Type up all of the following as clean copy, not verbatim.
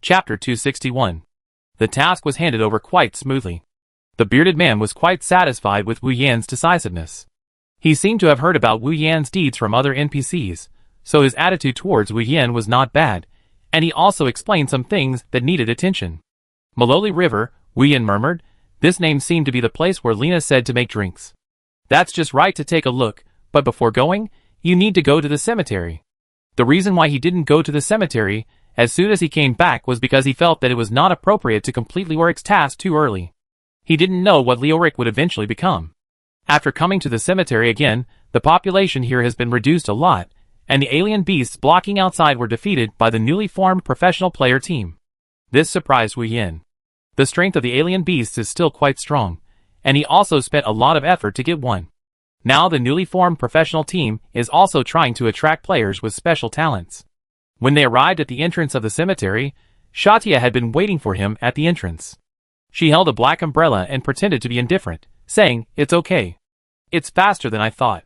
Chapter 261. The task was handed over quite smoothly. The bearded man was quite satisfied with Wu Yan's decisiveness. He seemed to have heard about Wu Yan's deeds from other NPCs, so his attitude towards Wu Yan was not bad, and he also explained some things that needed attention. Maloli River, Wu Yan murmured. This name seemed to be the place where Lena said to make drinks. That's just right to take a look, but before going, you need to go to the cemetery. The reason why he didn't go to the cemetery as soon as he came back was because he felt that it was not appropriate to complete Leoric's task too early. He didn't know what Leoric would eventually become. After coming to the cemetery again, the population here has been reduced a lot, and the alien beasts blocking outside were defeated by the newly formed professional player team. This surprised Wu Yan. The strength of the alien beasts is still quite strong, and he also spent a lot of effort to get one. Now the newly formed professional team is also trying to attract players with special talents. When they arrived at the entrance of the cemetery, Shatia had been waiting for him at the entrance. She held a black umbrella and pretended to be indifferent, saying, "It's okay. It's faster than I thought."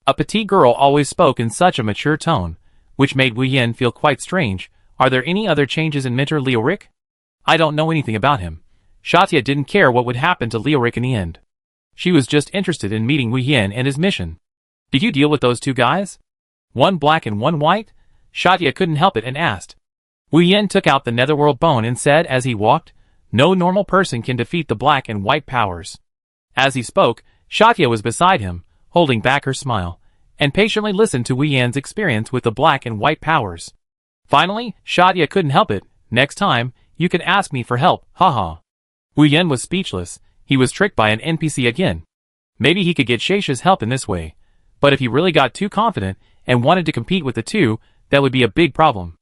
A petite girl always spoke in such a mature tone, which made Wu Yan feel quite strange. Are there any other changes in Mentor Leoric? I don't know anything about him. Shatia didn't care what would happen to Leoric in the end. She was just interested in meeting Wu Yan and his mission. Did you deal with those two guys? One black and one white? Shatia couldn't help it and asked. Wu Yan took out the netherworld bone and said as he walked, "No normal person can defeat the black and white powers." As he spoke, Shatia was beside him, holding back her smile, and patiently listened to Wu Yan's experience with the black and white powers. Finally, Shatia couldn't help it. "Next time, you can ask me for help, haha." Wu Yan was speechless. He was tricked by an NPC again. Maybe he could get Shaisha's help in this way, but if he really got too confident and wanted to compete with the two, that would be a big problem.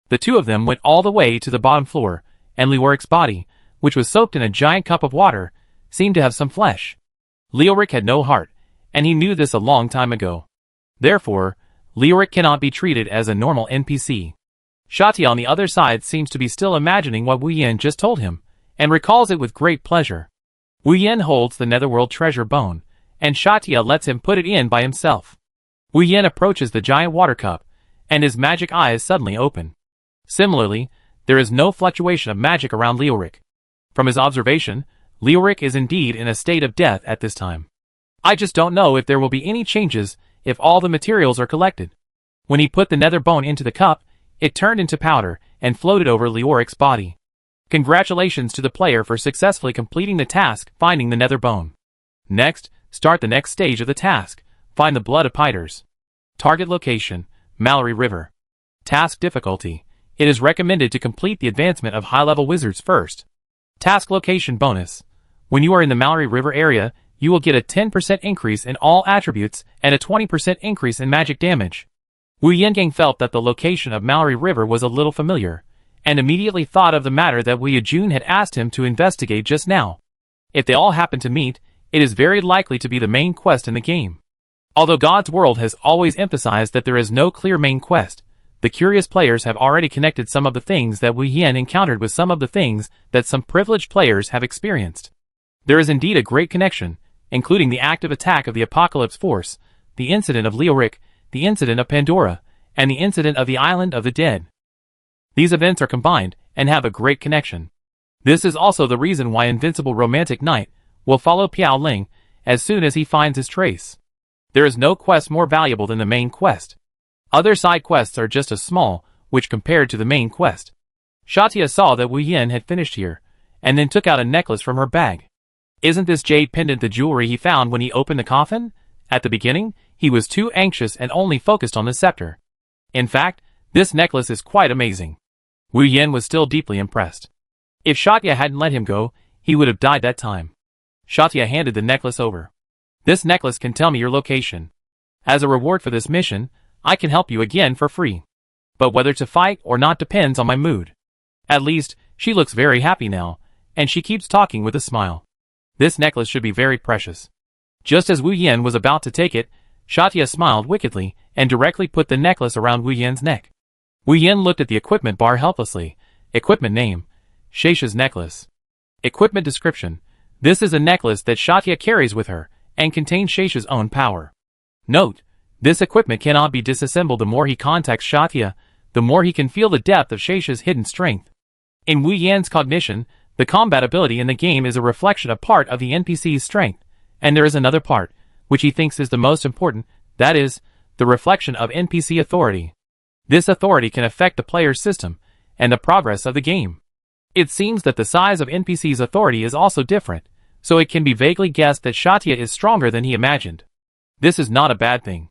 The two of them went all the way to the bottom floor, and Leoric's body, which was soaked in a giant cup of water, seemed to have some flesh. Leoric had no heart, and he knew this a long time ago. Therefore, Leoric cannot be treated as a normal NPC. Shatia on the other side seems to be still imagining what Wu Yan just told him, and recalls it with great pleasure. Wu Yan holds the netherworld treasure bone, and Shatia lets him put it in by himself. Wu Yan approaches the giant water cup, and his magic eyes suddenly open. Similarly, there is no fluctuation of magic around Leoric. From his observation, Leoric is indeed in a state of death at this time. I just don't know if there will be any changes if all the materials are collected. When he put the nether bone into the cup, it turned into powder and floated over Leoric's body. Congratulations to the player for successfully completing the task, finding the nether bone. Next, start the next stage of the task, find the blood of Piters. Target location, Mallory River. Task difficulty. It is recommended to complete the advancement of high-level wizards first. Task location bonus. When you are in the Mallory River area, you will get a 10% increase in all attributes and a 20% increase in magic damage. Wu Yangang felt that the location of Mallory River was a little familiar, and immediately thought of the matter that Wu Yajun had asked him to investigate just now. If they all happen to meet, it is very likely to be the main quest in the game. Although God's World has always emphasized that there is no clear main quest, the curious players have already connected some of the things that Wu Yan encountered with some of the things that some privileged players have experienced. There is indeed a great connection, including the active attack of the Apocalypse Force, the incident of Leoric, the incident of Pandora, and the incident of the Island of the Dead. These events are combined and have a great connection. This is also the reason why Invincible Romantic Knight will follow Piao Ling as soon as he finds his trace. There is no quest more valuable than the main quest. Other side quests are just as small, which compared to the main quest. Shatia saw that Wu Yan had finished here, and then took out a necklace from her bag. Isn't this jade pendant the jewelry he found when he opened the coffin? At the beginning, he was too anxious and only focused on the scepter. In fact, this necklace is quite amazing. Wu Yan was still deeply impressed. If Shatia hadn't let him go, he would have died that time. Shatia handed the necklace over. This necklace can tell me your location. As a reward for this mission, I can help you again for free. But whether to fight or not depends on my mood. At least, she looks very happy now, and she keeps talking with a smile. This necklace should be very precious. Just as Wu Yan was about to take it, Shatia smiled wickedly and directly put the necklace around Wu Yan's neck. Wu Yan looked at the equipment bar helplessly. Equipment name: Shaisha's necklace. Equipment description: this is a necklace that Shatia carries with her, and contains Shaisha's own power. Note: this equipment cannot be disassembled. The more he contacts Shatia, the more he can feel the depth of Shaisha's hidden strength. In Wu Yan's cognition, the combat ability in the game is a reflection of part of the NPC's strength, and there is another part, which he thinks is the most important, that is, the reflection of NPC authority. This authority can affect the player's system, and the progress of the game. It seems that the size of NPC's authority is also different, so it can be vaguely guessed that Satya is stronger than he imagined. This is not a bad thing.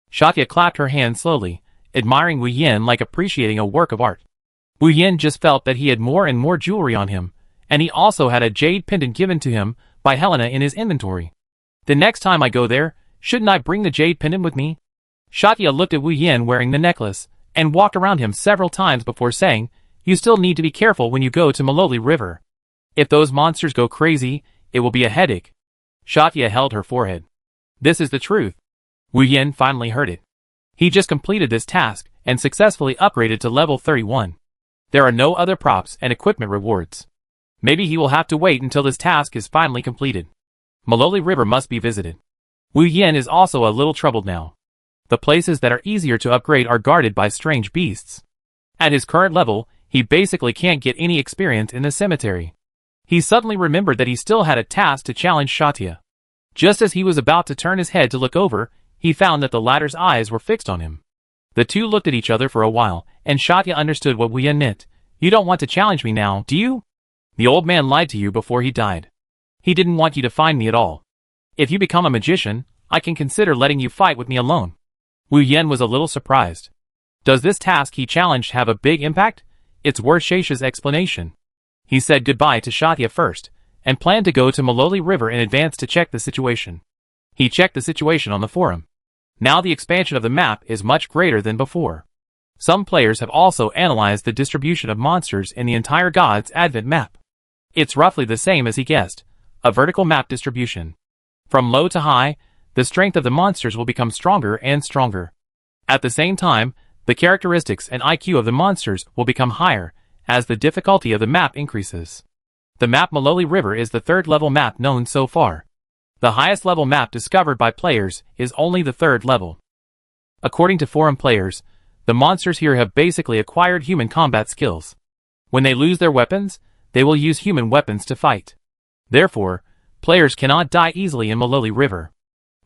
Satya clapped her hands slowly, admiring Wu Yan like appreciating a work of art. Wu Yan just felt that he had more and more jewelry on him, and he also had a jade pendant given to him by Helena in his inventory. The next time I go there, shouldn't I bring the jade pendant with me? Satya looked at Wu Yan wearing the necklace, and walked around him several times before saying, "You still need to be careful when you go to Maloli River. If those monsters go crazy, it will be a headache." Satya held her forehead. This is the truth. Wu Yan finally heard it. He just completed this task, and successfully upgraded to level 31. There are no other props and equipment rewards. Maybe he will have to wait until this task is finally completed. Maloli River must be visited. Wu Yan is also a little troubled now. The places that are easier to upgrade are guarded by strange beasts. At his current level, he basically can't get any experience in the cemetery. He suddenly remembered that he still had a task to challenge Satya. Just as he was about to turn his head to look over, he found that the latter's eyes were fixed on him. The two looked at each other for a while, and Satya understood what Wu Yan meant. "You don't want to challenge me now, do you? The old man lied to you before he died. He didn't want you to find me at all. If you become a magician, I can consider letting you fight with me alone." Wu Yan was a little surprised. Does this task he challenged have a big impact? It's worth Shesha's explanation. He said goodbye to Satya first, and planned to go to Maloli River in advance to check the situation. He checked the situation on the forum. Now the expansion of the map is much greater than before. Some players have also analyzed the distribution of monsters in the entire God's Advent map. It's roughly the same as he guessed, a vertical map distribution. From low to high, the strength of the monsters will become stronger and stronger. At the same time, the characteristics and IQ of the monsters will become higher as the difficulty of the map increases. The map Maloli River is the third level map known so far. The highest level map discovered by players is only the third level. According to forum players, the monsters here have basically acquired human combat skills. When they lose their weapons, they will use human weapons to fight. Therefore, players cannot die easily in Maloli River.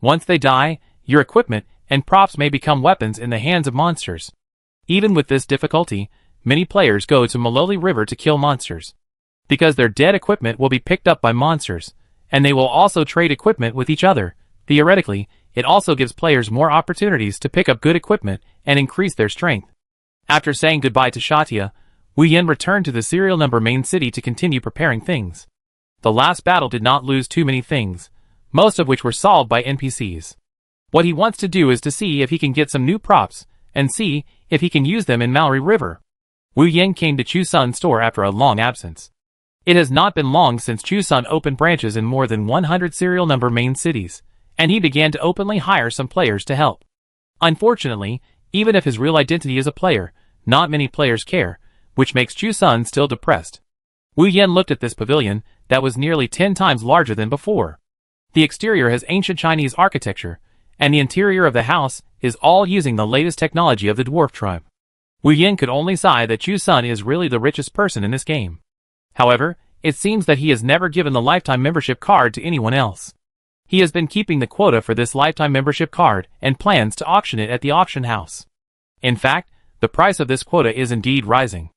Once they die, your equipment and props may become weapons in the hands of monsters. Even with this difficulty, many players go to Maloli River to kill monsters. Because their dead equipment will be picked up by monsters, and they will also trade equipment with each other. Theoretically, it also gives players more opportunities to pick up good equipment and increase their strength. After saying goodbye to Satya, Wu Yan returned to the serial number main city to continue preparing things. The last battle did not lose too many things, most of which were solved by NPCs. What he wants to do is to see if he can get some new props, and see if he can use them in Malori River. Wu Yan came to Chusun's store after a long absence. It has not been long since Chusun opened branches in more than 100 serial number main cities, and he began to openly hire some players to help. Unfortunately, even if his real identity is a player, not many players care, which makes Chusun still depressed. Wu Yan looked at this pavilion that was nearly 10 times larger than before. The exterior has ancient Chinese architecture, and the interior of the house is all using the latest technology of the dwarf tribe. Wu Yan could only sigh that Chusun is really the richest person in this game. However, it seems that he has never given the lifetime membership card to anyone else. He has been keeping the quota for this lifetime membership card and plans to auction it at the auction house. In fact, the price of this quota is indeed rising.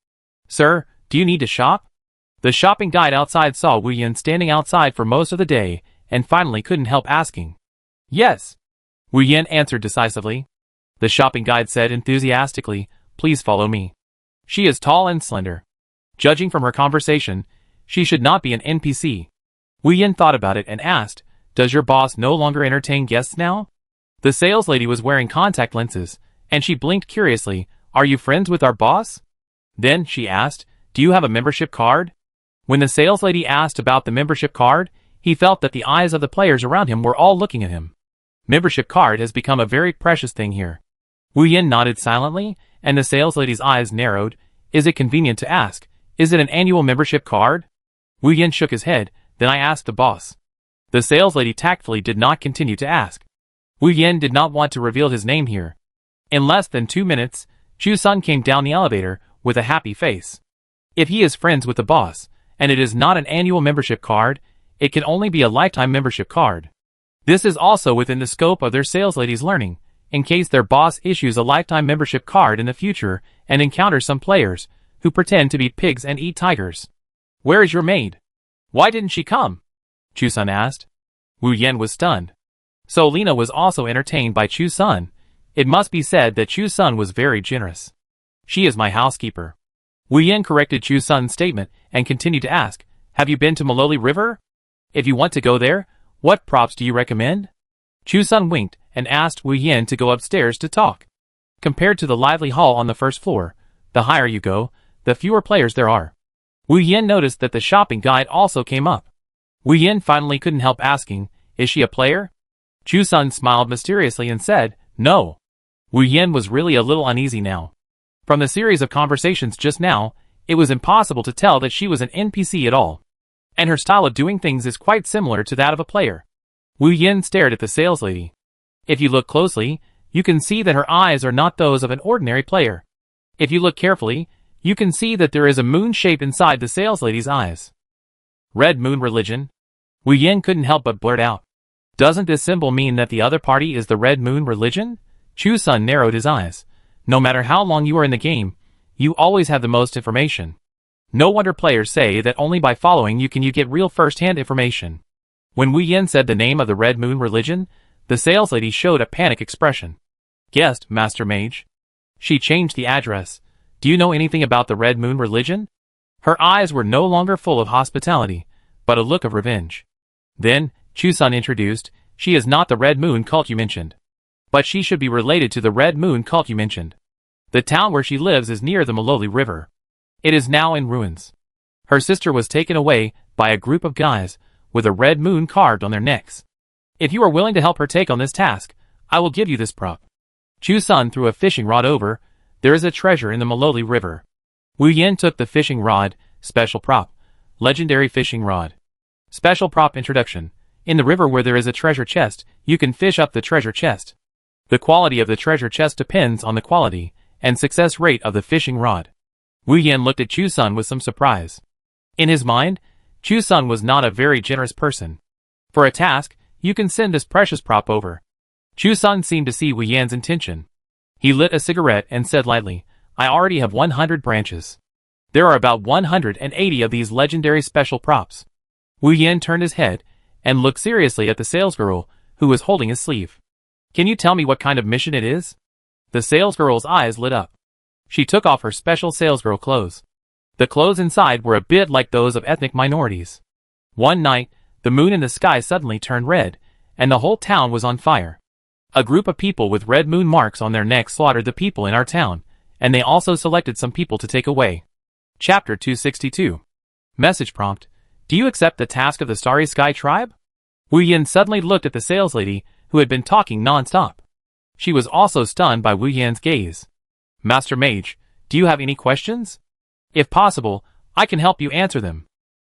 "Sir, do you need to shop?" The shopping guide outside saw Wu Yan standing outside for most of the day and finally couldn't help asking. "Yes." Wu Yan answered decisively. The shopping guide said enthusiastically, "Please follow me." She is tall and slender. Judging from her conversation, she should not be an NPC. Wu Yan thought about it and asked, "Does your boss no longer entertain guests now?" The saleslady was wearing contact lenses, and she blinked curiously. "Are you friends with our boss?" Then she asked, "Do you have a membership card?" When the saleslady asked about the membership card, he felt that the eyes of the players around him were all looking at him. Membership card has become a very precious thing here. Wu Yan nodded silently, and the saleslady's eyes narrowed. "Is it convenient to ask? Is it an annual membership card?" Wu Yan shook his head. "Then I asked the boss." The saleslady tactfully did not continue to ask. Wu Yan did not want to reveal his name here. In less than 2 minutes, Chusun came down the elevator with a happy face. If he is friends with the boss, and it is not an annual membership card, it can only be a lifetime membership card. This is also within the scope of their saleslady's learning, in case their boss issues a lifetime membership card in the future and encounters some players who pretend to be pigs and eat tigers. Where is your maid? Why didn't she come? Chu-sun asked. Wu Yan was stunned. So Lena was also entertained by Chu-sun. It must be said that Chu-sun was very generous. She is my housekeeper. Wu Yan corrected Chu-sun's statement and continued to ask, have you been to Maloli River? If you want to go there, what props do you recommend? Chu-sun winked and asked Wu Yan to go upstairs to talk. Compared to the lively hall on the first floor, the higher you go, the fewer players there are. Wu Yan noticed that the shopping guide also came up. Wu Yan finally couldn't help asking, is she a player? Chu-sun smiled mysteriously and said, no. Wu Yan was really a little uneasy now. From the series of conversations just now, it was impossible to tell that she was an NPC at all. And her style of doing things is quite similar to that of a player. Wu Yan stared at the saleslady. If you look closely, you can see that her eyes are not those of an ordinary player. If you look carefully, you can see that there is a moon shape inside the saleslady's eyes. Red Moon Religion? Wu Yan couldn't help but blurt out. Doesn't this symbol mean that the other party is the Red Moon Religion? Chu-sun narrowed his eyes. No matter how long you are in the game, you always have the most information. No wonder players say that only by following you can get real first-hand information. When Wu Yan said the name of the Red Moon Religion, the saleslady showed a panic expression. Guessed, Master Mage. She changed the address. Do you know anything about the Red Moon Religion? Her eyes were no longer full of hospitality, but a look of revenge. Then, Chu-sun introduced, she is not the Red Moon cult you mentioned. But she should be related to the Red Moon cult you mentioned. The town where she lives is near the Maloli River. It is now in ruins. Her sister was taken away by a group of guys with a red moon carved on their necks. If you are willing to help her take on this task, I will give you this prop. Chu-sun threw a fishing rod over. There is a treasure in the Maloli River. Wu Yan took the fishing rod. Special prop. Legendary fishing rod. Special prop introduction. In the river where there is a treasure chest, you can fish up the treasure chest. The quality of the treasure chest depends on the quality and success rate of the fishing rod. Wu Yan looked at Chu-sun with some surprise. In his mind, Chu-sun was not a very generous person. For a task, you can send this precious prop over. Chu-sun seemed to see Wu Yan's intention. He lit a cigarette and said lightly, I already have 100 branches. There are about 180 of these legendary special props. Wu Yan turned his head and looked seriously at the salesgirl who was holding his sleeve. Can you tell me what kind of mission it is? The salesgirl's eyes lit up. She took off her special salesgirl clothes. The clothes inside were a bit like those of ethnic minorities. One night, the moon in the sky suddenly turned red, and the whole town was on fire. A group of people with red moon marks on their necks slaughtered the people in our town, and they also selected some people to take away. Chapter 262. Message prompt. Do you accept the task of the Starry Sky Tribe? Wu Yan suddenly looked at the saleslady, who had been talking non-stop. She was also stunned by Wu Yan's gaze. Master Mage, do you have any questions? If possible, I can help you answer them.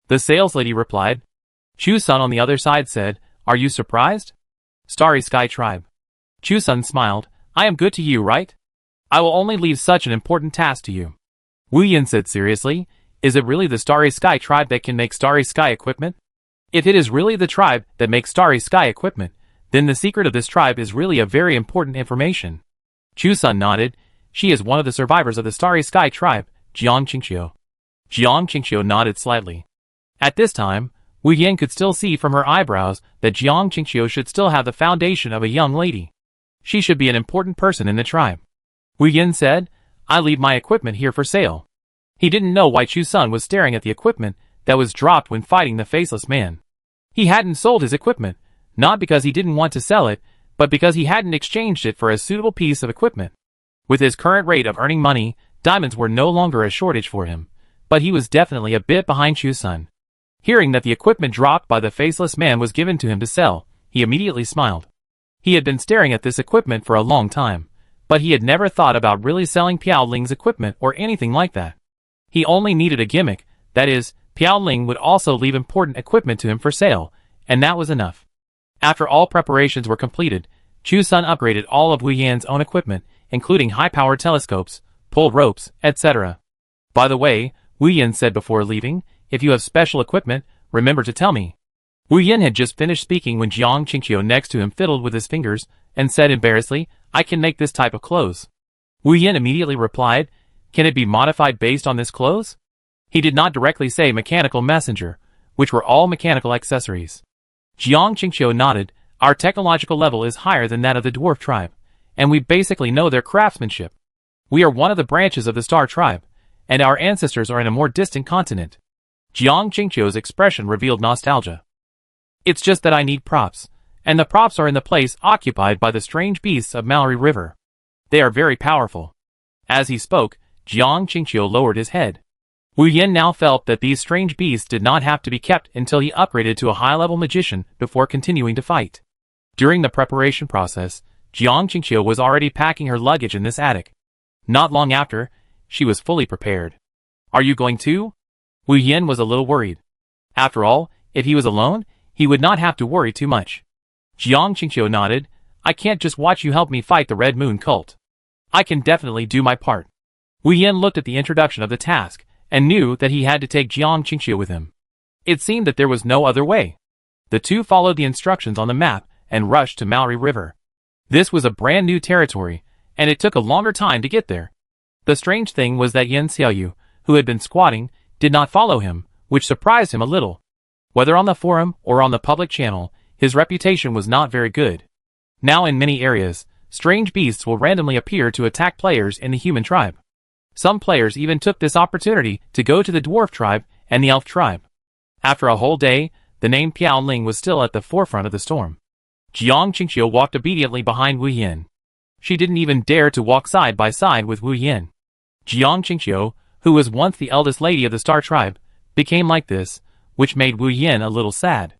The saleslady replied. Chu-sun on the other side said, Are you surprised? Starry Sky Tribe. Chu-sun smiled. I am good to you, right? I will only leave such an important task to you. Wu Yan said seriously, Is it really the Starry Sky Tribe that can make Starry Sky equipment? If it is really the tribe that makes Starry Sky equipment, then the secret of this tribe is really a very important information. Chu-sun nodded. She is one of the survivors of the Starry Sky Tribe, Jiang Qingxiu. Jiang Qingxiu nodded slightly. At this time, Wu Yan could still see from her eyebrows that Jiang Qingxiu should still have the foundation of a young lady. She should be an important person in the tribe. Wu Yan said, I leave my equipment here for sale. He didn't know why Chu-sun was staring at the equipment that was dropped when fighting the faceless man. He hadn't sold his equipment, not because he didn't want to sell it, but because he hadn't exchanged it for a suitable piece of equipment. With his current rate of earning money, diamonds were no longer a shortage for him, but he was definitely a bit behind Chu-sun. Hearing that the equipment dropped by the faceless man was given to him to sell, he immediately smiled. He had been staring at this equipment for a long time, but he had never thought about really selling Piao Ling's equipment or anything like that. He only needed a gimmick, that is, Piao Ling would also leave important equipment to him for sale, and that was enough. After all preparations were completed, Chu-sun upgraded all of Wu Yan's own equipment, including high-powered telescopes, pulled ropes, etc. By the way, Wu Yin said before leaving. If you have special equipment, remember to tell me. Wu Yin had just finished speaking when Jiang Qingqiu next to him fiddled with his fingers and said embarrassedly, I can make this type of clothes. Wu Yin immediately replied, can it be modified based on this clothes? He did not directly say mechanical messenger, which were all mechanical accessories. Jiang Qingqiu nodded, our technological level is higher than that of the dwarf tribe, and we basically know their craftsmanship. We are one of the branches of the star tribe, and our ancestors are in a more distant continent. Jiang Qingqiu's expression revealed nostalgia. It's just that I need props, and the props are in the place occupied by the strange beasts of Mallory River. They are very powerful. As he spoke, Jiang Qingqiu lowered his head. Wu Yin now felt that these strange beasts did not have to be kept until he upgraded to a high-level magician before continuing to fight. During the preparation process, Jiang Qingqiu was already packing her luggage in this attic. Not long after, she was fully prepared. Are you going too? Wu Yin was a little worried. After all, if he was alone, he would not have to worry too much. Jiang Qingqiu nodded, I can't just watch you help me fight the Red Moon cult. I can definitely do my part. Wu Yin looked at the introduction of the task, and knew that he had to take Jiang Qingqiu with him. It seemed that there was no other way. The two followed the instructions on the map and rushed to Mallory River. This was a brand new territory, and it took a longer time to get there. The strange thing was that Yin Xiaoyu, who had been squatting, did not follow him, which surprised him a little. Whether on the forum or on the public channel, his reputation was not very good. Now in many areas, strange beasts will randomly appear to attack players in the human tribe. Some players even took this opportunity to go to the dwarf tribe and the elf tribe. After a whole day, the name Piao Ling was still at the forefront of the storm. Jiang Qingqiu walked obediently behind Wu Yin. She didn't even dare to walk side by side with Wu Yin. Jiang Qingqiu, who was once the eldest lady of the Star Tribe, became like this, which made Wu Yin a little sad.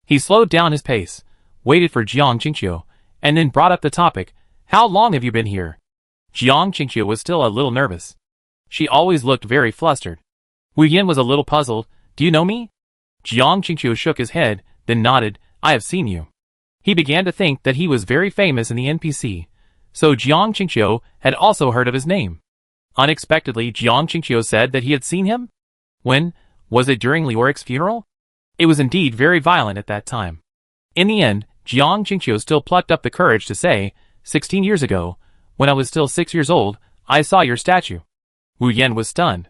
He slowed down his pace, waited for Jiang Qingqiu, and then brought up the topic, how long have you been here? Jiang Qingqiu was still a little nervous. She always looked very flustered. Wu Yin was a little puzzled. Do you know me? Jiang Qingqiu shook his head, then nodded, I have seen you. He began to think that he was very famous in the NPC, so Jiang Qingqiu had also heard of his name. Unexpectedly, Jiang Qingqiu said that he had seen him? When? Was it during Lioric's funeral? It was indeed very violent at that time. In the end, Jiang Qingqiu still plucked up the courage to say, 16 years ago, when I was still 6 years old, I saw your statue. Wu Yin was stunned.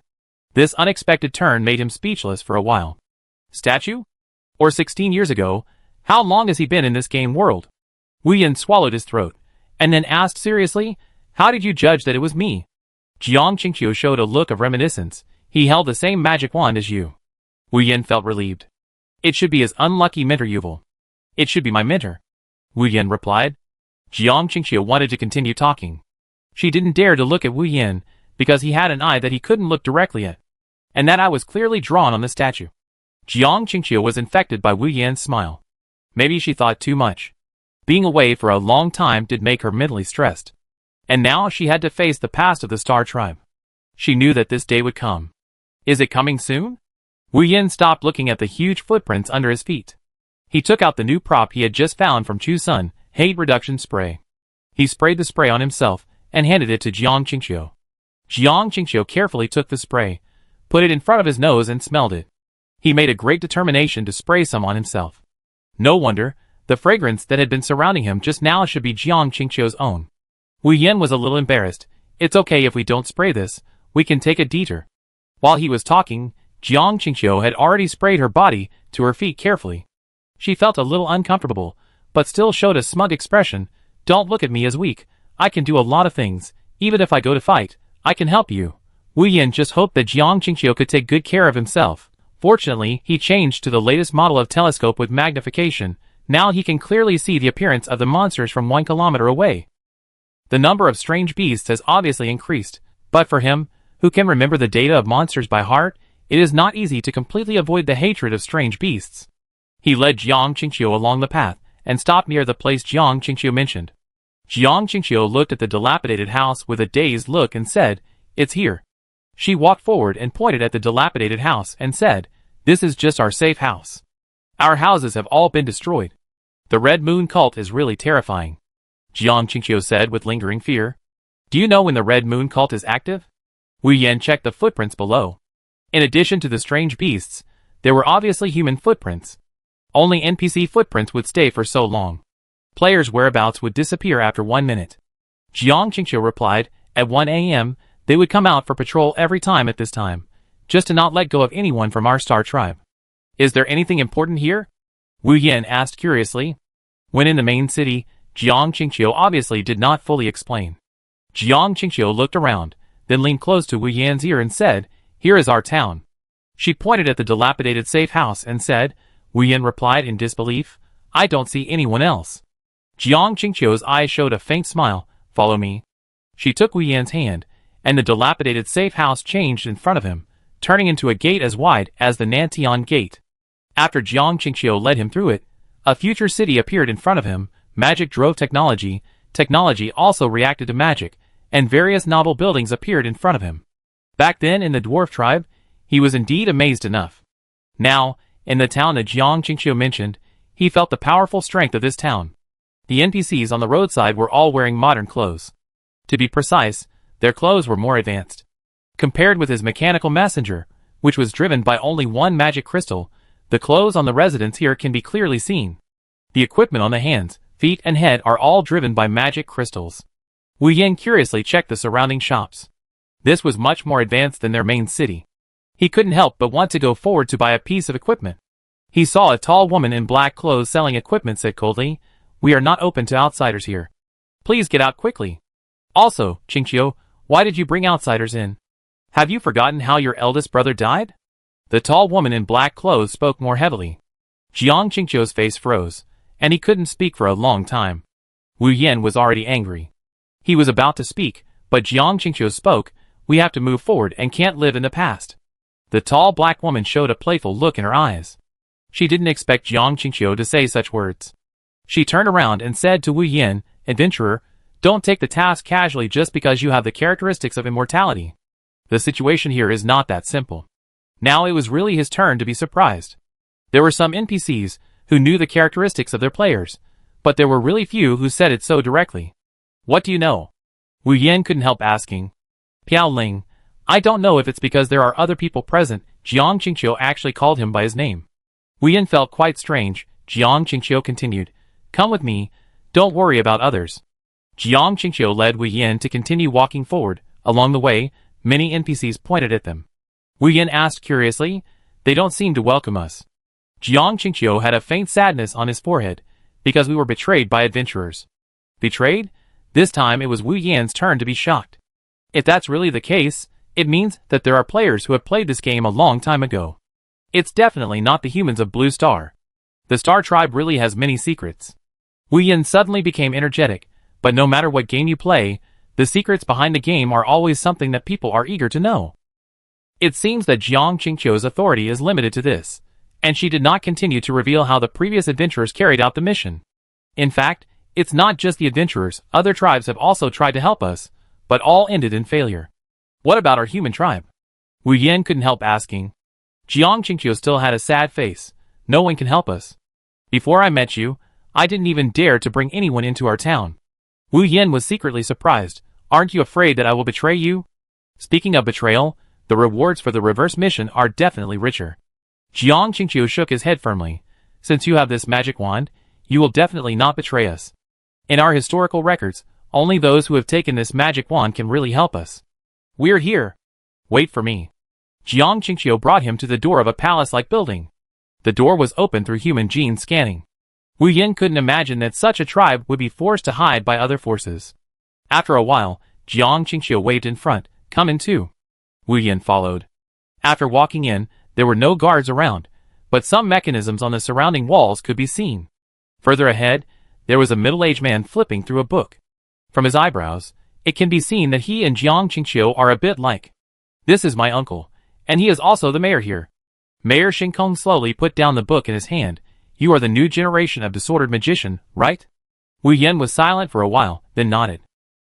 This unexpected turn made him speechless for a while. Statue? Or 16 years ago, how long has he been in this game world? Wu Yin swallowed his throat, and then asked seriously, how did you judge that it was me? Jiang Qingqiu showed a look of reminiscence. He held the same magic wand as you. Wu Yin felt relieved. It should be his unlucky mentor Yuval. It should be my mentor. Wu Yin replied. Jiang Qingqiu wanted to continue talking. She didn't dare to look at Wu Yin, because he had an eye that he couldn't look directly at. And that eye was clearly drawn on the statue. Jiang Qingqiu was infected by Wu Yan's smile. Maybe she thought too much. Being away for a long time did make her mentally stressed. And now she had to face the past of the Star Tribe. She knew that this day would come. Is it coming soon? Wu Yin stopped looking at the huge footprints under his feet. He took out the new prop he had just found from Chu Sun, Hate Reduction Spray. He sprayed the spray on himself and handed it to Jiang Qingqiu. Jiang Qingqiu carefully took the spray, put it in front of his nose and smelled it. He made a great determination to spray some on himself. No wonder, the fragrance that had been surrounding him just now should be Jiang Qingqiu's own. Wu Yin was a little embarrassed. It's okay if we don't spray this, we can take a detour. While he was talking, Jiang Qingqiu had already sprayed her body to her feet carefully. She felt a little uncomfortable, but still showed a smug expression. Don't look at me as weak, I can do a lot of things, even if I go to fight. I can help you. Wu Yin just hoped that Jiang Qingqiu could take good care of himself. Fortunately, he changed to the latest model of telescope with magnification. Now he can clearly see the appearance of the monsters from 1 kilometer away. The number of strange beasts has obviously increased, but for him, who can remember the data of monsters by heart, it is not easy to completely avoid the hatred of strange beasts. He led Jiang Qingqiu along the path, and stopped near the place Jiang Qingqiu mentioned. Jiang Qingqiu looked at the dilapidated house with a dazed look and said, It's here. She walked forward and pointed at the dilapidated house and said, This is just our safe house. Our houses have all been destroyed. The Red Moon cult is really terrifying. Jiang Qingqiu said with lingering fear. Do you know when the Red Moon cult is active? Wu Yan checked the footprints below. In addition to the strange beasts, there were obviously human footprints. Only NPC footprints would stay for so long. Players' whereabouts would disappear after 1 minute. Jiang Qingqiu replied, at 1 a.m., they would come out for patrol every time at this time, just to not let go of anyone from our star tribe. Is there anything important here? Wu Yan asked curiously. When in the main city, Jiang Qingqiu obviously did not fully explain. Jiang Qingqiu looked around, then leaned close to Wu Yan's ear and said, "Here is our town." She pointed at the dilapidated safe house and said. Wu Yan replied in disbelief, "I don't see anyone else." Jiang Qingqiu's eyes showed a faint smile. "Follow me." She took Wu Yan's hand, and the dilapidated safe house changed in front of him, turning into a gate as wide as the Nantian Gate. After Jiang Qingqiu led him through it, a future city appeared in front of him. Magic drove technology, technology also reacted to magic, and various novel buildings appeared in front of him. Back then in the dwarf tribe, he was indeed amazed enough. Now, in the town that Jiang Qingqiu mentioned, he felt the powerful strength of this town. The NPCs on the roadside were all wearing modern clothes. To be precise, their clothes were more advanced. Compared with his mechanical messenger, which was driven by only one magic crystal, the clothes on the residents here can be clearly seen. The equipment on the hands, feet and head are all driven by magic crystals. Wu Yan curiously checked the surrounding shops. This was much more advanced than their main city. He couldn't help but want to go forward to buy a piece of equipment. He saw a tall woman in black clothes selling equipment said coldly, "We are not open to outsiders here. Please get out quickly. Also, Qingqiu, why did you bring outsiders in? Have you forgotten how your eldest brother died?" The tall woman in black clothes spoke more heavily. Jiang Qingqiu's face froze, and he couldn't speak for a long time. Wu Yan was already angry. He was about to speak, but Jiang Qingqiu spoke, "We have to move forward and can't live in the past." The tall black woman showed a playful look in her eyes. She didn't expect Jiang Qingqiu to say such words. She turned around and said to Wu Yan, "Adventurer, don't take the task casually just because you have the characteristics of immortality. The situation here is not that simple." Now it was really his turn to be surprised. There were some NPCs who knew the characteristics of their players, but there were really few who said it so directly. "What do you know?" Wu Yan couldn't help asking. "Piao Ling, I don't know if it's because there are other people present." Jiang Qingqiu actually called him by his name. Wu Yan felt quite strange. Jiang Qingqiu continued, "Come with me, don't worry about others." Jiang Qingqiu led Wu Yan to continue walking forward. Along the way, many NPCs pointed at them. Wu Yan asked curiously, "They don't seem to welcome us." Jiang Qingqiu had a faint sadness on his forehead, because we were betrayed by adventurers. Betrayed? This time it was Wu Yan's turn to be shocked. If that's really the case, it means that there are players who have played this game a long time ago. It's definitely not the humans of Blue Star. The Star Tribe really has many secrets. Wu Yan suddenly became energetic, but no matter what game you play, the secrets behind the game are always something that people are eager to know. It seems that Jiang Qingqiu's authority is limited to this, and she did not continue to reveal how the previous adventurers carried out the mission. In fact, it's not just the adventurers, other tribes have also tried to help us, but all ended in failure. What about our human tribe? Wu Yan couldn't help asking. Jiang Qingqiu still had a sad face. No one can help us. Before I met you, I didn't even dare to bring anyone into our town. Wu Yan was secretly surprised. Aren't you afraid that I will betray you? Speaking of betrayal, the rewards for the reverse mission are definitely richer. Jiang Qingqiu shook his head firmly. Since you have this magic wand, you will definitely not betray us. In our historical records, only those who have taken this magic wand can really help us. We're here. Wait for me. Jiang Qingqiu brought him to the door of a palace-like building. The door was open through human gene scanning. Wu Yan couldn't imagine that such a tribe would be forced to hide by other forces. After a while, Jiang Qingqiu waved in front, "Come in too." Wu Yan followed. After walking in, there were no guards around, but some mechanisms on the surrounding walls could be seen. Further ahead, there was a middle-aged man flipping through a book. From his eyebrows, it can be seen that he and Jiang Qingqiu are a bit like. "This is my uncle, and he is also the mayor here." Mayor Shinkong slowly put down the book in his hand. "You are the new generation of disordered magician, right?" Wu Yan was silent for a while, then nodded.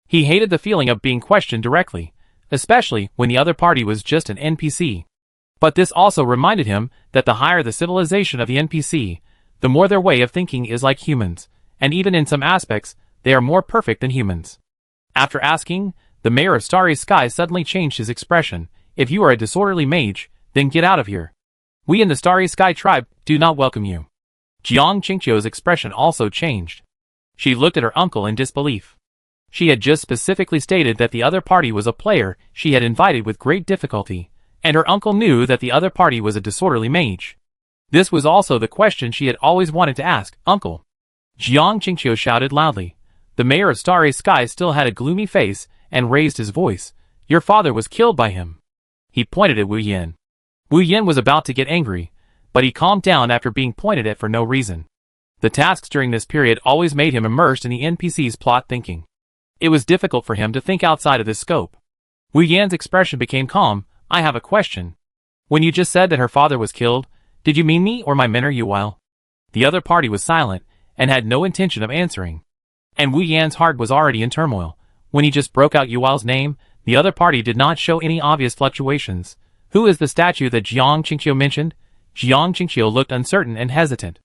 He hated the feeling of being questioned directly, especially when the other party was just an NPC. But this also reminded him that the higher the civilization of the NPC, the more their way of thinking is like humans, and even in some aspects, they are more perfect than humans. After asking, the mayor of Starry Sky suddenly changed his expression. "If you are a disorderly mage, Then get out of here. We in the Starry Sky tribe do not welcome you. Jiang Qingqiu's expression also changed. She looked at her uncle in disbelief. She had just specifically stated that the other party was a player she had invited with great difficulty, and her uncle knew that the other party was a disorderly mage. This was also the question she had always wanted to ask. Uncle. Jiang Qingqiu shouted loudly. The mayor of Starry Sky still had a gloomy face and raised his voice. Your father was killed by him. He pointed at Wu Yan. Wu Yan was about to get angry, but he calmed down after being pointed at for no reason. The tasks during this period always made him immersed in the NPC's plot thinking. It was difficult for him to think outside of this scope. Wu Yan's expression became calm. I have a question. When you just said that her father was killed, did you mean me or my mentor Yuwile? The other party was silent and had no intention of answering. And Wu Yan's heart was already in turmoil. When he just broke out Yuwile's name, the other party did not show any obvious fluctuations. Who is the statue that Jiang Qingqiu mentioned? Jiang Qingqiu looked uncertain and hesitant.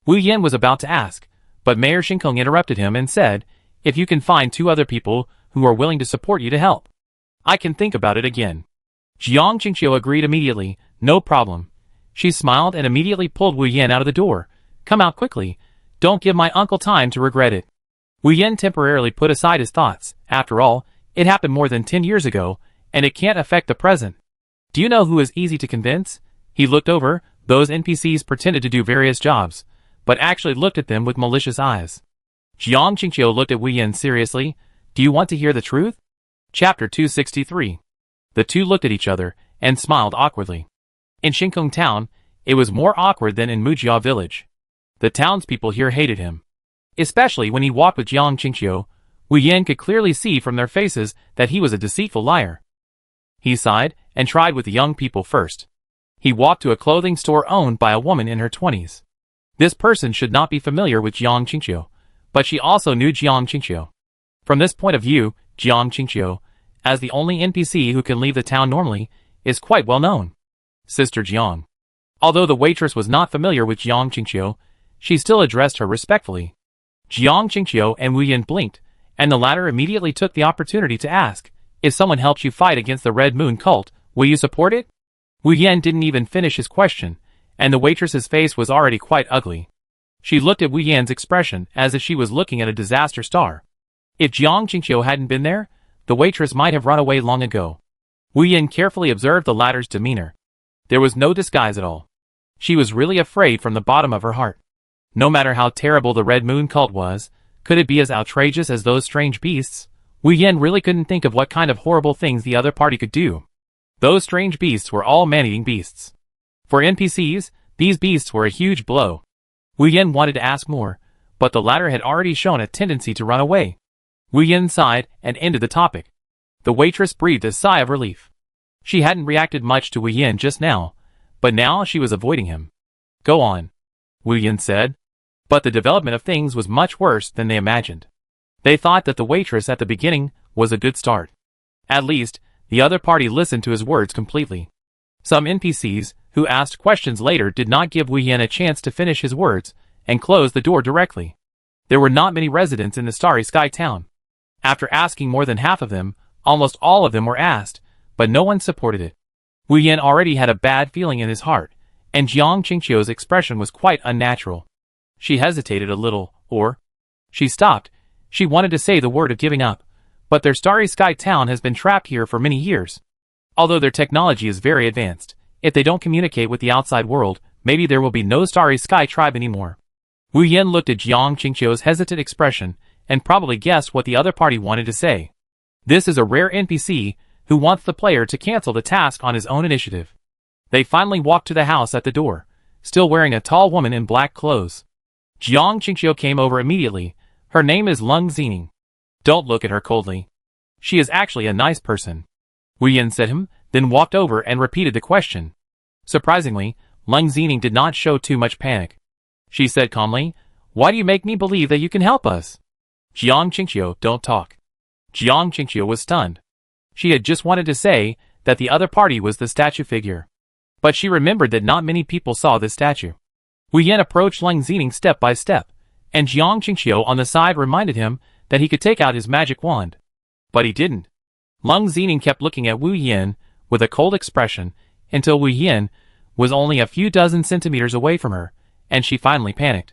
Wu Yan was about to ask, but Mayor Xingkong interrupted him and said, if you can find 2 other people who are willing to support you to help, I can think about it again. Jiang Qingqiu agreed immediately. No problem. She smiled and immediately pulled Wu Yan out of the door. Come out quickly. Don't give my uncle time to regret it. Wu Yan temporarily put aside his thoughts. After all, it happened more than 10 years ago, and it can't affect the present. Do you know who is easy to convince? He looked over. Those NPCs pretended to do various jobs, but actually looked at them with malicious eyes. Jiang Qingqiu looked at Wu Yan seriously. Do you want to hear the truth? Chapter 263. The two looked at each other and smiled awkwardly. In Xingkong town, it was more awkward than in Mujia village. The townspeople here hated him. Especially when he walked with Jiang Qingqiu, Wu Yan could clearly see from their faces that he was a deceitful liar. He sighed and tried with the young people first. He walked to a clothing store owned by a woman in her 20s. This person should not be familiar with Jiang Qingqiu, but she also knew Jiang Qingqiu. From this point of view, Jiang Qingqiu, as the only NPC who can leave the town normally, is quite well known. Sister Jiang. Although the waitress was not familiar with Jiang Qingqiu, she still addressed her respectfully. Jiang Qingqiu and Wu Yan blinked, and the latter immediately took the opportunity to ask, if someone helps you fight against the Red Moon cult, will you support it? Wu Yan didn't even finish his question, and the waitress's face was already quite ugly. She looked at Wu Yan's expression as if she was looking at a disaster star. If Jiang Qingqiu hadn't been there, the waitress might have run away long ago. Wu Yan carefully observed the latter's demeanor. There was no disguise at all. She was really afraid from the bottom of her heart. No matter how terrible the Red Moon cult was, could it be as outrageous as those strange beasts? Wu Yan really couldn't think of what kind of horrible things the other party could do. Those strange beasts were all man-eating beasts. For NPCs, these beasts were a huge blow. Wu Yan wanted to ask more, but the latter had already shown a tendency to run away. Wu Yan sighed and ended the topic. The waitress breathed a sigh of relief. She hadn't reacted much to Wu Yan just now, but now she was avoiding him. Go on, Wu Yan said. But the development of things was much worse than they imagined. They thought that the waitress at the beginning was a good start. At least, the other party listened to his words completely. Some NPCs, who asked questions later, did not give Wu Yan a chance to finish his words, and closed the door directly. There were not many residents in the Starry Sky town. After asking more than half of them, almost all of them were asked, but no one supported it. Wu Yan already had a bad feeling in his heart, and Jiang Qingqiu's expression was quite unnatural. She hesitated a little, or she stopped. She wanted to say the word of giving up, but their Starry Sky town has been trapped here for many years. Although their technology is very advanced, if they don't communicate with the outside world, maybe there will be no Starry Sky tribe anymore. Wu Yan looked at Jiang Qingqiu's hesitant expression, and probably guessed what the other party wanted to say. This is a rare NPC who wants the player to cancel the task on his own initiative. They finally walked to the house at the door, still wearing a tall woman in black clothes. Jiang Qingqiu came over immediately. Her name is Lung Zining. Don't look at her coldly. She is actually a nice person. Wu Yan said then walked over and repeated the question. Surprisingly, Lung Zining did not show too much panic. She said calmly, why do you make me believe that you can help us? Jiang Qingqiu, don't talk. Jiang Qingqiu was stunned. She had just wanted to say that the other party was the statue figure. But she remembered that not many people saw this statue. Wu Yan approached Lung Zining step by step, and Jiang Qingqiu on the side reminded him that he could take out his magic wand. But he didn't. Lung Zining kept looking at Wu Yan with a cold expression, until Wu Yin was only a few dozen centimeters away from her, and she finally panicked.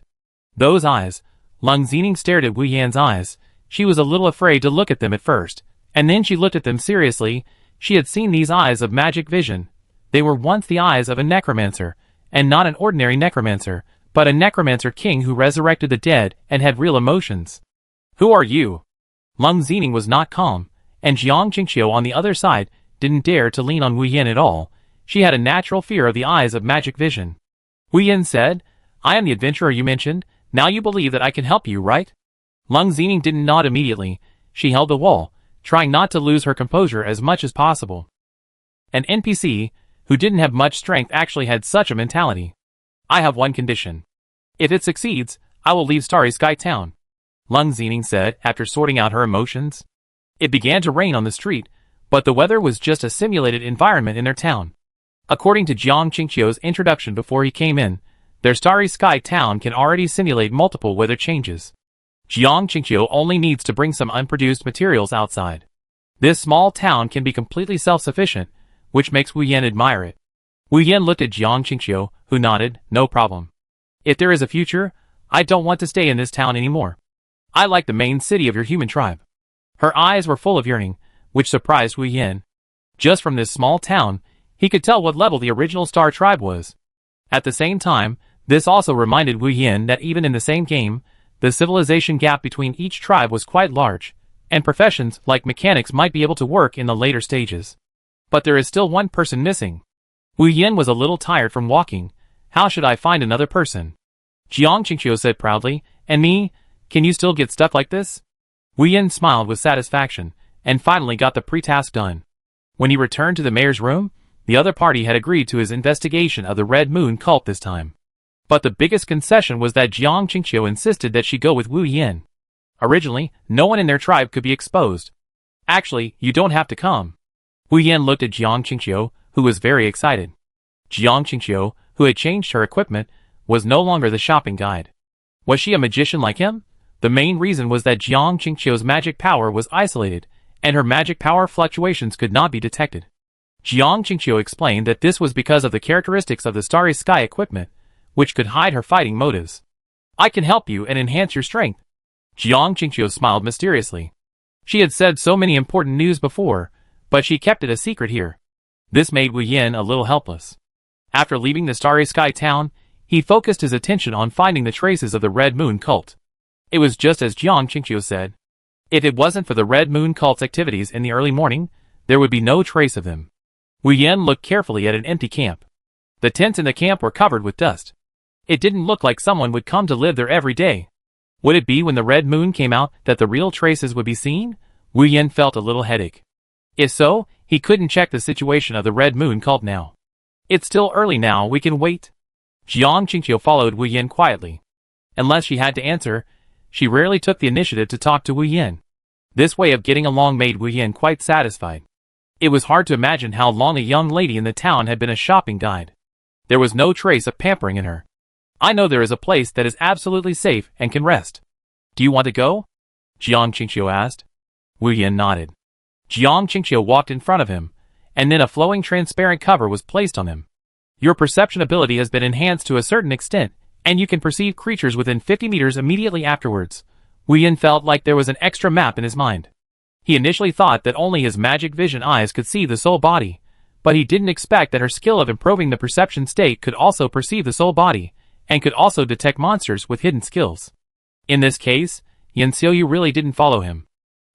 Those eyes. Lung Zining stared at Wu Yan's eyes. She was a little afraid to look at them at first, and then she looked at them seriously. She had seen these eyes of magic vision. They were once the eyes of a necromancer, and not an ordinary necromancer, but a necromancer king who resurrected the dead and had real emotions. Who are you? Lung Zining was not calm, and Jiang Qingqiu on the other side didn't dare to lean on Wu Yin at all. She had a natural fear of the eyes of magic vision. Wu Yin said, I am the adventurer you mentioned. Now you believe that I can help you, right? Lung Zining didn't nod immediately. She held the wall, trying not to lose her composure as much as possible. An NPC, who didn't have much strength, actually had such a mentality. I have one condition. If it succeeds, I will leave Starry Sky Town, Lung Zining said after sorting out her emotions. It began to rain on the street, but the weather was just a simulated environment in their town. According to Jiang Qingqiu's introduction before he came in, their Starry Sky Town can already simulate multiple weather changes. Jiang Qingqiu only needs to bring some unproduced materials outside. This small town can be completely self-sufficient, which makes Wu Yan admire it. Wu Yan looked at Jiang Qingqiu, who nodded, no problem. If there is a future, I don't want to stay in this town anymore. I like the main city of your human tribe. Her eyes were full of yearning, which surprised Wu Yan. Just from this small town, he could tell what level the original Star Tribe was. At the same time, this also reminded Wu Yan that even in the same game, the civilization gap between each tribe was quite large, and professions like mechanics might be able to work in the later stages. But there is still one person missing. Wu Yan was a little tired from walking. How should I find another person? Jiang Qingqiu said proudly, and me? Can you still get stuff like this? Wu Yan smiled with satisfaction, and finally got the pre-task done. When he returned to the mayor's room, the other party had agreed to his investigation of the Red Moon cult this time. But the biggest concession was that Jiang Qingqiu insisted that she go with Wu Yan. Originally, no one in their tribe could be exposed. Actually, you don't have to come. Wu Yan looked at Jiang Qingqiu, who was very excited. Jiang Qingqiu, who had changed her equipment, was no longer the shopping guide. Was she a magician like him? The main reason was that Jiang Qingqiu's magic power was isolated, and her magic power fluctuations could not be detected. Jiang Qingqiu explained that this was because of the characteristics of the Starry Sky equipment, which could hide her fighting motives. I can help you and enhance your strength. Jiang Qingqiu smiled mysteriously. She had said so many important news before, but she kept it a secret here. This made Wu Yan a little helpless. After leaving the Starry Sky Town, he focused his attention on finding the traces of the Red Moon cult. It was just as Jiang Qingqiu said. If it wasn't for the Red Moon cult's activities in the early morning, there would be no trace of them. Wu Yan looked carefully at an empty camp. The tents in the camp were covered with dust. It didn't look like someone would come to live there every day. Would it be when the Red Moon came out that the real traces would be seen? Wu Yan felt a little headache. If so, he couldn't check the situation of the Red Moon cult now. It's still early now, we can wait. Jiang Qingqiu followed Wu Yan quietly. Unless she had to answer, she rarely took the initiative to talk to Wu Yan. This way of getting along made Wu Yan quite satisfied. It was hard to imagine how long a young lady in the town had been a shopping guide. There was no trace of pampering in her. I know there is a place that is absolutely safe and can rest. Do you want to go? Jiang Qingqiu asked. Wu Yan nodded. Jiang Qingqiu walked in front of him, and then a flowing transparent cover was placed on him. Your perception ability has been enhanced to a certain extent, and you can perceive creatures within 50 meters immediately afterwards. Wu Yan felt like there was an extra map in his mind. He initially thought that only his magic vision eyes could see the soul body, but he didn't expect that her skill of improving the perception state could also perceive the soul body, and could also detect monsters with hidden skills. In this case, Yin Xiaoyu really didn't follow him.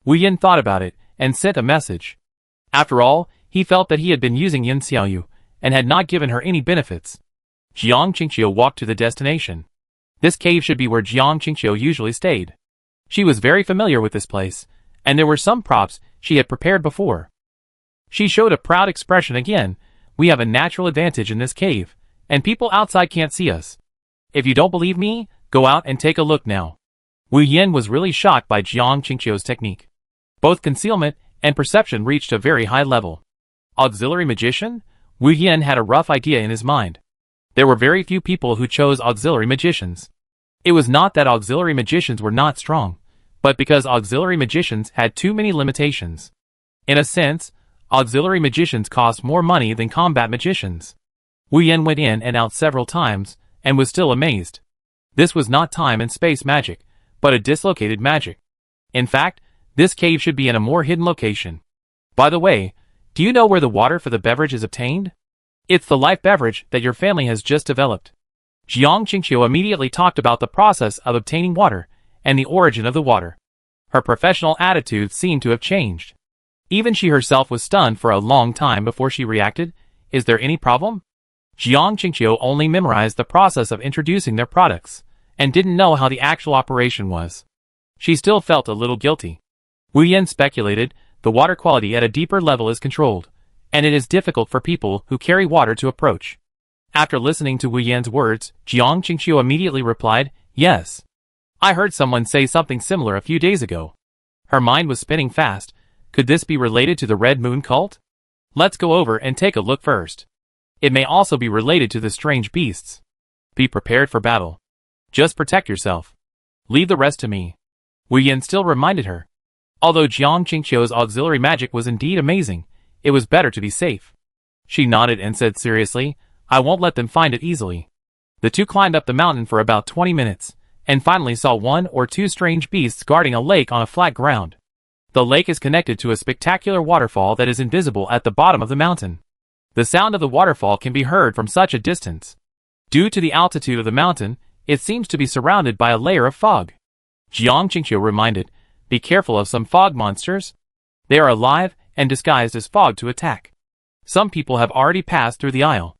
Wu Yan thought about it, and sent a message. After all, he felt that he had been using Yin Xiaoyu, and had not given her any benefits. Jiang Qingqiu walked to the destination. This cave should be where Jiang Qingqiu usually stayed. She was very familiar with this place, and there were some props she had prepared before. She showed a proud expression again. We have a natural advantage in this cave, and people outside can't see us. If you don't believe me, go out and take a look now. Wu Yan was really shocked by Jiang Qingqiu's technique. Both concealment and perception reached a very high level. Auxiliary magician? Wu Yan had a rough idea in his mind. There were very few people who chose auxiliary magicians. It was not that auxiliary magicians were not strong, but because auxiliary magicians had too many limitations. In a sense, Auxiliary magicians cost more money than combat magicians. Wu Yan went in and out several times, and was still amazed. This was not time and space magic, but a dislocated magic. In fact, this cave should be in a more hidden location. By the way, do you know where the water for the beverage is obtained? It's the life beverage that your family has just developed. Jiang Qingqiu immediately talked about the process of obtaining water, and the origin of the water. Her professional attitude seemed to have changed. Even she herself was stunned for a long time before she reacted. Is there any problem? Jiang Qingqiu only memorized the process of introducing their products, and didn't know how the actual operation was. She still felt a little guilty. Wu Yan speculated, the water quality at a deeper level is controlled, and it is difficult for people who carry water to approach. After listening to Wu Yan's words, Jiang Qingqiu immediately replied, yes. I heard someone say something similar a few days ago. Her mind was spinning fast. Could this be related to the Red Moon cult? Let's go over and take a look first. It may also be related to the strange beasts. Be prepared for battle. Just protect yourself. Leave the rest to me. Wu Yan still reminded her. Although Jiang Qingqiu's auxiliary magic was indeed amazing, it was better to be safe. She nodded and said seriously, I won't let them find it easily. The two climbed up the mountain for about 20 minutes, and finally saw one or two strange beasts guarding a lake on a flat ground. The lake is connected to a spectacular waterfall that is invisible at the bottom of the mountain. The sound of the waterfall can be heard from such a distance. Due to the altitude of the mountain, it seems to be surrounded by a layer of fog. Jiang Qingqiu reminded, be careful of some fog monsters. They are alive and disguised as fog to attack. Some people have already passed through the aisle.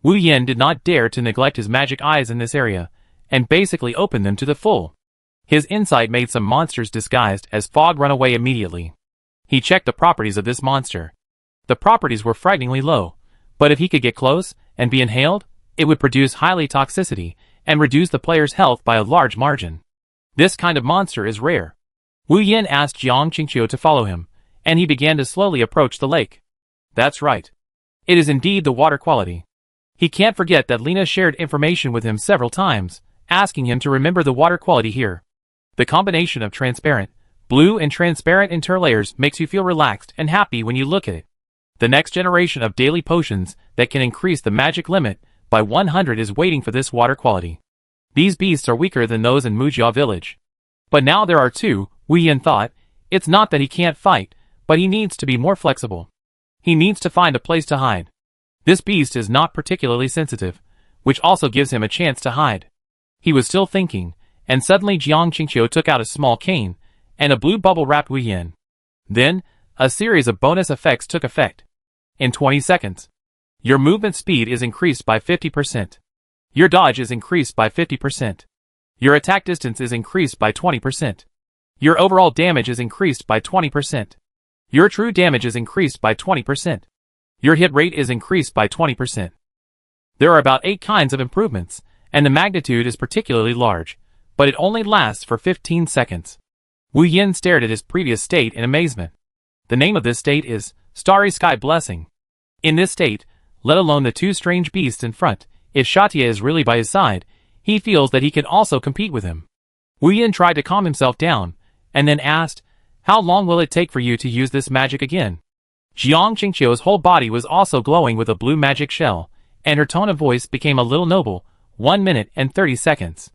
Wu Yan did not dare to neglect his magic eyes in this area, and basically opened them to the full. His insight made some monsters disguised as fog run away immediately. He checked the properties of this monster. The properties were frighteningly low, but if he could get close and be inhaled, it would produce highly toxicity and reduce the player's health by a large margin. This kind of monster is rare. Wu Yan asked Jiang Qingqiu to follow him, and he began to slowly approach the lake. That's right. It is indeed the water quality. He can't forget that Lena shared information with him several times, asking him to remember the water quality here. The combination of transparent, blue and transparent interlayers makes you feel relaxed and happy when you look at it. The next generation of daily potions that can increase the magic limit by 100 is waiting for this water quality. These beasts are weaker than those in Mujia village. But now there are two, Wu Yan thought. It's not that he can't fight, but he needs to be more flexible. He needs to find a place to hide. This beast is not particularly sensitive, which also gives him a chance to hide. He was still thinking, and suddenly Jiang Qingqiu took out a small cane, and a blue bubble wrapped Wu Yan. Then, a series of bonus effects took effect. In 20 seconds, your movement speed is increased by 50%. Your dodge is increased by 50%. Your attack distance is increased by 20%. Your overall damage is increased by 20%. Your true damage is increased by 20%. Your hit rate is increased by 20%. There are about 8 kinds of improvements, and the magnitude is particularly large, but it only lasts for 15 seconds. Wu Yan stared at his previous state in amazement. The name of this state is Starry Sky Blessing. In this state, let alone the two strange beasts in front, if Shatia is really by his side, he feels that he can also compete with him. Wu Yan tried to calm himself down, and then asked, how long will it take for you to use this magic again? Jiang Qingqiu's whole body was also glowing with a blue magic shell, and her tone of voice became a little noble, 1 minute and 30 seconds.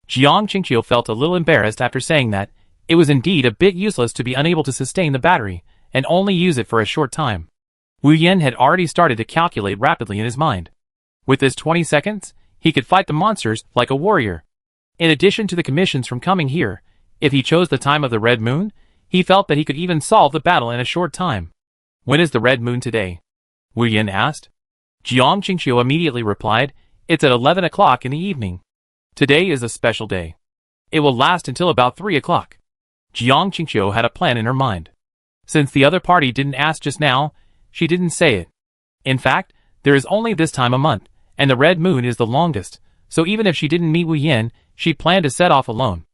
Jiang Qingqiu felt a little embarrassed after saying that. It was indeed a bit useless to be unable to sustain the battery, and only use it for a short time. Wu Yan had already started to calculate rapidly in his mind. With this 20 seconds, he could fight the monsters like a warrior. In addition to the commissions from coming here, if he chose the time of the Red Moon, he felt that he could even solve the battle in a short time. When is the Red Moon today? Wu Yan asked. Jiang Qingqiu immediately replied, it's at 11 o'clock in the evening. Today is a special day. It will last until about 3 o'clock. Jiang Qingqiu had a plan in her mind. Since the other party didn't ask just now, she didn't say it. In fact, there is only this time a month, and the Red Moon is the longest, so even if she didn't meet Wu Yan, she planned to set off alone.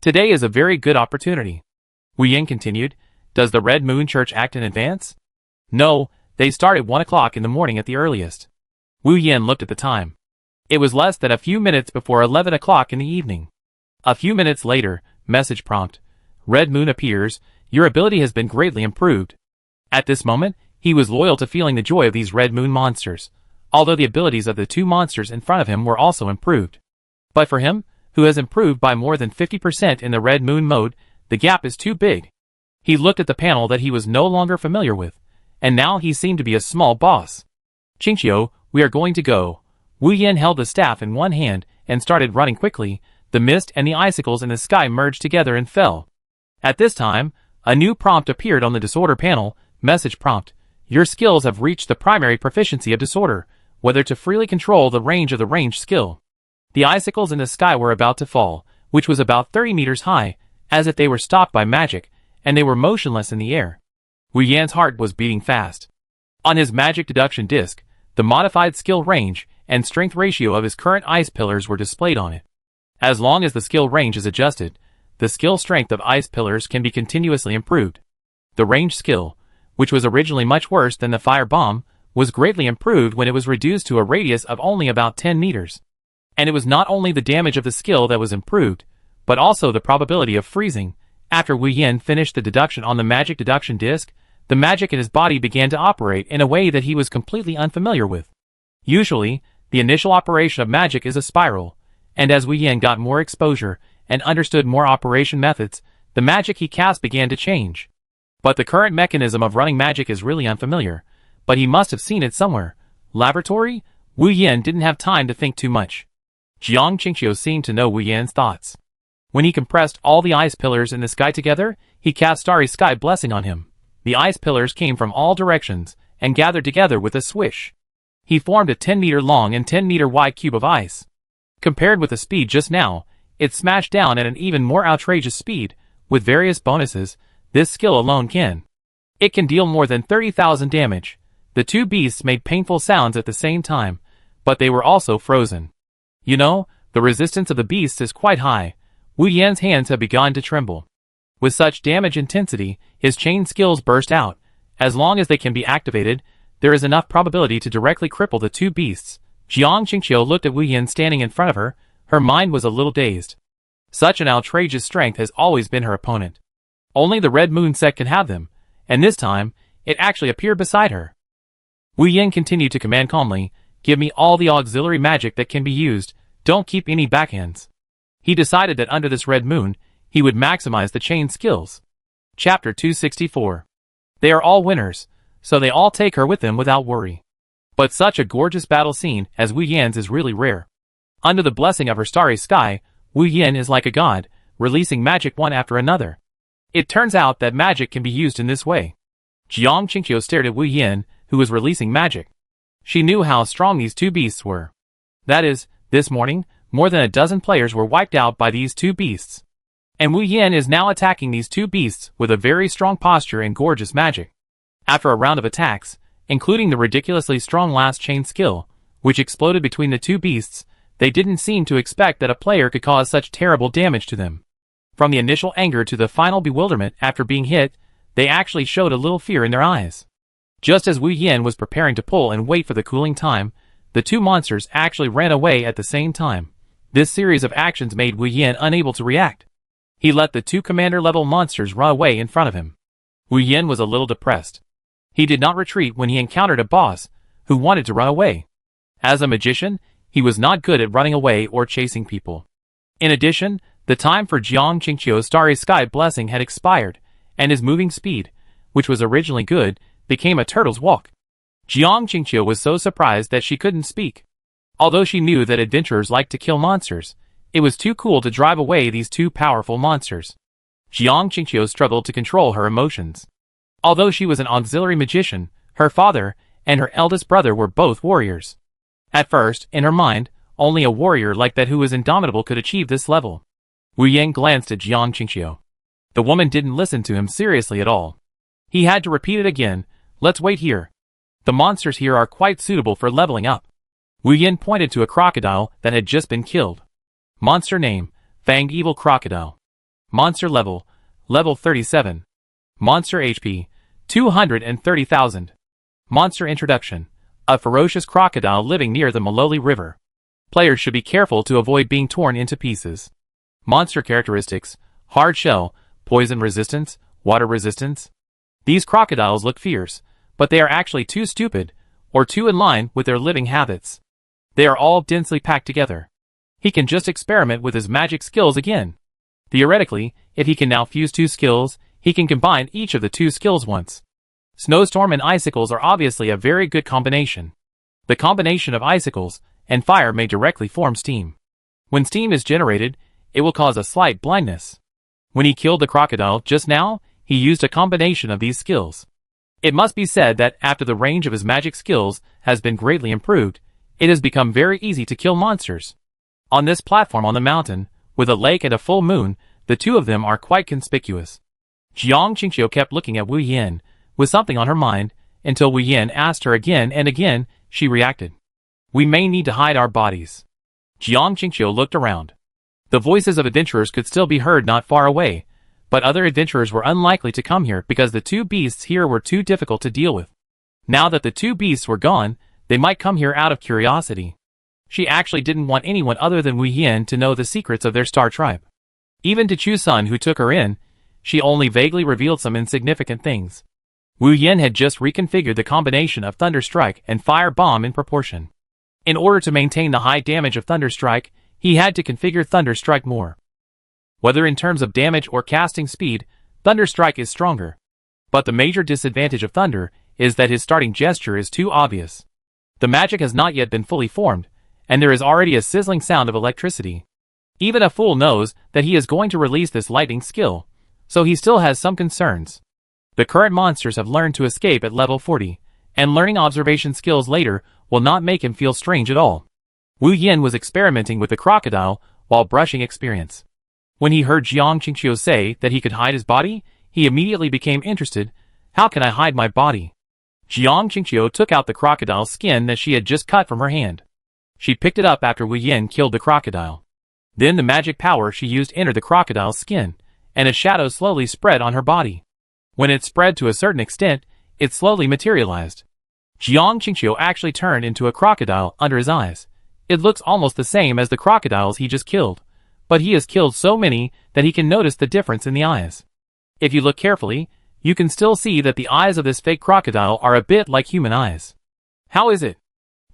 Today is a very good opportunity. Wu Yan continued, does the Red Moon Church act in advance? No, they start at 1 o'clock in the morning at the earliest. Wu Yan looked at the time. It was less than a few minutes before 11 o'clock in the evening. A few minutes later, message prompt. Red Moon appears, your ability has been greatly improved. At this moment, He was loyal to feeling the joy of these Red Moon monsters, although the abilities of the two monsters in front of him were also improved. But for him, who has improved by more than 50% in the Red Moon mode, the gap is too big. He looked at the panel that he was no longer familiar with, and now he seemed to be a small boss. Qingqiu, we are going to go. Wu Yan held the staff in one hand and started running quickly. The mist and the icicles in the sky merged together and fell. At this time, a new prompt appeared on the disorder panel. Message prompt. Your skills have reached the primary proficiency of disorder, whether to freely control the range of the ranged skill. The icicles in the sky were about to fall, which was about 30 meters high, as if they were stopped by magic, and they were motionless in the air. Wu Yan's heart was beating fast. On his magic deduction disc, the modified skill range and strength ratio of his current ice pillars were displayed on it. As long as the skill range is adjusted, the skill strength of ice pillars can be continuously improved. The ranged skill, which was originally much worse than the fire bomb, was greatly improved when it was reduced to a radius of only about 10 meters. And it was not only the damage of the skill that was improved, but also the probability of freezing. After Wu Yan finished the deduction on the magic deduction disc, the magic in his body began to operate in a way that he was completely unfamiliar with. Usually, the initial operation of magic is a spiral, and as Wu Yan got more exposure and understood more operation methods, the magic he cast began to change. But the current mechanism of running magic is really unfamiliar, but he must have seen it somewhere. Laboratory? Wu Yan didn't have time to think too much. Jiang Qingqiu seemed to know Wu Yan's thoughts. When he compressed all the ice pillars in the sky together, he cast Starry Sky Blessing on him. The ice pillars came from all directions and gathered together with a swish. He formed a 10-meter long and 10-meter wide cube of ice. Compared with the speed just now, it smashed down at an even more outrageous speed. With various bonuses, this skill alone can. It can deal more than 30,000 damage. The two beasts made painful sounds at the same time, but they were also frozen. You know, the resistance of the beasts is quite high. Wu Yan's hands have begun to tremble. With such damage intensity, his chain skills burst out. As long as they can be activated, there is enough probability to directly cripple the two beasts. Jiang Qingqiu looked at Wu Yan standing in front of her. Her mind was a little dazed. Such an outrageous strength has always been her opponent. Only the Red Moon sect can have them, and this time, it actually appeared beside her. Wu Yan continued to command calmly, give me all the auxiliary magic that can be used, don't keep any backhands. He decided that under this Red Moon, he would maximize the chain skills. Chapter 264. They are all winners, so they all take her with them without worry. But such a gorgeous battle scene as Wu Yan's is really rare. Under the blessing of her starry sky, Wu Yan is like a god, releasing magic one after another. It turns out that magic can be used in this way. Jiang Qingqiu stared at Wu Yan, who was releasing magic. She knew how strong these two beasts were. That is, this morning, more than a dozen players were wiped out by these two beasts. And Wu Yan is now attacking these two beasts with a very strong posture and gorgeous magic. After a round of attacks, including the ridiculously strong last chain skill, which exploded between the two beasts, they didn't seem to expect that a player could cause such terrible damage to them. From the initial anger to the final bewilderment after being hit, they actually showed a little fear in their eyes. Just as Wu Yan was preparing to pull and wait for the cooling time, the two monsters actually ran away at the same time. This series of actions made Wu Yan unable to react. He let the two commander-level monsters run away in front of him. Wu Yan was a little depressed. He did not retreat when he encountered a boss who wanted to run away. As a magician, he was not good at running away or chasing people. In addition, the time for Jiang Qingqiu's Starry Sky Blessing had expired, and his moving speed, which was originally good, became a turtle's walk. Jiang Qingqiu was so surprised that she couldn't speak. Although she knew that adventurers like to kill monsters, it was too cool to drive away these two powerful monsters. Jiang Qingqiu struggled to control her emotions. Although she was an auxiliary magician, her father and her eldest brother were both warriors. At first, in her mind, only a warrior like that who was indomitable could achieve this level. Wu Yan glanced at Jiang Qingqiu. The woman didn't listen to him seriously at all. He had to repeat it again, let's wait here. The monsters here are quite suitable for leveling up. Wu Yan pointed to a crocodile that had just been killed. Monster name, Fanged Evil Crocodile. Monster level, level 37. Monster HP, 230,000. Monster introduction, a ferocious crocodile living near the Maloli River. Players should be careful to avoid being torn into pieces. Monster characteristics, hard shell, poison resistance, water resistance. These crocodiles look fierce, but they are actually too stupid, or too in line with their living habits. They are all densely packed together. He can just experiment with his magic skills again. Theoretically, if he can now fuse two skills, he can combine each of the two skills once. Snowstorm and icicles are obviously a very good combination. The combination of icicles and fire may directly form steam. When steam is generated, it will cause a slight blindness. When he killed the crocodile just now, he used a combination of these skills. It must be said that after the range of his magic skills has been greatly improved, it has become very easy to kill monsters. On this platform on the mountain, with a lake and a full moon, the two of them are quite conspicuous. Jiang Qingqiu kept looking at Wu Yan, with something on her mind, until Wu Yan asked her again and again. She reacted. We may need to hide our bodies. Jiang Qingqiu looked around. The voices of adventurers could still be heard not far away, but other adventurers were unlikely to come here because the two beasts here were too difficult to deal with. Now that the two beasts were gone, they might come here out of curiosity. She actually didn't want anyone other than Wu Yan to know the secrets of their star tribe. Even to Chu Sun, who took her in, she only vaguely revealed some insignificant things. Wu Yan had just reconfigured the combination of Thunder Strike and Fire Bomb in proportion. In order to maintain the high damage of Thunder Strike, he had to configure Thunder Strike more. Whether in terms of damage or casting speed, Thunder Strike is stronger. But the major disadvantage of Thunder is that his starting gesture is too obvious. The magic has not yet been fully formed, and there is already a sizzling sound of electricity. Even a fool knows that he is going to release this lightning skill, so he still has some concerns. The current monsters have learned to escape at level 40, and learning observation skills later will not make him feel strange at all. Wu Yan was experimenting with the crocodile while brushing experience. When he heard Jiang Qingqiu say that he could hide his body, he immediately became interested. How can I hide my body? Jiang Qingqiu took out the crocodile's skin that she had just cut from her hand. She picked it up after Wu Yan killed the crocodile. Then the magic power she used entered the crocodile's skin, and a shadow slowly spread on her body. When it spread to a certain extent, it slowly materialized. Jiang Qingqiu actually turned into a crocodile under his eyes. It looks almost the same as the crocodiles he just killed, but he has killed so many that he can notice the difference in the eyes. If you look carefully, you can still see that the eyes of this fake crocodile are a bit like human eyes. How is it?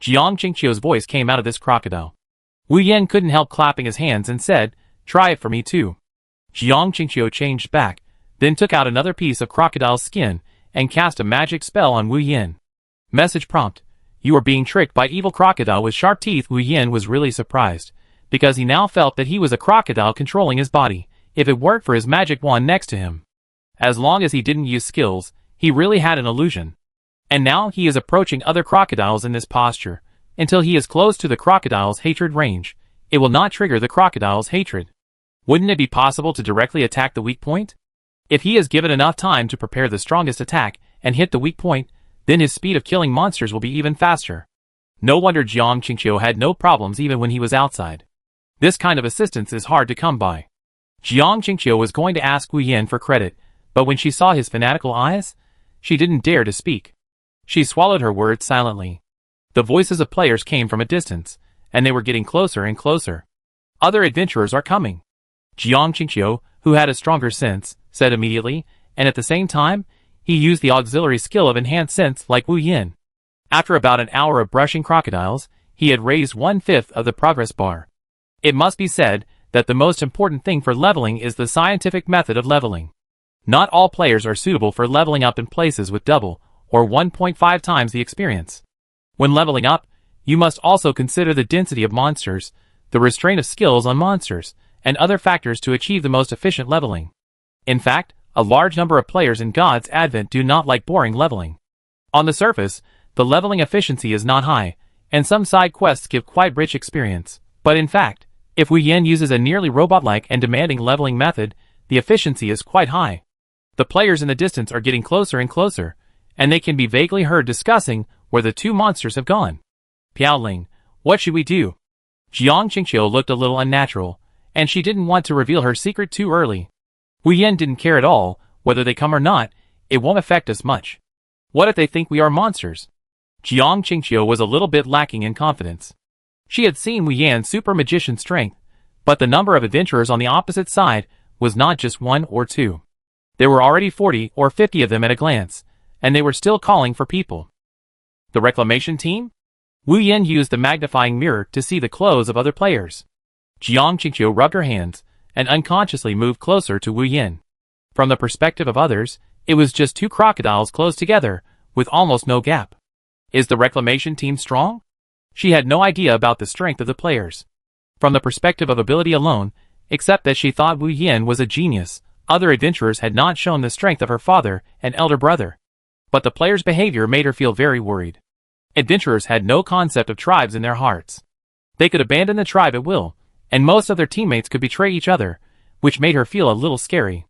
Jiang Qingqiu's voice came out of this crocodile. Wu Yan couldn't help clapping his hands and said, try it for me too. Jiang Qingqiu changed back, then took out another piece of crocodile's skin and cast a magic spell on Wu Yan. Message prompt. You are being tricked by evil crocodile with sharp teeth. Wu Yan was really surprised, because he now felt that he was a crocodile controlling his body, if it weren't for his magic wand next to him. As long as he didn't use skills, he really had an illusion. And now he is approaching other crocodiles in this posture. Until he is close to the crocodile's hatred range, it will not trigger the crocodile's hatred. Wouldn't it be possible to directly attack the weak point? If he is given enough time to prepare the strongest attack and hit the weak point, then his speed of killing monsters will be even faster. No wonder Jiang Qingqiu had no problems even when he was outside. This kind of assistance is hard to come by. Jiang Qingqiu was going to ask Wu Yan for credit, but when she saw his fanatical eyes, she didn't dare to speak. She swallowed her words silently. The voices of players came from a distance, and they were getting closer and closer. Other adventurers are coming. Jiang Qingqiu, who had a stronger sense, said immediately, and at the same time, he used the auxiliary skill of enhanced sense like Wu Yan. After about an hour of brushing crocodiles, he had raised 1/5 of the progress bar. It must be said that the most important thing for leveling is the scientific method of leveling. Not all players are suitable for leveling up in places with double or 1.5 times the experience. When leveling up, you must also consider the density of monsters, the restraint of skills on monsters, and other factors to achieve the most efficient leveling. In fact, a large number of players in God's Advent do not like boring leveling. On the surface, the leveling efficiency is not high, and some side quests give quite rich experience. But in fact, if Wu Yan uses a nearly robot-like and demanding leveling method, the efficiency is quite high. The players in the distance are getting closer and closer, and they can be vaguely heard discussing where the two monsters have gone. Piaoling, what should we do? Jiang Qingqiu looked a little unnatural, and she didn't want to reveal her secret too early. Wu Yan didn't care at all, whether they come or not, it won't affect us much. What if they think we are monsters? Jiang Qingqiu was a little bit lacking in confidence. She had seen Wu Yan's super magician strength, but the number of adventurers on the opposite side was not just 1 or 2. There were already 40 or 50 of them at a glance, and they were still calling for people. The reclamation team? Wu Yan used the magnifying mirror to see the clothes of other players. Jiang Qingqiu rubbed her hands and unconsciously moved closer to Wu Yan. From the perspective of others, it was just two crocodiles close together, with almost no gap. Is the reclamation team strong? She had no idea about the strength of the players. From the perspective of ability alone, except that she thought Wu Yan was a genius, other adventurers had not shown the strength of her father and elder brother. But the players' behavior made her feel very worried. Adventurers had no concept of tribes in their hearts. They could abandon the tribe at will, and most of their teammates could betray each other, which made her feel a little scary.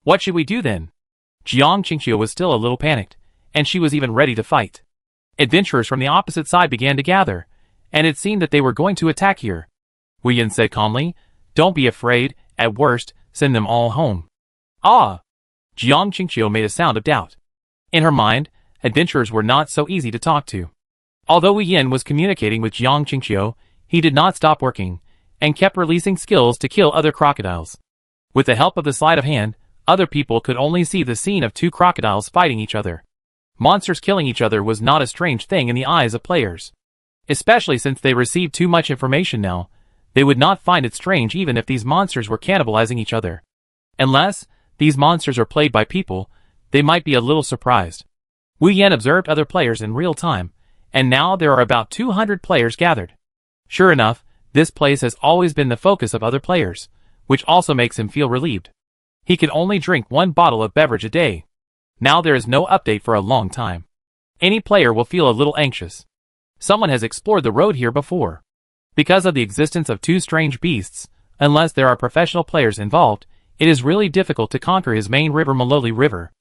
What should we do then? Jiang Qingqiu was still a little panicked, and she was even ready to fight. Adventurers from the opposite side began to gather, and it seemed that they were going to attack here. Wu Yan said calmly, "Don't be afraid, at worst, send them all home." Ah! Jiang Qingqiu made a sound of doubt. In her mind, adventurers were not so easy to talk to. Although Wu Yan was communicating with Jiang Qingqiu, he did not stop working, and kept releasing skills to kill other crocodiles. With the help of the sleight of hand, other people could only see the scene of two crocodiles fighting each other. Monsters killing each other was not a strange thing in the eyes of players. Especially since they received too much information now, they would not find it strange even if these monsters were cannibalizing each other. Unless these monsters are played by people, they might be a little surprised. Wu Yan observed other players in real time, and now there are about 200 players gathered. Sure enough, this place has always been the focus of other players, which also makes him feel relieved. He can only drink 1 bottle of beverage a day. Now there is no update for a long time. Any player will feel a little anxious. Someone has explored the road here before. Because of the existence of two strange beasts, unless there are professional players involved, it is really difficult to conquer his main river, Maloli River.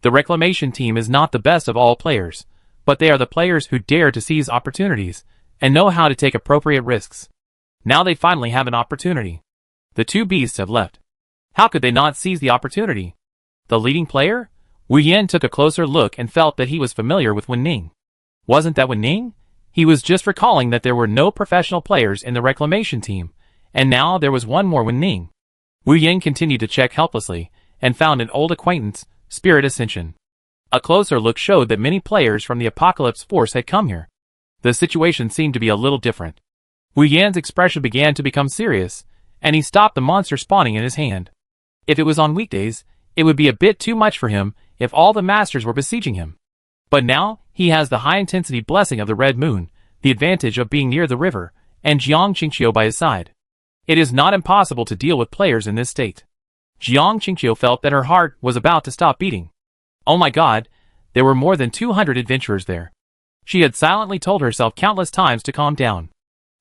The reclamation team is not the best of all players, but they are the players who dare to seize opportunities and know how to take appropriate risks. Now they finally have an opportunity. The two beasts have left. How could they not seize the opportunity? The leading player? Wu Yan took a closer look and felt that he was familiar with Wen Ning. Wasn't that Wen Ning? He was just recalling that there were no professional players in the reclamation team, and now there was one more Wen Ning. Wu Yan continued to check helplessly, and found an old acquaintance, Spirit Ascension. A closer look showed that many players from the Apocalypse Force had come here. The situation seemed to be a little different. Wu Yan's expression began to become serious, and he stopped the monster spawning in his hand. If it was on weekdays, it would be a bit too much for him if all the masters were besieging him. But now, he has the high-intensity blessing of the Red Moon, the advantage of being near the river, and Jiang Qingqiu by his side. It is not impossible to deal with players in this state. Jiang Qingqiu felt that her heart was about to stop beating. Oh my god, there were more than 200 adventurers there. She had silently told herself countless times to calm down.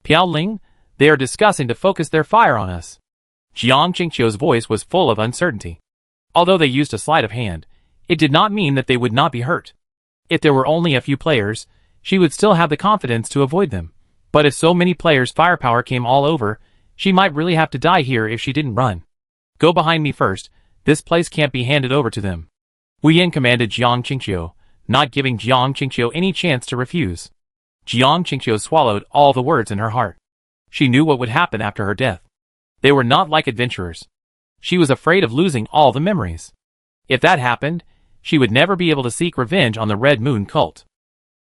Piao Ling, they are discussing to focus their fire on us. Jiang Qingqiu's voice was full of uncertainty. Although they used a sleight of hand, it did not mean that they would not be hurt. If there were only a few players, she would still have the confidence to avoid them. But if so many players' firepower came all over, she might really have to die here if she didn't run. Go behind me first, this place can't be handed over to them. Wu Yan commanded Jiang Qingqiu, not giving Jiang Qingqiu any chance to refuse. Jiang Qingqiu swallowed all the words in her heart. She knew what would happen after her death. They were not like adventurers. She was afraid of losing all the memories. If that happened, she would never be able to seek revenge on the Red Moon cult.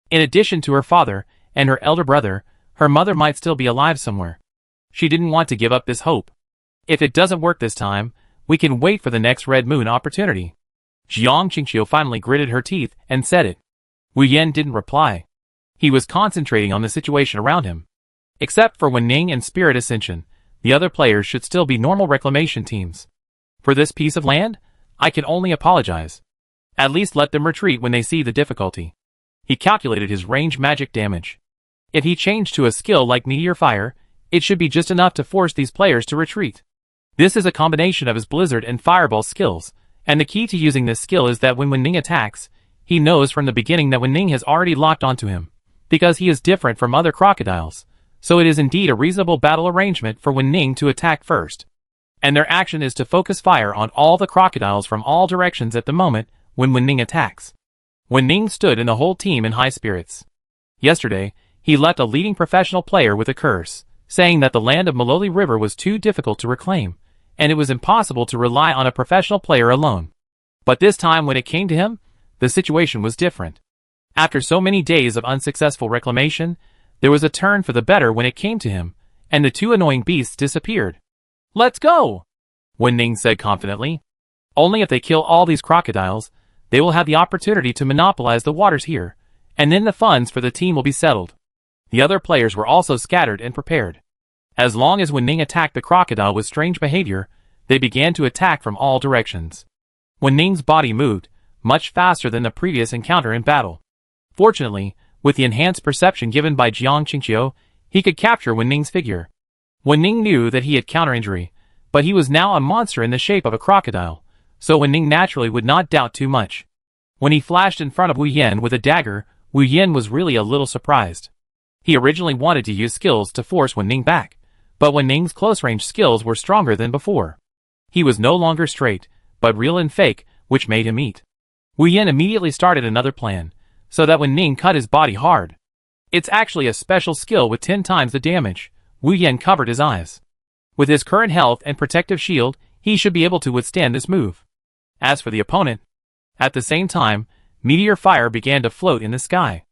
In addition to her father and her elder brother, her mother might still be alive somewhere. She didn't want to give up this hope. If it doesn't work this time, we can wait for the next Red Moon opportunity. Jiang Qingqiu finally gritted her teeth and said it. Wu Yan didn't reply. He was concentrating on the situation around him. Except for Wen Ning and Spirit Ascension, the other players should still be normal reclamation teams. For this piece of land, I can only apologize. At least let them retreat when they see the difficulty. He calculated his range magic damage. If he changed to a skill like Meteor Fire, it should be just enough to force these players to retreat. This is a combination of his Blizzard and Fireball skills, and the key to using this skill is that when Wen Ning attacks, he knows from the beginning that Wen Ning has already locked onto him, because he is different from other crocodiles, so it is indeed a reasonable battle arrangement for Wen Ning to attack first. And their action is to focus fire on all the crocodiles from all directions at the moment when Wen Ning attacks. Wen Ning stood in the whole team in high spirits. Yesterday, he left a leading professional player with a curse, saying that the land of Maloli River was too difficult to reclaim, and it was impossible to rely on a professional player alone. But this time when it came to him, the the situation was different. After so many days of unsuccessful reclamation, there was a turn for the better when it came to him, and the two annoying beasts disappeared. "Let's go!" Wen Ning said confidently. "Only if they kill all these crocodiles, they will have the opportunity to monopolize the waters here, and then the funds for the team will be settled." The other players were also scattered and prepared. As long as Wen Ning attacked the crocodile with strange behavior, they began to attack from all directions. Wen Ning's body moved, much faster than the previous encounter in battle. Fortunately, with the enhanced perception given by Jiang Qingqiu, he could capture Wen Ning's figure. Wen Ning knew that he had counter-injury, but he was now a monster in the shape of a crocodile, so Wen Ning naturally would not doubt too much. When he flashed in front of Wu Yan with a dagger, Wu Yan was really a little surprised. He originally wanted to use skills to force Wen Ning back, but Wen Ning's close-range skills were stronger than before. He was no longer straight, but real and fake, which made him eat. Wu Yan immediately started another plan, so that Wen Ning cut his body hard. "It's actually a special skill with 10 times the damage." Wu Yan covered his eyes. With his current health and protective shield, he should be able to withstand this move. As for the opponent, at the same time, meteor fire began to float in the sky.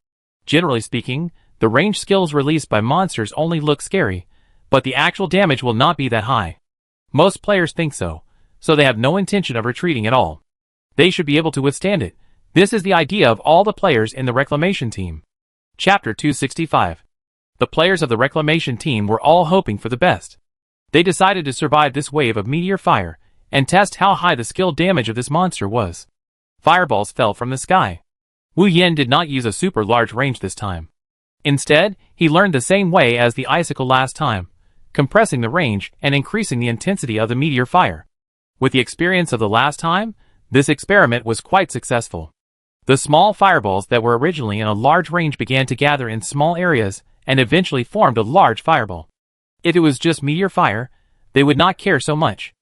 Generally speaking, the range skills released by monsters only look scary, but the actual damage will not be that high. Most players think so they have no intention of retreating at all. They should be able to withstand it. This is the idea of all the players in the Reclamation team. Chapter 265. The players of the Reclamation team were all hoping for the best. They decided to survive this wave of meteor fire and test how high the skill damage of this monster was. Fireballs fell from the sky. Wu Yan did not use a super large range this time. Instead, he learned the same way as the icicle last time, compressing the range and increasing the intensity of the meteor fire. With the experience of the last time, this experiment was quite successful. The small fireballs that were originally in a large range began to gather in small areas and eventually formed a large fireball. If it was just meteor fire, they would not care so much.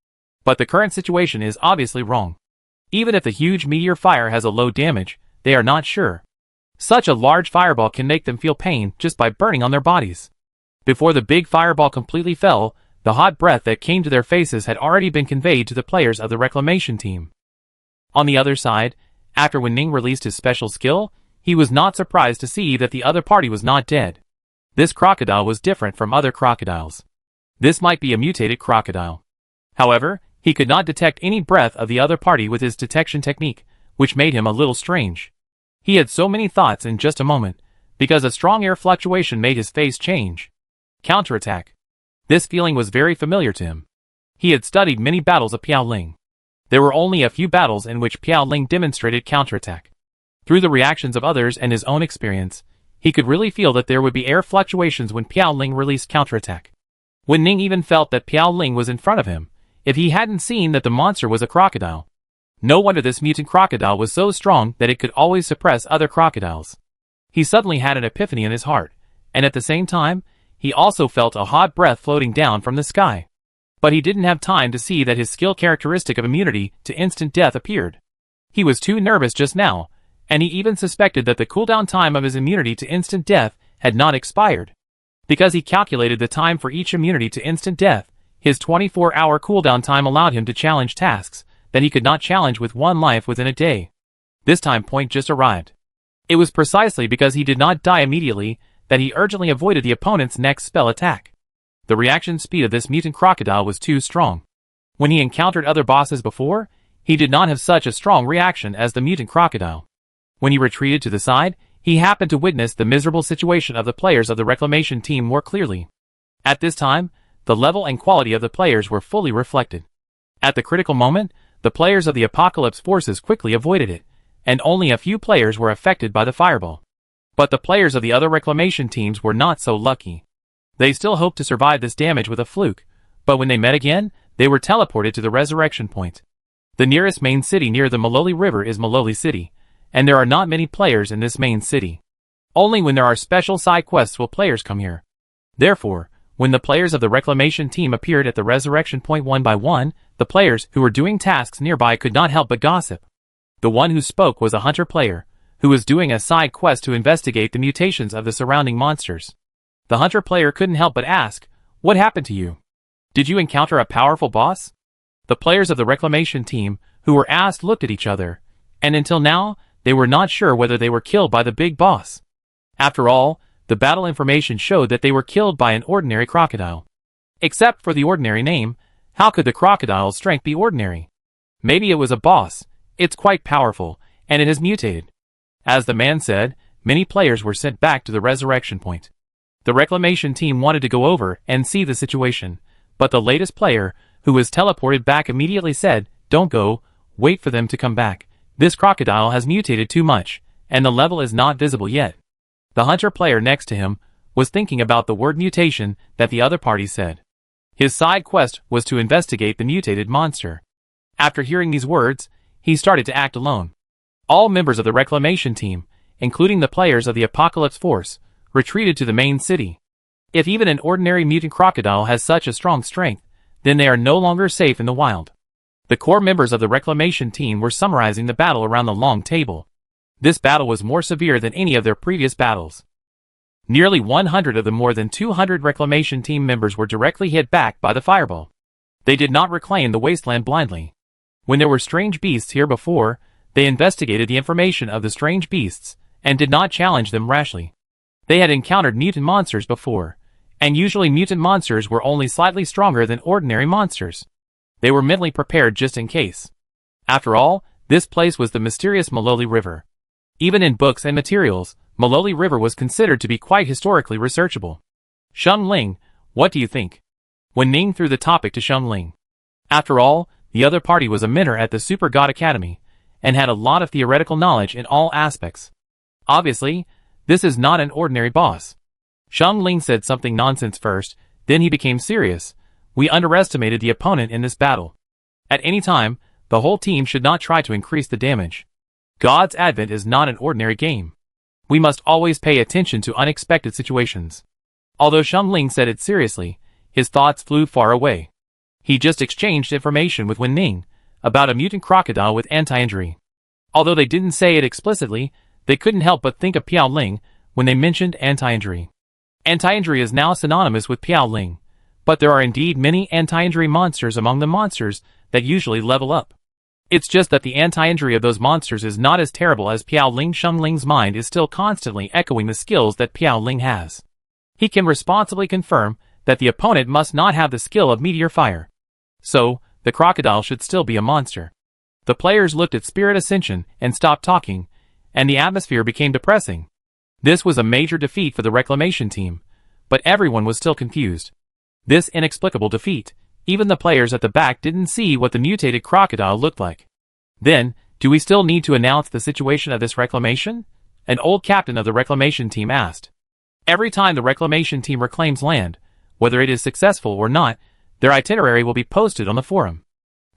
But the current situation is obviously wrong. Even if the huge meteor fire has a low damage, they are not sure. Such a large fireball can make them feel pain just by burning on their bodies. Before the big fireball completely fell, the hot breath that came to their faces had already been conveyed to the players of the Reclamation team. On the other side, after Wen Ning released his special skill, he was not surprised to see that the other party was not dead. This crocodile was different from other crocodiles. This might be a mutated crocodile. However, he could not detect any breath of the other party with his detection technique, which made him a little strange. He had so many thoughts in just a moment, because a strong air fluctuation made his face change. Counterattack. This feeling was very familiar to him. He had studied many battles of Piao Ling. There were only a few battles in which Piao Ling demonstrated counterattack. Through the reactions of others and his own experience, he could really feel that there would be air fluctuations when Piao Ling released counterattack. Wen Ning even felt that Piao Ling was in front of him, if he hadn't seen that the monster was a crocodile. No wonder this mutant crocodile was so strong that it could always suppress other crocodiles. He suddenly had an epiphany in his heart, and at the same time, he also felt a hot breath floating down from the sky. But he didn't have time to see that his skill characteristic of immunity to instant death appeared. He was too nervous just now, and he even suspected that the cooldown time of his immunity to instant death had not expired. Because he calculated the time for each immunity to instant death, his 24-hour cooldown time allowed him to challenge tasks that he could not challenge with one life within a day. This time point just arrived. It was precisely because he did not die immediately that he urgently avoided the opponent's next spell attack. The reaction speed of this mutant crocodile was too strong. When he encountered other bosses before, he did not have such a strong reaction as the mutant crocodile. When he retreated to the side, he happened to witness the miserable situation of the players of the Reclamation team more clearly. At this time, the level and quality of the players were fully reflected. At the critical moment, the players of the Apocalypse forces quickly avoided it, and only a few players were affected by the fireball. But the players of the other Reclamation teams were not so lucky. They still hoped to survive this damage with a fluke, but when they met again, they were teleported to the resurrection point. The nearest main city near the Maloli River is Maloli City, and there are not many players in this main city. Only when there are special side quests will players come here. Therefore, when the players of the Reclamation team appeared at the resurrection point one by one, the players who were doing tasks nearby could not help but gossip. The one who spoke was a hunter player, who was doing a side quest to investigate the mutations of the surrounding monsters. The hunter player couldn't help but ask, "What happened to you? Did you encounter a powerful boss?" The players of the Reclamation team, who were asked, looked at each other, and until now, they were not sure whether they were killed by the big boss. After all, the battle information showed that they were killed by an ordinary crocodile. Except for the ordinary name, how could the crocodile's strength be ordinary? Maybe it was a boss. It's quite powerful, and it has mutated. As the man said, many players were sent back to the resurrection point. The reclamation team wanted to go over and see the situation, but the latest player, who was teleported back, immediately said, "Don't go, wait for them to come back. This crocodile has mutated too much, and the level is not visible yet." The hunter player next to him was thinking about the word mutation that the other party said. His side quest was to investigate the mutated monster. After hearing these words, he started to act alone. All members of the reclamation team, including the players of the Apocalypse Force, retreated to the main city. If even an ordinary mutant crocodile has such a strong strength, then they are no longer safe in the wild. The core members of the reclamation team were summarizing the battle around the long table. This battle was more severe than any of their previous battles. Nearly 100 of the more than 200 reclamation team members were directly hit back by the fireball. They did not reclaim the wasteland blindly. When there were strange beasts here before, they investigated the information of the strange beasts, and did not challenge them rashly. They had encountered mutant monsters before, and usually mutant monsters were only slightly stronger than ordinary monsters. They were mentally prepared just in case. After all, this place was the mysterious Maloli River. Even in books and materials, Maloli River was considered to be quite historically researchable. Shum Ling, what do you think? When Ning threw the topic to Shum Ling. After all, the other party was a mentor at the Super God Academy, and had a lot of theoretical knowledge in all aspects. Obviously, this is not an ordinary boss. Shum Ling said something nonsense first, then he became serious. We underestimated the opponent in this battle. At any time, the whole team should not try to increase the damage. God's Advent is not an ordinary game. We must always pay attention to unexpected situations. Although Shum Ling said it seriously, his thoughts flew far away. He just exchanged information with Wen Ning about a mutant crocodile with anti-injury. Although they didn't say it explicitly, they couldn't help but think of Piao Ling when they mentioned anti-injury. Anti-injury is now synonymous with Piao Ling, but there are indeed many anti-injury monsters among the monsters that usually level up. It's just that the anti-injury of those monsters is not as terrible as Piao Ling. Shum Ling's mind is still constantly echoing the skills that Piao Ling has. He can responsibly confirm that the opponent must not have the skill of meteor fire. So, the crocodile should still be a monster. The players looked at Spirit Ascension and stopped talking, and the atmosphere became depressing. This was a major defeat for the reclamation team, but everyone was still confused. This inexplicable defeat, even the players at the back didn't see what the mutated crocodile looked like. Then, do we still need to announce the situation of this reclamation? An old captain of the reclamation team asked. Every time the reclamation team reclaims land, whether it is successful or not, their itinerary will be posted on the forum.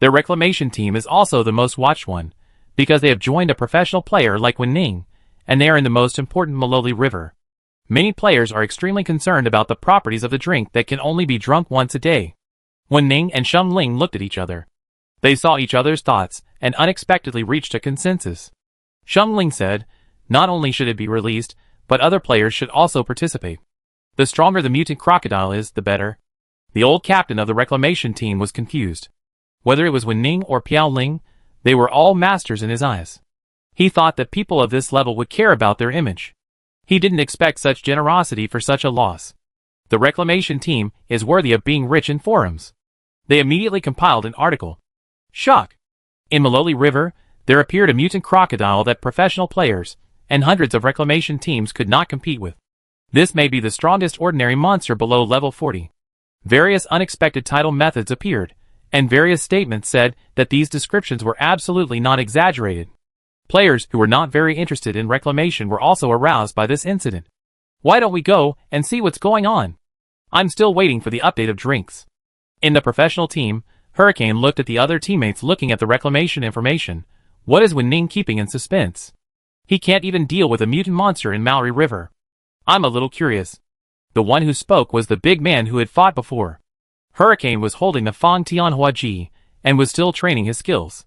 Their reclamation team is also the most watched one, because they have joined a professional player like Wen Ning, and they are in the most important Maloli River. Many players are extremely concerned about the properties of the drink that can only be drunk once a day. Wen Ning and Shum Ling looked at each other. They saw each other's thoughts and unexpectedly reached a consensus. Shum Ling said, not only should it be released, but other players should also participate. The stronger the mutant crocodile is, the better. The old captain of the reclamation team was confused. Whether it was Wen Ning or Piao Ling, they were all masters in his eyes. He thought that people of this level would care about their image. He didn't expect such generosity for such a loss. The reclamation team is worthy of being rich in forums. They immediately compiled an article. Shock! In Maloli River, there appeared a mutant crocodile that professional players and hundreds of reclamation teams could not compete with. This may be the strongest ordinary monster below level 40. Various unexpected title methods appeared, and various statements said that these descriptions were absolutely not exaggerated. Players who were not very interested in reclamation were also aroused by this incident. Why don't we go and see what's going on? I'm still waiting for the update of drinks. In the professional team, Hurricane looked at the other teammates looking at the reclamation information. What is Wen Ning keeping in suspense? He can't even deal with a mutant monster in Malori River. I'm a little curious. The one who spoke was the big man who had fought before. Hurricane was holding the Fang Tianhua Ji, and was still training his skills.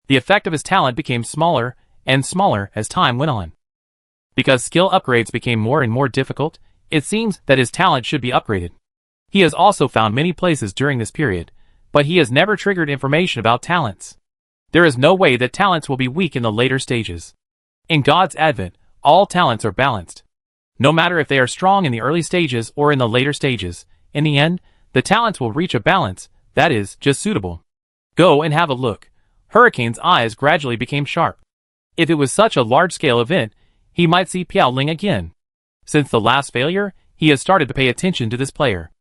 The effect of his talent became smaller and smaller as time went on. Because skill upgrades became more and more difficult, it seems that his talent should be upgraded. He has also found many places during this period, but he has never triggered information about talents. There is no way that talents will be weak in the later stages. In God's advent, all talents are balanced. No matter if they are strong in the early stages or in the later stages, in the end, the talents will reach a balance that is just suitable. Go and have a look. Hurricane's eyes gradually became sharp. If it was such a large-scale event, he might see Piao Ling again. Since the last failure, he has started to pay attention to this player.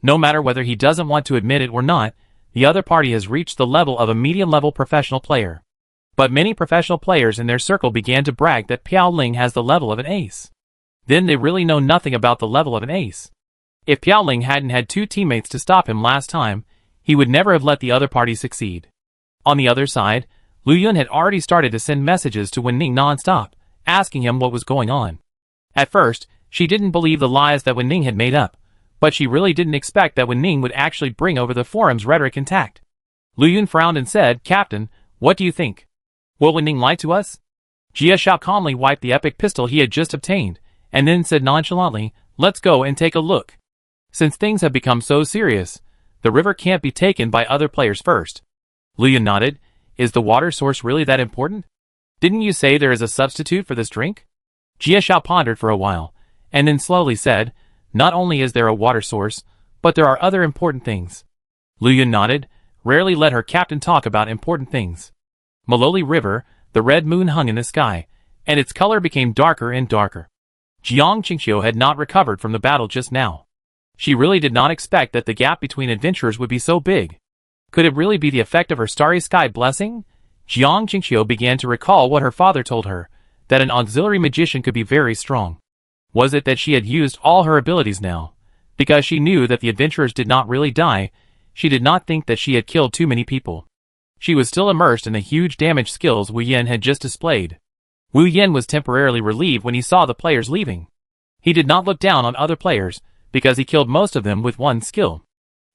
No matter whether he doesn't want to admit it or not, the other party has reached the level of a medium-level professional player. But many professional players in their circle began to brag that Piao Ling has the level of an ace. Then they really know nothing about the level of an ace. If Piao Ling hadn't had two teammates to stop him last time, he would never have let the other party succeed. On the other side, Lu Yun had already started to send messages to Wen Ning non-stop, asking him what was going on. At first, she didn't believe the lies that Wen Ning had made up, but she really didn't expect that Wen Ning would actually bring over the forum's rhetoric intact. Lu Yun frowned and said, "Captain, what do you think? Will Wen Ning lie to us?" Jia Xiao calmly wiped the epic pistol he had just obtained, and then said nonchalantly, "Let's go and take a look. Since things have become so serious, the river can't be taken by other players first." Lu Yun nodded. "Is the water source really that important? Didn't you say there is a substitute for this drink?" Jia Xiao pondered for a while, and then slowly said, "Not only is there a water source, but there are other important things." Lu Yun nodded. Rarely let her captain talk about important things. Maloli River, the red moon hung in the sky, and its color became darker and darker. Jiang Qingqiu had not recovered from the battle just now. She really did not expect that the gap between adventurers would be so big. Could it really be the effect of her starry sky blessing? Jiang Qingqiu began to recall what her father told her, that an auxiliary magician could be very strong. Was it that she had used all her abilities now? Because she knew that the adventurers did not really die, she did not think that she had killed too many people. She was still immersed in the huge damage skills Wu Yan had just displayed. Wu Yan was temporarily relieved when he saw the players leaving. He did not look down on other players, because he killed most of them with one skill.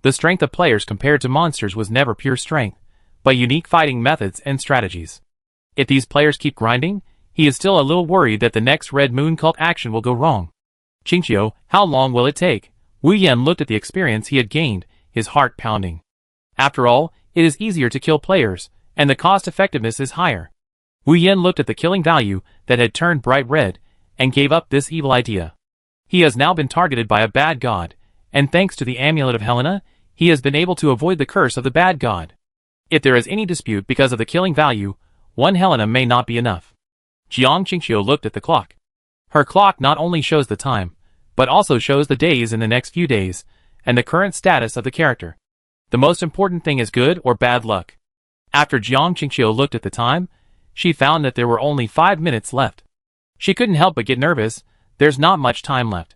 The strength of players compared to monsters was never pure strength, but unique fighting methods and strategies. If these players keep grinding, he is still a little worried that the next Red Moon cult action will go wrong. Qingqiu, how long will it take? Wu Yan looked at the experience he had gained, his heart pounding. After all, it is easier to kill players, and the cost effectiveness is higher. Wu Yan looked at the killing value that had turned bright red, and gave up this evil idea. He has now been targeted by a bad god, and thanks to the amulet of Helena, he has been able to avoid the curse of the bad god. If there is any dispute because of the killing value, one Helena may not be enough. Jiang Qingqiu looked at the clock. Her clock not only shows the time, but also shows the days in the next few days, and the current status of the character. The most important thing is good or bad luck. After Jiang Qingqiu looked at the time, she found that there were only 5 minutes left. She couldn't help but get nervous. There's not much time left.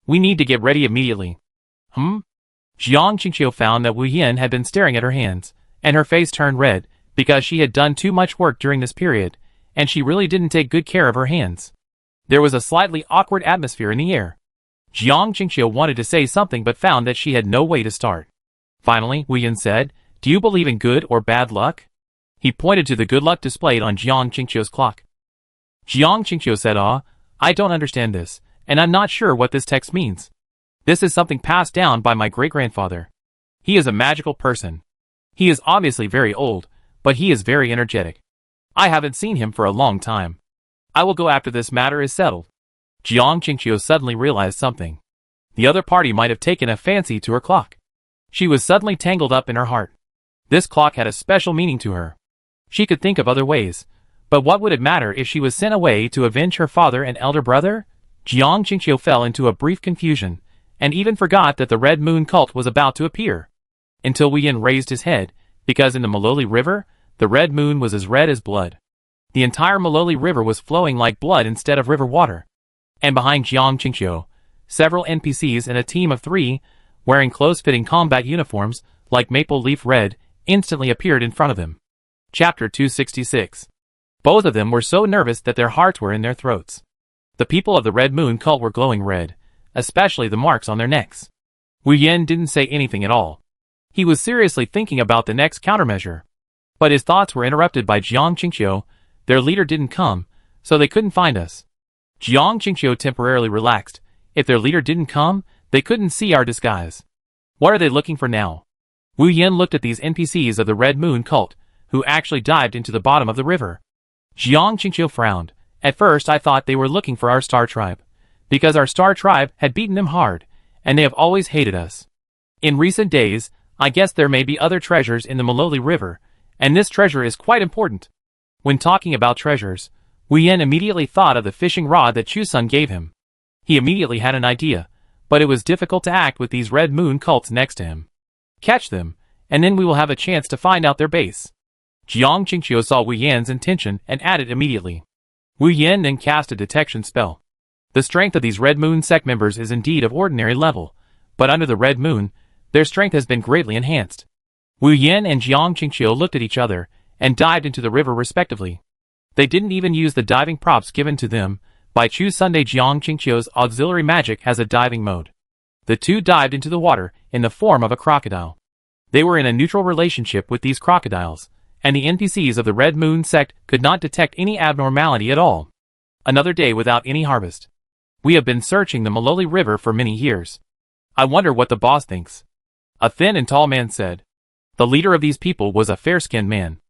We need to get ready immediately. Jiang Qingqiu found that Wu Yan had been staring at her hands, and her face turned red, because she had done too much work during this period, and she really didn't take good care of her hands. There was a slightly awkward atmosphere in the air. Jiang Qingqiu wanted to say something but found that she had no way to start. Finally, Wu Yan said, "Do you believe in good or bad luck?" He pointed to the good luck displayed on Jiang Qingqiu's clock. Jiang Qingqiu said, I don't understand this, and I'm not sure what this text means. This is something passed down by my great-grandfather. He is a magical person. He is obviously very old, but he is very energetic. I haven't seen him for a long time. I will go after this matter is settled." Jiang Qingqiu suddenly realized something. The other party might have taken a fancy to her clock. She was suddenly tangled up in her heart. This clock had a special meaning to her. She could think of other ways, but what would it matter if she was sent away to avenge her father and elder brother? Jiang Qingqiu fell into a brief confusion, and even forgot that the Red Moon cult was about to appear. Until Wu Yan raised his head, because in the Maloli River, the Red Moon was as red as blood. The entire Maloli River was flowing like blood instead of river water. And behind Jiang Qingqiu, several NPCs and a team of 3, wearing close-fitting combat uniforms, like maple leaf red, instantly appeared in front of him. Chapter 266. Both of them were so nervous that their hearts were in their throats. The people of the Red Moon cult were glowing red, especially the marks on their necks. Wu Yan didn't say anything at all. He was seriously thinking about the next countermeasure. But his thoughts were interrupted by Jiang Qingqiu. Their leader didn't come, so they couldn't find us. Jiang Qingqiu temporarily relaxed. If their leader didn't come, they couldn't see our disguise. What are they looking for now? Wu Yan looked at these NPCs of the Red Moon cult, who actually dived into the bottom of the river. Jiang Qingqiu frowned, At first I thought they were looking for our star tribe, because our star tribe had beaten them hard, and they have always hated us. In recent days, I guess there may be other treasures in the Maloli River, and this treasure is quite important. When talking about treasures, Wu Yan immediately thought of the fishing rod that Chusun gave him. He immediately had an idea, but it was difficult to act with these Red Moon cults next to him. Catch them, and then we will have a chance to find out their base. Jiang Qingqiu saw Wu Yan's intention and added immediately. Wu Yan then cast a detection spell. The strength of these Red Moon sect members is indeed of ordinary level, but under the Red Moon, their strength has been greatly enhanced. Wu Yan and Jiang Qingqiu looked at each other and dived into the river respectively. They didn't even use the diving props given to them by Chu Sunday. Jiang Qingqiu's auxiliary magic has a diving mode. The two dived into the water in the form of a crocodile. They were in a neutral relationship with these crocodiles, and the NPCs of the Red Moon sect could not detect any abnormality at all. Another day without any harvest. We have been searching the Maloli River for many years. I wonder what the boss thinks. A thin and tall man said. The leader of these people was a fair-skinned man.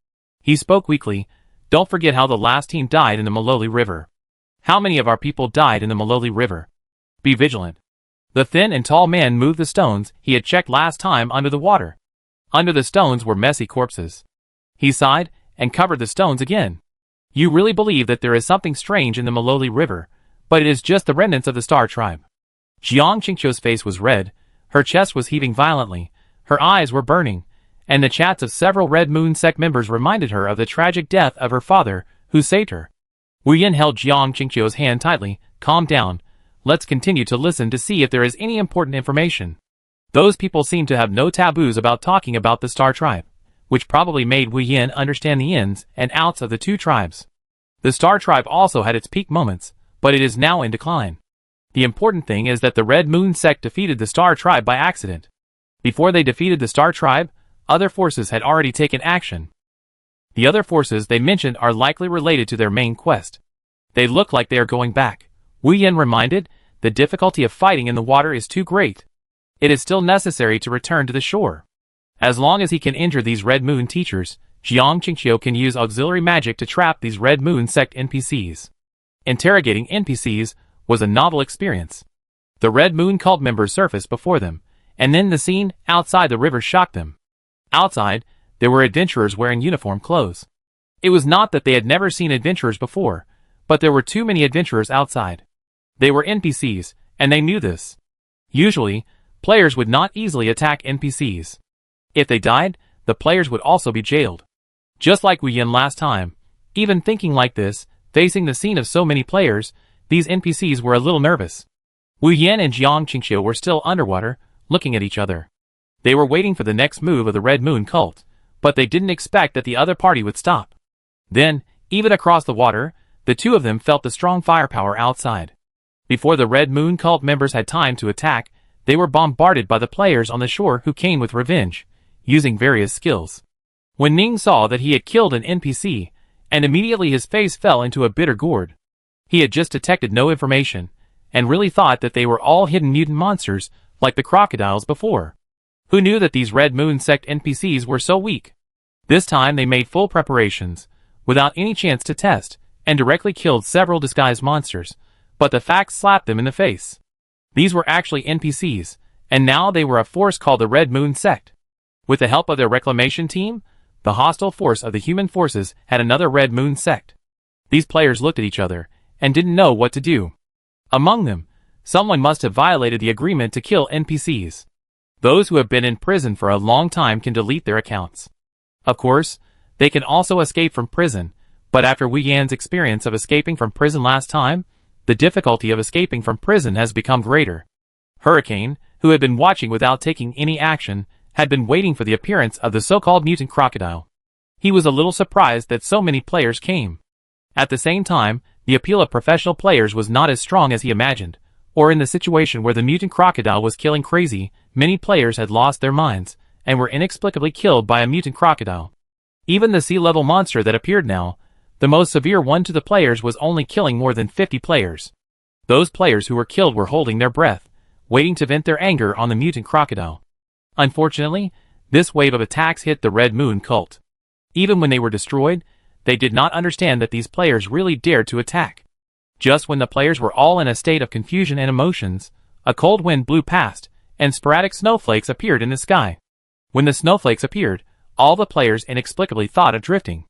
He spoke weakly. Don't forget how the last team died in the Maloli River. How many of our people died in the Maloli River? Be vigilant. The thin and tall man moved the stones he had checked last time under the water. Under the stones were messy corpses. He sighed and covered the stones again. You really believe that there is something strange in the Maloli River, but it is just the remnants of the Star Tribe. Jiang Qingqiu's face was red, her chest was heaving violently, her eyes were burning, and the chats of several Red Moon sect members reminded her of the tragic death of her father, who saved her. Wu Yan held Jiang Qingqiu's hand tightly. Calm down. Let's continue to listen to see if there is any important information. Those people seem to have no taboos about talking about the Star Tribe, which probably made Wu Yan understand the ins and outs of the two tribes. The Star Tribe also had its peak moments, but it is now in decline. The important thing is that the Red Moon sect defeated the Star Tribe by accident. Before they defeated the Star Tribe, other forces had already taken action. The other forces they mentioned are likely related to their main quest. They look like they are going back. Wu Yan reminded, the difficulty of fighting in the water is too great. It is still necessary to return to the shore. As long as he can injure these Red Moon teachers, Jiang Qingqiu can use auxiliary magic to trap these Red Moon sect NPCs. Interrogating NPCs was a novel experience. The Red Moon cult members surfaced before them, and then the scene outside the river shocked them. Outside, there were adventurers wearing uniform clothes. It was not that they had never seen adventurers before, but there were too many adventurers outside. They were NPCs, and they knew this. Usually, players would not easily attack NPCs. If they died, the players would also be jailed. Just like Wu Yan last time, even thinking like this, facing the scene of so many players, these NPCs were a little nervous. Wu Yan and Jiang Qingqiu were still underwater, looking at each other. They were waiting for the next move of the Red Moon cult, but they didn't expect that the other party would stop. Then, even across the water, the two of them felt the strong firepower outside. Before the Red Moon cult members had time to attack, they were bombarded by the players on the shore who came with revenge, using various skills. When Ning saw that he had killed an NPC, and immediately his face fell into a bitter gourd. He had just detected no information, and really thought that they were all hidden mutant monsters, like the crocodiles before. Who knew that these Red Moon sect NPCs were so weak? This time they made full preparations, without any chance to test, and directly killed several disguised monsters, but the facts slapped them in the face. These were actually NPCs, and now they were a force called the Red Moon sect. With the help of their reclamation team, the hostile force of the human forces had another Red Moon sect. These players looked at each other, and didn't know what to do. Among them, someone must have violated the agreement to kill NPCs. Those who have been in prison for a long time can delete their accounts. Of course, they can also escape from prison, but after Wu Yan's experience of escaping from prison last time, the difficulty of escaping from prison has become greater. Hurricane, who had been watching without taking any action, had been waiting for the appearance of the so-called mutant crocodile. He was a little surprised that so many players came. At the same time, the appeal of professional players was not as strong as he imagined, or in the situation where the mutant crocodile was killing crazy, many players had lost their minds, and were inexplicably killed by a mutant crocodile. Even the sea-level monster that appeared now, the most severe one to the players, was only killing more than 50 players. Those players who were killed were holding their breath, waiting to vent their anger on the mutant crocodile. Unfortunately, this wave of attacks hit the Red Moon cult. Even when they were destroyed, They did not understand that these players really dared to attack. Just when the players were all in a state of confusion and emotions, a cold wind blew past, and sporadic snowflakes appeared in the sky. When the snowflakes appeared, all the players inexplicably thought of drifting.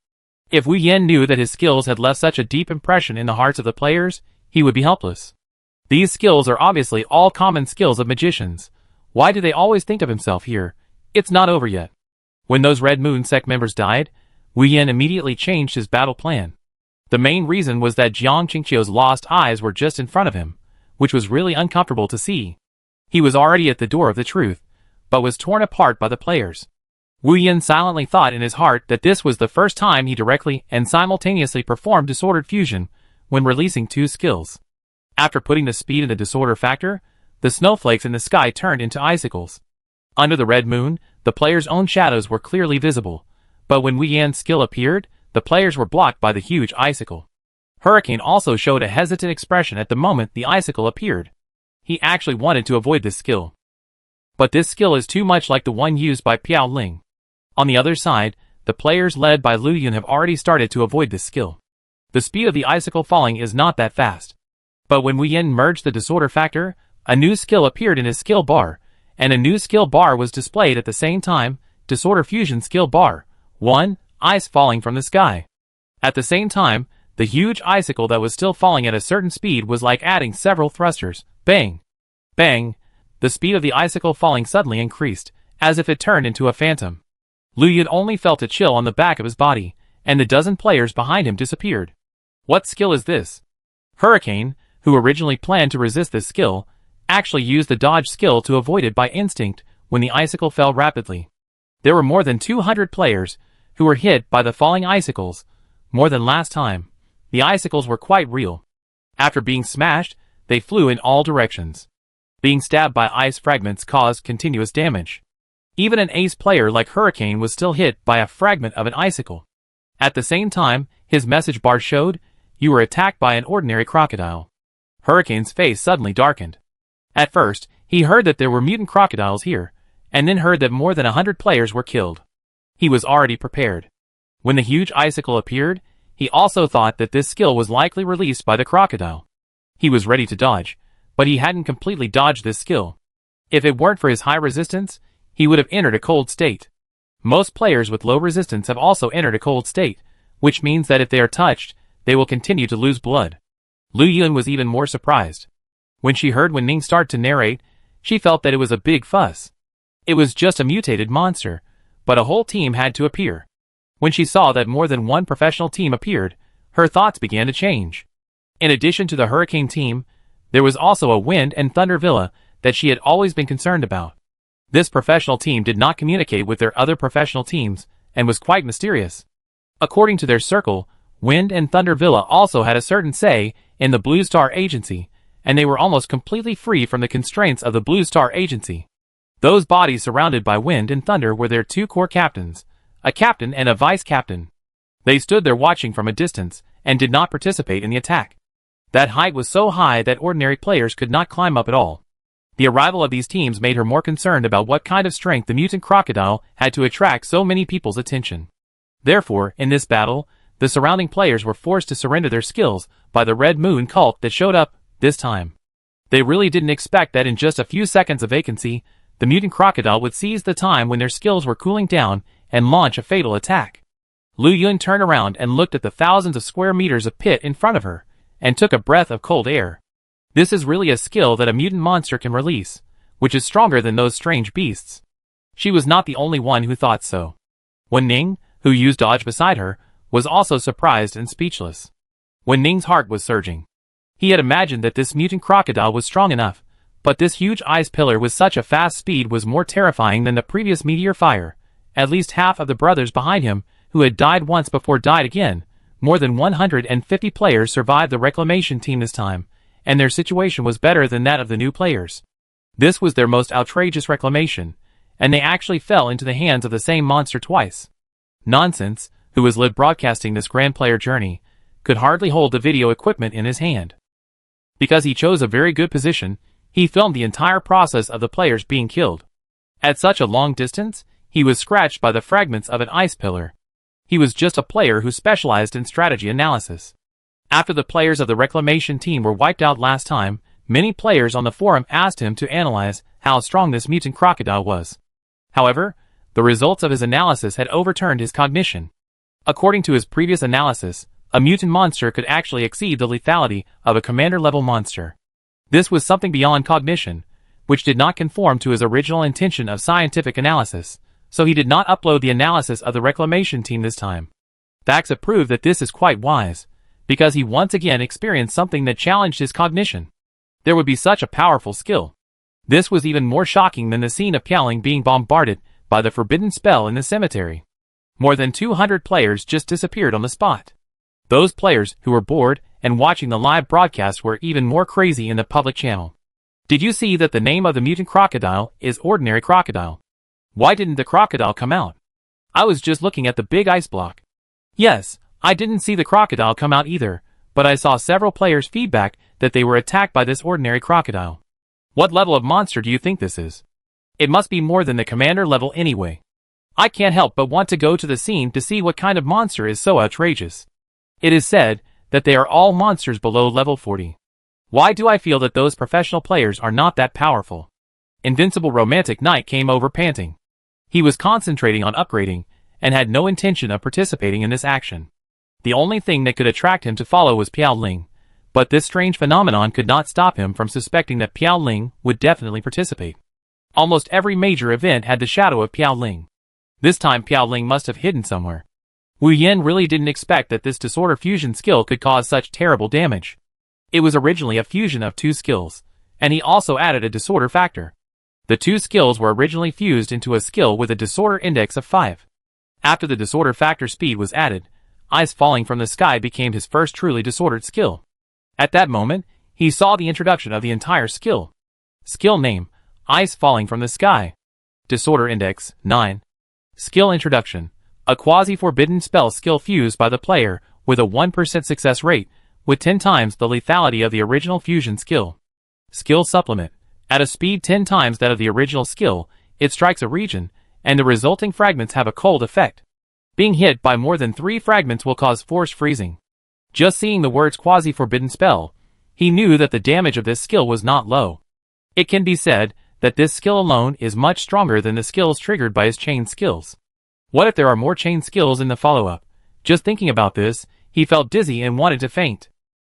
If Wu Yan knew that his skills had left such a deep impression in the hearts of the players, he would be helpless. These skills are obviously all common skills of magicians. Why do they always think of himself here? It's not over yet. When those Red Moon sect members died, Wu Yan immediately changed his battle plan. The main reason was that Jiang Qingqiu's lost eyes were just in front of him, which was really uncomfortable to see. He was already at the door of the truth, but was torn apart by the players. Wu Yan silently thought in his heart that this was the first time he directly and simultaneously performed disordered fusion when releasing two skills. After putting the speed in the disorder factor, the snowflakes in the sky turned into icicles. Under the red moon, the players' own shadows were clearly visible, but when Wu Yan's skill appeared, the players were blocked by the huge icicle. Hurricane also showed a hesitant expression at the moment the icicle appeared. He actually wanted to avoid this skill. But this skill is too much like the one used by Piao Ling. On the other side, the players led by Lu Yun have already started to avoid this skill. The speed of the icicle falling is not that fast. But when Wu Yan merged the disorder factor, a new skill appeared in his skill bar, and a new skill bar was displayed at the same time, disorder fusion skill bar, 1, ice falling from the sky. At the same time, the huge icicle that was still falling at a certain speed was like adding several thrusters, bang, bang. The speed of the icicle falling suddenly increased, as if it turned into a phantom. Lu Yun only felt a chill on the back of his body, and the dozen players behind him disappeared. What skill is this? Hurricane, who originally planned to resist this skill, actually used the dodge skill to avoid it by instinct when the icicle fell rapidly. There were more than 200 players who were hit by the falling icicles, more than last time. The icicles were quite real. After being smashed, they flew in all directions. Being stabbed by ice fragments caused continuous damage. Even an ace player like Hurricane was still hit by a fragment of an icicle. At the same time, his message bar showed, "You were attacked by an ordinary crocodile." Hurricane's face suddenly darkened. At first, he heard that there were mutant crocodiles here, and then heard that more than 100 players were killed. He was already prepared. When the huge icicle appeared, he also thought that this skill was likely released by the crocodile. He was ready to dodge, but he hadn't completely dodged this skill. If it weren't for his high resistance, he would have entered a cold state. Most players with low resistance have also entered a cold state, which means that if they are touched, they will continue to lose blood. Lu Yun was even more surprised. When she heard Wen Ning start to narrate, she felt that it was a big fuss. It was just a mutated monster, but a whole team had to appear. When she saw that more than one professional team appeared, her thoughts began to change. In addition to the Hurricane team, there was also a Wind and Thunder Villa that she had always been concerned about. This professional team did not communicate with their other professional teams, and was quite mysterious. According to their circle, Wind and Thunder Villa also had a certain say in the Blue Star Agency, and they were almost completely free from the constraints of the Blue Star Agency. Those bodies surrounded by Wind and Thunder were their two core captains, a captain and a vice captain. They stood there watching from a distance, and did not participate in the attack. That height was so high that ordinary players could not climb up at all. The arrival of these teams made her more concerned about what kind of strength the mutant crocodile had to attract so many people's attention. Therefore, in this battle, the surrounding players were forced to surrender their skills by the Red Moon cult that showed up this time. They really didn't expect that in just a few seconds of vacancy, the mutant crocodile would seize the time when their skills were cooling down and launch a fatal attack. Lu Yun turned around and looked at the thousands of square meters of pit in front of her, and took a breath of cold air. This is really a skill that a mutant monster can release, which is stronger than those strange beasts. She was not the only one who thought so. Wen Ning, who used dodge beside her, was also surprised and speechless. Wen Ning's heart was surging. He had imagined that this mutant crocodile was strong enough, but this huge ice pillar with such a fast speed was more terrifying than the previous meteor fire. At least half of the brothers behind him, who had died once before died again. More than 150 players survived the reclamation team this time, and their situation was better than that of the new players. This was their most outrageous reclamation, and they actually fell into the hands of the same monster twice. Nonsense, who was led broadcasting this grand player journey, could hardly hold the video equipment in his hand. Because he chose a very good position, he filmed the entire process of the players being killed. At such a long distance, he was scratched by the fragments of an ice pillar. He was just a player who specialized in strategy analysis. After the players of the reclamation team were wiped out last time, many players on the forum asked him to analyze how strong this mutant crocodile was. However, the results of his analysis had overturned his cognition. According to his previous analysis, a mutant monster could actually exceed the lethality of a commander-level monster. This was something beyond cognition, which did not conform to his original intention of scientific analysis, so he did not upload the analysis of the reclamation team this time. Facts have proved that this is quite wise, because he once again experienced something that challenged his cognition. There would be such a powerful skill. This was even more shocking than the scene of Piaoling being bombarded by the forbidden spell in the cemetery. More than 200 players just disappeared on the spot. Those players who were bored and watching the live broadcast were even more crazy in the public channel. Did you see that the name of the mutant crocodile is Ordinary Crocodile? Why didn't the crocodile come out? I was just looking at the big ice block. Yes, I didn't see the crocodile come out either, but I saw several players' feedback that they were attacked by this ordinary crocodile. What level of monster do you think this is? It must be more than the commander level anyway. I can't help but want to go to the scene to see what kind of monster is so outrageous. It is said that they are all monsters below level 40. Why do I feel that those professional players are not that powerful? Invincible Romantic Knight came over panting. He was concentrating on upgrading, and had no intention of participating in this action. The only thing that could attract him to follow was Piaoling, but this strange phenomenon could not stop him from suspecting that Piaoling would definitely participate. Almost every major event had the shadow of Piaoling. This time Piaoling must have hidden somewhere. Wu Yan really didn't expect that this disorder fusion skill could cause such terrible damage. It was originally a fusion of two skills, and he also added a disorder factor. The two skills were originally fused into a skill with a disorder index of 5. After the disorder factor speed was added, ice falling from the sky became his first truly disordered skill. At that moment, he saw the introduction of the entire skill. Skill name, Ice Falling from the Sky. Disorder index, 9. Skill introduction, a quasi-forbidden spell skill fused by the player with a 1% success rate, with 10 times the lethality of the original fusion skill. Skill supplement, at a speed 10 times that of the original skill, it strikes a region, and the resulting fragments have a cold effect. Being hit by more than 3 fragments will cause force freezing. Just seeing the words quasi-forbidden spell, he knew that the damage of this skill was not low. It can be said that this skill alone is much stronger than the skills triggered by his chain skills. What if there are more chain skills in the follow-up? Just thinking about this, he felt dizzy and wanted to faint.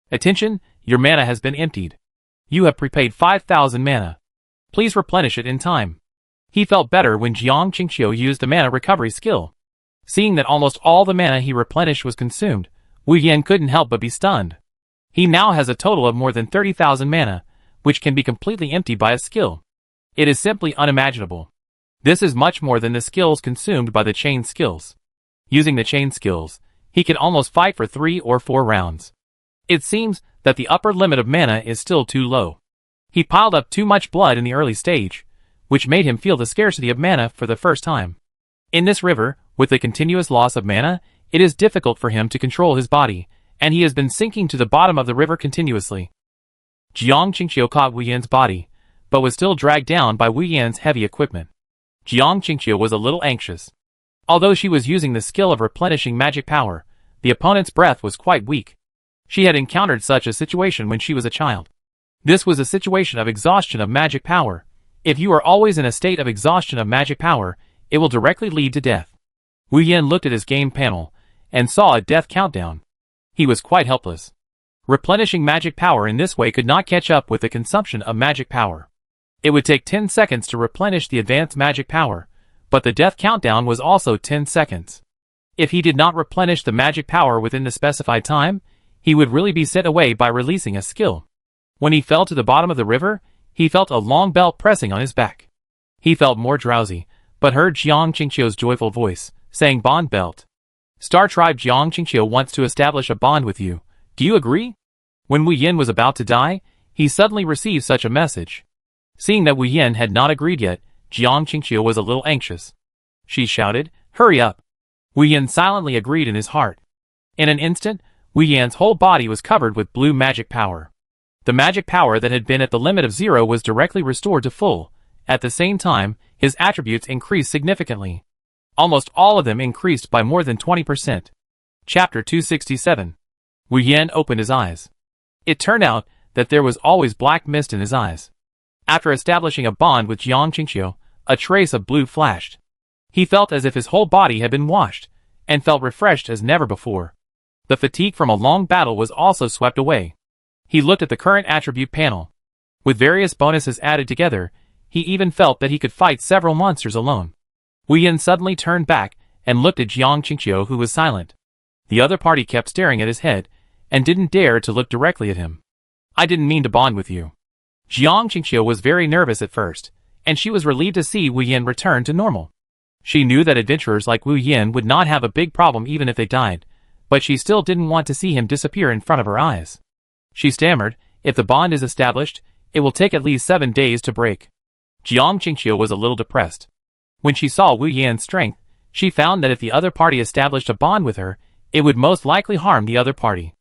Attention, your mana has been emptied. You have prepaid 5,000 mana. Please replenish it in time. He felt better when Jiang Qingqiu used the mana recovery skill. Seeing that almost all the mana he replenished was consumed, Wu Yan couldn't help but be stunned. He now has a total of more than 30,000 mana, which can be completely emptied by a skill. It is simply unimaginable. This is much more than the skills consumed by the chain skills. Using the chain skills, he can almost fight for 3 or 4 rounds. It seems that the upper limit of mana is still too low. He piled up too much blood in the early stage, which made him feel the scarcity of mana for the first time. In this river, with the continuous loss of mana, it is difficult for him to control his body, and he has been sinking to the bottom of the river continuously. Jiang Qingqiu caught Wu Yan's body, but was still dragged down by Wu Yan's heavy equipment. Jiang Qingqiu was a little anxious. Although she was using the skill of replenishing magic power, the opponent's breath was quite weak. She had encountered such a situation when she was a child. This was a situation of exhaustion of magic power. If you are always in a state of exhaustion of magic power, it will directly lead to death. Wu Yan looked at his game panel, and saw a death countdown. He was quite helpless. Replenishing magic power in this way could not catch up with the consumption of magic power. It would take 10 seconds to replenish the advanced magic power, but the death countdown was also 10 seconds. If he did not replenish the magic power within the specified time, he would really be sent away by releasing a skill. When he fell to the bottom of the river, he felt a long belt pressing on his back. He felt more drowsy, but heard Jiang Qingqiu's joyful voice, saying bond belt. Star Tribe Jiang Qingqiu wants to establish a bond with you. Do you agree? When Wu Yan was about to die, he suddenly received such a message. Seeing that Wu Yan had not agreed yet, Jiang Qingqiu was a little anxious. She shouted, hurry up. Wu Yan silently agreed in his heart. In an instant, Wu Yan's whole body was covered with blue magic power. The magic power that had been at the limit of 0 was directly restored to full. At the same time, his attributes increased significantly. Almost all of them increased by more than 20%. Chapter 267. Wu Yan opened his eyes. It turned out that there was always black mist in his eyes. After establishing a bond with Jiang Qingqiu, a trace of blue flashed. He felt as if his whole body had been washed, and felt refreshed as never before. The fatigue from a long battle was also swept away. He looked at the current attribute panel. With various bonuses added together, he even felt that he could fight several monsters alone. Wu Yan suddenly turned back and looked at Jiang Qingqiu, who was silent. The other party kept staring at his head, and didn't dare to look directly at him. I didn't mean to bond with you. Jiang Qingqiu was very nervous at first, and she was relieved to see Wu Yan return to normal. She knew that adventurers like Wu Yan would not have a big problem even if they died, but she still didn't want to see him disappear in front of her eyes. She stammered, if the bond is established, it will take at least 7 days to break. Jiang Qingqiu was a little depressed. When she saw Wu Yan's strength, she found that if the other party established a bond with her, it would most likely harm the other party.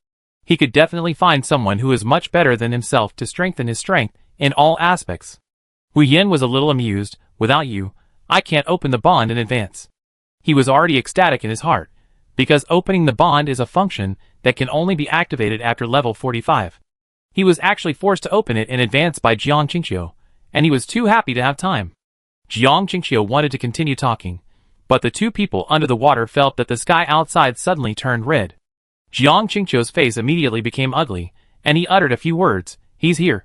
He could definitely find someone who is much better than himself to strengthen his strength in all aspects. Wu Yan was a little amused. Without you, I can't open the bond in advance. He was already ecstatic in his heart, because opening the bond is a function that can only be activated after level 45. He was actually forced to open it in advance by Jiang Qingqiu, and he was too happy to have time. Jiang Qingqiu wanted to continue talking, but the two people under the water felt that the sky outside suddenly turned red. Jiang Qingqiu's face immediately became ugly, and he uttered a few words. He's here.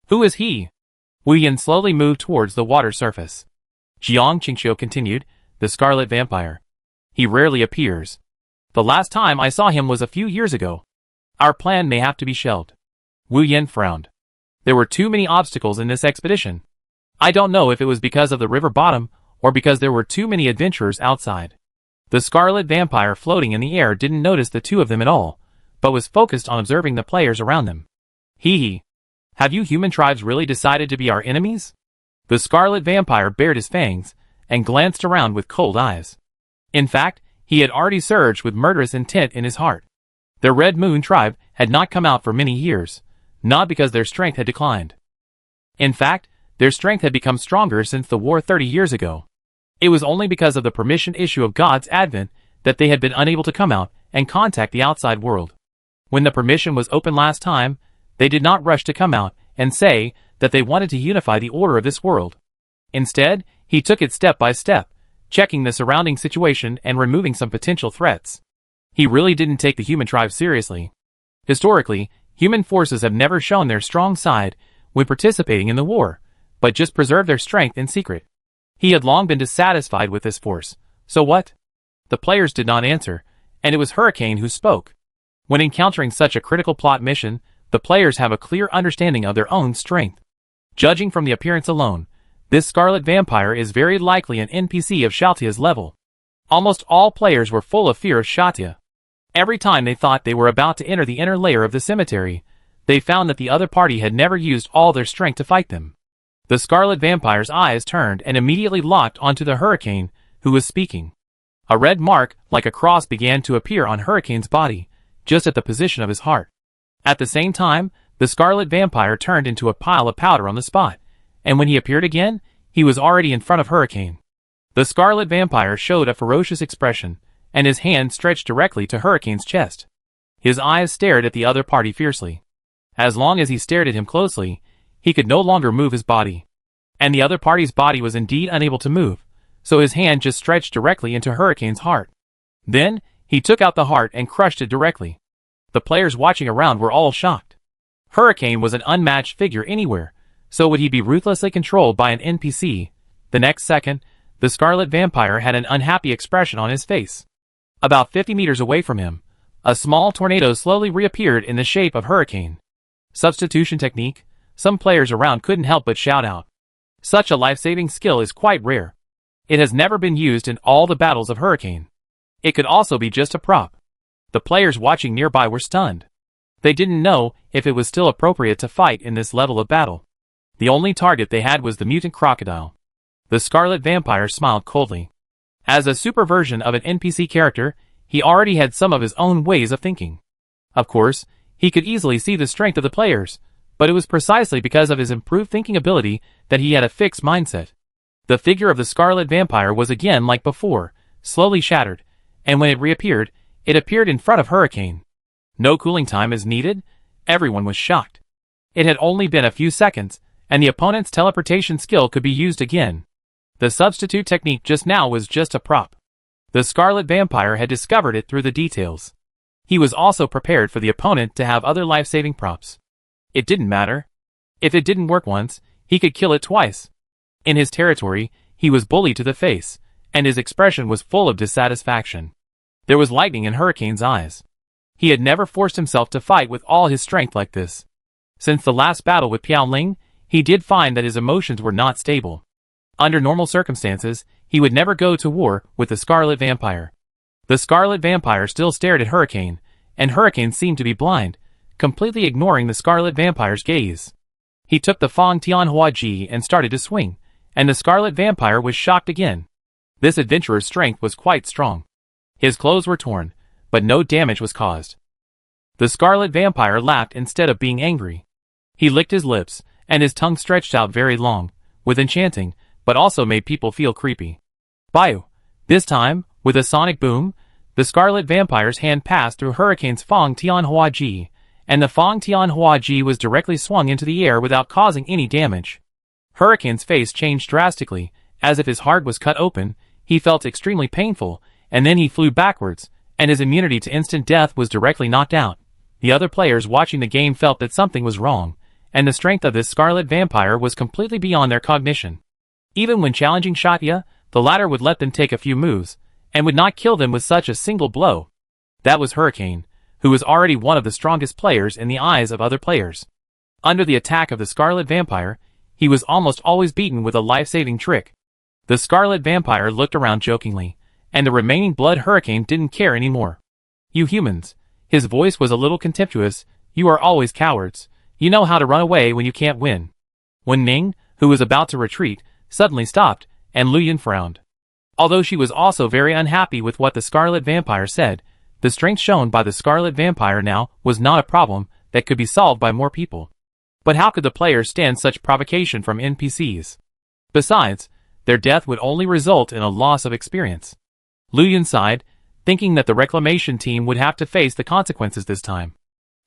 Who is he? Wu Yan slowly moved towards the water surface. Jiang Qingqiu continued, the Scarlet Vampire. He rarely appears. The last time I saw him was a few years ago. Our plan may have to be shelved. Wu Yan frowned. There were too many obstacles in this expedition. I don't know if it was because of the river bottom, or because there were too many adventurers outside. The Scarlet Vampire floating in the air didn't notice the two of them at all, but was focused on observing the players around them. Hee hee. Have you human tribes really decided to be our enemies? The Scarlet Vampire bared his fangs, and glanced around with cold eyes. In fact, he had already surged with murderous intent in his heart. The Red Moon tribe had not come out for many years, not because their strength had declined. In fact, their strength had become stronger since the war 30 years ago. It was only because of the permission issue of God's advent that they had been unable to come out and contact the outside world. When the permission was open last time, they did not rush to come out and say that they wanted to unify the order of this world. Instead, he took it step by step, checking the surrounding situation and removing some potential threats. He really didn't take the human tribe seriously. Historically, human forces have never shown their strong side when participating in the war, but just preserved their strength in secret. He had long been dissatisfied with this force. So what? The players did not answer, and it was Hurricane who spoke. When encountering such a critical plot mission, the players have a clear understanding of their own strength. Judging from the appearance alone, this Scarlet Vampire is very likely an NPC of Xiaotia's level. Almost all players were full of fear of Xiaotia. Every time they thought they were about to enter the inner layer of the cemetery, they found that the other party had never used all their strength to fight them. The Scarlet Vampire's eyes turned and immediately locked onto the Hurricane, who was speaking. A red mark, like a cross, began to appear on Hurricane's body, just at the position of his heart. At the same time, the Scarlet Vampire turned into a pile of powder on the spot, and when he appeared again, he was already in front of Hurricane. The Scarlet Vampire showed a ferocious expression, and his hand stretched directly to Hurricane's chest. His eyes stared at the other party fiercely. As long as he stared at him closely, he could no longer move his body. And the other party's body was indeed unable to move, so his hand just stretched directly into Hurricane's heart. Then, he took out the heart and crushed it directly. The players watching around were all shocked. Hurricane was an unmatched figure anywhere, so would he be ruthlessly controlled by an NPC? The next second, the Scarlet Vampire had an unhappy expression on his face. About 50 meters away from him, a small tornado slowly reappeared in the shape of Hurricane. Substitution technique? Some players around couldn't help but shout out. Such a life-saving skill is quite rare. It has never been used in all the battles of Hurricane. It could also be just a prop. The players watching nearby were stunned. They didn't know if it was still appropriate to fight in this level of battle. The only target they had was the mutant crocodile. The Scarlet Vampire smiled coldly. As a super version of an NPC character, he already had some of his own ways of thinking. Of course, he could easily see the strength of the players, but it was precisely because of his improved thinking ability that he had a fixed mindset. The figure of the Scarlet Vampire was again like before, slowly shattered, and when it reappeared, it appeared in front of Hurricane. No cooling time is needed? Everyone was shocked. It had only been a few seconds, and the opponent's teleportation skill could be used again. The substitute technique just now was just a prop. The Scarlet Vampire had discovered it through the details. He was also prepared for the opponent to have other life-saving props. It didn't matter. If it didn't work once, he could kill it twice. In his territory, he was bullied to the face, and his expression was full of dissatisfaction. There was lightning in Hurricane's eyes. He had never forced himself to fight with all his strength like this. Since the last battle with Piao Ling, he did find that his emotions were not stable. Under normal circumstances, he would never go to war with the Scarlet Vampire. The Scarlet Vampire still stared at Hurricane, and Hurricane seemed to be blind, completely ignoring the Scarlet Vampire's gaze. He took the Fang Tianhua Ji and started to swing, and the Scarlet Vampire was shocked again. This adventurer's strength was quite strong. His clothes were torn, but no damage was caused. The Scarlet Vampire laughed instead of being angry. He licked his lips, and his tongue stretched out very long, with enchanting, but also made people feel creepy. Baiu. This time, with a sonic boom, the Scarlet Vampire's hand passed through Hurricane's Fang Tianhua Ji, and the Fang Tianhua Ji was directly swung into the air without causing any damage. Hurricane's face changed drastically, as if his heart was cut open. He felt extremely painful, and then he flew backwards, and his immunity to instant death was directly knocked out. The other players watching the game felt that something was wrong, and the strength of this Scarlet Vampire was completely beyond their cognition. Even when challenging Shotya, the latter would let them take a few moves, and would not kill them with such a single blow. That was Hurricane, who was already one of the strongest players in the eyes of other players. Under the attack of the Scarlet Vampire, he was almost always beaten with a life-saving trick. The Scarlet Vampire looked around jokingly, and the remaining Blood Hurricane didn't care anymore. You humans. His voice was a little contemptuous. You are always cowards. You know how to run away when you can't win. When Ning, who was about to retreat, suddenly stopped, and Lu Yun frowned. Although she was also very unhappy with what the Scarlet Vampire said, the strength shown by the Scarlet Vampire now was not a problem that could be solved by more people. But how could the players stand such provocation from NPCs? Besides, their death would only result in a loss of experience. Lu Yun sighed, thinking that the reclamation team would have to face the consequences this time.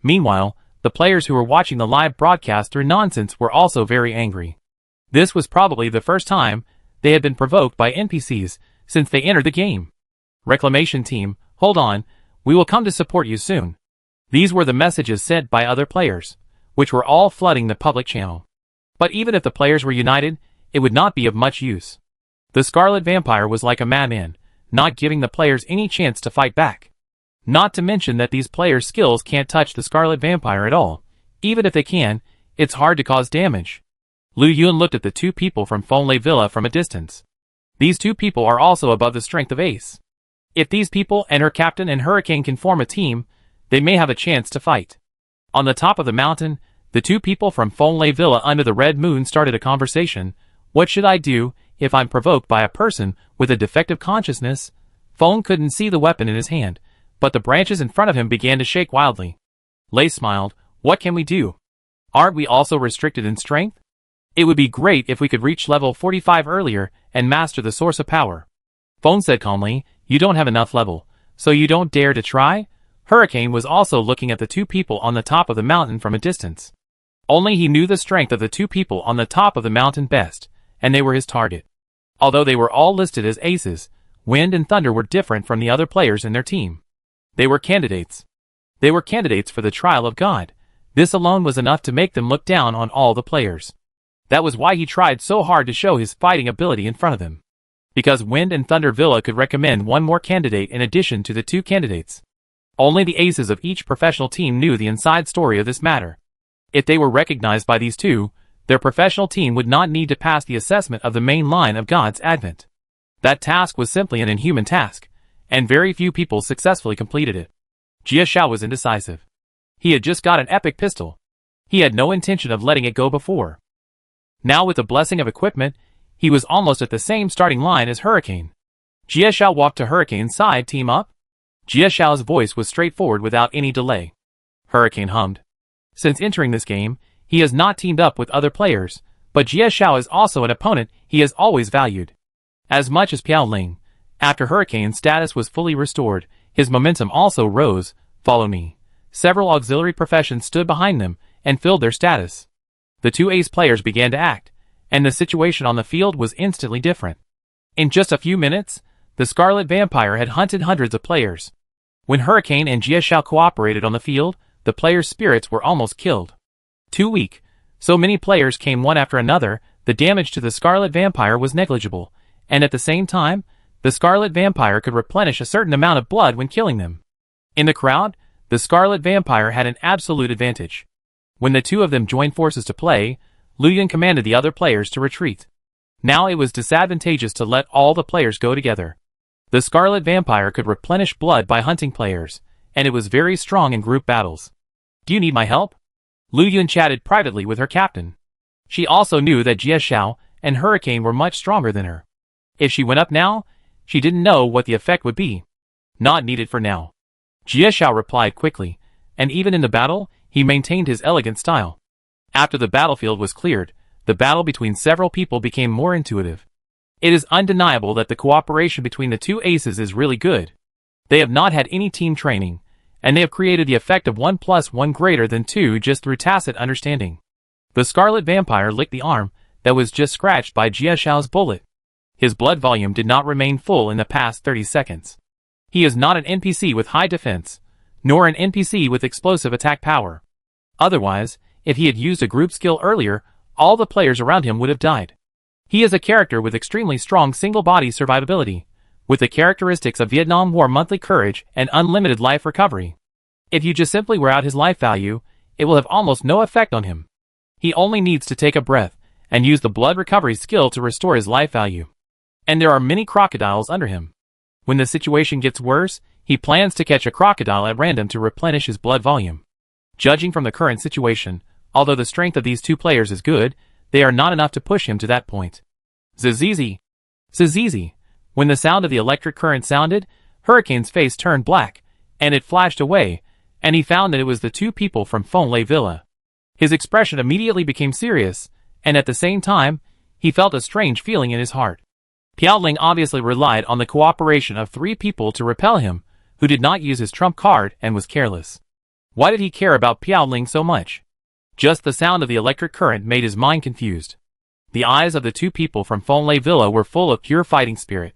Meanwhile, the players who were watching the live broadcast through nonsense were also very angry. This was probably the first time they had been provoked by NPCs since they entered the game. Reclamation team, hold on, we will come to support you soon. These were the messages sent by other players, which were all flooding the public channel. But even if the players were united, it would not be of much use. The Scarlet Vampire was like a madman, not giving the players any chance to fight back. Not to mention that these players' skills can't touch the Scarlet Vampire at all. Even if they can, it's hard to cause damage. Lu Yun looked at the two people from Fonlei Villa from a distance. These two people are also above the strength of Ace. If these people and her captain and Hurricane can form a team, they may have a chance to fight. On the top of the mountain, the two people from Fonlei Villa under the red moon started a conversation. What should I do if I'm provoked by a person with a defective consciousness? Fong couldn't see the weapon in his hand, but the branches in front of him began to shake wildly. Lei smiled. What can we do? Aren't we also restricted in strength? It would be great if we could reach level 45 earlier and master the source of power. Fong said calmly, you don't have enough level, so you don't dare to try? Hurricane was also looking at the two people on the top of the mountain from a distance. Only he knew the strength of the two people on the top of the mountain best, and they were his target. Although they were all listed as aces, Wind and Thunder were different from the other players in their team. They were candidates. They were candidates for the trial of God. This alone was enough to make them look down on all the players. That was why he tried so hard to show his fighting ability in front of them. Because Wind and Thunder Villa could recommend one more candidate in addition to the two candidates. Only the aces of each professional team knew the inside story of this matter. If they were recognized by these two, their professional team would not need to pass the assessment of the main line of God's Advent. That task was simply an inhuman task, and very few people successfully completed it. Jia Xiao was indecisive. He had just got an epic pistol. He had no intention of letting it go before. Now with the blessing of equipment, he was almost at the same starting line as Hurricane. Jia Xiao walked to Hurricane's side. Team up? Jia Xiao's voice was straightforward without any delay. Hurricane hummed. Since entering this game, he has not teamed up with other players, but Jia Xiao is also an opponent he has always valued. As much as Piao Ling, After Hurricane's status was fully restored, his momentum also rose. Follow me. Several auxiliary professions stood behind them and filled their status. The two ace players began to act, and the situation on the field was instantly different. In just a few minutes, the Scarlet Vampire had hunted hundreds of players. When Hurricane and Jia Xiao cooperated on the field, the players' spirits were almost killed. Too weak. So many players came one after another, the damage to the Scarlet Vampire was negligible, and at the same time, the Scarlet Vampire could replenish a certain amount of blood when killing them. In the crowd, the Scarlet Vampire had an absolute advantage. When the two of them joined forces to play, Lu Yun commanded the other players to retreat. Now it was disadvantageous to let all the players go together. The Scarlet Vampire could replenish blood by hunting players, and it was very strong in group battles. Do you need my help? Lu Yun chatted privately with her captain. She also knew that Jia Xiao and Hurricane were much stronger than her. If she went up now, she didn't know what the effect would be. Not needed for now. Jia Xiao replied quickly, and even in the battle, he maintained his elegant style. After the battlefield was cleared, the battle between several people became more intuitive. It is undeniable that the cooperation between the two aces is really good. They have not had any team training, and they have created the effect of 1 + 1 greater than 2 just through tacit understanding. The Scarlet Vampire licked the arm that was just scratched by Jia Xiao's bullet. His blood volume did not remain full in the past 30 seconds. He is not an NPC with high defense, nor an NPC with explosive attack power. Otherwise, if he had used a group skill earlier, all the players around him would have died. He is a character with extremely strong single-body survivability, with the characteristics of Vietnam War monthly courage and unlimited life recovery. If you just simply wear out his life value, it will have almost no effect on him. He only needs to take a breath and use the blood recovery skill to restore his life value. And there are many crocodiles under him. When the situation gets worse, he plans to catch a crocodile at random to replenish his blood volume. Judging from the current situation, although the strength of these two players is good, they are not enough to push him to that point. Zizizi. Zizizi. When the sound of the electric current sounded, Hurricane's face turned black, and it flashed away, and he found that it was the two people from Fonlay Villa. His expression immediately became serious, and at the same time, he felt a strange feeling in his heart. Piaoling obviously relied on the cooperation of 3 people to repel him, who did not use his trump card and was careless. Why did he care about Piaoling so much? Just the sound of the electric current made his mind confused. The eyes of the 2 people from Fonlay Villa were full of pure fighting spirit.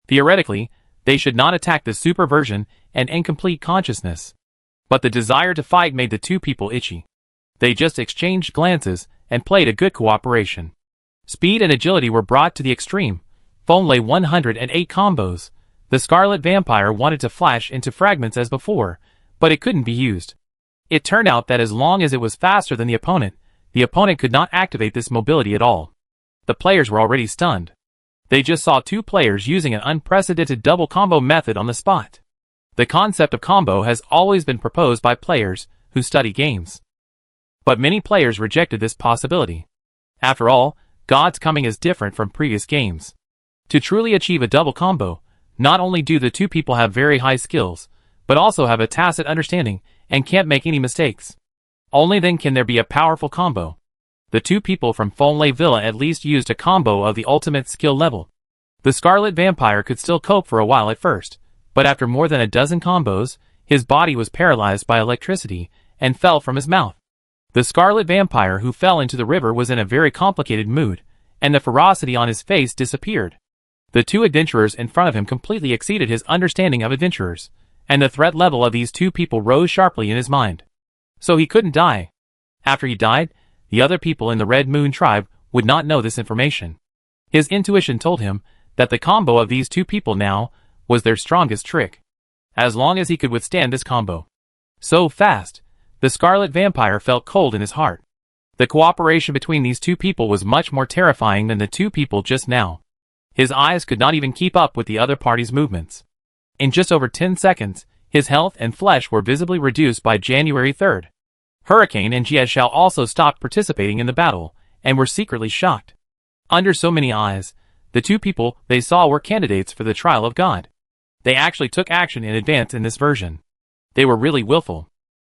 Theoretically, they should not attack the super version and incomplete consciousness. But the desire to fight made the 2 people itchy. They just exchanged glances and played a good cooperation. Speed and agility were brought to the extreme. Fonlay 108 combos. The Scarlet Vampire wanted to flash into fragments as before, but it couldn't be used. It turned out that as long as it was faster than the opponent could not activate this mobility at all. The players were already stunned. They just saw 2 players using an unprecedented double combo method on the spot. The concept of combo has always been proposed by players who study games. But many players rejected this possibility. After all, God's Coming is different from previous games. To truly achieve a double combo, not only do the 2 people have very high skills, but also have a tacit understanding and can't make any mistakes. Only then can there be a powerful combo. The 2 people from Fonlay Villa at least used a combo of the ultimate skill level. The Scarlet Vampire could still cope for a while at first, but after more than a dozen combos, his body was paralyzed by electricity and fell from his mouth. The Scarlet Vampire who fell into the river was in a very complicated mood, and the ferocity on his face disappeared. The 2 adventurers in front of him completely exceeded his understanding of adventurers, and the threat level of these 2 people rose sharply in his mind. So he couldn't die. After he died, the other people in the Red Moon tribe would not know this information. His intuition told him that the combo of these 2 people now was their strongest trick. As long as he could withstand this combo. So fast, the Scarlet Vampire felt cold in his heart. The cooperation between these 2 people was much more terrifying than the 2 people just now. His eyes could not even keep up with the other party's movements. In just over 10 seconds, his health and flesh were visibly reduced by January 3rd. Hurricane and Jia Xiao also stopped participating in the battle, and were secretly shocked. Under so many eyes, the 2 people they saw were candidates for the trial of God. They actually took action in advance in this version. They were really willful.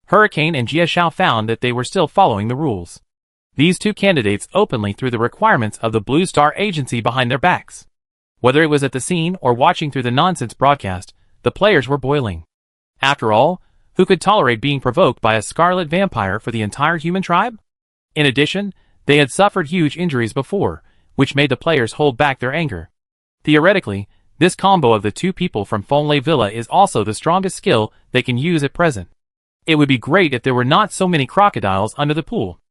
Hurricane and Jia Xiao found that they were still following the rules. These 2 candidates openly threw the requirements of the Blue Star Agency behind their backs. Whether it was at the scene or watching through the nonsense broadcast, the players were boiling. After all, who could tolerate being provoked by a scarlet vampire for the entire human tribe? In addition, they had suffered huge injuries before, which made the players hold back their anger. Theoretically, this combo of the two people from Fonlay Villa is also the strongest skill they can use at present. It would be great if there were not so many crocodiles under the pool.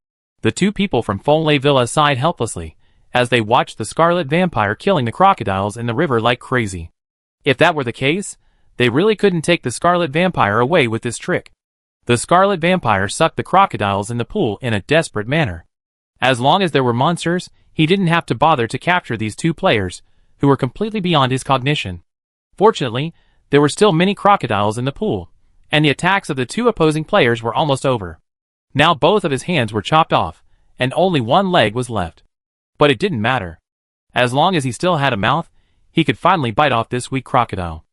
The two people from Fonlay Villa sighed helplessly, as they watched the scarlet vampire killing the crocodiles in the river like crazy. If that were the case, they really couldn't take the scarlet vampire away with this trick. The scarlet vampire sucked the crocodiles in the pool in a desperate manner. As long as there were monsters, he didn't have to bother to capture these two players, who were completely beyond his cognition. Fortunately, there were still many crocodiles in the pool, and the attacks of the two opposing players were almost over. Now both of his hands were chopped off, and only one leg was left. But it didn't matter. As long as he still had a mouth, he could finally bite off this weak crocodile.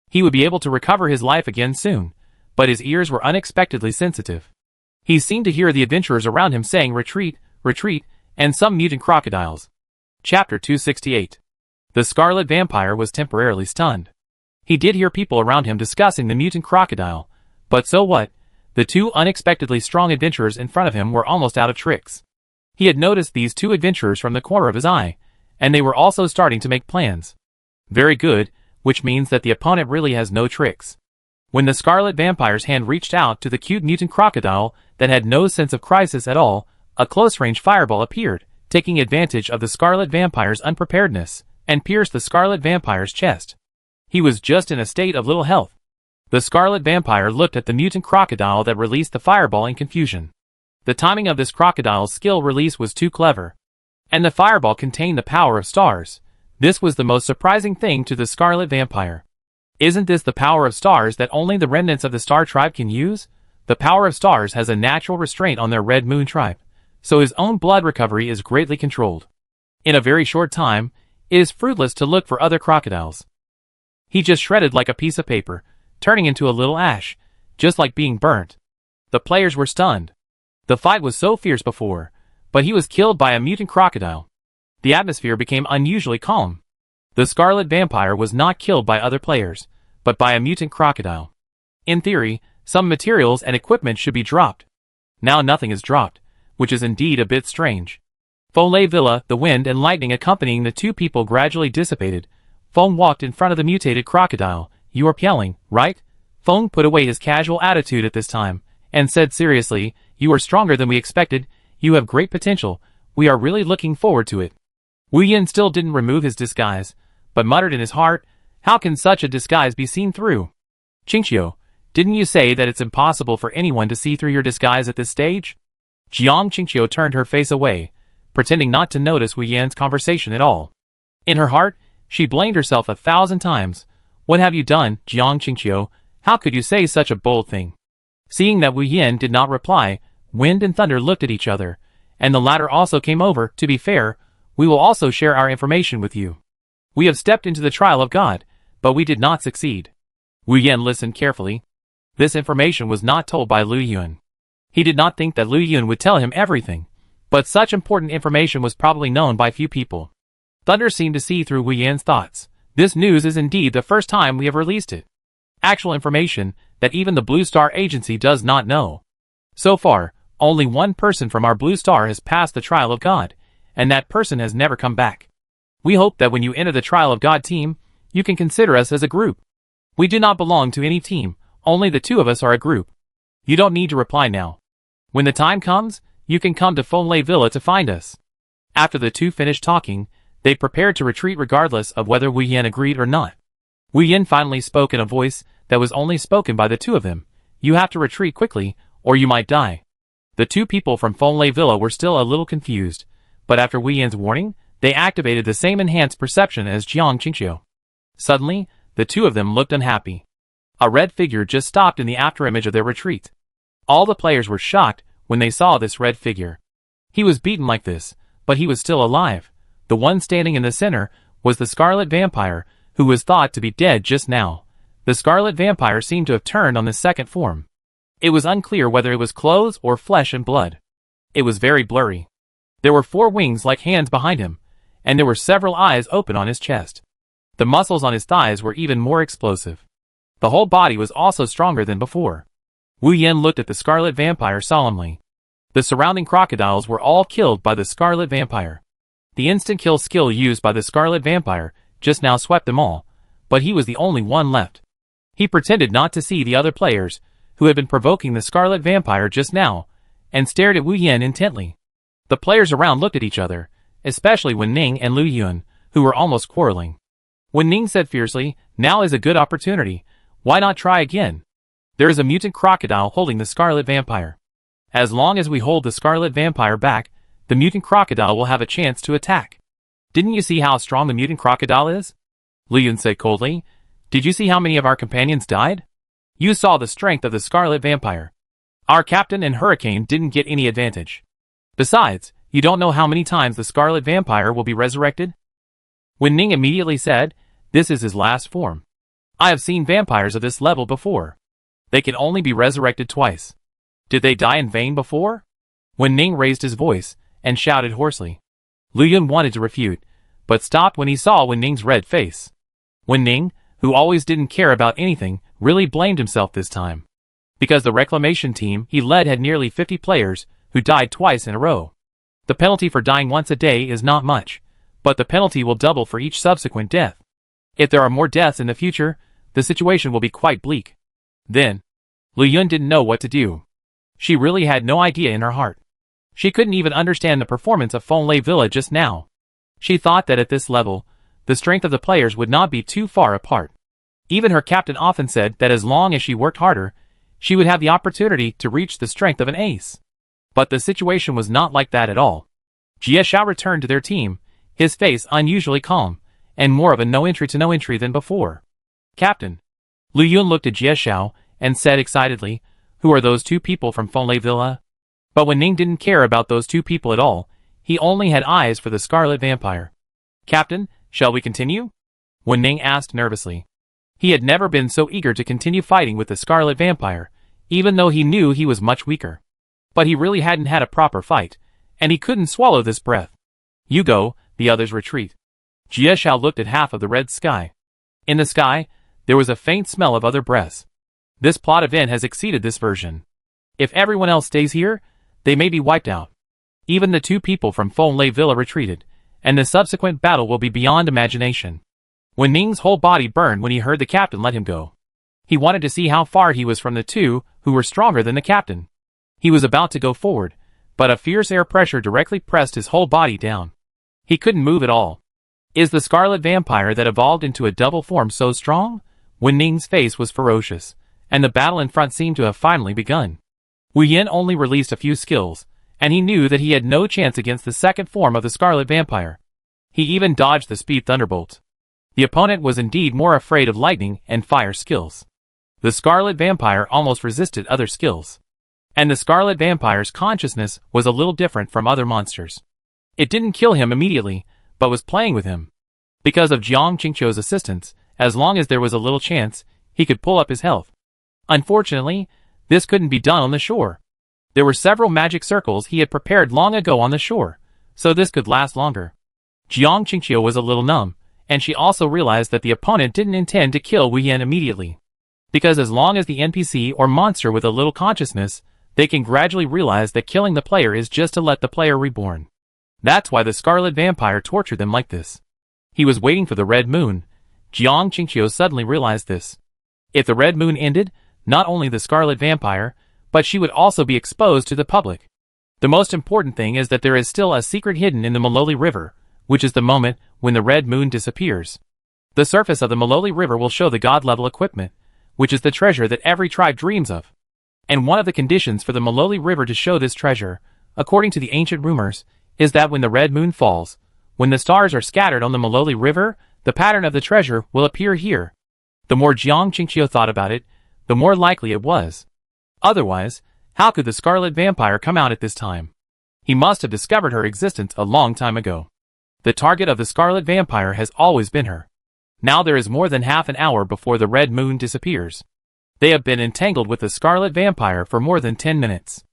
He would be able to recover his life again soon, but his ears were unexpectedly sensitive. He seemed to hear the adventurers around him saying retreat, retreat, and some mutant crocodiles. Chapter 268. The scarlet vampire was temporarily stunned. He did hear people around him discussing the mutant crocodile, but so what? The two unexpectedly strong adventurers in front of him were almost out of tricks. He had noticed these two adventurers from the corner of his eye, and they were also starting to make plans. Very good, which means that the opponent really has no tricks. When the scarlet vampire's hand reached out to the cute mutant crocodile that had no sense of crisis at all, a close-range fireball appeared, taking advantage of the scarlet vampire's unpreparedness, and pierced the scarlet vampire's chest. He was just in a state of little health. The scarlet vampire looked at the mutant crocodile that released the fireball in confusion. The timing of this crocodile's skill release was too clever. And the fireball contained the power of stars. This was the most surprising thing to the scarlet vampire. Isn't this the power of stars that only the remnants of the star tribe can use? The power of stars has a natural restraint on their red moon tribe, so his own blood recovery is greatly controlled. In a very short time, it is fruitless to look for other crocodiles. He just shredded like a piece of paper, turning into a little ash, just like being burnt. The players were stunned. The fight was so fierce before, but he was killed by a mutant crocodile. The atmosphere became unusually calm. The scarlet vampire was not killed by other players, but by a mutant crocodile. In theory, some materials and equipment should be dropped. Now nothing is dropped, which is indeed a bit strange. Fonlay Villa, the wind and lightning accompanying the two people gradually dissipated. Fong walked in front of the mutated crocodile. You are yelling, right? Fong put away his casual attitude at this time, and said seriously, you are stronger than we expected, you have great potential, we are really looking forward to it. Wu Yin still didn't remove his disguise, but muttered in his heart, how can such a disguise be seen through? Qingqiu, didn't you say that it's impossible for anyone to see through your disguise at this stage? Jiang Qingqiu turned her face away, pretending not to notice Wu Yan's conversation at all. In her heart, she blamed herself 1,000 times. What have you done, Jiang Qingqiu? How could you say such a bold thing? Seeing that Wu Yan did not reply, Wind and Thunder looked at each other, and the latter also came over. To be fair, we will also share our information with you. We have stepped into the trial of God, but we did not succeed. Wu Yan listened carefully. This information was not told by Lu Yun. He did not think that Lu Yun would tell him everything, but such important information was probably known by few people. Thunder seemed to see through Wu Yan's thoughts. This news is indeed the first time we have released it. Actual information that even the Blue Star Agency does not know. So far, only one person from our Blue Star has passed the trial of God, and that person has never come back. We hope that when you enter the trial of God team, you can consider us as a group. We do not belong to any team, only the two of us are a group. You don't need to reply now. When the time comes, you can come to Fonlay Villa to find us. After the two finished talking, they prepared to retreat regardless of whether Wu Yan agreed or not. Wu Yan finally spoke in a voice that was only spoken by the two of them. You have to retreat quickly, or you might die. The two people from Fonlay Villa were still a little confused, but after Wu Yan's warning, they activated the same enhanced perception as Jiang Qingqiu. Suddenly, the two of them looked unhappy. A red figure just stopped in the afterimage of their retreat. All the players were shocked when they saw this red figure. He was beaten like this, but he was still alive. The one standing in the center was the scarlet vampire, who was thought to be dead just now. The scarlet vampire seemed to have turned on the second form. It was unclear whether it was clothes or flesh and blood. It was very blurry. There were 4 wings like hands behind him, and there were several eyes open on his chest. The muscles on his thighs were even more explosive. The whole body was also stronger than before. Wu Yan looked at the Scarlet Vampire solemnly. The surrounding crocodiles were all killed by the Scarlet Vampire. The instant kill skill used by the Scarlet Vampire just now swept them all, but he was the only one left. He pretended not to see the other players, who had been provoking the Scarlet Vampire just now, and stared at Wu Yan intently. The players around looked at each other, especially Wen Ning and Lu Yun, who were almost quarreling. Wen Ning said fiercely, "Now is a good opportunity. Why not try again? There is a mutant crocodile holding the Scarlet Vampire. As long as we hold the Scarlet Vampire back, the mutant crocodile will have a chance to attack. Didn't you see how strong the mutant crocodile is?" Lu Yun said coldly. "Did you see how many of our companions died? You saw the strength of the Scarlet Vampire. Our captain and Hurricane didn't get any advantage. Besides, you don't know how many times the Scarlet Vampire will be resurrected?" Wen Ning immediately said, "This is his last form. I have seen vampires of this level before. They can only be resurrected twice. Did they die in vain before?" Wen Ning raised his voice and shouted hoarsely. Lu Yun wanted to refute, but stopped when he saw Wen Ning's red face. Wen Ning, who always didn't care about anything, really blamed himself this time. Because the reclamation team he led had nearly 50 players who died twice in a row. The penalty for dying once a day is not much, but the penalty will double for each subsequent death. If there are more deaths in the future, the situation will be quite bleak. Then, Lu Yun didn't know what to do. She really had no idea in her heart. She couldn't even understand the performance of Fonlay Villa just now. She thought that at this level, the strength of the players would not be too far apart. Even her captain often said that as long as she worked harder, she would have the opportunity to reach the strength of an ace. But the situation was not like that at all. Jie Xiao returned to their team, his face unusually calm, and more of a no entry than before. "Captain." Lu Yun looked at Jie Xiao and said excitedly, "Who are those two people from Fonlay Villa?" But Wen Ning didn't care about those two people at all. He only had eyes for the Scarlet Vampire. "Captain, shall we continue?" Wen Ning asked nervously. He had never been so eager to continue fighting with the Scarlet Vampire, even though he knew he was much weaker. But he really hadn't had a proper fight, and he couldn't swallow this breath. "You go," the others retreat. Jie Xiao looked at half of the red sky. In the sky, there was a faint smell of other breaths. This plot event has exceeded this version. If everyone else stays here, they may be wiped out. Even the two people from Fonlay Villa retreated, and the subsequent battle will be beyond imagination. Wen Ning's whole body burned when he heard the captain let him go. He wanted to see how far he was from the two who were stronger than the captain. He was about to go forward, but a fierce air pressure directly pressed his whole body down. He couldn't move at all. Is the Scarlet Vampire that evolved into a double form so strong? Wen Ning's face was ferocious, and the battle in front seemed to have finally begun. Wu Yan only released a few skills, and he knew that he had no chance against the second form of the Scarlet Vampire. He even dodged the speed thunderbolt. The opponent was indeed more afraid of lightning and fire skills. The Scarlet Vampire almost resisted other skills. And the Scarlet Vampire's consciousness was a little different from other monsters. It didn't kill him immediately, but was playing with him. Because of Jiang Qingqiu's assistance, as long as there was a little chance, he could pull up his health. Unfortunately, this couldn't be done on the shore. There were several magic circles he had prepared long ago on the shore, so this could last longer. Jiang Qingqiu was a little numb, and she also realized that the opponent didn't intend to kill Wu Yan immediately. Because as long as the NPC or monster with a little consciousness, they can gradually realize that killing the player is just to let the player reborn. That's why the Scarlet Vampire tortured them like this. He was waiting for the red moon. Jiang Qingqiu suddenly realized this. If the red moon ended, not only the Scarlet Vampire, but she would also be exposed to the public. The most important thing is that there is still a secret hidden in the Maloli River, which is the moment when the red moon disappears. The surface of the Maloli River will show the god-level equipment, which is the treasure that every tribe dreams of. And one of the conditions for the Maloli River to show this treasure, according to the ancient rumors, is that when the red moon falls, when the stars are scattered on the Maloli River, the pattern of the treasure will appear here. The more Jiang Qingqiu thought about it, the more likely it was. Otherwise, how could the Scarlet Vampire come out at this time? He must have discovered her existence a long time ago. The target of the Scarlet Vampire has always been her. Now there is more than half an hour before the red moon disappears. They have been entangled with the Scarlet Vampire for more than 10 minutes.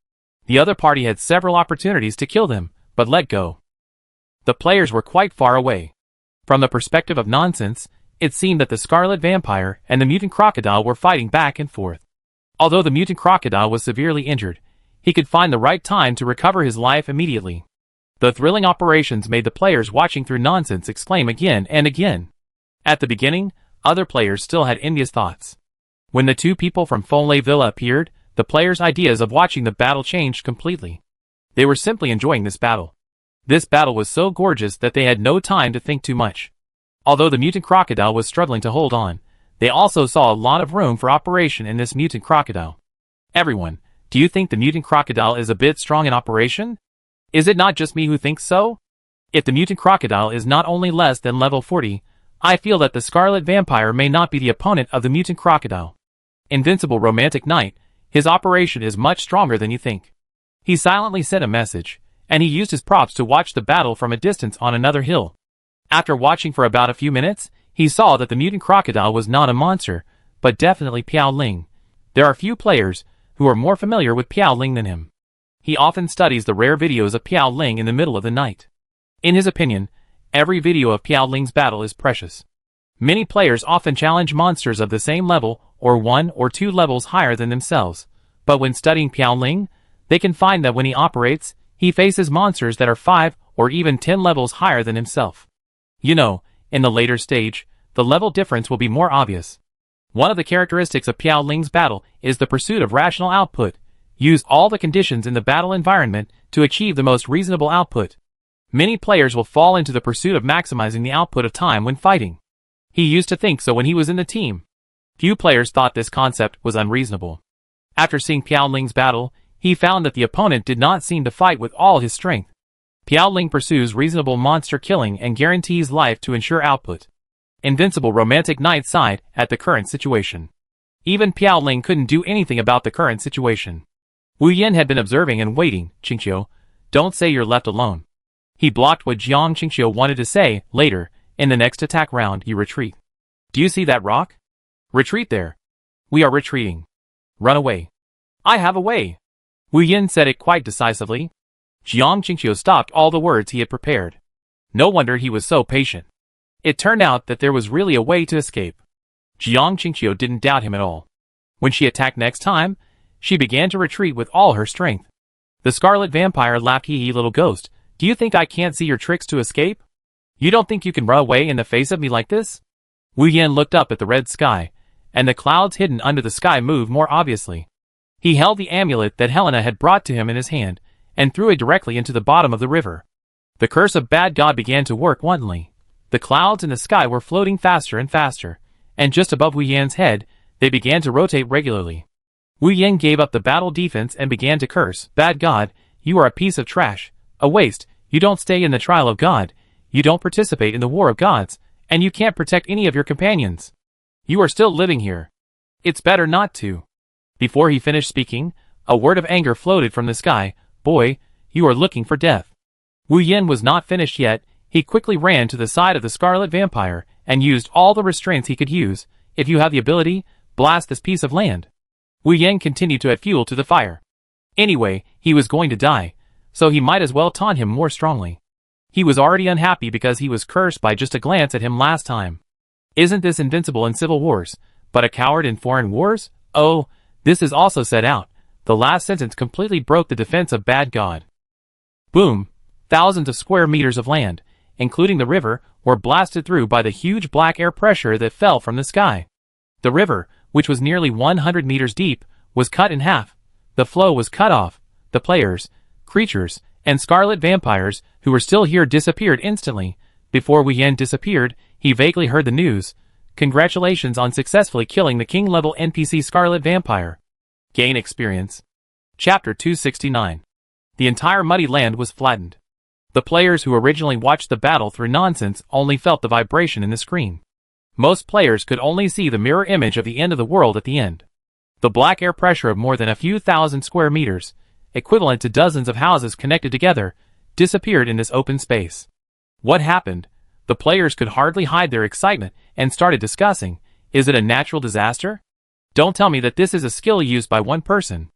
The other party had several opportunities to kill them, but let go. The players were quite far away. From the perspective of nonsense, It seemed that the Scarlet Vampire and the mutant crocodile were fighting back and forth. Although the mutant crocodile was severely injured, he could find the right time to recover his life immediately. The thrilling operations made the players watching through nonsense exclaim again and again. At the beginning, other players still had envious thoughts. When the two people from Fonlay Villa appeared, the players' ideas of watching the battle changed completely. They were simply enjoying this battle. This battle was so gorgeous that they had no time to think too much. Although the mutant crocodile was struggling to hold on, they also saw a lot of room for operation in this mutant crocodile. Everyone, do you think the mutant crocodile is a bit strong in operation? Is it not just me who thinks so? If the mutant crocodile is not only less than level 40, I feel that the Scarlet Vampire may not be the opponent of the mutant crocodile. Invincible Romantic Knight, his operation is much stronger than you think. He silently sent a message, and he used his props to watch the battle from a distance on another hill. After watching for about a few minutes, he saw that the mutant crocodile was not a monster, but definitely Piao Ling. There are few players who are more familiar with Piao Ling than him. He often studies the rare videos of Piao Ling in the middle of the night. In his opinion, every video of Piao Ling's battle is precious. Many players often challenge monsters of the same level or 1 or 2 levels higher than themselves, but when studying Piao Ling, they can find that when he operates, he faces monsters that are 5 or even 10 levels higher than himself. You know, in the later stage, the level difference will be more obvious. One of the characteristics of Piao Ling's battle is the pursuit of rational output. Use all the conditions in the battle environment to achieve the most reasonable output. Many players will fall into the pursuit of maximizing the output of time when fighting. He used to think so when he was in the team. Few players thought this concept was unreasonable. After seeing Piao Ling's battle, he found that the opponent did not seem to fight with all his strength. Piao Ling pursues reasonable monster killing and guarantees life to ensure output. Invincible Romantic Knight sighed at the current situation. Even Piao Ling couldn't do anything about the current situation. Wu Yan had been observing and waiting. Qingqiu, don't say you're left alone. He blocked what Jiang Qingqiu wanted to say. Later, in the next attack round, you retreat. Do you see that rock? Retreat there. We are retreating. Run away. I have a way. Wu Yan said it quite decisively. Jiang Qingqiu stopped all the words he had prepared. No wonder he was so patient. It turned out that there was really a way to escape. Jiang Qingqiu didn't doubt him at all. When she attacked next time, she began to retreat with all her strength. The Scarlet Vampire laughed. Hee little ghost, do you think I can't see your tricks to escape? You don't think you can run away in the face of me like this? Wu Yan looked up at the red sky, and the clouds hidden under the sky moved more obviously. He held the amulet that Helena had brought to him in his hand, and threw it directly into the bottom of the river. The curse of Bad God began to work wantonly. The clouds in the sky were floating faster and faster, and just above Wu Yan's head, they began to rotate regularly. Wu Yan gave up the battle defense and began to curse. Bad God, you are a piece of trash, a waste, you don't stay in the trial of God, you don't participate in the war of gods, and you can't protect any of your companions. You are still living here. It's better not to. Before he finished speaking, a word of anger floated from the sky. Boy, you are looking for death. Wu Yan was not finished yet. He quickly ran to the side of the Scarlet Vampire and used all the restraints he could use. If you have the ability, blast this piece of land. Wu Yan continued to add fuel to the fire. Anyway, he was going to die, so he might as well taunt him more strongly. He was already unhappy because he was cursed by just a glance at him last time. Isn't this invincible in civil wars, but a coward in foreign wars? Oh, this is also said out. The last sentence completely broke the defense of Bad God. Boom! Thousands of square meters of land, including the river, were blasted through by the huge black air pressure that fell from the sky. The river, which was nearly 100 meters deep, was cut in half. The flow was cut off. The players, creatures, and Scarlet Vampires who were still here disappeared instantly. Before Wu Yan disappeared, he vaguely heard the news. Congratulations on successfully killing the king-level NPC Scarlet Vampire. Gain experience. Chapter 269. The entire muddy land was flattened. The players who originally watched the battle through nonsense only felt the vibration in the screen. Most players could only see the mirror image of the end of the world at the end. The black air pressure of more than a few thousand square meters, equivalent to dozens of houses connected together, disappeared in this open space. What happened? The players could hardly hide their excitement and started discussing, is it a natural disaster? Don't tell me that this is a skill used by one person.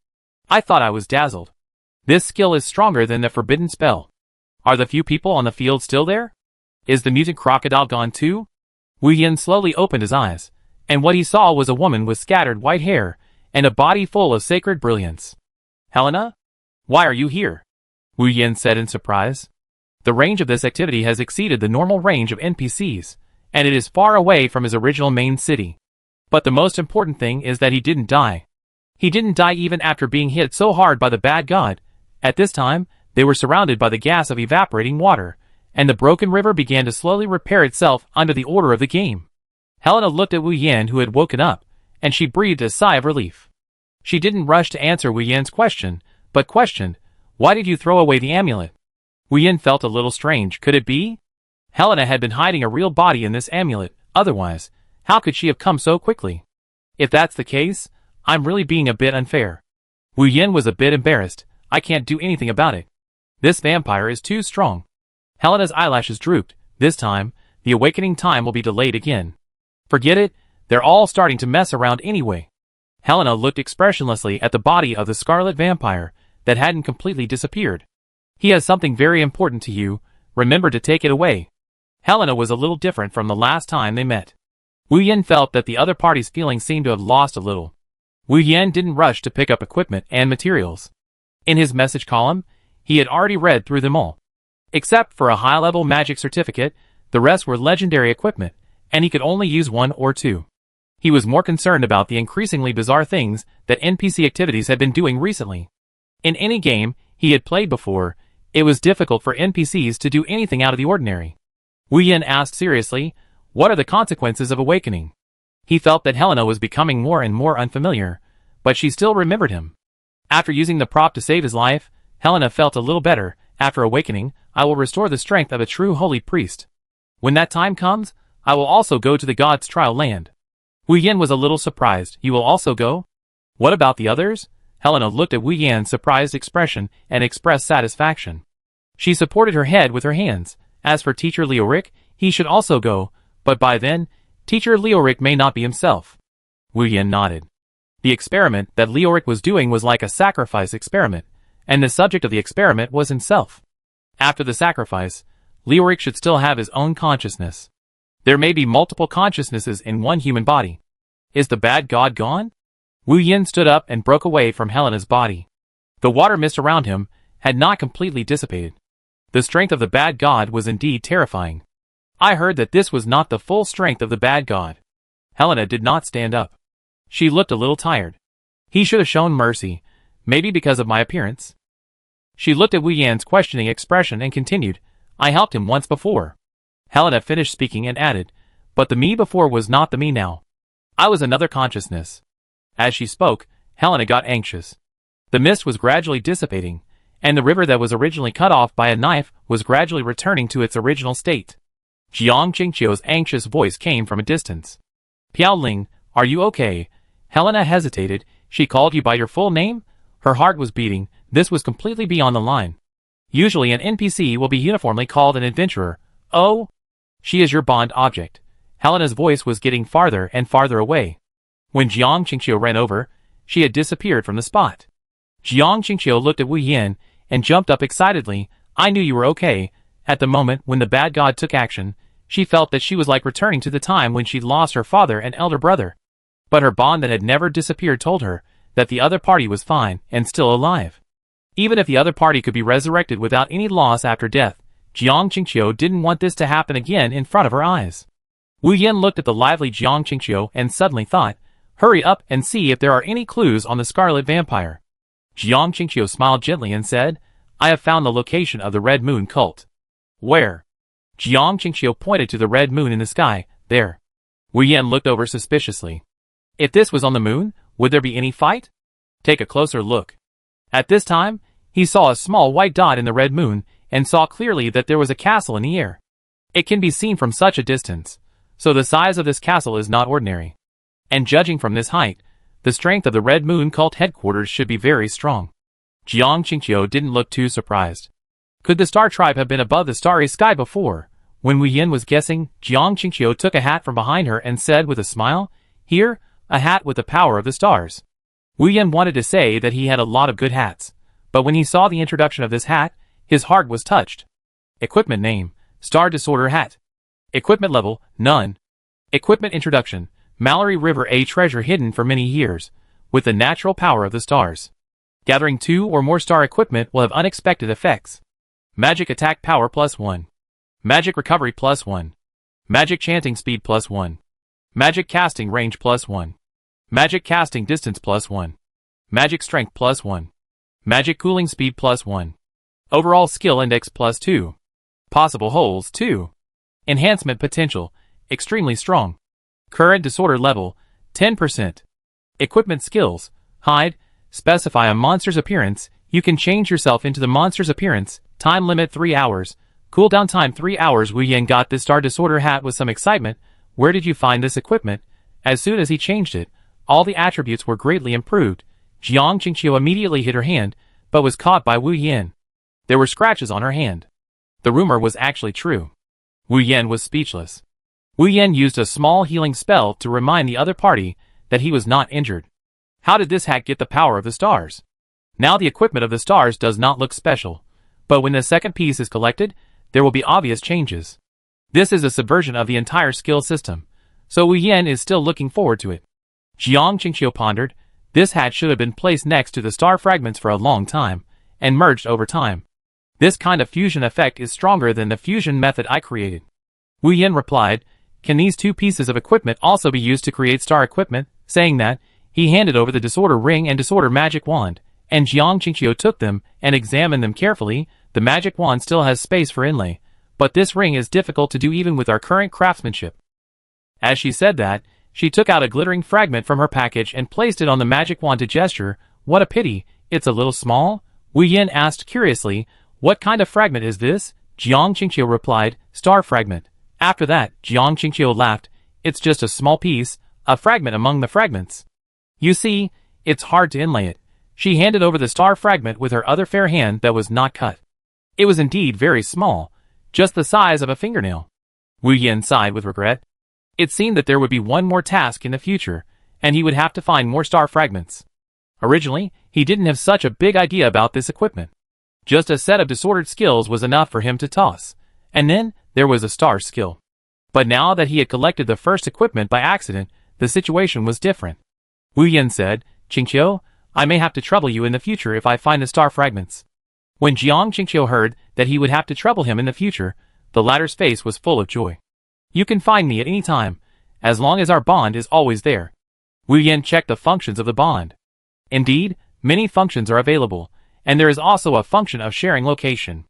I thought I was dazzled. This skill is stronger than the forbidden spell. Are the few people on the field still there? Is the mutant crocodile gone too? Wu Yin slowly opened his eyes, and what he saw was a woman with scattered white hair and a body full of sacred brilliance. Helena? Why are you here? Wu Yin said in surprise. The range of this activity has exceeded the normal range of NPCs, and it is far away from his original main city. But the most important thing is that he didn't die. He didn't die even after being hit so hard by the bad god. At this time, they were surrounded by the gas of evaporating water, and the broken river began to slowly repair itself under the order of the game. Helena looked at Wu Yan, who had woken up, and she breathed a sigh of relief. She didn't rush to answer Wu Yan's question, but questioned, "Why did you throw away the amulet?" Wu Yan felt a little strange. Could it be? Helena had been hiding a real body in this amulet, otherwise, how could she have come so quickly? If that's the case, I'm really being a bit unfair. Wu Yan was a bit embarrassed. I can't do anything about it. This vampire is too strong. Helena's eyelashes drooped. This time, the awakening time will be delayed again. Forget it, they're all starting to mess around anyway. Helena looked expressionlessly at the body of the scarlet vampire that hadn't completely disappeared. He has something very important to you, remember to take it away. Helena was a little different from the last time they met. Wu Yan felt that the other party's feelings seemed to have lost a little. Wu Yan didn't rush to pick up equipment and materials. In his message column, he had already read through them all. Except for a high-level magic certificate, the rest were legendary equipment, and he could only use one or two. He was more concerned about the increasingly bizarre things that NPC activities had been doing recently. In any game he had played before, it was difficult for NPCs to do anything out of the ordinary. Wu Yan asked seriously, what are the consequences of awakening? He felt that Helena was becoming more and more unfamiliar, but she still remembered him. After using the prop to save his life, Helena felt a little better. After awakening, I will restore the strength of a true holy priest. When that time comes, I will also go to the god's trial land. Wu Yan was a little surprised. You will also go? What about the others? Helena looked at Wu Yan's surprised expression and expressed satisfaction. She supported her head with her hands. As for Teacher Leoric, he should also go, but by then, Teacher Leoric may not be himself. Wu Yan nodded. The experiment that Leoric was doing was like a sacrifice experiment, and the subject of the experiment was himself. After the sacrifice, Leoric should still have his own consciousness. There may be multiple consciousnesses in one human body. Is the bad god gone? Wu Yan stood up and broke away from Helena's body. The water mist around him had not completely dissipated. The strength of the bad god was indeed terrifying. I heard that this was not the full strength of the bad god. Helena did not stand up. She looked a little tired. He should have shown mercy, maybe because of my appearance. She looked at Wu Yan's questioning expression and continued, I helped him once before. Helena finished speaking and added, but the me before was not the me now. I was another consciousness. As she spoke, Helena got anxious. The mist was gradually dissipating, and the river that was originally cut off by a knife was gradually returning to its original state. Jiang Qingqiu's anxious voice came from a distance. Piao Ling, are you okay? Helena hesitated. She called you by your full name? Her heart was beating. This was completely beyond the line. Usually an NPC will be uniformly called an adventurer. Oh? She is your bond object. Helena's voice was getting farther and farther away. When Jiang Qingqiu ran over, she had disappeared from the spot. Jiang Qingqiu looked at Wu Yan and jumped up excitedly. I knew you were okay. At the moment when the bad god took action, she felt that she was like returning to the time when she'd lost her father and elder brother. But her bond that had never disappeared told her that the other party was fine and still alive. Even if the other party could be resurrected without any loss after death, Jiang Qingqiu didn't want this to happen again in front of her eyes. Wu Yan looked at the lively Jiang Qingqiu and suddenly thought, hurry up and see if there are any clues on the Scarlet Vampire. Jiang Qingqiu smiled gently and said, I have found the location of the Red Moon cult. Where? Jiang Qingqiu pointed to the red moon in the sky. There. Wu Yan looked over suspiciously. If this was on the moon, would there be any fight? Take a closer look. At this time, he saw a small white dot in the red moon and saw clearly that there was a castle in the air. It can be seen from such a distance, so the size of this castle is not ordinary. And judging from this height, the strength of the Red Moon cult headquarters should be very strong. Jiang Qingqiu didn't look too surprised. Could the Star Tribe have been above the starry sky before? When Wu Yan was guessing, Jiang Qingqiu took a hat from behind her and said with a smile, Here, a hat with the power of the stars. Wu Yan wanted to say that he had a lot of good hats, but when he saw the introduction of this hat, his heart was touched. Equipment name, Star Disorder Hat. Equipment level, none. Equipment Introduction. Mallory River, a treasure hidden for many years, with the natural power of the stars. Gathering 2 or more star equipment will have unexpected effects. Magic attack power +1. Magic recovery +1. Magic chanting speed +1. Magic casting range +1. Magic casting distance +1. Magic strength +1. Magic cooling speed +1. Overall skill index +2. Possible holes 2. Enhancement potential, extremely strong. Current disorder level, 10%. Equipment skills, hide, specify a monster's appearance, you can change yourself into the monster's appearance, time limit 3 hours, cooldown time 3 hours. Wu Yan got this star disorder hat with some excitement. Where did you find this equipment? As soon as he changed it, all the attributes were greatly improved. Jiang Qingqiu immediately hid her hand, but was caught by Wu Yan. There were scratches on her hand. The rumor was actually true. Wu Yan was speechless. Wu Yan used a small healing spell to remind the other party that he was not injured. How did this hat get the power of the stars? Now the equipment of the stars does not look special, but when the second piece is collected, there will be obvious changes. This is a subversion of the entire skill system, so Wu Yan is still looking forward to it. Jiang Qingqiu pondered, this hat should have been placed next to the star fragments for a long time, and merged over time. This kind of fusion effect is stronger than the fusion method I created. Wu Yan replied, can these 2 pieces of equipment also be used to create star equipment? Saying that, he handed over the disorder ring and disorder magic wand, and Jiang Qingqiu took them and examined them carefully. The magic wand still has space for inlay, but this ring is difficult to do even with our current craftsmanship. As she said that, she took out a glittering fragment from her package and placed it on the magic wand to gesture. What a pity, it's a little small? Wu Yan asked curiously, what kind of fragment is this? Jiang Qingqiu replied, star fragment. After that, Jiang Qingqiu laughed, it's just a small piece, a fragment among the fragments. You see, it's hard to inlay it. She handed over the star fragment with her other fair hand that was not cut. It was indeed very small, just the size of a fingernail. Wu Yan sighed with regret. It seemed that there would be one more task in the future, and he would have to find more star fragments. Originally, he didn't have such a big idea about this equipment. Just a set of disordered skills was enough for him to toss, and then there was a star skill. But now that he had collected the first equipment by accident, the situation was different. Wu Yan said, Qingqiu, I may have to trouble you in the future if I find the star fragments. When Jiang Qingqiu heard that he would have to trouble him in the future, the latter's face was full of joy. You can find me at any time, as long as our bond is always there. Wu Yan checked the functions of the bond. Indeed, many functions are available, and there is also a function of sharing location.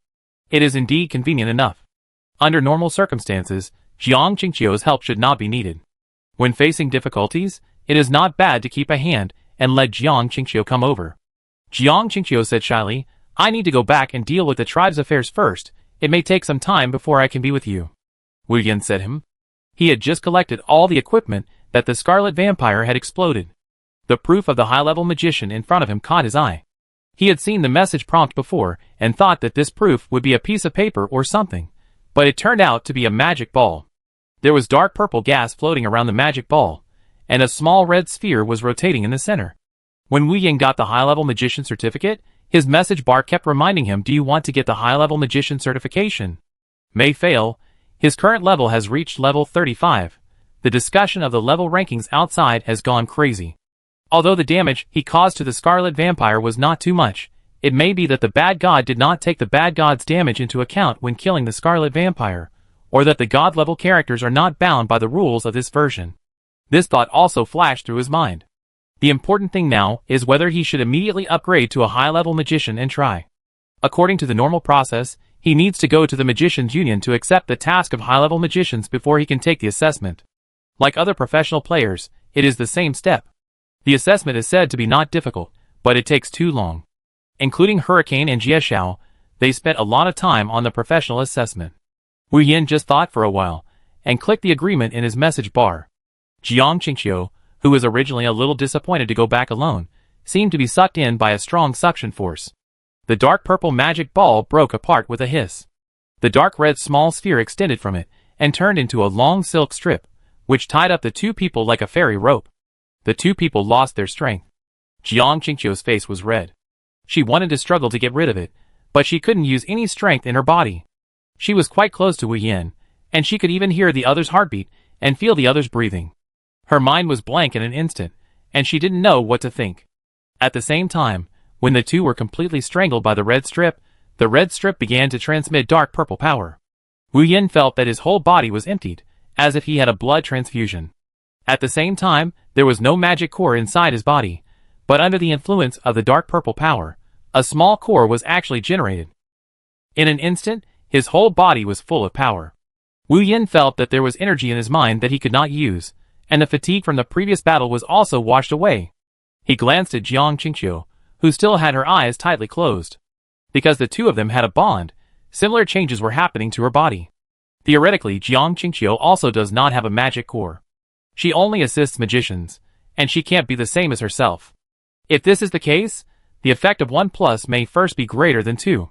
It is indeed convenient enough. Under normal circumstances, Jiang Qingqiu's help should not be needed. When facing difficulties, it is not bad to keep a hand and let Jiang Qingqiu come over. Jiang Qingqiu said shyly, I need to go back and deal with the tribe's affairs first. It may take some time before I can be with you. Wu Yan said him. He had just collected all the equipment that the Scarlet Vampire had exploded. The proof of the high-level magician in front of him caught his eye. He had seen the message prompt before and thought that this proof would be a piece of paper or something, but it turned out to be a magic ball. There was dark purple gas floating around the magic ball, and a small red sphere was rotating in the center. When Wu Yan got the high-level magician certificate, his message bar kept reminding him, do you want to get the high-level magician certification? May fail. His current level has reached level 35. The discussion of the level rankings outside has gone crazy. Although the damage he caused to the Scarlet Vampire was not too much, it may be that the bad god did not take the bad god's damage into account when killing the Scarlet Vampire, or that the god-level characters are not bound by the rules of this version. This thought also flashed through his mind. The important thing now is whether he should immediately upgrade to a high-level magician and try. According to the normal process, he needs to go to the Magicians Union to accept the task of high-level magicians before he can take the assessment. Like other professional players, it is the same step. The assessment is said to be not difficult, but it takes too long. Including Hurricane and Jie Xiao, they spent a lot of time on the professional assessment. Wu Yan just thought for a while, and clicked the agreement in his message bar. Jiang Qingqiu, who was originally a little disappointed to go back alone, seemed to be sucked in by a strong suction force. The dark purple magic ball broke apart with a hiss. The dark red small sphere extended from it, and turned into a long silk strip, which tied up the 2 people like a fairy rope. The 2 people lost their strength. Jiang Qingqiu's face was red. She wanted to struggle to get rid of it, but she couldn't use any strength in her body. She was quite close to Wu Yan, and she could even hear the other's heartbeat, and feel the other's breathing. Her mind was blank in an instant, and she didn't know what to think. At the same time, when the two were completely strangled by the red strip began to transmit dark purple power. Wu Yin felt that his whole body was emptied, as if he had a blood transfusion. At the same time, there was no magic core inside his body, but under the influence of the dark purple power, a small core was actually generated. In an instant, his whole body was full of power. Wu Yin felt that there was energy in his mind that he could not use, and the fatigue from the previous battle was also washed away. He glanced at Jiang Qingqiu, who still had her eyes tightly closed. Because the two of them had a bond, similar changes were happening to her body. Theoretically, Jiang Qingqiu also does not have a magic core. She only assists magicians, and she can't be the same as herself. If this is the case, the effect of 1 plus may first be greater than 2.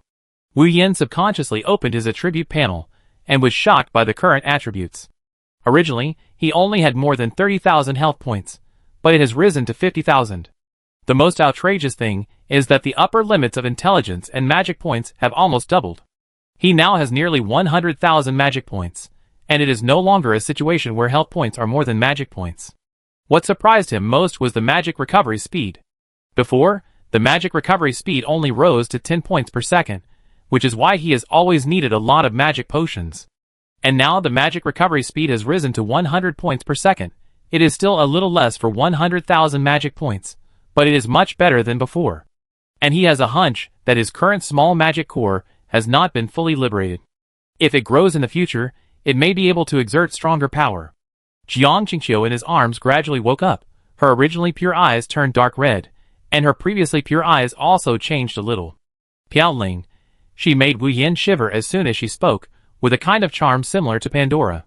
Wu Yin subconsciously opened his attribute panel, and was shocked by the current attributes. Originally, he only had more than 30,000 health points, but it has risen to 50,000. The most outrageous thing is that the upper limits of intelligence and magic points have almost doubled. He now has nearly 100,000 magic points, and it is no longer a situation where health points are more than magic points. What surprised him most was the magic recovery speed. Before, the magic recovery speed only rose to 10 points per second, which is why he has always needed a lot of magic potions. And now the magic recovery speed has risen to 100 points per second. It is still a little less for 100,000 magic points, but it is much better than before. And he has a hunch that his current small magic core has not been fully liberated. If it grows in the future, it may be able to exert stronger power. Jiang Qingqiu in his arms gradually woke up. Her originally pure eyes turned dark red, and her previously pure eyes also changed a little. Piaoling. She made Wu Yin shiver as soon as she spoke, with a kind of charm similar to Pandora.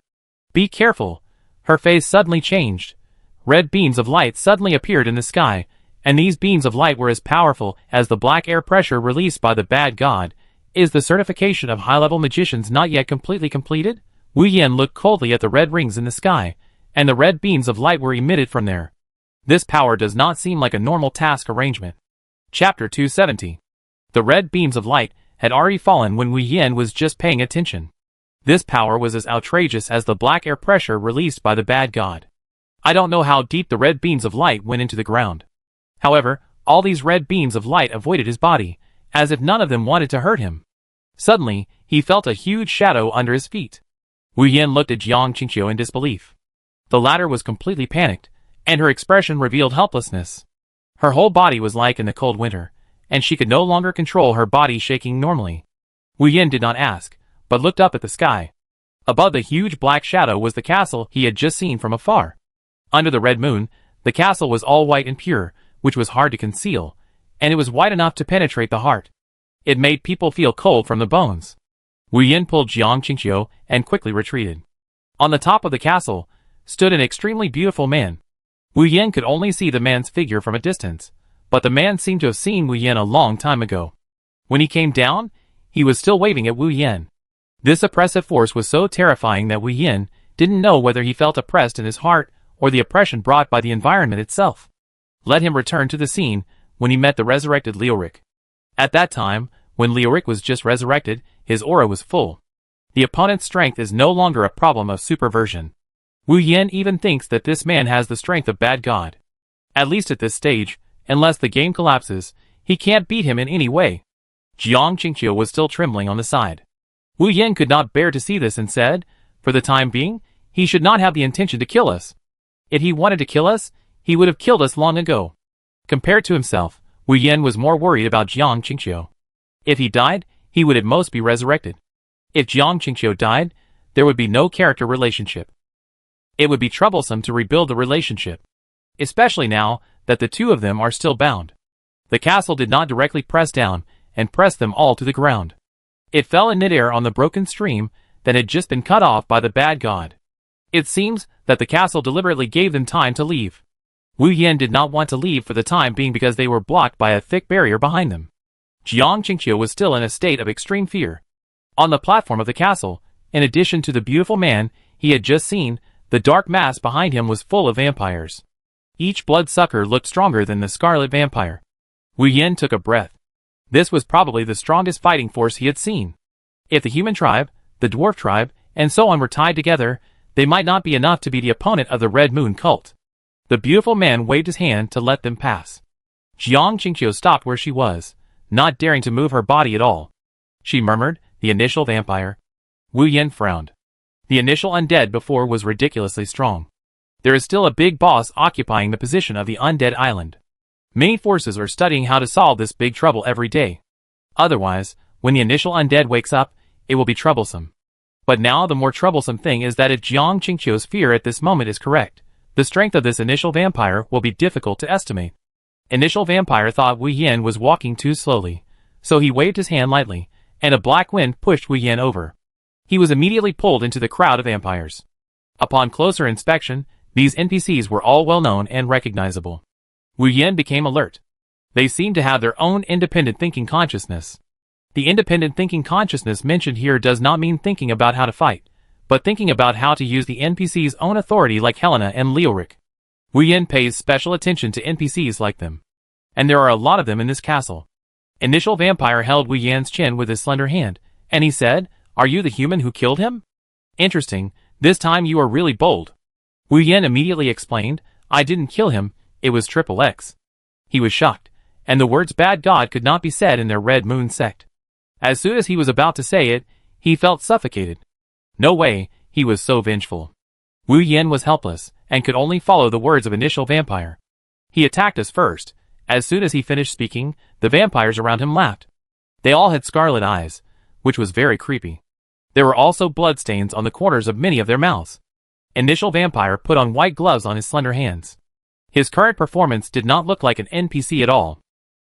Be careful. Her face suddenly changed. Red beams of light suddenly appeared in the sky, and these beams of light were as powerful as the black air pressure released by the bad god. Is the certification of high-level magicians not yet completely completed? Wu Yin looked coldly at the red rings in the sky, and the red beams of light were emitted from there. This power does not seem like a normal task arrangement. Chapter 270. The red beams of light had already fallen when Wu Yin was just paying attention. This power was as outrageous as the black air pressure released by the bad god. I don't know how deep the red beams of light went into the ground. However, all these red beams of light avoided his body, as if none of them wanted to hurt him. Suddenly, he felt a huge shadow under his feet. Wu Yin looked at Jiang Qingqiu in disbelief. The latter was completely panicked, and her expression revealed helplessness. Her whole body was like in the cold winter, and she could no longer control her body shaking normally. Wu Yin did not ask, but looked up at the sky. Above the huge black shadow was the castle he had just seen from afar. Under the red moon, the castle was all white and pure, which was hard to conceal, and it was white enough to penetrate the heart. It made people feel cold from the bones. Wu Yin pulled Jiang Qingqiu and quickly retreated. On the top of the castle stood an extremely beautiful man. Wu Yin could only see the man's figure from a distance, but the man seemed to have seen Wu Yin a long time ago. When he came down, he was still waving at Wu Yin. This oppressive force was so terrifying that Wu Yin didn't know whether he felt oppressed in his heart or the oppression brought by the environment itself. Let him return to the scene when he met the resurrected Lioric. At that time, when Lioric was just resurrected, his aura was full. The opponent's strength is no longer a problem of superversion. Wu Yin even thinks that this man has the strength of bad god. At least at this stage, unless the game collapses, he can't beat him in any way. Jiang Qingqiu was still trembling on the side. Wu Yin could not bear to see this and said, for the time being, he should not have the intention to kill us. If he wanted to kill us, he would have killed us long ago. Compared to himself, Wu Yin was more worried about Jiang Qingqiu. If he died, he would at most be resurrected. If Jiang Qingqiu died, there would be no character relationship. It would be troublesome to rebuild the relationship, especially now that the two of them are still bound. The castle did not directly press down and press them all to the ground. It fell in midair on the broken stream that had just been cut off by the bad god. It seems that the castle deliberately gave them time to leave. Wu Yin did not want to leave for the time being because they were blocked by a thick barrier behind them. Jiang Qingqiu was still in a state of extreme fear. On the platform of the castle, in addition to the beautiful man he had just seen, the dark mass behind him was full of vampires. Each bloodsucker looked stronger than the scarlet vampire. Wu Yin took a breath. This was probably the strongest fighting force he had seen. If the human tribe, the dwarf tribe, and so on were tied together, they might not be enough to be the opponent of the Red Moon cult. The beautiful man waved his hand to let them pass. Jiang Qingqiu stopped where she was, not daring to move her body at all. She murmured, "The initial vampire." Wu Yan frowned. The initial undead before was ridiculously strong. There is still a big boss occupying the position of the undead island. Many forces are studying how to solve this big trouble every day. Otherwise, when the initial undead wakes up, it will be troublesome. But now the more troublesome thing is that if Jiang Qingqiu's fear at this moment is correct, the strength of this initial vampire will be difficult to estimate. Initial vampire thought Wu Yan was walking too slowly, so he waved his hand lightly, and a black wind pushed Wu Yan over. He was immediately pulled into the crowd of vampires. Upon closer inspection, these NPCs were all well known and recognizable. Wu Yan became alert. They seemed to have their own independent thinking consciousness. The independent thinking consciousness mentioned here does not mean thinking about how to fight, but thinking about how to use the NPC's own authority like Helena and Leoric. Wu Yan pays special attention to NPCs like them. And there are a lot of them in this castle. Initial vampire held Wu Yan's chin with his slender hand, and he said, "Are you the human who killed him? Interesting, this time you are really bold." Wu Yan immediately explained, "I didn't kill him, it was XXX." He was shocked, and the words bad god could not be said in their Red Moon sect. As soon as he was about to say it, he felt suffocated. No way, he was so vengeful. Wu Yan was helpless, and could only follow the words of initial vampire. He attacked us first. As soon as he finished speaking, the vampires around him laughed. They all had scarlet eyes, which was very creepy. There were also bloodstains on the corners of many of their mouths. Initial vampire put on white gloves on his slender hands. His current performance did not look like an NPC at all.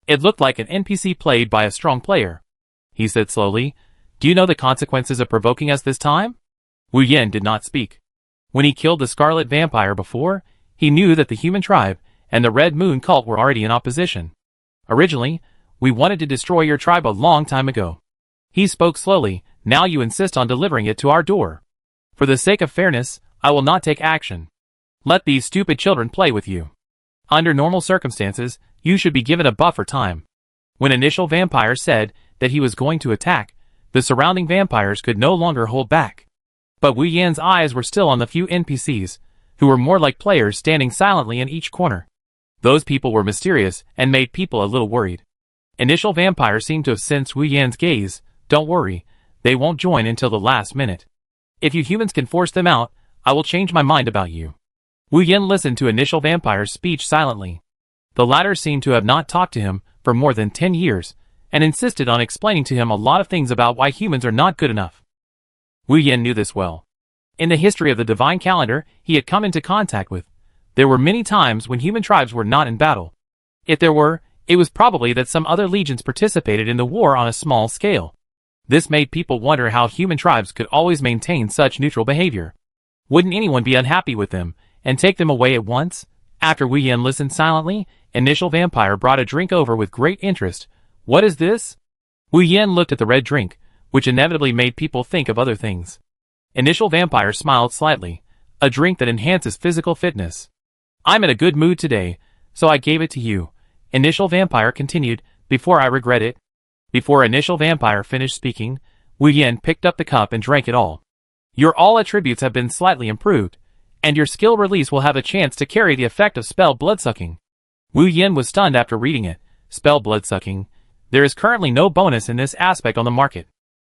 It looked like an NPC played by a strong player. He said slowly, "Do you know the consequences of provoking us this time?" Wu Yan did not speak. When he killed the Scarlet Vampire before, he knew that the human tribe and the Red Moon cult were already in opposition. "Originally, we wanted to destroy your tribe a long time ago." He spoke slowly, "Now you insist on delivering it to our door. For the sake of fairness, I will not take action. Let these stupid children play with you. Under normal circumstances, you should be given a buffer time." When initial vampire said that he was going to attack, the surrounding vampires could no longer hold back. But Wu Yan's eyes were still on the few NPCs, who were more like players standing silently in each corner. Those people were mysterious and made people a little worried. Initial vampire seemed to have sensed Wu Yan's gaze. "Don't worry, they won't join until the last minute. If you humans can force them out, I will change my mind about you." Wu Yan listened to initial vampire's speech silently. The latter seemed to have not talked to him for more than 10 years, and insisted on explaining to him a lot of things about why humans are not good enough. Wu Yan knew this well. In the history of the divine calendar he had come into contact with, there were many times when human tribes were not in battle. If there were, it was probably that some other legions participated in the war on a small scale. This made people wonder how human tribes could always maintain such neutral behavior. Wouldn't anyone be unhappy with them and take them away at once? After Wu Yan listened silently, initial vampire brought a drink over with great interest. "What is this?" Wu Yan looked at the red drink, which inevitably made people think of other things. Initial vampire smiled slightly. "A drink that enhances physical fitness. I'm in a good mood today, so I gave it to you." Initial vampire continued, "Before I regret it." Before initial vampire finished speaking, Wu Yan picked up the cup and drank it all. "Your all attributes have been slightly improved, and your skill release will have a chance to carry the effect of spell bloodsucking." Wu Yan was stunned after reading it. Spell bloodsucking. There is currently no bonus in this aspect on the market.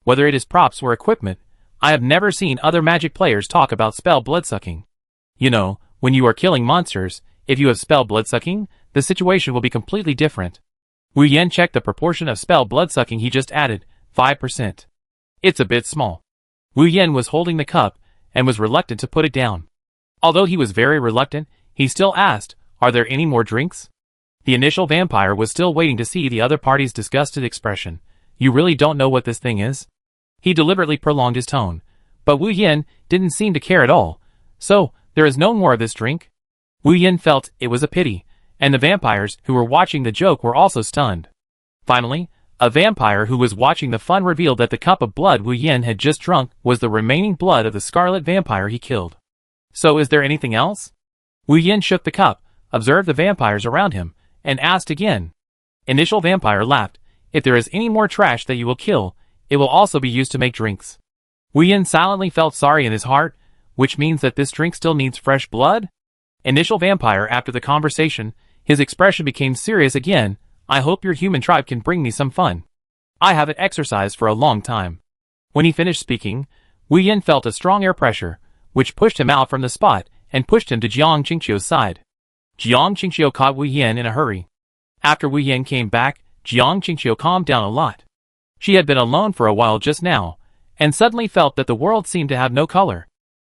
Whether it is props or equipment, I have never seen other magic players talk about spell bloodsucking. You know, when you are killing monsters, if you have spell bloodsucking, the situation will be completely different. Wu Yan checked the proportion of spell bloodsucking he just added, 5%. It's a bit small. Wu Yan was holding the cup, and was reluctant to put it down. Although he was very reluctant, he still asked, "Are there any more drinks?" The initial vampire was still waiting to see the other party's disgusted expression. "You really don't know what this thing is?" He deliberately prolonged his tone, but Wu Yan didn't seem to care at all. "So, there is no more of this drink?" Wu Yan felt it was a pity, and the vampires who were watching the joke were also stunned. Finally, a vampire who was watching the fun revealed that the cup of blood Wu Yan had just drunk was the remaining blood of the scarlet vampire he killed. "So is there anything else?" Wu Yan shook the cup, observed the vampires around him, and asked again. Initial vampire laughed. "If there is any more trash that you will kill, it will also be used to make drinks." Wu Yan silently felt sorry in his heart. which means that this drink still needs fresh blood? Initial vampire. After the conversation, his expression became serious again. I hope your human tribe can bring me some fun. I haven't exercised for a long time. When he finished speaking, Wu Yin felt a strong air pressure, which pushed him out from the spot and pushed him to Jiang Qingqiu's side. Jiang Qingqiu caught Wu Yin in a hurry. After Wu Yin came back, Jiang Qingqiu calmed down a lot. She had been alone for a while just now, and suddenly felt that the world seemed to have no color.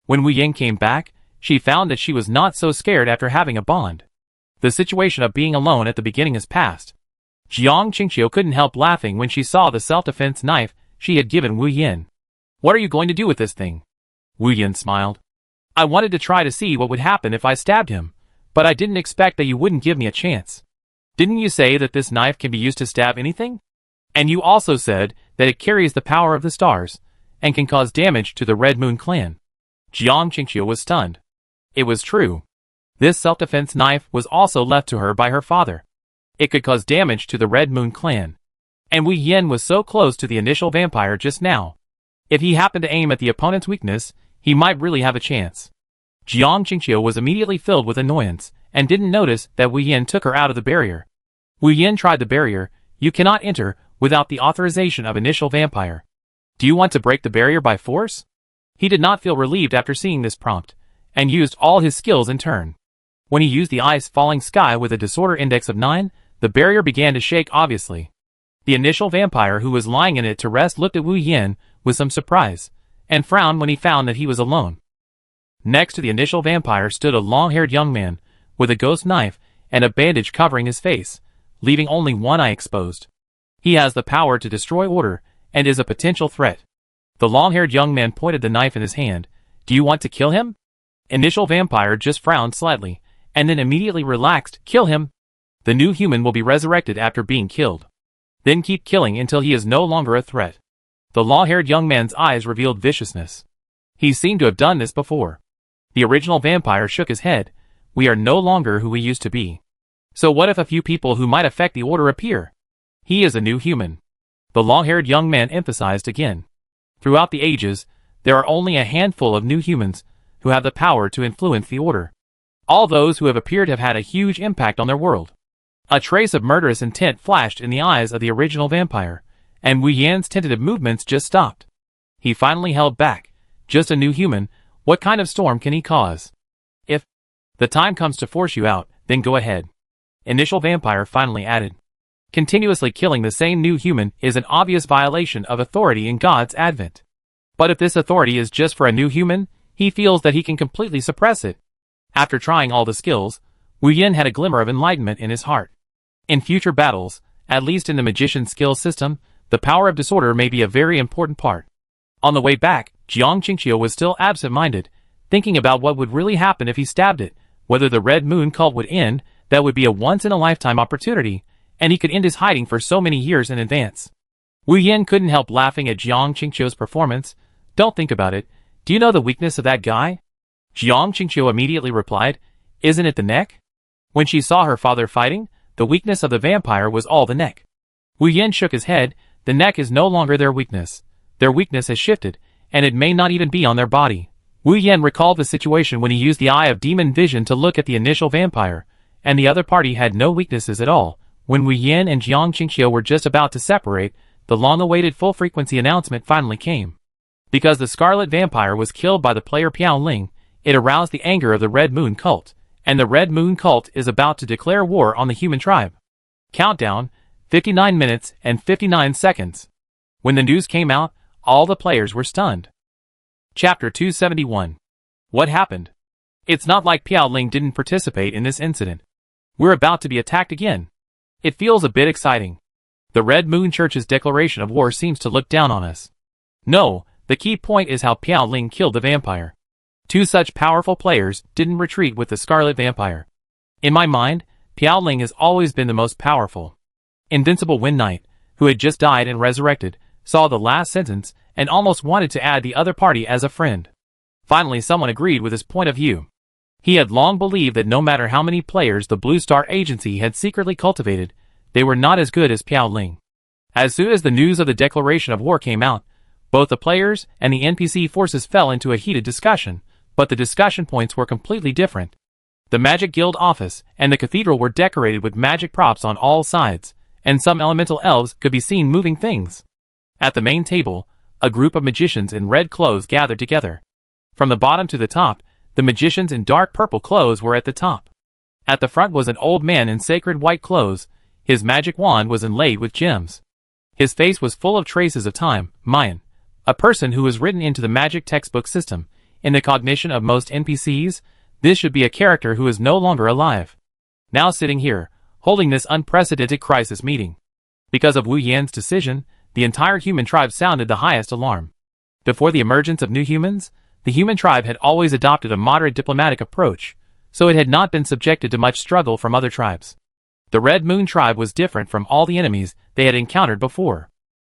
When Wu Yin came back, she found that she was not so scared after having a bond. The situation of being alone at the beginning is past. Jiang Qingqiu couldn't help laughing when she saw the self-defense knife she had given Wu Yin. What are you going to do with this thing? Wu Yin smiled. I wanted to try to see what would happen if I stabbed him, but I didn't expect that you wouldn't give me a chance. Didn't you say that this knife can be used to stab anything? And you also said that it carries the power of the stars, and can cause damage to the Red Moon clan. Jiang Qingqiu was stunned. It was true. This self-defense knife was also left to her by her father. It could cause damage to the Red Moon clan. And Wu Yin was so close to the initial vampire just now. If he happened to aim at the opponent's weakness, he might really have a chance. Jiang Qingqiu was immediately filled with annoyance, and didn't notice that Wu Yin took her out of the barrier. Wu Yin tried the barrier. You cannot enter without the authorization of initial vampire. Do you want to break the barrier by force? He did not feel relieved after seeing this prompt, and used all his skills in turn. When he used the ice falling sky with a disorder index of 9, the barrier began to shake obviously. The initial vampire who was lying in it to rest looked at Wu Yin with some surprise, and frowned when he found that he was alone. Next to the initial vampire stood a long-haired young man, with a ghost knife and a bandage covering his face, leaving only one eye exposed. He has the power to destroy order, and is a potential threat. The long-haired young man pointed the knife in his hand. Do you want to kill him? Initial vampire just frowned slightly, and then immediately relaxed. Kill him. The new human will be resurrected after being killed. Then keep killing until he is no longer a threat. The long-haired young man's eyes revealed viciousness. He seemed to have done this before. The original vampire shook his head. We are no longer who we used to be. So what if a few people who might affect the order appear? He is a new human. The long-haired young man emphasized again. Throughout the ages, there are only a handful of new humans who have the power to influence the order. All those who have appeared have had a huge impact on their world. A trace of murderous intent flashed in the eyes of the original vampire, and Wu Yan's tentative movements just stopped. He finally held back. Just a new human, what kind of storm can he cause? If the time comes to force you out, then go ahead. Initial vampire finally added. Continuously killing the same new human is an obvious violation of authority in God's advent. But if this authority is just for a new human, he feels that he can completely suppress it. After trying all the skills, Wu Yin had a glimmer of enlightenment in his heart. In future battles, at least in the magician's skill system, the power of disorder may be a very important part. On the way back, Jiang Qingqiu was still absent-minded, thinking about what would really happen if he stabbed it, whether the Red Moon cult would end. That would be a once-in-a-lifetime opportunity, and he could end his hiding for so many years in advance. Wu Yin couldn't help laughing at Jiang Qingqiu's performance. Don't think about it. Do you know the weakness of that guy? Jiang Qingqiu immediately replied, Isn't it the neck? When she saw her father fighting, the weakness of the vampire was all the neck. Wu Yin shook his head. The neck is no longer their weakness. Their weakness has shifted, and it may not even be on their body. Wu Yin recalled the situation when he used the Eye of Demon Vision to look at the initial vampire, and the other party had no weaknesses at all. When Wu Yin and Jiang Qingqiu were just about to separate, the long-awaited full-frequency announcement finally came. Because the Scarlet Vampire was killed by the player Piao Ling, it aroused the anger of the Red Moon cult, and the Red Moon cult is about to declare war on the human tribe. Countdown, 59 minutes and 59 seconds. When the news came out, all the players were stunned. Chapter 271. What happened? It's not like Piao Ling didn't participate in this incident. We're about to be attacked again. It feels a bit exciting. The Red Moon Church's declaration of war seems to look down on us. No, the key point is how Piao Ling killed the vampire. Two such powerful players didn't retreat with the Scarlet Vampire. In my mind, Piao Ling has always been the most powerful. Invincible Wind Knight, who had just died and resurrected, saw the last sentence and almost wanted to add the other party as a friend. Finally, someone agreed with his point of view. He had long believed that no matter how many players the Blue Star Agency had secretly cultivated, they were not as good as Piao Ling. As soon as the news of the declaration of war came out, both the players and the NPC forces fell into a heated discussion. But the discussion points were completely different. The Magic Guild office and the cathedral were decorated with magic props on all sides, and some elemental elves could be seen moving things. At the main table, a group of magicians in red clothes gathered together. From the bottom to the top, the magicians in dark purple clothes were at the top. At the front was an old man in sacred white clothes. His magic wand was inlaid with gems. His face was full of traces of time, Mayan, a person who was written into the magic textbook system. In the cognition of most NPCs, this should be a character who is no longer alive. Now sitting here, holding this unprecedented crisis meeting. Because of Wu Yan's decision, the entire human tribe sounded the highest alarm. Before the emergence of new humans, the human tribe had always adopted a moderate diplomatic approach, so it had not been subjected to much struggle from other tribes. The Red Moon tribe was different from all the enemies they had encountered before.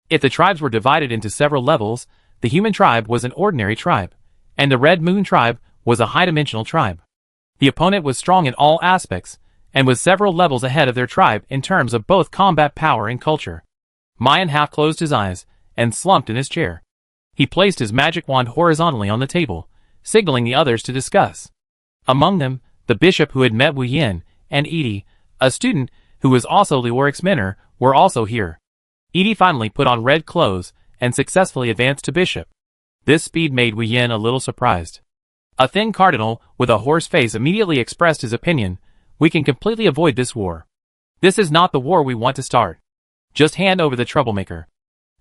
If the tribes were divided into several levels, the human tribe was an ordinary tribe, and the Red Moon tribe was a high-dimensional tribe. The opponent was strong in all aspects, and was several levels ahead of their tribe in terms of both combat power and culture. Mayan half closed his eyes, and slumped in his chair. He placed his magic wand horizontally on the table, signaling the others to discuss. Among them, the bishop who had met Wu Yan, and Edie, a student who was also Lioric's mentor, were also here. Edie finally put on red clothes, and successfully advanced to bishop. This speed made Wu Yan a little surprised. A thin cardinal with a hoarse face immediately expressed his opinion. We can completely avoid this war. This is not the war we want to start. Just hand over the troublemaker.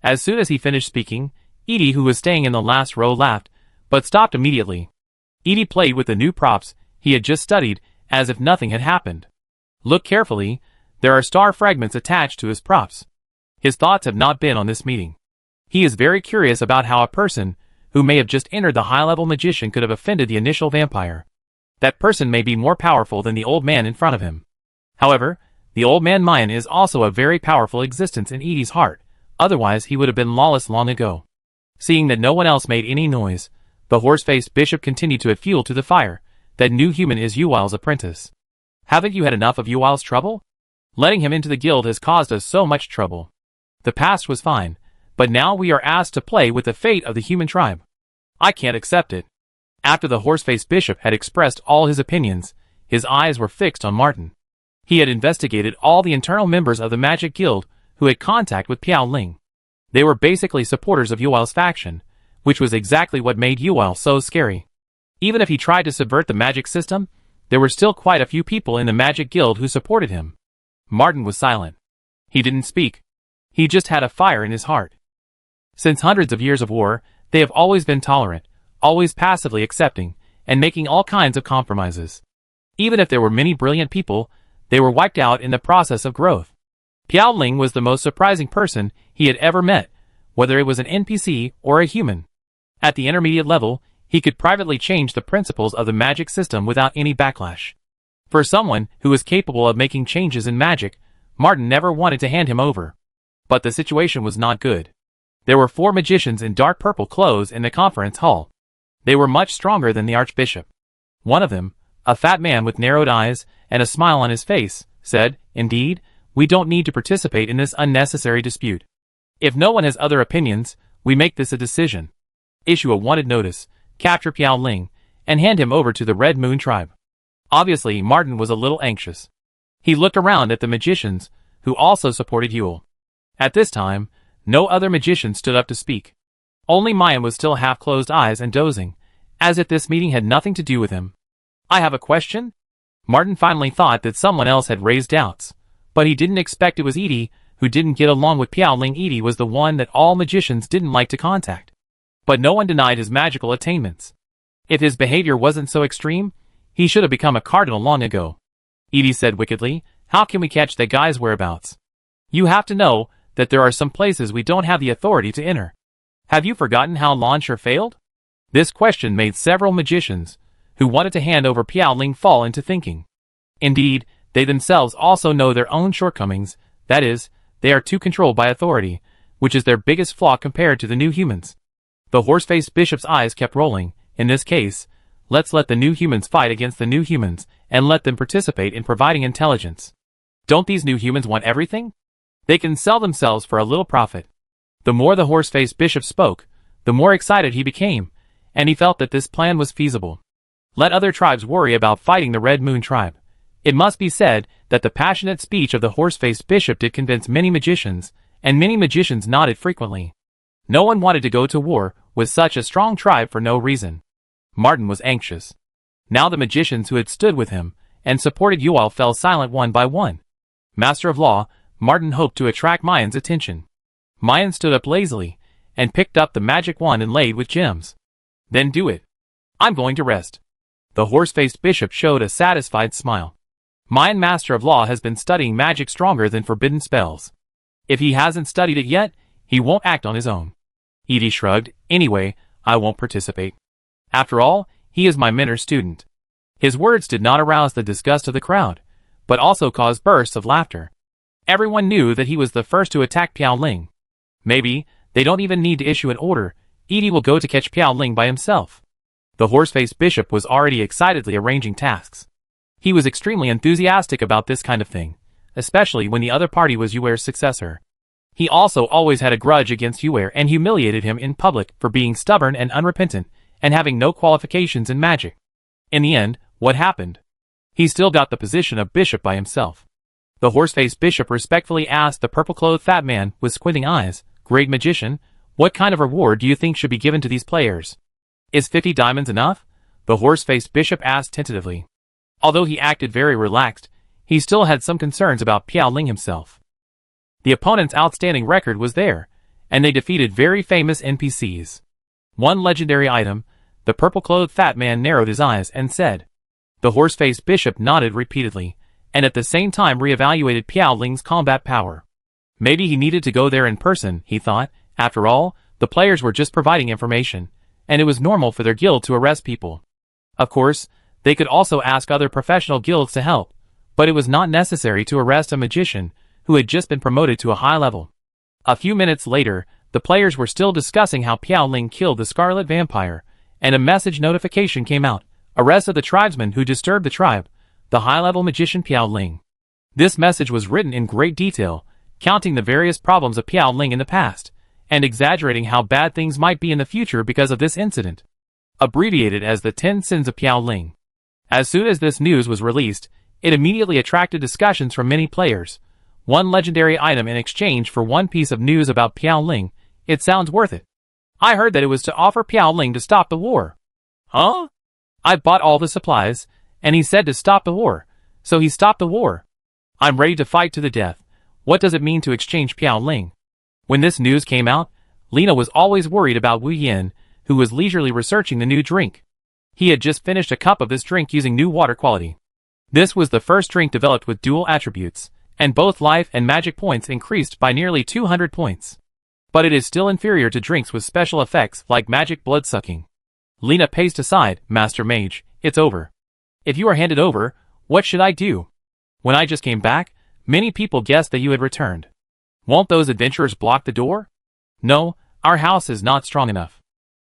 As soon as he finished speaking, Edie, who was staying in the last row, laughed, but stopped immediately. Edie played with the new props he had just studied, as if nothing had happened. Look carefully, there are star fragments attached to his props. His thoughts have not been on this meeting. He is very curious about how a person who may have just entered the high-level magician could have offended the initial vampire. That person may be more powerful than the old man in front of him. However, the old man Mayan is also a very powerful existence in Edie's heart, otherwise he would have been lawless long ago. Seeing that no one else made any noise, the horse-faced bishop continued to add fuel to the fire. That new human is Yuwal's apprentice. Haven't you had enough of Yuwal's trouble? Letting him into the guild has caused us so much trouble. The past was fine, but now we are asked to play with the fate of the human tribe. I can't accept it. After the horse-faced bishop had expressed all his opinions, his eyes were fixed on Martin. He had investigated all the internal members of the Magic Guild who had contact with Piao Ling. They were basically supporters of Yuwal's faction, which was exactly what made Yuwal so scary. Even if he tried to subvert the magic system, there were still quite a few people in the Magic Guild who supported him. Martin was silent. He didn't speak. He just had a fire in his heart. Since hundreds of years of war, they have always been tolerant, always passively accepting, and making all kinds of compromises. Even if there were many brilliant people, they were wiped out in the process of growth. Piao Ling was the most surprising person he had ever met, whether it was an NPC or a human. At the intermediate level, he could privately change the principles of the magic system without any backlash. For someone who was capable of making changes in magic, Martin never wanted to hand him over. But the situation was not good. There were 4 magicians in dark purple clothes in the conference hall. They were much stronger than the archbishop. One of them, a fat man with narrowed eyes and a smile on his face, said, "Indeed, we don't need to participate in this unnecessary dispute. If no one has other opinions, we make this a decision. Issue a wanted notice, capture Piao Ling, and hand him over to the Red Moon tribe." Obviously, Martin was a little anxious. He looked around at the magicians, who also supported Yule. At this time, no other magician stood up to speak. Only Mayan was still half-closed eyes and dozing, as if this meeting had nothing to do with him. "I have a question?" Martin finally thought that someone else had raised doubts, but he didn't expect it was Edie, who didn't get along with Piao Ling. Edie was the one that all magicians didn't like to contact. But no one denied his magical attainments. If his behavior wasn't so extreme, he should have become a cardinal long ago. Edie said wickedly, "How can we catch that guy's whereabouts? You have to know that there are some places we don't have the authority to enter. Have you forgotten how Launcher failed?" This question made several magicians, who wanted to hand over Piao Ling, fall into thinking. Indeed, they themselves also know their own shortcomings, that is, they are too controlled by authority, which is their biggest flaw compared to the new humans. The horse-faced bishop's eyes kept rolling. In this case, let's let the new humans fight against the new humans, and let them participate in providing intelligence. Don't these new humans want everything? They can sell themselves for a little profit. The more the horse-faced bishop spoke, the more excited he became, and he felt that this plan was feasible. Let other tribes worry about fighting the Red Moon tribe. It must be said that the passionate speech of the horse-faced bishop did convince many magicians, and many magicians nodded frequently. No one wanted to go to war with such a strong tribe for no reason. Martin was anxious. Now the magicians who had stood with him and supported Yuval fell silent one by one. Master of Law, Martin hoped to attract Mayan's attention. Mayan stood up lazily and picked up the magic wand inlaid with gems. Then do it. I'm going to rest. The horse-faced bishop showed a satisfied smile. Mayan Master of Law has been studying magic stronger than forbidden spells. If he hasn't studied it yet, he won't act on his own. Edie shrugged. Anyway, I won't participate. After all, he is my mentor student. His words did not arouse the disgust of the crowd, but also caused bursts of laughter. Everyone knew that he was the first to attack Piao Ling. Maybe they don't even need to issue an order. Edie will go to catch Piao Ling by himself. The horse-faced bishop was already excitedly arranging tasks. He was extremely enthusiastic about this kind of thing, especially when the other party was Yuer's successor. He also always had a grudge against Yuer and humiliated him in public for being stubborn and unrepentant, and having no qualifications in magic. In the end, what happened? He still got the position of bishop by himself. The horse-faced bishop respectfully asked the purple-clothed fat man with squinting eyes, "Great magician, what kind of reward do you think should be given to these players?" "Is 50 diamonds enough?" the horse-faced bishop asked tentatively. Although he acted very relaxed, he still had some concerns about Piao Ling himself. The opponent's outstanding record was there, and they defeated very famous NPCs. One legendary item, the purple-clothed fat man narrowed his eyes and said. The horse-faced bishop nodded repeatedly, and at the same time re-evaluated Piao Ling's combat power. Maybe he needed to go there in person, he thought. After all, the players were just providing information, and it was normal for their guild to arrest people. Of course, they could also ask other professional guilds to help, but it was not necessary to arrest a magician who had just been promoted to a high level. A few minutes later, the players were still discussing how Piao Ling killed the Scarlet Vampire, and a message notification came out. Arrest of the tribesman who disturbed the tribe, the high-level magician Piao Ling. This message was written in great detail, counting the various problems of Piao Ling in the past, and exaggerating how bad things might be in the future because of this incident. Abbreviated as the 10 Sins of Piao Ling. As soon as this news was released, it immediately attracted discussions from many players. One legendary item in exchange for one piece of news about Piao Ling. It sounds worth it. I heard that it was to offer Piao Ling to stop the war. Huh? I bought all the supplies, and he said to stop the war, so he stopped the war. I'm ready to fight to the death. What does it mean to exchange Piao Ling? When this news came out, Lena was always worried about Wu Yin, who was leisurely researching the new drink. He had just finished a cup of this drink using new water quality. This was the first drink developed with dual attributes, and both life and magic points increased by nearly 200 points. But it is still inferior to drinks with special effects like magic blood-sucking. Lena paced aside. Master Mage, it's over. If you are handed over, what should I do? When I just came back, many people guessed that you had returned. Won't those adventurers block the door? No, our house is not strong enough.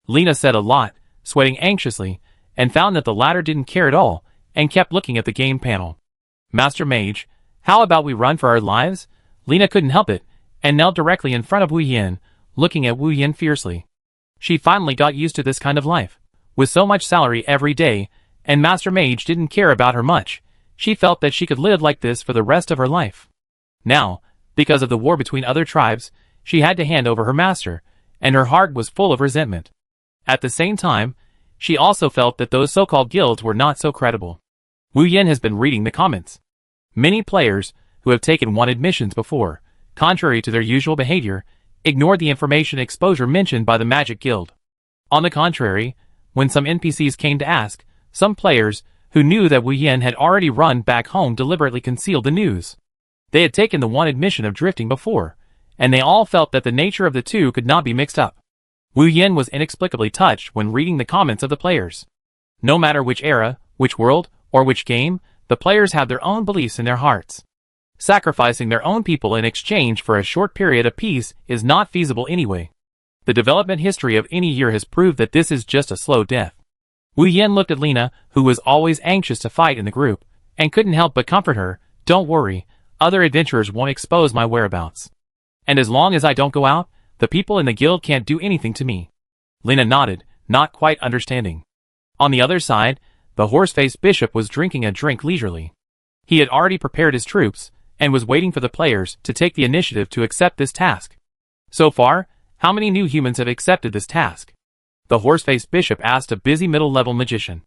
Lena said a lot, sweating anxiously, and found that the latter didn't care at all, and kept looking at the game panel. Master Mage, how about we run for our lives? Lena couldn't help it, and knelt directly in front of Wu Yin, looking at Wu Yin fiercely. She finally got used to this kind of life. With so much salary every day, and Master Mage didn't care about her much, she felt that she could live like this for the rest of her life. Now, because of the war between other tribes, she had to hand over her master, and her heart was full of resentment. At the same time, she also felt that those so-called guilds were not so credible. Wu Yin has been reading the comments. Many players, who have taken wanted missions before, contrary to their usual behavior, ignored the information exposure mentioned by the Magic Guild. On the contrary, when some NPCs came to ask, some players, who knew that Wu Yin had already run back home, deliberately concealed the news. They had taken the wanted mission of drifting before, and they all felt that the nature of the two could not be mixed up. Wu Yin was inexplicably touched when reading the comments of the players. No matter which era, which world, or which game, the players have their own beliefs in their hearts. Sacrificing their own people in exchange for a short period of peace is not feasible anyway. The development history of any year has proved that this is just a slow death. Wu Yin looked at Lena, who was always anxious to fight in the group, and couldn't help but comfort her. Don't worry, other adventurers won't expose my whereabouts. And as long as I don't go out, the people in the guild can't do anything to me. Lena nodded, not quite understanding. On the other side, The horse-faced bishop was drinking a drink leisurely. He had already prepared his troops, and was waiting for the players to take the initiative to accept this task. So far, how many new humans have accepted this task? The horse-faced bishop asked a busy middle-level magician.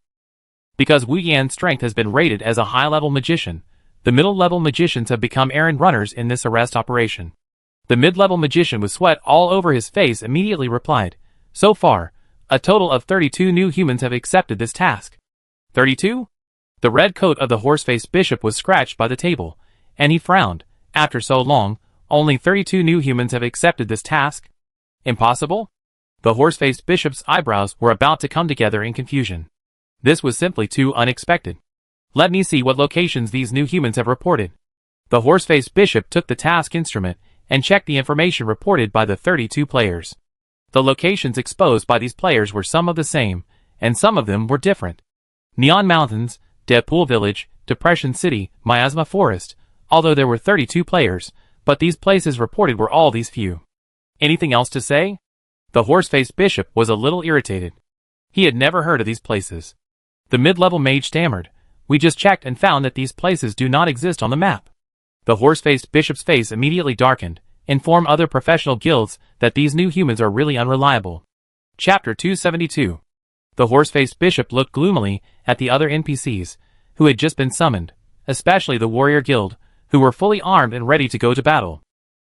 Because Wu Yan's strength has been rated as a high-level magician, the middle-level magicians have become errand runners in this arrest operation. The mid-level magician with sweat all over his face immediately replied, "So far, a total of 32 new humans have accepted this task." 32? The red coat of the horse-faced bishop was scratched by the table, and he frowned. After so long, only 32 new humans have accepted this task? Impossible? The horse-faced bishop's eyebrows were about to come together in confusion. This was simply too unexpected. Let me see what locations these new humans have reported. The horse-faced bishop took the task instrument and checked the information reported by the 32 players. The locations exposed by these players were some of the same, and some of them were different. Neon Mountains, Deadpool Village, Depression City, Miasma Forest, although there were 32 players, but these places reported were all these few. Anything else to say? The horse-faced bishop was a little irritated. He had never heard of these places. The mid-level mage stammered, "We just checked and found that these places do not exist on the map." The horse-faced bishop's face immediately darkened. Inform other professional guilds that these new humans are really unreliable. Chapter 272. The horse-faced bishop looked gloomily at the other NPCs, who had just been summoned, especially the warrior guild, who were fully armed and ready to go to battle.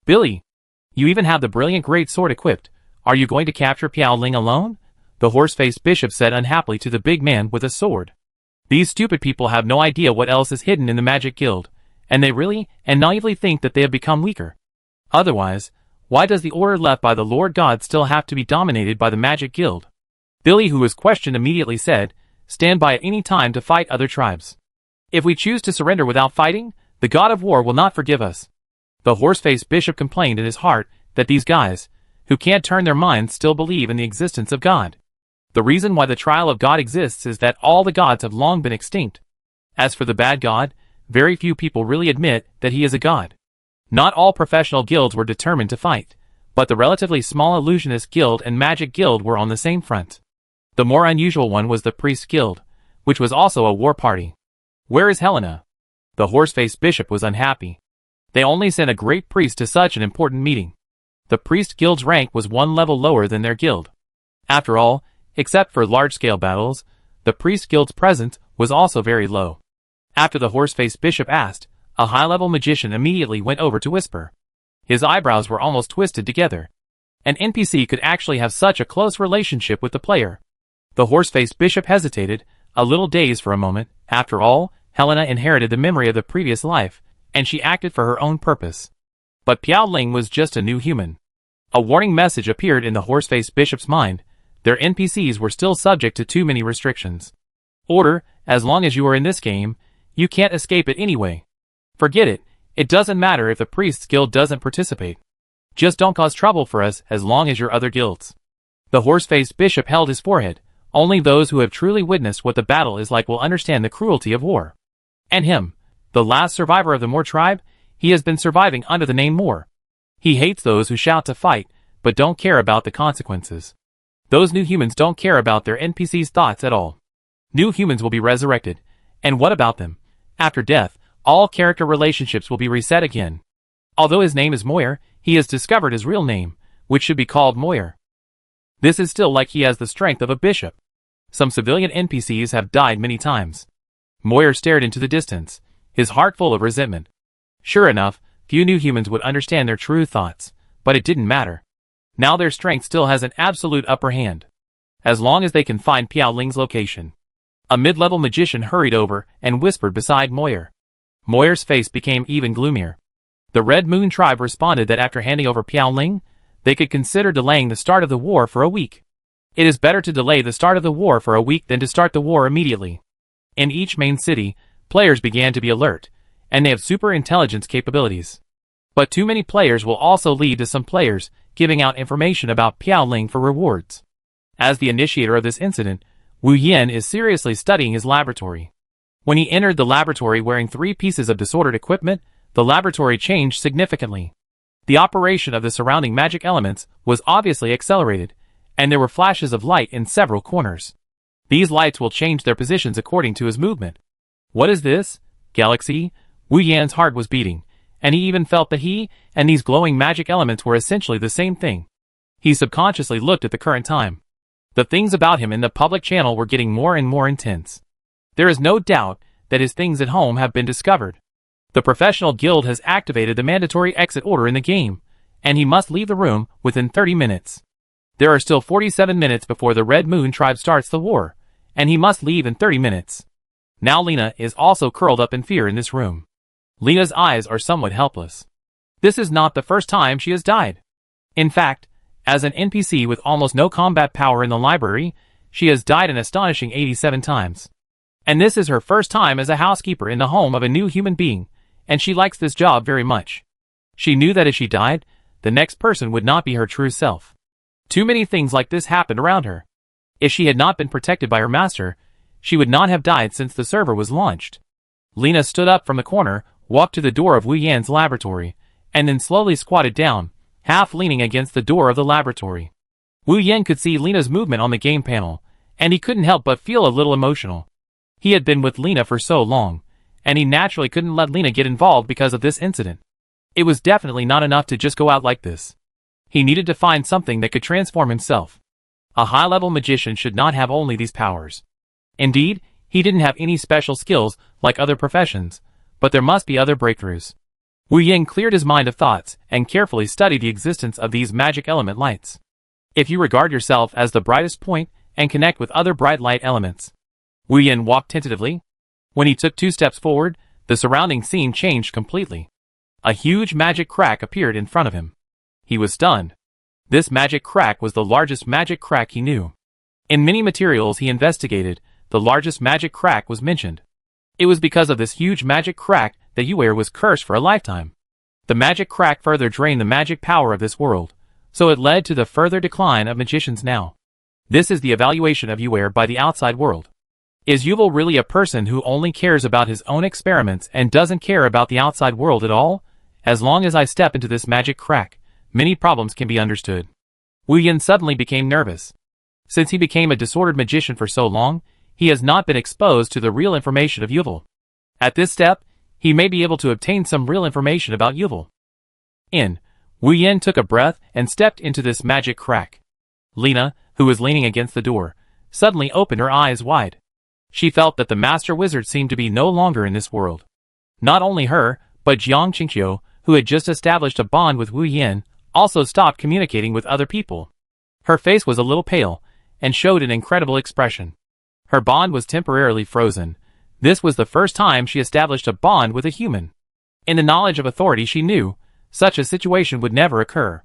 "Billy, you even have the brilliant great sword equipped. Are you going to capture Piao Ling alone?" The horse-faced bishop said unhappily to the big man with a sword. "These stupid people have no idea what else is hidden in the magic guild, and they really and naively think that they have become weaker. Otherwise, why does the order left by the Lord God still have to be dominated by the magic guild?" Billy, who was questioned, immediately said, "Stand by at any time to fight other tribes. If we choose to surrender without fighting, the god of war will not forgive us." The horse-faced bishop complained in his heart that these guys, who can't turn their minds, still believe in the existence of God. The reason why the trial of God exists is that all the gods have long been extinct. As for the bad god, very few people really admit that he is a god. Not all professional guilds were determined to fight, but the relatively small illusionist guild and magic guild were on the same front. The more unusual one was the priest guild, which was also a war party. "Where is Helena?" The horse-faced bishop was unhappy. They only sent a great priest to such an important meeting. The priest guild's rank was one level lower than their guild. After all, except for large-scale battles, the priest guild's presence was also very low. After the horse-faced bishop asked, a high-level magician immediately went over to whisper. His eyebrows were almost twisted together. An NPC could actually have such a close relationship with the player. The horse-faced bishop hesitated, a little dazed for a moment. After all, Helena inherited the memory of the previous life, and she acted for her own purpose. But Piao Ling was just a new human. A warning message appeared in the horse-faced bishop's mind. Their NPCs were still subject to too many restrictions. Order, as long as you are in this game, you can't escape it anyway. Forget it, it doesn't matter if the priest's guild doesn't participate. Just don't cause trouble for us as long as your other guilds. The horse-faced bishop held his forehead. Only those who have truly witnessed what the battle is like will understand the cruelty of war. And him, the last survivor of the Moor tribe, he has been surviving under the name Moor. He hates those who shout to fight, but don't care about the consequences. Those new humans don't care about their NPCs' thoughts at all. New humans will be resurrected, and what about them? After death, all character relationships will be reset again. Although his name is Moyer, he has discovered his real name, which should be called Moyer. This is still like he has the strength of a bishop. Some civilian NPCs have died many times. Moyer stared into the distance, his heart full of resentment. Sure enough, few new humans would understand their true thoughts, but it didn't matter. Now their strength still has an absolute upper hand. As long as they can find Piao Ling's location. A mid-level magician hurried over and whispered beside Moyer. Moyer's face became even gloomier. The Red Moon tribe responded that after handing over Piao Ling, they could consider delaying the start of the war for a week. It is better to delay the start of the war for a week than to start the war immediately. In each main city, players began to be alert, and they have super intelligence capabilities. But too many players will also lead to some players giving out information about Piao Ling for rewards. As the initiator of this incident, Wu Yan is seriously studying his laboratory. When he entered the laboratory wearing 3 pieces of disordered equipment, the laboratory changed significantly. The operation of the surrounding magic elements was obviously accelerated, and there were flashes of light in several corners. These lights will change their positions according to his movement. What is this? Galaxy? Wu Yan's heart was beating, and he even felt that he and these glowing magic elements were essentially the same thing. He subconsciously looked at the current time. The things about him in the public channel were getting more and more intense. There is no doubt that his things at home have been discovered. The professional guild has activated the mandatory exit order in the game, and he must leave the room within 30 minutes. There are still 47 minutes before the Red Moon tribe starts the war, and he must leave in 30 minutes. Now Lena is also curled up in fear in this room. Lena's eyes are somewhat helpless. This is not the first time she has died. In fact, as an NPC with almost no combat power in the library, she has died an astonishing 87 times. And this is her first time as a housekeeper in the home of a new human being, and she likes this job very much. She knew that if she died, the next person would not be her true self. Too many things like this happened around her. If she had not been protected by her master, she would not have died since the server was launched. Lena stood up from the corner, walked to the door of Wu Yan's laboratory, and then slowly squatted down, half leaning against the door of the laboratory. Wu Yan could see Lena's movement on the game panel, and he couldn't help but feel a little emotional. He had been with Lena for so long, and he naturally couldn't let Lena get involved because of this incident. It was definitely not enough to just go out like this. He needed to find something that could transform himself. A high-level magician should not have only these powers. Indeed, he didn't have any special skills like other professions, but there must be other breakthroughs. Wu Yan cleared his mind of thoughts and carefully studied the existence of these magic element lights. If you regard yourself as the brightest point and connect with other bright light elements. Wu Yan walked tentatively. When he took 2 steps forward, the surrounding scene changed completely. A huge magic crack appeared in front of him. He was stunned. This magic crack was the largest magic crack he knew. In many materials he investigated, the largest magic crack was mentioned. It was because of this huge magic crack that Yuer was cursed for a lifetime. The magic crack further drained the magic power of this world, so it led to the further decline of magicians now. This is the evaluation of Yuer by the outside world. Is Yuval really a person who only cares about his own experiments and doesn't care about the outside world at all? As long as I step into this magic crack, many problems can be understood. Wu Yan suddenly became nervous. Since he became a disordered magician for so long, he has not been exposed to the real information of Yuval. At this step, he may be able to obtain some real information about Yuval. Wu Yan took a breath and stepped into this magic crack. Lena, who was leaning against the door, suddenly opened her eyes wide. She felt that the master wizard seemed to be no longer in this world. Not only her, but Jiang Qingqiu, who had just established a bond with Wu Yan, also stopped communicating with other people. Her face was a little pale, and showed an incredible expression. Her bond was temporarily frozen. This was the first time she established a bond with a human. In the knowledge of authority she knew, such a situation would never occur.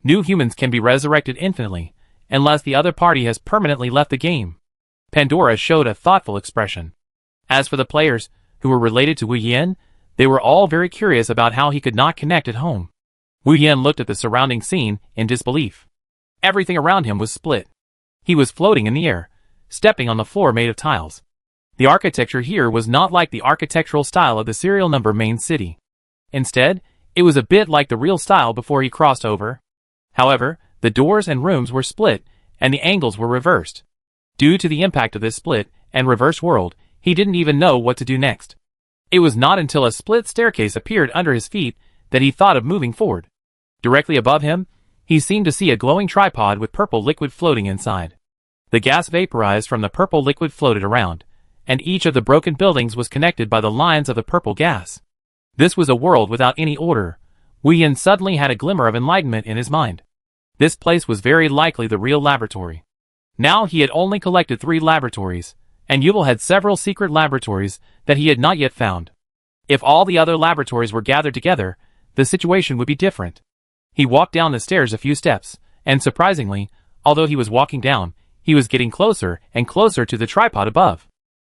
New humans can be resurrected infinitely, unless the other party has permanently left the game. Pandora showed a thoughtful expression. As for the players, who were related to Wu Yan, they were all very curious about how he could not connect at home. Wu Yan looked at the surrounding scene in disbelief. Everything around him was split. He was floating in the air, stepping on the floor made of tiles. The architecture here was not like the architectural style of the serial number main city. Instead, it was a bit like the real style before he crossed over. However, the doors and rooms were split, and the angles were reversed. Due to the impact of this split and reverse world, he didn't even know what to do next. It was not until a split staircase appeared under his feet that he thought of moving forward. Directly above him, he seemed to see a glowing tripod with purple liquid floating inside. The gas vaporized from the purple liquid floated around, and each of the broken buildings was connected by the lines of the purple gas. This was a world without any order. Wu Yan suddenly had a glimmer of enlightenment in his mind. This place was very likely the real laboratory. Now he had only collected 3 laboratories, and Yuval had several secret laboratories that he had not yet found. If all the other laboratories were gathered together, the situation would be different. He walked down the stairs a few steps, and surprisingly, although he was walking down, he was getting closer and closer to the tripod above.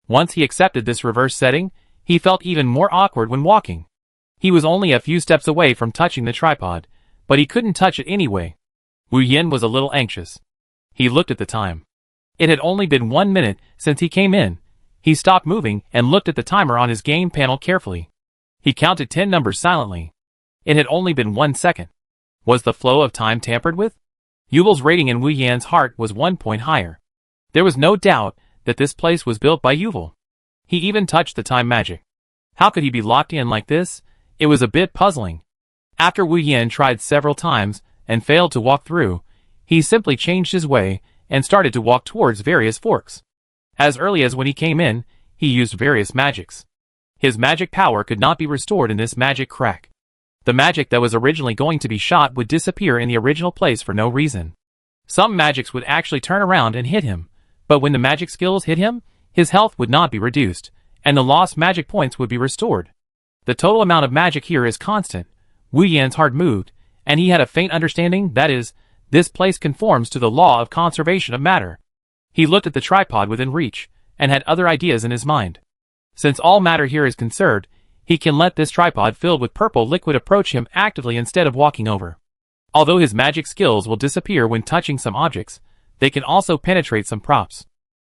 Once he accepted this reverse setting, he felt even more awkward when walking. He was only a few steps away from touching the tripod, but he couldn't touch it anyway. Wu Yan was a little anxious. He looked at the time. It had only been 1 minute since he came in. He stopped moving and looked at the timer on his game panel carefully. He counted 10 numbers silently. It had only been 1 second. Was the flow of time tampered with? Yuval's rating in Wu Yan's heart was 1 point higher. There was no doubt that this place was built by Yuval. He even touched the time magic. How could he be locked in like this? It was a bit puzzling. After Wu Yan tried several times and failed to walk through, he simply changed his way and started to walk towards various forks. As early as when he came in, he used various magics. His magic power could not be restored in this magic crack. The magic that was originally going to be shot would disappear in the original place for no reason. Some magics would actually turn around and hit him, but when the magic skills hit him, his health would not be reduced, and the lost magic points would be restored. The total amount of magic here is constant. Wu Yan's heart moved, and he had a faint understanding, that is, this place conforms to the law of conservation of matter. He looked at the tripod within reach, and had other ideas in his mind. Since all matter here is conserved, he can let this tripod filled with purple liquid approach him actively instead of walking over. Although his magic skills will disappear when touching some objects, they can also penetrate some props.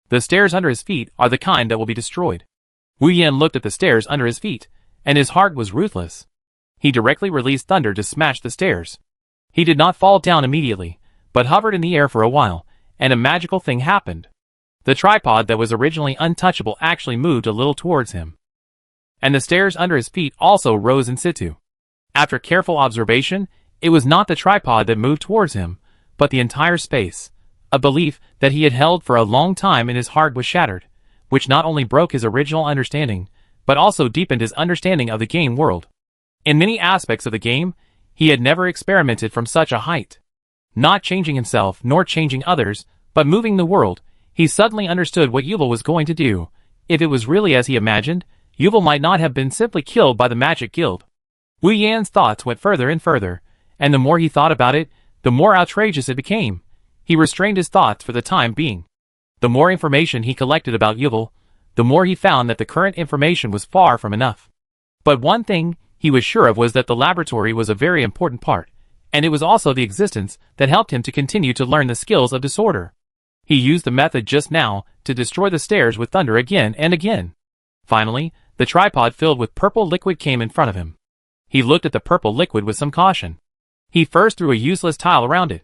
The stairs under his feet are the kind that will be destroyed. Wu Yan looked at the stairs under his feet, and his heart was ruthless. He directly released thunder to smash the stairs. He did not fall down immediately, but hovered in the air for a while, and a magical thing happened. The tripod that was originally untouchable actually moved a little towards him. And the stairs under his feet also rose in situ. After careful observation, it was not the tripod that moved towards him, but the entire space. A belief that he had held for a long time in his heart was shattered, which not only broke his original understanding, but also deepened his understanding of the game world. In many aspects of the game, he had never experimented from such a height. Not changing himself nor changing others, but moving the world, he suddenly understood what Yuval was going to do. If it was really as he imagined, Yuval might not have been simply killed by the Magic Guild. Wu Yan's thoughts went further and further, and the more he thought about it, the more outrageous it became. He restrained his thoughts for the time being. The more information he collected about Yuval, the more he found that the current information was far from enough. But one thing he was sure of was that the laboratory was a very important part, and it was also the existence that helped him to continue to learn the skills of disorder. He used the method just now to destroy the stairs with thunder again and again. Finally, the tripod filled with purple liquid came in front of him. He looked at the purple liquid with some caution. He first threw a useless tile around it.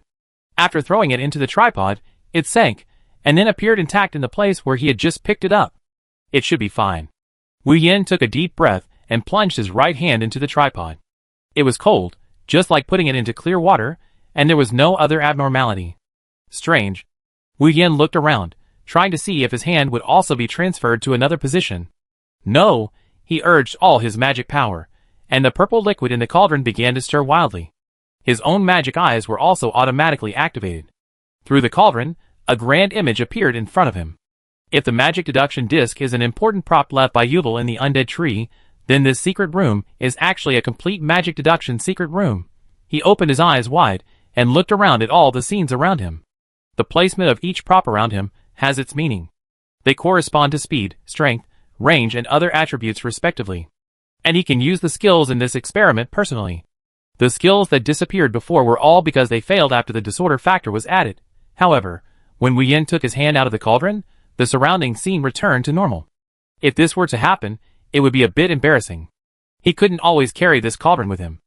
After throwing it into the tripod, it sank, and then appeared intact in the place where he had just picked it up. It should be fine. Wu Yan took a deep breath and plunged his right hand into the tripod. It was cold, just like putting it into clear water, and there was no other abnormality. Strange. Wu Yan looked around, trying to see if his hand would also be transferred to another position. No, he urged all his magic power, and the purple liquid in the cauldron began to stir wildly. His own magic eyes were also automatically activated. Through the cauldron, a grand image appeared in front of him. If the magic deduction disc is an important prop left by Yuval in the undead tree, then this secret room is actually a complete magic deduction secret room. He opened his eyes wide and looked around at all the scenes around him. The placement of each prop around him has its meaning. They correspond to speed, strength, range, and other attributes respectively. And he can use the skills in this experiment personally. The skills that disappeared before were all because they failed after the disorder factor was added. However, when Wu Yan took his hand out of the cauldron, the surrounding scene returned to normal. If this were to happen, it would be a bit embarrassing. He couldn't always carry this cauldron with him.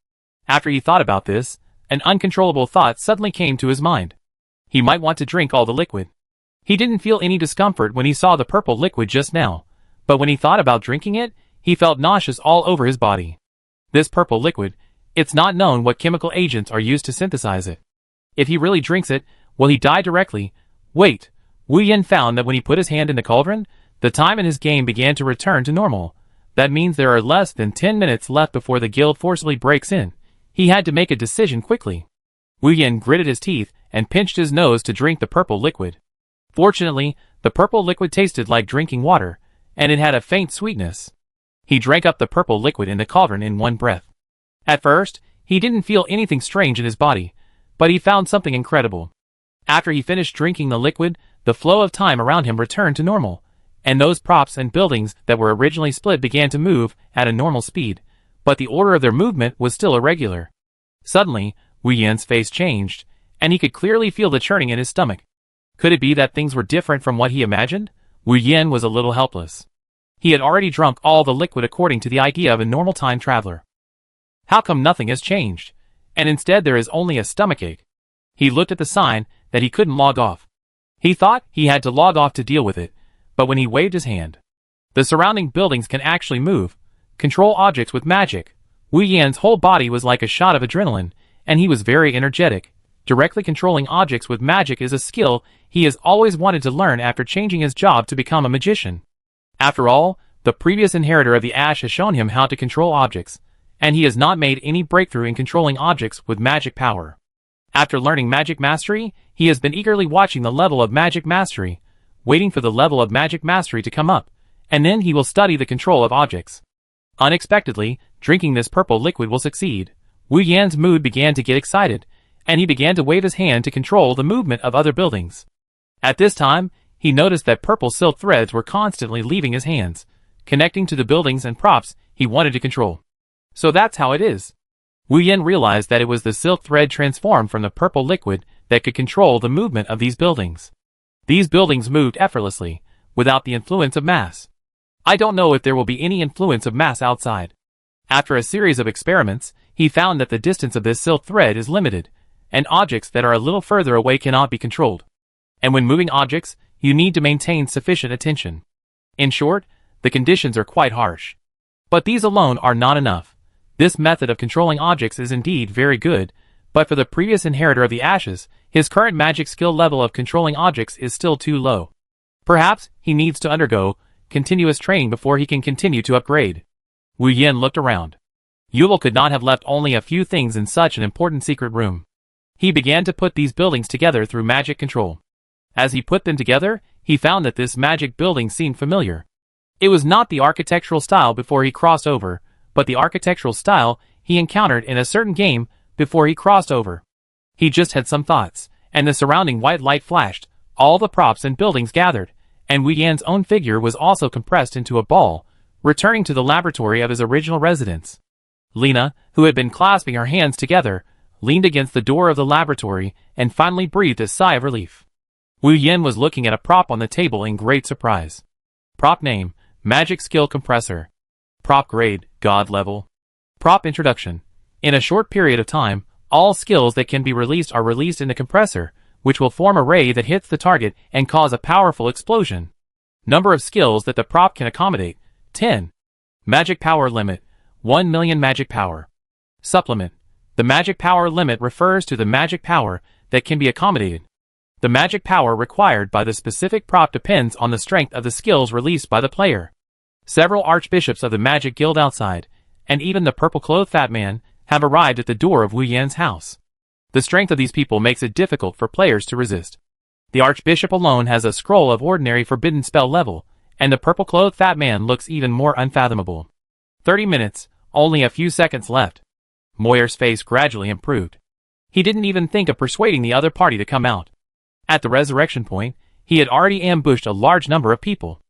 After he thought about this, an uncontrollable thought suddenly came to his mind. He might want to drink all the liquid. He didn't feel any discomfort when he saw the purple liquid just now, but when he thought about drinking it, he felt nauseous all over his body. This purple liquid, it's not known what chemical agents are used to synthesize it. If he really drinks it, will he die directly? Wait, Wu Yan found that when he put his hand in the cauldron, the time in his game began to return to normal. That means there are less than 10 minutes left before the guild forcibly breaks in. He had to make a decision quickly. Wu Yan gritted his teeth and pinched his nose to drink the purple liquid. Fortunately, the purple liquid tasted like drinking water, and it had a faint sweetness. He drank up the purple liquid in the cauldron in one breath. At first, he didn't feel anything strange in his body, but he found something incredible. After he finished drinking the liquid, the flow of time around him returned to normal, and those props and buildings that were originally split began to move at a normal speed, but the order of their movement was still irregular. Suddenly, Wu Yan's face changed, and he could clearly feel the churning in his stomach. Could it be that things were different from what he imagined? Wu Yan was a little helpless. He had already drunk all the liquid according to the idea of a normal time traveler. How come nothing has changed, and instead there is only a stomachache? He looked at the sign that he couldn't log off. He thought he had to log off to deal with it, but when he waved his hand, the surrounding buildings can actually move, control objects with magic. Wu Yan's whole body was like a shot of adrenaline, and he was very energetic. Directly controlling objects with magic is a skill he has always wanted to learn after changing his job to become a magician. After all, the previous inheritor of the Ash has shown him how to control objects, and he has not made any breakthrough in controlling objects with magic power. After learning magic mastery, he has been eagerly watching the level of magic mastery, waiting for the level of magic mastery to come up, and then he will study the control of objects. Unexpectedly, drinking this purple liquid will succeed. Wu Yan's mood began to get excited, and he began to wave his hand to control the movement of other buildings. At this time, he noticed that purple silk threads were constantly leaving his hands, connecting to the buildings and props he wanted to control. So that's how it is. Wu Yan realized that it was the silk thread transformed from the purple liquid that could control the movement of these buildings. These buildings moved effortlessly, without the influence of mass. I don't know if there will be any influence of mass outside. After a series of experiments, he found that the distance of this silk thread is limited, and objects that are a little further away cannot be controlled. And when moving objects, you need to maintain sufficient attention. In short, the conditions are quite harsh. But these alone are not enough. This method of controlling objects is indeed very good, but for the previous inheritor of the Ashes, his current magic skill level of controlling objects is still too low. Perhaps he needs to undergo continuous training before he can continue to upgrade. Wu Yan looked around. Yule could not have left only a few things in such an important secret room. He began to put these buildings together through magic control. As he put them together, he found that this magic building seemed familiar. It was not the architectural style before he crossed over, but the architectural style he encountered in a certain game before he crossed over. He just had some thoughts, and the surrounding white light flashed, all the props and buildings gathered, and Wu Yan's own figure was also compressed into a ball, returning to the laboratory of his original residence. Lena, who had been clasping her hands together, leaned against the door of the laboratory and finally breathed a sigh of relief. Wu Yan was looking at a prop on the table in great surprise. Prop name, Magic Skill Compressor. Prop grade, God level. Prop introduction. In a short period of time, all skills that can be released are released in the compressor, which will form a ray that hits the target and cause a powerful explosion. Number of skills that the prop can accommodate, 10. Magic power limit, 1 million magic power. Supplement. The magic power limit refers to the magic power that can be accommodated. The magic power required by the specific prop depends on the strength of the skills released by the player. Several archbishops of the Magic Guild outside, and even the purple-clothed fat man, have arrived at the door of Wu Yan's house. The strength of these people makes it difficult for players to resist. The archbishop alone has a scroll of ordinary forbidden spell level, and the purple-clothed fat man looks even more unfathomable. 30 minutes, only a few seconds left. Moyer's face gradually improved. He didn't even think of persuading the other party to come out. At the resurrection point, he had already ambushed a large number of people.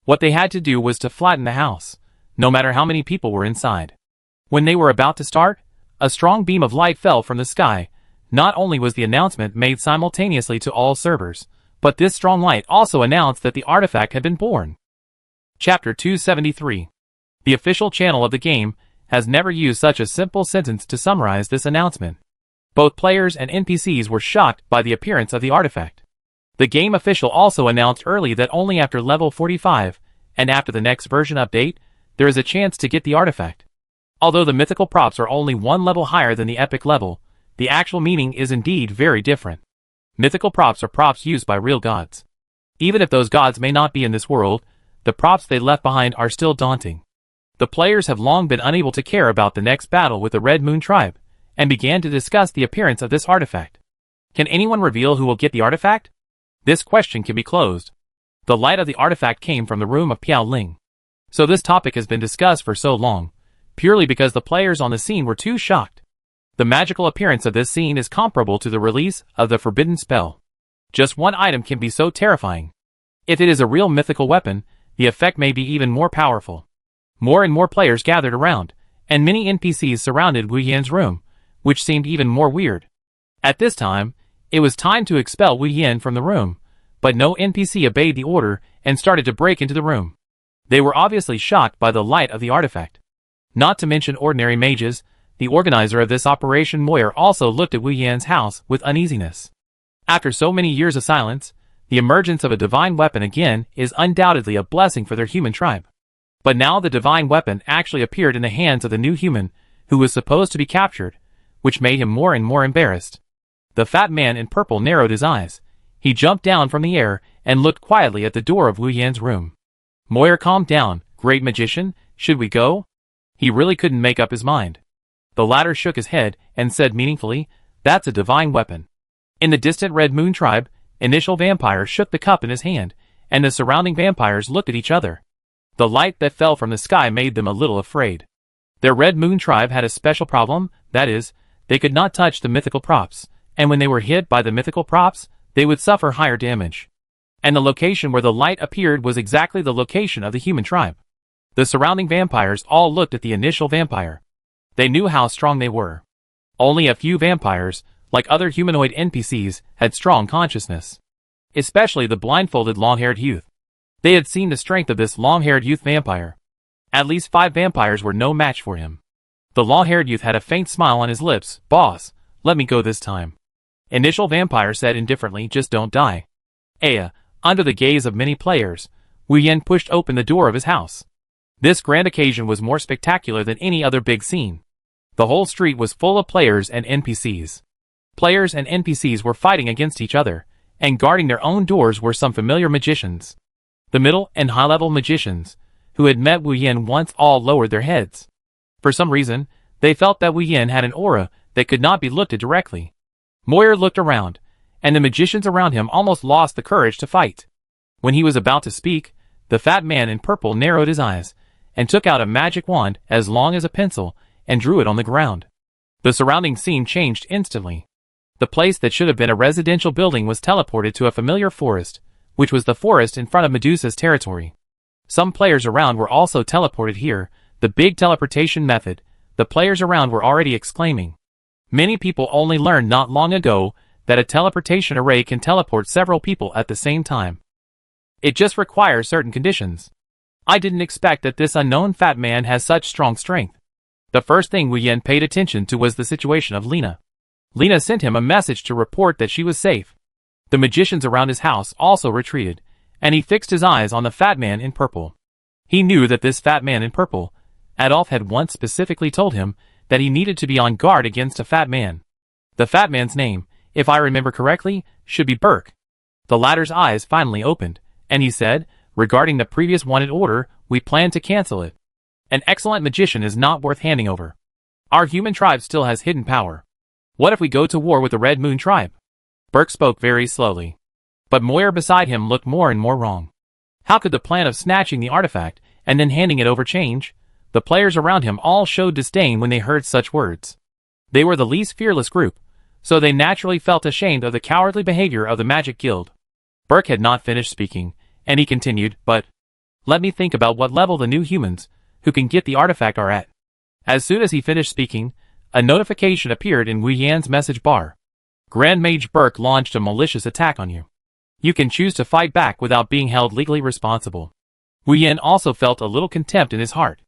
What they had to do was to flatten the house, no matter how many people were inside. When they were about to start, a strong beam of light fell from the sky. Not only was the announcement made simultaneously to all servers, but this strong light also announced that the artifact had been born. Chapter 273. The official channel of the game has never used such a simple sentence to summarize this announcement. Both players and NPCs were shocked by the appearance of the artifact. The game official also announced early that only after level 45, and after the next version update, there is a chance to get the artifact. Although the mythical props are only one level higher than the epic level, the actual meaning is indeed very different. Mythical props are props used by real gods. Even if those gods may not be in this world, the props they left behind are still daunting. The players have long been unable to care about the next battle with the Red Moon tribe, and began to discuss the appearance of this artifact. Can anyone reveal who will get the artifact? This question can be closed. The light of the artifact came from the room of Piao Ling. So this topic has been discussed for so long, purely because the players on the scene were too shocked. The magical appearance of this scene is comparable to the release of the forbidden spell. Just one item can be so terrifying. If it is a real mythical weapon, the effect may be even more powerful. More and more players gathered around, and many NPCs surrounded Wu Yan's room, which seemed even more weird. At this time, it was time to expel Wu Yan from the room, but no NPC obeyed the order and started to break into the room. They were obviously shocked by the light of the artifact. Not to mention ordinary mages, the organizer of this operation Moyer also looked at Wu Yan's house with uneasiness. After so many years of silence, The emergence of a divine weapon again is undoubtedly a blessing for their human tribe. But now the divine weapon actually appeared in the hands of the new human, who was supposed to be captured, which made him more and more embarrassed. The fat man in purple narrowed his eyes. He jumped down from the air and looked quietly at the door of Wu Yan's room. Moyer calmed down. Great magician, should we go? He really couldn't make up his mind. The latter shook his head and said meaningfully, that's a divine weapon. In the distant Red Moon tribe, Initial Vampire shook the cup in his hand, and the surrounding vampires looked at each other. The light that fell from the sky made them a little afraid. Their Red Moon tribe had a special problem, that is, they could not touch the mythical props, and when they were hit by the mythical props, they would suffer higher damage. And the location where the light appeared was exactly the location of the human tribe. The surrounding vampires all looked at the Initial Vampire. They knew how strong they were. Only a few vampires, like other humanoid NPCs, had strong consciousness. Especially the blindfolded long-haired youth. They had seen the strength of this long-haired youth vampire. At least 5 vampires were no match for him. The long-haired youth had a faint smile on his lips. Boss, let me go this time. Initial Vampire said indifferently, just don't die. Under the gaze of many players, Wu Yan pushed open the door of his house. This grand occasion was more spectacular than any other big scene. The whole street was full of players and NPCs. Players and NPCs were fighting against each other, and guarding their own doors were some familiar magicians. The middle and high-level magicians, who had met Wu Yan once, all lowered their heads. For some reason, they felt that Wu Yan had an aura that could not be looked at directly. Moyer looked around, and the magicians around him almost lost the courage to fight. When he was about to speak, the fat man in purple narrowed his eyes, and took out a magic wand as long as a pencil, and drew it on the ground. The surrounding scene changed instantly. The place that should have been a residential building was teleported to a familiar forest, which was the forest in front of Medusa's territory. Some players around were also teleported here, the big teleportation method. The players around were already exclaiming. Many people only learned not long ago that a teleportation array can teleport several people at the same time. It just requires certain conditions. I didn't expect that this unknown fat man has such strong strength. The first thing Wu Yan paid attention to was the situation of Lena. Lena sent him a message to report that she was safe. The magicians around his house also retreated, and he fixed his eyes on the fat man in purple. He knew that this fat man in purple, Adolf had once specifically told him that he needed to be on guard against a fat man. The fat man's name, if I remember correctly, should be Burke. The latter's eyes finally opened, and he said, regarding the previous wanted order, we plan to cancel it. An excellent magician is not worth handing over. Our human tribe still has hidden power. What if we go to war with the Red Moon tribe? Burke spoke very slowly. But Moyer beside him looked more and more wrong. How could the plan of snatching the artifact and then handing it over change? The players around him all showed disdain when they heard such words. They were the least fearless group, so they naturally felt ashamed of the cowardly behavior of the Magic Guild. Burke had not finished speaking, and he continued, but let me think about what level the new humans, who can get the artifact, are at. As soon as he finished speaking, a notification appeared in Wu Yan's message bar. Grand Mage Burke launched a malicious attack on you. You can choose to fight back without being held legally responsible. Wu Yan also felt a little contempt in his heart.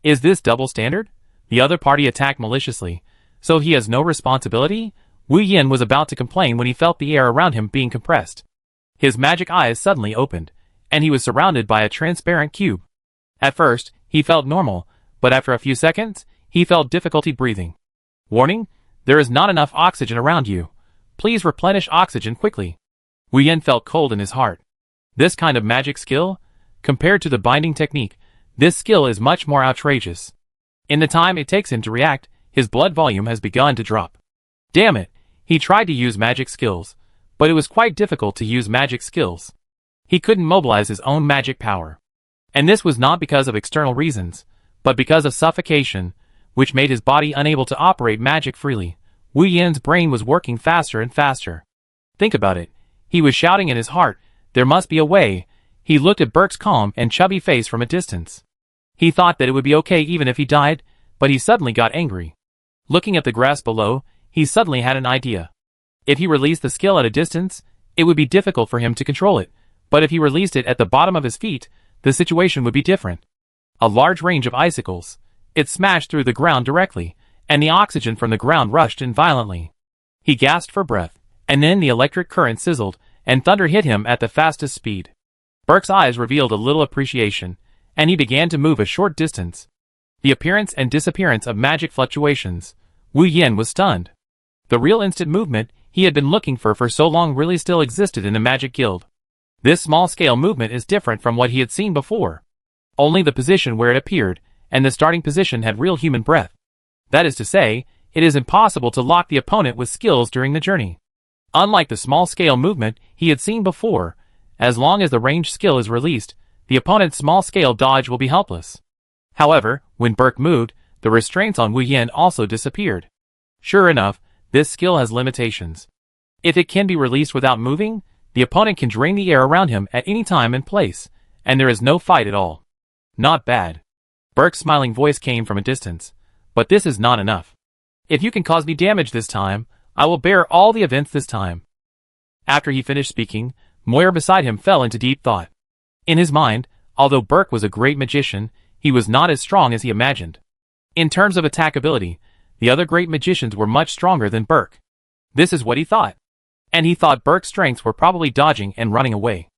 Is this double standard? The other party attacked maliciously, so he has no responsibility? Wu Yan was about to complain when he felt the air around him being compressed. His magic eyes suddenly opened, and he was surrounded by a transparent cube. At first, he felt normal, but after a few seconds, he felt difficulty breathing. Warning, there is not enough oxygen around you. Please replenish oxygen quickly. Wu Yan felt cold in his heart. This kind of magic skill? Compared to the binding technique, this skill is much more outrageous. In the time it takes him to react, his blood volume has begun to drop. Damn it, he tried to use magic skills, but it was quite difficult to use magic skills. He couldn't mobilize his own magic power. And this was not because of external reasons, but because of suffocation, which made his body unable to operate magic freely. Wu Yan's brain was working faster and faster. Think about it. He was shouting in his heart, there must be a way. He looked at Burke's calm and chubby face from a distance. He thought that it would be okay even if he died, but he suddenly got angry. Looking at the grass below, he suddenly had an idea. If he released the skill at a distance, it would be difficult for him to control it, but if he released it at the bottom of his feet, the situation would be different. A large range of icicles. It smashed through the ground directly, and the oxygen from the ground rushed in violently. He gasped for breath, and then the electric current sizzled, and thunder hit him at the fastest speed. Burke's eyes revealed a little appreciation, and he began to move a short distance. The appearance and disappearance of magic fluctuations. Wu Yan was stunned. The real instant movement he had been looking for so long really still existed in the Magic Guild. This small-scale movement is different from what he had seen before. Only the position where it appeared, and the starting position had real human breath. That is to say, it is impossible to lock the opponent with skills during the journey. Unlike the small-scale movement he had seen before, as long as the ranged skill is released, the opponent's small-scale dodge will be helpless. However, when Burke moved, the restraints on Wu Yan also disappeared. Sure enough, this skill has limitations. If it can be released without moving, the opponent can drain the air around him at any time and place, and there is no fight at all. Not bad. Burke's smiling voice came from a distance. But this is not enough. If you can cause me damage this time, I will bear all the events this time. After he finished speaking, Moyer beside him fell into deep thought. In his mind, although Burke was a great magician, he was not as strong as he imagined. In terms of attack ability, the other great magicians were much stronger than Burke. This is what he thought. And he thought Burke's strengths were probably dodging and running away.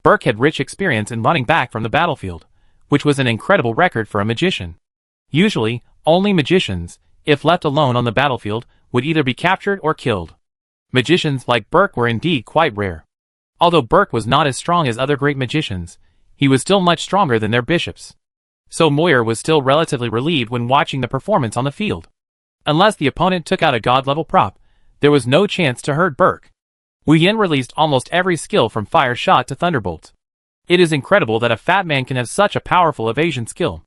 Burke had rich experience in running back from the battlefield, which was an incredible record for a magician. Usually, only magicians, if left alone on the battlefield, would either be captured or killed. Magicians like Burke were indeed quite rare. Although Burke was not as strong as other great magicians, he was still much stronger than their bishops. So Moyer was still relatively relieved when watching the performance on the field. Unless the opponent took out a god-level prop, there was no chance to hurt Burke. Wu Yan released almost every skill from Fire Shot to Thunderbolt. It is incredible that a fat man can have such a powerful evasion skill.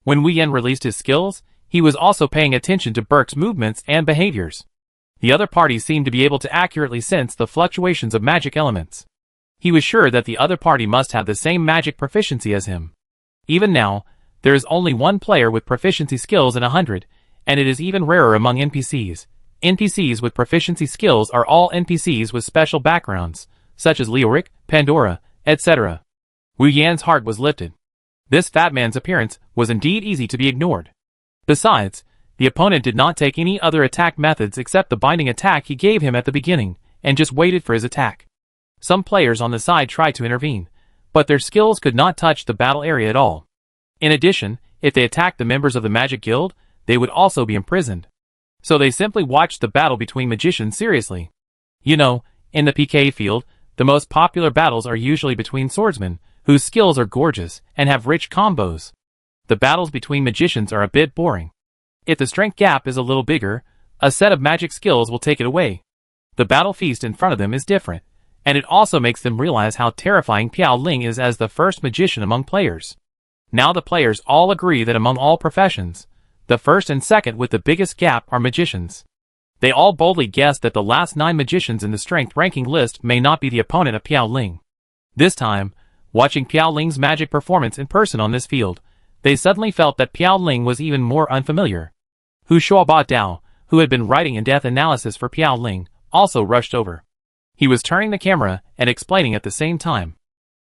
When Wu Yan released his skills, he was also paying attention to Burke's movements and behaviors. The other party seemed to be able to accurately sense the fluctuations of magic elements. He was sure that the other party must have the same magic proficiency as him. Even now, there is only one player with proficiency skills in 100, and it is even rarer among NPCs. NPCs with proficiency skills are all NPCs with special backgrounds, such as Leoric, Pandora, etc. Wu Yan's heart was lifted. This fat man's appearance was indeed easy to be ignored. Besides, the opponent did not take any other attack methods except the binding attack he gave him at the beginning, and just waited for his attack. Some players on the side tried to intervene, but their skills could not touch the battle area at all. In addition, if they attacked the members of the Magic Guild, they would also be imprisoned. So they simply watched the battle between magicians seriously. You know, in the PK field, the most popular battles are usually between swordsmen, whose skills are gorgeous and have rich combos. The battles between magicians are a bit boring. If the strength gap is a little bigger, a set of magic skills will take it away. The battle feast in front of them is different, and it also makes them realize how terrifying Piao Ling is as the first magician among players. Now the players all agree that among all professions, the first and second with the biggest gap are magicians. They all boldly guess that the last 9 magicians in the strength ranking list may not be the opponent of Piao Ling. This time, watching Piao Ling's magic performance in person on this field, they suddenly felt that Piao Ling was even more unfamiliar. Hu Shuaba Dao, who had been writing in-depth analysis for Piao Ling, also rushed over. He was turning the camera and explaining at the same time.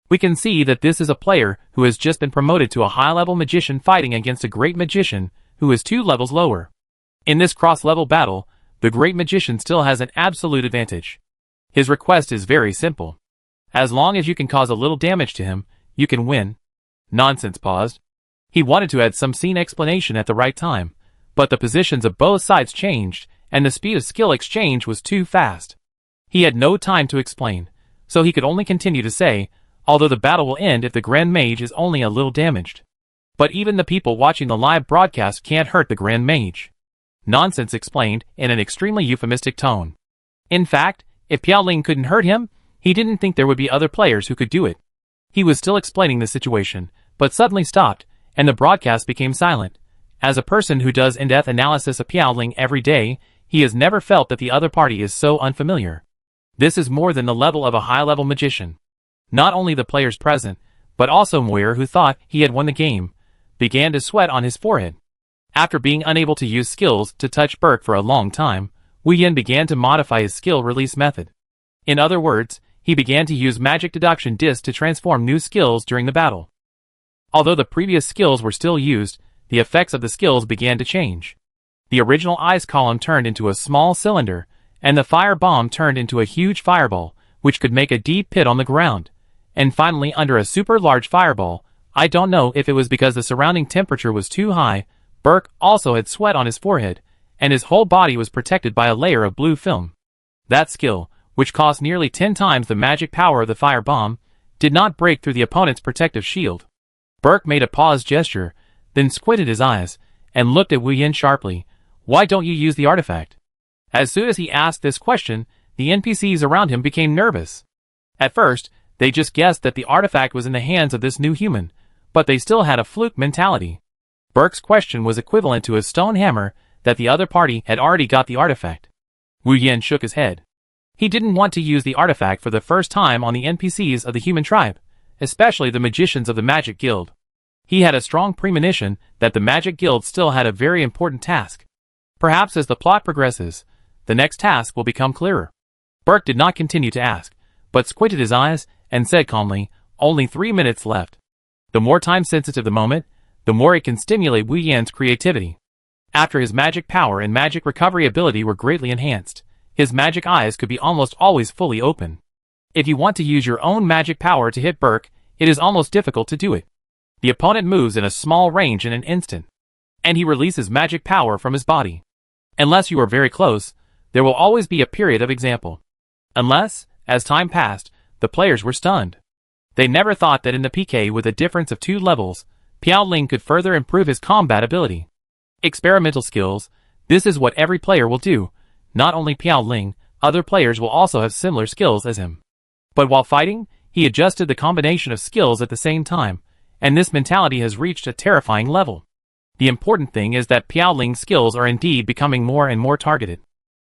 We can see that this is a player who has just been promoted to a high-level magician fighting against a great magician who is 2 levels lower. In this cross-level battle, the great magician still has an absolute advantage. His request is very simple. As long as you can cause a little damage to him, you can win. Nonsense paused. He wanted to add some scene explanation at the right time, but the positions of both sides changed, and the speed of skill exchange was too fast. He had no time to explain, so he could only continue to say, although the battle will end if the Grand Mage is only a little damaged. But even the people watching the live broadcast can't hurt the Grand Mage. Nonsense explained in an extremely euphemistic tone. In fact, if Piao Ling couldn't hurt him, he didn't think there would be other players who could do it. He was still explaining the situation, but suddenly stopped, and the broadcast became silent. As a person who does in-depth analysis of Piao Ling every day, he has never felt that the other party is so unfamiliar. This is more than the level of a high-level magician. Not only the players present, but also Moyer, who thought he had won the game, began to sweat on his forehead. After being unable to use skills to touch Burke for a long time, Wu Yan began to modify his skill release method. In other words, he began to use magic deduction disc to transform new skills during the battle. Although the previous skills were still used, the effects of the skills began to change. The original ice column turned into a small cylinder, and the fire bomb turned into a huge fireball, which could make a deep pit on the ground, and finally under a super large fireball. I don't know if it was because the surrounding temperature was too high. Burke also had sweat on his forehead, and his whole body was protected by a layer of blue film. That skill, which cost nearly 10 times the magic power of the fire bomb, did not break through the opponent's protective shield. Burke made a pause gesture, then squinted his eyes, and looked at Wu Yin sharply. Why don't you use the artifact? As soon as he asked this question, the NPCs around him became nervous. At first, they just guessed that the artifact was in the hands of this new human, but they still had a fluke mentality. Burke's question was equivalent to a stone hammer that the other party had already got the artifact. Wu Yin shook his head. He didn't want to use the artifact for the first time on the NPCs of the human tribe, especially the magicians of the Magic Guild. He had a strong premonition that the Magic Guild still had a very important task. Perhaps as the plot progresses, the next task will become clearer. Burke did not continue to ask, but squinted his eyes and said calmly, only 3 minutes left. The more time-sensitive the moment, the more it can stimulate Wu Yan's creativity. After his magic power and magic recovery ability were greatly enhanced, his magic eyes could be almost always fully open. If you want to use your own magic power to hit Burke, it is almost difficult to do it. The opponent moves in a small range in an instant, and he releases magic power from his body. Unless you are very close, there will always be a period of example. Unless, as time passed, the players were stunned. They never thought that in the PK with a difference of 2 levels, Piao Ling could further improve his combat ability. Experimental skills, this is what every player will do. Not only Piao Ling, other players will also have similar skills as him. But while fighting, he adjusted the combination of skills at the same time, and this mentality has reached a terrifying level. The important thing is that Piao Ling's skills are indeed becoming more and more targeted.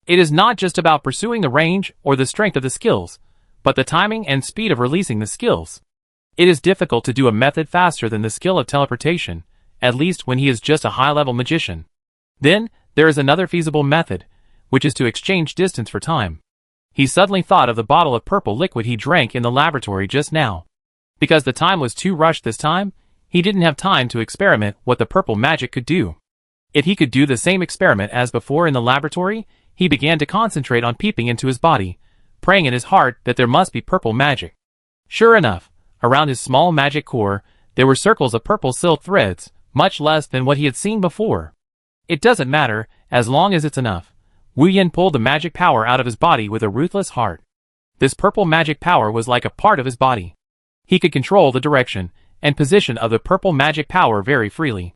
It is not just about pursuing the range or the strength of the skills, but the timing and speed of releasing the skills. It is difficult to do a method faster than the skill of teleportation, at least when he is just a high-level magician. Then, there is another feasible method, which is to exchange distance for time. He suddenly thought of the bottle of purple liquid he drank in the laboratory just now. Because the time was too rushed this time, he didn't have time to experiment what the purple magic could do. If he could do the same experiment as before in the laboratory, he began to concentrate on peeping into his body, praying in his heart that there must be purple magic. Sure enough, around his small magic core, there were circles of purple silk threads, much less than what he had seen before. It doesn't matter, as long as it's enough. Wu Yin pulled the magic power out of his body with a ruthless heart. This purple magic power was like a part of his body. He could control the direction and position of the purple magic power very freely.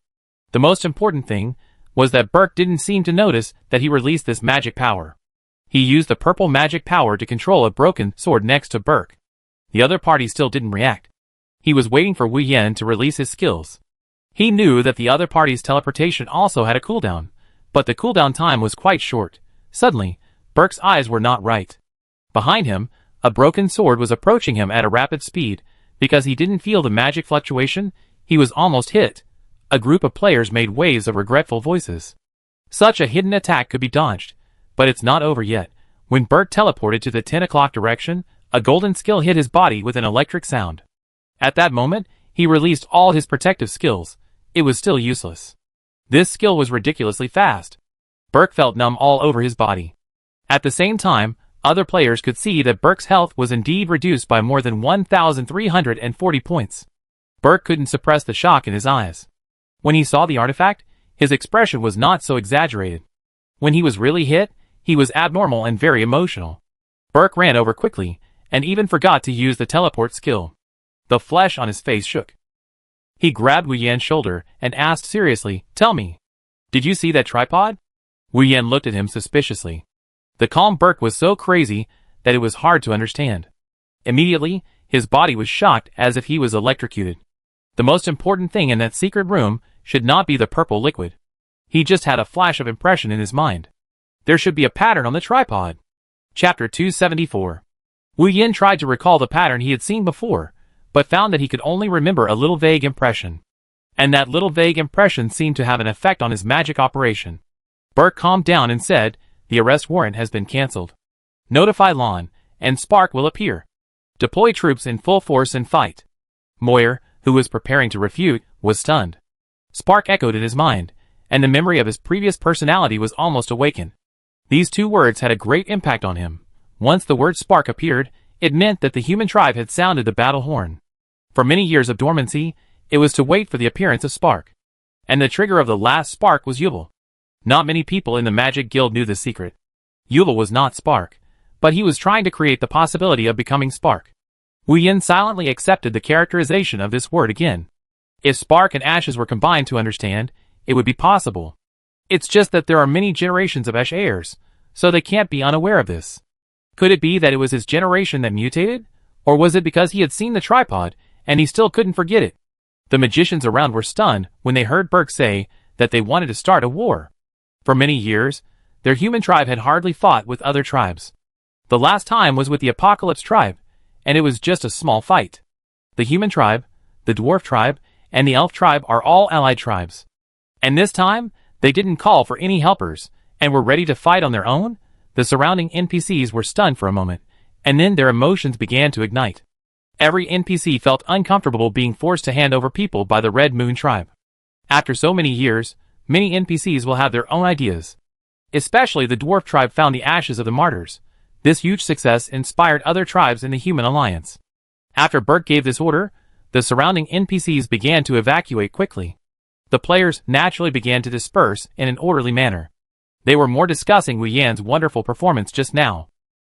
The most important thing was that Burke didn't seem to notice that he released this magic power. He used the purple magic power to control a broken sword next to Burke. The other party still didn't react. He was waiting for Wu Yin to release his skills. He knew that the other party's teleportation also had a cooldown, but the cooldown time was quite short. Suddenly, Burke's eyes were not right. Behind him, a broken sword was approaching him at a rapid speed. Because he didn't feel the magic fluctuation, he was almost hit. A group of players made waves of regretful voices. Such a hidden attack could be dodged, but it's not over yet. When Burke teleported to the 10 o'clock direction, a golden skill hit his body with an electric sound. At that moment, he released all his protective skills. It was still useless. This skill was ridiculously fast. Burke felt numb all over his body. At the same time, other players could see that Burke's health was indeed reduced by more than 1,340 points. Burke couldn't suppress the shock in his eyes. When he saw the artifact, his expression was not so exaggerated. When he was really hit, he was abnormal and very emotional. Burke ran over quickly, and even forgot to use the teleport skill. The flesh on his face shook. He grabbed Wu Yan's shoulder and asked seriously, "Tell me, did you see that tripod?" Wu Yan looked at him suspiciously. The calm Burke was so crazy that it was hard to understand. Immediately, his body was shocked as if he was electrocuted. The most important thing in that secret room should not be the purple liquid. He just had a flash of impression in his mind. There should be a pattern on the tripod. Chapter 274. Wu Yin tried to recall the pattern he had seen before, but found that he could only remember a little vague impression. And that little vague impression seemed to have an effect on his magic operation. Burke calmed down and said, "The arrest warrant has been cancelled. Notify Lon, and Spark will appear. Deploy troops in full force and fight." Moyer, who was preparing to refute, was stunned. Spark echoed in his mind, and the memory of his previous personality was almost awakened. These 2 words had a great impact on him. Once the word Spark appeared, It meant that the human tribe had sounded the battle horn. For many years of dormancy, it was to wait for the appearance of Spark. And the trigger of the last spark was Yubel. Not many people in the Magic Guild knew this secret. Yubel was not Spark, but he was trying to create the possibility of becoming Spark. Wu Yin silently accepted the characterization of this word again. If Spark and Ashes were combined to understand, it would be possible. It's just that there are many generations of Ash heirs, so they can't be unaware of this. Could it be that it was his generation that mutated? Or was it because he had seen the tripod, and he still couldn't forget it? The magicians around were stunned when they heard Burke say that they wanted to start a war. For many years, their human tribe had hardly fought with other tribes. The last time was with the Apocalypse tribe, and it was just a small fight. The human tribe, the dwarf tribe, and the elf tribe are all allied tribes. And this time, they didn't call for any helpers, and were ready to fight on their own. The surrounding NPCs were stunned for a moment, and then their emotions began to ignite. Every NPC felt uncomfortable being forced to hand over people by the Red Moon tribe. After so many years, many NPCs will have their own ideas. Especially the dwarf tribe found the ashes of the martyrs. This huge success inspired other tribes in the human alliance. After Burke gave this order, the surrounding NPCs began to evacuate quickly. The players naturally began to disperse in an orderly manner. They were more discussing Wu Yan's wonderful performance just now.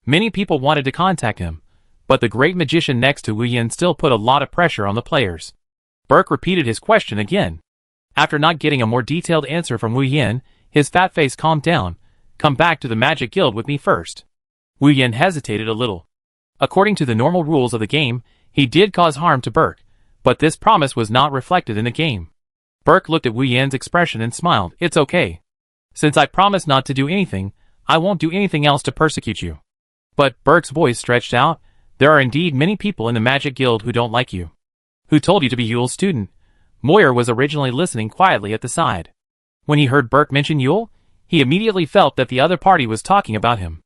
Many people wanted to contact him, but the great magician next to Wu Yan still put a lot of pressure on the players. Burke repeated his question again. After not getting a more detailed answer from Wu Yan, his fat face calmed down. Come back to the Magic Guild with me first. Wu Yan hesitated a little. According to the normal rules of the game, he did cause harm to Burke, but this promise was not reflected in the game. Burke looked at Wu Yan's expression and smiled. It's okay. Since I promised not to do anything, I won't do anything else to persecute you. But Burke's voice stretched out. There are indeed many people in the Magic Guild who don't like you. Who told you to be Yule's student? Moyer was originally listening quietly at the side. When he heard Burke mention Yule, he immediately felt that the other party was talking about him.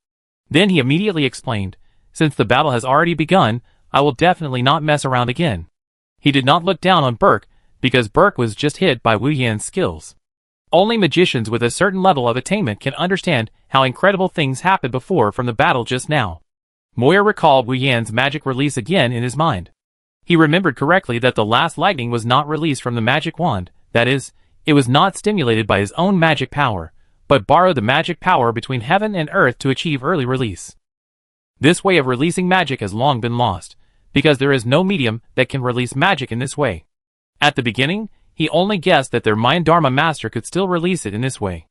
Then he immediately explained, since the battle has already begun, I will definitely not mess around again. He did not look down on Burke, because Burke was just hit by Wu Yan's skills. Only magicians with a certain level of attainment can understand how incredible things happened before from the battle just now. Moyer recalled Wu Yan's magic release again in his mind. He remembered correctly that the last lightning was not released from the magic wand, that is, it was not stimulated by his own magic power, but borrowed the magic power between heaven and earth to achieve early release. This way of releasing magic has long been lost, because there is no medium that can release magic in this way. At the beginning, he only guessed that their Mayan Dharma master could still release it in this way.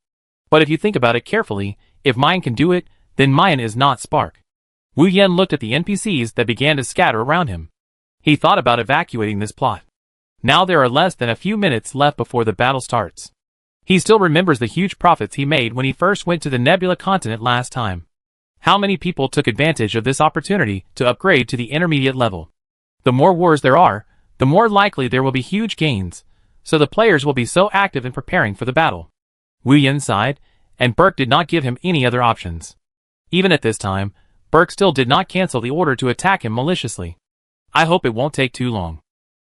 But if you think about it carefully, if Mayan can do it, then Mayan is not Spark. Wu Yan looked at the NPCs that began to scatter around him. He thought about evacuating this plot. Now there are less than a few minutes left before the battle starts. He still remembers the huge profits he made when he first went to the Nebula continent last time. How many people took advantage of this opportunity to upgrade to the intermediate level? The more wars there are, the more likely there will be huge gains, so the players will be so active in preparing for the battle. Wu Yan sighed, and Burke did not give him any other options. Even at this time, Burke still did not cancel the order to attack him maliciously. I hope it won't take too long.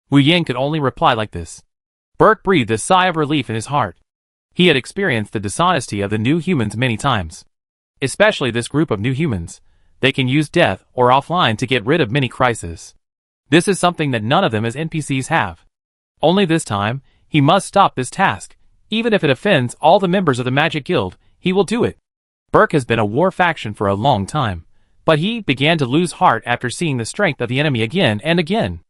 Wu Yan could only reply like this. Burke breathed a sigh of relief in his heart. He had experienced the dishonesty of the new humans many times. Especially this group of new humans. They can use death or offline to get rid of many crises. This is something that none of them as NPCs have. Only this time, he must stop this task. Even if it offends all the members of the Magic Guild, he will do it. Burke has been a war faction for a long time. But he began to lose heart after seeing the strength of the enemy again and again.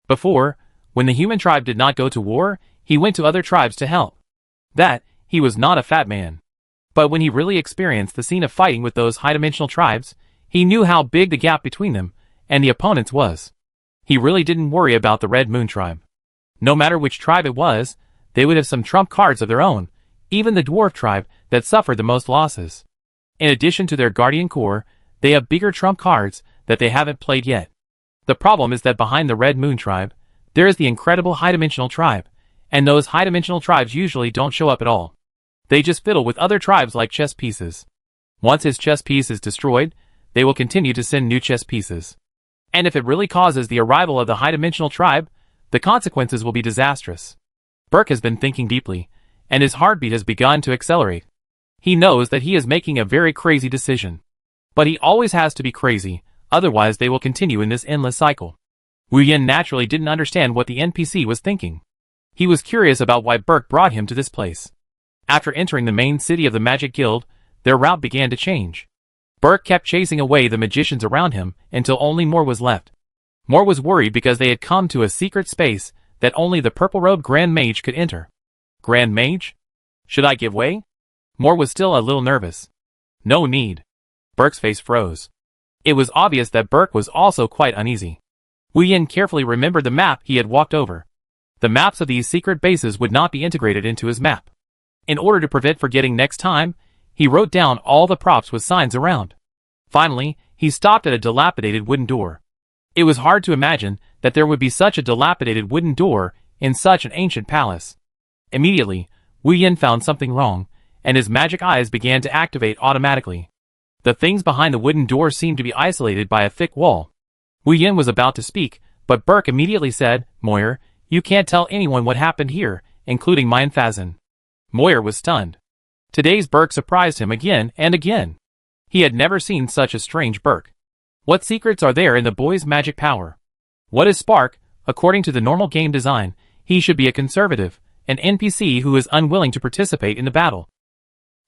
Before, when the human tribe did not go to war, he went to other tribes to help. That, he was not a fat man. But when he really experienced the scene of fighting with those high-dimensional tribes, he knew how big the gap between them and the opponents was. He really didn't worry about the Red Moon tribe. No matter which tribe it was, they would have some trump cards of their own, even the dwarf tribe that suffered the most losses. In addition to their guardian core, they have bigger trump cards that they haven't played yet. The problem is that behind the Red Moon tribe, there is the incredible high-dimensional tribe, and those high-dimensional tribes usually don't show up at all. They just fiddle with other tribes like chess pieces. Once his chess piece is destroyed, they will continue to send new chess pieces. And if it really causes the arrival of the high-dimensional tribe, the consequences will be disastrous. Burke has been thinking deeply, and his heartbeat has begun to accelerate. He knows that he is making a very crazy decision. But he always has to be crazy, Otherwise they will continue in this endless cycle. Wu Yin naturally didn't understand what the NPC was thinking. He was curious about why Burke brought him to this place. After entering the main city of the Magic Guild, their route began to change. Burke kept chasing away the magicians around him until only Moore was left. Moore was worried because they had come to a secret space that only the purple-robed Grand Mage could enter. Grand Mage? Should I give way? Moore was still a little nervous. No need. Burke's face froze. It was obvious that Burke was also quite uneasy. Wu Yin carefully remembered the map he had walked over. The maps of these secret bases would not be integrated into his map. In order to prevent forgetting next time, he wrote down all the props with signs around. Finally, he stopped at a dilapidated wooden door. It was hard to imagine that there would be such a dilapidated wooden door in such an ancient palace. Immediately, Wu Yin found something wrong, and his magic eyes began to activate automatically. The things behind the wooden door seemed to be isolated by a thick wall. Wu Yin was about to speak, but Burke immediately said, "Moyer, you can't tell anyone what happened here, including my Fazan." Moyer was stunned. Today's Burke surprised him again and again. He had never seen such a strange Burke. What secrets are there in the boy's magic power? What is Spark? According to the normal game design, he should be a conservative, an NPC who is unwilling to participate in the battle.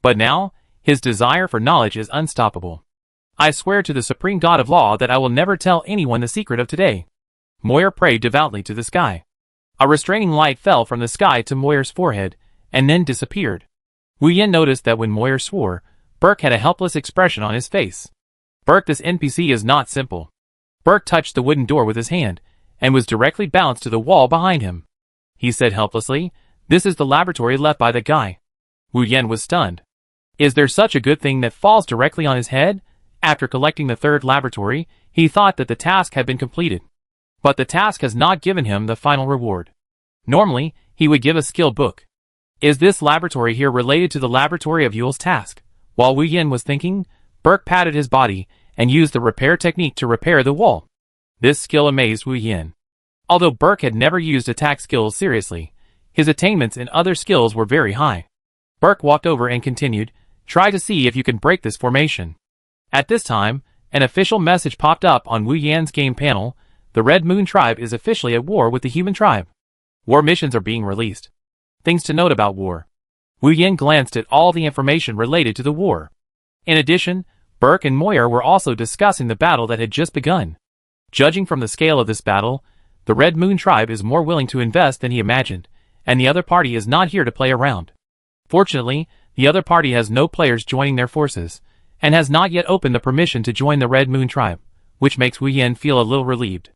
But now, his desire for knowledge is unstoppable. I swear to the supreme god of law that I will never tell anyone the secret of today. Moyer prayed devoutly to the sky. A restraining light fell from the sky to Moyer's forehead, and then disappeared. Wu Yin noticed that when Moyer swore, Burke had a helpless expression on his face. Burke, this NPC is not simple. Burke touched the wooden door with his hand, and was directly bounced to the wall behind him. He said helplessly, "This is the laboratory left by the guy." Wu Yin was stunned. Is there such a good thing that falls directly on his head? After collecting the third laboratory, he thought that the task had been completed. But the task has not given him the final reward. Normally, he would give a skill book. Is this laboratory here related to the laboratory of Yule's task? While Wu Yin was thinking, Burke patted his body and used the repair technique to repair the wall. This skill amazed Wu Yin. Although Burke had never used attack skills seriously, his attainments in other skills were very high. Burke walked over and continued, "Try to see if you can break this formation." At this time, an official message popped up on Wu Yan's game panel. The Red Moon Tribe is officially at war with the human tribe. War missions are being released. Things to note about war. Wu Yin glanced at all the information related to the war. In addition, Burke and Moyer were also discussing the battle that had just begun. Judging from the scale of this battle, the Red Moon Tribe is more willing to invest than he imagined, and the other party is not here to play around. Fortunately, the other party has no players joining their forces, and has not yet opened the permission to join the Red Moon Tribe, which makes Wu Yin feel a little relieved.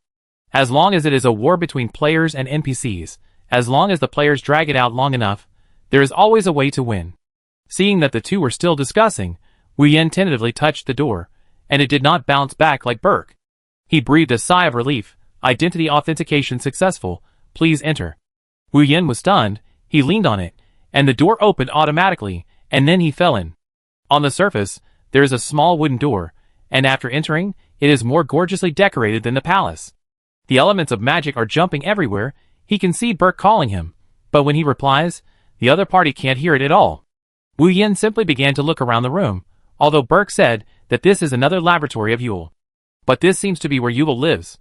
As long as it is a war between players and NPCs, as long as the players drag it out long enough, there is always a way to win. Seeing that the two were still discussing, Wu Yin tentatively touched the door, and it did not bounce back like Burke. He breathed a sigh of relief. Identity authentication successful. Please enter. Wu Yin was stunned. He leaned on it, and the door opened automatically, and then he fell in. On the surface, there is a small wooden door, and after entering, it is more gorgeously decorated than the palace. The elements of magic are jumping everywhere. He can see Burke calling him, but when he replies, the other party can't hear it at all. Wu Yin simply began to look around the room, although Burke said that this is another laboratory of Yule. But this seems to be where Yule lives.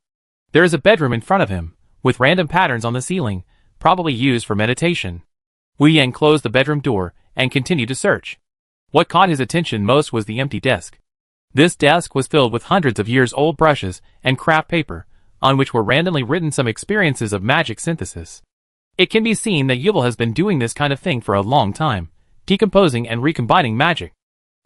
There is a bedroom in front of him, with random patterns on the ceiling, probably used for meditation. Wu Yin closed the bedroom door and continued to search. What caught his attention most was the empty desk. This desk was filled with hundreds of years old brushes and craft paper, on which were randomly written some experiences of magic synthesis. It can be seen that Yule has been doing this kind of thing for a long time, decomposing and recombining magic.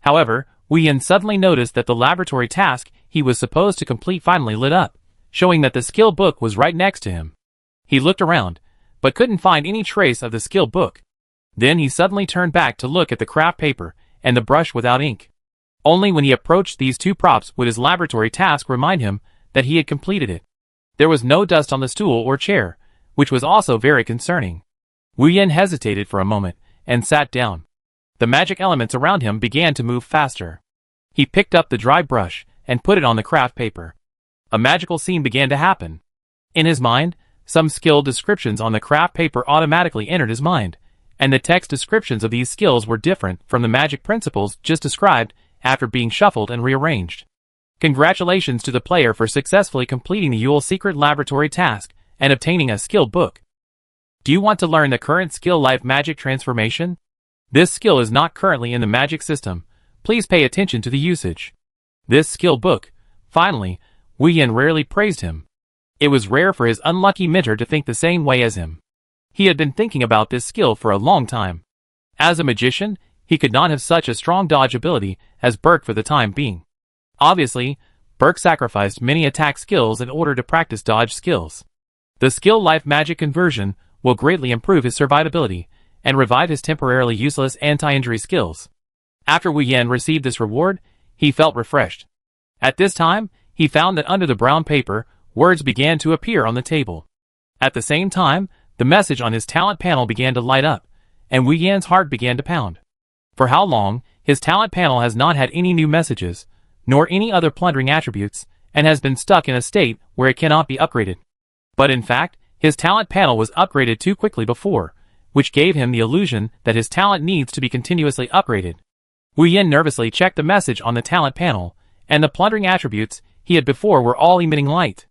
However, Wu Yin suddenly noticed that the laboratory task he was supposed to complete finally lit up, showing that the skill book was right next to him. He looked around, but couldn't find any trace of the skill book. Then he suddenly turned back to look at the craft paper and the brush without ink. Only when he approached these two props would his laboratory task remind him that he had completed it. There was no dust on the stool or chair, which was also very concerning. Wu Yin hesitated for a moment and sat down. The magic elements around him began to move faster. He picked up the dry brush and put it on the craft paper. A magical scene began to happen. In his mind, some skill descriptions on the craft paper automatically entered his mind, and the text descriptions of these skills were different from the magic principles just described after being shuffled and rearranged. Congratulations to the player for successfully completing the Yule Secret Laboratory task and obtaining a skill book. Do you want to learn the current skill Life Magic Transformation? This skill is not currently in the magic system. Please pay attention to the usage. This skill book. Finally, Wu Yin rarely praised him. It was rare for his unlucky mentor to think the same way as him. He had been thinking about this skill for a long time. As a magician, he could not have such a strong dodge ability as Burke for the time being. Obviously, Burke sacrificed many attack skills in order to practice dodge skills. The skill Life Magic Conversion will greatly improve his survivability and revive his temporarily useless anti-injury skills. After Wu Yin received this reward, he felt refreshed. At this time, he found that under the brown paper, words began to appear on the table. At the same time, the message on his talent panel began to light up, and Wu Yin's heart began to pound. For how long, his talent panel has not had any new messages, nor any other plundering attributes, and has been stuck in a state where it cannot be upgraded. But in fact, his talent panel was upgraded too quickly before, which gave him the illusion that his talent needs to be continuously upgraded. Wu Yin nervously checked the message on the talent panel, and the plundering attributes he had before were all emitting light.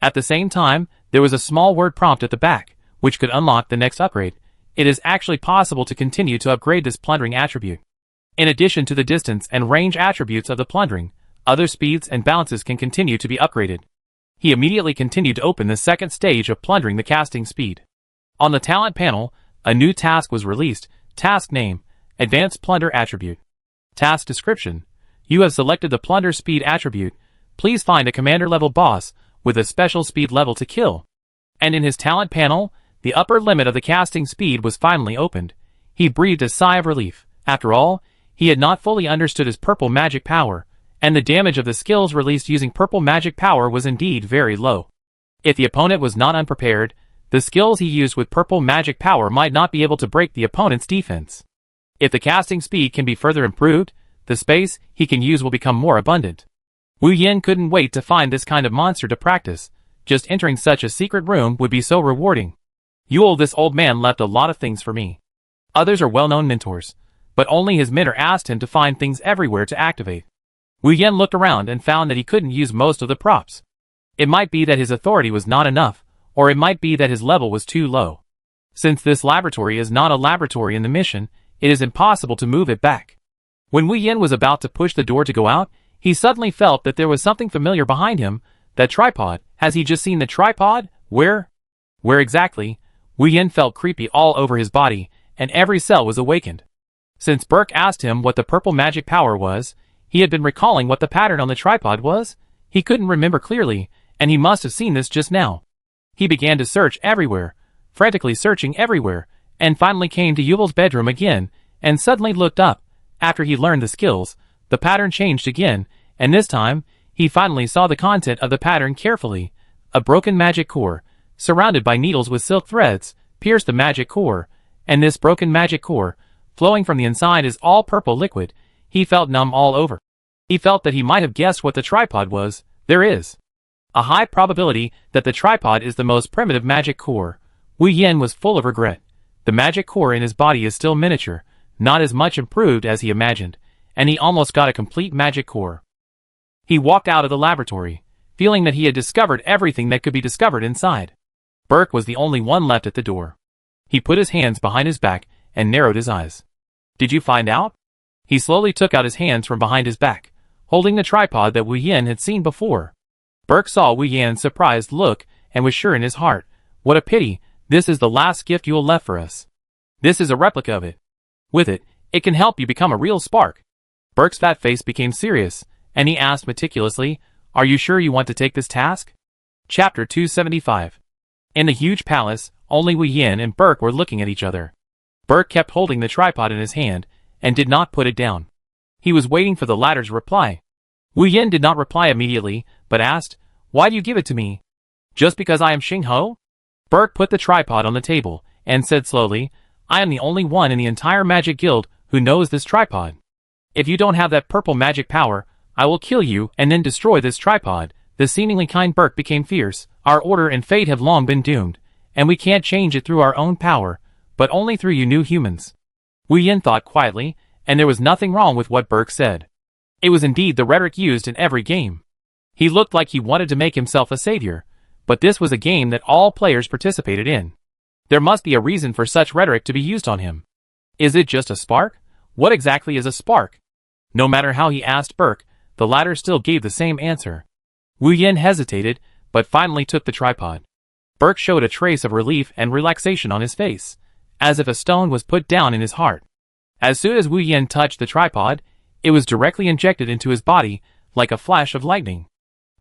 At the same time, there was a small word prompt at the back, which could unlock the next upgrade. It is actually possible to continue to upgrade this plundering attribute. In addition to the distance and range attributes of the plundering, other speeds and balances can continue to be upgraded. He immediately continued to open the second stage of plundering the casting speed. On the talent panel, a new task was released. Task name, Advanced Plunder Attribute. Task description, you have selected the Plunder Speed attribute. Please find a commander level boss with a special speed level to kill. And in his talent panel, the upper limit of the casting speed was finally opened. He breathed a sigh of relief. After all, he had not fully understood his purple magic power, and the damage of the skills released using purple magic power was indeed very low. If the opponent was not unprepared, the skills he used with purple magic power might not be able to break the opponent's defense. If the casting speed can be further improved, the space he can use will become more abundant. Wu Yin couldn't wait to find this kind of monster to practice. Just entering such a secret room would be so rewarding. Yule, this old man left a lot of things for me. Others are well-known mentors, but only his mentor asked him to find things everywhere to activate. Wu Yin looked around and found that he couldn't use most of the props. It might be that his authority was not enough, or it might be that his level was too low. Since this laboratory is not a laboratory in the mission, it is impossible to move it back. When Wu Yin was about to push the door to go out, he suddenly felt that there was something familiar behind him. That tripod. Has he just seen the tripod? Where exactly? Wu Yin felt creepy all over his body, and every cell was awakened. Since Burke asked him what the purple magic power was, he had been recalling what the pattern on the tripod was. He couldn't remember clearly, and he must have seen this just now. He began to search everywhere, frantically searching everywhere, and finally came to Yuval's bedroom again, and suddenly looked up. After he learned the skills, the pattern changed again, and this time, he finally saw the content of the pattern carefully. A broken magic core, surrounded by needles with silk threads, pierced the magic core, and this broken magic core, flowing from the inside is all purple liquid. He felt numb all over. He felt that he might have guessed what the tripod was. There is a high probability that the tripod is the most primitive magic core. Wu Yin was full of regret. The magic core in his body is still miniature, not as much improved as he imagined, and he almost got a complete magic core. He walked out of the laboratory, feeling that he had discovered everything that could be discovered inside. Burke was the only one left at the door. He put his hands behind his back and narrowed his eyes. Did you find out? He slowly took out his hands from behind his back, holding the tripod that Wu Yin had seen before. Burke saw Wu Yin's surprised look and was sure in his heart, what a pity, this is the last gift Yule left for us. This is a replica of it. With it, it can help you become a real spark. Burke's fat face became serious, and he asked meticulously, are you sure you want to take this task? Chapter 275. In the huge palace, only Wu Yin and Burke were looking at each other. Burke kept holding the tripod in his hand, and did not put it down. He was waiting for the latter's reply. Wu Yin did not reply immediately, but asked, why do you give it to me? Just because I am Xing Ho? Burke put the tripod on the table, and said slowly, I am the only one in the entire magic guild who knows this tripod. If you don't have that purple magic power, I will kill you and then destroy this tripod. The seemingly kind Burke became fierce. Our order and fate have long been doomed, and we can't change it through our own power, but only through you new humans. Wu Yin thought quietly, and there was nothing wrong with what Burke said. It was indeed the rhetoric used in every game. He looked like he wanted to make himself a savior, but this was a game that all players participated in. There must be a reason for such rhetoric to be used on him. Is it just a spark? What exactly is a spark? No matter how he asked Burke, the latter still gave the same answer. Wu Yin hesitated, but finally took the tripod. Burke showed a trace of relief and relaxation on his face, as if a stone was put down in his heart. As soon as Wu Yin touched the tripod, it was directly injected into his body, like a flash of lightning.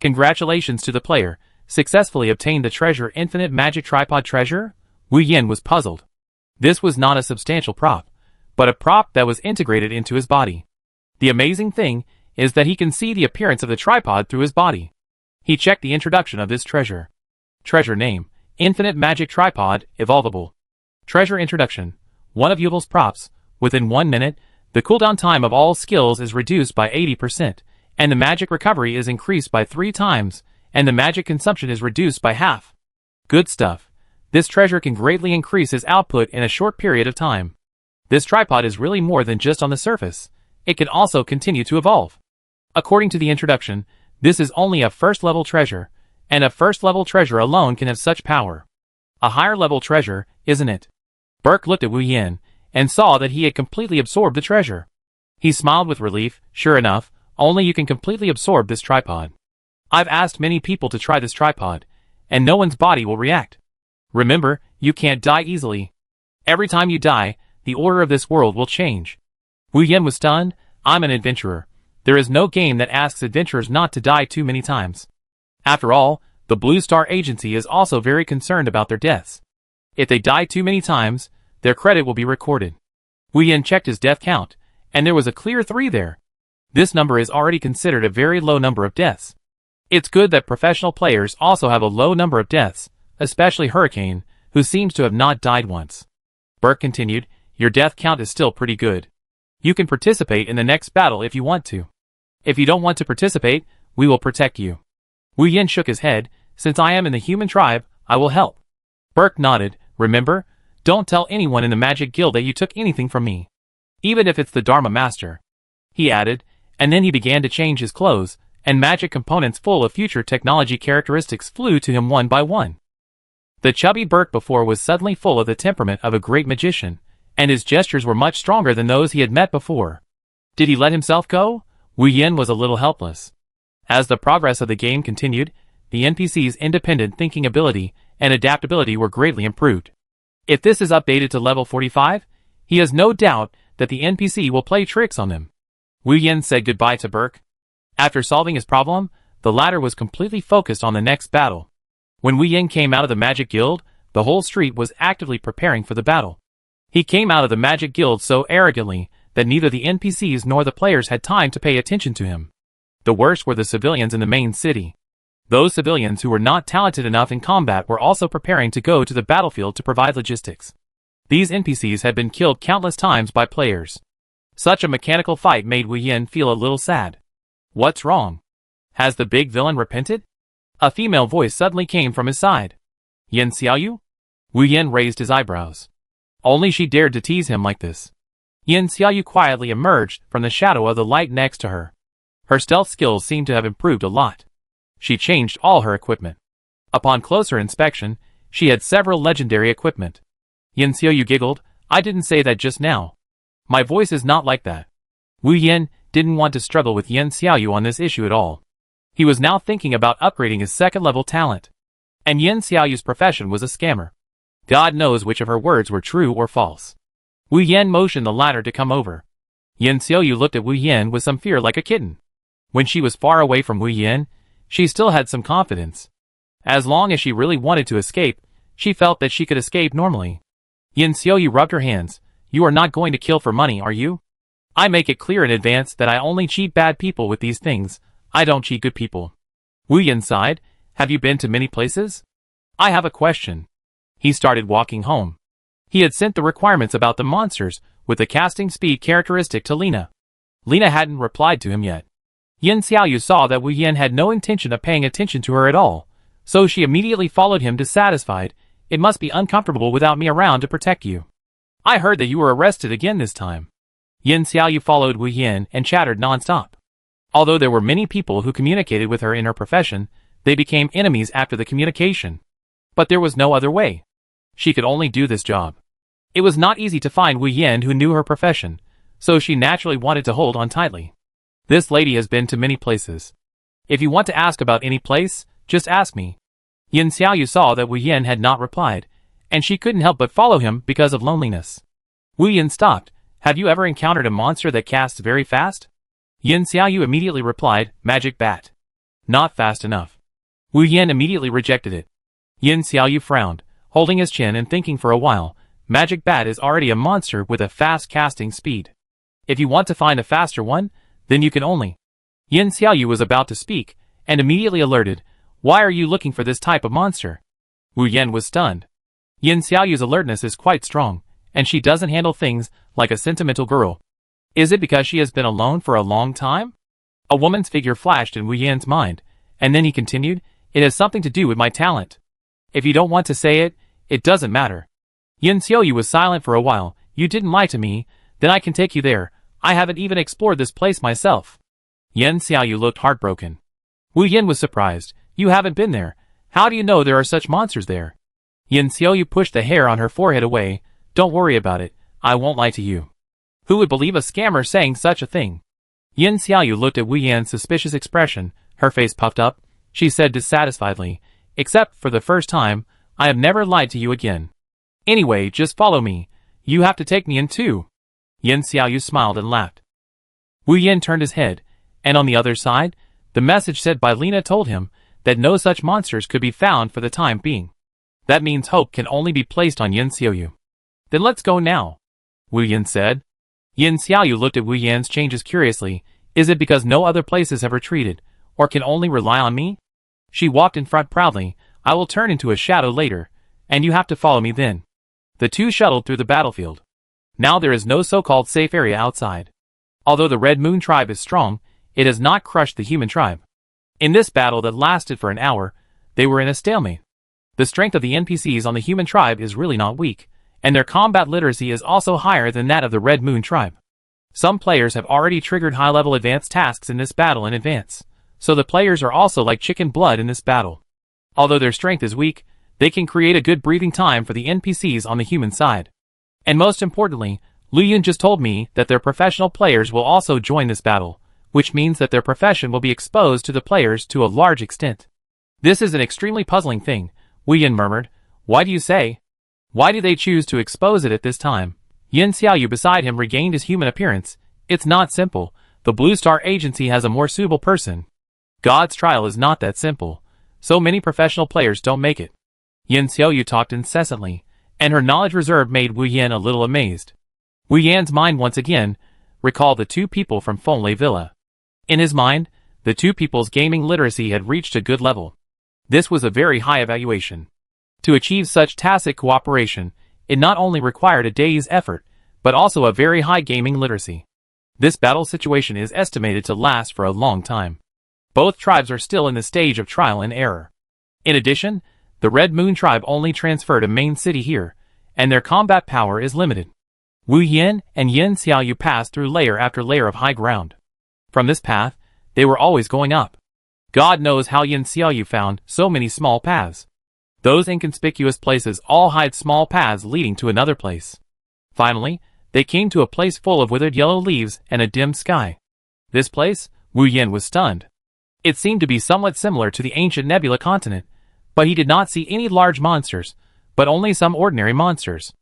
Congratulations to the player, successfully obtained the treasure Infinite Magic Tripod Treasure? Wu Yin was puzzled. This was not a substantial prop, but a prop that was integrated into his body. The amazing thing is that he can see the appearance of the tripod through his body. He checked the introduction of this treasure. Treasure name, Infinite Magic Tripod, Evolvable. Treasure introduction, one of Yuval's props. Within 1 minute, the cooldown time of all skills is reduced by 80%, and the magic recovery is increased by 3 times, and the magic consumption is reduced by half. Good stuff. This treasure can greatly increase his output in a short period of time. This tripod is really more than just on the surface. It can also continue to evolve. According to the introduction, this is only a first-level treasure, and a first-level treasure alone can have such power. A higher-level treasure, isn't it? Burke looked at Wu Yin, and saw that he had completely absorbed the treasure. He smiled with relief. Sure enough, only you can completely absorb this tripod. I've asked many people to try this tripod, and no one's body will react. Remember, you can't die easily. Every time you die, the order of this world will change. Wu Yin was stunned. I'm an adventurer. There is no game that asks adventurers not to die too many times. After all, the Blue Star Agency is also very concerned about their deaths. If they die too many times, their credit will be recorded. Wu Yin checked his death count, and there was a clear 3 there. This number is already considered a very low number of deaths. It's good that professional players also have a low number of deaths, especially Hurricane, who seems to have not died once. Burke continued, your death count is still pretty good. You can participate in the next battle if you want to. If you don't want to participate, we will protect you. Wu Yin shook his head. Since I am in the human tribe, I will help. Burke nodded. Remember, don't tell anyone in the Magic Guild that you took anything from me. Even if it's the Dharma Master. He added, and then he began to change his clothes, and magic components full of future technology characteristics flew to him one by one. The chubby Burke before was suddenly full of the temperament of a great magician, and his gestures were much stronger than those he had met before. Did he let himself go? Wu Yin was a little helpless. As the progress of the game continued, the NPC's independent thinking ability and adaptability were greatly improved. If this is updated to level 45, he has no doubt that the NPC will play tricks on him. Wu Yin said goodbye to Burke. After solving his problem, the latter was completely focused on the next battle. When Wu Yin came out of the Magic Guild, the whole street was actively preparing for the battle. He came out of the Magic Guild so arrogantly that neither the NPCs nor the players had time to pay attention to him. The worst were the civilians in the main city. Those civilians who were not talented enough in combat were also preparing to go to the battlefield to provide logistics. These NPCs had been killed countless times by players. Such a mechanical fight made Wu Yin feel a little sad. What's wrong? Has the big villain repented? A female voice suddenly came from his side. Yin Xiaoyu? Wu Yin raised his eyebrows. Only she dared to tease him like this. Yin Xiaoyu quietly emerged from the shadow of the light next to her. Her stealth skills seemed to have improved a lot. She changed all her equipment. Upon closer inspection, she had several legendary equipment. Yin Xiaoyu giggled. I didn't say that just now. My voice is not like that. Wu Yin didn't want to struggle with Yin Xiaoyu on this issue at all. He was now thinking about upgrading his second-level talent. And Yin Xiaoyu's profession was a scammer. God knows which of her words were true or false. Wu Yin motioned the latter to come over. Yin Xiaoyu looked at Wu Yin with some fear like a kitten. When she was far away from Wu Yin, she still had some confidence. As long as she really wanted to escape, she felt that she could escape normally. Yin Xiaoyu rubbed her hands. You are not going to kill for money, are you? I make it clear in advance that I only cheat bad people with these things. I don't cheat good people. Wu Yin sighed. Have you been to many places? I have a question. He started walking home. He had sent the requirements about the monsters with the casting speed characteristic to Lena. Lena hadn't replied to him yet. Yin Xiaoyu saw that Wu Yin had no intention of paying attention to her at all, so she immediately followed him dissatisfied. It must be uncomfortable without me around to protect you. I heard that you were arrested again this time. Yin Xiaoyu followed Wu Yin and chattered non-stop. Although there were many people who communicated with her in her profession, they became enemies after the communication. But there was no other way. She could only do this job. It was not easy to find Wu Yan who knew her profession, so she naturally wanted to hold on tightly. This lady has been to many places. If you want to ask about any place, just ask me. Yin Xiaoyu saw that Wu Yan had not replied, and she couldn't help but follow him because of loneliness. Wu Yan stopped. Have you ever encountered a monster that casts very fast? Yin Xiaoyu immediately replied, magic bat. Not fast enough. Wu Yan immediately rejected it. Yin Xiaoyu frowned, holding his chin and thinking for a while. Magic bat is already a monster with a fast casting speed. If you want to find a faster one, then you can only. Yin Xiaoyu was about to speak, and immediately alerted, why are you looking for this type of monster? Wu Yan was stunned. Yin Xiaoyu's alertness is quite strong, and she doesn't handle things like a sentimental girl. Is it because she has been alone for a long time? A woman's figure flashed in Wu Yan's mind, and then he continued, it has something to do with my talent. If you don't want to say it, it doesn't matter. Yin Xiaoyu was silent for a while. You didn't lie to me, then I can take you there. I haven't even explored this place myself. Yin Xiaoyu looked heartbroken. Wu Yan was surprised. You haven't been there. How do you know there are such monsters there? Yin Xiaoyu pushed the hair on her forehead away. Don't worry about it. I won't lie to you. Who would believe a scammer saying such a thing? Yin Xiaoyu looked at Wu Yan's suspicious expression. Her face puffed up. She said dissatisfiedly, except for the first time, I have never lied to you again. Anyway, just follow me. You have to take me in too. Yin Xiaoyu smiled and laughed. Wu Yan turned his head, and on the other side, the message said by Lena told him that no such monsters could be found for the time being. That means hope can only be placed on Yin Xiaoyu. Then let's go now, Wu Yan said. Yin Xiaoyu looked at Wu Yan's changes curiously. Is it because no other places have retreated, or can only rely on me? She walked in front proudly. I will turn into a shadow later, and you have to follow me then. The two shuttled through the battlefield. Now there is no so-called safe area outside. Although the Red Moon tribe is strong, it has not crushed the human tribe. In this battle that lasted for an hour, they were in a stalemate. The strength of the NPCs on the human tribe is really not weak, and their combat literacy is also higher than that of the Red Moon tribe. Some players have already triggered high-level advanced tasks in this battle in advance, so the players are also like chicken blood in this battle. Although their strength is weak, they can create a good breathing time for the NPCs on the human side. And most importantly, Lu Yun just told me that their professional players will also join this battle, which means that their profession will be exposed to the players to a large extent. This is an extremely puzzling thing, Wu Yan murmured. Why do you say? Why do they choose to expose it at this time? Yin Xiaoyu beside him regained his human appearance. It's not simple. The Blue Star Agency has a more suitable person. God's trial is not that simple. So many professional players don't make it. Yin Xiaoyu talked incessantly, and her knowledge reserve made Wu Yan a little amazed. Wu Yan's mind once again recalled the two people from Fenlei Villa. In his mind, the two people's gaming literacy had reached a good level. This was a very high evaluation. To achieve such tacit cooperation, it not only required a day's effort, but also a very high gaming literacy. This battle situation is estimated to last for a long time. Both tribes are still in the stage of trial and error. In addition, the Red Moon tribe only transferred a main city here, and their combat power is limited. Wu Yan and Yin Xiaoyu passed through layer after layer of high ground. From this path, they were always going up. God knows how Yin Xiaoyu found so many small paths. Those inconspicuous places all hide small paths leading to another place. Finally, they came to a place full of withered yellow leaves and a dim sky. This place, Wu Yan was stunned. It seemed to be somewhat similar to the ancient Nebula continent, but he did not see any large monsters, but only some ordinary monsters.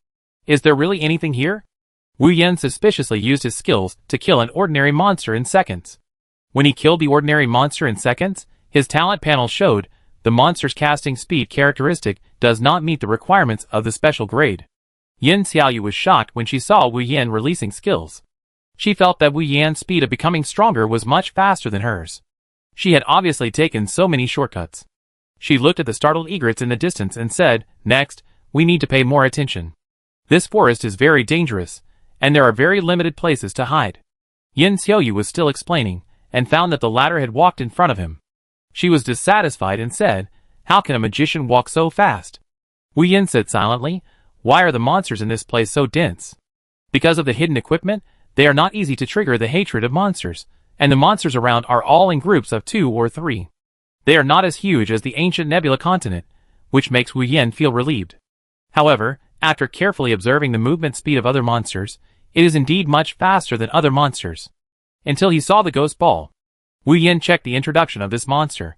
Is there really anything here? Wu Yan suspiciously used his skills to kill an ordinary monster in seconds. When he killed the ordinary monster in seconds, his talent panel showed the monster's casting speed characteristic does not meet the requirements of the special grade. Yin Xiaoyu was shocked when she saw Wu Yan releasing skills. She felt that Wu Yan's speed of becoming stronger was much faster than hers. She had obviously taken so many shortcuts. She looked at the startled egrets in the distance and said, "Next, we need to pay more attention. This forest is very dangerous, and there are very limited places to hide." Yin Xiaoyu was still explaining, and found that the latter had walked in front of him. She was dissatisfied and said, "How can a magician walk so fast?" Wu Yan said silently, "Why are the monsters in this place so dense?" Because of the hidden equipment, they are not easy to trigger the hatred of monsters, and the monsters around are all in groups of 2 or 3. They are not as huge as the ancient Nebula continent, which makes Wu Yin feel relieved. However, after carefully observing the movement speed of other monsters, it is indeed much faster than other monsters. Until he saw the ghost ball. Wu Yin checked the introduction of this monster.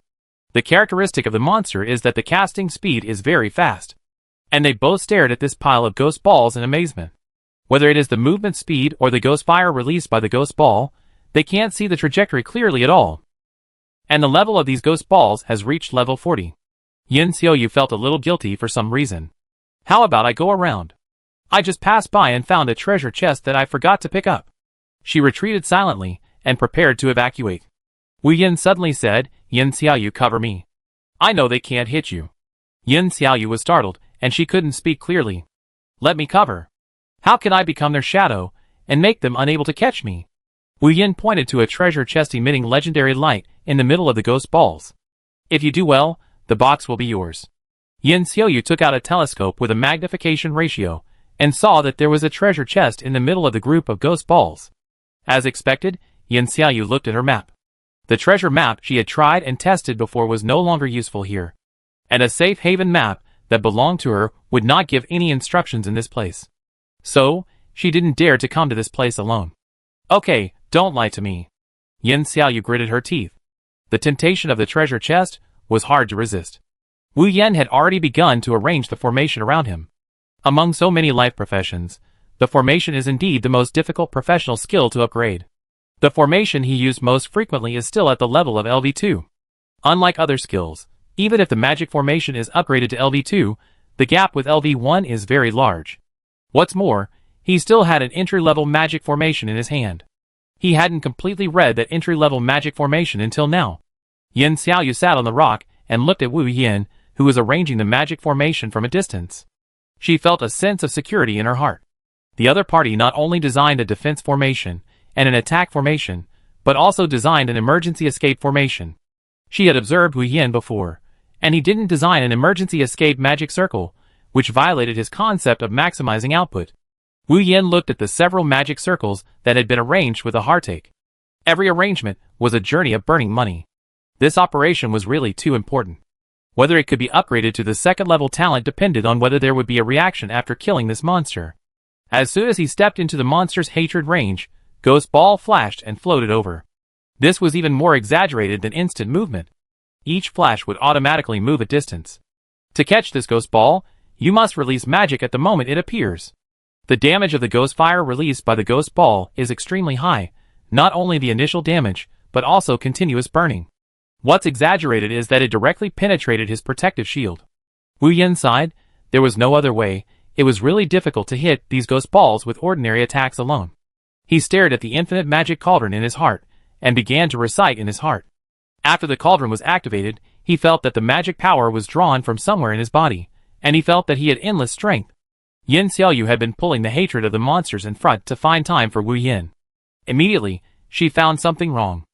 The characteristic of the monster is that the casting speed is very fast. And they both stared at this pile of ghost balls in amazement. Whether it is the movement speed or the ghost fire released by the ghost ball, they can't see the trajectory clearly at all. And the level of these ghost balls has reached level 40. Yin Xiaoyu felt a little guilty for some reason. How about I go around? I just passed by and found a treasure chest that I forgot to pick up. She retreated silently and prepared to evacuate. Wu Yin suddenly said, Yin Xiaoyu, cover me. I know they can't hit you. Yin Xiaoyu was startled, and she couldn't speak clearly. Let me cover. How can I become their shadow, and make them unable to catch me? Wu Yin pointed to a treasure chest emitting legendary light in the middle of the ghost balls. If you do well, the box will be yours. Yin Xiaoyu took out a telescope with a magnification ratio, and saw that there was a treasure chest in the middle of the group of ghost balls. As expected, Yin Xiaoyu looked at her map. The treasure map she had tried and tested before was no longer useful here. And a safe haven map that belonged to her would not give any instructions in this place. So, she didn't dare to come to this place alone. Okay, don't lie to me. Yin Xiaoyu gritted her teeth. The temptation of the treasure chest was hard to resist. Wu Yin had already begun to arrange the formation around him. Among so many life professions, the formation is indeed the most difficult professional skill to upgrade. The formation he used most frequently is still at the level of LV2. Unlike other skills, even if the magic formation is upgraded to LV2, the gap with LV1 is very large. What's more, he still had an entry-level magic formation in his hand. He hadn't completely read that entry-level magic formation until now. Yin Xiaoyu sat on the rock and looked at Wu Yin, who was arranging the magic formation from a distance. She felt a sense of security in her heart. The other party not only designed a defense formation and an attack formation, but also designed an emergency escape formation. She had observed Wu Yin before, and he didn't design an emergency escape magic circle, which violated his concept of maximizing output. Wu Yin looked at the several magic circles that had been arranged with a heartache. Every arrangement was a journey of burning money. This operation was really too important. Whether it could be upgraded to the second-level talent depended on whether there would be a reaction after killing this monster. As soon as he stepped into the monster's hatred range, Ghost Ball flashed and floated over. This was even more exaggerated than instant movement. Each flash would automatically move a distance. To catch this Ghost Ball, you must release magic at the moment it appears. The damage of the Ghost Fire released by the Ghost Ball is extremely high, not only the initial damage, but also continuous burning. What's exaggerated is that it directly penetrated his protective shield. Wu Yin sighed. There was no other way. It was really difficult to hit these ghost balls with ordinary attacks alone. He stared at the infinite magic cauldron in his heart, and began to recite in his heart. After the cauldron was activated, he felt that the magic power was drawn from somewhere in his body, and he felt that he had endless strength. Yin Xiaoyu had been pulling the hatred of the monsters in front to find time for Wu Yin. Immediately, she found something wrong.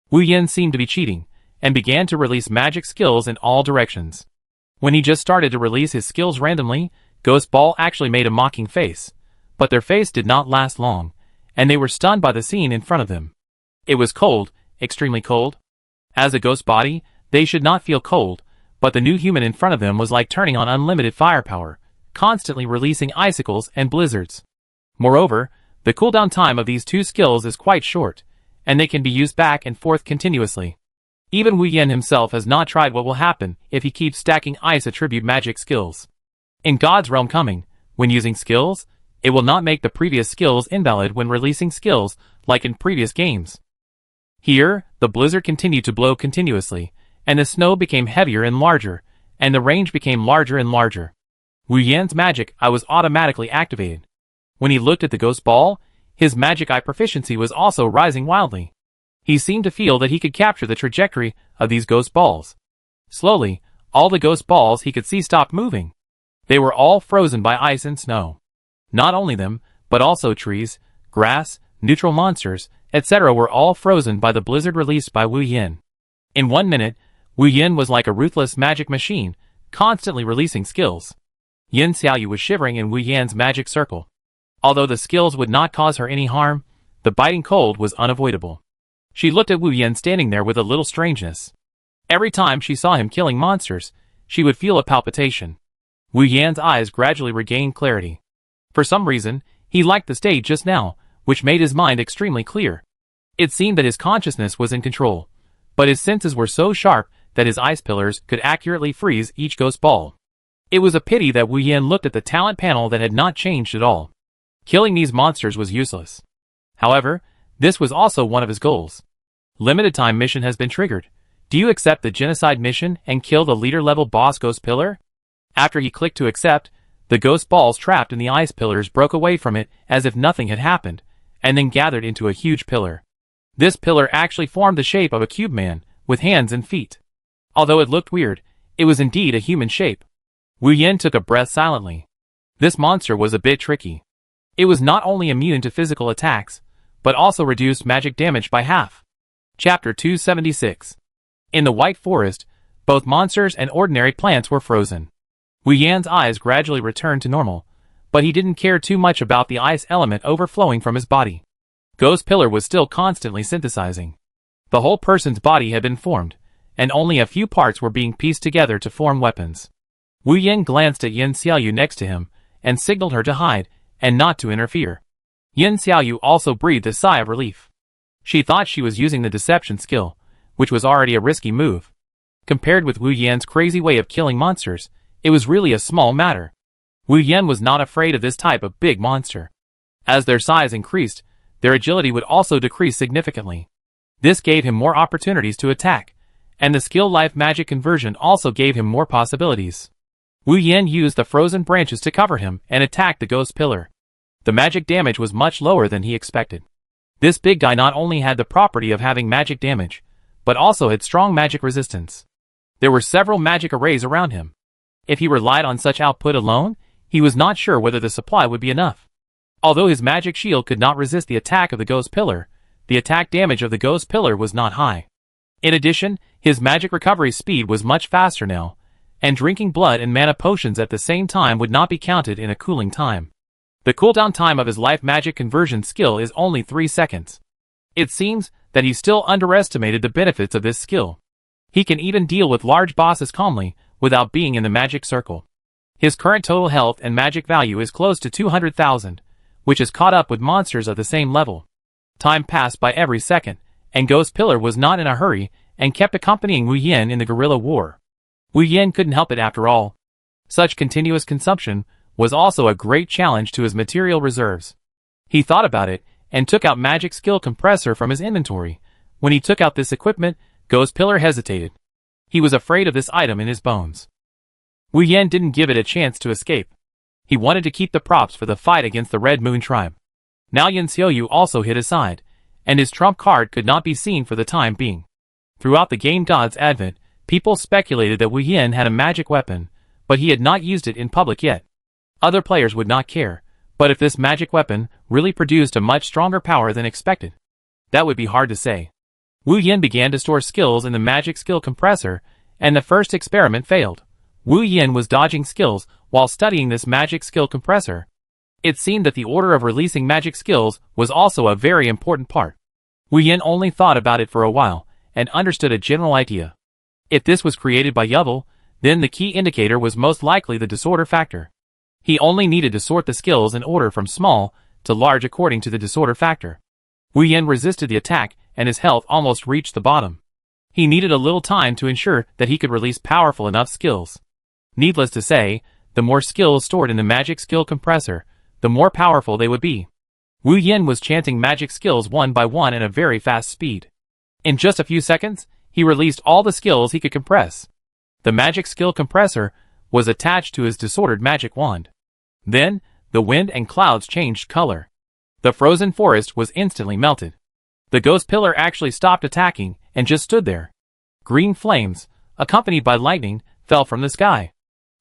Wu Yin seemed to be cheating, and began to release magic skills in all directions. When he just started to release his skills randomly, Ghost Ball actually made a mocking face, but their face did not last long, and they were stunned by the scene in front of them. It was cold, extremely cold. As a ghost body, they should not feel cold, but the new human in front of them was like turning on unlimited firepower, constantly releasing icicles and blizzards. Moreover, the cooldown time of these two skills is quite short, and they can be used back and forth continuously. Even Wu Yin himself has not tried what will happen if he keeps stacking ice attribute magic skills. In God's Realm Coming, when using skills, it will not make the previous skills invalid when releasing skills, like in previous games. Here, the blizzard continued to blow continuously, and the snow became heavier and larger, and the range became larger and larger. Wu Yin's magic eye was automatically activated. When he looked at the ghost ball, his magic eye proficiency was also rising wildly. He seemed to feel that he could capture the trajectory of these ghost balls. Slowly, all the ghost balls he could see stopped moving. They were all frozen by ice and snow. Not only them, but also trees, grass, neutral monsters, etc. were all frozen by the blizzard released by Wu Yin. In 1 minute, Wu Yin was like a ruthless magic machine, constantly releasing skills. Yin Xiaoyu was shivering in Wu Yin's magic circle. Although the skills would not cause her any harm, the biting cold was unavoidable. She looked at Wu Yan standing there with a little strangeness. Every time she saw him killing monsters, she would feel a palpitation. Wu Yan's eyes gradually regained clarity. For some reason, he liked the state just now, which made his mind extremely clear. It seemed that his consciousness was in control, but his senses were so sharp that his ice pillars could accurately freeze each ghost ball. It was a pity that Wu Yan looked at the talent panel that had not changed at all. Killing these monsters was useless. However, this was also one of his goals. Limited time mission has been triggered. Do you accept the genocide mission and kill the leader-level boss ghost pillar? After he clicked to accept, the ghost balls trapped in the ice pillars broke away from it as if nothing had happened, and then gathered into a huge pillar. This pillar actually formed the shape of a cube man, with hands and feet. Although it looked weird, it was indeed a human shape. Wu Yan took a breath silently. This monster was a bit tricky. It was not only immune to physical attacks, but also reduced magic damage by half. Chapter 276. In the White Forest, both monsters and ordinary plants were frozen. Wu Yan's eyes gradually returned to normal, but he didn't care too much about the ice element overflowing from his body. Ghost Pillar was still constantly synthesizing. The whole person's body had been formed, and only a few parts were being pieced together to form weapons. Wu Yan glanced at Yin Xiaoyu next to him, and signaled her to hide, and not to interfere. Yin Xiaoyu also breathed a sigh of relief. She thought she was using the deception skill, which was already a risky move. Compared with Wu Yan's crazy way of killing monsters, it was really a small matter. Wu Yan was not afraid of this type of big monster. As their size increased, their agility would also decrease significantly. This gave him more opportunities to attack, and the skill life magic conversion also gave him more possibilities. Wu Yan used the frozen branches to cover him and attacked the ghost pillar. The magic damage was much lower than he expected. This big guy not only had the property of having magic damage, but also had strong magic resistance. There were several magic arrays around him. If he relied on such output alone, he was not sure whether the supply would be enough. Although his magic shield could not resist the attack of the ghost pillar, the attack damage of the ghost pillar was not high. In addition, his magic recovery speed was much faster now, and drinking blood and mana potions at the same time would not be counted in a cooling time. The cooldown time of his life magic conversion skill is only 3 seconds. It seems that he still underestimated the benefits of this skill. He can even deal with large bosses calmly, without being in the magic circle. His current total health and magic value is close to 200,000, which is caught up with monsters of the same level. Time passed by every second, and Ghost Pillar was not in a hurry, and kept accompanying Wu Yan in the guerrilla war. Wu Yan couldn't help it after all. Such continuous consumption was also a great challenge to his material reserves. He thought about it, and took out magic skill compressor from his inventory. When he took out this equipment, Ghost Pillar hesitated. He was afraid of this item in his bones. Wu Yan didn't give it a chance to escape. He wanted to keep the props for the fight against the Red Moon tribe. Now Yin Xiaoyu also hid aside, and his trump card could not be seen for the time being. Throughout the game God's advent, people speculated that Wu Yan had a magic weapon, but he had not used it in public yet. Other players would not care, but if this magic weapon really produced a much stronger power than expected, that would be hard to say. Wu Yan began to store skills in the magic skill compressor, and the first experiment failed. Wu Yan was dodging skills while studying this magic skill compressor. It seemed that the order of releasing magic skills was also a very important part. Wu Yan only thought about it for a while, and understood a general idea. If this was created by Yuval, then the key indicator was most likely the disorder factor. He only needed to sort the skills in order from small to large according to the disorder factor. Wu Yan resisted the attack, and his health almost reached the bottom. He needed a little time to ensure that he could release powerful enough skills. Needless to say, the more skills stored in the magic skill compressor, the more powerful they would be. Wu Yan was chanting magic skills one by one at a very fast speed. In just a few seconds, he released all the skills he could compress. The magic skill compressor was attached to his disordered magic wand. Then, the wind and clouds changed color. The frozen forest was instantly melted. The ghost pillar actually stopped attacking and just stood there. Green flames, accompanied by lightning, fell from the sky.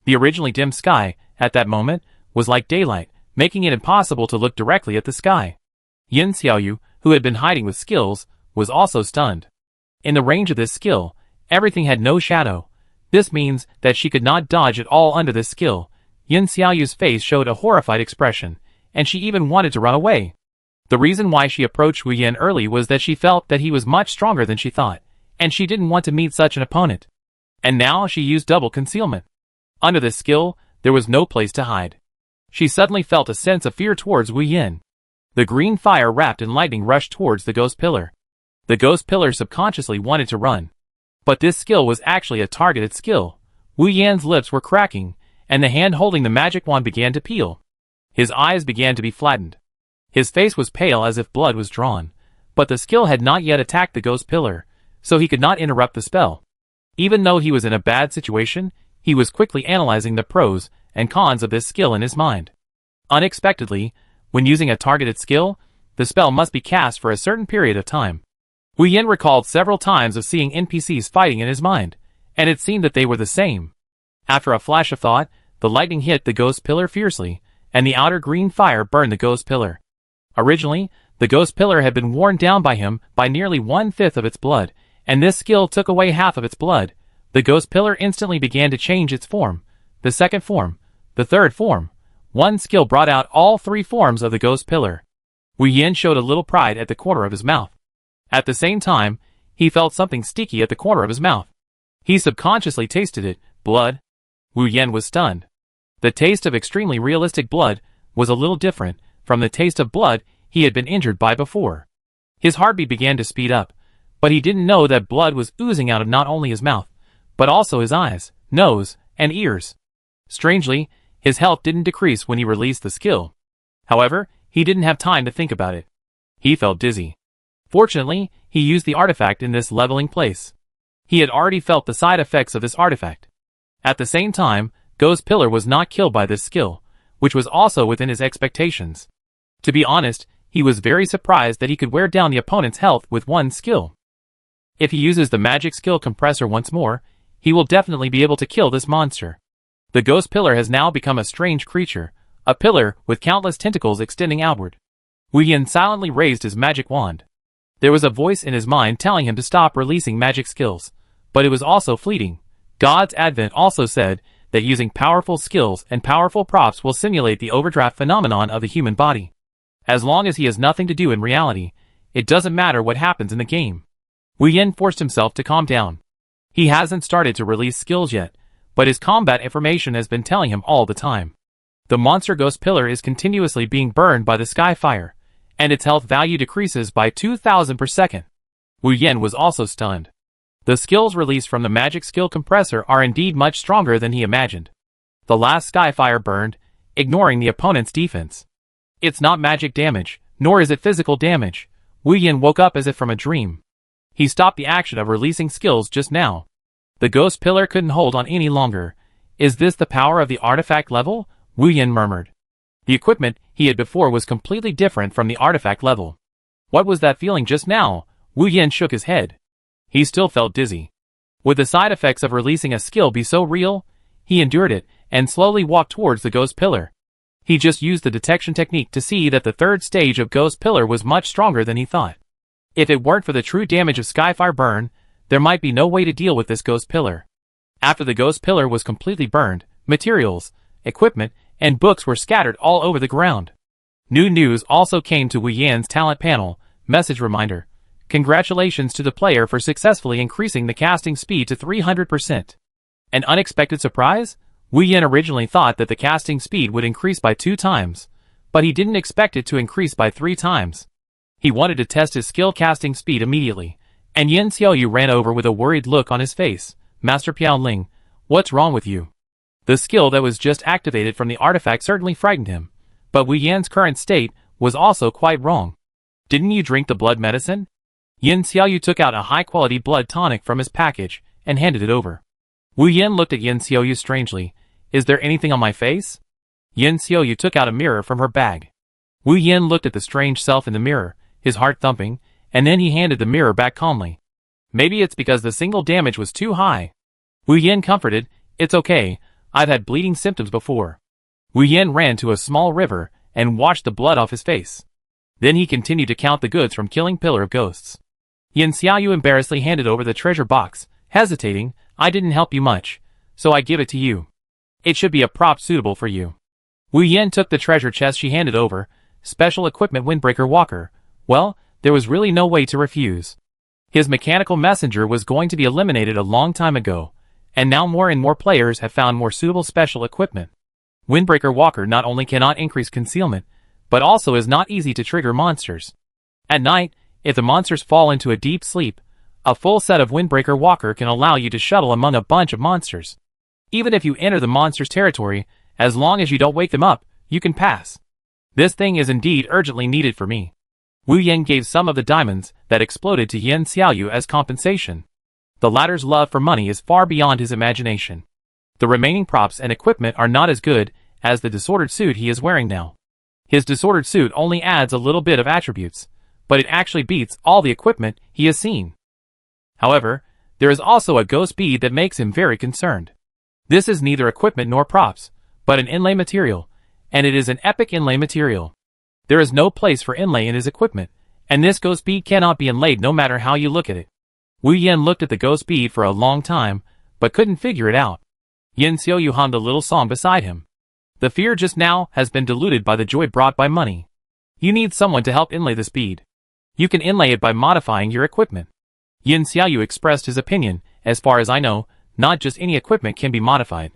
The originally dim sky, at that moment, was like daylight, making it impossible to look directly at the sky. Yin Xiaoyu, who had been hiding with skills, was also stunned. In the range of this skill, everything had no shadow. This means that she could not dodge at all under this skill. Yin Xiaoyu's face showed a horrified expression, and she even wanted to run away. The reason why she approached Wu Yan early was that she felt that he was much stronger than she thought, and she didn't want to meet such an opponent. And now she used double concealment. Under this skill, there was no place to hide. She suddenly felt a sense of fear towards Wu Yan. The green fire wrapped in lightning rushed towards the ghost pillar. The ghost pillar subconsciously wanted to run. But this skill was actually a targeted skill. Wu Yan's lips were cracking, and the hand holding the magic wand began to peel. His eyes began to be flattened. His face was pale as if blood was drawn, but the skill had not yet attacked the ghost pillar, so he could not interrupt the spell. Even though he was in a bad situation, he was quickly analyzing the pros and cons of this skill in his mind. Unexpectedly, when using a targeted skill, the spell must be cast for a certain period of time. Wu Yan recalled several times of seeing NPCs fighting in his mind, and it seemed that they were the same. After a flash of thought, the lightning hit the ghost pillar fiercely, and the outer green fire burned the ghost pillar. Originally, the ghost pillar had been worn down by him by nearly 1/5 of its blood, and this skill took away half of its blood. The ghost pillar instantly began to change its form, the second form, the third form. One skill brought out all 3 forms of the ghost pillar. Wu Yan showed a little pride at the corner of his mouth. At the same time, he felt something sticky at the corner of his mouth. He subconsciously tasted it, blood. Wu Yan was stunned. The taste of extremely realistic blood was a little different from the taste of blood he had been injured by before. His heartbeat began to speed up, but he didn't know that blood was oozing out of not only his mouth, but also his eyes, nose, and ears. Strangely, his health didn't decrease when he released the skill. However, he didn't have time to think about it. He felt dizzy. Fortunately, he used the artifact in this leveling place. He had already felt the side effects of this artifact. At the same time, Ghost Pillar was not killed by this skill, which was also within his expectations. To be honest, he was very surprised that he could wear down the opponent's health with one skill. If he uses the magic skill compressor once more, he will definitely be able to kill this monster. The Ghost Pillar has now become a strange creature, a pillar with countless tentacles extending outward. Wu Yan silently raised his magic wand. There was a voice in his mind telling him to stop releasing magic skills, but it was also fleeting. God's Advent also said that using powerful skills and powerful props will simulate the overdraft phenomenon of the human body. As long as he has nothing to do in reality, it doesn't matter what happens in the game. Wu Yan forced himself to calm down. He hasn't started to release skills yet, but his combat information has been telling him all the time. The monster Ghost Pillar is continuously being burned by the sky fire, and its health value decreases by 2,000 per second. Wu Yan was also stunned. The skills released from the magic skill compressor are indeed much stronger than he imagined. The last sky fire burned, ignoring the opponent's defense. It's not magic damage, nor is it physical damage. Wu Yan woke up as if from a dream. He stopped the action of releasing skills just now. The Ghost Pillar couldn't hold on any longer. Is this the power of the artifact level? Wu Yan murmured. The equipment he had before was completely different from the artifact level. What was that feeling just now? Wu Yan shook his head. He still felt dizzy. Would the side effects of releasing a skill be so real? He endured it, and slowly walked towards the Ghost Pillar. He just used the detection technique to see that the third stage of Ghost Pillar was much stronger than he thought. If it weren't for the true damage of Skyfire burn, there might be no way to deal with this Ghost Pillar. After the Ghost Pillar was completely burned, materials, equipment, and books were scattered all over the ground. New news also came to Wu Yan's talent panel. Message reminder. Congratulations to the player for successfully increasing the casting speed to 300%. An unexpected surprise? Wu Yan originally thought that the casting speed would increase by 2 times, but he didn't expect it to increase by 3 times. He wanted to test his skill casting speed immediately, and Yin Xiaoyu ran over with a worried look on his face. Master Piaoling, what's wrong with you? The skill that was just activated from the artifact certainly frightened him, but Wu Yan's current state was also quite wrong. Didn't you drink the blood medicine? Yin Xiaoyu took out a high-quality blood tonic from his package and handed it over. Wu Yan looked at Yin Xiaoyu strangely. Is there anything on my face? Yin Xiaoyu took out a mirror from her bag. Wu Yan looked at the strange self in the mirror, his heart thumping, and then he handed the mirror back calmly. Maybe it's because the single damage was too high. Wu Yan comforted, it's okay, I've had bleeding symptoms before. Wu Yan ran to a small river and washed the blood off his face. Then he continued to count the goods from killing Pillar of Ghosts. Yin Xiaoyu embarrassedly handed over the treasure box, hesitating, I didn't help you much, so I give it to you. It should be a prop suitable for you. Wu Yan took the treasure chest she handed over, special equipment windbreaker walker, well, there was really no way to refuse. His mechanical messenger was going to be eliminated a long time ago, and now more and more players have found more suitable special equipment. Windbreaker Walker not only cannot increase concealment, but also is not easy to trigger monsters. At night, if the monsters fall into a deep sleep, a full set of Windbreaker Walker can allow you to shuttle among a bunch of monsters. Even if you enter the monster's territory, as long as you don't wake them up, you can pass. This thing is indeed urgently needed for me. Wu Yan gave some of the diamonds that exploded to Yin Xiaoyu as compensation. The latter's love for money is far beyond his imagination. The remaining props and equipment are not as good as the disordered suit he is wearing now. His disordered suit only adds a little bit of attributes, but it actually beats all the equipment he has seen. However, there is also a ghost bead that makes him very concerned. This is neither equipment nor props, but an inlay material, and it is an epic inlay material. There is no place for inlay in his equipment, and this ghost bead cannot be inlaid no matter how you look at it. Wu Yan looked at the ghost bead for a long time, but couldn't figure it out. Yin Xiaoyu hummed a little song beside him. The fear just now has been diluted by the joy brought by money. You need someone to help inlay this bead. You can inlay it by modifying your equipment. Yin Xiaoyu expressed his opinion. As far as I know, not just any equipment can be modified.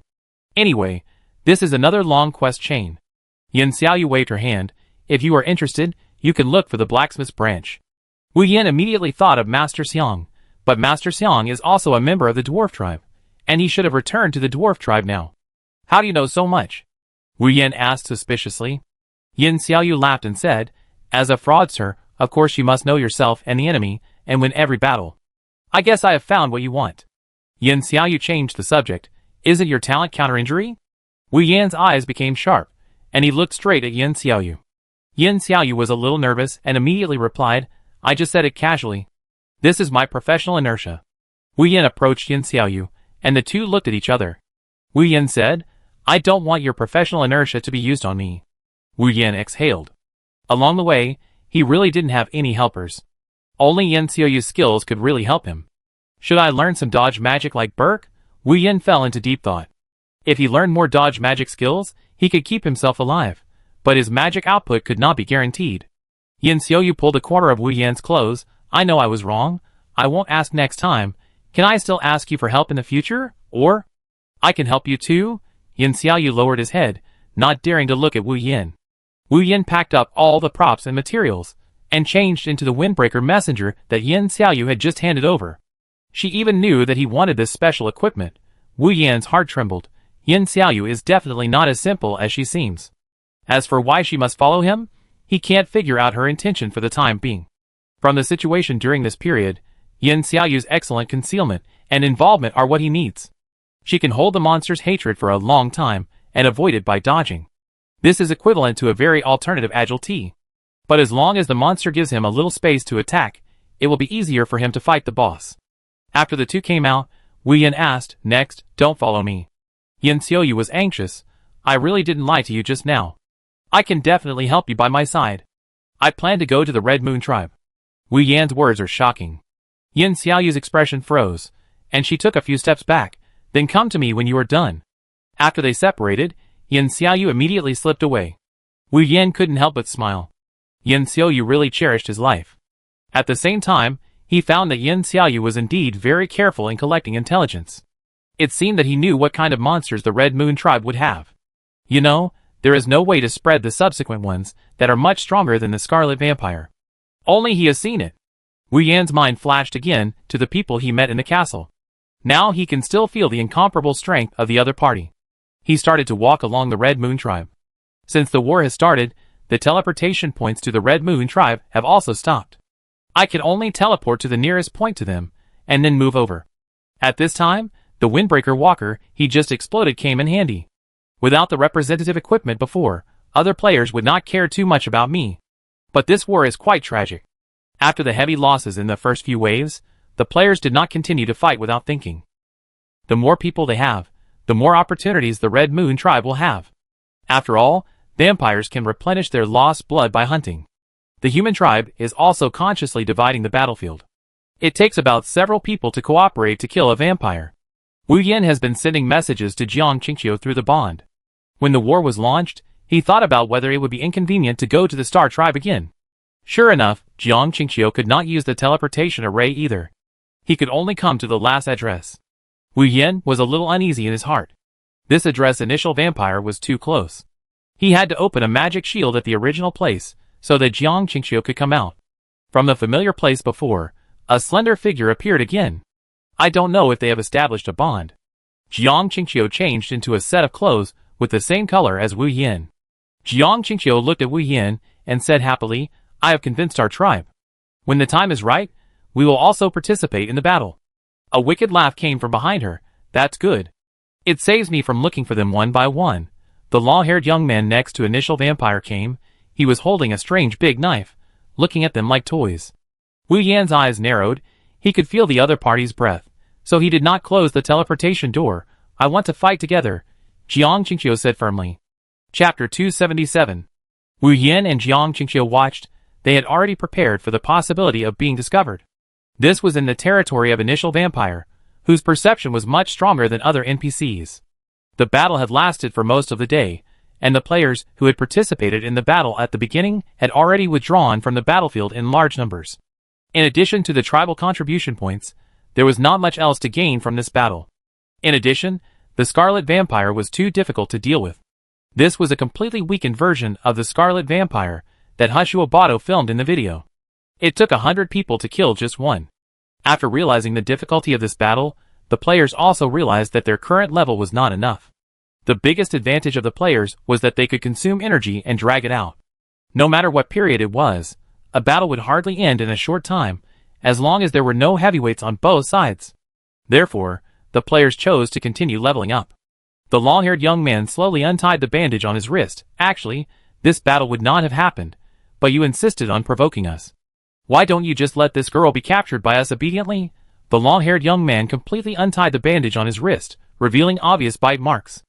Anyway, this is another long quest chain. Yin Xiaoyu waved her hand. If you are interested, you can look for the blacksmith's branch. Wu Yan immediately thought of Master Xiang, but Master Xiang is also a member of the dwarf tribe, and he should have returned to the dwarf tribe now. How do you know so much? Wu Yan asked suspiciously. Yin Xiaoyu laughed and said, as a fraudster, of course you must know yourself and the enemy, and win every battle. I guess I have found what you want. Yin Xiaoyu changed the subject. Isn't your talent counter-injury? Wu Yan's eyes became sharp, and he looked straight at Yin Xiaoyu. Yin Xiaoyu was a little nervous and immediately replied, I just said it casually. This is my professional inertia. Wu Yan approached Yin Xiaoyu, and the two looked at each other. Wu Yan said, I don't want your professional inertia to be used on me. Wu Yan exhaled. Along the way, he really didn't have any helpers. Only Yin Xiaoyu's skills could really help him. Should I learn some dodge magic like Burke? Wu Yan fell into deep thought. If he learned more dodge magic skills, he could keep himself alive, but his magic output could not be guaranteed. Yin Xiaoyu pulled a corner of Wu Yan's clothes. I know I was wrong. I won't ask next time. Can I still ask you for help in the future? Or I can help you too? Yin Xiaoyu lowered his head, not daring to look at Wu Yan. Wu Yan packed up all the props and materials, and changed into the windbreaker messenger that Yin Xiaoyu had just handed over. She even knew that he wanted this special equipment. Wu Yan's heart trembled. Yin Xiaoyu is definitely not as simple as she seems. As for why she must follow him, he can't figure out her intention for the time being. From the situation during this period, Yin Xiaoyu's excellent concealment and involvement are what he needs. She can hold the monster's hatred for a long time and avoid it by dodging. This is equivalent to a very alternative agility. But as long as the monster gives him a little space to attack, it will be easier for him to fight the boss. After the two came out, Wu Yan asked, next, don't follow me. Yin Xiaoyu was anxious. I really didn't lie to you just now. I can definitely help you by my side. I plan to go to the Red Moon tribe. Wu Yan's words are shocking. Yin Xiaoyu's expression froze, and she took a few steps back. Then come to me when you are done. After they separated, Yin Xiaoyu immediately slipped away. Wu Yan couldn't help but smile. Yin Xiaoyu really cherished his life. At the same time, he found that Yin Xiaoyu was indeed very careful in collecting intelligence. It seemed that he knew what kind of monsters the Red Moon tribe would have. You know, there is no way to spread the subsequent ones that are much stronger than the Scarlet Vampire. Only he has seen it. Wu Yan's mind flashed again to the people he met in the castle. Now he can still feel the incomparable strength of the other party. He started to walk along the Red Moon tribe. Since the war has started, the teleportation points to the Red Moon tribe have also stopped. I can only teleport to the nearest point to them, and then move over. At this time, the Windbreaker Walker he just exploded came in handy. Without the representative equipment before, other players would not care too much about me. But this war is quite tragic. After the heavy losses in the first few waves, the players did not continue to fight without thinking. The more people they have, the more opportunities the Red Moon tribe will have. After all, vampires can replenish their lost blood by hunting. The human tribe is also consciously dividing the battlefield. It takes about several people to cooperate to kill a vampire. Wu Yan has been sending messages to Jiang Qingqiu through the bond. When the war was launched, he He thought about whether it would be inconvenient to go to the Star Tribe again. Sure enough, Jiang Qingqiu could not use the teleportation array either. He could only come to the last address. Wu Yan was a little uneasy in his heart. This address initial vampire was too close. He had to open a magic shield at the original place, so that Jiang Qingqiu could come out. From the familiar place before, a slender figure appeared again. I don't know if they have established a bond. Jiang Qingqiu changed into a set of clothes with the same color as Wu Yan. Jiang Qingqiu looked at Wu Yan and said happily, I have convinced our tribe. When the time is right, we will also participate in the battle. A wicked laugh came from behind her. That's good. It saves me from looking for them one by one. The long-haired young man next to initial vampire came. He was holding a strange big knife, looking at them like toys. Wu Yan's eyes narrowed. He could feel the other party's breath, so he did not close the teleportation door. I want to fight together, Jiang Qingqiu said firmly. Chapter 277. Wu Yan and Jiang Qingqiu watched. They had already prepared for the possibility of being discovered. This was in the territory of initial vampire, whose perception was much stronger than other NPCs. The battle had lasted for most of the day, and the players who had participated in the battle at the beginning had already withdrawn from the battlefield in large numbers. In addition to the tribal contribution points, there was not much else to gain from this battle. In addition, the Scarlet Vampire was too difficult to deal with. This was a completely weakened version of the Scarlet Vampire that Hushu Obato filmed in the video. It took 100 people to kill just one. After realizing the difficulty of this battle, the players also realized that their current level was not enough. The biggest advantage of the players was that they could consume energy and drag it out. No matter what period it was, a battle would hardly end in a short time, as long as there were no heavyweights on both sides. Therefore, the players chose to continue leveling up. The long-haired young man slowly untied the bandage on his wrist. Actually, this battle would not have happened, but you insisted on provoking us. Why don't you just let this girl be captured by us obediently? The long-haired young man completely untied the bandage on his wrist, revealing obvious bite marks.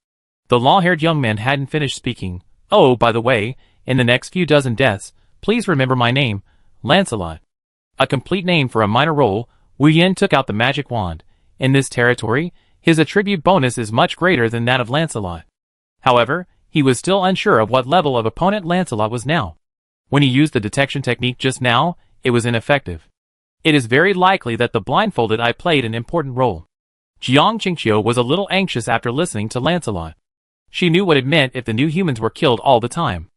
The long-haired young man hadn't finished speaking. Oh, by the way, in the next few dozen deaths, please remember my name, Lancelot. A complete name for a minor role. Wu Yan took out the magic wand. In this territory, his attribute bonus is much greater than that of Lancelot. However, he was still unsure of what level of opponent Lancelot was now. When he used the detection technique just now, it was ineffective. It is very likely that the blindfolded eye played an important role. Jiang Qingqiu was a little anxious after listening to Lancelot. She knew what it meant if the new humans were killed all the time.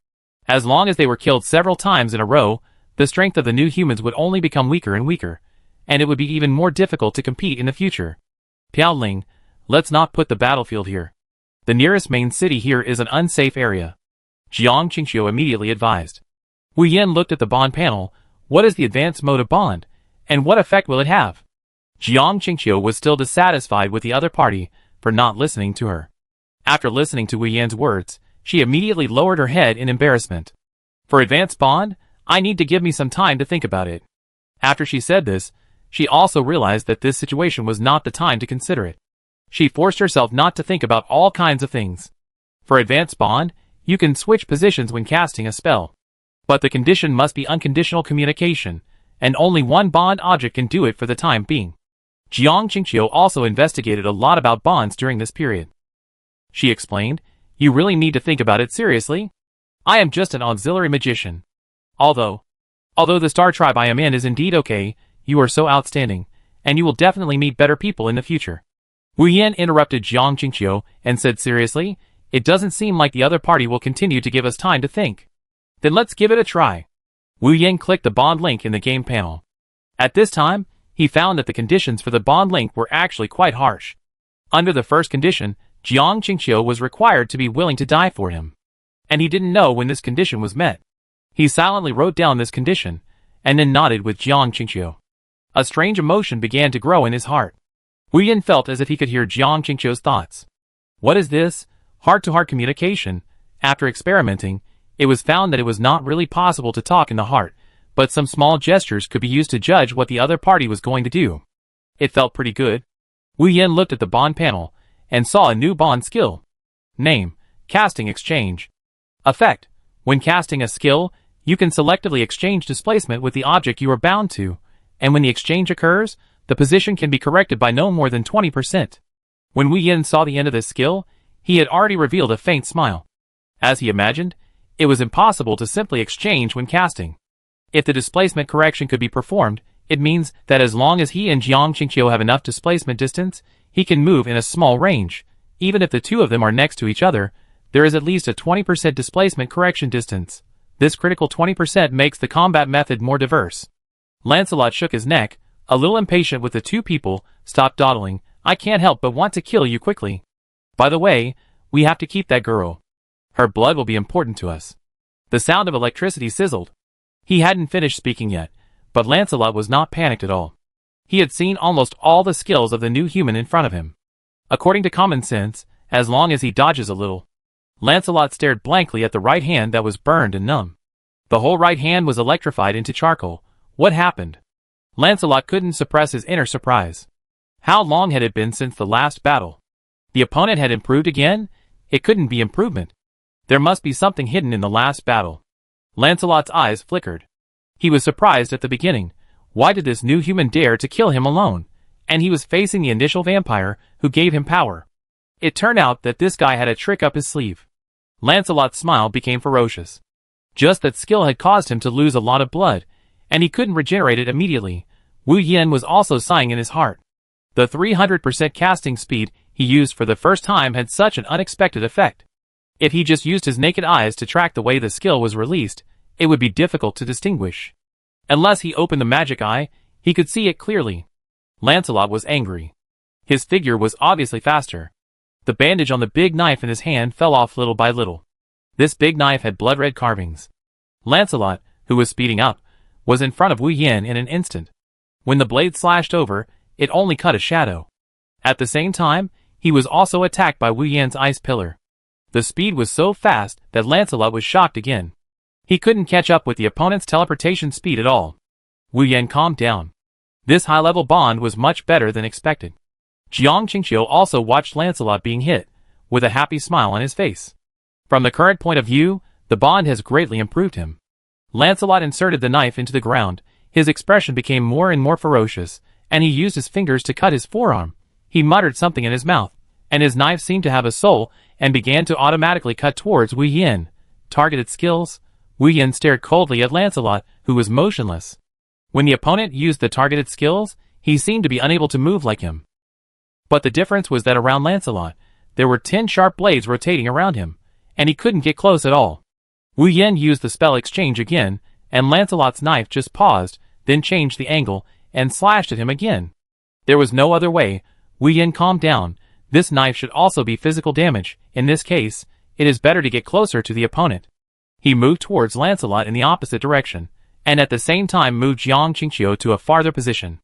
As long as they were killed several times in a row, the strength of the new humans would only become weaker and weaker, and it would be even more difficult to compete in the future. Piaoling, let's not put the battlefield here. The nearest main city here is an unsafe area. Jiang Qingqiu immediately advised. Wu Yan looked at the bond panel. What is the advanced mode of bond, and what effect will it have? Jiang Qingqiu was still dissatisfied with the other party for not listening to her. After listening to Wu Yan's words, she immediately lowered her head in embarrassment. For advanced bond, I need to give me some time to think about it. After she said this, she also realized that this situation was not the time to consider it. She forced herself not to think about all kinds of things. For advanced bond, you can switch positions when casting a spell. But the condition must be unconditional communication, and only one bond object can do it for the time being. Jiang Qingqiu also investigated a lot about bonds during this period. She explained, you really need to think about it seriously? I am just an auxiliary magician. Although the Star Tribe I am in is indeed okay, you are so outstanding, and you will definitely meet better people in the future. Wu Yan interrupted Jiang Qingqiu and said seriously, it doesn't seem like the other party will continue to give us time to think. Then let's give it a try. Wu Yan clicked the bond link in the game panel. At this time, he found that the conditions for the bond link were actually quite harsh. Under the first condition, Jiang Qingqiu was required to be willing to die for him. And he didn't know when this condition was met. He silently wrote down this condition, and then nodded with Jiang Qingqiu. A strange emotion began to grow in his heart. Wu Yan felt as if he could hear Jiang Qingqiu's thoughts. What is this? Heart-to-heart communication. After experimenting, it was found that it was not really possible to talk in the heart, but some small gestures could be used to judge what the other party was going to do. It felt pretty good. Wu Yan looked at the bond panel, and saw a new bond skill. Name, Casting Exchange. Effect, when casting a skill, you can selectively exchange displacement with the object you are bound to, and when the exchange occurs, the position can be corrected by no more than 20%. When Wu Yan saw the end of this skill, he had already revealed a faint smile. As he imagined, it was impossible to simply exchange when casting. If the displacement correction could be performed, it means that as long as he and Jiang Qingqiu have enough displacement distance, he can move in a small range. Even if the two of them are next to each other, there is at least a 20% displacement correction distance. This critical 20% makes the combat method more diverse. Lancelot shook his neck, a little impatient with the two people. Stop dawdling, I can't help but want to kill you quickly. By the way, we have to keep that girl. Her blood will be important to us. The sound of electricity sizzled. He hadn't finished speaking yet, but Lancelot was not panicked at all. He had seen almost all the skills of the new human in front of him. According to common sense, as long as he dodges a little. Lancelot stared blankly at the right hand that was burned and numb. The whole right hand was electrified into charcoal. What happened? Lancelot couldn't suppress his inner surprise. How long had it been since the last battle? The opponent had improved again? It couldn't be improvement. There must be something hidden in the last battle. Lancelot's eyes flickered. He was surprised at the beginning. Why did this new human dare to kill him alone? And he was facing the initial vampire, who gave him power. It turned out that this guy had a trick up his sleeve. Lancelot's smile became ferocious. Just that skill had caused him to lose a lot of blood, and he couldn't regenerate it immediately. Wu Yan was also sighing in his heart. The 300% casting speed he used for the first time had such an unexpected effect. If he just used his naked eyes to track the way the skill was released, it would be difficult to distinguish. Unless he opened the magic eye, he could see it clearly. Lancelot was angry. His figure was obviously faster. The bandage on the big knife in his hand fell off little by little. This big knife had blood-red carvings. Lancelot, who was speeding up, was in front of Wu Yan in an instant. When the blade slashed over, it only cut a shadow. At the same time, he was also attacked by Wu Yan's ice pillar. The speed was so fast that Lancelot was shocked again. He couldn't catch up with the opponent's teleportation speed at all. Wu Yan calmed down. This high-level bond was much better than expected. Jiang Qingqiu also watched Lancelot being hit, with a happy smile on his face. From the current point of view, the bond has greatly improved him. Lancelot inserted the knife into the ground. His expression became more and more ferocious, and he used his fingers to cut his forearm. He muttered something in his mouth, and his knife seemed to have a soul, and began to automatically cut towards Wu Yan. Targeted skills? Wu Yan stared coldly at Lancelot, who was motionless. When the opponent used the targeted skills, he seemed to be unable to move like him. But the difference was that around Lancelot, there were 10 sharp blades rotating around him, and he couldn't get close at all. Wu Yan used the spell exchange again, and Lancelot's knife just paused, then changed the angle, and slashed at him again. There was no other way. Wu Yan calmed down. This knife should also be physical damage. In this case, it is better to get closer to the opponent. He moved towards Lancelot in the opposite direction, and at the same time moved Jiang Qingqiu to a farther position.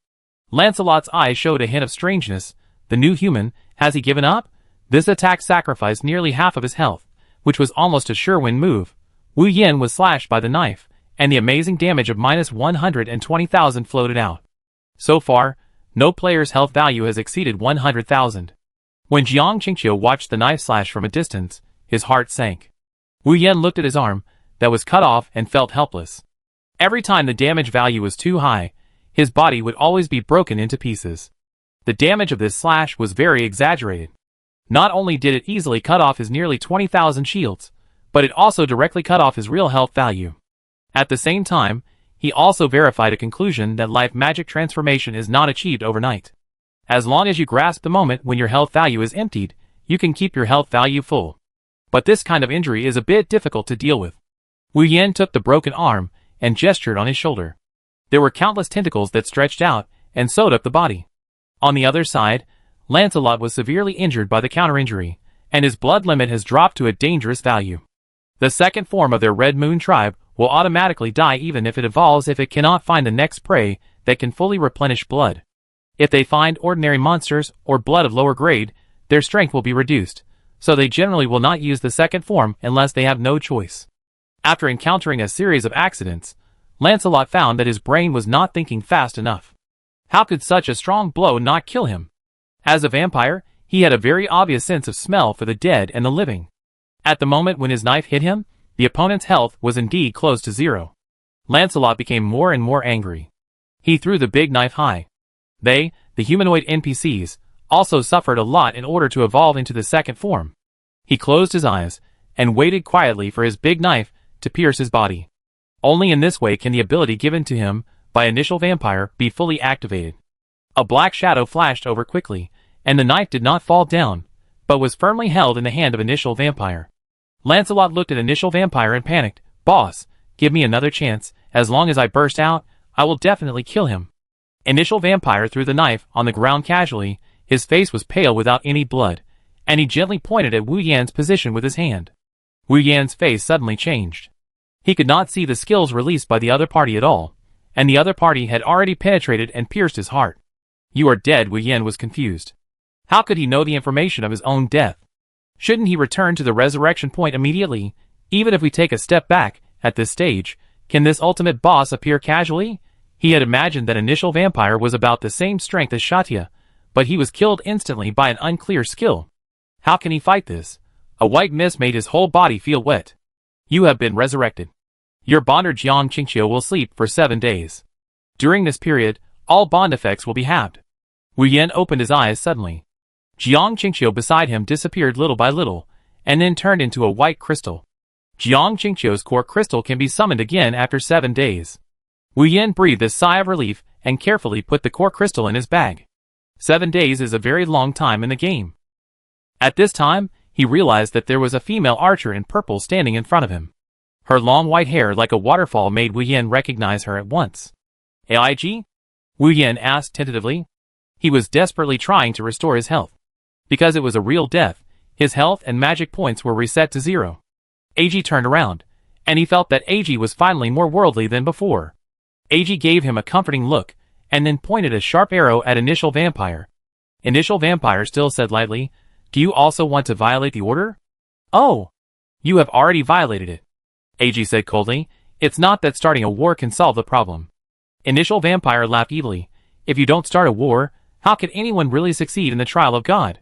Lancelot's eyes showed a hint of strangeness. The new human, has he given up? This attack sacrificed nearly half of his health, which was almost a sure-win move. Wu Yan was slashed by the knife, and the amazing damage of minus 120,000 floated out. So far, no player's health value has exceeded 100,000. When Jiang Qingqiu watched the knife slash from a distance, his heart sank. Wu Yan looked at his arm, that was cut off, and felt helpless. Every time the damage value was too high, his body would always be broken into pieces. The damage of this slash was very exaggerated. Not only did it easily cut off his nearly 20,000 shields, but it also directly cut off his real health value. At the same time, he also verified a conclusion that life magic transformation is not achieved overnight. As long as you grasp the moment when your health value is emptied, you can keep your health value full. But this kind of injury is a bit difficult to deal with. Wu Yan took the broken arm and gestured on his shoulder. There were countless tentacles that stretched out and sewed up the body. On the other side, Lancelot was severely injured by the counter-injury, and his blood limit has dropped to a dangerous value. The second form of their Red Moon tribe will automatically die even if it evolves if it cannot find the next prey that can fully replenish blood. If they find ordinary monsters or blood of lower grade, their strength will be reduced, so they generally will not use the second form unless they have no choice. After encountering a series of accidents, Lancelot found that his brain was not thinking fast enough. How could such a strong blow not kill him? As a vampire, he had a very obvious sense of smell for the dead and the living. At the moment when his knife hit him, the opponent's health was indeed close to zero. Lancelot became more and more angry. He threw the big knife high. They, the humanoid NPCs, also suffered a lot in order to evolve into the second form. He closed his eyes, and waited quietly for his big knife to pierce his body. Only in this way can the ability given to him by Initial Vampire be fully activated. A black shadow flashed over quickly, and the knife did not fall down, but was firmly held in the hand of Initial Vampire. Lancelot looked at Initial Vampire and panicked. "Boss, give me another chance. As long as I burst out, I will definitely kill him." Initial Vampire threw the knife on the ground casually. His face was pale without any blood, and he gently pointed at Wu Yan's position with his hand. Wu Yan's face suddenly changed. He could not see the skills released by the other party at all, and the other party had already penetrated and pierced his heart. "You are dead." Wu Yan was confused. How could he know the information of his own death? Shouldn't he return to the resurrection point immediately? Even if we take a step back, at this stage, can this ultimate boss appear casually? He had imagined that Initial Vampire was about the same strength as Satya, but he was killed instantly by an unclear skill. How can he fight this? A white mist made his whole body feel wet. "You have been resurrected. Your bonder Jiang Qingqiu will sleep for 7 days. During this period, all bond effects will be halved." Wu Yan opened his eyes suddenly. Jiang Qingqiu beside him disappeared little by little, and then turned into a white crystal. Jiang Qingqiu's core crystal can be summoned again after 7 days. Wu Yan breathed a sigh of relief and carefully put the core crystal in his bag. 7 days is a very long time in the game. At this time, he realized that there was a female archer in purple standing in front of him. Her long white hair like a waterfall made Wu Yan recognize her at once. "AIG?" Wu Yan asked tentatively. He was desperately trying to restore his health. Because it was a real death, his health and magic points were reset to 0. AG turned around, and he felt that AG was finally more worldly than before. AG gave him a comforting look, and then pointed a sharp arrow at Initial Vampire. Initial Vampire still said lightly, "Do you also want to violate the order?" "Oh, you have already violated it," AG said coldly. "It's not that starting a war can solve the problem." Initial Vampire laughed evilly. "If you don't start a war, how could anyone really succeed in the trial of God?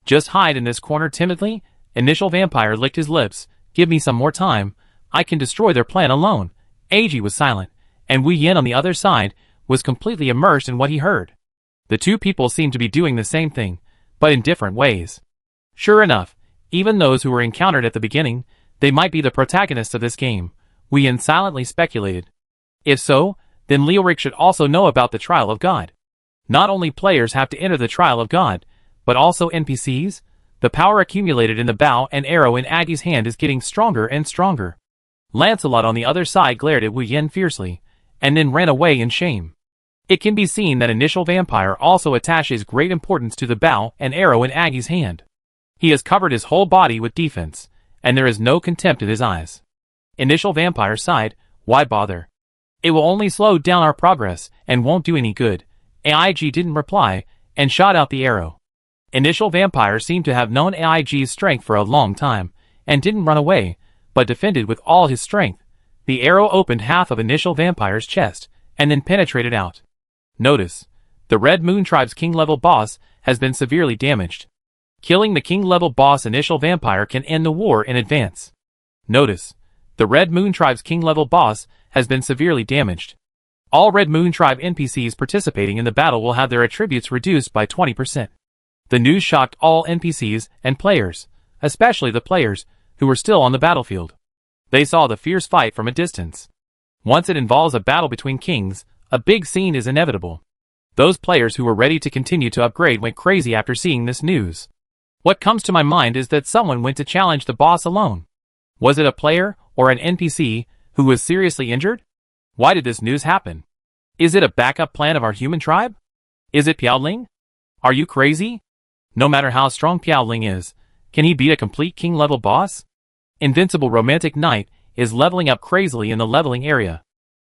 Just hide in this corner timidly." Initial Vampire licked his lips. "Give me some more time. I can destroy their plan alone." AG was silent, and Wu Yan on the other side was completely immersed in what he heard. The two people seemed to be doing the same thing, but in different ways. Sure enough, even those who were encountered at the beginning, they might be the protagonists of this game, Wu Yan silently speculated. If so, then Leoric should also know about the trial of God. Not only players have to enter the trial of God, but also NPCs. The power accumulated in the bow and arrow in Aggi's hand is getting stronger and stronger. Lancelot on the other side glared at Wu Yan fiercely, and then ran away in shame. It can be seen that Initial Vampire also attaches great importance to the bow and arrow in Aggi's hand. He has covered his whole body with defense, and there is no contempt in his eyes. Initial Vampire sighed. "Why bother? It will only slow down our progress, and won't do any good." AIG didn't reply, and shot out the arrow. Initial Vampire seemed to have known AIG's strength for a long time, and didn't run away, but defended with all his strength. The arrow opened half of Initial Vampire's chest, and then penetrated out. Notice, the Red Moon Tribe's King-level boss has been severely damaged. Killing the King-level boss Initial Vampire can end the war in advance. Notice, the Red Moon Tribe's King-level boss has been severely damaged. All Red Moon Tribe NPCs participating in the battle will have their attributes reduced by 20%. The news shocked all NPCs and players, especially the players who were still on the battlefield. They saw the fierce fight from a distance. Once it involves a battle between kings, a big scene is inevitable. Those players who were ready to continue to upgrade went crazy after seeing this news. What comes to my mind is that someone went to challenge the boss alone. Was it a player or an NPC who was seriously injured? Why did this news happen? Is it a backup plan of our human tribe? Is it Piaoling? Are you crazy? No matter how strong Piaoling is, can he beat a complete king-level boss? Invincible Romantic Knight is leveling up crazily in the leveling area.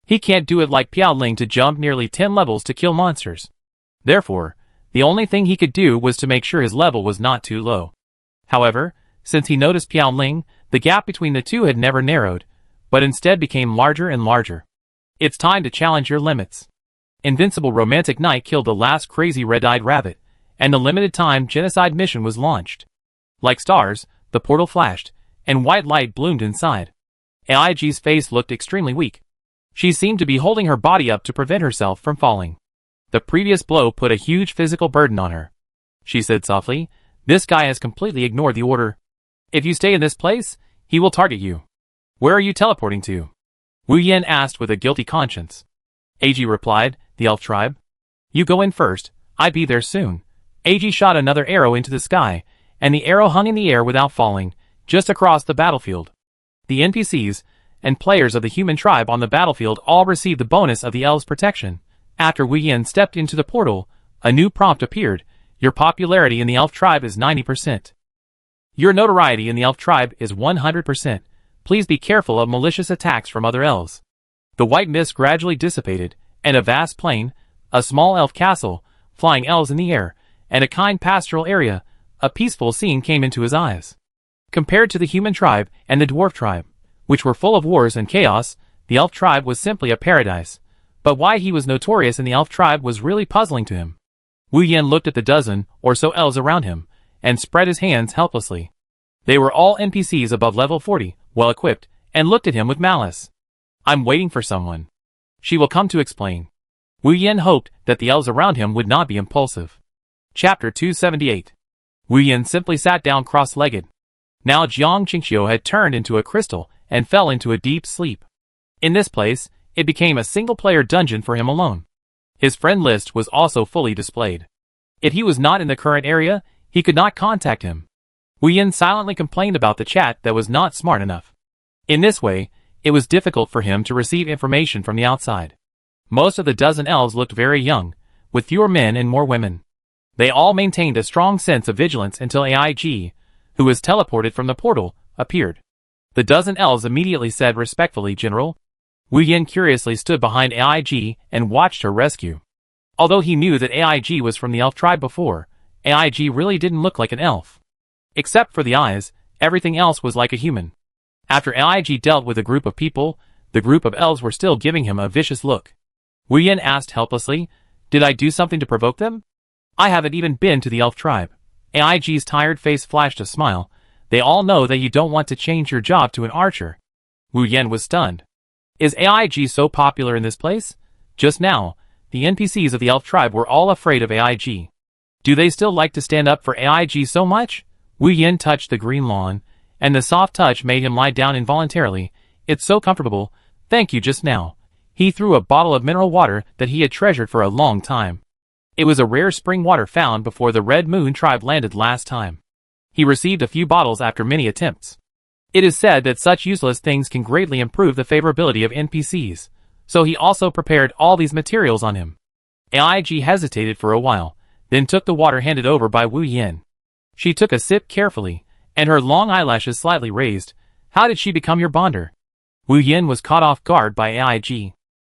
He can't do it like Piaoling to jump nearly 10 levels to kill monsters. Therefore, the only thing he could do was to make sure his level was not too low. However, since he noticed Piaoling, the gap between the two had never narrowed, but instead became larger and larger. It's time to challenge your limits. Invincible Romantic Knight killed the last crazy red-eyed rabbit, and the limited-time genocide mission was launched. Like stars, the portal flashed, and white light bloomed inside. AIG's face looked extremely weak. She seemed to be holding her body up to prevent herself from falling. The previous blow put a huge physical burden on her. She said softly, "This guy has completely ignored the order. If you stay in this place, He will target you. Where are you teleporting to? Wu Yan asked with a guilty conscience. AG replied, the elf tribe. You go in first, I'll be there soon. AG shot another arrow into the sky, and the arrow hung in the air without falling, just across the battlefield. The NPCs and players of the human tribe on the battlefield all received the bonus of the elves' protection. After Wu Yan stepped into the portal, a new prompt appeared. Your popularity in the elf tribe is 90%. Your notoriety in the elf tribe is 100%. Please be careful of malicious attacks from other elves. The white mist gradually dissipated, and a vast plain, a small elf castle, flying elves in the air, and a kind pastoral area, a peaceful scene came into his eyes. Compared to the human tribe and the dwarf tribe, which were full of wars and chaos, the elf tribe was simply a paradise. But why he was notorious in the elf tribe was really puzzling to him. Wu Yan looked at the dozen or so elves around him, and spread his hands helplessly. They were all NPCs above level 40, well equipped, and looked at him with malice. I'm waiting for someone. She will come to explain. Wu Yan hoped that the elves around him would not be impulsive. Chapter 278. Wu Yan simply sat down cross-legged. Now Jiang Qingqiu had turned into a crystal and fell into a deep sleep. In this place, it became a single-player dungeon for him alone. His friend list was also fully displayed. If he was not in the current area, he could not contact him. Wu Yan silently complained about the chat that was not smart enough. In this way, it was difficult for him to receive information from the outside. Most of the dozen elves looked very young, with fewer men and more women. They all maintained a strong sense of vigilance until AIG, who was teleported from the portal, appeared. The dozen elves immediately said respectfully, General. Wu Yan curiously stood behind AIG and watched her rescue. Although he knew that AIG was from the elf tribe before, AIG really didn't look like an elf. Except for the eyes, everything else was like a human. After AIG dealt with a group of people, the group of elves were still giving him a vicious look. Wu Yan asked helplessly, Did I do something to provoke them? I haven't even been to the elf tribe. AIG's tired face flashed a smile. They all know that you don't want to change your job to an archer. Wu Yan was stunned. Is AIG so popular in this place? Just now, the NPCs of the elf tribe were all afraid of AIG. Do they still like to stand up for AIG so much? Wu Yan touched the green lawn, and the soft touch made him lie down involuntarily. It's so comfortable. Thank you just now. He threw a bottle of mineral water that he had treasured for a long time. It was a rare spring water found before the Red Moon tribe landed last time. He received a few bottles after many attempts. It is said that such useless things can greatly improve the favorability of NPCs, so he also prepared all these materials on him. AIG hesitated for a while, then took the water handed over by Wu Yan. She took a sip carefully, and her long eyelashes slightly raised. How did she become your bonder? Wu Yan was caught off guard by AIG.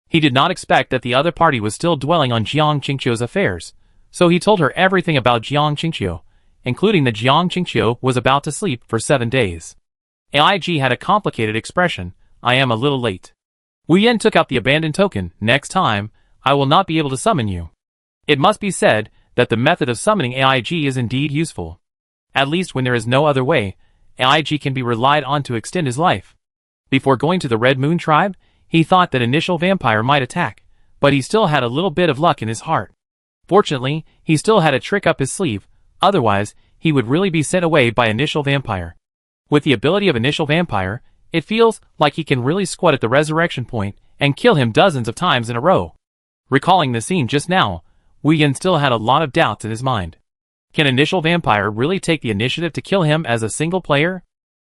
He did not expect that the other party was still dwelling on Jiang Qingqiu's affairs, so he told her everything about Jiang Qingqiu, including that Jiang Qingqiu was about to sleep for 7 days. AIG had a complicated expression. I am a little late. Wu Yan took out the abandoned token. Next time, I will not be able to summon you. It must be said that the method of summoning AIG is indeed useful. At least when there is no other way, AIG can be relied on to extend his life. Before going to the Red Moon tribe, he thought that Initial Vampire might attack, but he still had a little bit of luck in his heart. Fortunately, he still had a trick up his sleeve, otherwise, he would really be sent away by Initial Vampire. With the ability of Initial Vampire, it feels like he can really squat at the resurrection point and kill him dozens of times in a row. Recalling the scene just now, Wu Yan still had a lot of doubts in his mind. Can Initial Vampire really take the initiative to kill him as a single player?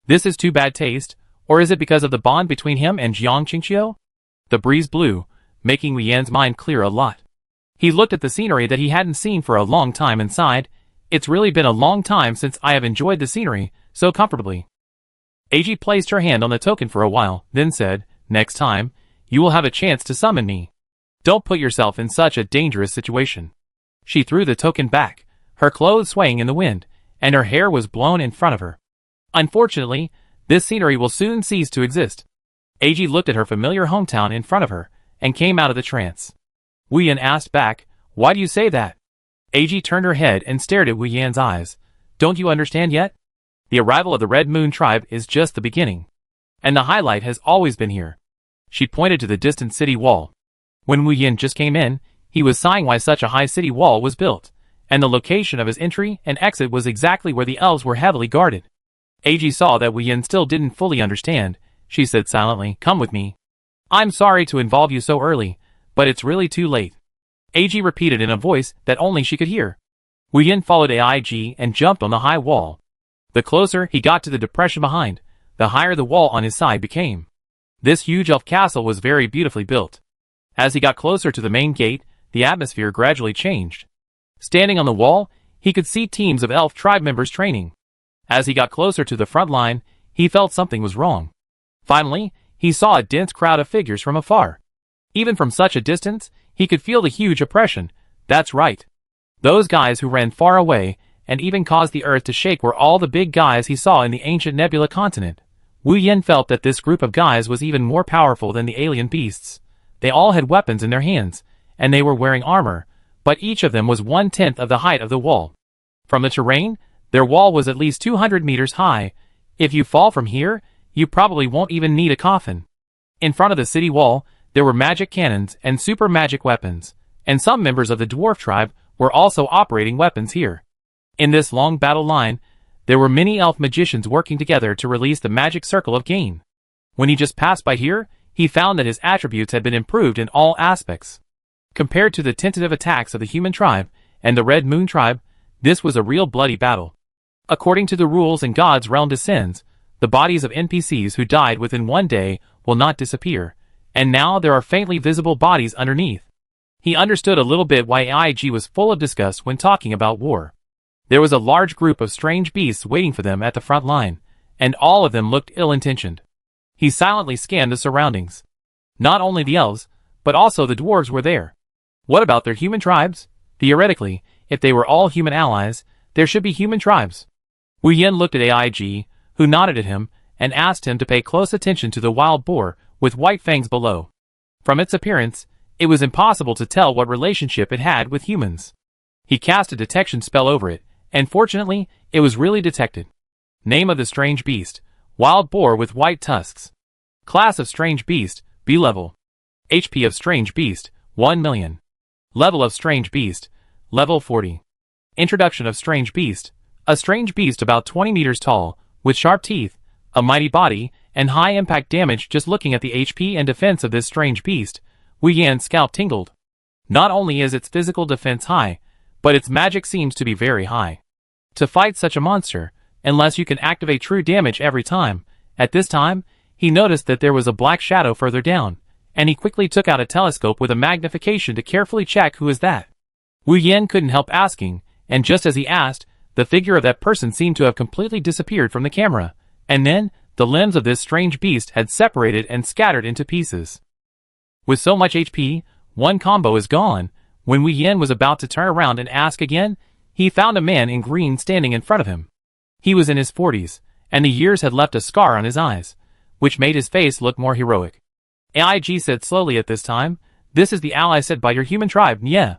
This is too bad taste, or is it because of the bond between him and Jiang Qingqiu? The breeze blew, making Wu Yan's mind clear a lot. He looked at the scenery that he hadn't seen for a long time and sighed. It's really been a long time since I have enjoyed the scenery so comfortably. AG placed her hand on the token for a while, then said, Next time, you will have a chance to summon me. Don't put yourself in such a dangerous situation. She threw the token back, her clothes swaying in the wind, and her hair was blown in front of her. Unfortunately, this scenery will soon cease to exist. AG looked at her familiar hometown in front of her, and came out of the trance. Wu Yan asked back, Why do you say that? AG turned her head and stared at Wu Yan's eyes. Don't you understand yet? The arrival of the Red Moon tribe is just the beginning. And the highlight has always been here. She pointed to the distant city wall. When Wu Yan just came in, he was sighing why such a high city wall was built, and the location of his entry and exit was exactly where the elves were heavily guarded. AG saw that Wu Yin still didn't fully understand. She said silently, "Come with me. I'm sorry to involve you so early, but it's really too late." AG repeated in a voice that only she could hear. Wu Yin followed AIG and jumped on the high wall. The closer he got to the depression behind, the higher the wall on his side became. This huge elf castle was very beautifully built. As he got closer to the main gate, the atmosphere gradually changed. Standing on the wall, he could see teams of elf tribe members training. As he got closer to the front line, he felt something was wrong. Finally, he saw a dense crowd of figures from afar. Even from such a distance, he could feel the huge oppression. That's right. Those guys who ran far away and even caused the earth to shake were all the big guys he saw in the ancient Nebula continent. Wu Yin felt that this group of guys was even more powerful than the alien beasts. They all had weapons in their hands, and they were wearing armor, but each of them was 1/10 of the height of the wall. From the terrain, their wall was at least 200 meters high. If you fall from here, you probably won't even need a coffin. In front of the city wall, there were magic cannons and super magic weapons, and some members of the dwarf tribe were also operating weapons here. In this long battle line, there were many elf magicians working together to release the magic circle of gain. When he just passed by here, he found that his attributes had been improved in all aspects. Compared to the tentative attacks of the human tribe and the Red Moon tribe, this was a real bloody battle. According to the rules in God's realm descends, the bodies of NPCs who died within one day will not disappear, and now there are faintly visible bodies underneath. He understood a little bit why AIG was full of disgust when talking about war. There was a large group of strange beasts waiting for them at the front line, and all of them looked ill-intentioned. He silently scanned the surroundings. Not only the elves, but also the dwarves were there. What about their human tribes? Theoretically, if they were all human allies, there should be human tribes. Wu Yin looked at AIG, who nodded at him, and asked him to pay close attention to the wild boar with white fangs below. From its appearance, it was impossible to tell what relationship it had with humans. He cast a detection spell over it, and fortunately, it was really detected. Name of the strange beast: wild boar with white tusks. Class of strange beast: B level. HP of strange beast: 1 million. Level of strange beast: level 40. Introduction of strange beast: a strange beast about 20 meters tall, with sharp teeth, a mighty body, and high impact damage. Just looking at the HP and defense of this strange beast, Wu Yan's scalp tingled. Not only is its physical defense high, but its magic seems to be very high. To fight such a monster, unless you can activate true damage every time. At this time, he noticed that there was a black shadow further down, and he quickly took out a telescope with a magnification to carefully check who is that. Wu Yan couldn't help asking, and just as he asked, the figure of that person seemed to have completely disappeared from the camera, and then, the limbs of this strange beast had separated and scattered into pieces. With so much HP, one combo is gone. When Wu Yan was about to turn around and ask again, he found a man in green standing in front of him. He was in his 40s, and the years had left a scar on his eyes, which made his face look more heroic. AIG said slowly at this time, "This is the ally said by your human tribe, Nye."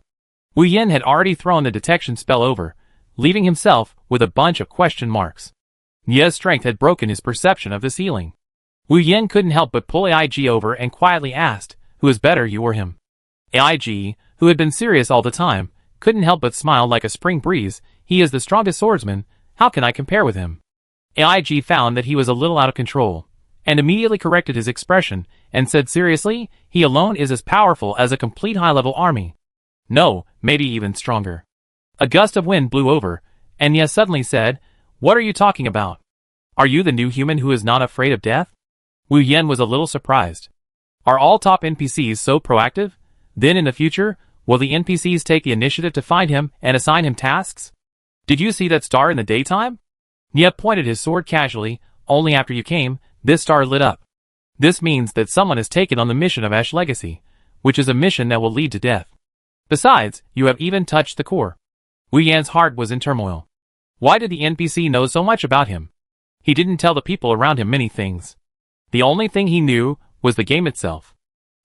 Wu Yan had already thrown the detection spell over, leaving himself with a bunch of question marks. Nye's strength had broken his perception of the ceiling. Wu Yan couldn't help but pull AIG over and quietly asked, "Who is better, you or him?" AIG, who had been serious all the time, couldn't help but smile like a spring breeze. "He is the strongest swordsman. How can I compare with him?" AIG found that he was a little out of control, and immediately corrected his expression, and said seriously, "He alone is as powerful as a complete high-level army. No, maybe even stronger." A gust of wind blew over, and Nye suddenly said, "What are you talking about? Are you the new human who is not afraid of death?" Wu Yan was a little surprised. Are all top NPCs so proactive? Then in the future, will the NPCs take the initiative to find him and assign him tasks? "Did you see that star in the daytime?" Nye pointed his sword casually. "Only after you came, this star lit up. This means that someone has taken on the mission of Ash Legacy, which is a mission that will lead to death. Besides, you have even touched the core." Wu Yan's heart was in turmoil. Why did the NPC know so much about him? He didn't tell the people around him many things. The only thing he knew was the game itself.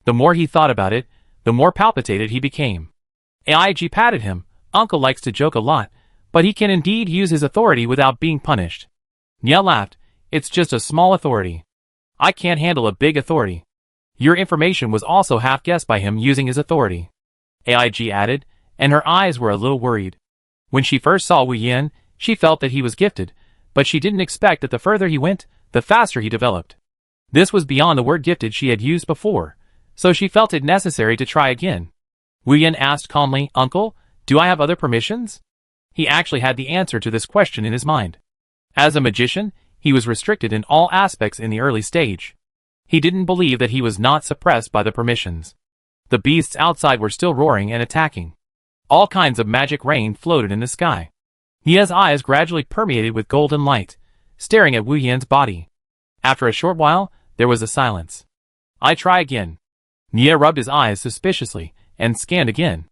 The more he thought about it, the more palpitated he became. AIG patted him. "Uncle likes to joke a lot, but he can indeed use his authority without being punished." Nye laughed. "It's just a small authority. I can't handle a big authority." Your information was also half guessed by him using his authority, AIG added, and her eyes were a little worried. When she first saw Wu Yan, she felt that he was gifted, but she didn't expect that the further he went, the faster he developed. This was beyond the word gifted she had used before, so she felt it necessary to try again. Wu Yan asked calmly, "Uncle, do I have other permissions?" He actually had the answer to this question in his mind. As a magician, he was restricted in all aspects in the early stage. He didn't believe that he was not suppressed by the permissions. The beasts outside were still roaring and attacking. All kinds of magic rain floated in the sky. Nia's eyes gradually permeated with golden light, staring at Wu Yan's body. After a short while, there was a silence. "I try again." Nia rubbed his eyes suspiciously and scanned again.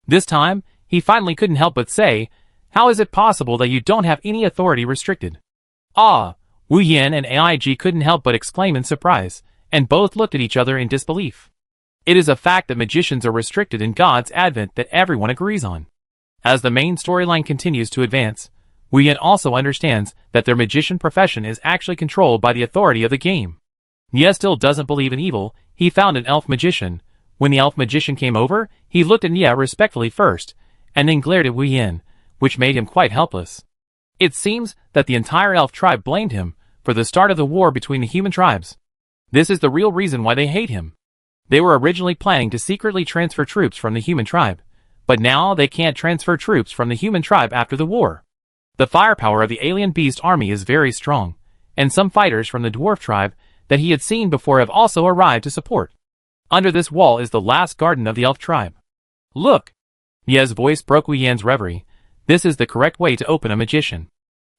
This time, he finally couldn't help but say, "How is it possible that you don't have any authority restricted?" "Ah!" Wu Yan and AIG couldn't help but exclaim in surprise, and both looked at each other in disbelief. It is a fact that magicians are restricted in God's advent that everyone agrees on. As the main storyline continues to advance, Wu Yan also understands that their magician profession is actually controlled by the authority of the game. Nia still doesn't believe in evil. He found an elf magician. When the elf magician came over, he looked at Nia respectfully first, and then glared at Wu Yan, which made him quite helpless. It seems that the entire elf tribe blamed him for the start of the war between the human tribes. This is the real reason why they hate him. They were originally planning to secretly transfer troops from the human tribe, but now they can't transfer troops from the human tribe after the war. The firepower of the alien beast army is very strong, and some fighters from the dwarf tribe that he had seen before have also arrived to support. Under this wall is the last garden of the elf tribe. "Look!" Nia's voice broke Wu Yan's reverie. This is the correct way to open a magician.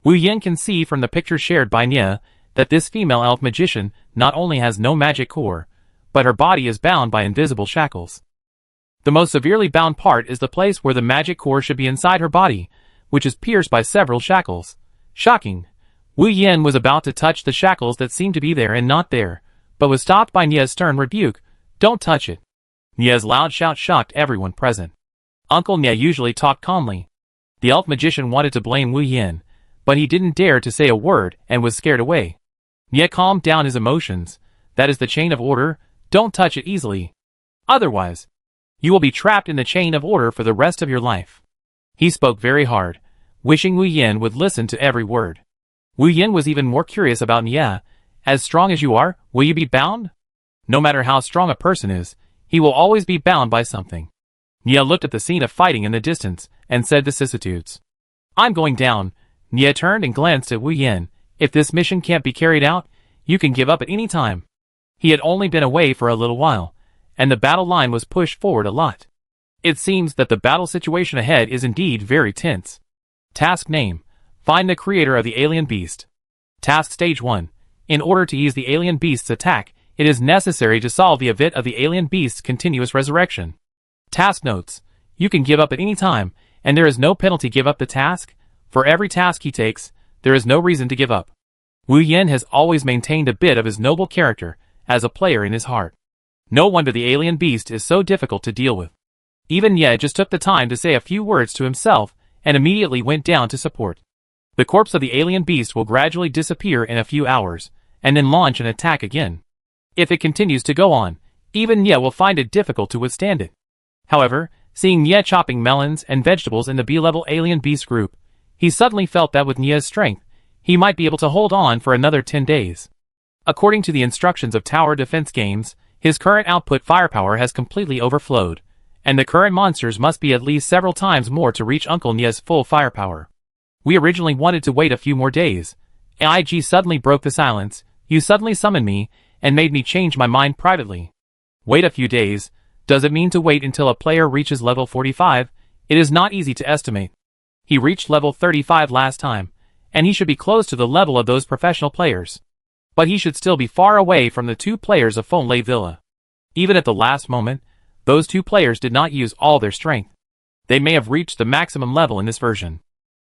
Wu Yan can see from the picture shared by Nia that this female elf magician not only has no magic core, but her body is bound by invisible shackles. The most severely bound part is the place where the magic core should be inside her body, which is pierced by several shackles. Shocking. Wu Yan was about to touch the shackles that seemed to be there and not there, but was stopped by Nia's stern rebuke. "Don't touch it." Nia's loud shout shocked everyone present. Uncle Nia usually talked calmly. The elf magician wanted to blame Wu Yan, but he didn't dare to say a word and was scared away. Nia calmed down his emotions. "That is the chain of order. Don't touch it easily. Otherwise, you will be trapped in the chain of order for the rest of your life." He spoke very hard, wishing Wu Yan would listen to every word. Wu Yan was even more curious about Nia. "As strong as you are, will you be bound?" No matter how strong a person is, he will always be bound by something. Nia looked at the scene of fighting in the distance and said vicissitudes. "I'm going down." Nia turned and glanced at Wu Yan. "If this mission can't be carried out, you can give up at any time." He had only been away for a little while, and the battle line was pushed forward a lot. It seems that the battle situation ahead is indeed very tense. Task name: Find the creator of the alien beast. Task Stage 1. In order to ease the alien beast's attack, it is necessary to solve the event of the alien beast's continuous resurrection. Task notes: You can give up at any time, and there is no penalty. Give up the task. For every task he takes, there is no reason to give up. Wu Yan has always maintained a bit of his noble character as a player in his heart. No wonder the alien beast is so difficult to deal with. Even Nia just took the time to say a few words to himself and immediately went down to support. The corpse of the alien beast will gradually disappear in a few hours, and then launch an attack again. If it continues to go on, even Nia will find it difficult to withstand it. However, seeing Nia chopping melons and vegetables in the B-level alien beast group, he suddenly felt that with Nia's strength, he might be able to hold on for another 10 days. According to the instructions of Tower Defense Games, his current output firepower has completely overflowed, and the current monsters must be at least several times more to reach Uncle Nia's full firepower. We originally wanted to wait a few more days. AIG suddenly broke the silence. "You suddenly summoned me, and made me change my mind privately." Wait a few days. Does it mean to wait until a player reaches level 45? It is not easy to estimate. He reached level 35 last time, and he should be close to the level of those professional players. But he should still be far away from the two players of Fonlay Villa. Even at the last moment, those two players did not use all their strength. They may have reached the maximum level in this version.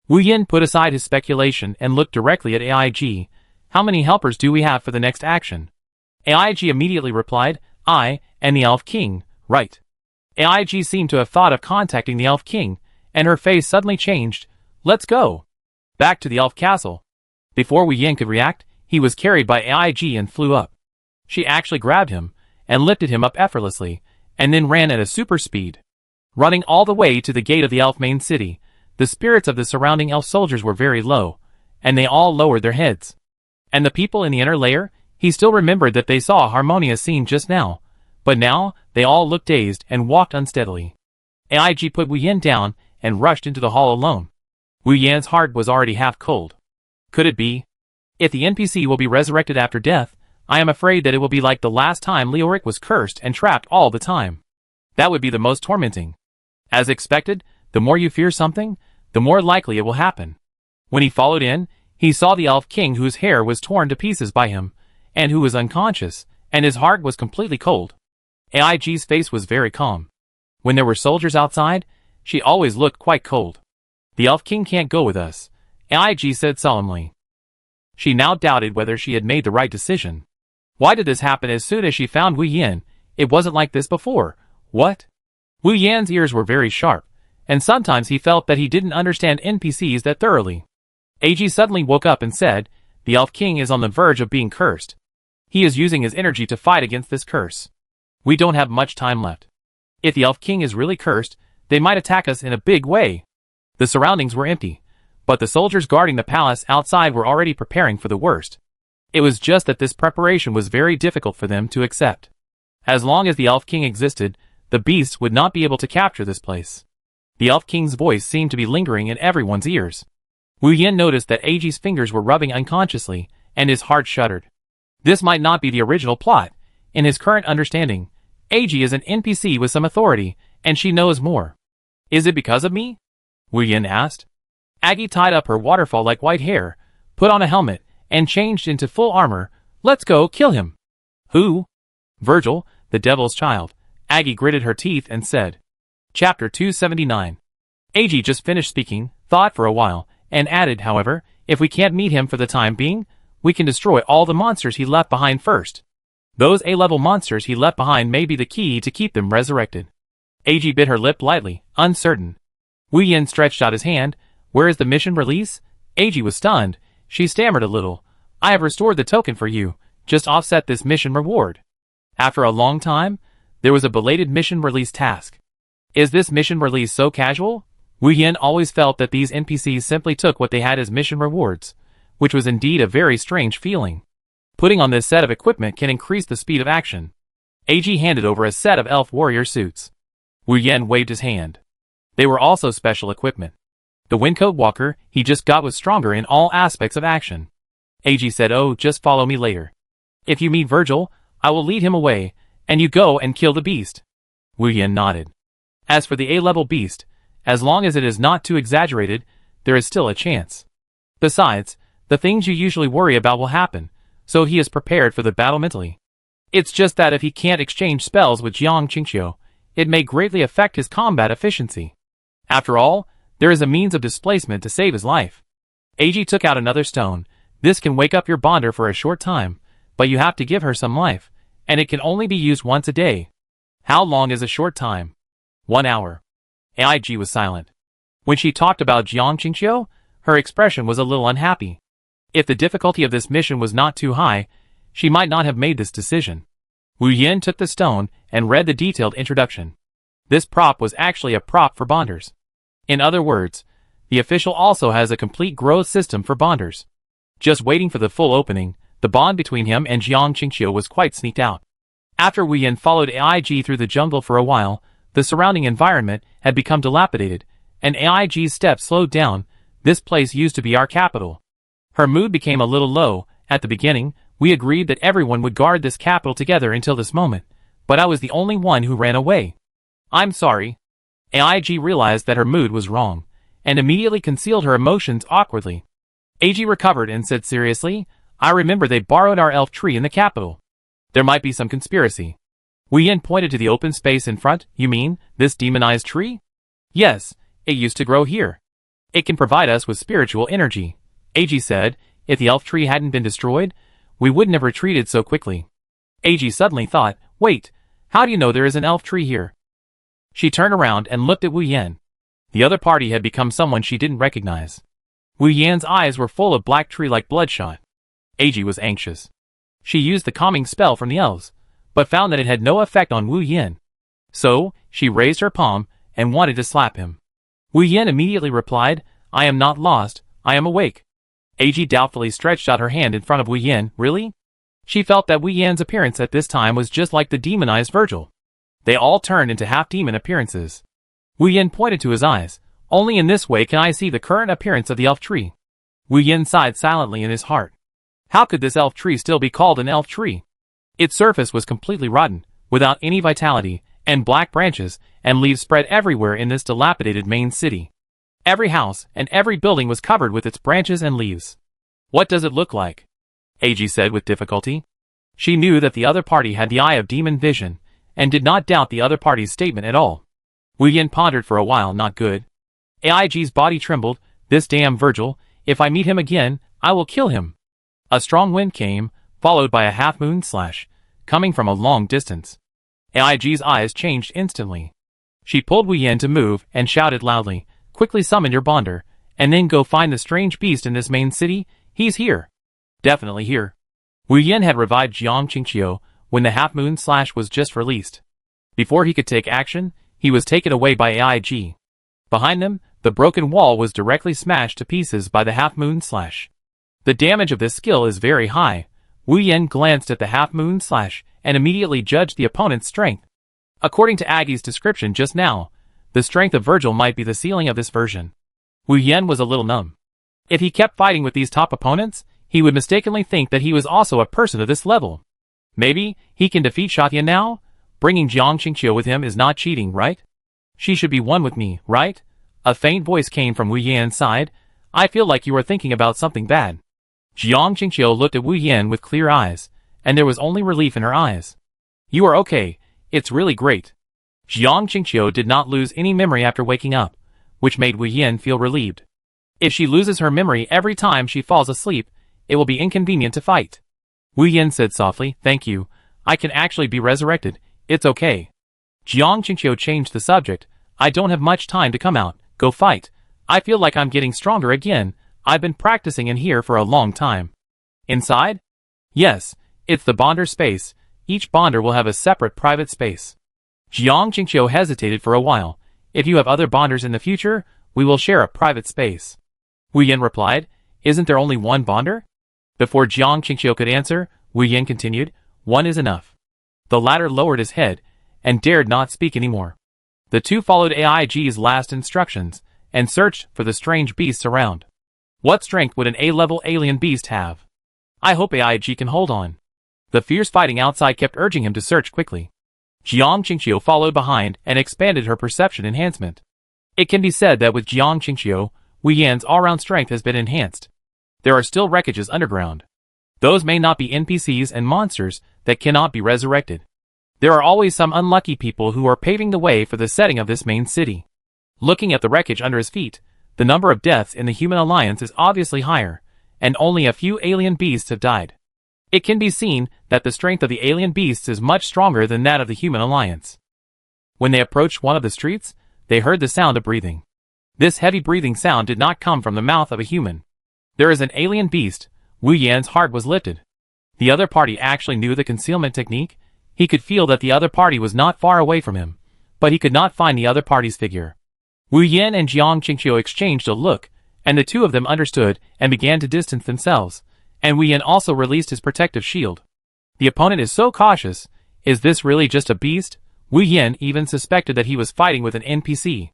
Wu Yan put aside his speculation and looked directly at AIG. "How many helpers do we have for the next action?" AIG immediately replied, "I and the Elf King." "Right." AIG seemed to have thought of contacting the Elf King, and her face suddenly changed. "Let's go." Back to the Elf Castle. Before Wu Yan could react, he was carried by AIG and flew up. She actually grabbed him and lifted him up effortlessly, and then ran at a super speed. Running all the way to the gate of the elf main city, the spirits of the surrounding elf soldiers were very low, and they all lowered their heads. And the people in the inner layer, he still remembered that they saw a harmonious scene just now, but now they all looked dazed and walked unsteadily. AIG put Wu Yan down and rushed into the hall alone. Wu Yan's heart was already half cold. Could it be? If the NPC will be resurrected after death, I am afraid that it will be like the last time Leoric was cursed and trapped all the time. That would be the most tormenting. As expected, the more you fear something, the more likely it will happen. When he followed in, he saw the Elf King whose hair was torn to pieces by him, and who was unconscious, and his heart was completely cold. AIG's face was very calm. When there were soldiers outside, she always looked quite cold. The Elf King can't go with us, AIG said solemnly. She now doubted whether she had made the right decision. Why did this happen as soon as she found Wu Yan? It wasn't like this before. What? Wu Yan's ears were very sharp, and sometimes he felt that he didn't understand NPCs that thoroughly. AG suddenly woke up and said, "The Elf King is on the verge of being cursed. He is using his energy to fight against this curse. We don't have much time left. If the Elf King is really cursed, they might attack us in a big way." The surroundings were empty, but the soldiers guarding the palace outside were already preparing for the worst. It was just that this preparation was very difficult for them to accept. As long as the Elf King existed, the beasts would not be able to capture this place. The Elf King's voice seemed to be lingering in everyone's ears. Wu Yan noticed that AG's fingers were rubbing unconsciously, and his heart shuddered. This might not be the original plot. In his current understanding, AG is an NPC with some authority, and she knows more. Is it because of me? Wu Yan asked. Aggie tied up her waterfall-like white hair, put on a helmet, and changed into full armor. Let's go kill him. Who? Virgil, the devil's child. Aggie gritted her teeth and said. Chapter 279. AG just finished speaking, thought for a while, and added, however, if we can't meet him for the time being, we can destroy all the monsters he left behind first. Those A-level monsters he left behind may be the key to keep them resurrected. AG bit her lip lightly, uncertain. Wu Yan stretched out his hand. Where is the mission release? AG was stunned. She stammered a little. I have restored the token for you. Just offset this mission reward. After a long time, there was a belated mission release task. Is this mission release so casual? Wu Yan always felt that these NPCs simply took what they had as mission rewards, which was indeed a very strange feeling. Putting on this set of equipment can increase the speed of action. AG handed over a set of elf warrior suits. Wu Yan waved his hand. They were also special equipment. The Windcoat Walker he just got was stronger in all aspects of action. AG said, "Oh, just follow me later. If you meet Virgil, I will lead him away, and you go and kill the beast." Wu Yan nodded. As for the A-level beast, as long as it is not too exaggerated, there is still a chance. Besides, the things you usually worry about will happen, so he is prepared for the battle mentally. It's just that if he can't exchange spells with Jiang Qingqiu, it may greatly affect his combat efficiency. After all, there is a means of displacement to save his life. AG took out another stone. This can wake up your bonder for a short time, but you have to give her some life, and it can only be used once a day. How long is a short time? 1 hour. AIG was silent. When she talked about Jiang Qingqiu, her expression was a little unhappy. If the difficulty of this mission was not too high, she might not have made this decision. Wu Yan took the stone and read the detailed introduction. This prop was actually a prop for bonders. In other words, the official also has a complete growth system for bonders. Just waiting for the full opening, the bond between him and Jiang Qingqiu was quite sneaked out. After Wu Yan followed AIG through the jungle for a while, the surrounding environment had become dilapidated, and AIG's steps slowed down. This place used to be our capital. Her mood became a little low. At the beginning, we agreed that everyone would guard this capital together until this moment, but I was the only one who ran away. I'm sorry. AIG realized that her mood was wrong, and immediately concealed her emotions awkwardly. AG recovered and said seriously, I remember they borrowed our elf tree in the capital. There might be some conspiracy. Wu Yan pointed to the open space in front. You mean, this demonized tree? Yes, it used to grow here. It can provide us with spiritual energy. AG said, if the elf tree hadn't been destroyed, we wouldn't have retreated so quickly. AG suddenly thought, wait, how do you know there is an elf tree here? She turned around and looked at Wu Yan. The other party had become someone she didn't recognize. Wu Yan's eyes were full of black tree-like bloodshot. AG was anxious. She used the calming spell from the elves, but found that it had no effect on Wu Yan. So, she raised her palm and wanted to slap him. Wu Yan immediately replied, I am not lost, I am awake. AG doubtfully stretched out her hand in front of Wu Yan. Really? She felt that Wu Yan's appearance at this time was just like the demonized Virgil. They all turned into half-demon appearances. Wu Yan pointed to his eyes. Only in this way can I see the current appearance of the elf tree. Wu Yan sighed silently in his heart. How could this elf tree still be called an elf tree? Its surface was completely rotten, without any vitality, and black branches and leaves spread everywhere in this dilapidated main city. Every house and every building was covered with its branches and leaves. What does it look like? AG said with difficulty. She knew that the other party had the eye of demon vision, and did not doubt the other party's statement at all. Wu Yan pondered for a while. Not good. AIG's body trembled. This damn Virgil, if I meet him again, I will kill him. A strong wind came, followed by a half-moon slash, coming from a long distance. AIG's eyes changed instantly. She pulled Wu Yan to move and shouted loudly, quickly summon your bonder, and then go find the strange beast in this main city. He's here. Definitely here. Wu Yan had revived Jiang Qingqiu when the half-moon slash was just released. Before he could take action, he was taken away by AIG. Behind them, the broken wall was directly smashed to pieces by the half-moon slash. The damage of this skill is very high. Wu Yan glanced at the half-moon slash and immediately judged the opponent's strength. According to Aggie's description just now, the strength of Virgil might be the ceiling of this version. Wu Yan was a little numb. If he kept fighting with these top opponents, he would mistakenly think that he was also a person of this level. Maybe he can defeat Shatian now? Bringing Jiang Qingqiu with him is not cheating, right? She should be one with me, right? A faint voice came from Wu Yan's side. I feel like you are thinking about something bad. Jiang Qingqiu looked at Wu Yan with clear eyes, and there was only relief in her eyes. You are okay. It's really great. Jiang Qingqiu did not lose any memory after waking up, which made Wu Yan feel relieved. If she loses her memory every time she falls asleep, it will be inconvenient to fight. Wu Yan said softly, thank you. I can actually be resurrected. It's okay. Jiang Qingqiu changed the subject. I don't have much time to come out. Go fight. I feel like I'm getting stronger again. I've been practicing in here for a long time. Inside? Yes, it's the bonder space. Each bonder will have a separate private space. Jiang Qingqiu hesitated for a while. If you have other bonders in the future, we will share a private space. Wu Yan replied, isn't there only one bonder? Before Jiang Qingqiu could answer, Wu Yan continued, one is enough. The latter lowered his head, and dared not speak anymore. The two followed AIG's last instructions, and searched for the strange beasts around. What strength would an A-level alien beast have? I hope AIG can hold on. The fierce fighting outside kept urging him to search quickly. Jiang Qingqiu followed behind and expanded her perception enhancement. It can be said that with Jiang Qingqiu, Wu Yan's all-round strength has been enhanced. There are still wreckages underground. Those may not be NPCs and monsters that cannot be resurrected. There are always some unlucky people who are paving the way for the setting of this main city. Looking at the wreckage under his feet, the number of deaths in the human alliance is obviously higher, and only a few alien beasts have died. It can be seen that the strength of the alien beasts is much stronger than that of the human alliance. When they approached one of the streets, they heard the sound of breathing. This heavy breathing sound did not come from the mouth of a human. There is an alien beast. Wu Yan's heart was lifted. The other party actually knew the concealment technique. He could feel that the other party was not far away from him, but he could not find the other party's figure. Wu Yan and Jiang Qingqiu exchanged a look, and the two of them understood and began to distance themselves, and Wu Yan also released his protective shield. The opponent is so cautious. Is this really just a beast? Wu Yan even suspected that he was fighting with an NPC.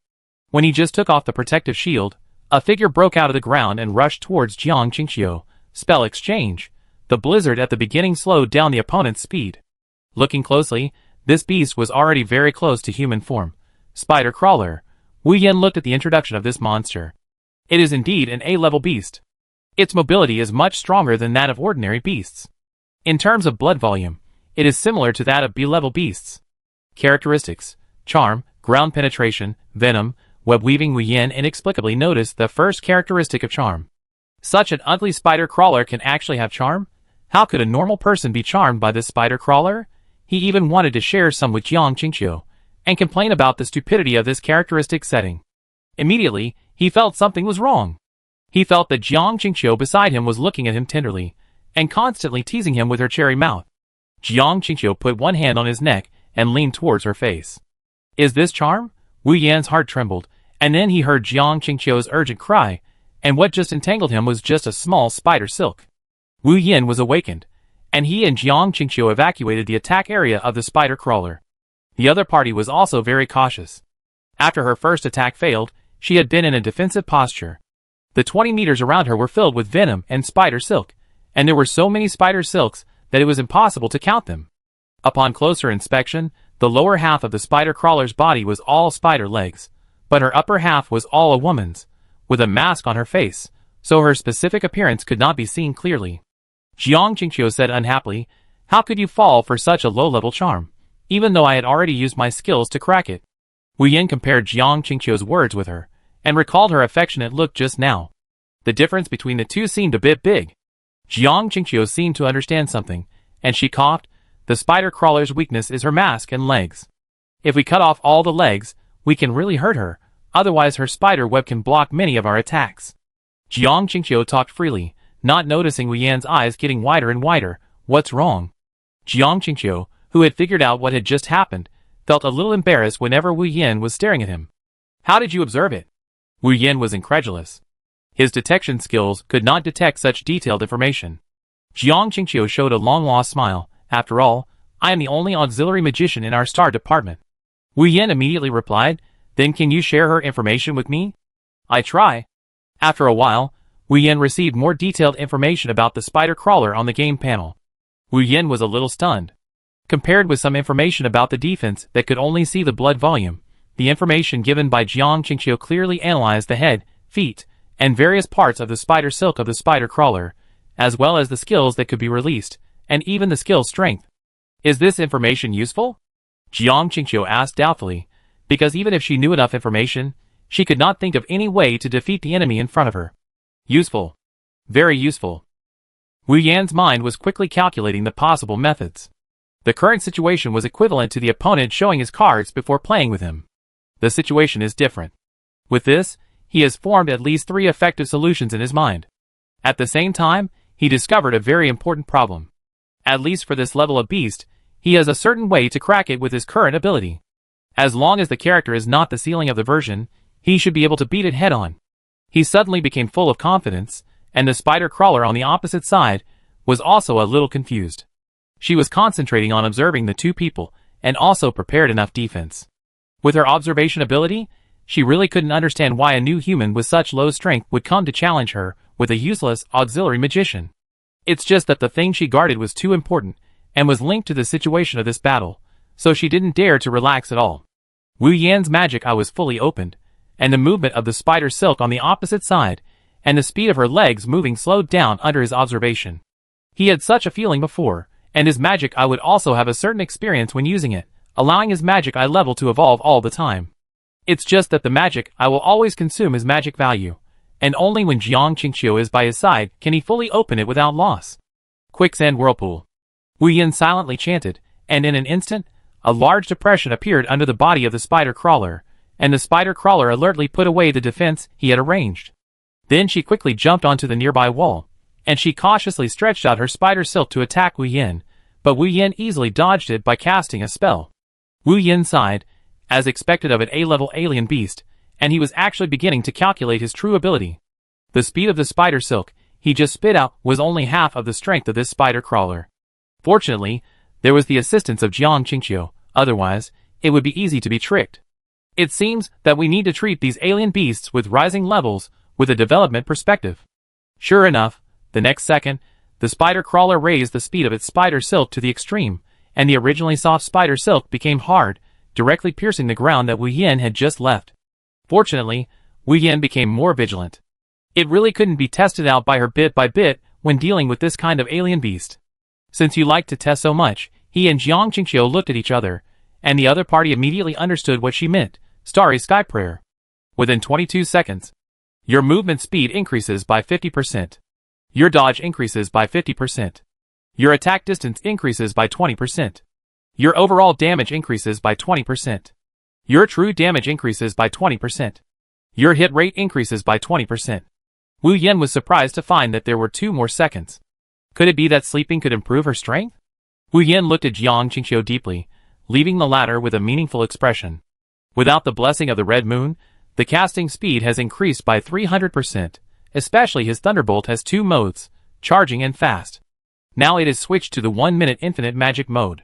When he just took off the protective shield, a figure broke out of the ground and rushed towards Jiang Qingqiu. Spell exchange. The blizzard at the beginning slowed down the opponent's speed. Looking closely, this beast was already very close to human form. Spider Crawler. Wu Yan looked at the introduction of this monster. It is indeed an A-level beast. Its mobility is much stronger than that of ordinary beasts. In terms of blood volume, it is similar to that of B-level beasts. Characteristics: charm, ground penetration, venom, web weaving. Wu Yan inexplicably noticed the first characteristic of charm. Such an ugly spider crawler can actually have charm? How could a normal person be charmed by this spider crawler? He even wanted to share some with Jiang Qingqiu, and complain about the stupidity of this characteristic setting. Immediately, he felt something was wrong. He felt that Jiang Qingqiu beside him was looking at him tenderly, and constantly teasing him with her cherry mouth. Jiang Qingqiu put one hand on his neck and leaned towards her face. Is this charm? Wu Yan's heart trembled, and then he heard Jiang Qingqiu's urgent cry, and what just entangled him was just a small spider silk. Wu Yin was awakened, and he and Jiang Qingqiu evacuated the attack area of the spider crawler. The other party was also very cautious. After her first attack failed, she had been in a defensive posture. The 20 meters around her were filled with venom and spider silk, and there were so many spider silks that it was impossible to count them. Upon closer inspection, the lower half of the spider crawler's body was all spider legs, but her upper half was all a woman's, with a mask on her face, so her specific appearance could not be seen clearly. Jiang Qingqiu said unhappily, "How could you fall for such a low-level charm, even though I had already used my skills to crack it?" Wu Yin compared Jiang Qingqiu's words with her, and recalled her affectionate look just now. The difference between the two seemed a bit big. Jiang Qingqiu seemed to understand something, and she coughed, "The spider crawler's weakness is her mask and legs. If we cut off all the legs, we can really hurt her, otherwise her spider web can block many of our attacks." Jiang Qingqiu talked freely, not noticing Wu Yan's eyes getting wider and wider. "What's wrong?" Jiang Qingqiu, who had figured out what had just happened, felt a little embarrassed whenever Wu Yan was staring at him. "How did you observe it?" Wu Yan was incredulous. His detection skills could not detect such detailed information. Jiang Qingqiu showed a long-lost smile. "After all, I am the only auxiliary magician in our star department." Wu Yan immediately replied, "Then can you share her information with me?" "I try." After a while, Wu Yan received more detailed information about the spider crawler on the game panel. Wu Yan was a little stunned. Compared with some information about the defense that could only see the blood volume, the information given by Jiang Qingqiu clearly analyzed the head, feet, and various parts of the spider silk of the spider crawler, as well as the skills that could be released, and even the skill's strength. "Is this information useful?" Jiang Qingqiu asked doubtfully, because even if she knew enough information, she could not think of any way to defeat the enemy in front of her. "Useful. Very useful." Wu Yan's mind was quickly calculating the possible methods. The current situation was equivalent to the opponent showing his cards before playing with him. The situation is different. With this, he has formed at least 3 effective solutions in his mind. At the same time, he discovered a very important problem. At least for this level of beast, he has a certain way to crack it with his current ability. As long as the character is not the ceiling of the version, he should be able to beat it head-on. He suddenly became full of confidence, and the spider crawler on the opposite side was also a little confused. She was concentrating on observing the two people, and also prepared enough defense. With her observation ability, she really couldn't understand why a new human with such low strength would come to challenge her with a useless auxiliary magician. It's just that the thing she guarded was too important, and was linked to the situation of this battle, so she didn't dare to relax at all. Wu Yan's magic eye was fully opened, and the movement of the spider silk on the opposite side, and the speed of her legs moving slowed down under his observation. He had such a feeling before, and his magic eye would also have a certain experience when using it, allowing his magic eye level to evolve all the time. It's just that the magic eye will always consume his magic value, and only when Jiang Qingqiu is by his side can he fully open it without loss. Quicksand whirlpool. Wu Yan silently chanted, and in an instant, a large depression appeared under the body of the spider crawler, and the spider crawler alertly put away the defense he had arranged. Then she quickly jumped onto the nearby wall, and she cautiously stretched out her spider silk to attack Wu Yan, but Wu Yan easily dodged it by casting a spell. Wu Yan sighed, as expected of an A-level alien beast, and he was actually beginning to calculate his true ability. The speed of the spider silk he just spit out was only half of the strength of this spider crawler. Fortunately, there was the assistance of Jiang Qingqiu, otherwise, it would be easy to be tricked. It seems that we need to treat these alien beasts with rising levels with a development perspective. Sure enough, the next second, the spider crawler raised the speed of its spider silk to the extreme, and the originally soft spider silk became hard, directly piercing the ground that Wu Yan had just left. Fortunately, Wu Yan became more vigilant. It really couldn't be tested out by her bit by bit when dealing with this kind of alien beast. Since you like to test so much, he and Jiang Qingqiu looked at each other, and the other party immediately understood what she meant. Starry Sky Prayer. Within 22 seconds, your movement speed increases by 50%. Your dodge increases by 50%. Your attack distance increases by 20%. Your overall damage increases by 20%. Your true damage increases by 20%. Your hit rate increases by 20%. Wu Yan was surprised to find that there were 2 more seconds. Could it be that sleeping could improve her strength? Wu Yan looked at Jiang Qingqiu deeply, leaving the latter with a meaningful expression. Without the blessing of the red moon, the casting speed has increased by 300%, especially his Thunderbolt has two modes, charging and fast. Now it is switched to the 1-minute infinite magic mode.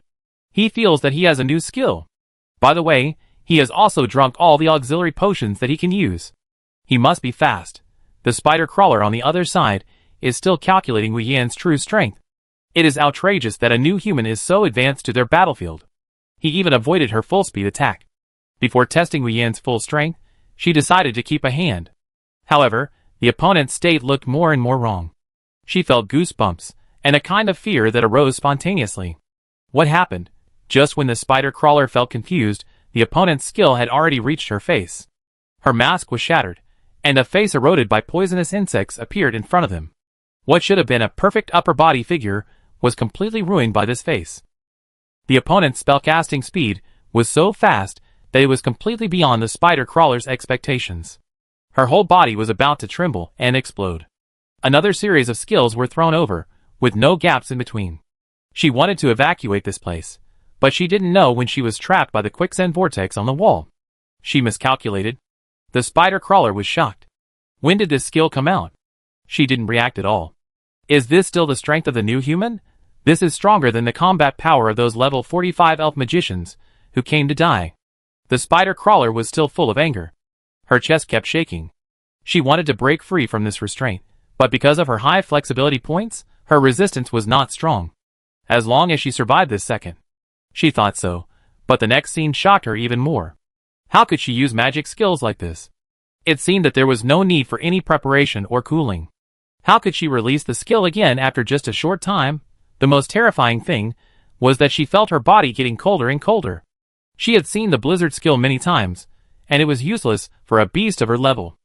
He feels that he has a new skill. By the way, he has also drunk all the auxiliary potions that he can use. He must be fast. The spider crawler on the other side is still calculating Wu Yan's true strength. It is outrageous that a new human is so advanced to their battlefield. He even avoided her full-speed attack. Before testing Wu Yan's full strength, she decided to keep a hand. However, the opponent's state looked more and more wrong. She felt goosebumps, and a kind of fear that arose spontaneously. What happened? Just when the spider crawler felt confused, the opponent's skill had already reached her face. Her mask was shattered, and a face eroded by poisonous insects appeared in front of him. What should have been a perfect upper body figure was completely ruined by this face. The opponent's spellcasting speed was so fast that it was completely beyond the spider crawler's expectations. Her whole body was about to tremble and explode. Another series of skills were thrown over, with no gaps in between. She wanted to evacuate this place, but she didn't know when she was trapped by the quicksand vortex on the wall. She miscalculated. The spider crawler was shocked. When did this skill come out? She didn't react at all. Is this still the strength of the new human? This is stronger than the combat power of those level 45 elf magicians who came to die. The spider crawler was still full of anger. Her chest kept shaking. She wanted to break free from this restraint, but because of her high flexibility points, her resistance was not strong. As long as she survived this second. She thought so, but the next scene shocked her even more. How could she use magic skills like this? It seemed that there was no need for any preparation or cooling. How could she release the skill again after just a short time? The most terrifying thing was that she felt her body getting colder and colder. She had seen the blizzard skill many times, and it was useless for a beast of her level.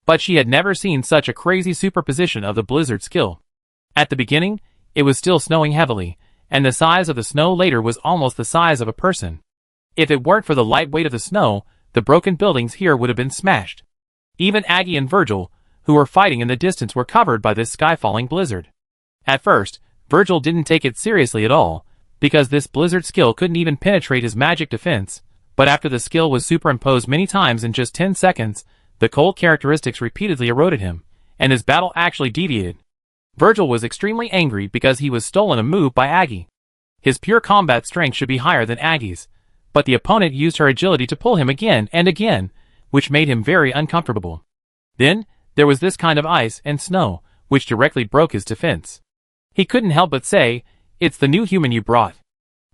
But she had never seen such a crazy superposition of the blizzard skill. At the beginning, it was still snowing heavily, and the size of the snow later was almost the size of a person. If it weren't for the light weight of the snow, the broken buildings here would have been smashed. Even Aggie and Virgil, who were fighting in the distance, were covered by this sky-falling blizzard. At first, Virgil didn't take it seriously at all, because this blizzard skill couldn't even penetrate his magic defense, but after the skill was superimposed many times in just 10 seconds, the cold characteristics repeatedly eroded him, and his battle actually deviated. Virgil was extremely angry because he was stolen a move by Aggie. His pure combat strength should be higher than Aggie's, but the opponent used her agility to pull him again and again, which made him very uncomfortable. Then, there was this kind of ice and snow, which directly broke his defense. He couldn't help but say, "It's the new human you brought.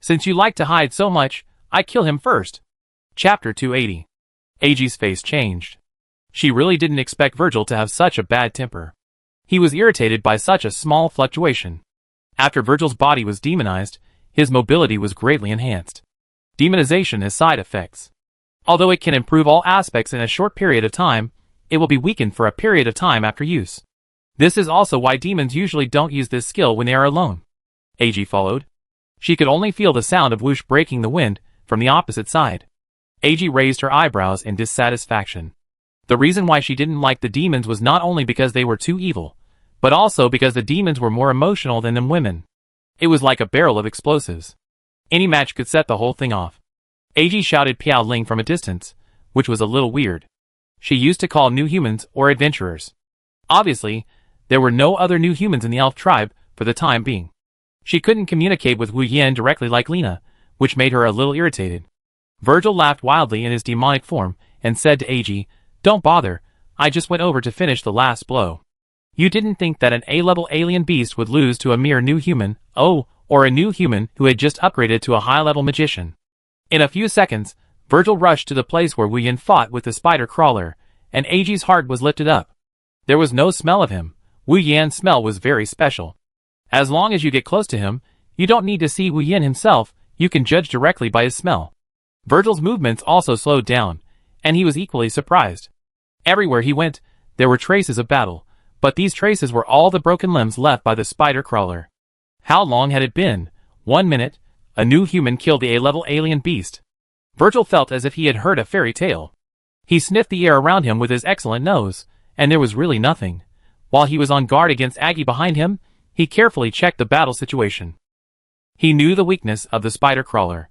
Since you like to hide so much, I kill him first." Chapter 280. Aggie's face changed. She really didn't expect Virgil to have such a bad temper. He was irritated by such a small fluctuation. After Virgil's body was demonized, his mobility was greatly enhanced. Demonization has side effects. Although it can improve all aspects in a short period of time, it will be weakened for a period of time after use. This is also why demons usually don't use this skill when they are alone. Aggie followed. She could only feel the sound of whoosh breaking the wind from the opposite side. Aggie raised her eyebrows in dissatisfaction. The reason why she didn't like the demons was not only because they were too evil, but also because the demons were more emotional than the women. It was like a barrel of explosives. Any match could set the whole thing off. Aggie shouted Piao Ling from a distance, which was a little weird. She used to call new humans or adventurers. Obviously, there were no other new humans in the elf tribe for the time being. She couldn't communicate with Wu Yan directly like Lena, which made her a little irritated. Virgil laughed wildly in his demonic form and said to Aggie, "Don't bother, I just went over to finish the last blow. You didn't think that an A-level alien beast would lose to a mere new human, or a new human who had just upgraded to a high-level magician." In a few seconds, Virgil rushed to the place where Wu Yan fought with the spider crawler, and Aggie's heart was lifted up. There was no smell of him. Wu Yan's smell was very special. As long as you get close to him, you don't need to see Wu Yan himself, you can judge directly by his smell. Virgil's movements also slowed down, and he was equally surprised. Everywhere he went, there were traces of battle, but these traces were all the broken limbs left by the spider crawler. How long had it been? 1 minute. A new human killed the A-level alien beast. Virgil felt as if he had heard a fairy tale. He sniffed the air around him with his excellent nose, and there was really nothing. While he was on guard against Aggie behind him, he carefully checked the battle situation. He knew the weakness of the spider crawler.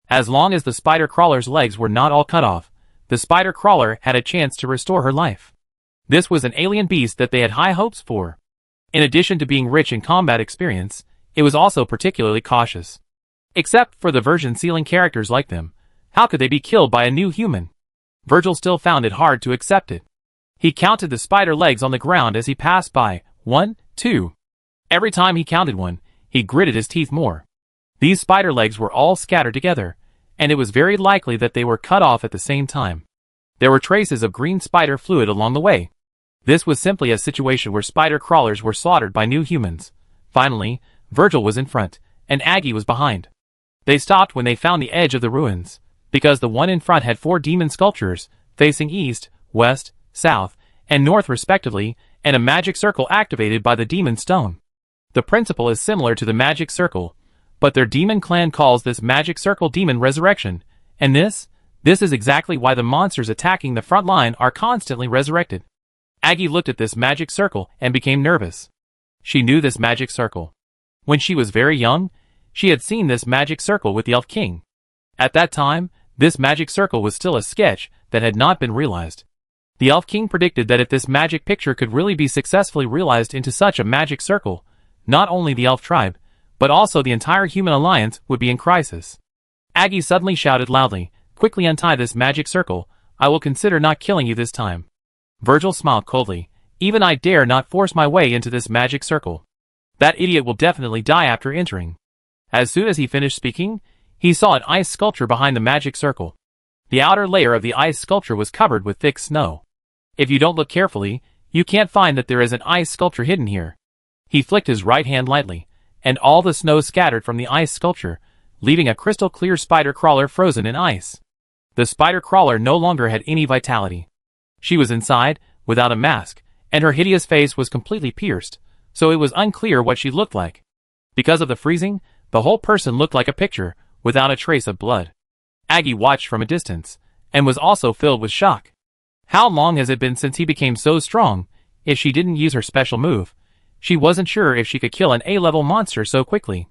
As long as the spider crawler's legs were not all cut off, the spider crawler had a chance to restore her life. This was an alien beast that they had high hopes for. In addition to being rich in combat experience, it was also particularly cautious. Except for the version-sealing characters like them, how could they be killed by a new human? Virgil still found it hard to accept it. He counted the spider legs on the ground as he passed by. 1, 2. Every time he counted one, he gritted his teeth more. These spider legs were all scattered together, and it was very likely that they were cut off at the same time. There were traces of green spider fluid along the way. This was simply a situation where spider crawlers were slaughtered by new humans. Finally, Virgil was in front, and Aggie was behind. They stopped when they found the edge of the ruins, because the one in front had 4 demon sculptures, facing east, west, south, and north respectively, and a magic circle activated by the demon stone. The principle is similar to the magic circle, but their demon clan calls this magic circle demon resurrection, and this is exactly why the monsters attacking the front line are constantly resurrected. Aggie looked at this magic circle and became nervous. She knew this magic circle. When she was very young, she had seen this magic circle with the Elf King. At that time, this magic circle was still a sketch that had not been realized. The Elf King predicted that if this magic picture could really be successfully realized into such a magic circle, not only the elf tribe, but also the entire human alliance would be in crisis. Aggie suddenly shouted loudly, "Quickly untie this magic circle, I will consider not killing you this time." Virgil smiled coldly. "Even I dare not force my way into this magic circle. That idiot will definitely die after entering." As soon as he finished speaking, he saw an ice sculpture behind the magic circle. The outer layer of the ice sculpture was covered with thick snow. If you don't look carefully, you can't find that there is an ice sculpture hidden here. He flicked his right hand lightly, and all the snow scattered from the ice sculpture, leaving a crystal clear spider crawler frozen in ice. The spider crawler no longer had any vitality. She was inside, without a mask, and her hideous face was completely pierced, so it was unclear what she looked like. Because of the freezing, the whole person looked like a picture, without a trace of blood. Aggie watched from a distance, and was also filled with shock. How long has it been since he became so strong? If she didn't use her special move, she wasn't sure if she could kill an A-level monster so quickly.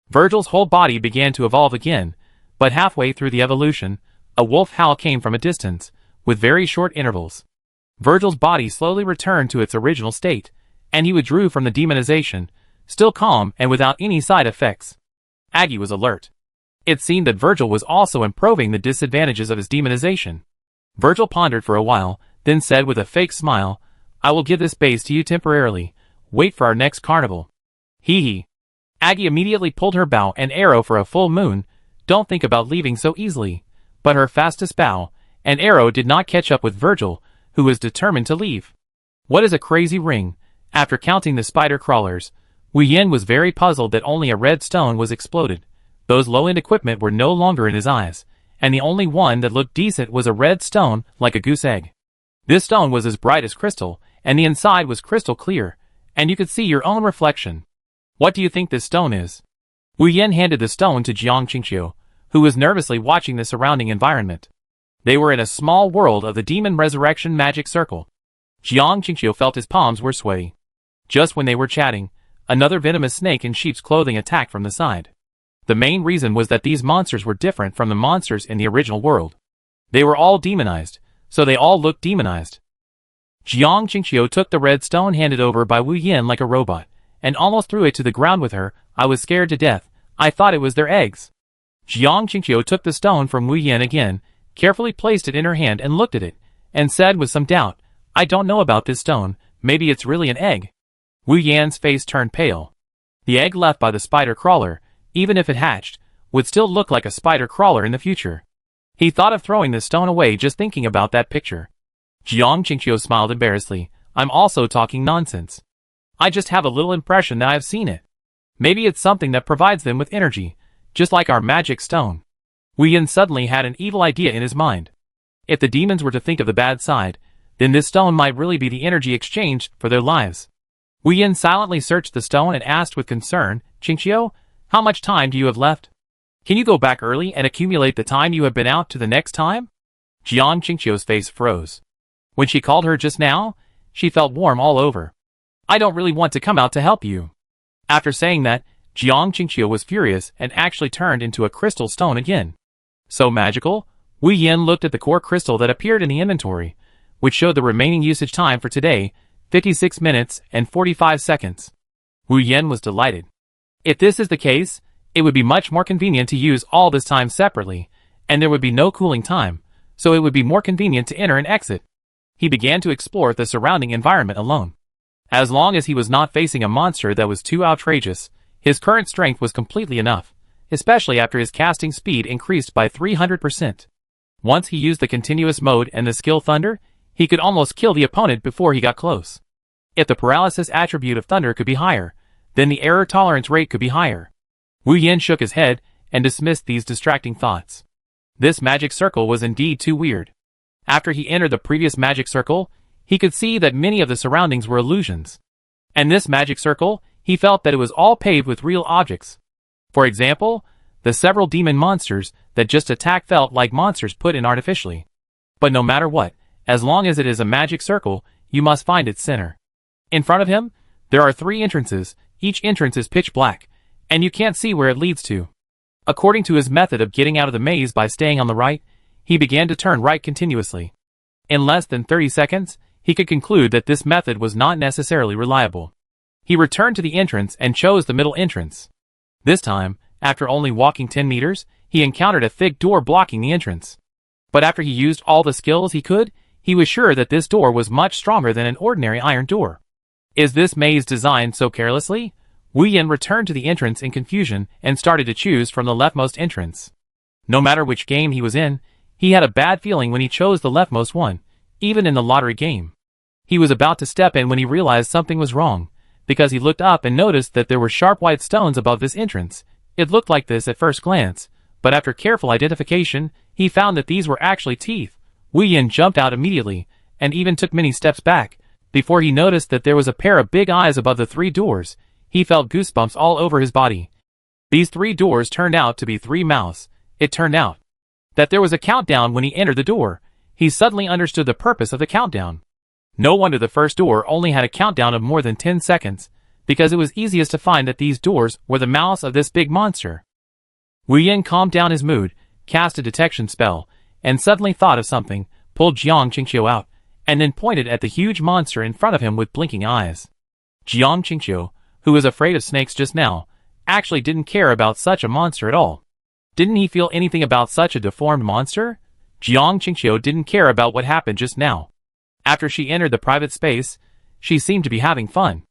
Virgil's whole body began to evolve again, but halfway through the evolution, a wolf howl came from a distance, with very short intervals. Virgil's body slowly returned to its original state, and he withdrew from the demonization, still calm and without any side effects. Aggie was alert. It seemed that Virgil was also improving the disadvantages of his demonization. Virgil pondered for a while, then said with a fake smile, "I will give this base to you temporarily. Wait for our next carnival." Hee hee. Aggie immediately pulled her bow and arrow for a full moon. Don't think about leaving so easily. But her fastest bow and arrow did not catch up with Virgil, who was determined to leave. What is a crazy ring? After counting the spider crawlers, Wu Yin was very puzzled that only a red stone was exploded. Those low-end equipment were no longer in his eyes, and the only one that looked decent was a red stone like a goose egg. This stone was as bright as crystal, and the inside was crystal clear, and you could see your own reflection. What do you think this stone is? Wu Yin handed the stone to Jiang Qingqiu, who was nervously watching the surrounding environment. They were in a small world of the demon resurrection magic circle. Jiang Qingqiu felt his palms were sweaty. Just when they were chatting, another venomous snake in sheep's clothing attacked from the side. The main reason was that these monsters were different from the monsters in the original world. They were all demonized, so they all looked demonized. Jiang Qingqiu took the red stone handed over by Wu Yin like a robot, and almost threw it to the ground with her. "I was scared to death. I thought it was their eggs." Jiang Qingqiu took the stone from Wu Yin again, carefully placed it in her hand and looked at it, and said with some doubt, "I don't know about this stone, maybe it's really an egg." Wu Yan's face turned pale. The egg left by the spider crawler, even if it hatched, would still look like a spider crawler in the future. He thought of throwing the stone away just thinking about that picture. Jiang Qingqiu smiled embarrassedly. "I'm also talking nonsense. I just have a little impression that I've seen it. Maybe it's something that provides them with energy, just like our magic stone." Wu Yin suddenly had an evil idea in his mind. If the demons were to think of the bad side, then this stone might really be the energy exchanged for their lives. Wu Yin silently searched the stone and asked with concern, "Qingqiu, how much time do you have left? Can you go back early and accumulate the time you have been out to the next time?" Jiang Qingqiu's face froze. When she called her just now, she felt warm all over. "I don't really want to come out to help you." After saying that, Jiang Qingqiu was furious and actually turned into a crystal stone again. So magical? Wu Yin looked at the core crystal that appeared in the inventory, which showed the remaining usage time for today, 56 minutes and 45 seconds. Wu Yan was delighted. If this is the case, it would be much more convenient to use all this time separately, and there would be no cooling time, so it would be more convenient to enter and exit. He began to explore the surrounding environment alone. As long as he was not facing a monster that was too outrageous, his current strength was completely enough, especially after his casting speed increased by 300%. Once he used the continuous mode and the skill Thunder, he could almost kill the opponent before he got close. If the paralysis attribute of Thunder could be higher, then the error tolerance rate could be higher. Wu Yan shook his head and dismissed these distracting thoughts. This magic circle was indeed too weird. After he entered the previous magic circle, he could see that many of the surroundings were illusions. And this magic circle, he felt that it was all paved with real objects. For example, the several demon monsters that just attack felt like monsters put in artificially. But no matter what, as long as it is a magic circle, you must find its center. In front of him, there are 3 entrances, each entrance is pitch black, and you can't see where it leads to. According to his method of getting out of the maze by staying on the right, he began to turn right continuously. In less than 30 seconds, he could conclude that this method was not necessarily reliable. He returned to the entrance and chose the middle entrance. This time, after only walking 10 meters, he encountered a thick door blocking the entrance. But after he used all the skills he could, he was sure that this door was much stronger than an ordinary iron door. Is this maze designed so carelessly? Wu Yan returned to the entrance in confusion and started to choose from the leftmost entrance. No matter which game he was in, he had a bad feeling when he chose the leftmost one, even in the lottery game. He was about to step in when he realized something was wrong, because he looked up and noticed that there were sharp white stones above this entrance. It looked like this at first glance, but after careful identification, he found that these were actually teeth. Wu Yan jumped out immediately, and even took many steps back, before he noticed that there was a pair of big eyes above the 3 doors. He felt goosebumps all over his body. These 3 doors turned out to be 3 mouths. It turned out that there was a countdown when he entered the door. He suddenly understood the purpose of the countdown. No wonder the first door only had a countdown of more than 10 seconds, because it was easiest to find that these doors were the mouths of this big monster. Wu Yan calmed down his mood, cast a detection spell, and suddenly thought of something, pulled Jiang Qingqiu out, and then pointed at the huge monster in front of him with blinking eyes. Jiang Qingqiu, who was afraid of snakes just now, actually didn't care about such a monster at all. Didn't he feel anything about such a deformed monster? Jiang Qingqiu didn't care about what happened just now. After she entered the private space, she seemed to be having fun.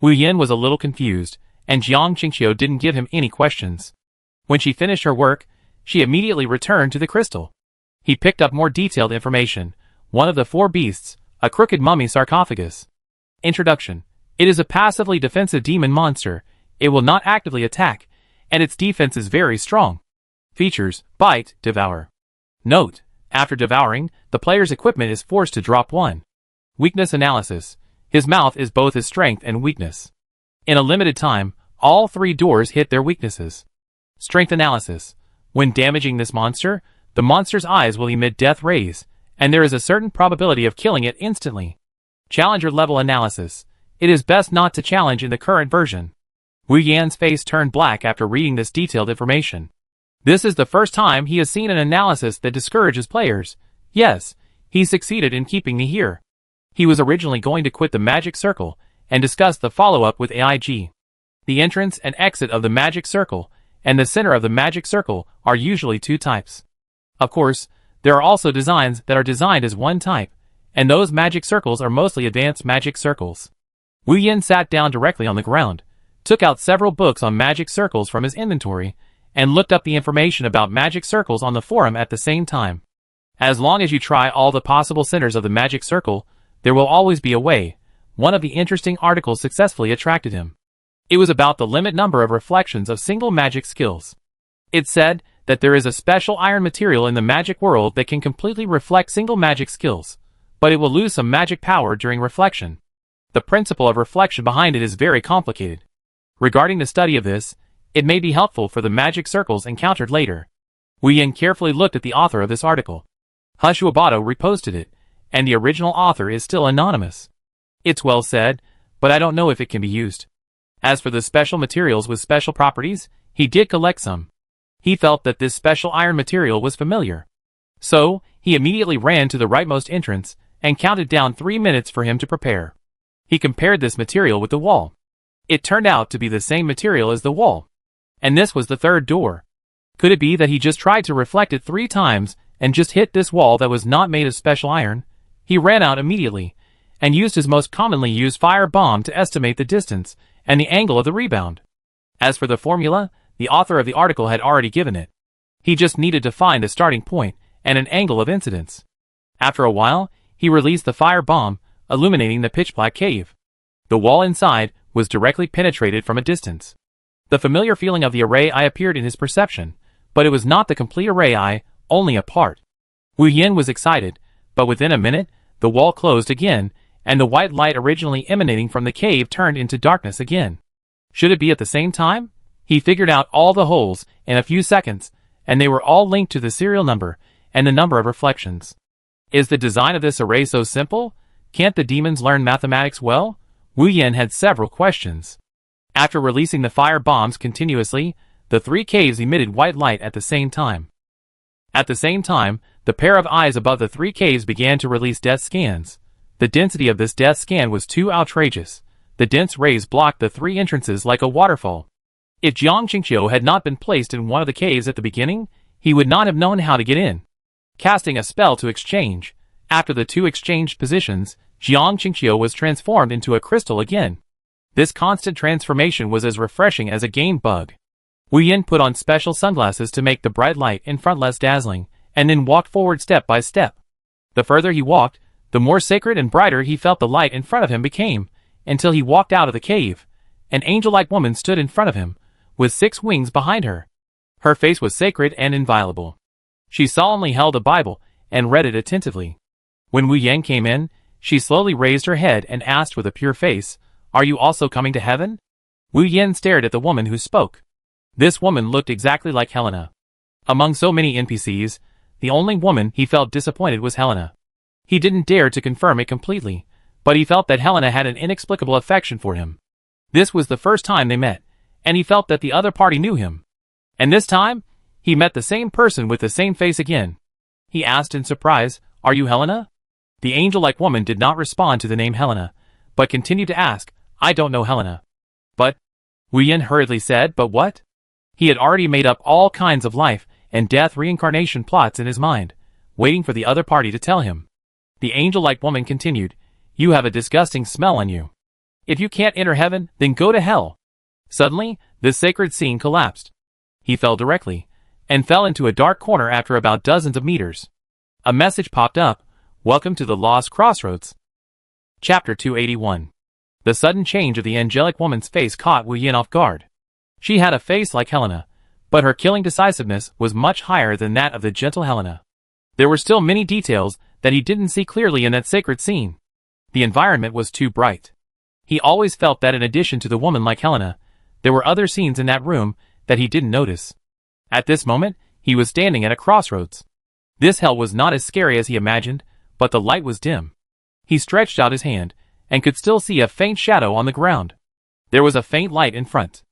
Wu Yan was a little confused, and Jiang Qingqiu didn't give him any questions. When she finished her work, she immediately returned to the crystal. He picked up more detailed information. One of the 4 beasts, a crooked mummy sarcophagus. Introduction. It is a passively defensive demon monster. It will not actively attack, and its defense is very strong. Features: bite, devour. Note: after devouring, the player's equipment is forced to drop 1. Weakness analysis. His mouth is both his strength and weakness. In a limited time, all 3 doors hit their weaknesses. Strength analysis. When damaging this monster, the monster's eyes will emit death rays, and there is a certain probability of killing it instantly. Challenger level analysis. It is best not to challenge in the current version. Wu Yan's face turned black after reading this detailed information. This is the first time he has seen an analysis that discourages players. Yes, he succeeded in keeping me here. He was originally going to quit the magic circle and discuss the follow-up with AIG. The entrance and exit of the magic circle and the center of the magic circle are usually 2 types. Of course, there are also designs that are designed as 1 type, and those magic circles are mostly advanced magic circles. Wu Yan sat down directly on the ground, took out several books on magic circles from his inventory, and looked up the information about magic circles on the forum at the same time. As long as you try all the possible centers of the magic circle, there will always be a way. One of the interesting articles successfully attracted him. It was about the limit number of reflections of single magic skills. It said that there is a special iron material in the magic world that can completely reflect single magic skills, but it will lose some magic power during reflection. The principle of reflection behind it is very complicated. Regarding the study of this, it may be helpful for the magic circles encountered later. Wu Yan carefully looked at the author of this article. Hushuabato reposted it, and the original author is still anonymous. It's well said, but I don't know if it can be used. As for the special materials with special properties, he did collect some. He felt that this special iron material was familiar. So, he immediately ran to the rightmost entrance, and counted down 3 minutes for him to prepare. He compared this material with the wall. It turned out to be the same material as the wall. And this was the third door. Could it be that he just tried to reflect it 3 times and just hit this wall that was not made of special iron? He ran out immediately, and used his most commonly used fire bomb to estimate the distance and the angle of the rebound. As for the formula, the author of the article had already given it. He just needed to find a starting point and an angle of incidence. After a while, he released the fire bomb, illuminating the pitch-black cave. The wall inside was directly penetrated from a distance. The familiar feeling of the array eye appeared in his perception, but it was not the complete array eye, only a part. Wu Yin was excited, but within a minute, the wall closed again, and the white light originally emanating from the cave turned into darkness again. Should it be at the same time? He figured out all the holes in a few seconds, and they were all linked to the serial number and the number of reflections. Is the design of this array so simple? Can't the demons learn mathematics well? Wu Yin had several questions. After releasing the fire bombs continuously, the 3 caves emitted white light at the same time. At the same time, the pair of eyes above the 3 caves began to release death scans. The density of this death scan was too outrageous. The dense rays blocked the 3 entrances like a waterfall. If Jiang Qingqiu had not been placed in one of the caves at the beginning, he would not have known how to get in. Casting a spell to exchange, after the 2 exchanged positions, Jiang Qingqiu was transformed into a crystal again. This constant transformation was as refreshing as a game bug. Wu Yin put on special sunglasses to make the bright light in front less dazzling, and then walked forward step by step. The further he walked, the more sacred and brighter he felt the light in front of him became, until he walked out of the cave. An angel-like woman stood in front of him, with 6 wings behind her. Her face was sacred and inviolable. She solemnly held a Bible, and read it attentively. When Wu Yin came in, she slowly raised her head and asked with a pure face, "Are you also coming to heaven?" Wu Yin stared at the woman who spoke. This woman looked exactly like Helena. Among so many NPCs, the only woman he felt disappointed was Helena. He didn't dare to confirm it completely, but he felt that Helena had an inexplicable affection for him. This was the first time they met, and he felt that the other party knew him. And this time, he met the same person with the same face again. He asked in surprise, "Are you Helena?" The angel-like woman did not respond to the name Helena, but continued to ask, "I don't know Helena." "But," Wu Yin hurriedly said, "but what?" He had already made up all kinds of life and death reincarnation plots in his mind, waiting for the other party to tell him. The angel-like woman continued, "You have a disgusting smell on you. If you can't enter heaven, then go to hell." Suddenly, this sacred scene collapsed. He fell directly, and fell into a dark corner after about dozens of meters. A message popped up, "Welcome to the Lost Crossroads." Chapter 281. The sudden change of the angelic woman's face caught Wu Yin off guard. She had a face like Helena, but her killing decisiveness was much higher than that of the gentle Helena. There were still many details that he didn't see clearly in that sacred scene. The environment was too bright. He always felt that in addition to the woman like Helena, there were other scenes in that room that he didn't notice. At this moment, he was standing at a crossroads. This hell was not as scary as he imagined, but the light was dim. He stretched out his hand, and could still see a faint shadow on the ground. There was a faint light in front.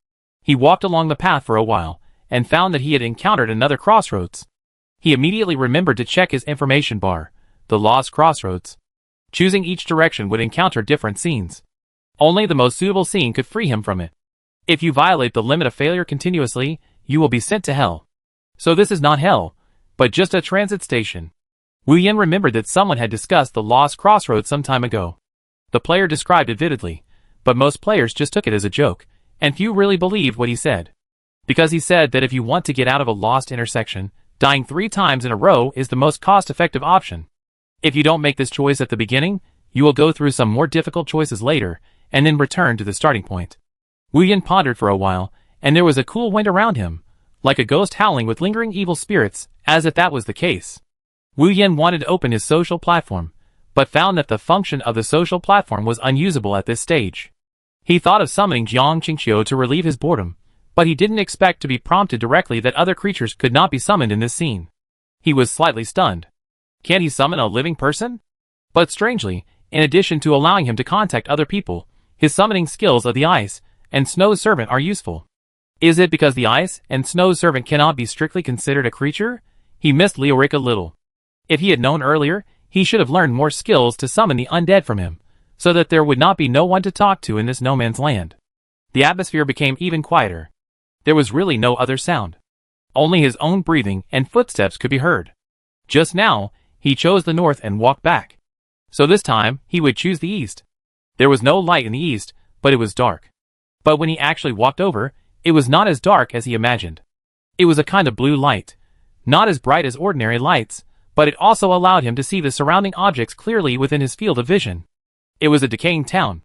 He walked along the path for a while, and found that he had encountered another crossroads. He immediately remembered to check his information bar, the Lost Crossroads. Choosing each direction would encounter different scenes. Only the most suitable scene could free him from it. If you violate the limit of failure continuously, you will be sent to hell. So this is not hell, but just a transit station. Wu Yin remembered that someone had discussed the Lost Crossroads some time ago. The player described it vividly, but most players just took it as a joke, and few really believed what he said. Because he said that if you want to get out of a lost intersection, dying 3 times in a row is the most cost-effective option. If you don't make this choice at the beginning, you will go through some more difficult choices later, and then return to the starting point. Wu Yin pondered for a while, and there was a cool wind around him, like a ghost howling with lingering evil spirits, as if that was the case. Wu Yin wanted to open his social platform, but found that the function of the social platform was unusable at this stage. He thought of summoning Jiang Qingqiu to relieve his boredom, but he didn't expect to be prompted directly that other creatures could not be summoned in this scene. He was slightly stunned. Can't he summon a living person? But strangely, in addition to allowing him to contact other people, his summoning skills of the Ice and Snow Servant are useful. Is it because the Ice and Snow Servant cannot be strictly considered a creature? He missed Leoric a little. If he had known earlier, He should have learned more skills to summon the undead from him, so that there would not be no one to talk to in this no man's land. The atmosphere became even quieter. There was really no other sound. Only his own breathing and footsteps could be heard. Just now, he chose the north and walked back. So this time, he would choose the east. There was no light in the east, but it was dark. But when he actually walked over, it was not as dark as he imagined. It was a kind of blue light, not as bright as ordinary lights, but it also allowed him to see the surrounding objects clearly within his field of vision. It was a decaying town.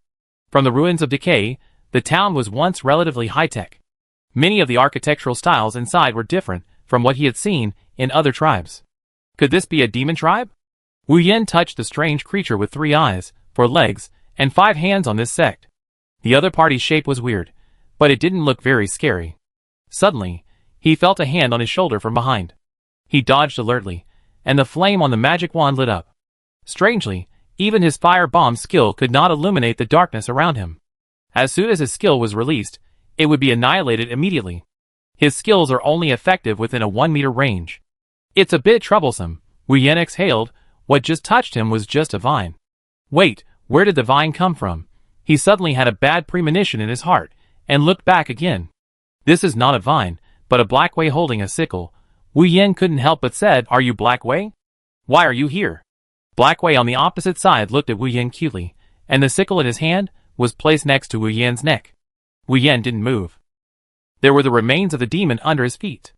From the ruins of decay, the town was once relatively high-tech. Many of the architectural styles inside were different from what he had seen in other tribes. Could this be a demon tribe? Wu Yen touched the strange creature with 3 eyes, 4 legs, and 5 hands on this sect. The other party's shape was weird, but it didn't look very scary. Suddenly, he felt a hand on his shoulder from behind. He dodged alertly, and the flame on the magic wand lit up. Strangely, even his fire bomb skill could not illuminate the darkness around him. As soon as his skill was released, it would be annihilated immediately. His skills are only effective within a 1-meter range. It's a bit troublesome. Wu Yen exhaled. What just touched him was just a vine. Wait, where did the vine come from? He suddenly had a bad premonition in his heart, and looked back again. This is not a vine, but a Black Wei holding a sickle. Wu Yen couldn't help but said, "Are you Black Wei? Why are you here?" Black Wei on the opposite side looked at Wu Yen cutely, and the sickle in his hand was placed next to Wu Yen's neck. Wu Yen didn't move. There were the remains of the demon under his feet.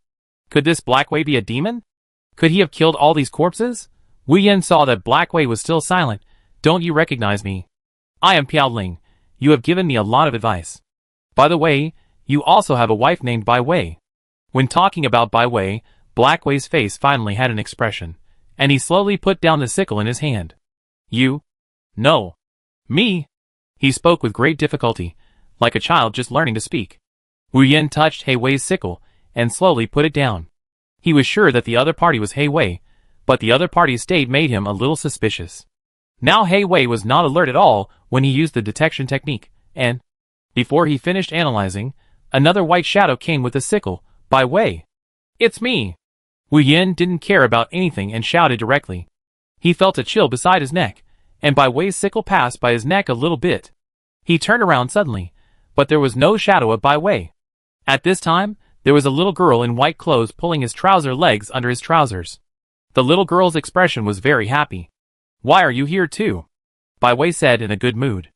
Could this Black Wei be a demon? Could he have killed all these corpses? Wu Yen saw that Black Wei was still silent. "Don't you recognize me? I am Piao Ling. You have given me a lot of advice. By the way, you also have a wife named Bai Wei." When talking about Bai Wei, Black Wei's face finally had an expression, and he slowly put down the sickle in his hand. "You? No. Me?" He spoke with great difficulty, like a child just learning to speak. Wu Yen touched Hei Wei's sickle, and slowly put it down. He was sure that the other party was Hei Wei, but the other party's state made him a little suspicious. Now Hei Wei was not alert at all when he used the detection technique, and, before he finished analyzing, another white shadow came with the sickle. "Bai Wei! It's me!" Wu Yen didn't care about anything and shouted directly. He felt a chill beside his neck, and Bai Wei's sickle passed by his neck a little bit. He turned around suddenly, but there was no shadow of Bai Wei. At this time, there was a little girl in white clothes pulling his trouser legs under his trousers. The little girl's expression was very happy. "Why are you here too?" Bai Wei said in a good mood.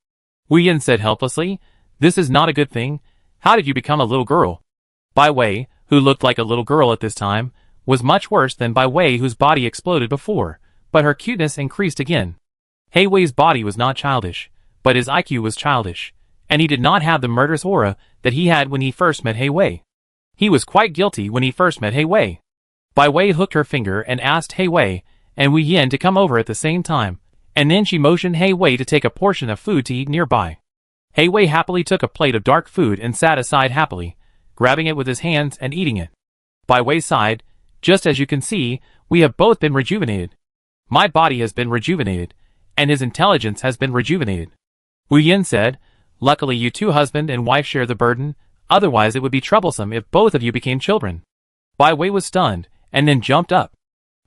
Wu Yen said helplessly, "This is not a good thing. How did you become a little girl?" Bai Wei, who looked like a little girl at this time, was much worse than Bai Wei, whose body exploded before, but her cuteness increased again. Hei Wei's body was not childish, but his IQ was childish, and he did not have the murderous aura that he had when he first met Hei Wei. He was quite guilty when he first met Hei Wei. Bai Wei hooked her finger and asked Hei Wei and Wu Yen to come over at the same time, and then she motioned Hei Wei to take a portion of food to eat nearby. Hei Wei happily took a plate of dark food and sat aside happily, grabbing it with his hands and eating it. Bai Wei sighed, "Just as you can see, we have both been rejuvenated. My body has been rejuvenated, and his intelligence has been rejuvenated." Wu Yen said, "Luckily you two husband and wife share the burden, otherwise it would be troublesome if both of you became children." Bai Wei was stunned, and then jumped up.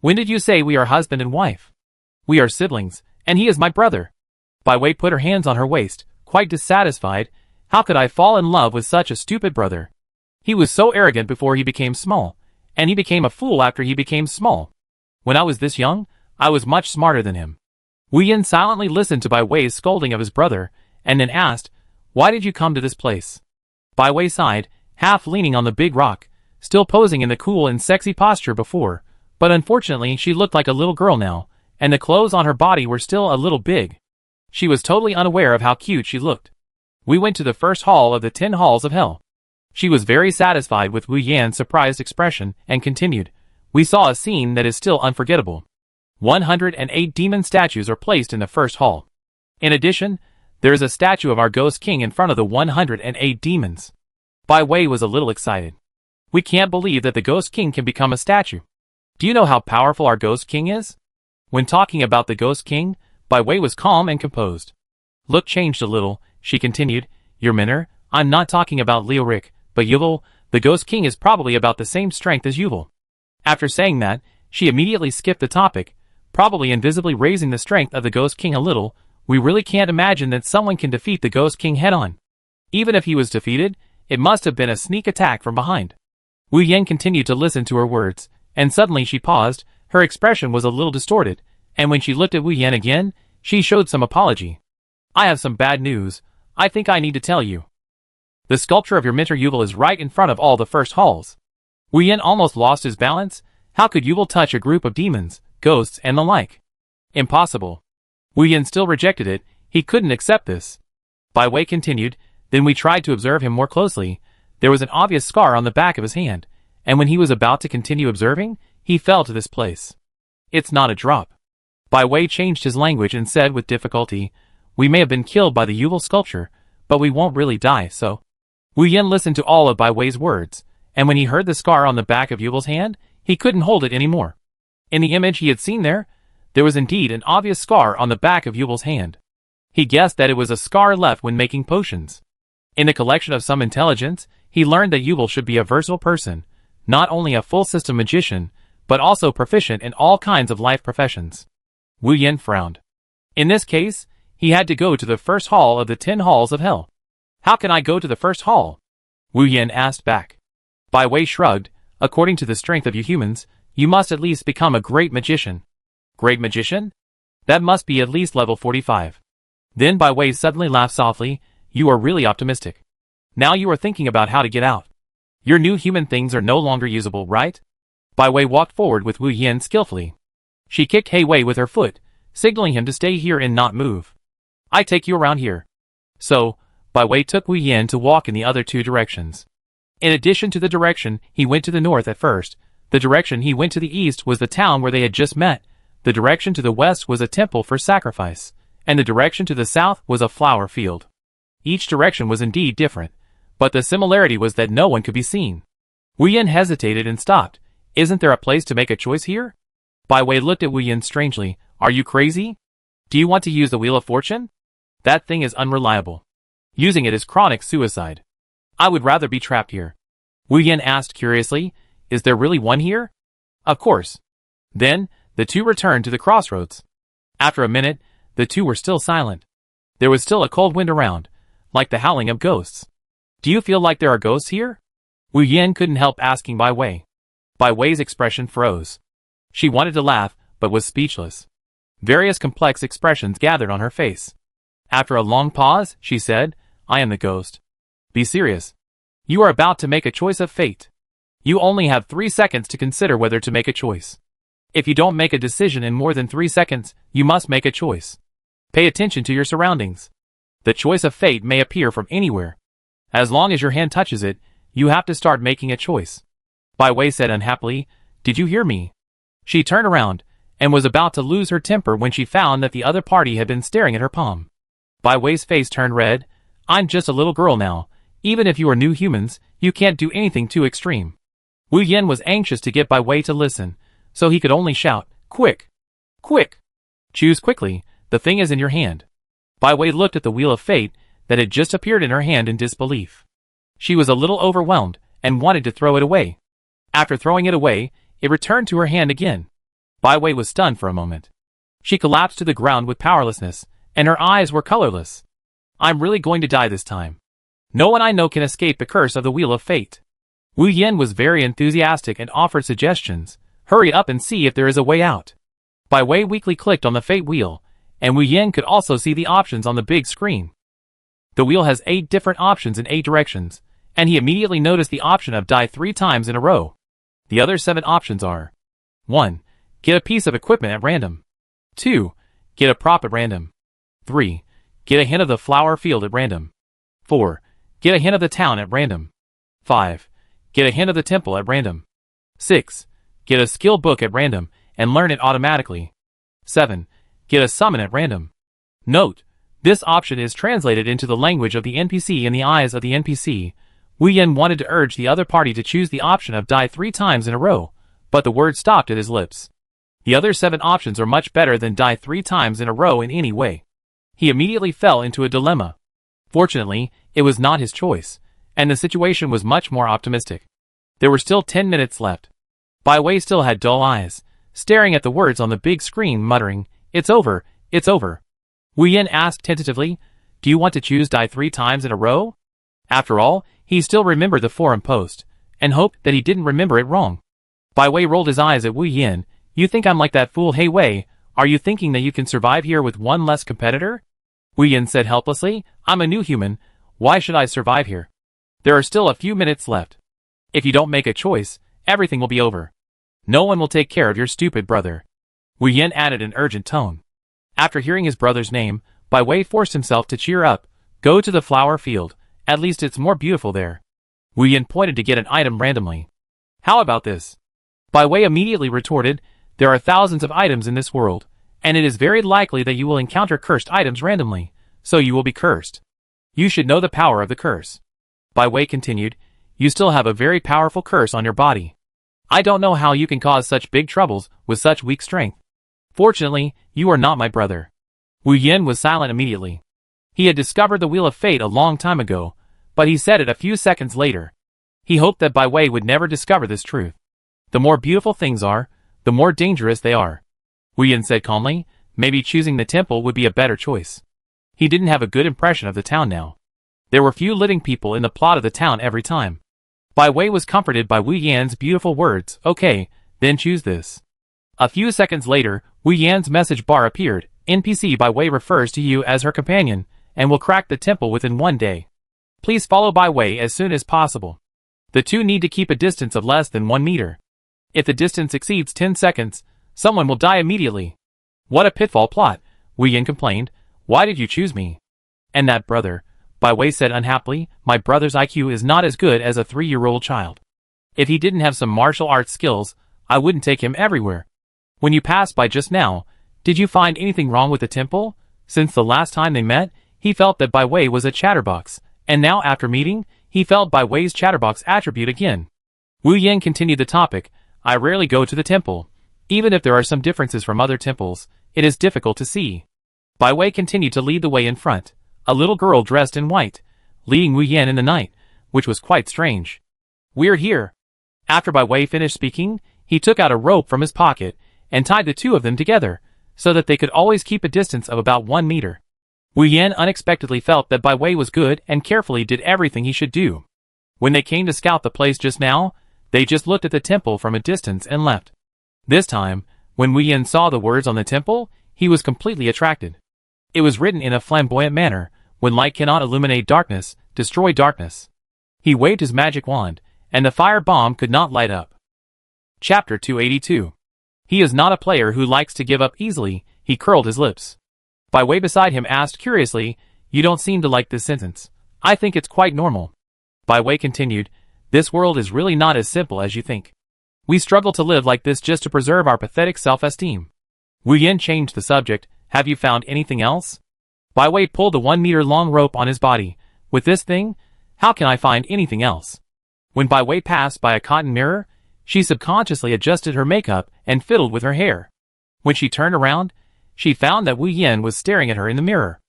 "When did you say we are husband and wife? We are siblings, and he is my brother." Bai Wei put her hands on her waist, quite dissatisfied. "How could I fall in love with such a stupid brother? He was so arrogant before he became small, and he became a fool after he became small. When I was this young, I was much smarter than him." Wu Yen silently listened to Bai Wei's scolding of his brother, and then asked, "Why did you come to this place?" Bai Wei sighed, half leaning on the big rock, still posing in the cool and sexy posture before, but unfortunately she looked like a little girl now, and the clothes on her body were still a little big. She was totally unaware of how cute she looked. "We went to the first hall of the 10 halls of hell." She was very satisfied with Wu Yan's surprised expression and continued, "We saw a scene that is still unforgettable. 108 demon statues are placed in the first hall. In addition, there is a statue of our Ghost King in front of the 108 demons." Bai Wei was a little excited. "We can't believe that the Ghost King can become a statue. Do you know how powerful our Ghost King is?" When talking about the Ghost King, Bai Wei was calm and composed. Look changed a little, she continued, "Your manner, I'm not talking about Liu Rick, but Yuval, the Ghost King is probably about the same strength as Yuval." After saying that, she immediately skipped the topic. probably invisibly raising the strength of the Ghost King a little. We really can't imagine that someone can defeat the Ghost King head-on. Even if he was defeated, it must have been a sneak attack from behind. Wu Yan continued to listen to her words, and suddenly she paused. Her expression was a little distorted, and when she looked at Wu Yan again, she showed some apology. I have some bad news. I think I need to tell you. The sculpture of your mentor Yuval is right in front of all the first halls. Wu Yan almost lost his balance. How could Yuval touch a group of demons, ghosts, and the like? Impossible. Wu Yan still rejected it. He couldn't accept this. Bai Wei continued. Then we tried to observe him more closely. There was an obvious scar on the back of his hand, and when he was about to continue observing, he fell to this place. It's not a drop. Bai Wei changed his language and said with difficulty, we may have been killed by the Yuval sculpture, but we won't really die, so. Wu Yan listened to all of Bai Wei's words, and when he heard the scar on the back of Yuval's hand, he couldn't hold it anymore. In the image he had seen there was indeed an obvious scar on the back of Yuval's hand. He guessed that it was a scar left when making potions. In the collection of some intelligence, he learned that Yuval should be a versatile person, not only a full-system magician, but also proficient in all kinds of life professions. Wu Yan frowned. In this case, he had to go to the first hall of the 10 halls of hell. How can I go to the first hall? Wu Yan asked back. Bai Wei shrugged. According to the strength of you humans, you must at least become a great magician. Great magician? That must be at least level 45. Then Bai Wei suddenly laughed softly. You are really optimistic. Now you are thinking about how to get out. Your new human things are no longer usable, right? Bai Wei walked forward with Wu Yan skillfully. She kicked He Wei with her foot, signaling him to stay here and not move. I take you around here. So, Bai Wei took Wu Yan to walk in the other 2 directions. In addition to the direction he went to the north at first, the direction he went to the east was the town where they had just met, the direction to the west was a temple for sacrifice, and the direction to the south was a flower field. Each direction was indeed different, but the similarity was that no one could be seen. Wu Yan hesitated and stopped. Isn't there a place to make a choice here? Bai Wei looked at Wu Yan strangely. Are you crazy? Do you want to use the Wheel of Fortune? That thing is unreliable. Using it is chronic suicide. I would rather be trapped here. Wu Yan asked curiously, is there really one here? Of course. Then, the 2 returned to the crossroads. After a minute, the 2 were still silent. There was still a cold wind around, like the howling of ghosts. Do you feel like there are ghosts here? Wu Yan couldn't help asking Bai Wei. Bai Wei's expression froze. She wanted to laugh, but was speechless. Various complex expressions gathered on her face. After a long pause, she said, I am the ghost. Be serious. You are about to make a choice of fate. You only have 3 seconds to consider whether to make a choice. If you don't make a decision in more than 3 seconds, you must make a choice. Pay attention to your surroundings. The choice of fate may appear from anywhere. As long as your hand touches it, you have to start making a choice. Bai Wei said unhappily, did you hear me? She turned around, and was about to lose her temper when she found that the other party had been staring at her palm. Bai Wei's face turned red. I'm just a little girl now. Even if you are new humans, you can't do anything too extreme. Wu Yan was anxious to get Bai Wei to listen, so he could only shout, quick! Quick! Choose quickly, the thing is in your hand. Bai Wei looked at the Wheel of Fate that had just appeared in her hand in disbelief. She was a little overwhelmed, and wanted to throw it away. After throwing it away, it returned to her hand again. Bai Wei was stunned for a moment. She collapsed to the ground with powerlessness, and her eyes were colorless. I'm really going to die this time. No one I know can escape the curse of the Wheel of Fate. Wu Yan was very enthusiastic and offered suggestions. Hurry up and see if there is a way out. Bai Wei weakly clicked on the Fate Wheel, and Wu Yan could also see the options on the big screen. The wheel has 8 different options in 8 directions, and he immediately noticed the option of die 3 times in a row. The other 7 options are 1. Get a piece of equipment at random. 2. Get a prop at random. 3. Get a hint of the flower field at random. 4. Get a hint of the town at random. 5. Get a hint of the temple at random. 6. Get a skill book at random and learn it automatically. 7. Get a summon at random. Note: this option is translated into the language of the NPC in the eyes of the NPC. Wu Yan wanted to urge the other party to choose the option of die 3 times in a row, but the word stopped at his lips. The other 7 options are much better than die 3 times in a row in any way. He immediately fell into a dilemma. Fortunately, it was not his choice, and the situation was much more optimistic. There were still 10 minutes left. Bai Wei still had dull eyes, staring at the words on the big screen, muttering, "It's over, it's over." Wu Yan asked tentatively, "Do you want to choose die 3 times in a row?" After all, he still remembered the forum post, and hoped that he didn't remember it wrong. Bai Wei rolled his eyes at Wu Yan. "You think I'm like that fool? Hey Wei, are you thinking that you can survive here with one less competitor?" Wu Yan said helplessly, "I'm a new human. Why should I survive here? There are still a few minutes left. If you don't make a choice, everything will be over. No one will take care of your stupid brother." Wu Yan added in urgent tone. After hearing his brother's name, Bai Wei forced himself to cheer up. "Go to the flower field. At least it's more beautiful there." Wu Yan pointed to get an item randomly. "How about this?" Bai Wei immediately retorted, "There are thousands of items in this world, and it is very likely that you will encounter cursed items randomly, so you will be cursed. You should know the power of the curse." Bai Wei continued, "You still have a very powerful curse on your body. I don't know how you can cause such big troubles with such weak strength. Fortunately, you are not my brother." Wu Yan was silent immediately. He had discovered the Wheel of Fate a long time ago, but he said it a few seconds later. He hoped that Bai Wei would never discover this truth. The more beautiful things are, the more dangerous they are. Wu Yan said calmly, maybe choosing the temple would be a better choice. He didn't have a good impression of the town now. There were few living people in the plot of the town every time. Bai Wei was comforted by Wu Yan's beautiful words. "Okay, then choose this." A few seconds later, Wu Yan's message bar appeared. "NPC Bai Wei refers to you as her companion, and will crack the temple within 1 day. Please follow Bai Wei as soon as possible. The two need to keep a distance of less than 1 meter. If the distance exceeds 10 seconds, someone will die immediately." "What a pitfall plot," Wu Yan complained. "Why did you choose me?" "And that brother," Bai Wei said unhappily, "my brother's IQ is not as good as a 3-year-old child. If he didn't have some martial arts skills, I wouldn't take him everywhere. When you passed by just now, did you find anything wrong with the temple?" Since the last time they met, he felt that Bai Wei was a chatterbox, and now after meeting, he felt Bai Wei's chatterbox attribute again. Wu Yan continued the topic. "I rarely go to the temple. Even if there are some differences from other temples, it is difficult to see." Bai Wei continued to lead the way in front. A little girl dressed in white, leading Wu Yan in the night, which was quite strange. "We're here." After Bai Wei finished speaking, he took out a rope from his pocket, and tied the two of them together, so that they could always keep a distance of about 1 meter. Wu Yan unexpectedly felt that Bai Wei was good and carefully did everything he should do. When they came to scout the place just now, they just looked at the temple from a distance and left. This time, when Wu Yan saw the words on the temple, he was completely attracted. It was written in a flamboyant manner, "When light cannot illuminate darkness, destroy darkness." He waved his magic wand, and the fire bomb could not light up. Chapter 282. He is not a player who likes to give up easily. He curled his lips. Bai Wei beside him asked curiously, "You don't seem to like this sentence." "I think it's quite normal." Bai Wei continued, "This world is really not as simple as you think. We struggle to live like this just to preserve our pathetic self-esteem." Wu Yan changed the subject. "Have you found anything else?" Bai Wei pulled the 1 meter long rope on his body. "With this thing, how can I find anything else?" When Bai Wei passed by a cotton mirror, she subconsciously adjusted her makeup and fiddled with her hair. When she turned around, she found that Wu Yan was staring at her in the mirror.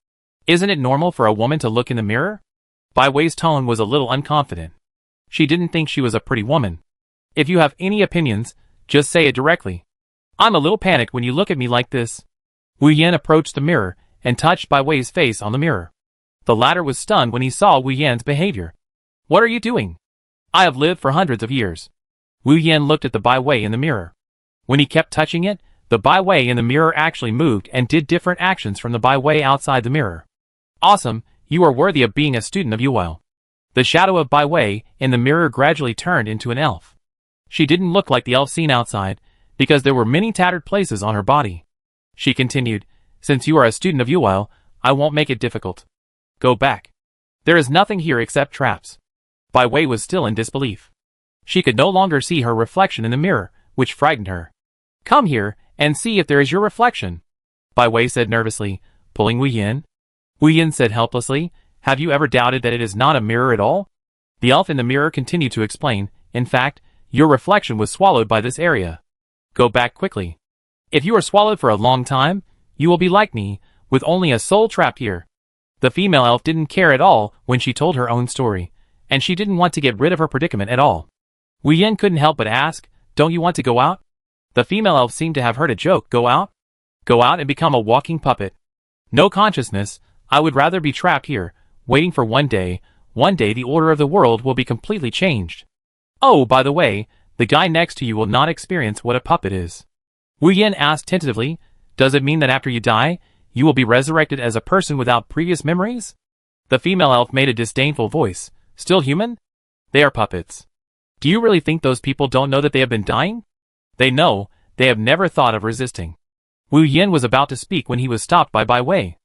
"Isn't it normal for a woman to look in the mirror?" Bai Wei's tone was a little unconfident. She didn't think she was a pretty woman. "If you have any opinions, just say it directly. I'm a little panicked when you look at me like this." Wu Yan approached the mirror and touched Bai Wei's face on the mirror. The latter was stunned when he saw Wu Yan's behavior. "What are you doing? I have lived for hundreds of years." Wu Yan looked at the Bai Wei in the mirror. When he kept touching it, the Bai Wei in the mirror actually moved and did different actions from the Bai Wei outside the mirror. "Awesome, you are worthy of being a student of Yuel." The shadow of Bai Wei in the mirror gradually turned into an elf. She didn't look like the elf seen outside, because there were many tattered places on her body. She continued, "Since you are a student of Yuel, I won't make it difficult. Go back. There is nothing here except traps." Bai Wei was still in disbelief. She could no longer see her reflection in the mirror, which frightened her. "Come here, and see if there is your reflection," Bai Wei said nervously, pulling Wu Yan. Wu Yan said helplessly, "Have you ever doubted that it is not a mirror at all?" The elf in the mirror continued to explain, "In fact, your reflection was swallowed by this area. Go back quickly. If you are swallowed for a long time, you will be like me, with only a soul trapped here." The female elf didn't care at all when she told her own story, and she didn't want to get rid of her predicament at all. Wu Yan couldn't help but ask, "Don't you want to go out?" The female elf seemed to have heard a joke. Go out? Go out and become a walking puppet. No consciousness. I would rather be trapped here, waiting for one day the order of the world will be completely changed. Oh, by the way, the guy next to you will not experience what a puppet is. Wu Yan asked tentatively, does it mean that after you die, you will be resurrected as a person without previous memories? The female elf made a disdainful voice. Still human? They are puppets. Do you really think those people don't know that they have been dying? They know. They have never thought of resisting. Wu Yan was about to speak when he was stopped by Bai Wei.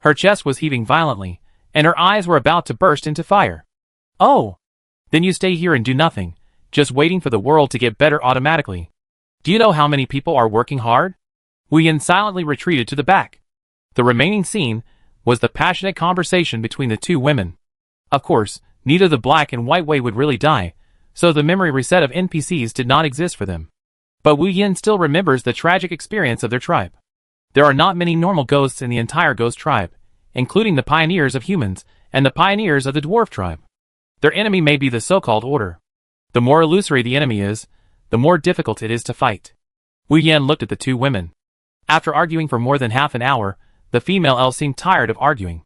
Her chest was heaving violently, and her eyes were about to burst into fire. Oh! Then you stay here and do nothing, just waiting for the world to get better automatically. Do you know how many people are working hard? Wu Yan silently retreated to the back. The remaining scene was the passionate conversation between the two women. Of course, neither the Black and White Wei would really die, so the memory reset of NPCs did not exist for them. But Wu Yan still remembers the tragic experience of their tribe. There are not many normal ghosts in the entire ghost tribe, including the pioneers of humans and the pioneers of the dwarf tribe. Their enemy may be the so-called order. The more illusory the enemy is, the more difficult it is to fight. Wu Yan looked at the two women. After arguing for more than half an hour, the female elf seemed tired of arguing.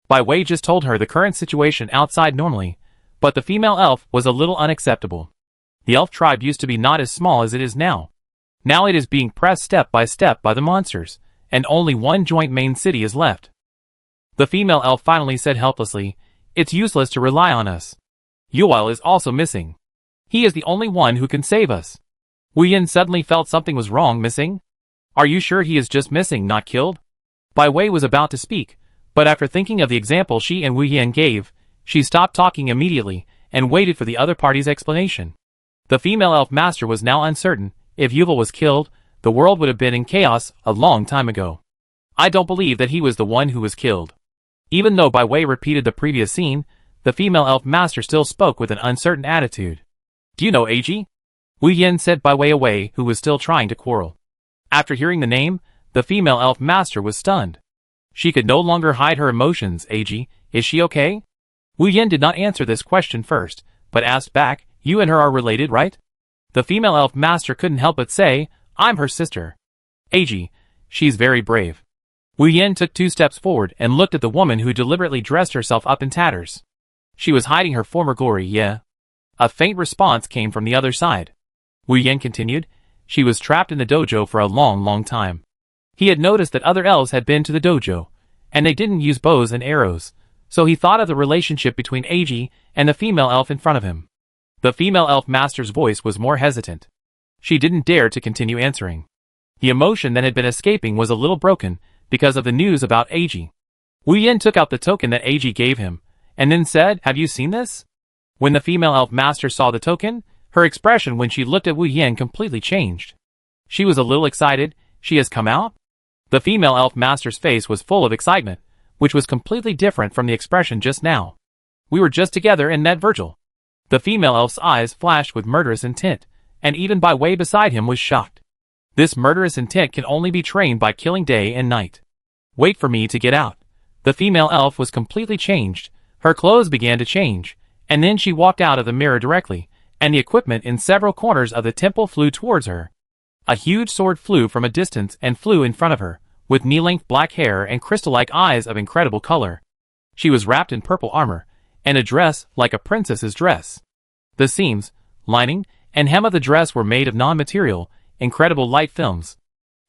Bai Wei just told her the current situation outside normally, but the female elf was a little unacceptable. The elf tribe used to be not as small as it is now. Now it is being pressed step by the monsters, and only one joint main city is left. The female elf finally said helplessly, it's useless to rely on us. Yuil is also missing. He is the only one who can save us. Wu Yan suddenly felt something was wrong. Missing? Are you sure he is just missing, not killed? Bai Wei was about to speak, but after thinking of the example she and Wu Yan gave, she stopped talking immediately and waited for the other party's explanation. The female elf master was now uncertain. If Yuval was killed, the world would have been in chaos a long time ago. I don't believe that he was the one who was killed. Even though Bai Wei repeated the previous scene, the female elf master still spoke with an uncertain attitude. Do you know Ag? Wu Yan said Bai Wei away, who was still trying to quarrel. After hearing the name, the female elf master was stunned. She could no longer hide her emotions. Ag, is she okay? Wu Yan did not answer this question first, but asked back, you and her are related, right? The female elf master couldn't help but say, I'm her sister. Ag, she's very brave. Wu Yan took 2 steps forward and looked at the woman who deliberately dressed herself up in tatters. She was hiding her former glory, yeah. A faint response came from the other side. Wu Yan continued, she was trapped in the dojo for a long time. He had noticed that other elves had been to the dojo, and they didn't use bows and arrows, so he thought of the relationship between Ag and the female elf in front of him. The female elf master's voice was more hesitant. She didn't dare to continue answering. The emotion that had been escaping was a little broken because of the news about Ag. Wu Yan took out the token that Ag gave him, and then said, have you seen this? When the female elf master saw the token, her expression when she looked at Wu Yan completely changed. She was a little excited. She has come out? The female elf master's face was full of excitement, which was completely different from the expression just now. We were just together and met Virgil. The female elf's eyes flashed with murderous intent, and even Bai Wei beside him was shocked. This murderous intent can only be trained by killing day and night. Wait for me to get out. The female elf was completely changed. Her clothes began to change, and then she walked out of the mirror directly, and the equipment in several corners of the temple flew towards her. A huge sword flew from a distance and flew in front of her, with knee-length black hair and crystal-like eyes of incredible color. She was wrapped in purple armor, and a dress like a princess's dress. The seams, lining, and hem of the dress were made of non-material, incredible light films.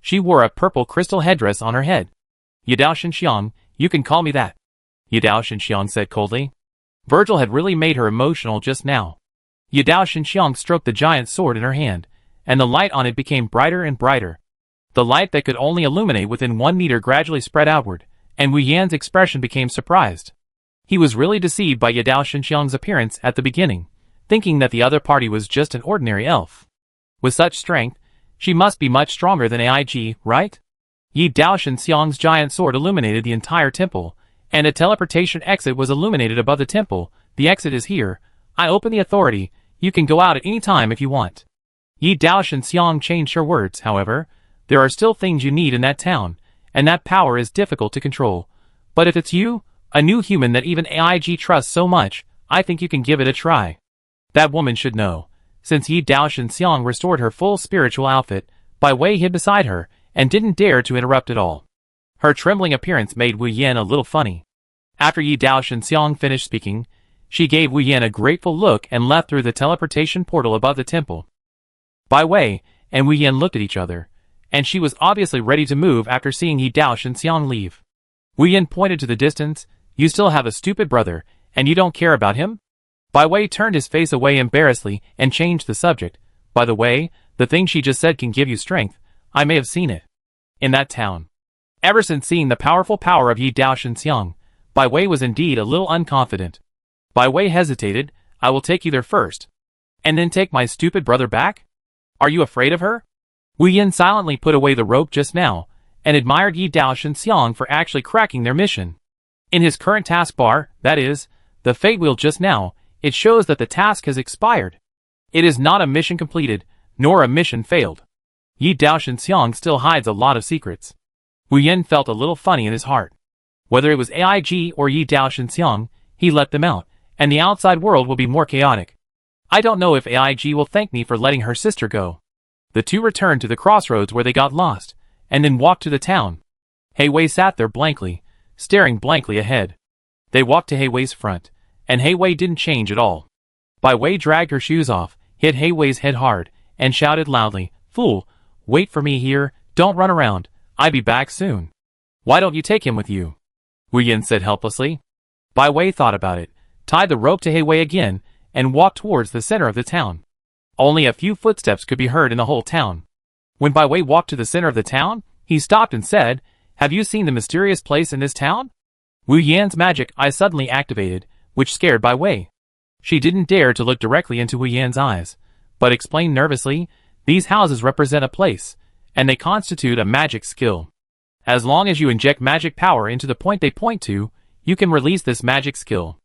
She wore a purple crystal headdress on her head. Yadao Shinxiang, you can call me that. Yadao Shinxiang said coldly. Virgil had really made her emotional just now. Yadao Shinxiang stroked the giant sword in her hand, and the light on it became brighter and brighter. The light that could only illuminate within 1 meter gradually spread outward, and Wu Yan's expression became surprised. He was really deceived by Yadao Shinxiang's appearance at the beginning, thinking that the other party was just an ordinary elf. With such strength, she must be much stronger than AIG, right? Yadao Shinxiang's giant sword illuminated the entire temple, and a teleportation exit was illuminated above the temple. The exit is here. I open the authority. You can go out at any time if you want. Yadao Shinxiang changed her words, however. There are still things you need in that town, and that power is difficult to control. But if it's you, a new human that even AIG trusts so much, I think you can give it a try. That woman should know. Since Yadao Shinxiang restored her full spiritual outfit, Bai Wei hid beside her, and didn't dare to interrupt at all. Her trembling appearance made Wu Yan a little funny. After Yi Dao Shenxiang finished speaking, she gave Wu Yan a grateful look and left through the teleportation portal above the temple. Bai Wei and Wu Yan looked at each other, and she was obviously ready to move after seeing Yi Dao Shenxiang leave. Wu Yan pointed to the distance. You still have a stupid brother, and you don't care about him? Bai Wei turned his face away embarrassedly and changed the subject. By the way, the thing she just said can give you strength. I may have seen it in that town. Ever since seeing the powerful power of Yi Dao Shenxiang, Bai Wei was indeed a little unconfident. Bai Wei hesitated. I will take you there first. And then take my stupid brother back? Are you afraid of her? Wu Yan silently put away the rope just now, and admired Yi Dao Shenxiang for actually cracking their mission. In his current taskbar, that is, the fate wheel just now, it shows that the task has expired. It is not a mission completed, nor a mission failed. Yi Dao Shenxiang still hides a lot of secrets. Wu Yan felt a little funny in his heart. Whether it was AIG or Yi Dao Shenxiang, he let them out, and the outside world will be more chaotic. I don't know if AIG will thank me for letting her sister go. The two returned to the crossroads where they got lost, and then walked to the town. Hei Wei sat there blankly, staring blankly ahead. They walked to Hei Wei's front, and Hei Wei didn't change at all. Bai Wei dragged her shoes off, hit Hei Wei's head hard, and shouted loudly, "Fool, wait for me here, don't run around, I'll be back soon." "Why don't you take him with you?" Wu Yan said helplessly. Bai Wei thought about it, tied the rope to Hei Wei again, and walked towards the center of the town. Only a few footsteps could be heard in the whole town. When Bai Wei walked to the center of the town, he stopped and said, "Have you seen the mysterious place in this town?" Wu Yan's magic eye suddenly activated, which scared Bai Wei. She didn't dare to look directly into Wu Yan's eyes, but explained nervously, "These houses represent a place, and they constitute a magic skill. As long as you inject magic power into the point they point to, you can release this magic skill."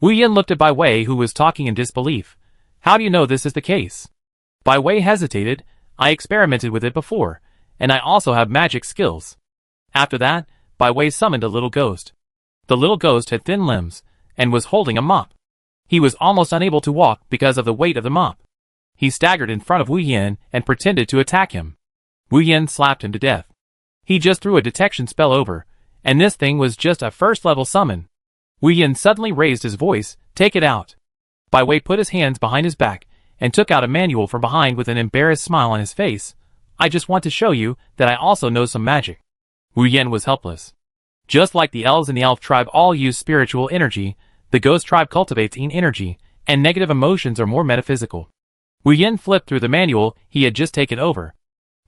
Wu Yan looked at Bai Wei, who was talking in disbelief. "How do you know this is the case?" Bai Wei hesitated. "I experimented with it before, and I also have magic skills." After that, Bai Wei summoned a little ghost. The little ghost had thin limbs, and was holding a mop. He was almost unable to walk because of the weight of the mop. He staggered in front of Wu Yan and pretended to attack him. Wu Yan slapped him to death. He just threw a detection spell over, and this thing was just a first-level summon. Wu Yan suddenly raised his voice, "Take it out." Bai Wei put his hands behind his back, and took out a manual from behind with an embarrassed smile on his face. "I just want to show you that I also know some magic." Wu Yan was helpless. Just like the elves in the elf tribe all use spiritual energy, the ghost tribe cultivates yin energy, and negative emotions are more metaphysical. Wu Yan flipped through the manual he had just taken over.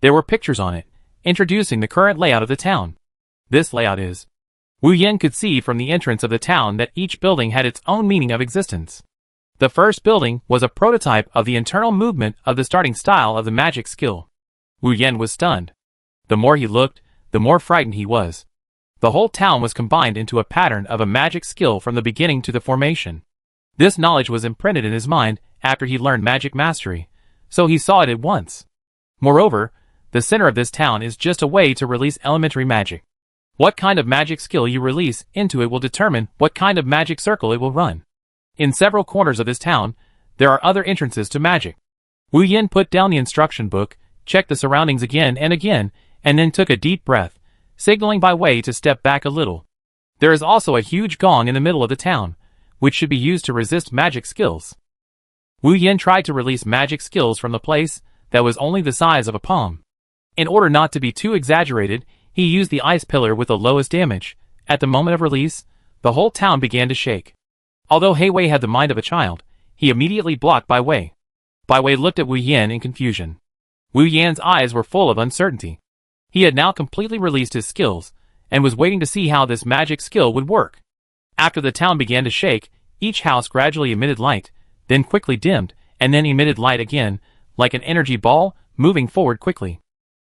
There were pictures on it, introducing the current layout of the town. This layout is. Wu Yan could see from the entrance of the town that each building had its own meaning of existence. The first building was a prototype of the internal movement of the starting style of the magic skill. Wu Yan was stunned. The more he looked, the more frightened he was. The whole town was combined into a pattern of a magic skill from the beginning to the formation. This knowledge was imprinted in his mind after he learned magic mastery, so he saw it at once. Moreover, the center of this town is just a way to release elementary magic. What kind of magic skill you release into it will determine what kind of magic circle it will run. In several corners of this town, there are other entrances to magic. Wu Yan put down the instruction book, checked the surroundings again, and then took a deep breath, signaling Bai Wei to step back a little. There is also a huge gong in the middle of the town, which should be used to resist magic skills. Wu Yan tried to release magic skills from the place that was only the size of a palm. In order not to be too exaggerated, he used the ice pillar with the lowest damage. At the moment of release, the whole town began to shake. Although Hei Wei had the mind of a child, he immediately blocked Bai Wei. Bai Wei looked at Wu Yan in confusion. Wu Yan's eyes were full of uncertainty. He had now completely released his skills, and was waiting to see how this magic skill would work. After the town began to shake, each house gradually emitted light, then quickly dimmed, and then emitted light again, like an energy ball, moving forward quickly.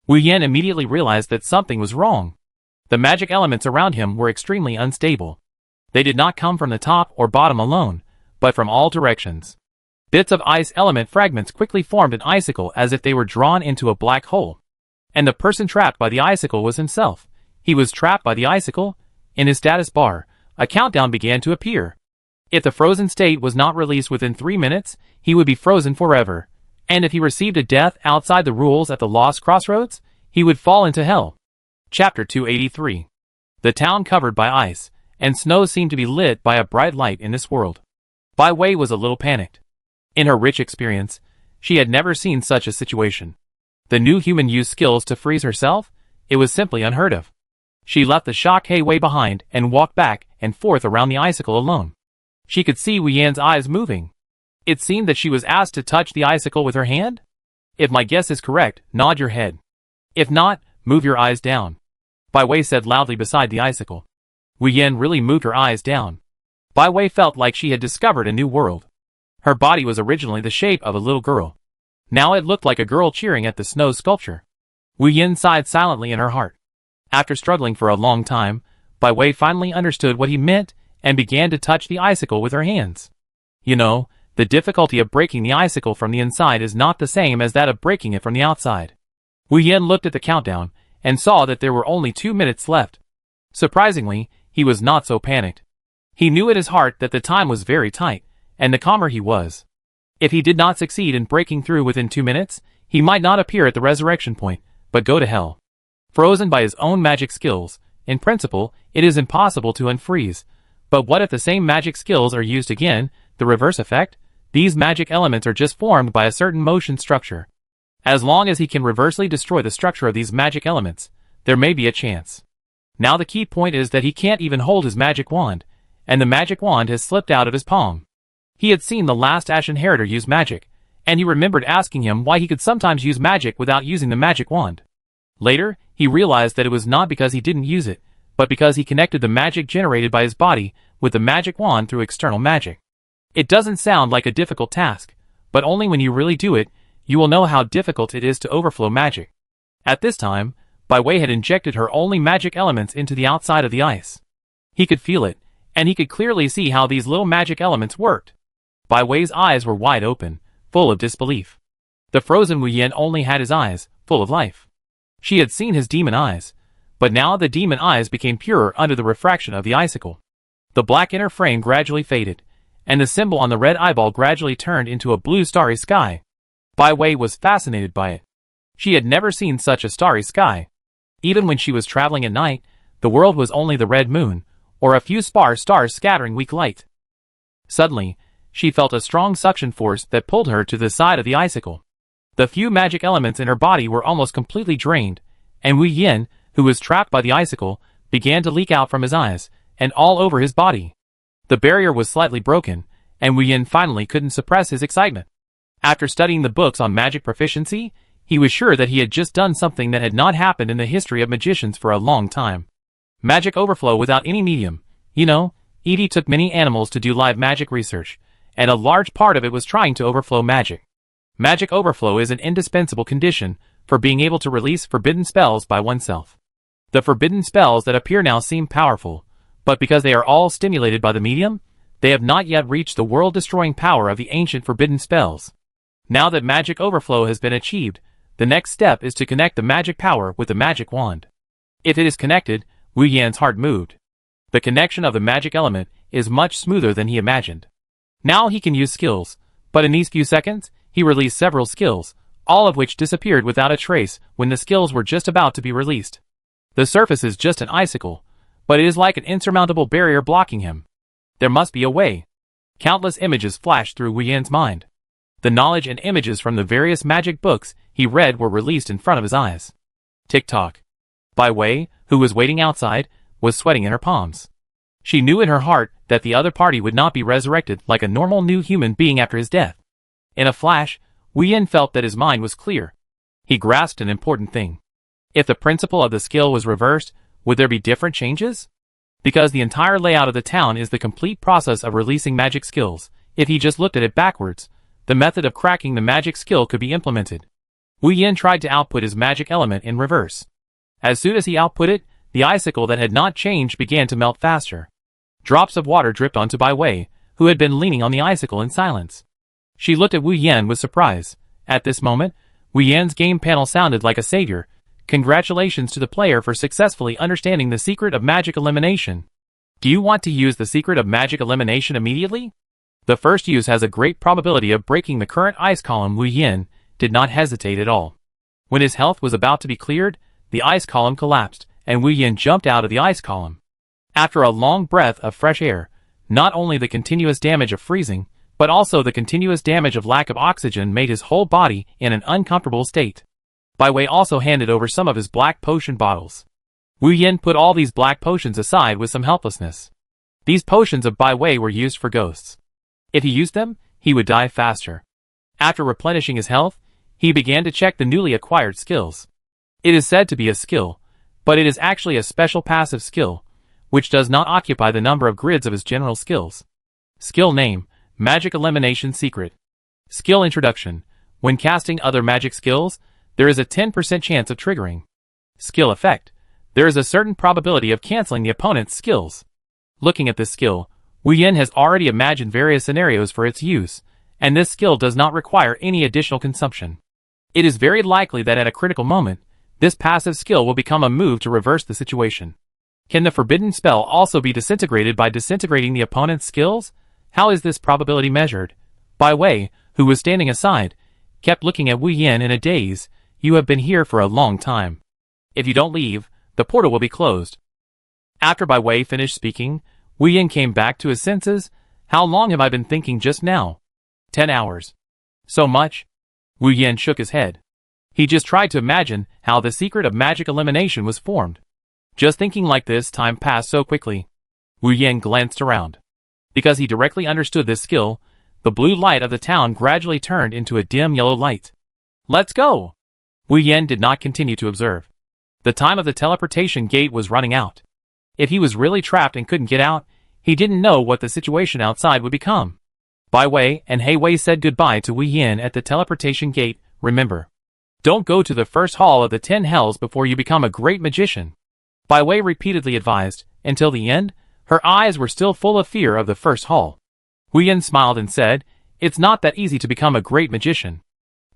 Wu Yan immediately realized that something was wrong. The magic elements around him were extremely unstable. They did not come from the top or bottom alone, but from all directions. Bits of ice element fragments quickly formed an icicle as if they were drawn into a black hole. And the person trapped by the icicle was himself. He was trapped by the icicle. In his status bar, a countdown began to appear. If the frozen state was not released within 3 minutes, he would be frozen forever. And if he received a death outside the rules at the Lost Crossroads, he would fall into hell. Chapter 283. The town covered by ice, and snow seemed to be lit by a bright light in this world. Bai Wei was a little panicked. In her rich experience, she had never seen such a situation. The new human used skills to freeze herself? It was simply unheard of. She left the shock Wei behind and walked back and forth around the icicle alone. She could see Wu Yan's eyes moving. It seemed that she was asked to touch the icicle with her hand? If my guess is correct, nod your head. If not, move your eyes down. Bai Wei said loudly beside the icicle. Wu Yan really moved her eyes down. Bai Wei felt like she had discovered a new world. Her body was originally the shape of a little girl. Now it looked like a girl cheering at the snow sculpture. Wu Yan sighed silently in her heart. After struggling for a long time, Bai Wei finally understood what he meant and began to touch the icicle with her hands. You know, the difficulty of breaking the icicle from the inside is not the same as that of breaking it from the outside. Wu Yan looked at the countdown and saw that there were only 2 minutes left. Surprisingly, he was not so panicked. He knew at his heart that the time was very tight, and the calmer he was. If he did not succeed in breaking through within 2 minutes, he might not appear at the resurrection point, but go to hell. Frozen by his own magic skills, in principle, it is impossible to unfreeze. But what if the same magic skills are used again, the reverse effect? These magic elements are just formed by a certain motion structure. As long as he can reversely destroy the structure of these magic elements, there may be a chance. Now the key point is that he can't even hold his magic wand, and the magic wand has slipped out of his palm. He had seen the last Ash Inheritor use magic, and he remembered asking him why he could sometimes use magic without using the magic wand. Later, he realized that it was not because he didn't use it, but because he connected the magic generated by his body with the magic wand through external magic. It doesn't sound like a difficult task, but only when you really do it, you will know how difficult it is to overflow magic. At this time, Bai Wei had injected her only magic elements into the outside of the ice. He could feel it, and he could clearly see how these little magic elements worked. Bai Wei's eyes were wide open, full of disbelief. The frozen Wu Yan only had his eyes, full of life. She had seen his demon eyes, but now the demon eyes became purer under the refraction of the icicle. The black inner frame gradually faded, and the symbol on the red eyeball gradually turned into a blue starry sky. Bai Wei was fascinated by it. She had never seen such a starry sky. Even when she was traveling at night, the world was only the red moon, or a few sparse stars scattering weak light. Suddenly, she felt a strong suction force that pulled her to the side of the icicle. The few magic elements in her body were almost completely drained, and Wu Yan, who was trapped by the icicle, began to leak out from his eyes, and all over his body. The barrier was slightly broken, and Wu Yan finally couldn't suppress his excitement. After studying the books on magic proficiency, he was sure that he had just done something that had not happened in the history of magicians for a long time. Magic overflow without any medium. You know, Edie took many animals to do live magic research, and a large part of it was trying to overflow magic. Magic overflow is an indispensable condition for being able to release forbidden spells by oneself. The forbidden spells that appear now seem powerful, but because they are all stimulated by the medium, they have not yet reached the world-destroying power of the ancient forbidden spells. Now that magic overflow has been achieved, the next step is to connect the magic power with the magic wand. If it is connected, Wu Yan's heart moved. The connection of the magic element is much smoother than he imagined. Now he can use skills, but in these few seconds, he released several skills, all of which disappeared without a trace when the skills were just about to be released. The surface is just an icicle, but it is like an insurmountable barrier blocking him. There must be a way. Countless images flashed through Wu Yan's mind. The knowledge and images from the various magic books he read were released in front of his eyes. Tick-tock. Bai Wei, who was waiting outside, was sweating in her palms. She knew in her heart that the other party would not be resurrected like a normal new human being after his death. In a flash, Wu Yan felt that his mind was clear. He grasped an important thing. If the principle of the skill was reversed, would there be different changes? Because the entire layout of the town is the complete process of releasing magic skills, if he just looked at it backwards, the method of cracking the magic skill could be implemented. Wu Yan tried to output his magic element in reverse. As soon as he output it, the icicle that had not changed began to melt faster. Drops of water dripped onto Bai Wei, who had been leaning on the icicle in silence. She looked at Wu Yan with surprise. At this moment, Wu Yan's game panel sounded like a savior. Congratulations to the player for successfully understanding the secret of magic elimination. Do you want to use the secret of magic elimination immediately? The first use has a great probability of breaking the current ice column Wu Yan did not hesitate at all. When his health was about to be cleared, the ice column collapsed, and Wu Yin jumped out of the ice column. After a long breath of fresh air, not only the continuous damage of freezing, but also the continuous damage of lack of oxygen made his whole body in an uncomfortable state. Bai Wei also handed over some of his black potion bottles. Wu Yin put all these black potions aside with some helplessness. These potions of Bai Wei were used for ghosts. If he used them, he would die faster. After replenishing his health, he began to check the newly acquired skills. It is said to be a skill, but it is actually a special passive skill, which does not occupy the number of grids of his general skills. Skill name, Magic Elimination Secret. Skill introduction. When casting other magic skills, there is a 10% chance of triggering. Skill effect. There is a certain probability of canceling the opponent's skills. Looking at this skill, Wu Yin has already imagined various scenarios for its use, and this skill does not require any additional consumption. It is very likely that at a critical moment, this passive skill will become a move to reverse the situation. Can the forbidden spell also be disintegrated by disintegrating the opponent's skills? How is this probability measured? Bai Wei, who was standing aside, kept looking at Wu Yin in a daze. You have been here for a long time. If you don't leave, the portal will be closed. After Bai Wei finished speaking, Wu Yin came back to his senses. How long have I been thinking just now? 10 hours. So much? Wu Yin shook his head. He just tried to imagine how the secret of magic elimination was formed. Just thinking like this, time passed so quickly. Wu Yin glanced around. Because he directly understood this skill, the blue light of the town gradually turned into a dim yellow light. Let's go! Wu Yin did not continue to observe. The time of the teleportation gate was running out. If he was really trapped and couldn't get out, he didn't know what the situation outside would become. Bai Wei and He Wei said goodbye to Wu Yin at the teleportation gate. Remember, don't go to the first hall of the 10 hells before you become a great magician. Bai Wei repeatedly advised. Until the end, her eyes were still full of fear of the first hall. Wu Yin smiled and said, it's not that easy to become a great magician.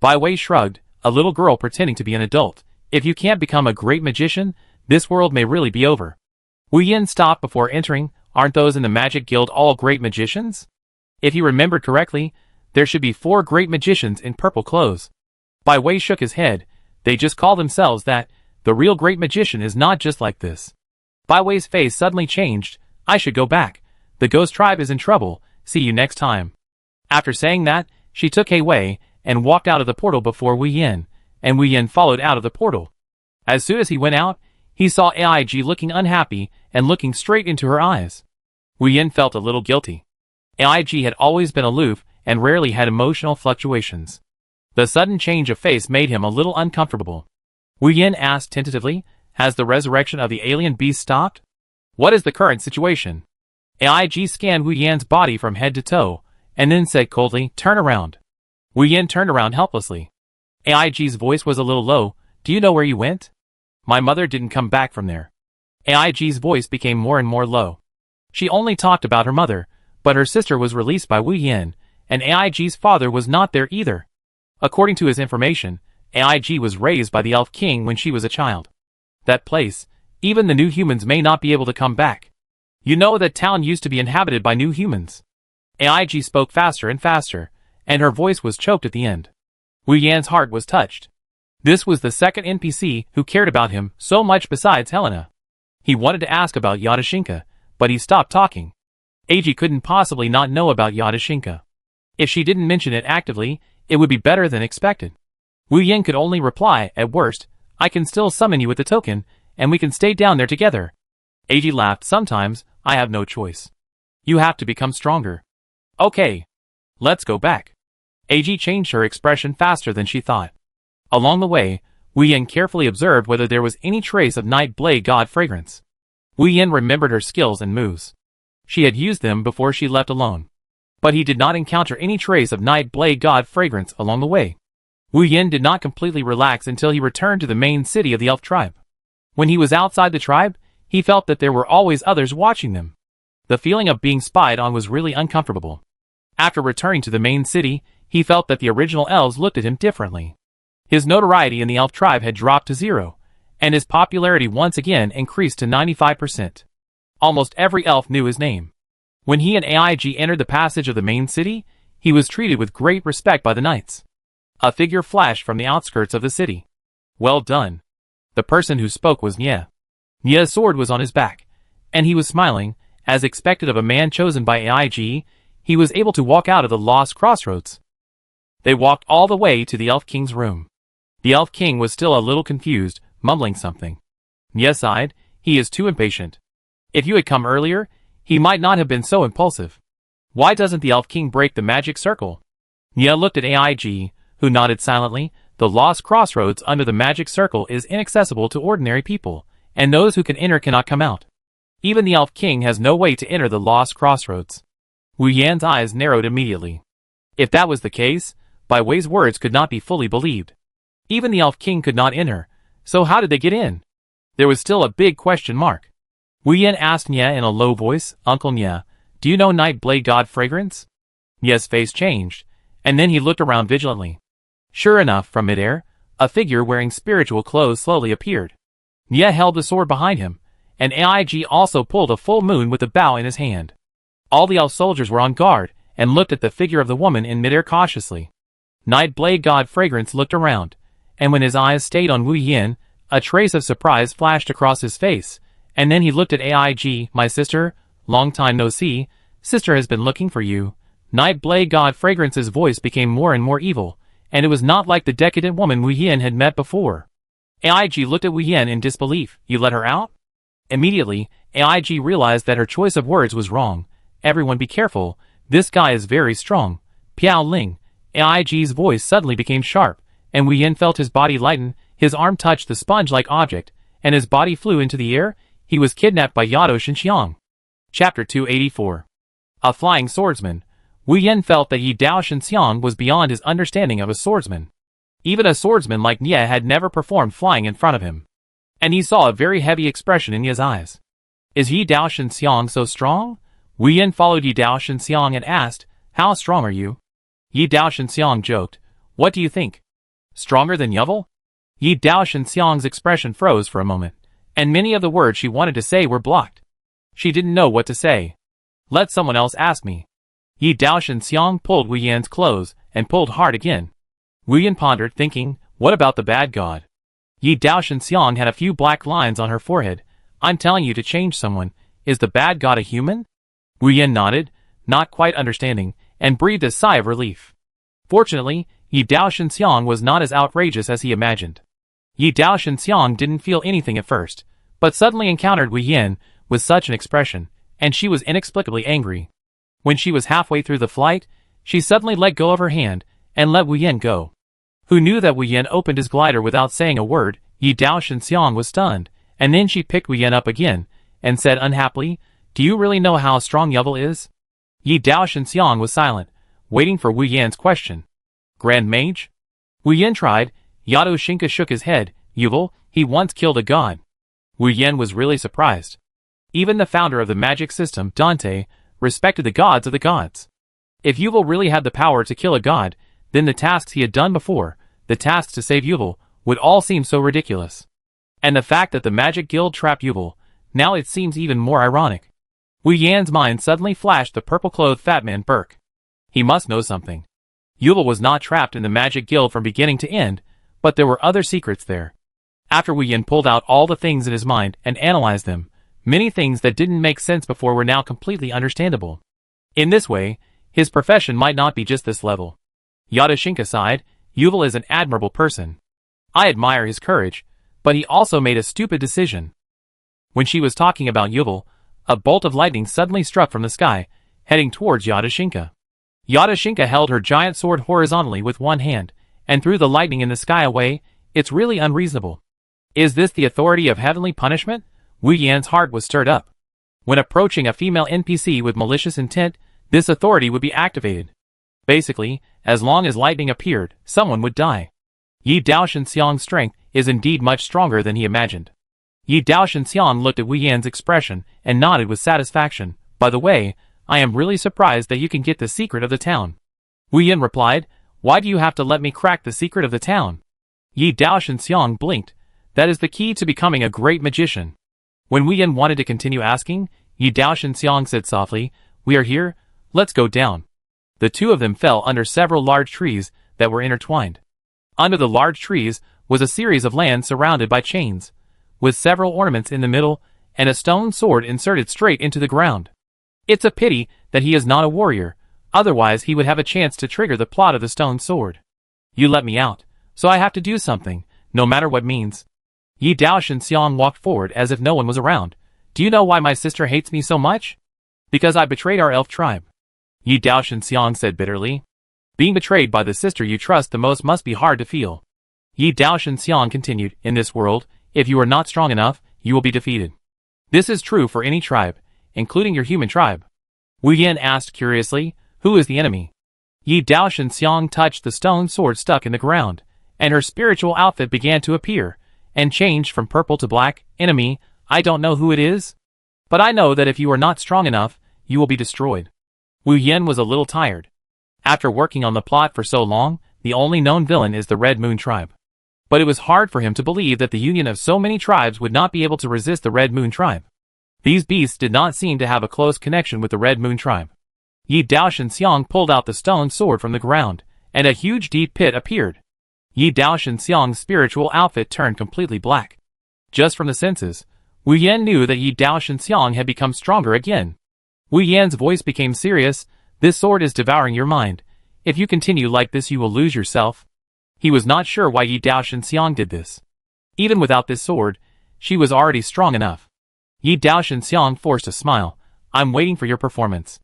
Bai Wei shrugged, a little girl pretending to be an adult. If you can't become a great magician, this world may really be over. Wu Yin stopped before entering. Aren't those in the Magic Guild all great magicians? If he remembered correctly, there should be 4 great magicians in purple clothes. Bai Wei shook his head. They just call themselves that. The real great magician is not just like this. Bai Wei's face suddenly changed. I should go back. The ghost tribe is in trouble. See you next time. After saying that, she took He Wei and walked out of the portal before Wu Yin, and Wu Yin followed out of the portal. As soon as he went out, he saw Aig looking unhappy and looking straight into her eyes. Wu Yin felt a little guilty. Aig had always been aloof and rarely had emotional fluctuations. The sudden change of face made him a little uncomfortable. Wu Yin asked tentatively, has the resurrection of the alien beast stopped? What is the current situation? Aig scanned Wu Yin's body from head to toe, and then said coldly, turn around. Wu Yin turned around helplessly. Aig's voice was a little low, do you know where you went? My mother didn't come back from there. Aig's voice became more and more low. She only talked about her mother, but her sister was released by Wu Yin, and Aig's father was not there either. According to his information, Aig was raised by the Elf King when she was a child. That place, even the new humans may not be able to come back. You know that town used to be inhabited by new humans. Aig spoke faster and faster, and her voice was choked at the end. Wu Yan's heart was touched. This was the second NPC who cared about him so much besides Helena. He wanted to ask about Yadashinka, but he stopped talking. Aig couldn't possibly not know about Yadashinka. If she didn't mention it actively, it would be better than expected. Wu Yin could only reply, at worst, I can still summon you with the token, and we can stay down there together. Aig laughed. Sometimes, I have no choice. You have to become stronger. Okay. Let's go back. Aig changed her expression faster than she thought. Along the way, Wu Yin carefully observed whether there was any trace of Night Blade God fragrance. Wu Yin remembered her skills and moves. She had used them before she left alone. But he did not encounter any trace of Night Blade God fragrance along the way. Wu Yin did not completely relax until he returned to the main city of the elf tribe. When he was outside the tribe, he felt that there were always others watching them. The feeling of being spied on was really uncomfortable. After returning to the main city, he felt that the original elves looked at him differently. His notoriety in the elf tribe had dropped to 0, and his popularity once again increased to 95%. Almost every elf knew his name. When he and Aig entered the passage of the main city, he was treated with great respect by the knights. A figure flashed from the outskirts of the city. Well done. The person who spoke was Nye. Nye's sword was on his back, and he was smiling. As expected of a man chosen by AIG, he was able to walk out of the Lost Crossroads. They walked all the way to the Elf King's room. The Elf King was still a little confused, mumbling something. Nye sighed. He is too impatient. If you had come earlier, he might not have been so impulsive. Why doesn't the Elf King break the magic circle? Nye looked at AIG, who nodded silently. The Lost Crossroads under the magic circle is inaccessible to ordinary people, and those who can enter cannot come out. Even the Elf King has no way to enter the Lost Crossroads. Wu Yan's eyes narrowed immediately. If that was the case, Bai Wei's words could not be fully believed. Even the Elf King could not enter, so how did they get in? There was still a big question mark. Wu Yan asked Nye in a low voice, Uncle Nye, do you know Night Blade God Fragrance? Nye's face changed, and then he looked around vigilantly. Sure enough, from midair, a figure wearing spiritual clothes slowly appeared. Nye held the sword behind him, and AIG also pulled a full moon with a bow in his hand. All the elf soldiers were on guard, and looked at the figure of the woman in midair cautiously. Night Blade God Fragrance looked around, and when his eyes stayed on Wu Yan, a trace of surprise flashed across his face, and then he looked at AIG. My sister, long time no see, sister has been looking for you. Night Blade God Fragrance's voice became more and more evil, and it was not like the decadent woman Wu Yan had met before. AIG looked at Wu Yan in disbelief. You let her out? Immediately, AIG realized that her choice of words was wrong. Everyone be careful, this guy is very strong. Piao Ling. AIG's voice suddenly became sharp, and Wu Yan felt his body lighten. His arm touched the sponge-like object, and his body flew into the air. He was kidnapped by Yado Xinxiang. Chapter 284. A Flying Swordsman. Wu Yan felt that Yi Dao Xinxiang was beyond his understanding of a swordsman. Even a swordsman like Nye had never performed flying in front of him. And he saw a very heavy expression in Nye's eyes. Is Yi Dao Xinxiang so strong? Wu Yan followed Yi Dao Xinxiang and asked, how strong are you? Yi Dao Xinxiang joked, what do you think? Stronger than Yuval? Yi Dao Xinxiang's expression froze for a moment, and many of the words she wanted to say were blocked. She didn't know what to say. Let someone else ask me. Yi Dao Xinxiang pulled Wu Yan's clothes, and pulled hard again. Wu Yan pondered, thinking, what about the bad god? Yi Dao Xinxiang had a few black lines on her forehead. I'm telling you to change someone. Is the bad god a human? Wu Yan nodded, not quite understanding, and breathed a sigh of relief. Fortunately, Yi Dao Xinxiang was not as outrageous as he imagined. Yi Dao Xinxiang didn't feel anything at first, but suddenly encountered Wu Yan with such an expression, and she was inexplicably angry. When she was halfway through the flight, she suddenly let go of her hand, and let Wu Yan go. Who knew that Wu Yan opened his glider without saying a word? Yi Dao Xinxiang was stunned, and then she picked Wu Yan up again, and said unhappily, do you really know how strong Yuval is? Yi Dao Xinxiang was silent, waiting for Wu Yan's question. Grand Mage? Wu Yan tried. Yado Xinka shook his head. Yuval, he once killed a god. Wu Yan was really surprised. Even the founder of the magic system, Dante, respected the gods of the gods. If Yuval really had the power to kill a god, then the tasks he had done before, the tasks to save Yuval, would all seem so ridiculous. And the fact that the magic guild trapped Yuval, now it seems even more ironic. Wu Yan's mind suddenly flashed the purple-clothed fat man Burke. He must know something. Yuval was not trapped in the magic guild from beginning to end, but there were other secrets there. After Wu Yan pulled out all the things in his mind and analyzed them, many things that didn't make sense before were now completely understandable. In this way, his profession might not be just this level. Yada Xinka sighed. Yuval is an admirable person. I admire his courage, but he also made a stupid decision. When she was talking about Yuval, a bolt of lightning suddenly struck from the sky, heading towards Yada Xinka. Yada Xinka held her giant sword horizontally with one hand, and threw the lightning in the sky away. It's really unreasonable. Is this the authority of heavenly punishment? Wu Yan's heart was stirred up. When approaching a female NPC with malicious intent, this authority would be activated. Basically, as long as lightning appeared, someone would die. Yi Dao Xinxiang's strength is indeed much stronger than he imagined. Yi Dao Xinxiang looked at Wu Yan's expression and nodded with satisfaction. By the way, I am really surprised that you can get the secret of the town. Wu Yan replied, why do you have to let me crack the secret of the town? Yi Dao Xinxiang blinked. That is the key to becoming a great magician. When Wu Yan wanted to continue asking, Yi Dao Xinxiang said softly, we are here, let's go down. The two of them fell under several large trees that were intertwined. Under the large trees was a series of lands surrounded by chains, with several ornaments in the middle and a stone sword inserted straight into the ground. It's a pity that he is not a warrior, otherwise he would have a chance to trigger the plot of the stone sword. You let me out, so I have to do something, no matter what means. Yi Daoshan Xiang walked forward as if no one was around. Do you know why my sister hates me so much? Because I betrayed our elf tribe. Yi Daoshan Xiang said bitterly. Being betrayed by the sister you trust the most must be hard to feel. Yi Daoshan Xiang continued, in this world, if you are not strong enough, you will be defeated. This is true for any tribe, including your human tribe. Wu Yan asked curiously, who is the enemy? Yi Daoshan Xiang touched the stone sword stuck in the ground, and her spiritual outfit began to appear, and changed from purple to black. Enemy, I don't know who it is, but I know that if you are not strong enough, you will be destroyed. Wu Yan was a little tired. After working on the plot for so long, the only known villain is the Red Moon tribe. But it was hard for him to believe that the union of so many tribes would not be able to resist the Red Moon tribe. These beasts did not seem to have a close connection with the Red Moon tribe. Yi Daoshan Xiang pulled out the stone sword from the ground, and a huge deep pit appeared. Yi Daoshan Xiang's spiritual outfit turned completely black. Just from the senses, Wu Yan knew that Yi Daoshan Xiang had become stronger again. Wu Yan's voice became serious. This sword is devouring your mind. If you continue like this you will lose yourself. He was not sure why Yi Daoshan Xiang did this. Even without this sword, she was already strong enough. Yi Daoshan Xiang forced a smile. I'm waiting for your performance.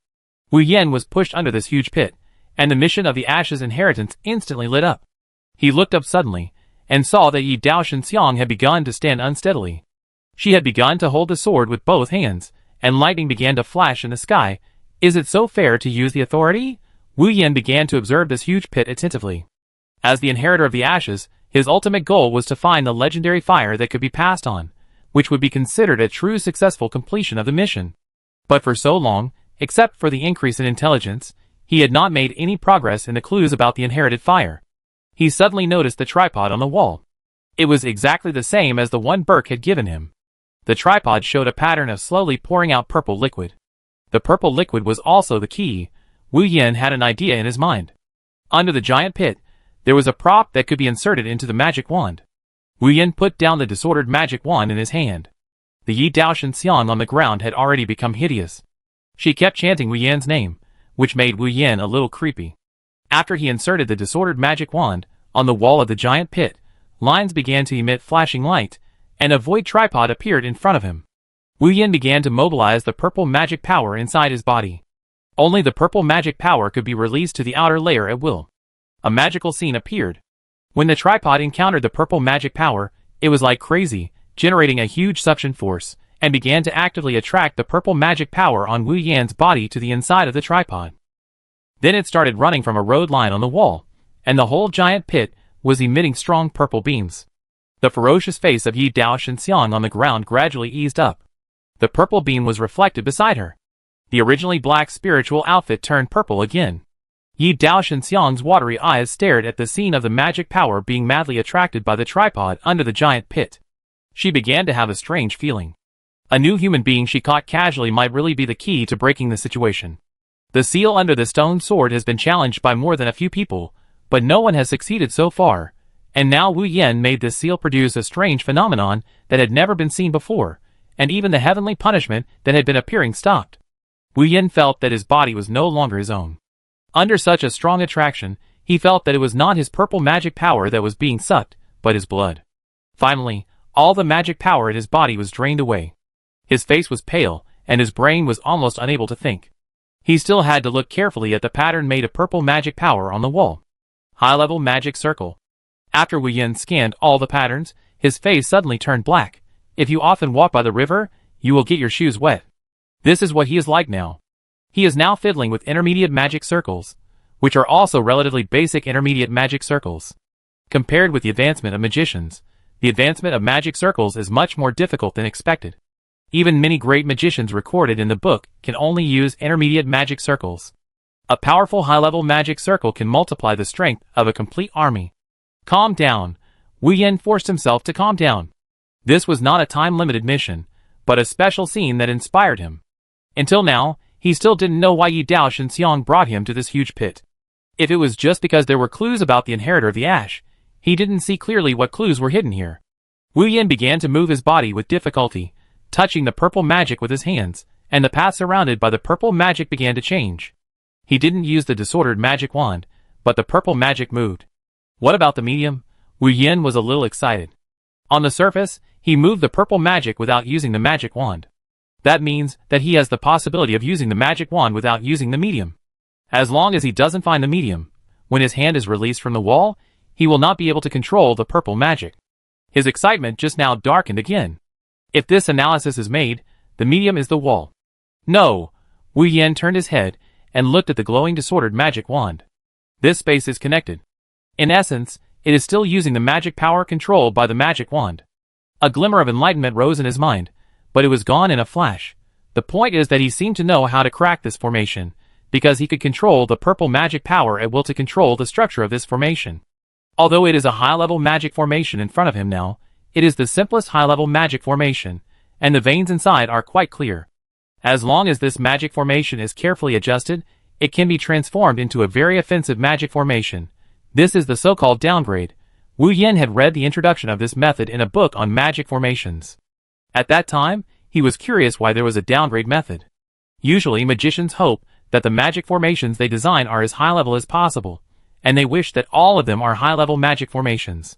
Wu Yan was pushed under this huge pit, and the mission of the Ash's inheritance instantly lit up. He looked up suddenly, and saw that Yi Daoshan Xiang had begun to stand unsteadily. She had begun to hold the sword with both hands, and lightning began to flash in the sky. Is it so fair to use the authority? Wu Yan began to observe this huge pit attentively. As the inheritor of the Ashes, his ultimate goal was to find the legendary fire that could be passed on, which would be considered a true successful completion of the mission. But for so long, except for the increase in intelligence, he had not made any progress in the clues about the inherited fire. He suddenly noticed the tripod on the wall. It was exactly the same as the one Burke had given him. The tripod showed a pattern of slowly pouring out purple liquid. The purple liquid was also the key. Wu Yan had an idea in his mind. Under the giant pit, there was a prop that could be inserted into the magic wand. Wu Yan put down the disordered magic wand in his hand. The Yi Daoshan Xiang on the ground had already become hideous. She kept chanting Wu Yan's name, which made Wu Yan a little creepy. After he inserted the disordered magic wand, on the wall of the giant pit, lines began to emit flashing light, and a void tripod appeared in front of him. Wu Yan began to mobilize the purple magic power inside his body. Only the purple magic power could be released to the outer layer at will. A magical scene appeared. When the tripod encountered the purple magic power, it was like crazy, generating a huge suction force, and began to actively attract the purple magic power on Wu Yan's body to the inside of the tripod. Then it started running from a road line on the wall, and the whole giant pit was emitting strong purple beams. The ferocious face of Yi Daoshan Xiang on the ground gradually eased up. The purple beam was reflected beside her. The originally black spiritual outfit turned purple again. Yi Daoshan Xiang's watery eyes stared at the scene of the magic power being madly attracted by the tripod under the giant pit. She began to have a strange feeling. A new human being she caught casually might really be the key to breaking the situation. The seal under the stone sword has been challenged by more than a few people, but no one has succeeded so far, and now Wu Yan made this seal produce a strange phenomenon that had never been seen before, and even the heavenly punishment that had been appearing stopped. Wu Yan felt that his body was no longer his own. Under such a strong attraction, he felt that it was not his purple magic power that was being sucked, but his blood. Finally, all the magic power in his body was drained away. His face was pale, and his brain was almost unable to think. He still had to look carefully at the pattern made of purple magic power on the wall. High-level magic circle. After Wu Yan scanned all the patterns, his face suddenly turned black. If you often walk by the river, you will get your shoes wet. This is what he is like now. He is now fiddling with intermediate magic circles, which are also relatively basic intermediate magic circles. Compared with the advancement of magicians, the advancement of magic circles is much more difficult than expected. Even many great magicians recorded in the book can only use intermediate magic circles. A powerful high-level magic circle can multiply the strength of a complete army. Calm down. Wu Yan forced himself to calm down. This was not a time-limited mission, but a special scene that inspired him. Until now, he still didn't know why Yi Daoshan Xiang brought him to this huge pit. If it was just because there were clues about the inheritor of the Ash, He didn't see clearly what clues were hidden here. Wu Yin began to move his body with difficulty, touching the purple magic with his hands, and the path surrounded by the purple magic began to change. He didn't use the disordered magic wand, but the purple magic moved. What about the medium? Wu Yin was a little excited. On the surface, he moved the purple magic without using the magic wand. That means that he has the possibility of using the magic wand without using the medium. As long as he doesn't find the medium, when his hand is released from the wall, he will not be able to control the purple magic. His excitement just now darkened again. If this analysis is made, the medium is the wall. No! Wu Yin turned his head and looked at the glowing disordered magic wand. This space is connected. In essence, it is still using the magic power controlled by the magic wand. A glimmer of enlightenment rose in his mind, but it was gone in a flash. The point is that he seemed to know how to crack this formation, because he could control the purple magic power at will to control the structure of this formation. Although it is a high-level magic formation in front of him now, it is the simplest high-level magic formation, and the veins inside are quite clear. As long as this magic formation is carefully adjusted, it can be transformed into a very offensive magic formation. This is the so-called downgrade. Wu Yin had read the introduction of this method in a book on magic formations. At that time, he was curious why there was a downgrade method. Usually magicians hope that the magic formations they design are as high-level as possible, and they wish that all of them are high-level magic formations.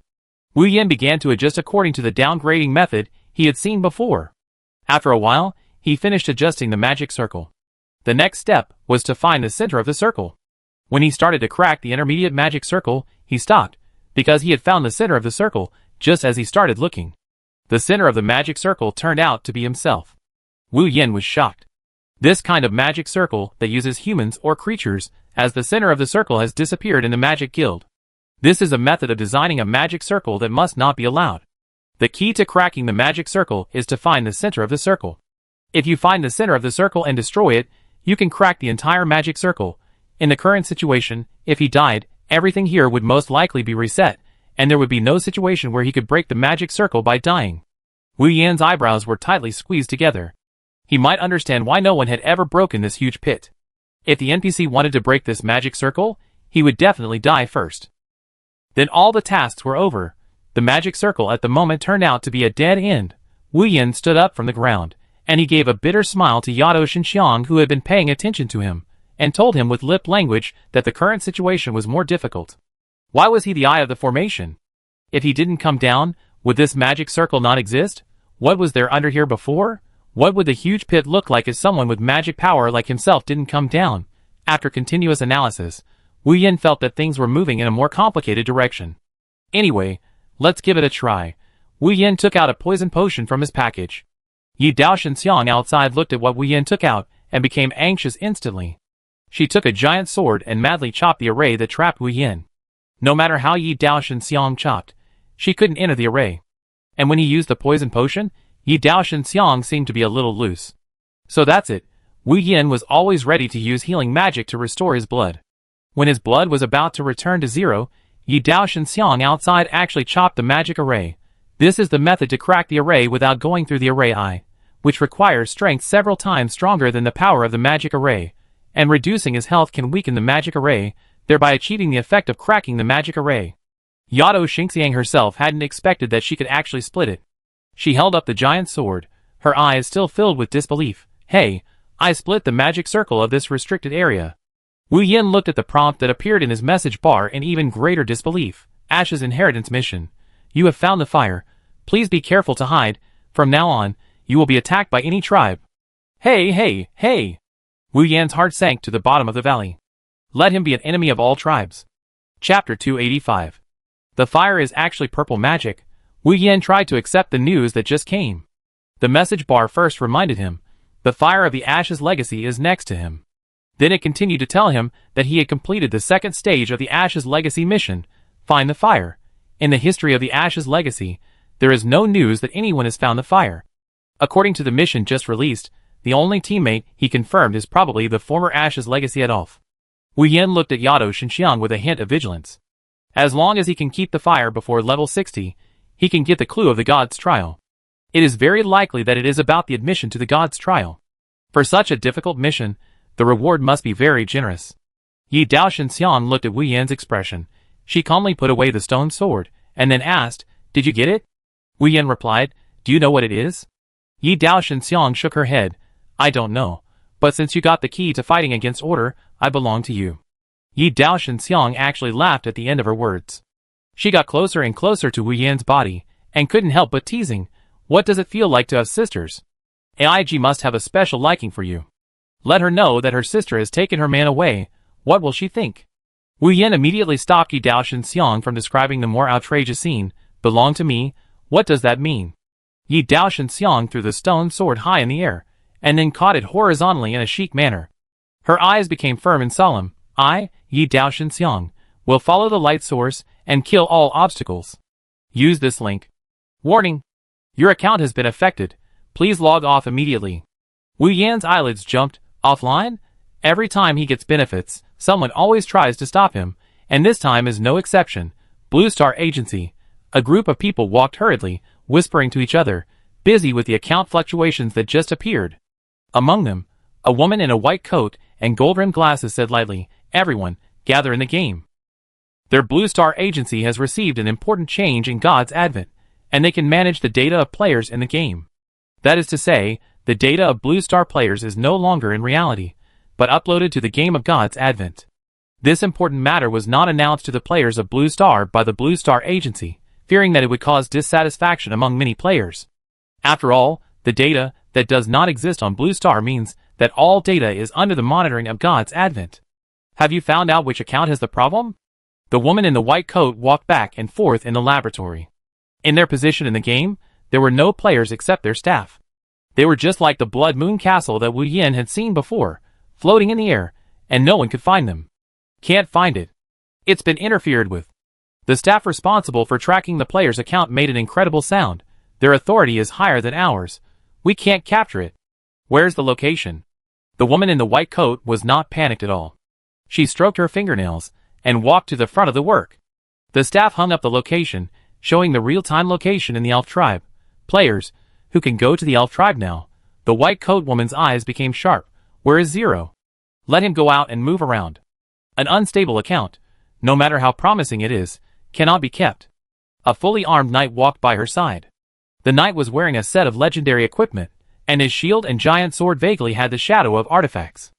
Wu Yin began to adjust according to the downgrading method he had seen before. After a while, he finished adjusting the magic circle. The next step was to find the center of the circle. When he started to crack the intermediate magic circle, he stopped, because he had found the center of the circle just as he started looking. The center of the magic circle turned out to be himself. Wu Yin was shocked. This kind of magic circle that uses humans or creatures as the center of the circle has disappeared in the Magic Guild. This is a method of designing a magic circle that must not be allowed. The key to cracking the magic circle is to find the center of the circle. If you find the center of the circle and destroy it, you can crack the entire magic circle. In the current situation, if he died, everything here would most likely be reset, and there would be no situation where he could break the magic circle by dying. Wu Yan's eyebrows were tightly squeezed together. He might understand why no one had ever broken this huge pit. If the NPC wanted to break this magic circle, he would definitely die first. Then all the tasks were over. The magic circle at the moment turned out to be a dead end. Wu Yan stood up from the ground, and he gave a bitter smile to Yado Xinxiang, who had been paying attention to him, and told him with lip language that the current situation was more difficult. Why was he the eye of the formation? If he didn't come down, would this magic circle not exist? What was there under here before? What would the huge pit look like if someone with magic power like himself didn't come down? After continuous analysis, Wu Yan felt that things were moving in a more complicated direction. Anyway, let's give it a try. Wu Yan took out a poison potion from his package. Yi Dao Xinxiang outside looked at what Wu Yan took out and became anxious instantly. She took a giant sword and madly chopped the array that trapped Wu Yan. No matter how Yi Dao Xinxiang chopped, she couldn't enter the array. And when he used the poison potion, Yi Dao Xinxiang seemed to be a little loose. So that's it. Wu Yan was always ready to use healing magic to restore his blood. When his blood was about to return to zero, Yi Dao Xinxiang outside actually chopped the magic array. This is the method to crack the array without going through the array eye, which requires strength several times stronger than the power of the magic array, and reducing his health can weaken the magic array, thereby achieving the effect of cracking the magic array. Yado Xinxiang herself hadn't expected that she could actually split it. She held up the giant sword, her eyes still filled with disbelief. Hey, I split the magic circle of this restricted area. Wu Yan looked at the prompt that appeared in his message bar in even greater disbelief. Ash's inheritance mission. You have found the fire. Please be careful to hide. From now on, you will be attacked by any tribe. Hey, hey, hey! Wu Yan's heart sank to the bottom of the valley. Let him be an enemy of all tribes. Chapter 285. The fire is actually purple magic. Wu Yan tried to accept the news that just came. The message bar first reminded him, the fire of the Ash's legacy is next to him. Then it continued to tell him that he had completed the second stage of the Ash's legacy mission, find the fire. In the history of the Ash's legacy, there is no news that anyone has found the fire. According to the mission just released, the only teammate he confirmed is probably the former Ash's legacy Adolf. Wu Yan looked at Yado Xinxiang with a hint of vigilance. As long as he can keep the fire before level 60, he can get the clue of the God's Trial. It is very likely that it is about the admission to the God's Trial. For such a difficult mission, the reward must be very generous. Yi Dao Xinxiang looked at Wu Yan's expression. She calmly put away the stone sword, and then asked, "Did you get it?" Wu Yan replied, "Do you know what it is?" Yi Dao Shenxiang shook her head. "I don't know. But since you got the key to fighting against order, I belong to you." Yi Dao Shenxiang actually laughed at the end of her words. She got closer and closer to Wu Yan's body, and couldn't help but teasing, "What does it feel like to have sisters? AIG must have a special liking for you. Let her know that her sister has taken her man away. What will she think?" Wu Yan immediately stopped Yi Dao Shenxiang from describing the more outrageous scene. "Belong to me? What does that mean?" Yi Dao Shenxiang threw the stone sword high in the air, and then caught it horizontally in a chic manner. Her eyes became firm and solemn. "I, Yi Dao Shenxiang, will follow the light source and kill all obstacles. Use this link. Warning. Your account has been affected. Please log off immediately." Wu Yan's eyelids jumped. Offline? Every time he gets benefits, someone always tries to stop him, and this time is no exception. Blue Star Agency. A group of people walked hurriedly, whispering to each other, busy with the account fluctuations that just appeared. Among them, a woman in a white coat and gold-rimmed glasses said lightly, "Everyone, gather in the game. Their Blue Star Agency has received an important change in God's advent, and they can manage the data of players in the game. That is to say, the data of Blue Star players is no longer in reality, but uploaded to the game of God's advent. This important matter was not announced to the players of Blue Star by the Blue Star Agency, fearing that it would cause dissatisfaction among many players. After all, the data that does not exist on Blue Star means that all data is under the monitoring of God's advent. Have you found out which account has the problem?" The woman in the white coat walked back and forth in the laboratory. In their position in the game, there were no players except their staff. They were just like the Blood Moon Castle that Wu Yan had seen before, floating in the air, and no one could find them. "Can't find it. It's been interfered with." The staff responsible for tracking the player's account made an incredible sound. "Their authority is higher than ours. We can't capture it. Where's the location?" The woman in the white coat was not panicked at all. She stroked her fingernails and walked to the front of the work. The staff hung up the location, showing the real-time location in the elf tribe. "Players, who can go to the elf tribe now?" The white coat woman's eyes became sharp. "Where is Zero? Let him go out and move around. An unstable account, no matter how promising it is, cannot be kept." A fully armed knight walked by her side. The knight was wearing a set of legendary equipment, and his shield and giant sword vaguely had the shadow of artifacts.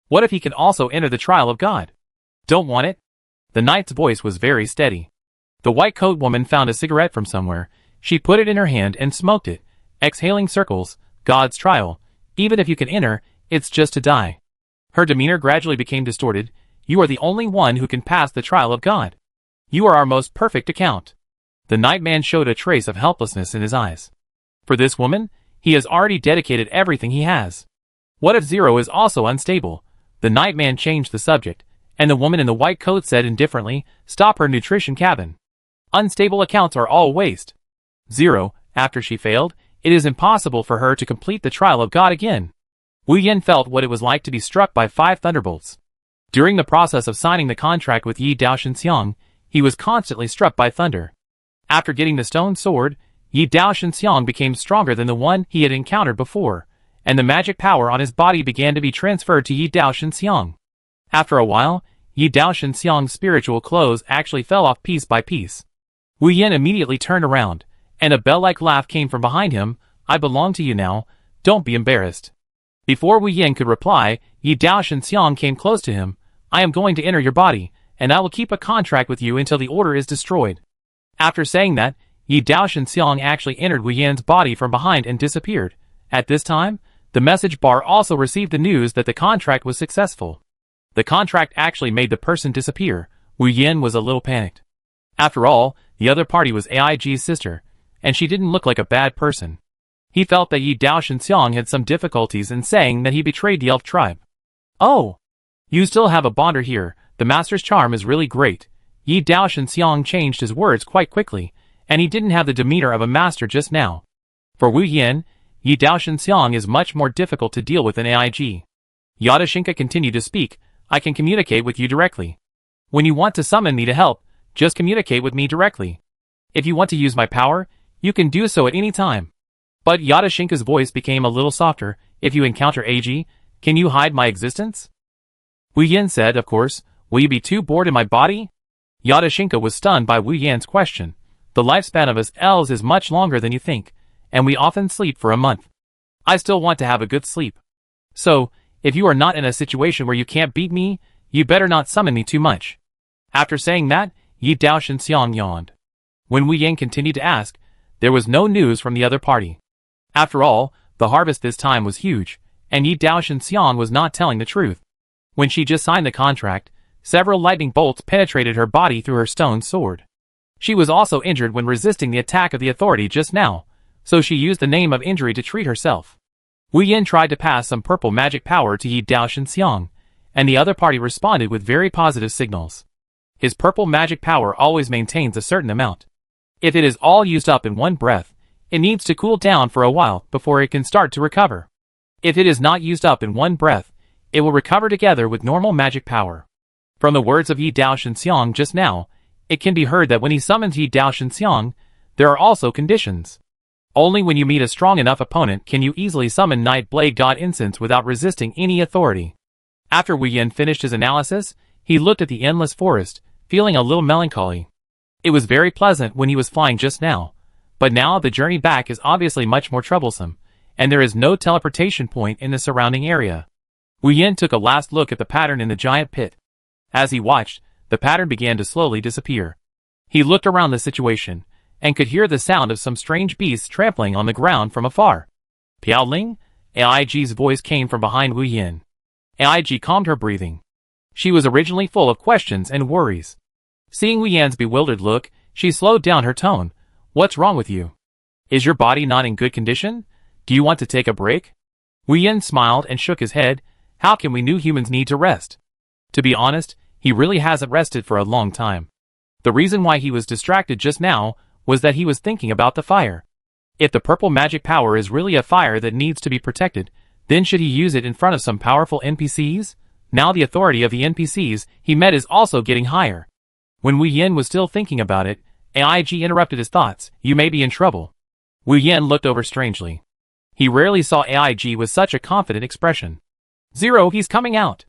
What if he could also enter the trial of God? "Don't want it?" The knight's voice was very steady. The white coat woman found a cigarette from somewhere. She put it in her hand and smoked it, exhaling circles. "God's trial. Even if you can enter, it's just to die." Her demeanor gradually became distorted. "You are the only one who can pass the trial of God. You are our most perfect account." The nightman showed a trace of helplessness in his eyes. For this woman, he has already dedicated everything he has. What if Zero is also unstable? The nightman changed the subject, and the woman in the white coat said indifferently, "Stop her nutrition cabin. Unstable accounts are all waste. Zero, after she failed, it is impossible for her to complete the trial of God again." Wu Yan felt what it was like to be struck by 5 thunderbolts. During the process of signing the contract with Yi Dao Shenxiang, he was constantly struck by thunder. After getting the stone sword, Yi Dao Shenxiang became stronger than the one he had encountered before, and the magic power on his body began to be transferred to Yi Dao Shenxiang. After a while, Yi Dao Shenxiang's spiritual clothes actually fell off piece by piece. Wu Yan immediately turned around, and a bell-like laugh came from behind him. "I belong to you now. Don't be embarrassed." Before Wu Yan could reply, Yi Dao Shenxiang came close to him. "I am going to enter your body, and I will keep a contract with you until the order is destroyed." After saying that, Yi Dao Shenxiang actually entered Wu Yan's body from behind and disappeared. At this time, the message bar also received the news that the contract was successful. The contract actually made the person disappear. Wu Yan was a little panicked. After all, the other party was AIG's sister, and she didn't look like a bad person. He felt that Yi Dao Shenxiang had some difficulties in saying that he betrayed the elf tribe. "Oh! You still have a bonder here. The master's charm is really great." Yi Dao Shenxiang changed his words quite quickly, and he didn't have the demeanor of a master just now. For Wu Yan, Yi Dao Shenxiang is much more difficult to deal with than AIG. Yadashinka continued to speak. "I can communicate with you directly. When you want to summon me to help, just communicate with me directly. If you want to use my power, you can do so at any time." But Yadashinka's voice became a little softer. "If you encounter AG, can you hide my existence?" Wu Yan said, "Of course. Will you be too bored in my body?" Yadashinka was stunned by Wu Yan's question. The lifespan of us elves is much longer than you think, and we often sleep for a month. I still want to have a good sleep. So, if you are not in a situation where you can't beat me, you better not summon me too much." After saying that, Yi Dao Shenxiang yawned. When Wu Yan continued to ask, there was no news from the other party. After all, the harvest this time was huge, and Yi Dao Shenxiang was not telling the truth. When she just signed the contract, several lightning bolts penetrated her body through her stone sword. She was also injured when resisting the attack of the authority just now, so she used the name of injury to treat herself. Wu Yan tried to pass some purple magic power to Yi Dao Shenxiang, and the other party responded with very positive signals. His purple magic power always maintains a certain amount. If it is all used up in one breath, it needs to cool down for a while before it can start to recover. If it is not used up in one breath, it will recover together with normal magic power. From the words of Yi Dao Shenxiang just now, it can be heard that when he summons Yi Dao Shenxiang, there are also conditions. Only when you meet a strong enough opponent can you easily summon Night Blade God Incense without resisting any authority. After Wu Yan finished his analysis, he looked at the endless forest, feeling a little melancholy. It was very pleasant when he was flying just now, but now the journey back is obviously much more troublesome, and there is no teleportation point in the surrounding area. Wu Yan took a last look at the pattern in the giant pit. As he watched, the pattern began to slowly disappear. He looked around the situation, and could hear the sound of some strange beasts trampling on the ground from afar. "Piao Ling?" Aig's voice came from behind Wu Yan. Aig calmed her breathing. She was originally full of questions and worries. Seeing Wu Yan's bewildered look, she slowed down her tone. "What's wrong with you? Is your body not in good condition? Do you want to take a break?" Wu Yan smiled and shook his head. "How can we new humans need to rest?" To be honest, he really hasn't rested for a long time. The reason why he was distracted just now was that he was thinking about the fire. If the purple magic power is really a fire that needs to be protected, then should he use it in front of some powerful NPCs? Now the authority of the NPCs he met is also getting higher. When Wu Yan was still thinking about it, Aig interrupted his thoughts. "You may be in trouble." Wu Yan looked over strangely. He rarely saw Aig with such a confident expression. "Zero, he's coming out,"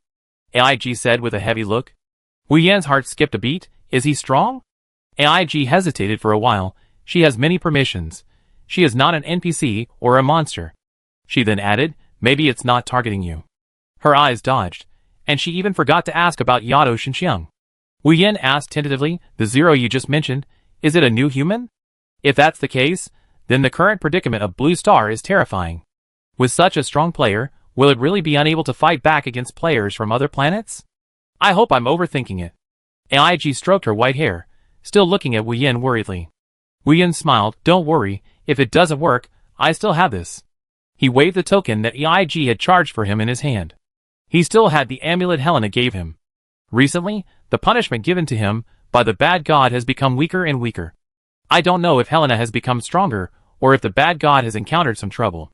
Aig said with a heavy look. Wu Yan's heart skipped a beat. "Is he strong?" Aig hesitated for a while. "She has many permissions. She is not an NPC or a monster." She then added, "Maybe it's not targeting you." Her eyes dodged, and she even forgot to ask about Yado Shenxiang. Wu Yan asked tentatively, "The Zero you just mentioned, is it a new human? If that's the case, then the current predicament of Blue Star is terrifying. With such a strong player, will it really be unable to fight back against players from other planets? I hope I'm overthinking it." Aig stroked her white hair, still looking at Wu Yan worriedly. Wu Yan smiled. "Don't worry, if it doesn't work, I still have this." He waved the token that Aig had charged for him in his hand. He still had the amulet Helena gave him. Recently, the punishment given to him by the bad god has become weaker and weaker. I don't know if Helena has become stronger, or if the bad god has encountered some trouble.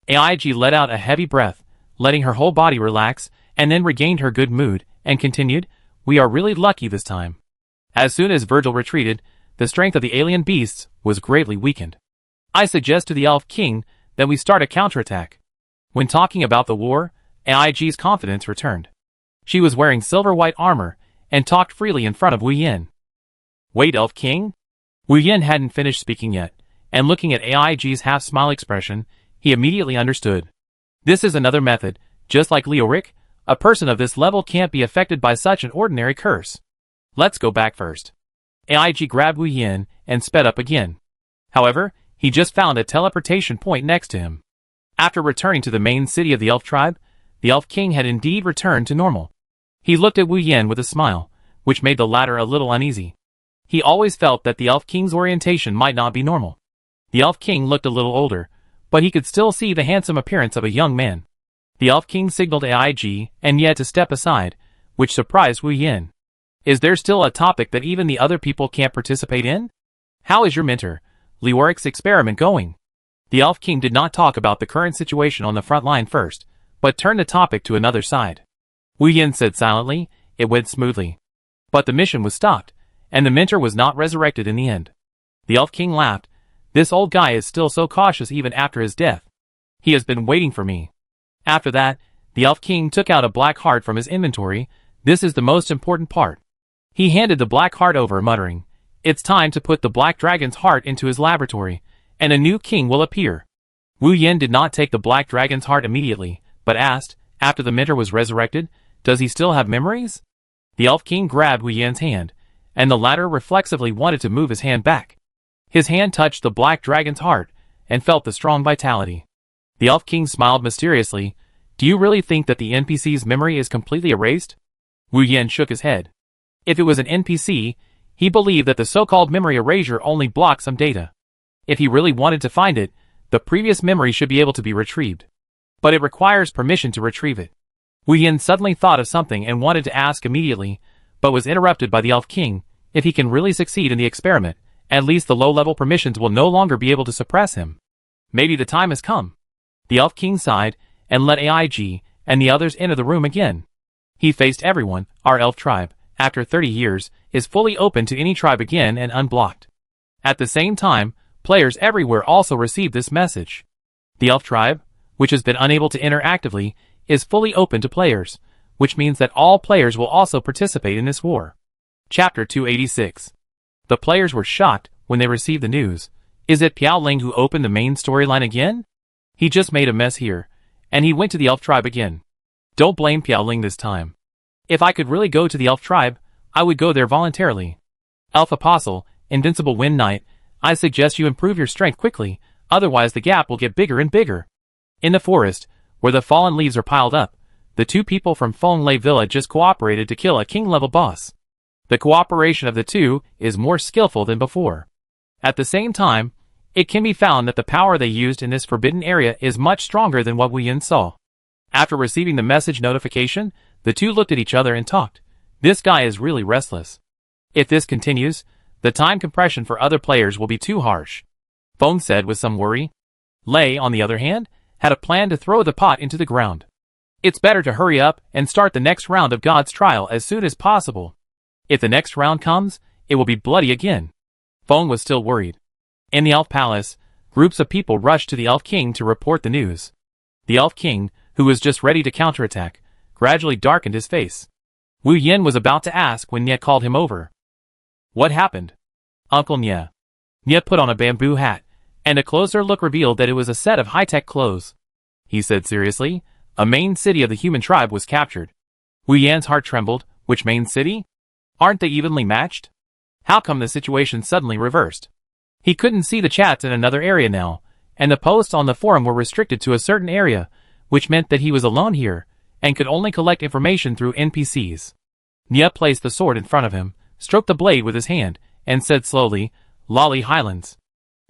Aig let out a heavy breath, letting her whole body relax, and then regained her good mood, and continued, "We are really lucky this time." As soon as Virgil retreated, the strength of the alien beasts was greatly weakened. "I suggest to the Elf King that we start a counterattack." When talking about the war, Aig's confidence returned. She was wearing silver-white armor, and talked freely in front of Wu Yan. "Wait, Elf King?" Wu Yan hadn't finished speaking yet, and looking at Aig's half-smile expression, he immediately understood. This is another method. Just like Leoric, a person of this level can't be affected by such an ordinary curse. Let's go back first. Aig grabbed Wu Yan and sped up again. However, he just found a teleportation point next to him. After returning to the main city of the Elf tribe, the Elf King had indeed returned to normal. He looked at Wu Yan with a smile, which made the latter a little uneasy. He always felt that the Elf King's orientation might not be normal. The Elf King looked a little older, but he could still see the handsome appearance of a young man. The Elf King signaled Aig and Ye to step aside, which surprised Wu Yan. "Is there still a topic that even the other people can't participate in? How is your mentor, Leoric's experiment going?" The Elf King did not talk about the current situation on the front line first, but turned the topic to another side. Wu Yan said silently, "It went smoothly. But the mission was stopped, and the mentor was not resurrected in the end." The Elf King laughed. "This old guy is still so cautious even after his death. He has been waiting for me." After that, the Elf King took out a black heart from his inventory. "This is the most important part." He handed the black heart over, muttering, It's time to put the Black Dragon's heart into his laboratory, and a new king will appear. Wu Yin did not take the Black Dragon's heart immediately, but asked, after the mentor was resurrected, does he still have memories? The Elf King grabbed Wu Yin's hand, and the latter reflexively wanted to move his hand back. His hand touched the Black Dragon's heart, and felt the strong vitality. The Elf King smiled mysteriously. Do you really think that the NPC's memory is completely erased? Wu Yin shook his head. If it was an NPC, he believed that the so-called memory erasure only blocked some data. If he really wanted to find it, the previous memory should be able to be retrieved. But it requires permission to retrieve it. Wu Yin suddenly thought of something and wanted to ask immediately, but was interrupted by the Elf King. If he can really succeed in the experiment, at least the low-level permissions will no longer be able to suppress him. Maybe the time has come. The Elf King sighed, and let AIG and the others enter the room again. He faced everyone. Our elf tribe, after 30 years, is fully open to any tribe again and unblocked. At the same time, players everywhere also received this message. The elf tribe, which has been unable to enter actively, is fully open to players, which means that all players will also participate in this war. Chapter 286. The players were shocked when they received the news. Is it Piao Ling who opened the main storyline again? He just made a mess here, and he went to the elf tribe again. Don't blame Piao Ling this time. If I could really go to the elf tribe, I would go there voluntarily. Elf Apostle, Invincible Wind Knight, I suggest you improve your strength quickly, otherwise the gap will get bigger and bigger. In the forest, where the fallen leaves are piled up, the two people from Feng Lei Villa just cooperated to kill a king-level boss. The cooperation of the two is more skillful than before. At the same time, it can be found that the power they used in this forbidden area is much stronger than what Wu Yin saw. After receiving the message notification, the two looked at each other and talked. This guy is really restless. If this continues, the time compression for other players will be too harsh. Feng said with some worry. Lei, on the other hand, had a plan to throw the pot into the ground. It's better to hurry up and start the next round of God's trial as soon as possible. If the next round comes, it will be bloody again. Feng was still worried. In the Elf Palace, groups of people rushed to the Elf King to report the news. The Elf King, who was just ready to counterattack, gradually darkened his face. Wu Yin was about to ask when Nye called him over. What happened? Uncle Nye. Nye put on a bamboo hat, and a closer look revealed that it was a set of high-tech clothes. He said seriously, a main city of the human tribe was captured. Wu Yan's heart trembled. Which main city? Aren't they evenly matched? How come the situation suddenly reversed? He couldn't see the chats in another area now, and the posts on the forum were restricted to a certain area, which meant that he was alone here, and could only collect information through NPCs. Nye placed the sword in front of him, stroked the blade with his hand, and said slowly, Lolly Highlands.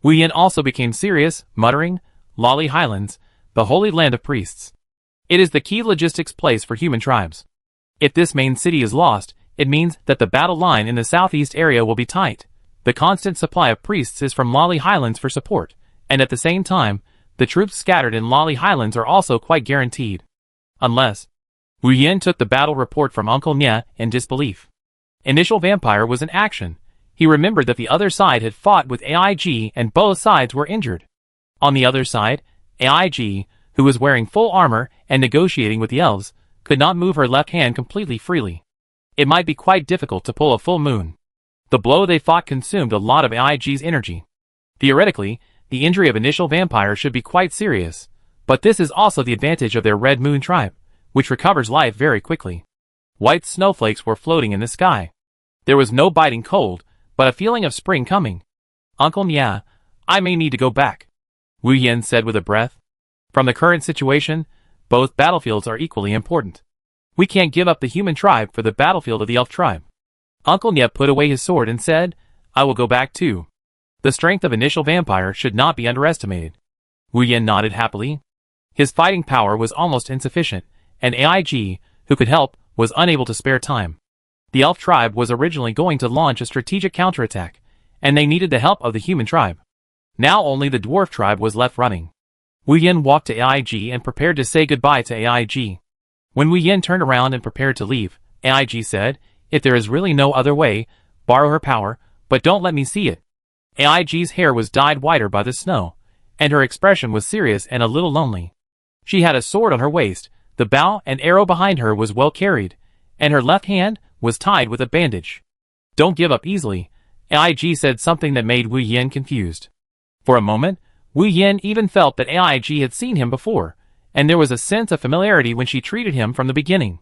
Wu Yin also became serious, muttering, Lolly Highlands, the holy land of priests. It is the key logistics place for human tribes. If this main city is lost, it means that the battle line in the southeast area will be tight. The constant supply of priests is from Lolly Highlands for support, and at the same time, the troops scattered in Lolly Highlands are also quite guaranteed. Unless... Wu Yin took the battle report from Uncle Nye in disbelief. Initial Vampire was in action. He remembered that the other side had fought with AIG and both sides were injured. On the other side, AIG, who was wearing full armor and negotiating with the elves, could not move her left hand completely freely. It might be quite difficult to pull a full moon. The blow they fought consumed a lot of AIG's energy. Theoretically, the injury of Initial Vampire should be quite serious, but this is also the advantage of their Red Moon tribe, which recovers life very quickly. White snowflakes were floating in the sky. There was no biting cold, but a feeling of spring coming. Uncle Nye, I may need to go back, Wu Yin said with a breath. From the current situation, both battlefields are equally important. We can't give up the human tribe for the battlefield of the elf tribe. Uncle Nye put away his sword and said, I will go back too. The strength of Initial Vampire should not be underestimated. Wu Yin nodded happily. His fighting power was almost insufficient, and AIG, who could help, was unable to spare time. The elf tribe was originally going to launch a strategic counterattack, and they needed the help of the human tribe. Now only the dwarf tribe was left running. Wu Yin walked to AIG and prepared to say goodbye to AIG. When Wu Yin turned around and prepared to leave, AIG said, if there is really no other way, borrow her power, but don't let me see it. AIG's hair was dyed whiter by the snow, and her expression was serious and a little lonely. She had a sword on her waist, the bow and arrow behind her was well carried, and her left hand was tied with a bandage. Don't give up easily, AIG said something that made Wu Yin confused. For a moment, Wu Yin even felt that AIG had seen him before, and there was a sense of familiarity when she treated him from the beginning.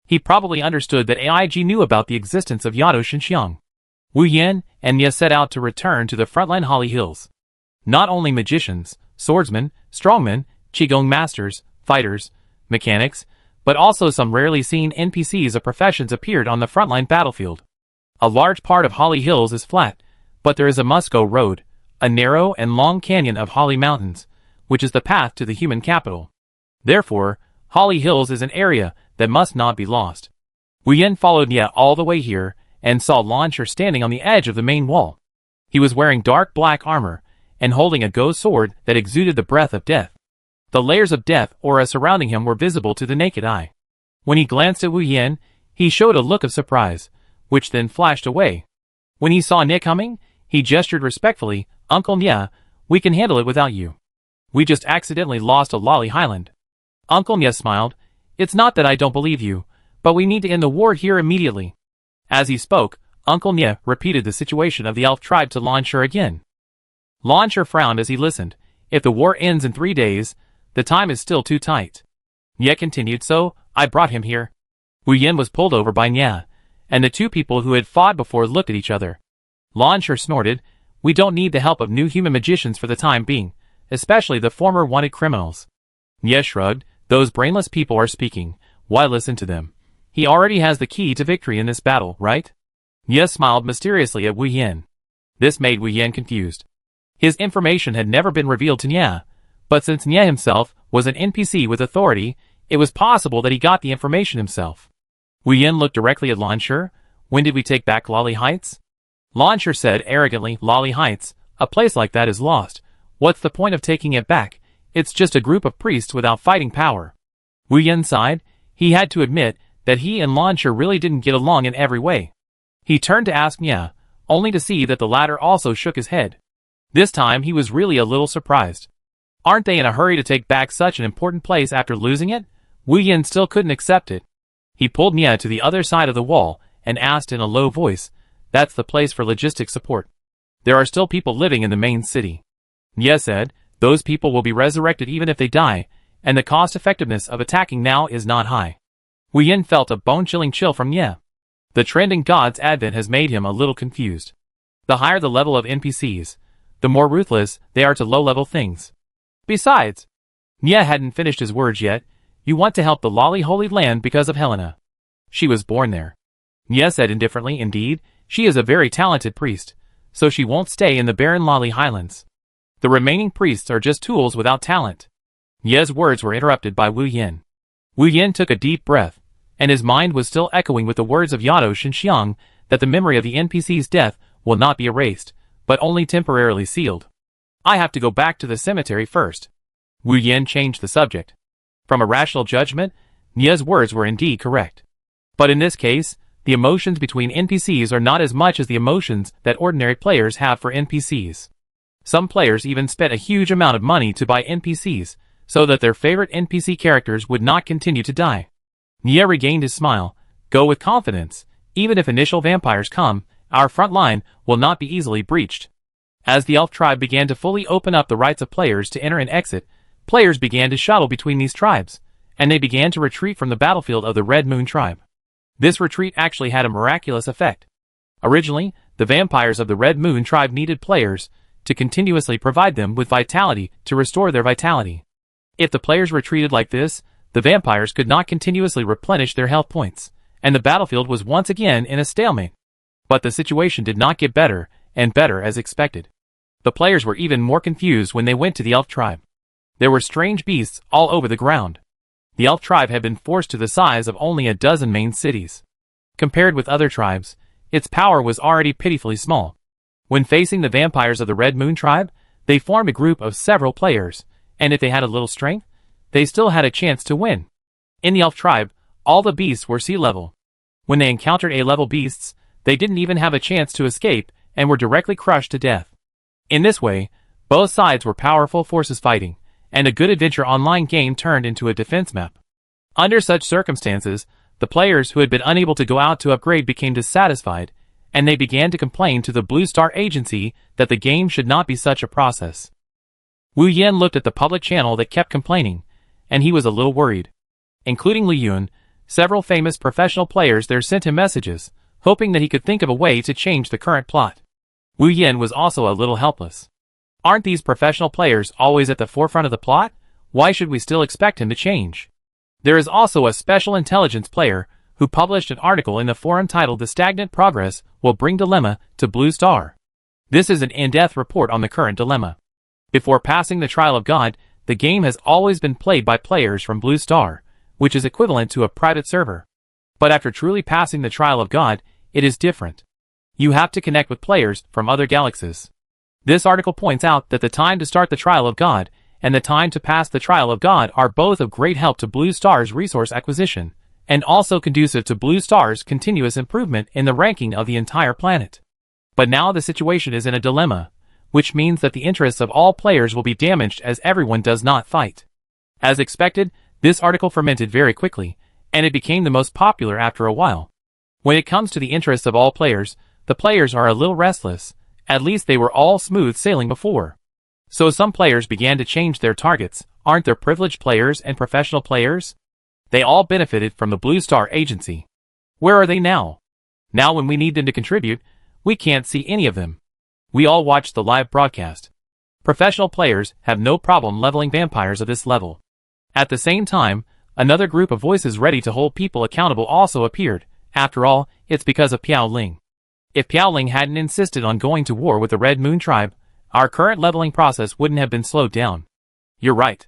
He probably understood that AIG knew about the existence of Yado Xinxiang. Wu Yin and Nia set out to return to the frontline Holly Hills. Not only magicians, swordsmen, strongmen, qigong masters, fighters, mechanics, but also some rarely seen NPCs of professions appeared on the frontline battlefield. A large part of Holly Hills is flat, but there is a must-go road, a narrow and long canyon of Holly Mountains, which is the path to the human capital. Therefore, Holly Hills is an area that must not be lost. Wu Yin followed Nia all the way here, and saw Launcher standing on the edge of the main wall. He was wearing dark black armor, and holding a ghost sword that exuded the breath of death. The layers of death aura surrounding him were visible to the naked eye. When he glanced at Wu Yin, he showed a look of surprise, which then flashed away. When he saw Nia coming, he gestured respectfully, "Uncle Nia, we can handle it without you. We just accidentally lost a Lolly Highland." Uncle Nia smiled, "It's not that I don't believe you, but we need to end the war here immediately." As he spoke, Uncle Nia repeated the situation of the elf tribe to Launcher again. Launcher frowned as he listened. If the war ends in 3 days, the time is still too tight. Nia continued, "So, I brought him here." Wu Yin was pulled over by Nia, and the two people who had fought before looked at each other. Launcher snorted, "We don't need the help of new human magicians for the time being, especially the former wanted criminals." Nia shrugged, "Those brainless people are speaking. Why listen to them? He already has the key to victory in this battle, right?" Nia smiled mysteriously at Wu Yin. This made Wu Yin confused. His information had never been revealed to Nia, but since Nia himself was an NPC with authority, it was possible that he got the information himself. Wu Yin looked directly at Launcher. "When did we take back Lolly Heights?" Launcher said arrogantly, "Lolly Heights, a place like that is lost. What's the point of taking it back? It's just a group of priests without fighting power." Wu Yin sighed. He had to admit that he and Launcher really didn't get along in every way. He turned to ask Nia, only to see that the latter also shook his head. This time he was really a little surprised. Aren't they in a hurry to take back such an important place after losing it? Wu Yin still couldn't accept it. He pulled Nia to the other side of the wall and asked in a low voice, "That's the place for logistic support. There are still people living in the main city." Nia said, "Those people will be resurrected even if they die, and the cost-effectiveness of attacking now is not high." Wu Yin felt a bone-chilling chill from Nia. The trend in God's advent has made him a little confused. The higher the level of NPCs, the more ruthless they are to low-level things. Besides, Nia hadn't finished his words yet. "You want to help the Lolly Holy Land because of Helena. She was born there." Nia said indifferently, "Indeed, she is a very talented priest, so she won't stay in the barren Lolly Highlands. The remaining priests are just tools without talent." Nia's words were interrupted by Wu Yin. Wu Yin took a deep breath, and his mind was still echoing with the words of Yado Xinxiang that the memory of the NPC's death will not be erased, but only temporarily sealed. "I have to go back to the cemetery first." Wu Yin changed the subject. From a rational judgment, Nia's words were indeed correct. But in this case, the emotions between NPCs are not as much as the emotions that ordinary players have for NPCs. Some players even spent a huge amount of money to buy NPCs, so that their favorite NPC characters would not continue to die. Nia regained his smile. "Go with confidence. Even if initial vampires come, our front line will not be easily breached." As the elf tribe began to fully open up the rights of players to enter and exit, players began to shuttle between these tribes, and they began to retreat from the battlefield of the Red Moon tribe. This retreat actually had a miraculous effect. Originally, the vampires of the Red Moon tribe needed players to continuously provide them with vitality to restore their vitality. If the players retreated like this, the vampires could not continuously replenish their health points, and the battlefield was once again in a stalemate. But the situation did not get better and better as expected. The players were even more confused when they went to the elf tribe. There were strange beasts all over the ground. The elf tribe had been forced to the size of only a dozen main cities. Compared with other tribes, its power was already pitifully small. When facing the vampires of the Red Moon tribe, they formed a group of several players, and if they had a little strength, they still had a chance to win. In the elf tribe, all the beasts were sea level. When they encountered A-level beasts, they didn't even have a chance to escape and were directly crushed to death. In this way, both sides were powerful forces fighting, and a good adventure online game turned into a defense map. Under such circumstances, the players who had been unable to go out to upgrade became dissatisfied, and they began to complain to the Blue Star Agency that the game should not be such a process. Wu Yan looked at the public channel that kept complaining, and he was a little worried. Including Li Yun, several famous professional players there sent him messages, hoping that he could think of a way to change the current plot. Wu Yan was also a little helpless. Aren't these professional players always at the forefront of the plot? Why should we still expect him to change? There is also a special intelligence player who published an article in the forum titled "The Stagnant Progress Will Bring Dilemma to Blue Star." This is an in-depth report on the current dilemma. Before passing the trial of God, the game has always been played by players from Blue Star, which is equivalent to a private server. But after truly passing the trial of God, it is different. You have to connect with players from other galaxies. This article points out that the time to start the trial of God and the time to pass the trial of God are both of great help to Blue Star's resource acquisition, and also conducive to Blue Star's continuous improvement in the ranking of the entire planet. But now the situation is in a dilemma, which means that the interests of all players will be damaged as everyone does not fight. As expected, this article fermented very quickly, and it became the most popular after a while. When it comes to the interests of all players, the players are a little restless. At least they were all smooth sailing before. So some players began to change their targets. Aren't there privileged players and professional players? They all benefited from the Blue Star Agency. Where are they now? Now when we need them to contribute, we can't see any of them. We all watched the live broadcast. Professional players have no problem leveling vampires of this level. At the same time, another group of voices ready to hold people accountable also appeared. After all, it's because of Piao Ling. If Piao Ling hadn't insisted on going to war with the Red Moon Tribe, our current leveling process wouldn't have been slowed down. You're right.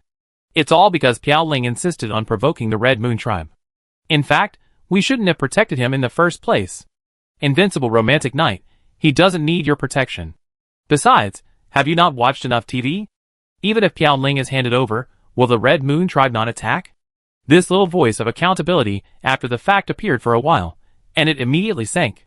It's all because Piao Ling insisted on provoking the Red Moon Tribe. In fact, we shouldn't have protected him in the first place. Invincible romantic knight, he doesn't need your protection. Besides, have you not watched enough TV? Even if Piao Ling is handed over, will the Red Moon Tribe not attack? This little voice of accountability after the fact appeared for a while, and it immediately sank.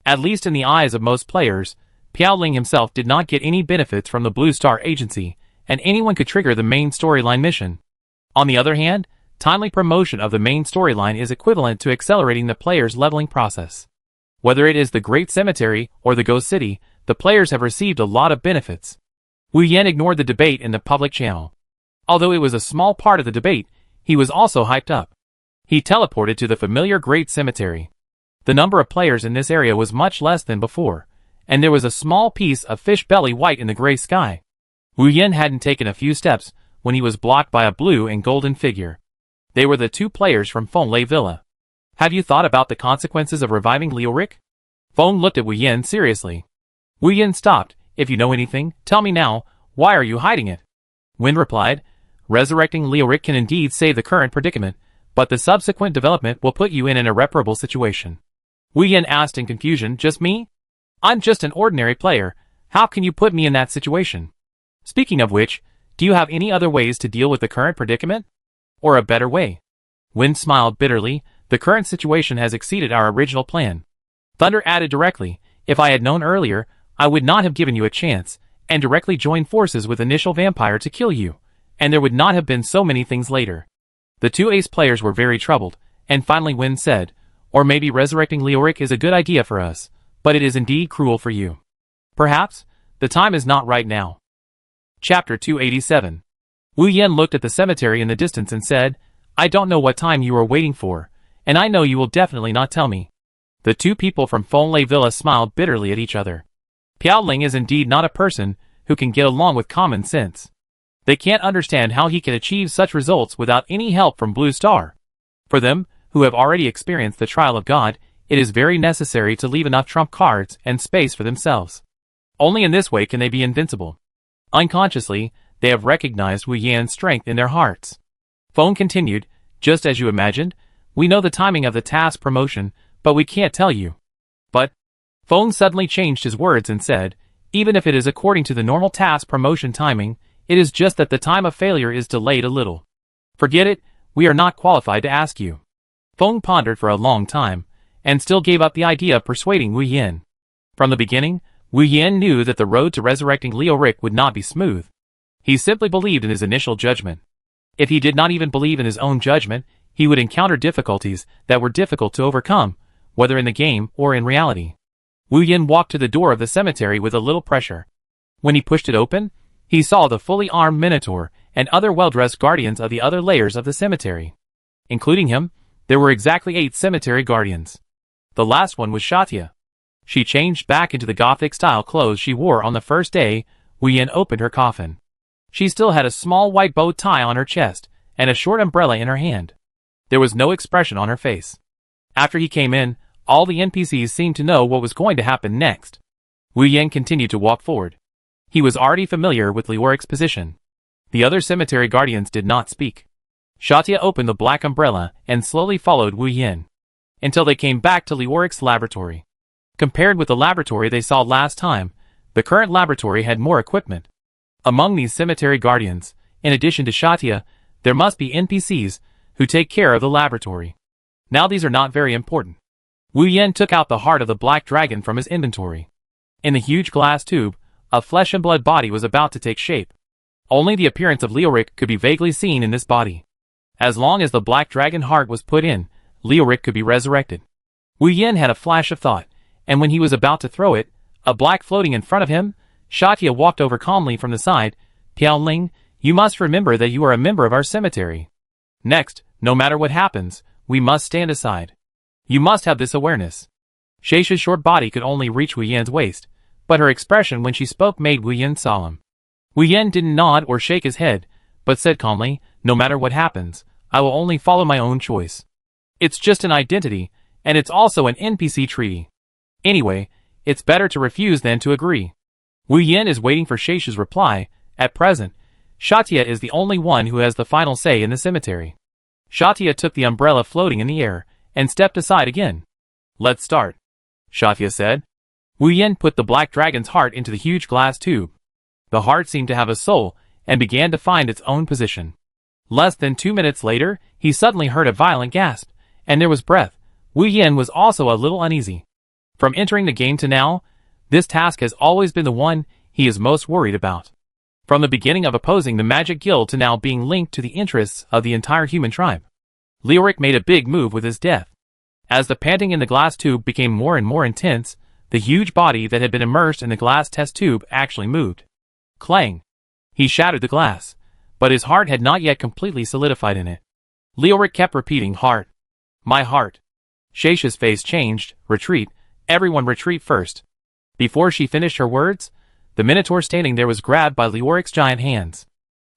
At least in the eyes of most players, Piao Ling himself did not get any benefits from the Blue Star Agency, and anyone could trigger the main storyline mission. On the other hand, timely promotion of the main storyline is equivalent to accelerating the player's leveling process. Whether it is the Great Cemetery or the Ghost City, the players have received a lot of benefits. Wu Yan ignored the debate in the public channel. Although it was a small part of the debate, he was also hyped up. He teleported to the familiar Great Cemetery. The number of players in this area was much less than before, and there was a small piece of fish belly white in the gray sky. Wu Yan hadn't taken a few steps when he was blocked by a blue and golden figure. They were the two players from Feng Lei Villa. Have you thought about the consequences of reviving Lioric? Feng looked at Wu Yan seriously. Wu Yan stopped. If you know anything, tell me now. Why are you hiding it? Wen replied, resurrecting Lioric can indeed save the current predicament, but the subsequent development will put you in an irreparable situation. Wu Yan asked in confusion, just me? I'm just an ordinary player. How can you put me in that situation? Speaking of which, do you have any other ways to deal with the current predicament? Or a better way? Wen smiled bitterly. The current situation has exceeded our original plan. Thunder added directly, if I had known earlier, I would not have given you a chance, and directly joined forces with Initial Vampire to kill you, and there would not have been so many things later. The two ace players were very troubled, and finally Wen said, or maybe resurrecting Lioric is a good idea for us, but it is indeed cruel for you. Perhaps, the time is not right now. Chapter 287. Wu Yan looked at the cemetery in the distance and said, I don't know what time you are waiting for, and I know you will definitely not tell me. The two people from Feng Lei Villa smiled bitterly at each other. Piao Ling is indeed not a person who can get along with common sense. They can't understand how he can achieve such results without any help from Blue Star. For them, who have already experienced the trial of God, it is very necessary to leave enough trump cards and space for themselves. Only in this way can they be invincible. Unconsciously, they have recognized Wu Yan's strength in their hearts. Feng continued, just as you imagined, we know the timing of the task promotion, but we can't tell you. But, Feng suddenly changed his words and said, even if it is according to the normal task promotion timing, it is just that the time of failure is delayed a little. Forget it, we are not qualified to ask you. Feng pondered for a long time, and still gave up the idea of persuading Wu Yan. From the beginning, Wu Yan knew that the road to resurrecting Lioric would not be smooth. He simply believed in his initial judgment. If he did not even believe in his own judgment, he would encounter difficulties that were difficult to overcome, whether in the game or in reality. Wu Yin walked to the door of the cemetery with a little pressure. When he pushed it open, he saw the fully armed Minotaur and other well-dressed guardians of the other layers of the cemetery. Including him, there were exactly 8 cemetery guardians. The last one was Xiaotia. She changed back into the Gothic-style clothes she wore on the first day Wu Yin opened her coffin. She still had a small white bow tie on her chest and a short umbrella in her hand. There was no expression on her face. After he came in, all the NPCs seemed to know what was going to happen next. Wu Yin continued to walk forward. He was already familiar with Leoric's position. The other cemetery guardians did not speak. Xiaotia opened the black umbrella and slowly followed Wu Yin until they came back to Leoric's laboratory. Compared with the laboratory they saw last time, the current laboratory had more equipment. Among these cemetery guardians, in addition to Xiaotia, there must be NPCs who take care of the laboratory. Now these are not very important. Wu Yin took out the heart of the black dragon from his inventory. In the huge glass tube, a flesh and blood body was about to take shape. Only the appearance of Leoric could be vaguely seen in this body. As long as the black dragon heart was put in, Leoric could be resurrected. Wu Yin had a flash of thought, and when he was about to throw it, a black floating in front of him, Xiaotia walked over calmly from the side. Piaoling, you must remember that you are a member of our cemetery. Next, no matter what happens, we must stand aside. You must have this awareness. Sheisha's short body could only reach Wu Yin's waist, but her expression when she spoke made Wu Yin solemn. Wu Yin didn't nod or shake his head, but said calmly, no matter what happens, I will only follow my own choice. It's just an identity, and it's also an NPC treaty. Anyway, it's better to refuse than to agree. Wu Yin is waiting for Sheisha's reply. At present, Xiaotia is the only one who has the final say in the cemetery. Xiaotia took the umbrella floating in the air and stepped aside again. Let's start, Xiaotia said. Wu Yin put the black dragon's heart into the huge glass tube. The heart seemed to have a soul and began to find its own position. Less than 2 minutes later, he suddenly heard a violent gasp, and there was breath. Wu Yin was also a little uneasy. From entering the game to now, this task has always been the one he is most worried about. From the beginning of opposing the Magic Guild to now being linked to the interests of the entire human tribe. Leoric made a big move with his death. As the panting in the glass tube became more and more intense, the huge body that had been immersed in the glass test tube actually moved. Clang! He shattered the glass, but his heart had not yet completely solidified in it. Leoric kept repeating, heart. My heart. Sheisha's face changed. Retreat. Everyone retreat first. Before she finished her words, the Minotaur standing there was grabbed by Leoric's giant hands.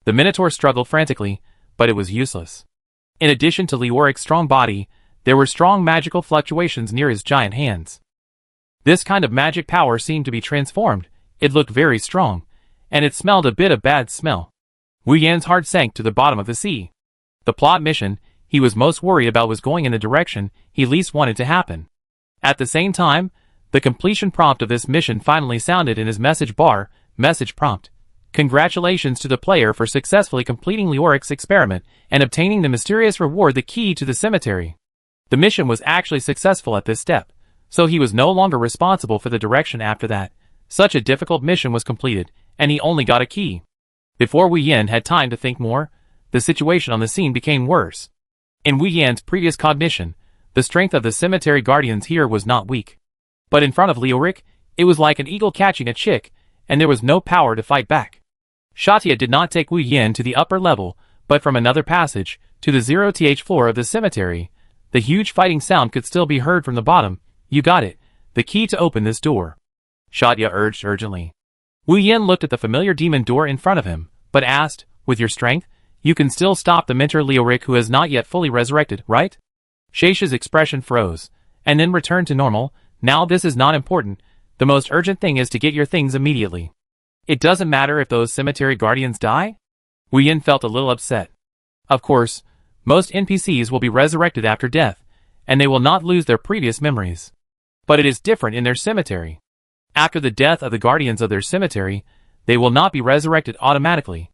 The Minotaur struggled frantically, but it was useless. In addition to Leoric's strong body, there were strong magical fluctuations near his giant hands. This kind of magic power seemed to be transformed. It looked very strong, and it smelled a bit of bad smell. Wu Yan's heart sank to the bottom of the sea. The plot mission he was most worried about was going in the direction he least wanted to happen. At the same time, the completion prompt of this mission finally sounded in his message bar. Message prompt. Congratulations to the player for successfully completing Leoric's experiment and obtaining the mysterious reward, the key to the cemetery. The mission was actually successful at this step, so he was no longer responsible for the direction after that. Such a difficult mission was completed, and he only got a key. Before Wu Yin had time to think more, the situation on the scene became worse. In Wu Yan's previous cognition, the strength of the cemetery guardians here was not weak. But in front of Leoric, it was like an eagle catching a chick, and there was no power to fight back. Xiaotia did not take Wu Yin to the upper level, but from another passage, to the 0th floor of the cemetery. The huge fighting sound could still be heard from the bottom. You got it. The key to open this door, Xiaotia urged urgently. Wu Yin looked at the familiar demon door in front of him, but asked, with your strength, you can still stop the mentor Leoric who has not yet fully resurrected, right? Sheisha's expression froze, and then returned to normal. Now this is not important. The most urgent thing is to get your things immediately. It doesn't matter if those cemetery guardians die? Wu Yin felt a little upset. Of course, most NPCs will be resurrected after death, and they will not lose their previous memories. But it is different in their cemetery. After the death of the guardians of their cemetery, they will not be resurrected automatically.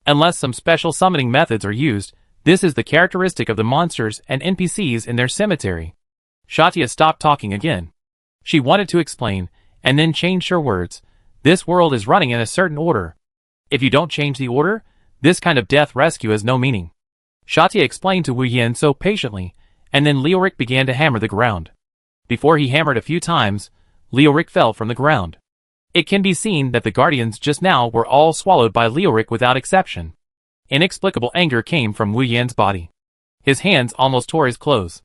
Unless some special summoning methods are used, this is the characteristic of the monsters and NPCs in their cemetery. Xiaotia stopped talking again. She wanted to explain, and then changed her words. This world is running in a certain order. If you don't change the order, this kind of death rescue has no meaning. Xiaotia explained to Wu Yin so patiently, and then Leoric began to hammer the ground. Before he hammered a few times, Leoric fell from the ground. It can be seen that the guardians just now were all swallowed by Leoric without exception. Inexplicable anger came from Wu Yan's body. His hands almost tore his clothes.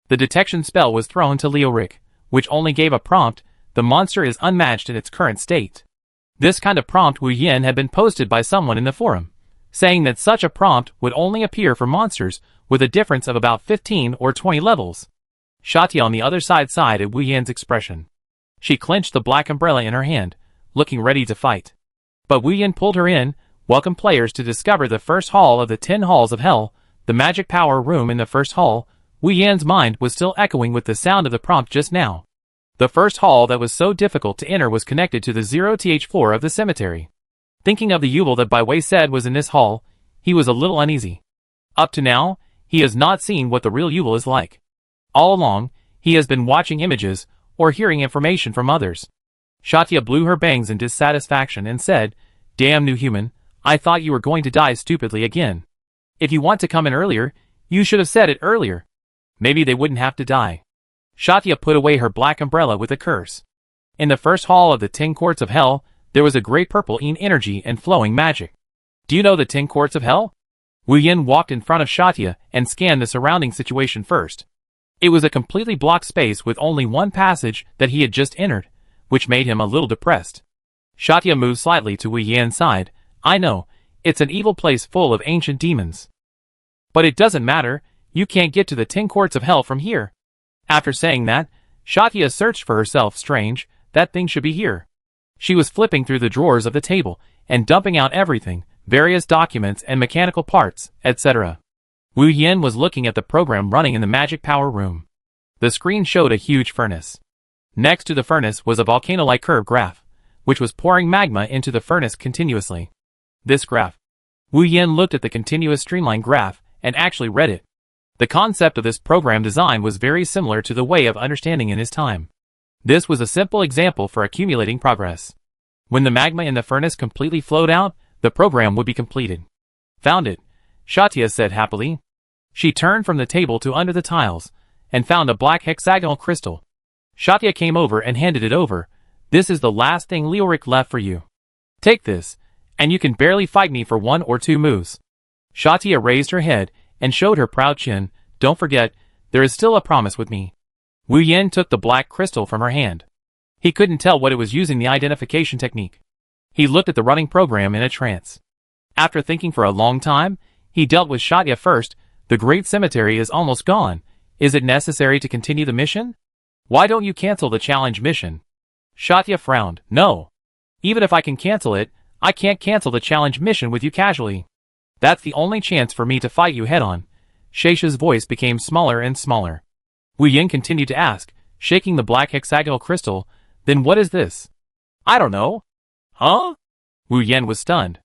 The detection spell was thrown to Leoric, which only gave a prompt: the monster is unmatched in its current state. This kind of prompt Wu Yan had been posted by someone in the forum, saying that such a prompt would only appear for monsters with a difference of about 15 or 20 levels. Shati on the other side sighed at Wu Yan's expression. She clenched the black umbrella in her hand, looking ready to fight. But Wu Yan pulled her in. Welcome players to discover the first hall of the 10 halls of hell, the magic power room in the first hall. Wu Yan's mind was still echoing with the sound of the prompt just now. The first hall that was so difficult to enter was connected to the 0th floor of the cemetery. Thinking of the Yubel that Bai Wei said was in this hall, he was a little uneasy. Up to now, he has not seen what the real Yubel is like. All along, he has been watching images or hearing information from others. Shatya blew her bangs in dissatisfaction and said, "Damn new human, I thought you were going to die stupidly again. If you want to come in earlier, you should have said it earlier. Maybe they wouldn't have to die." Shatya put away her black umbrella with a curse. In the first hall of the 10 courts of hell, there was a great purple energy and flowing magic. Do you know the 10 courts of hell? Wu Yan walked in front of Shatya and scanned the surrounding situation first. It was a completely blocked space with only one passage that he had just entered, which made him a little depressed. Shatya moved slightly to Wu Yan's side. "I know, it's an evil place full of ancient demons. But it doesn't matter, you can't get to the 10 courts of hell from here." After saying that, Shatya searched for herself. Strange, that thing should be here. She was flipping through the drawers of the table and dumping out everything, various documents and mechanical parts, etc. Wu Yan was looking at the program running in the magic power room. The screen showed a huge furnace. Next to the furnace was a volcano-like curve graph, which was pouring magma into the furnace continuously. This graph. Wu Yan looked at the continuous streamline graph and actually read it. The concept of this program design was very similar to the way of understanding in his time. This was a simple example for accumulating progress. When the magma in the furnace completely flowed out, the program would be completed. "Found it," Shatya said happily. She turned from the table to under the tiles and found a black hexagonal crystal. Shatya came over and handed it over. "This is the last thing Leoric left for you. Take this, and you can barely fight me for 1 or 2 moves." Shatya raised her head and showed her proud chin. "Don't forget, there is still a promise with me." Wu Yan took the black crystal from her hand. He couldn't tell what it was using the identification technique. He looked at the running program in a trance. After thinking for a long time, he dealt with Shatya first. "The great cemetery is almost gone. Is it necessary to continue the mission? Why don't you cancel the challenge mission?" Shatya frowned. "No. Even if I can cancel it, I can't cancel the challenge mission with you casually. That's the only chance for me to fight you head-on." Shesha's voice became smaller and smaller. Wu Yan continued to ask, shaking the black hexagonal crystal, "Then what is this?" "I don't know." "Huh?" Wu Yan was stunned.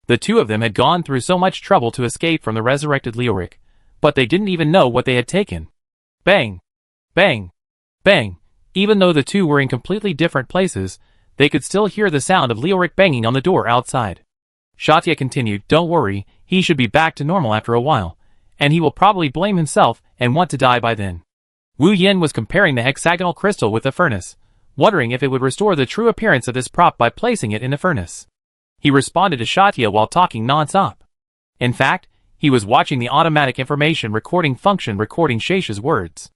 The two of them had gone through so much trouble to escape from the resurrected Leoric, but they didn't even know what they had taken. Bang! Bang! Bang! Even though the two were in completely different places, they could still hear the sound of Leoric banging on the door outside. Shatya continued, "Don't worry, he should be back to normal after a while, and he will probably blame himself and want to die by then." Wu Yan was comparing the hexagonal crystal with the furnace, wondering if it would restore the true appearance of this prop by placing it in the furnace. He responded to Shatya while talking non-stop. In fact, he was watching the automatic information recording function recording Shesha's words.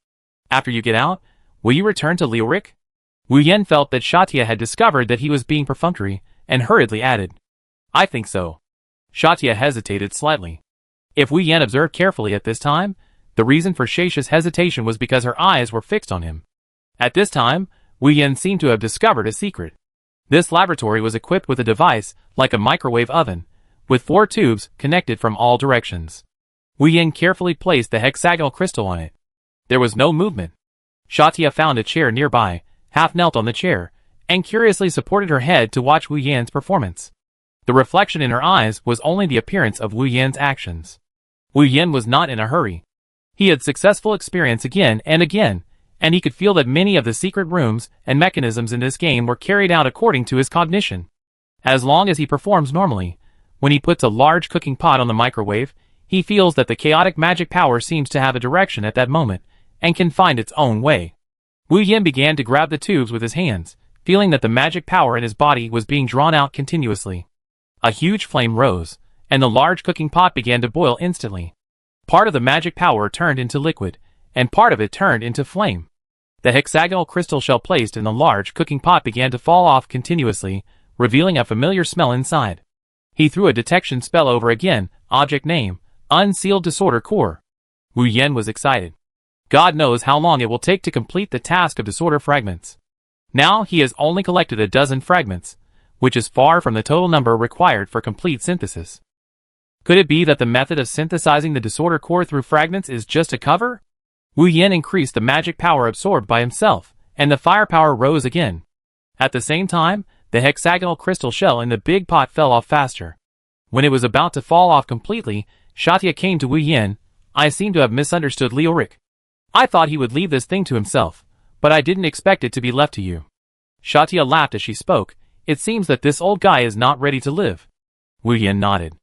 "After you get out, will you return to Leoric?" Wu Yan felt that Shatya had discovered that he was being perfunctory, and hurriedly added, "I think so." Shatya hesitated slightly. If Wu Yan observed carefully at this time, the reason for Shesha's hesitation was because her eyes were fixed on him. At this time, Wu Yan seemed to have discovered a secret. This laboratory was equipped with a device like a microwave oven, with 4 tubes connected from all directions. Wu Yan carefully placed the hexagonal crystal on it. There was no movement. Shatya found a chair nearby, half knelt on the chair, and curiously supported her head to watch Wu Yan's performance. The reflection in her eyes was only the appearance of Wu Yan's actions. Wu Yan was not in a hurry. He had successful experience again and again, and he could feel that many of the secret rooms and mechanisms in this game were carried out according to his cognition. As long as he performs normally, when he puts a large cooking pot on the microwave, he feels that the chaotic magic power seems to have a direction at that moment, and can find its own way. Wu Yin began to grab the tubes with his hands, feeling that the magic power in his body was being drawn out continuously. A huge flame rose, and the large cooking pot began to boil instantly. Part of the magic power turned into liquid, and part of it turned into flame. The hexagonal crystal shell placed in the large cooking pot began to fall off continuously, revealing a familiar smell inside. He threw a detection spell over again, object name, unsealed disorder core. Wu Yen was excited. God knows how long it will take to complete the task of disorder fragments. Now he has only collected a dozen fragments, which is far from the total number required for complete synthesis. Could it be that the method of synthesizing the disorder core through fragments is just a cover? Wu Yen increased the magic power absorbed by himself, and the firepower rose again. At the same time, the hexagonal crystal shell in the big pot fell off faster. When it was about to fall off completely, Satya came to Wu Yen. I seem to have misunderstood Leoric. I thought he would leave this thing to himself, but I didn't expect it to be left to you. Satya laughed as she spoke. It seems that this old guy is not ready to live. Wu Yen nodded.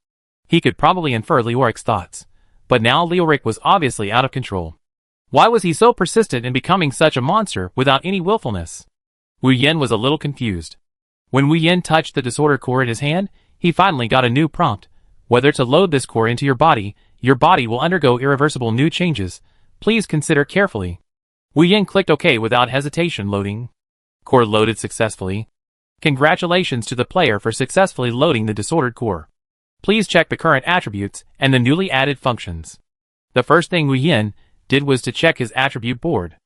He could probably infer Leoric's thoughts, but now Leoric was obviously out of control. Why was he so persistent in becoming such a monster without any willfulness? Wu Yen was a little confused. When Wu Yen touched the disorder core in his hand, he finally got a new prompt. Whether to load this core into your body will undergo irreversible new changes. Please consider carefully. Wu Yen clicked OK without hesitation. Loading. Core loaded successfully. Congratulations to the player for successfully loading the disordered core. Please check the current attributes and the newly added functions. The first thing Wu Yen did was to check his attribute board.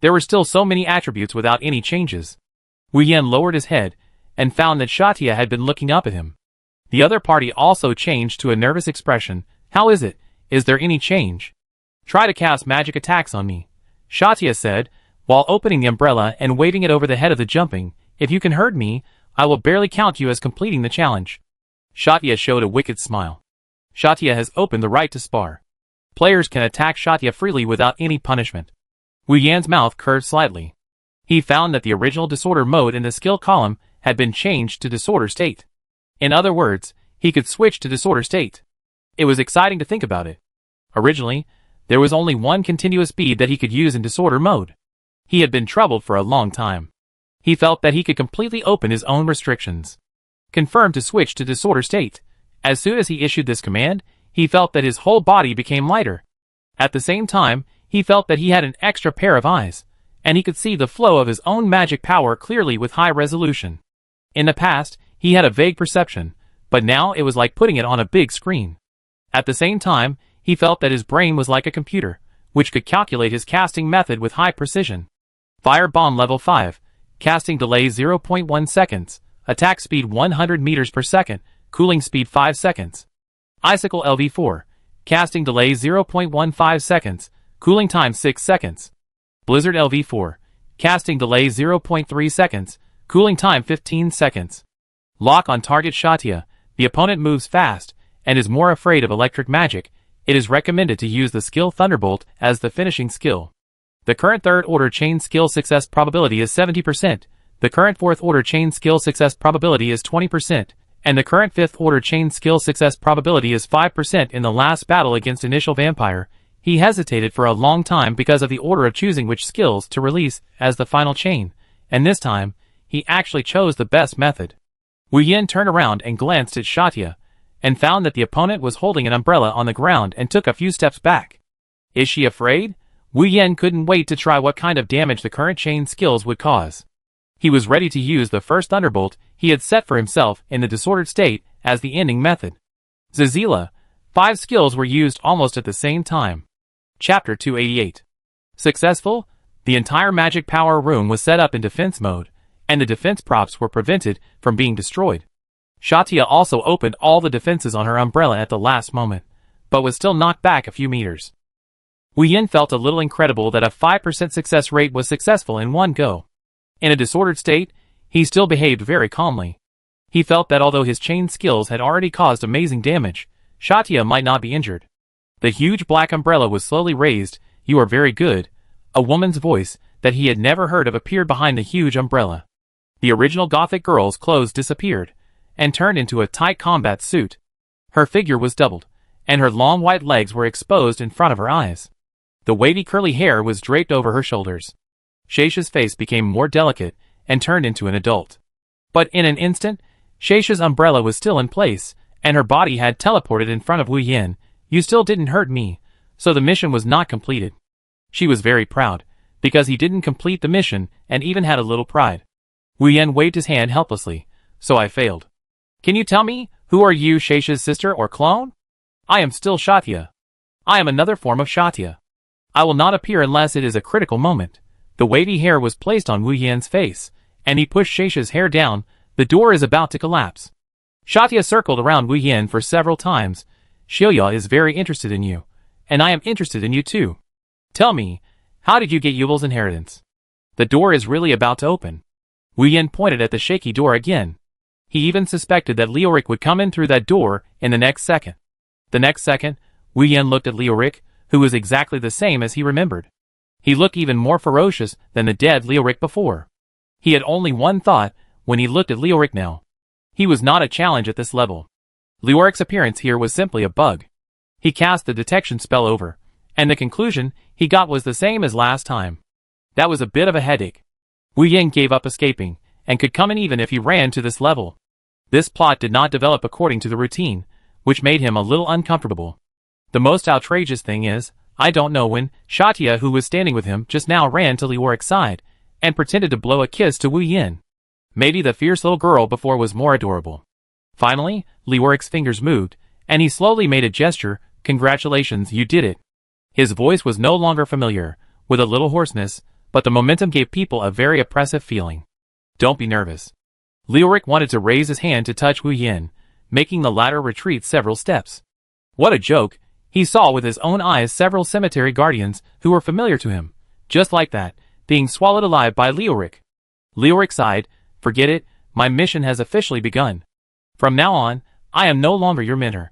There were still so many attributes without any changes. Wu Yen lowered his head and found that Satya had been looking up at him. The other party also changed to a nervous expression. How is it? Is there any change? Try to cast magic attacks on me, Satya said, while opening the umbrella and waving it over the head of the jumping. If you can hurt me, I will barely count you as completing the challenge. Satya showed a wicked smile. Satya has opened the right to spar. Players can attack Satya freely without any punishment. Wu Yan's mouth curved slightly. He found that the original disorder mode in the skill column had been changed to disorder state. In other words, he could switch to disorder state. It was exciting to think about it. Originally, there was only one continuous speed that he could use in disorder mode. He had been troubled for a long time. He felt that he could completely open his own restrictions. Confirmed to switch to disorder state. As soon as he issued this command, he felt that his whole body became lighter. At the same time, he felt that he had an extra pair of eyes, and he could see the flow of his own magic power clearly with high resolution. In the past, he had a vague perception, but now it was like putting it on a big screen. At the same time, he felt that his brain was like a computer, which could calculate his casting method with high precision. Fire Bomb Level 5, Casting Delay 0.1 seconds, Attack Speed 100 meters per second, Cooling Speed 5 seconds. Icicle LV4, Casting Delay 0.15 seconds, Cooling Time 6 seconds. Blizzard LV4, Casting Delay 0.3 seconds, Cooling Time 15 seconds. Lock on target Satya. The opponent moves fast and is more afraid of electric magic. It is recommended to use the skill Thunderbolt as the finishing skill. The current third order chain skill success probability is 70%, the current fourth order chain skill success probability is 20%, and the current fifth order chain skill success probability is 5%. In the last battle against Initial Vampire, he hesitated for a long time because of the order of choosing which skills to release as the final chain, and this time, he actually chose the best method. Wu Yen turned around and glanced at Satya, and found that the opponent was holding an umbrella on the ground and took a few steps back. Is she afraid? Wu Yen couldn't wait to try what kind of damage the current chain skills would cause. He was ready to use the first Thunderbolt he had set for himself in the disordered state as the ending method. Zazila, 5 skills were used almost at the same time. Chapter 288. Successful? The entire magic power room was set up in defense mode, and the defense props were prevented from being destroyed. Satya also opened all the defenses on her umbrella at the last moment, but was still knocked back a few meters. Wu Yen felt a little incredible that a 5% success rate was successful in one go. In a disordered state, he still behaved very calmly. He felt that although his chain skills had already caused amazing damage, Satya might not be injured. The huge black umbrella was slowly raised. You are very good. A woman's voice that he had never heard of appeared behind the huge umbrella. The original Gothic girl's clothes disappeared and turned into a tight combat suit. Her figure was doubled, and her long white legs were exposed in front of her eyes. The wavy curly hair was draped over her shoulders. Shaysha's face became more delicate and turned into an adult. But in an instant, Shaysha's umbrella was still in place, and her body had teleported in front of Wu Yan. You still didn't hurt me, so the mission was not completed. She was very proud, because he didn't complete the mission and even had a little pride. Wu Yan waved his hand helplessly. So I failed. Can you tell me, who are you, Shaysha's sister or clone? I am still Shatya. I am another form of Shatya. I will not appear unless it is a critical moment. The wavy hair was placed on Wu Yan's face, and he pushed Shaysha's hair down. The door is about to collapse. Shatya circled around Wu Yan for several times. Shilya is very interested in you, and I am interested in you too. Tell me, how did you get Yuval's inheritance? The door is really about to open. Wu Yan pointed at the shaky door again. He even suspected that Leoric would come in through that door in the next second. The next second, Wu Yan looked at Leoric, who was exactly the same as he remembered. He looked even more ferocious than the dead Leoric before. He had only one thought when he looked at Leoric now. He was not a challenge at this level. Leoric's appearance here was simply a bug. He cast the detection spell over, and the conclusion he got was the same as last time. That was a bit of a headache. Wu Yan gave up escaping, and could come in even if he ran to this level. This plot did not develop according to the routine, which made him a little uncomfortable. The most outrageous thing is, I don't know when Shatya, who was standing with him just now, ran to Leoric's side and pretended to blow a kiss to Wu Yan. Maybe the fierce little girl before was more adorable. Finally, Leoric's fingers moved, and he slowly made a gesture. Congratulations, you did it. His voice was no longer familiar, with a little hoarseness, but the momentum gave people a very oppressive feeling. Don't be nervous. Leoric wanted to raise his hand to touch Wu Yan, making the latter retreat several steps. What a joke! He saw with his own eyes several cemetery guardians who were familiar to him, just like that, being swallowed alive by Leoric. Leoric sighed. Forget it, my mission has officially begun. From now on, I am no longer your mentor.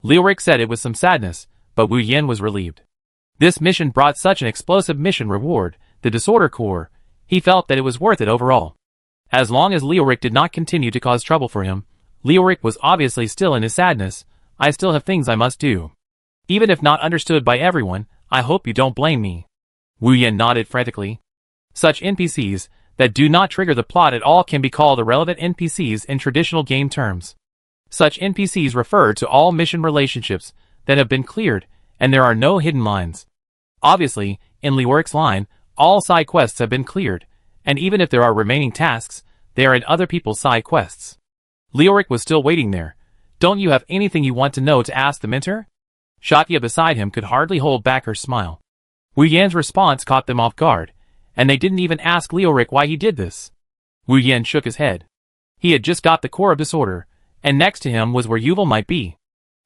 Leoric said it with some sadness, but Wu Yan was relieved. This mission brought such an explosive mission reward, the Disorder Core. He felt that it was worth it overall. As long as Leoric did not continue to cause trouble for him, Leoric was obviously still in his sadness. I still have things I must do. Even if not understood by everyone, I hope you don't blame me. Wu Yan nodded frantically. Such NPCs that do not trigger the plot at all can be called irrelevant NPCs in traditional game terms. Such NPCs refer to all mission relationships that have been cleared, and there are no hidden lines. Obviously, in Leoric's line, all side quests have been cleared, and even if there are remaining tasks, they are in other people's side quests. Leoric was still waiting there. Don't you have anything you want to know to ask the mentor? Shatya beside him could hardly hold back her smile. Wu Yan's response caught them off guard, and they didn't even ask Leoric why he did this. Wu Yan shook his head. He had just got the core of disorder, and next to him was where Yuval might be.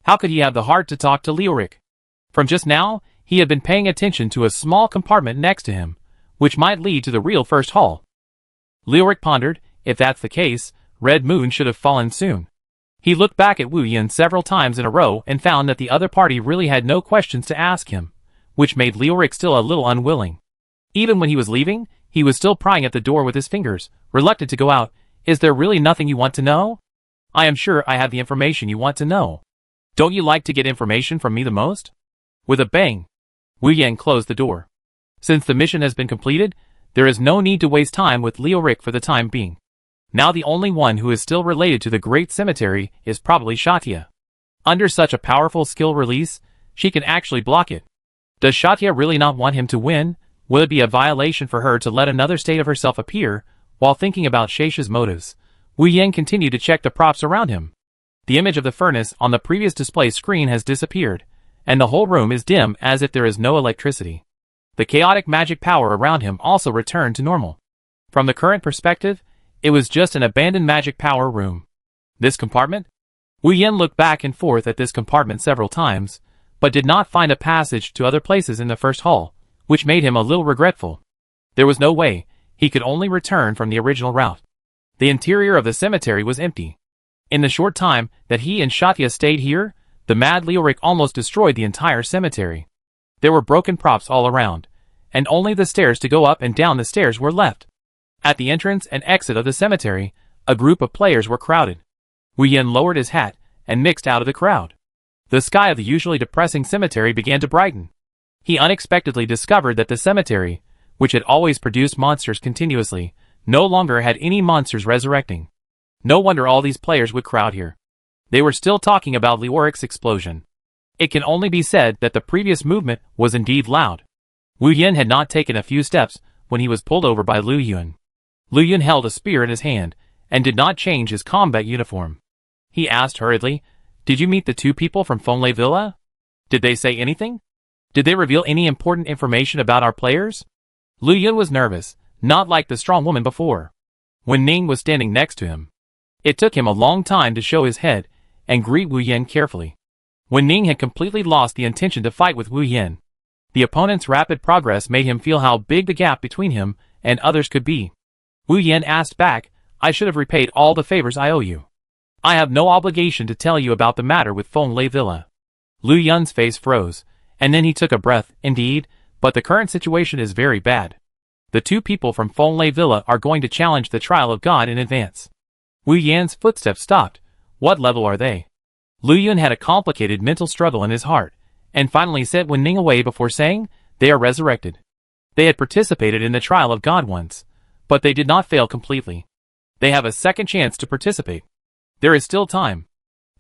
How could he have the heart to talk to Leoric? From just now, he had been paying attention to a small compartment next to him, which might lead to the real first hall. Leoric pondered, if that's the case, Red Moon should have fallen soon. He looked back at Wu Yan several times in a row and found that the other party really had no questions to ask him, which made Leoric still a little unwilling. Even when he was leaving, he was still prying at the door with his fingers, reluctant to go out. Is there really nothing you want to know? I am sure I have the information you want to know. Don't you like to get information from me the most? With a bang, Wu Yan closed the door. Since the mission has been completed, there is no need to waste time with Leoric for the time being. Now the only one who is still related to the Great Cemetery is probably Shatya. Under such a powerful skill release, she can actually block it. Does Shatya really not want him to win? Will it be a violation for her to let another state of herself appear? While thinking about Shaysha's motives, Wu Yan continued to check the props around him. The image of the furnace on the previous display screen has disappeared, and the whole room is dim as if there is no electricity. The chaotic magic power around him also returned to normal. From the current perspective, it was just an abandoned magic power room. This compartment? Wu Yan looked back and forth at this compartment several times, but did not find a passage to other places in the first hall, which made him a little regretful. There was no way, he could only return from the original route. The interior of the cemetery was empty. In the short time that he and Shatya stayed here, the mad Leoric almost destroyed the entire cemetery. There were broken props all around, and only the stairs to go up and down the stairs were left. At the entrance and exit of the cemetery, a group of players were crowded. Wu Yan lowered his hat and mixed out of the crowd. The sky of the usually depressing cemetery began to brighten. He unexpectedly discovered that the cemetery, which had always produced monsters continuously, no longer had any monsters resurrecting. No wonder all these players would crowd here. They were still talking about Leoric's explosion. It can only be said that the previous movement was indeed loud. Wu Yin had not taken a few steps when he was pulled over by Lu Yun. Lu Yun held a spear in his hand and did not change his combat uniform. He asked hurriedly, "Did you meet the two people from Fonlay Villa? Did they say anything? Did they reveal any important information about our players?" Lu Yun was nervous, not like the strong woman before. When Ning was standing next to him, it took him a long time to show his head and greet Wu Yin carefully. When Ning had completely lost the intention to fight with Wu Yin, the opponent's rapid progress made him feel how big the gap between him and others could be. Wu Yin asked back, "I should have repaid all the favors I owe you. I have no obligation to tell you about the matter with Fonlay Villa." Lu Yun's face froze, and then he took a breath. "Indeed, but the current situation is very bad. The two people from Fonlay Villa are going to challenge the trial of God in advance." Wu Yan's footsteps stopped. "What level are they?" Lu Yun had a complicated mental struggle in his heart, and finally sent Wen Ning away before saying, "They are resurrected. They had participated in the trial of God once, but they did not fail completely. They have a second chance to participate. There is still time.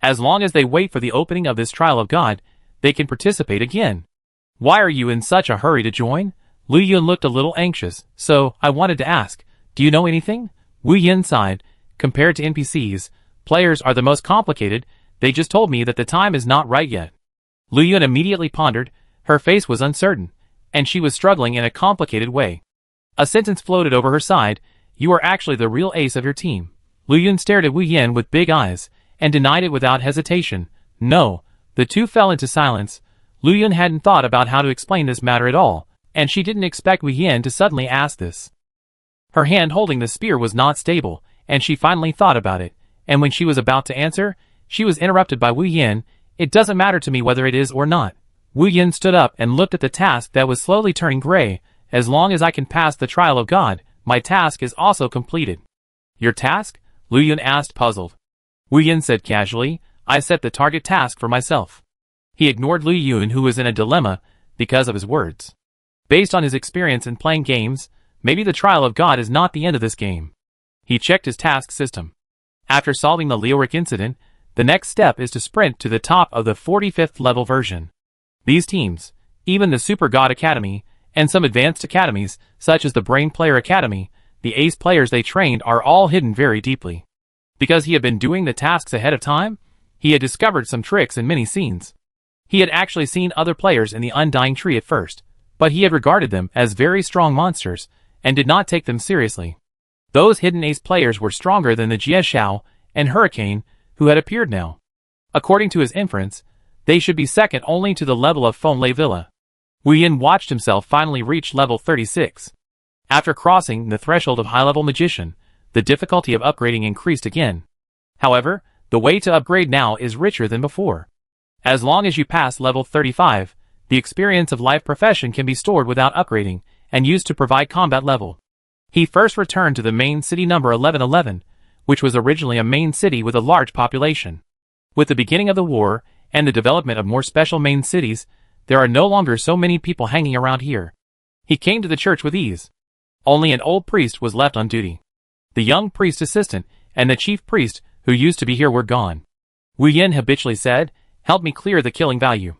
As long as they wait for the opening of this trial of God, they can participate again. Why are you in such a hurry to join?" Lu Yun looked a little anxious, "So, I wanted to ask, do you know anything?" Wu Yin sighed. "Compared to NPCs, players are the most complicated. They just told me that the time is not right yet." Lu Yun immediately pondered. Her face was uncertain, and she was struggling in a complicated way. A sentence floated over her side. "You are actually the real ace of your team." Lu Yun stared at Wu Yin with big eyes, and denied it without hesitation. "No." The two fell into silence. Lu Yun hadn't thought about how to explain this matter at all, and she didn't expect Wu Yin to suddenly ask this. Her hand holding the spear was not stable, and she finally thought about it, and when she was about to answer, she was interrupted by Wu Yin. "It doesn't matter to me whether it is or not." Wu Yin stood up and looked at the task that was slowly turning gray. "As long as I can pass the trial of God, my task is also completed." "Your task?" Lu Yun asked, puzzled. Wu Yin said casually, "I set the target task for myself." He ignored Lu Yun, who was in a dilemma because of his words. Based on his experience in playing games, maybe the trial of God is not the end of this game. He checked his task system. After solving the Leoric incident, the next step is to sprint to the top of the 45th level version. These teams, even the Super God Academy, and some advanced academies, such as the Brain Player Academy, the ace players they trained are all hidden very deeply. Because he had been doing the tasks ahead of time, he had discovered some tricks in many scenes. He had actually seen other players in the Undying Tree at first, but he had regarded them as very strong monsters, and did not take them seriously. Those hidden ace players were stronger than the Jieshao and Hurricane, who had appeared now. According to his inference, they should be second only to the level of Fonlay Villa. Wu Yin watched himself finally reach level 36. After crossing the threshold of high-level magician, the difficulty of upgrading increased again. However, the way to upgrade now is richer than before. As long as you pass level 35, the experience of life profession can be stored without upgrading, and used to provide combat level. He first returned to the main city number 1111, which was originally a main city with a large population. With the beginning of the war, and the development of more special main cities, there are no longer so many people hanging around here. He came to the church with ease. Only an old priest was left on duty. The young priest assistant and the chief priest, who used to be here, were gone. Wu Yin habitually said, "Help me clear the killing value."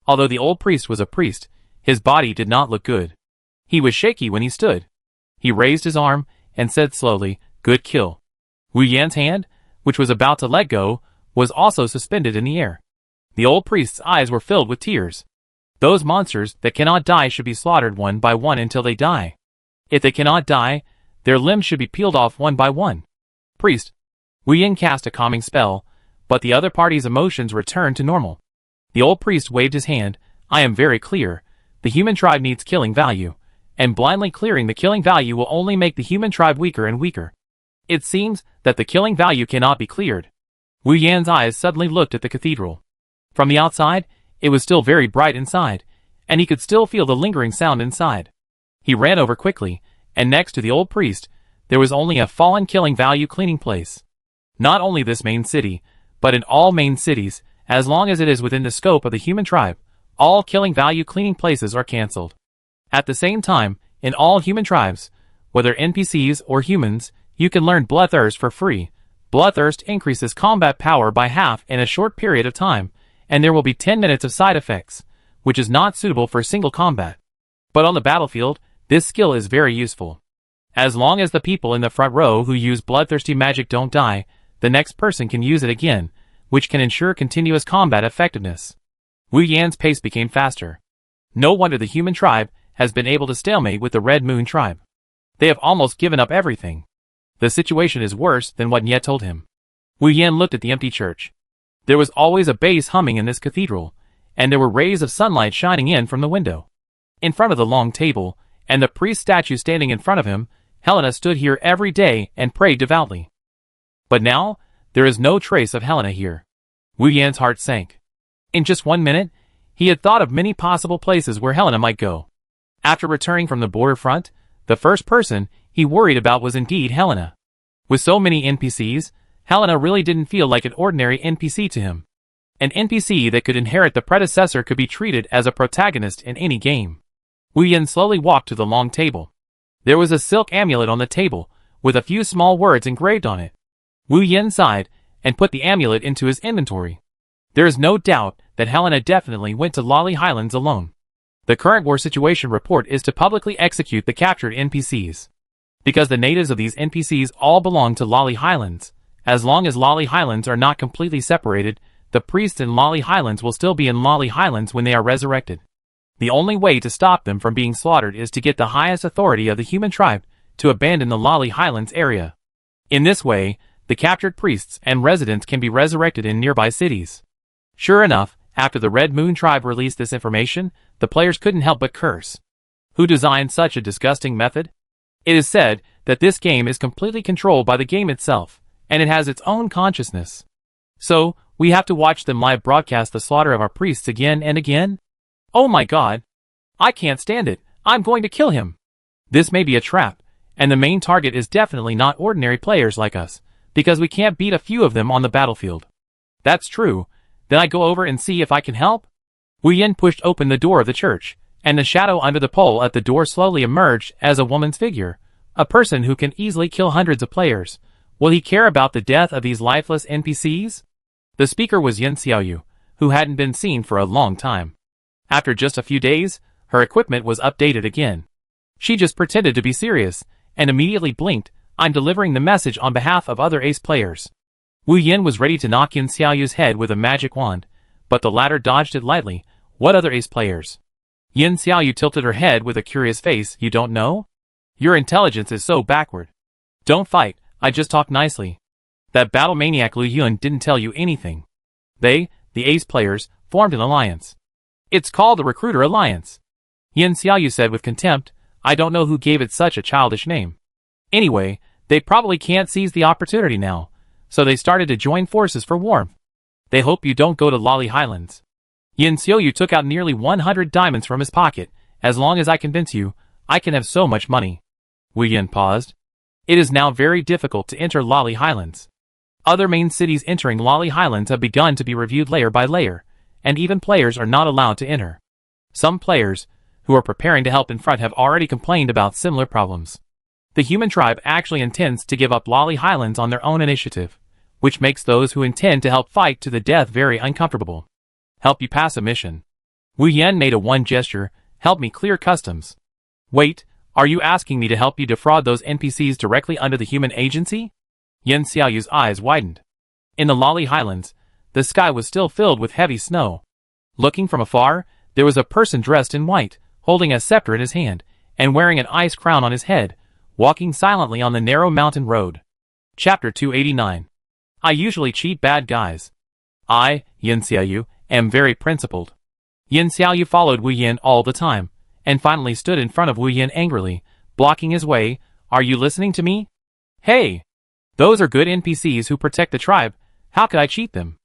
Although the old priest was a priest, his body did not look good. He was shaky when he stood. He raised his arm and said slowly, "Good kill." Wu Yan's hand, which was about to let go, was also suspended in the air. The old priest's eyes were filled with tears. Those monsters that cannot die should be slaughtered one by one until they die. If they cannot die, their limbs should be peeled off one by one. "Priest." Wu Yin cast a calming spell, but the other party's emotions returned to normal. The old priest waved his hand. "I am very clear. The human tribe needs killing value, and blindly clearing the killing value will only make the human tribe weaker and weaker. It seems that the killing value cannot be cleared." Wu Yan's eyes suddenly looked at the cathedral. From the outside, it was still very bright inside, and he could still feel the lingering sound inside. He ran over quickly, and next to the old priest, there was only a fallen killing value cleaning place. Not only this main city, but in all main cities, as long as it is within the scope of the human tribe, all killing value cleaning places are cancelled. At the same time, In all human tribes, whether NPCs or humans, you can learn Bloodthirst for free. Bloodthirst increases combat power by half in a short period of time, and there will be 10 minutes of side effects, which is not suitable for single combat. But on the battlefield, this skill is very useful. As long as the people in the front row who use bloodthirsty magic don't die, the next person can use it again, which can ensure continuous combat effectiveness. Wu Yan's pace became faster. No wonder the human tribe has been able to stalemate with the Red Moon tribe. They have almost given up everything. The situation is worse than what Nye told him. Wu Yan looked at the empty church. There was always a bass humming in this cathedral, and there were rays of sunlight shining in from the window. In front of the long table, and the priest statue standing in front of him, Helena stood here every day and prayed devoutly. But now, there is no trace of Helena here. Wu Yan's heart sank. In just 1 minute, he had thought of many possible places where Helena might go. After returning from the border front, the first person he worried about was indeed Helena. With so many NPCs, Helena really didn't feel like an ordinary NPC to him. An NPC that could inherit the predecessor could be treated as a protagonist in any game. Wu Yan slowly walked to the long table. There was a silk amulet on the table, with a few small words engraved on it. Wu Yan sighed, and put the amulet into his inventory. There is no doubt that Helena definitely went to Lolly Highlands alone. The current war situation report is to publicly execute the captured NPCs. Because the natives of these NPCs all belong to Lolly Highlands, as long as Lolly Highlands are not completely separated, the priests in Lolly Highlands will still be in Lolly Highlands when they are resurrected. The only way to stop them from being slaughtered is to get the highest authority of the human tribe to abandon the Lolly Highlands area. In this way, the captured priests and residents can be resurrected in nearby cities. Sure enough, after the Red Moon tribe released this information, the players couldn't help but curse. Who designed such a disgusting method? It is said that this game is completely controlled by the game itself, and it has its own consciousness. So, we have to watch them live broadcast the slaughter of our priests again and again? Oh my god! I can't stand it, I'm going to kill him! This may be a trap, and the main target is definitely not ordinary players like us, because we can't beat a few of them on the battlefield. That's true. Then I go over and see if I can help? Wu Yan pushed open the door of the church, and the shadow under the pole at the door slowly emerged as a woman's figure, a person who can easily kill hundreds of players. Will he care about the death of these lifeless NPCs? The speaker was Yin Xiaoyu, who hadn't been seen for a long time. After just a few days, her equipment was updated again. She just pretended to be serious, and immediately blinked. I'm delivering the message on behalf of other ace players. Wu Yan was ready to knock Yin Xiaoyu's head with a magic wand, but the latter dodged it lightly. What other ace players? Yin Xiaoyu tilted her head with a curious face. You don't know? Your intelligence is so backward. Don't fight, I just talk nicely. That battle maniac Lu Yun didn't tell you anything. They, the ace players, formed an alliance. It's called the Recruiter Alliance. Yin Xiaoyu said with contempt. I don't know who gave it such a childish name. Anyway, they probably can't seize the opportunity now, so they started to join forces for warmth. They hope you don't go to Lolly Highlands. Yin Xiaoyu took out nearly 100 diamonds from his pocket. As long as I convince you, I can have so much money. Wu Yan paused. It is now very difficult to enter Lolly Highlands. Other main cities entering Lolly Highlands have begun to be reviewed layer by layer, and even players are not allowed to enter. Some players, who are preparing to help in front, have already complained about similar problems. The human tribe actually intends to give up Lolly Highlands on their own initiative, which makes those who intend to help fight to the death very uncomfortable. Help you pass a mission. Wu Yan made a one gesture. Help me clear customs. Wait, are you asking me to help you defraud those NPCs directly under the human agency? Yin Xiaoyu's eyes widened. In the Lolly Highlands, the sky was still filled with heavy snow. Looking from afar, there was a person dressed in white, holding a scepter in his hand, and wearing an ice crown on his head, walking silently on the narrow mountain road. Chapter 289. I usually cheat bad guys. I, Yin Xiaoyu, am very principled. Yin Xiaoyu followed Wu Yan all the time, and finally stood in front of Wu Yan angrily, blocking his way. Are you listening to me? Hey! Those are good NPCs who protect the tribe. How could I cheat them?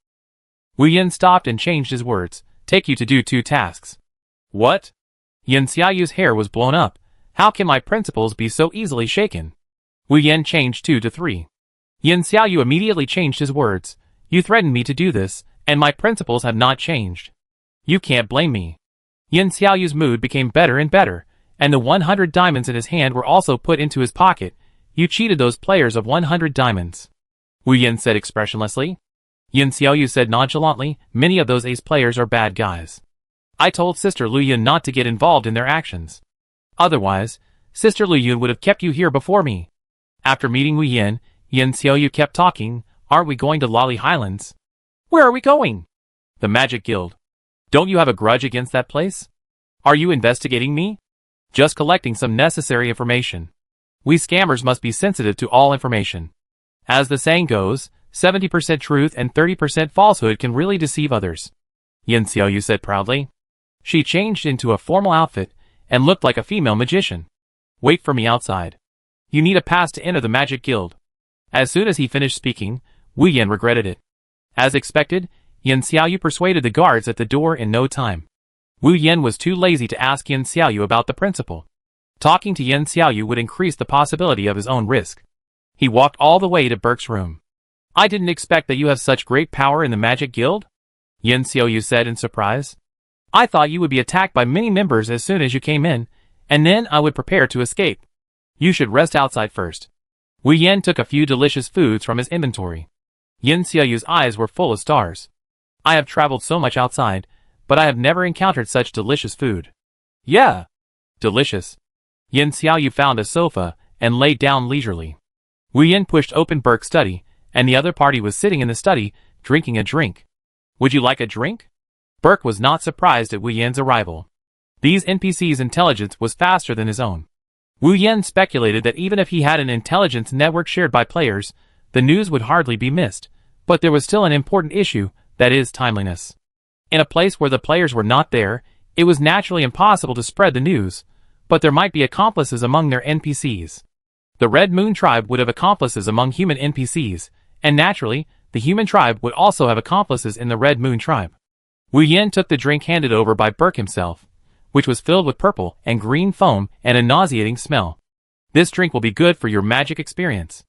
Wu Yan stopped and changed his words. Take you to do 2 tasks. What? Yin Xiaoyu's hair was blown up. How can my principles be so easily shaken? Wu Yan changed 2 to 3. Yin Xiaoyu immediately changed his words. You threatened me to do this, and my principles have not changed. You can't blame me. Yin Xiaoyu's mood became better and better, and the 100 diamonds in his hand were also put into his pocket. You cheated those players of 100 diamonds. Wu Yan said expressionlessly. Yin Xiaoyu said nonchalantly, many of those ace players are bad guys. I told Sister Lu Yun not to get involved in their actions. Otherwise, Sister Lu Yun would have kept you here before me. After meeting Wu Yan, Yin Xiaoyu kept talking. Aren't we going to Lolly Highlands? Where are we going? The Magic Guild. Don't you have a grudge against that place? Are you investigating me? Just collecting some necessary information. We scammers must be sensitive to all information. As the saying goes, 70% truth and 30% falsehood can really deceive others. Yin Xiaoyu said proudly. She changed into a formal outfit and looked like a female magician. Wait for me outside. You need a pass to enter the Magic Guild. As soon as he finished speaking, Wu Yan regretted it. As expected, Yin Xiaoyu persuaded the guards at the door in no time. Wu Yan was too lazy to ask Yin Xiaoyu about the principal. Talking to Yin Xiaoyu would increase the possibility of his own risk. He walked all the way to Burke's room. I didn't expect that you have such great power in the Magic Guild, Yin Xiaoyu said in surprise. I thought you would be attacked by many members as soon as you came in, and then I would prepare to escape. You should rest outside first. Wu Yan took a few delicious foods from his inventory. Yin Xiaoyu's eyes were full of stars. I have traveled so much outside, but I have never encountered such delicious food. Yeah. Delicious. Yin Xiaoyu found a sofa and lay down leisurely. Wu Yan pushed open Burke's study, and the other party was sitting in the study, drinking a drink. Would you like a drink? Burke was not surprised at Wu Yan's arrival. These NPCs' intelligence was faster than his own. Wu Yan speculated that even if he had an intelligence network shared by players, the news would hardly be missed, but there was still an important issue, that is timeliness. In a place where the players were not there, it was naturally impossible to spread the news, but there might be accomplices among their NPCs. The Red Moon tribe would have accomplices among human NPCs, and naturally, the human tribe would also have accomplices in the Red Moon tribe. Wu Yan took the drink handed over by Burke himself, which was filled with purple and green foam and a nauseating smell. This drink will be good for your magic experience.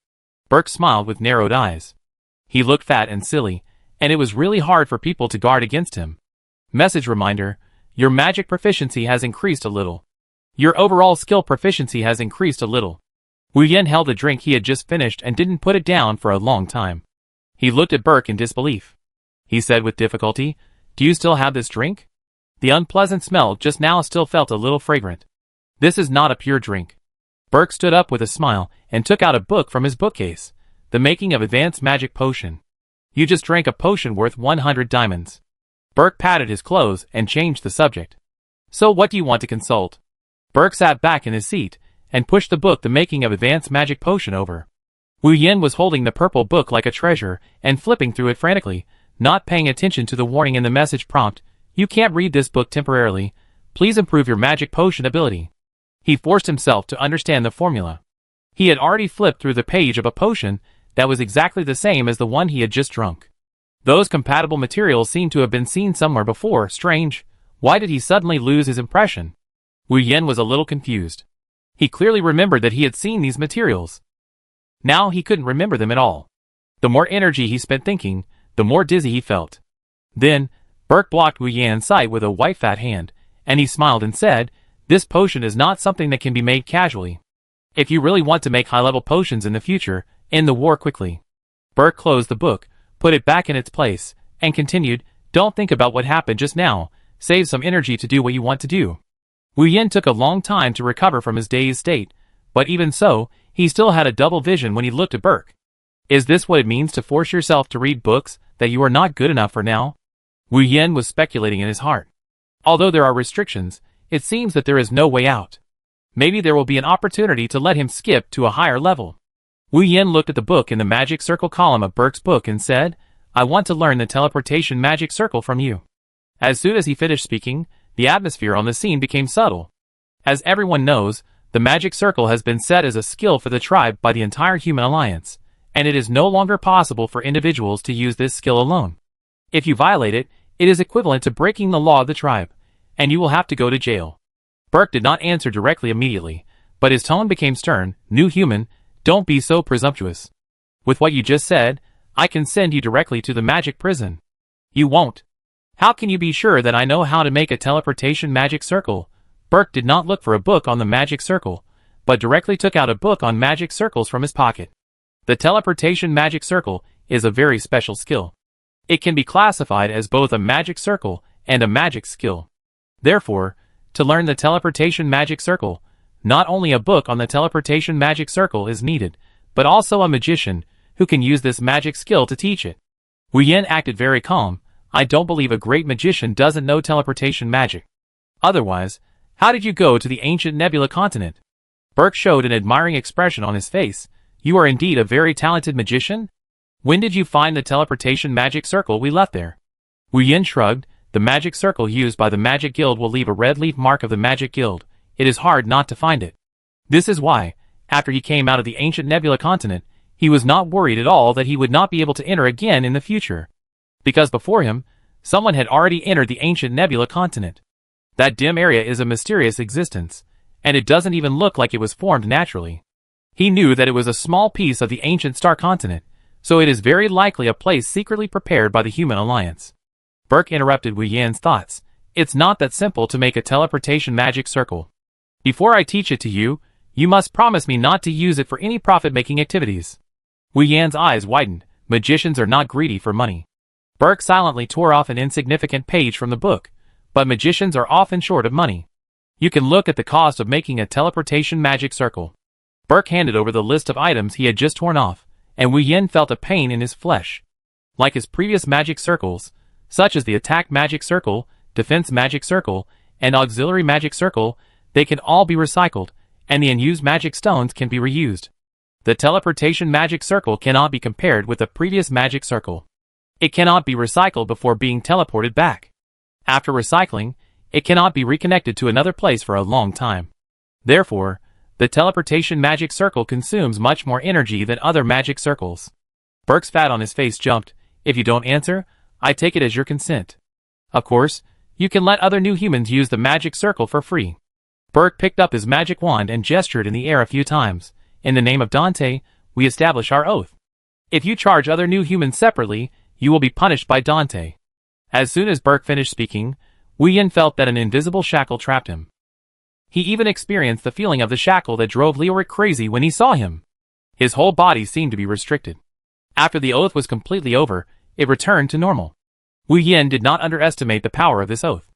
Burke smiled with narrowed eyes. He looked fat and silly, and it was really hard for people to guard against him. Message reminder, your magic proficiency has increased a little. Your overall skill proficiency has increased a little. Wu Yan held the drink he had just finished and didn't put it down for a long time. He looked at Burke in disbelief. He said with difficulty, do you still have this drink? The unpleasant smell just now still felt a little fragrant. This is not a pure drink. Burke stood up with a smile and took out a book from his bookcase, The Making of Advanced Magic Potion. You just drank a potion worth 100 diamonds. Burke patted his clothes and changed the subject. So what do you want to consult? Burke sat back in his seat and pushed the book The Making of Advanced Magic Potion over. Wu Yan was holding the purple book like a treasure and flipping through it frantically, not paying attention to the warning in the message prompt. You can't read this book temporarily. Please improve your magic potion ability. He forced himself to understand the formula. He had already flipped through the page of a potion that was exactly the same as the one he had just drunk. Those compatible materials seemed to have been seen somewhere before. Strange. Why did he suddenly lose his impression? Wu Yan was a little confused. He clearly remembered that he had seen these materials. Now he couldn't remember them at all. The more energy he spent thinking, the more dizzy he felt. Then, Burke blocked Wu Yan's sight with a white fat hand, and he smiled and said, this potion is not something that can be made casually. If you really want to make high-level potions in the future, end the war quickly. Burke closed the book, put it back in its place, and continued, don't think about what happened just now, save some energy to do what you want to do. Wu Yan took a long time to recover from his dazed state, but even so, he still had a double vision when he looked at Burke. Is this what it means to force yourself to read books that you are not good enough for now? Wu Yan was speculating in his heart. Although there are restrictions, it seems that there is no way out. Maybe there will be an opportunity to let him skip to a higher level. Wu Yan looked at the book in the magic circle column of Burke's book and said, I want to learn the teleportation magic circle from you. As soon as he finished speaking, the atmosphere on the scene became subtle. As everyone knows, the magic circle has been set as a skill for the tribe by the entire human alliance, and it is no longer possible for individuals to use this skill alone. If you violate it, it is equivalent to breaking the law of the tribe, and you will have to go to jail. Burke did not answer directly immediately, but his tone became stern. New human, don't be so presumptuous. With what you just said, I can send you directly to the magic prison. You won't. How can you be sure that I know how to make a teleportation magic circle? Burke did not look for a book on the magic circle, but directly took out a book on magic circles from his pocket. The teleportation magic circle is a very special skill. It can be classified as both a magic circle and a magic skill. Therefore, to learn the teleportation magic circle, not only a book on the teleportation magic circle is needed, but also a magician who can use this magic skill to teach it. Wu Yan acted very calm. I don't believe a great magician doesn't know teleportation magic. Otherwise, how did you go to the ancient Nebula continent? Burke showed an admiring expression on his face. You are indeed a very talented magician? When did you find the teleportation magic circle we left there? Wu Yan shrugged. The magic circle used by the Magic Guild will leave a red leaf mark of the Magic Guild. It is hard not to find it. This is why, after he came out of the ancient Nebula continent, he was not worried at all that he would not be able to enter again in the future. Because before him, someone had already entered the ancient Nebula continent. That dim area is a mysterious existence, and it doesn't even look like it was formed naturally. He knew that it was a small piece of the ancient star continent, so it is very likely a place secretly prepared by the Human Alliance. Burke interrupted Wu Yan's thoughts. It's not that simple to make a teleportation magic circle. Before I teach it to you, you must promise me not to use it for any profit-making activities. Wu Yan's eyes widened. Magicians are not greedy for money. Burke silently tore off an insignificant page from the book, but magicians are often short of money. You can look at the cost of making a teleportation magic circle. Burke handed over the list of items he had just torn off, and Wu Yan felt a pain in his flesh. Like his previous magic circles, such as the attack magic circle, defense magic circle, and auxiliary magic circle, they can all be recycled, and the unused magic stones can be reused. The teleportation magic circle cannot be compared with the previous magic circle. It cannot be recycled before being teleported back. After recycling, it cannot be reconnected to another place for a long time. Therefore, the teleportation magic circle consumes much more energy than other magic circles. Burke's fat on his face jumped. If you don't answer, I take it as your consent. Of course, you can let other new humans use the magic circle for free. Burke picked up his magic wand and gestured in the air a few times. In the name of Dante, we establish our oath. If you charge other new humans separately, you will be punished by Dante. As soon as Burke finished speaking, Wu Yan felt that an invisible shackle trapped him. He even experienced the feeling of the shackle that drove Leoric crazy when he saw him. His whole body seemed to be restricted. After the oath was completely over, it returned to normal. Wu Yan did not underestimate the power of this oath.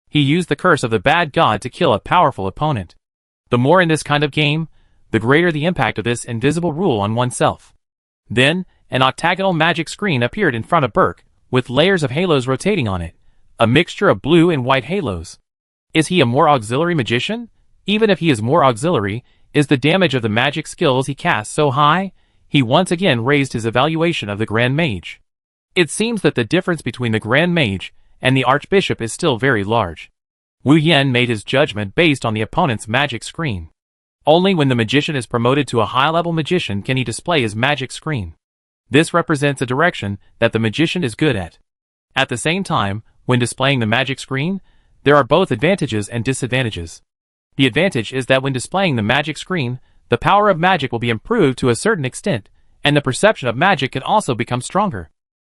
He used the curse of the bad god to kill a powerful opponent. The more in this kind of game, the greater the impact of this invisible rule on oneself. Then, an octagonal magic screen appeared in front of Burke, with layers of halos rotating on it, a mixture of blue and white halos. Is he a more auxiliary magician? Even if he is more auxiliary, is the damage of the magic skills he casts so high? He once again raised his evaluation of the Grand Mage. It seems that the difference between the Grand Mage and the Archbishop is still very large. Wu Yan made his judgment based on the opponent's magic screen. Only when the magician is promoted to a high-level magician can he display his magic screen. This represents a direction that the magician is good at. At the same time, when displaying the magic screen, there are both advantages and disadvantages. The advantage is that when displaying the magic screen, the power of magic will be improved to a certain extent, and the perception of magic can also become stronger.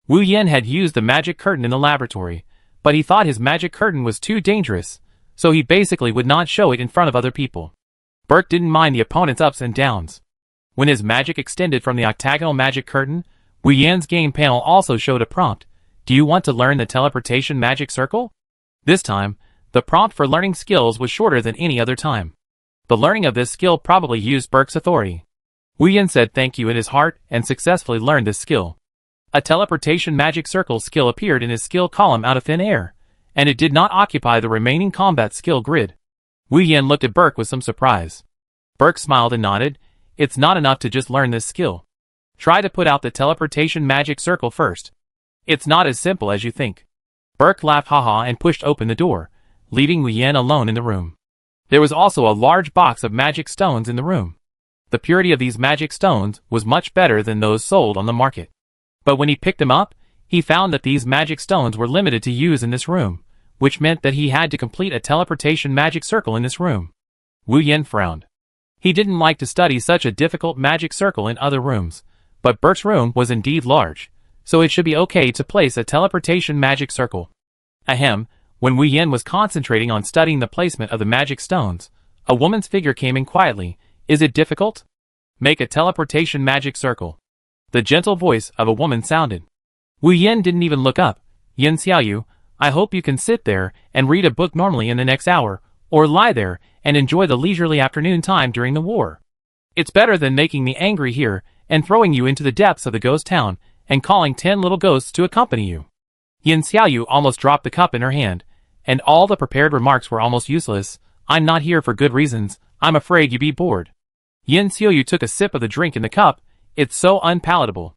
Wu Yan had used the magic curtain in the laboratory, but he thought his magic curtain was too dangerous, so he basically would not show it in front of other people. Burke didn't mind the opponent's ups and downs. When his magic extended from the octagonal magic curtain, Wu Yan's game panel also showed a prompt. Do you want to learn the teleportation magic circle? This time, the prompt for learning skills was shorter than any other time. The learning of this skill probably used Burke's authority. Wu Yan said thank you in his heart and successfully learned this skill. A teleportation magic circle skill appeared in his skill column out of thin air, and it did not occupy the remaining combat skill grid. Wu Yan looked at Burke with some surprise. Burke smiled and nodded. It's not enough to just learn this skill. Try to put out the teleportation magic circle first. It's not as simple as you think. Burke laughed haha and pushed open the door, leaving Wu Yan alone in the room. There was also a large box of magic stones in the room. The purity of these magic stones was much better than those sold on the market. But when he picked them up, he found that these magic stones were limited to use in this room, which meant that he had to complete a teleportation magic circle in this room. Wu Yan frowned. He didn't like to study such a difficult magic circle in other rooms, but Burke's room was indeed large, so it should be okay to place a teleportation magic circle. Ahem, When Wu Yin was concentrating on studying the placement of the magic stones, a woman's figure came in quietly. Is it difficult? Make a teleportation magic circle. The gentle voice of a woman sounded. Wu Yin didn't even look up. Yin Xiaoyu, I hope you can sit there and read a book normally in the next hour, or lie there and enjoy the leisurely afternoon time during the war. It's better than making me angry here and throwing you into the depths of the ghost town and calling 10 little ghosts to accompany you. Yin Xiaoyu almost dropped the cup in her hand, and all the prepared remarks were almost useless. I'm not here for good reasons. I'm afraid you'd be bored. Yin Xiaoyu took a sip of the drink in the cup. It's so unpalatable.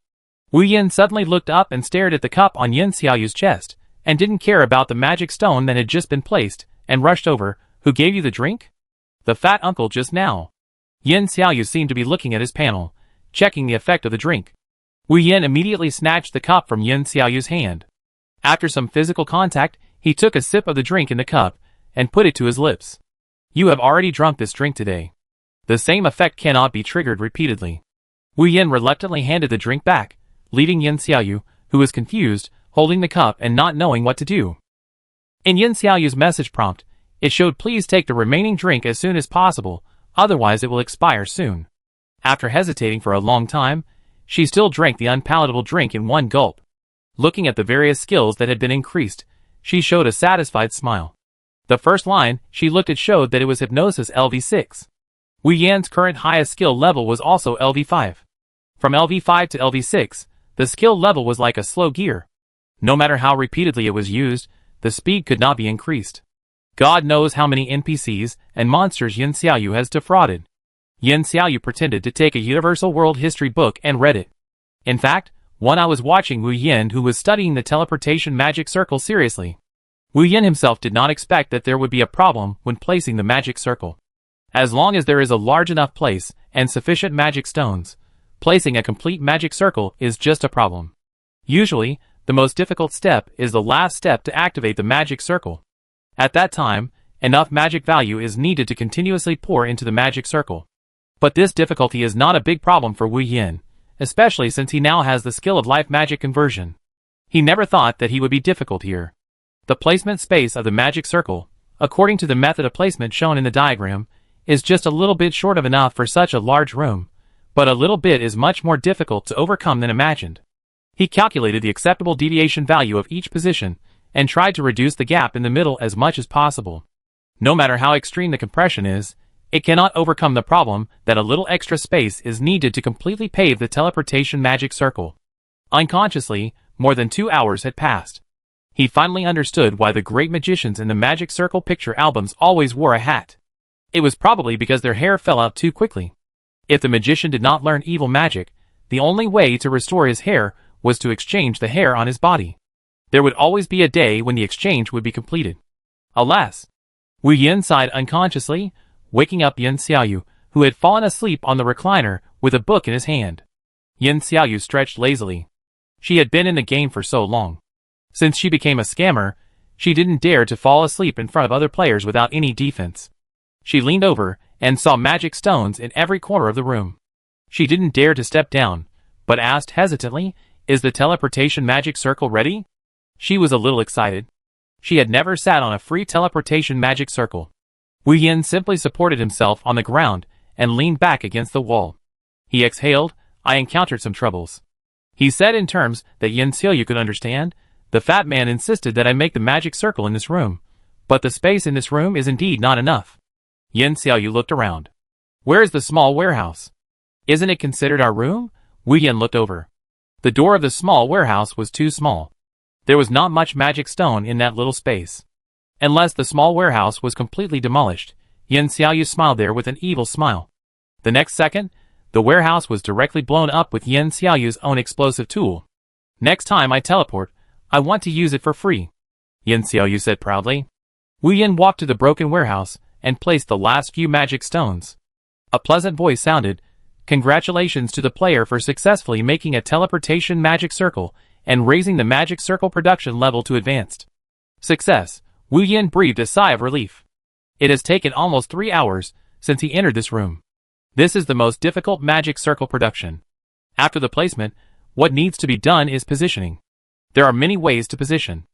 Wu Yin suddenly looked up and stared at the cup on Yin Xiaoyu's chest, and didn't care about the magic stone that had just been placed, and rushed over. Who gave you the drink? The fat uncle just now. Yin Xiaoyu seemed to be looking at his panel, checking the effect of the drink. Wu Yin immediately snatched the cup from Yin Xiaoyu's hand. After some physical contact, he took a sip of the drink in the cup, and put it to his lips. You have already drunk this drink today. The same effect cannot be triggered repeatedly. Wu Yin reluctantly handed the drink back, leaving Yin Xiaoyu, who was confused, holding the cup and not knowing what to do. In Yin Xiaoyu's message prompt, it showed please take the remaining drink as soon as possible, otherwise it will expire soon. After hesitating for a long time, she still drank the unpalatable drink in one gulp. Looking at the various skills that had been increased, she showed a satisfied smile. The first line she looked at showed that it was Hypnosis LV6. Wu Yan's current highest skill level was also LV5. From LV5 to LV6, the skill level was like a slow gear. No matter how repeatedly it was used, the speed could not be increased. God knows how many NPCs and monsters Yin Xiaoyu has defrauded. Yin Xiaoyu pretended to take a universal world history book and read it. In fact, one I was watching Wu Yin who was studying the teleportation magic circle seriously. Wu Yin himself did not expect that there would be a problem when placing the magic circle. As long as there is a large enough place and sufficient magic stones, placing a complete magic circle is just a problem. Usually, the most difficult step is the last step to activate the magic circle. At that time, enough magic value is needed to continuously pour into the magic circle. But this difficulty is not a big problem for Wu Yin, especially since he now has the skill of life magic conversion. He never thought that he would be difficult here. The placement space of the magic circle, according to the method of placement shown in the diagram, is just a little bit short of enough for such a large room, but a little bit is much more difficult to overcome than imagined. He calculated the acceptable deviation value of each position, and tried to reduce the gap in the middle as much as possible. No matter how extreme the compression is, it cannot overcome the problem that a little extra space is needed to completely pave the teleportation magic circle. Unconsciously, more than 2 hours had passed. He finally understood why the great magicians in the magic circle picture albums always wore a hat. It was probably because their hair fell out too quickly. If the magician did not learn evil magic, the only way to restore his hair was to exchange the hair on his body. There would always be a day when the exchange would be completed. Alas! Wu Yin sighed unconsciously, waking up Yin Xiaoyu, who had fallen asleep on the recliner with a book in his hand. Yin Xiaoyu stretched lazily. She had been in the game for so long. Since she became a scammer, she didn't dare to fall asleep in front of other players without any defense. She leaned over and saw magic stones in every corner of the room. She didn't dare to step down, but asked hesitantly, "Is the teleportation magic circle ready?" She was a little excited. She had never sat on a free teleportation magic circle. Wu Yin simply supported himself on the ground and leaned back against the wall. He exhaled. I encountered some troubles. He said in terms that Yin Xiaoyu could understand. The fat man insisted that I make the magic circle in this room, but the space in this room is indeed not enough. Yin Xiaoyu looked around. Where is the small warehouse? Isn't it considered our room? Wu Yin looked over. The door of the small warehouse was too small. There was not much magic stone in that little space. Unless the small warehouse was completely demolished, Yin Xiaoyu smiled there with an evil smile. The next second, the warehouse was directly blown up with Yin Xiaoyu's own explosive tool. Next time I teleport, I want to use it for free, Yin Xiaoyu said proudly. Wu Yin walked to the broken warehouse and placed the last few magic stones. A pleasant voice sounded, "Congratulations to the player for successfully making a teleportation magic circle and raising the magic circle production level to advanced." Success. Wu Yin breathed a sigh of relief. It has taken almost 3 hours since he entered this room. This is the most difficult magic circle production. After the placement, what needs to be done is positioning. There are many ways to position.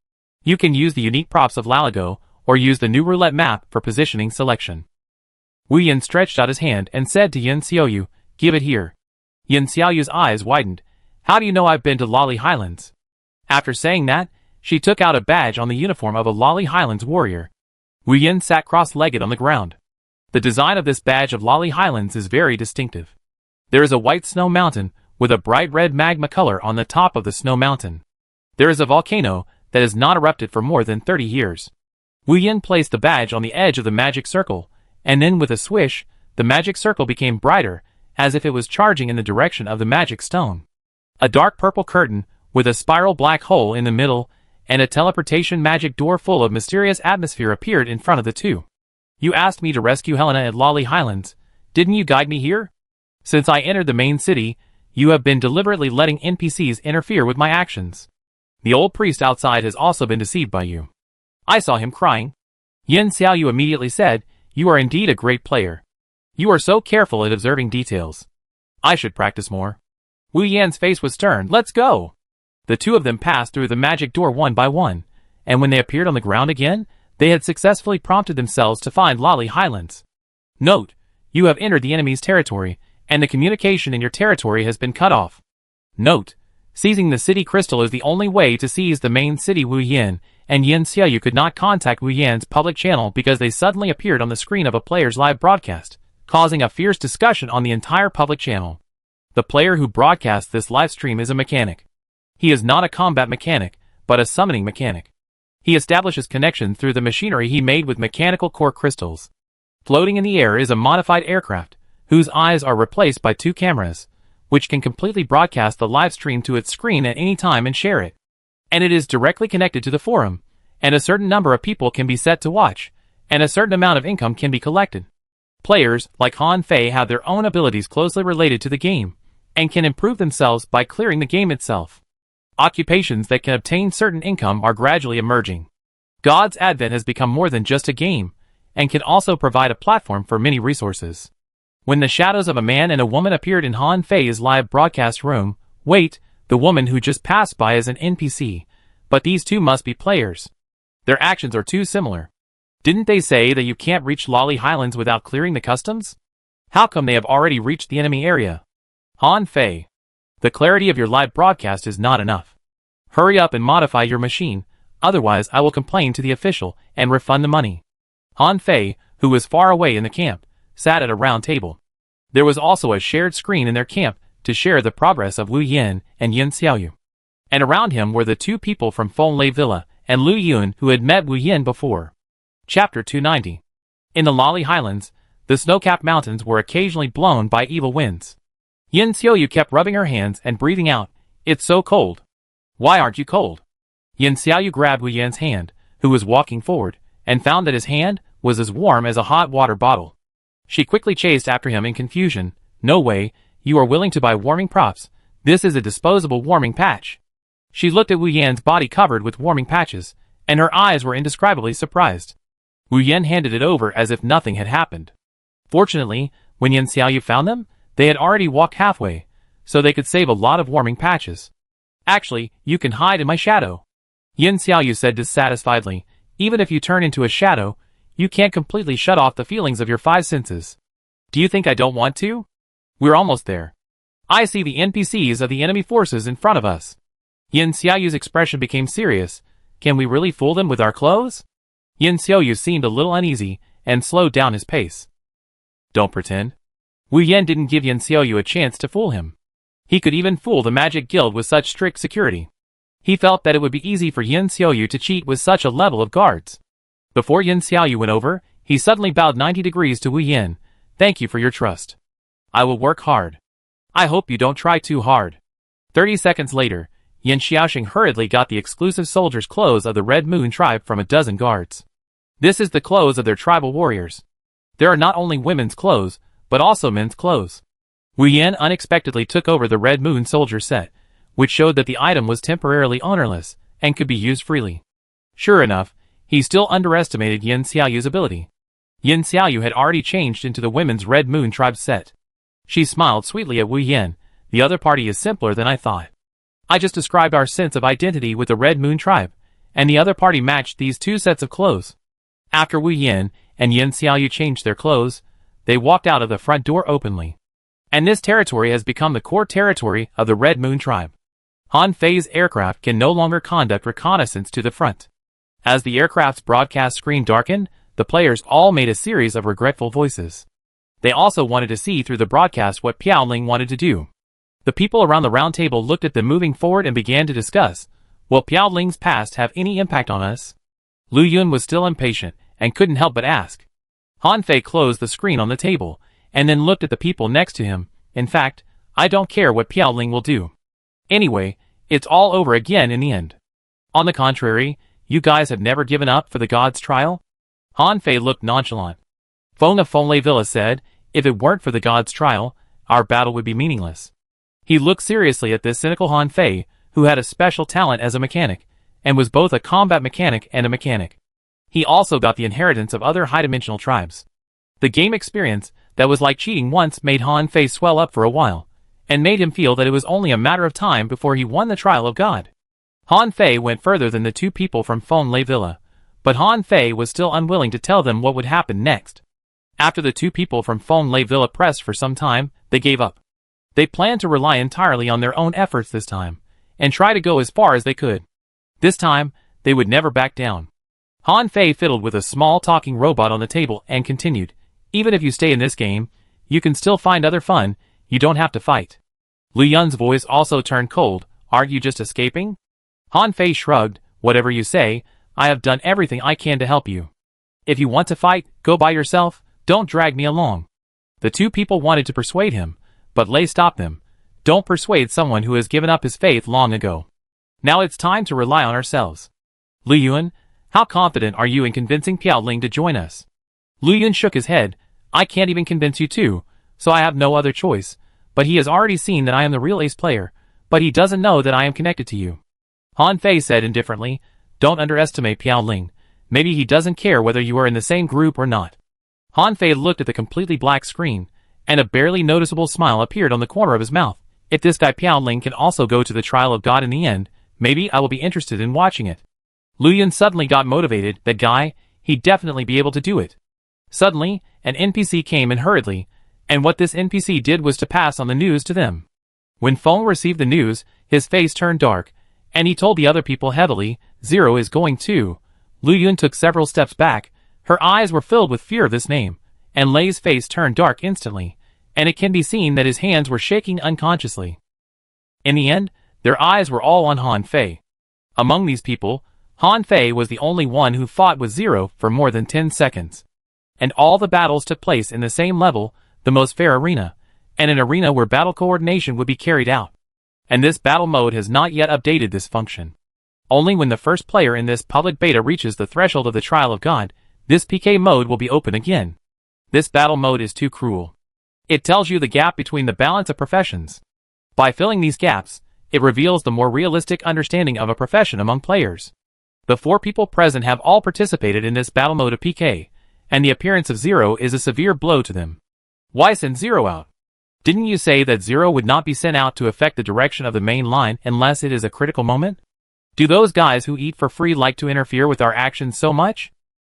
You can use the unique props of Lalago, or use the new roulette map for positioning selection. Wu Yan stretched out his hand and said to Yin Xiaoyu, "Give it here." Yin Xiaoyu's eyes widened. "How do you know I've been to Lolly Highlands?" After saying that, she took out a badge on the uniform of a Lolly Highlands warrior. Wu Yan sat cross-legged on the ground. The design of this badge of Lolly Highlands is very distinctive. There is a white snow mountain with a bright red magma color on the top of the snow mountain. There is a volcano that has not erupted for more than 30 years. Wu Yan placed the badge on the edge of the magic circle, and then with a swish, the magic circle became brighter, as if it was charging in the direction of the magic stone. A dark purple curtain, with a spiral black hole in the middle, and a teleportation magic door full of mysterious atmosphere appeared in front of the two. "You asked me to rescue Helena at Lolly Highlands. Didn't you guide me here? Since I entered the main city, you have been deliberately letting NPCs interfere with my actions. The old priest outside has also been deceived by you. I saw him crying." Yin Xiaoyu immediately said, "You are indeed a great player. You are so careful at observing details. I should practice more." Wu Yan's face was stern. "Let's go." The two of them passed through the magic door one by one, and when they appeared on the ground again, they had successfully prompted themselves to find Lolly Highlands. Note: you have entered the enemy's territory, and the communication in your territory has been cut off. Note: seizing the city crystal is the only way to seize the main city. Wu Yan and Yin Xiaoyu could not contact Wu Yan's public channel because they suddenly appeared on the screen of a player's live broadcast, causing a fierce discussion on the entire public channel. The player who broadcasts this live stream is a mechanic. He is not a combat mechanic, but a summoning mechanic. He establishes connection through the machinery he made with mechanical core crystals. Floating in the air is a modified aircraft, whose eyes are replaced by two cameras, which can completely broadcast the live stream to its screen at any time and share it. And it is directly connected to the forum, and a certain number of people can be set to watch, and a certain amount of income can be collected. Players, like Han Fei, have their own abilities closely related to the game, and can improve themselves by clearing the game itself. Occupations that can obtain certain income are gradually emerging. God's Advent has become more than just a game, and can also provide a platform for many resources. When the shadows of a man and a woman appeared in Han Fei's live broadcast room, wait, the woman who just passed by is an NPC, but these two must be players. Their actions are too similar. Didn't they say that you can't reach Lolly Highlands without clearing the customs? How come they have already reached the enemy area? Han Fei, the clarity of your live broadcast is not enough. Hurry up and modify your machine, otherwise I will complain to the official and refund the money. Han Fei, who was far away in the camp, sat at a round table. There was also a shared screen in their camp to share the progress of Wu Yan and Yin Xiaoyu. And around him were the two people from Feng Lei Villa and Lu Yun who had met Wu Yan before. Chapter 290. In the Lolly Highlands, the snow-capped mountains were occasionally blown by evil winds. Yin Xiaoyu kept rubbing her hands and breathing out, "It's so cold." "Why aren't you cold?" Yin Xiaoyu grabbed Wu Yan's hand, who was walking forward, and found that his hand was as warm as a hot water bottle. She quickly chased after him in confusion. "No way, you are willing to buy warming props. This is a disposable warming patch." She looked at Wu Yan's body covered with warming patches, and her eyes were indescribably surprised. Wu Yan handed it over as if nothing had happened. Fortunately, when Yin Xiaoyu found them, they had already walked halfway, so they could save a lot of warming patches. "Actually, you can hide in my shadow," Yin Xiaoyu said dissatisfiedly. "Even if you turn into a shadow, you can't completely shut off the feelings of your five senses. Do you think I don't want to? We're almost there. I see the NPCs of the enemy forces in front of us." Yin Xiaoyu's expression became serious. "Can we really fool them with our clothes?" Yin Xiaoyu seemed a little uneasy, and slowed down his pace. "Don't pretend." Wu Yan didn't give Yin Xiaoyu a chance to fool him. He could even fool the Magic Guild with such strict security. He felt that it would be easy for Yin Xiaoyu to cheat with such a level of guards. Before Yin Xiaoyu went over, he suddenly bowed 90 degrees to Wu Yan. "Thank you for your trust. I will work hard. I hope you don't try too hard." 30 seconds later, Yin Xiaoxing hurriedly got the exclusive soldier's clothes of the Red Moon tribe from a dozen guards. This is the clothes of their tribal warriors. There are not only women's clothes, but also men's clothes. Wu Yan unexpectedly took over the Red Moon soldier set, which showed that the item was temporarily ownerless and could be used freely. Sure enough, he still underestimated Yin Xiaoyu's ability. Yin Xiaoyu had already changed into the women's Red Moon tribe set. She smiled sweetly at Wu Yan. "The other party is simpler than I thought. I just described our sense of identity with the Red Moon tribe, and the other party matched these two sets of clothes. After Wu Yan and Yin Xiaoyu changed their clothes, they walked out of the front door openly. And this territory has become the core territory of the Red Moon tribe. Han Fei's aircraft can no longer conduct reconnaissance to the front. As the aircraft's broadcast screen darkened, the players all made a series of regretful voices. They also wanted to see through the broadcast what Piaoling wanted to do. The people around the round table looked at them moving forward and began to discuss, will Piaoling's past have any impact on us? Lu Yun was still impatient and couldn't help but ask. Han Fei closed the screen on the table and then looked at the people next to him. In fact, I don't care what Piaoling will do. Anyway, it's all over again in the end. On the contrary, you guys have never given up for the god's trial? Han Fei looked nonchalant. Feng of Fenglai Villa said, if it weren't for the god's trial, our battle would be meaningless. He looked seriously at this cynical Han Fei, who had a special talent as a mechanic, and was both a combat mechanic and a mechanic. He also got the inheritance of other high-dimensional tribes. The game experience that was like cheating once made Han Fei swell up for a while, and made him feel that it was only a matter of time before he won the trial of God. Han Fei went further than the two people from Fenglai Villa, but Han Fei was still unwilling to tell them what would happen next. After the two people from Fenglai Villa pressed for some time, they gave up. They planned to rely entirely on their own efforts this time, and try to go as far as they could. This time, they would never back down. Han Fei fiddled with a small talking robot on the table and continued, even if you stay in this game, you can still find other fun, you don't have to fight. Lu Yun's voice also turned cold, aren't you just escaping? Han Fei shrugged, whatever you say, I have done everything I can to help you. If you want to fight, go by yourself, don't drag me along. The two people wanted to persuade him, but Lei stopped them. Don't persuade someone who has given up his faith long ago. Now it's time to rely on ourselves. Lu Yun, how confident are you in convincing Piaoling to join us? Lu Yun shook his head, I can't even convince you too, so I have no other choice, but he has already seen that I am the real ace player, but he doesn't know that I am connected to you. Han Fei said indifferently, don't underestimate Piaoling, maybe he doesn't care whether you are in the same group or not. Han Fei looked at the completely black screen, and a barely noticeable smile appeared on the corner of his mouth. If this guy Piaoling can also go to the trial of God in the end, maybe I will be interested in watching it. Lu Yun suddenly got motivated, that guy, he'd definitely be able to do it. Suddenly, an NPC came in hurriedly, and what this NPC did was to pass on the news to them. When Feng received the news, his face turned dark, and he told the other people heavily, Zero is going too. Lu Yun took several steps back, her eyes were filled with fear of this name, and Lei's face turned dark instantly, and it can be seen that his hands were shaking unconsciously. In the end, their eyes were all on Han Fei. Among these people, Han Fei was the only one who fought with Zero for more than 10 seconds. And all the battles took place in the same level, the most fair arena, and an arena where battle coordination would be carried out. And this battle mode has not yet updated this function. Only when the first player in this public beta reaches the threshold of the trial of God, this PK mode will be open again. This battle mode is too cruel. It tells you the gap between the balance of professions. By filling these gaps, it reveals the more realistic understanding of a profession among players. The 4 people present have all participated in this battle mode of PK, and the appearance of Zero is a severe blow to them. Why send Zero out? Didn't you say that Zero would not be sent out to affect the direction of the main line unless it is a critical moment? Do those guys who eat for free like to interfere with our actions so much?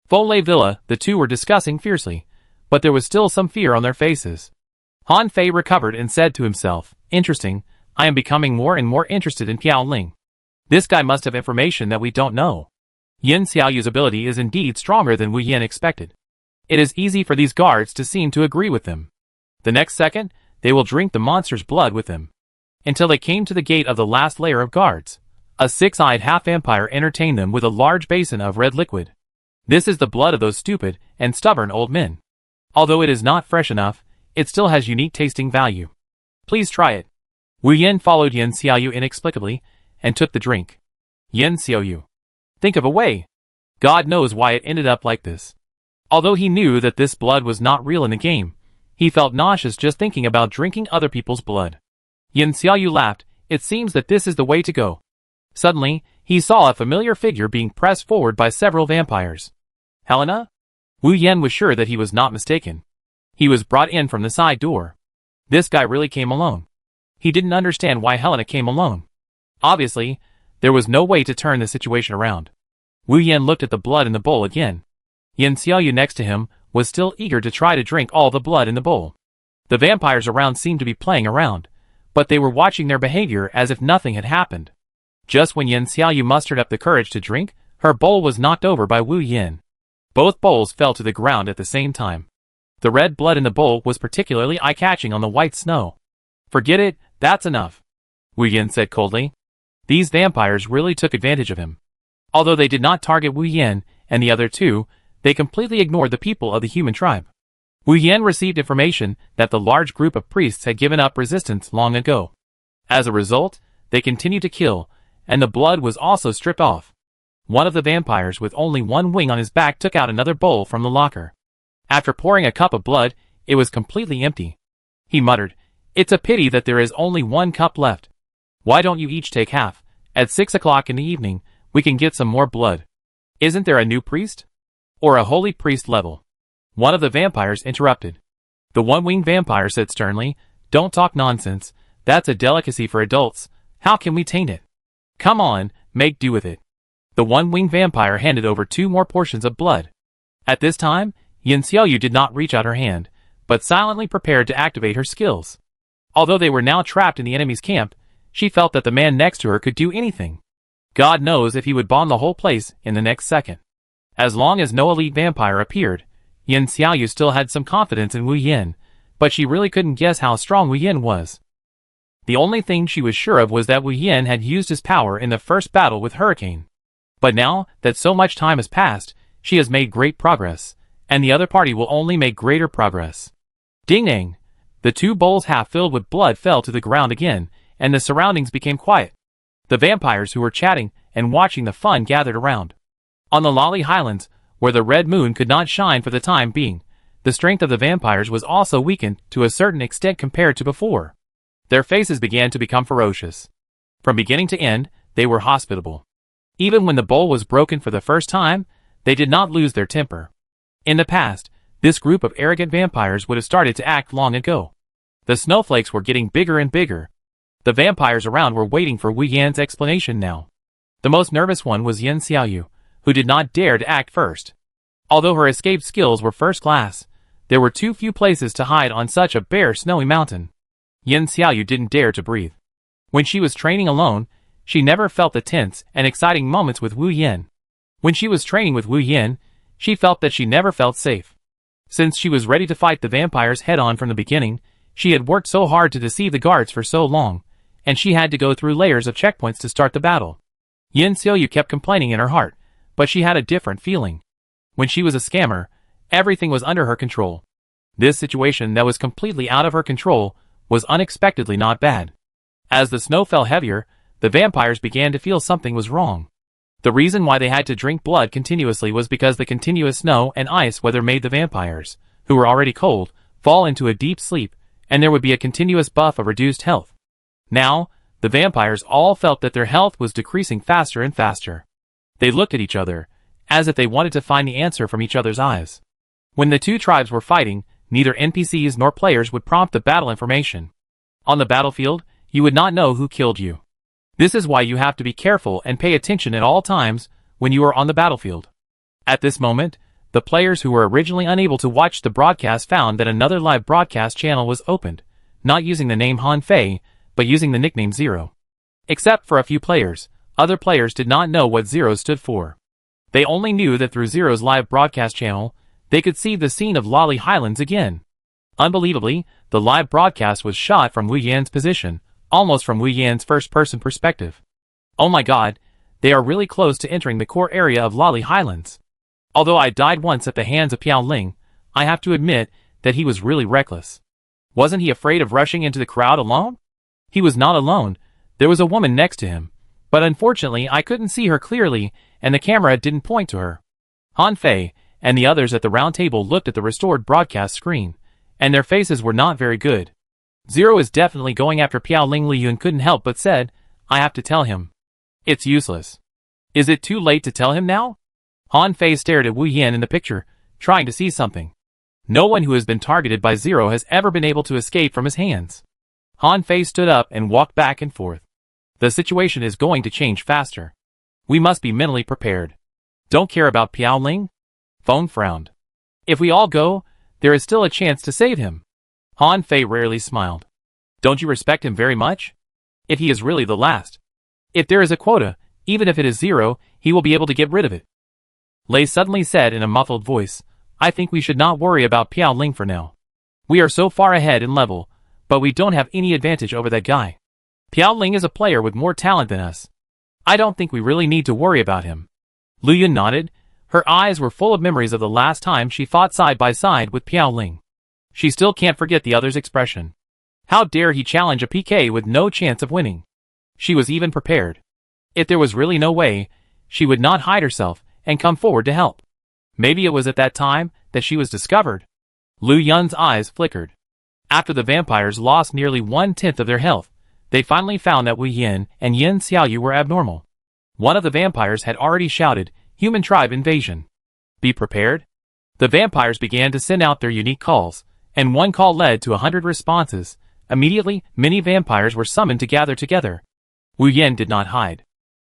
Fenglai Villa, the two were discussing fiercely, but there was still some fear on their faces. Han Fei recovered and said to himself, interesting, I am becoming more and more interested in Piaoling. This guy must have information that we don't know. Yin Xiaoyu's ability is indeed stronger than Wu Yan expected. It is easy for these guards to seem to agree with them. The next second, they will drink the monster's blood with him. Until they came to the gate of the last layer of guards. A 6-eyed half-vampire entertained them with a large basin of red liquid. This is the blood of those stupid and stubborn old men. Although it is not fresh enough, it still has unique tasting value. Please try it. Wu Yan followed Yin Xiaoyu inexplicably, and took the drink. Yin Xiaoyu. Think of a way. God knows why it ended up like this. Although he knew that this blood was not real in the game, he felt nauseous just thinking about drinking other people's blood. Yin Xiaoyu laughed, it seems that this is the way to go. Suddenly, he saw a familiar figure being pressed forward by several vampires. Helena? Wu Yan was sure that he was not mistaken. He was brought in from the side door. This guy really came alone. He didn't understand why Helena came alone. Obviously, there was no way to turn the situation around. Wu Yan looked at the blood in the bowl again. Yin Xiaoyu next to him was still eager to try to drink all the blood in the bowl. The vampires around seemed to be playing around, but they were watching their behavior as if nothing had happened. Just when Yin Xiaoyu mustered up the courage to drink, her bowl was knocked over by Wu Yan. Both bowls fell to the ground at the same time. The red blood in the bowl was particularly eye-catching on the white snow. "Forget it, that's enough," Wu Yan said coldly. These vampires really took advantage of him. Although they did not target Wu Yan and the other two, they completely ignored the people of the human tribe. Wu Yan received information that the large group of priests had given up resistance long ago. As a result, they continued to kill, and the blood was also stripped off. One of the vampires with only one wing on his back took out another bowl from the locker. After pouring a cup of blood, it was completely empty. He muttered, "It's a pity that there is only one cup left. Why don't you each take half? At 6 o'clock in the evening, we can get some more blood. Isn't there a new priest? Or a holy priest level?" One of the vampires interrupted. The one-winged vampire said sternly, "Don't talk nonsense. That's a delicacy for adults. How can we taint it? Come on, make do with it." The one-winged vampire handed over 2 more portions of blood. At this time, Yin Xiaoyu did not reach out her hand, but silently prepared to activate her skills. Although they were now trapped in the enemy's camp, she felt that the man next to her could do anything. God knows if he would bomb the whole place in the next second. As long as no elite vampire appeared, Yin Xiaoyu still had some confidence in Wu Yan, but she really couldn't guess how strong Wu Yan was. The only thing she was sure of was that Wu Yan had used his power in the first battle with Hurricane. But now that so much time has passed, she has made great progress, and the other party will only make greater progress. Ding-dang! The 2 bowls half filled with blood fell to the ground again, and the surroundings became quiet. The vampires who were chatting and watching the fun gathered around. On the Lolly Highlands, where the red moon could not shine for the time being, the strength of the vampires was also weakened to a certain extent compared to before. Their faces began to become ferocious. From beginning to end, they were hospitable. Even when the bowl was broken for the first time, they did not lose their temper. In the past, this group of arrogant vampires would have started to act long ago. The snowflakes were getting bigger and bigger. The vampires around were waiting for Wu Yan's explanation now. The most nervous one was Yin Xiaoyu, who did not dare to act first. Although her escape skills were first class, there were too few places to hide on such a bare snowy mountain. Yin Xiaoyu didn't dare to breathe. When she was training alone, she never felt the tense and exciting moments with Wu Yan. When she was training with Wu Yan, she felt that she never felt safe. Since she was ready to fight the vampires head-on from the beginning, she had worked so hard to deceive the guards for so long, and she had to go through layers of checkpoints to start the battle. Yin Xiaoyu kept complaining in her heart, but she had a different feeling. When she was a scammer, everything was under her control. This situation that was completely out of her control was unexpectedly not bad. As the snow fell heavier, the vampires began to feel something was wrong. The reason why they had to drink blood continuously was because the continuous snow and ice weather made the vampires, who were already cold, fall into a deep sleep, and there would be a continuous buff of reduced health. Now, the vampires all felt that their health was decreasing faster and faster. They looked at each other, as if they wanted to find the answer from each other's eyes. When the 2 tribes were fighting, neither NPCs nor players would prompt the battle information. On the battlefield, you would not know who killed you. This is why you have to be careful and pay attention at all times when you are on the battlefield. At this moment, the players who were originally unable to watch the broadcast found that another live broadcast channel was opened, not using the name Han Fei, but using the nickname Zero. Except for a few players, other players did not know what Zero stood for. They only knew that through Zero's live broadcast channel, they could see the scene of Lolly Highlands again. Unbelievably, the live broadcast was shot from Wu Yan's position, almost from Wu Yan's first-person perspective. Oh my god, they are really close to entering the core area of Lolly Highlands. Although I died once at the hands of Piao Ling, I have to admit that he was really reckless. Wasn't he afraid of rushing into the crowd alone? He was not alone, there was a woman next to him, but unfortunately I couldn't see her clearly and the camera didn't point to her. Han Fei and the others at the round table looked at the restored broadcast screen, and their faces were not very good. Zero is definitely going after Piao Ling. Li Yun couldn't help but said, "I have to tell him." "It's useless." "Is it too late to tell him now?" Han Fei stared at Wu Yan in the picture, trying to see something. No one who has been targeted by Zero has ever been able to escape from his hands. Han Fei stood up and walked back and forth. The situation is going to change faster. We must be mentally prepared. Don't care about Piao Ling? Feng frowned. If we all go, there is still a chance to save him. Han Fei rarely smiled. Don't you respect him very much? If he is really the last. If there is a quota, even if it is 0, he will be able to get rid of it. Lei suddenly said in a muffled voice, I think we should not worry about Piao Ling for now. We are so far ahead in level, but we don't have any advantage over that guy. Piao Ling is a player with more talent than us. I don't think we really need to worry about him. Lu Yun nodded. Her eyes were full of memories of the last time she fought side by side with Piao Ling. She still can't forget the other's expression. How dare he challenge a PK with no chance of winning? She was even prepared. If there was really no way, she would not hide herself and come forward to help. Maybe it was at that time that she was discovered. Lu Yun's eyes flickered. After the vampires lost nearly 1/10 of their health, they finally found that Wu Yan and Yin Xiaoyu were abnormal. One of the vampires had already shouted, Human tribe invasion. Be prepared. The vampires began to send out their unique calls, and one call led to 100 responses. Immediately, many vampires were summoned to gather together. Wu Yan did not hide.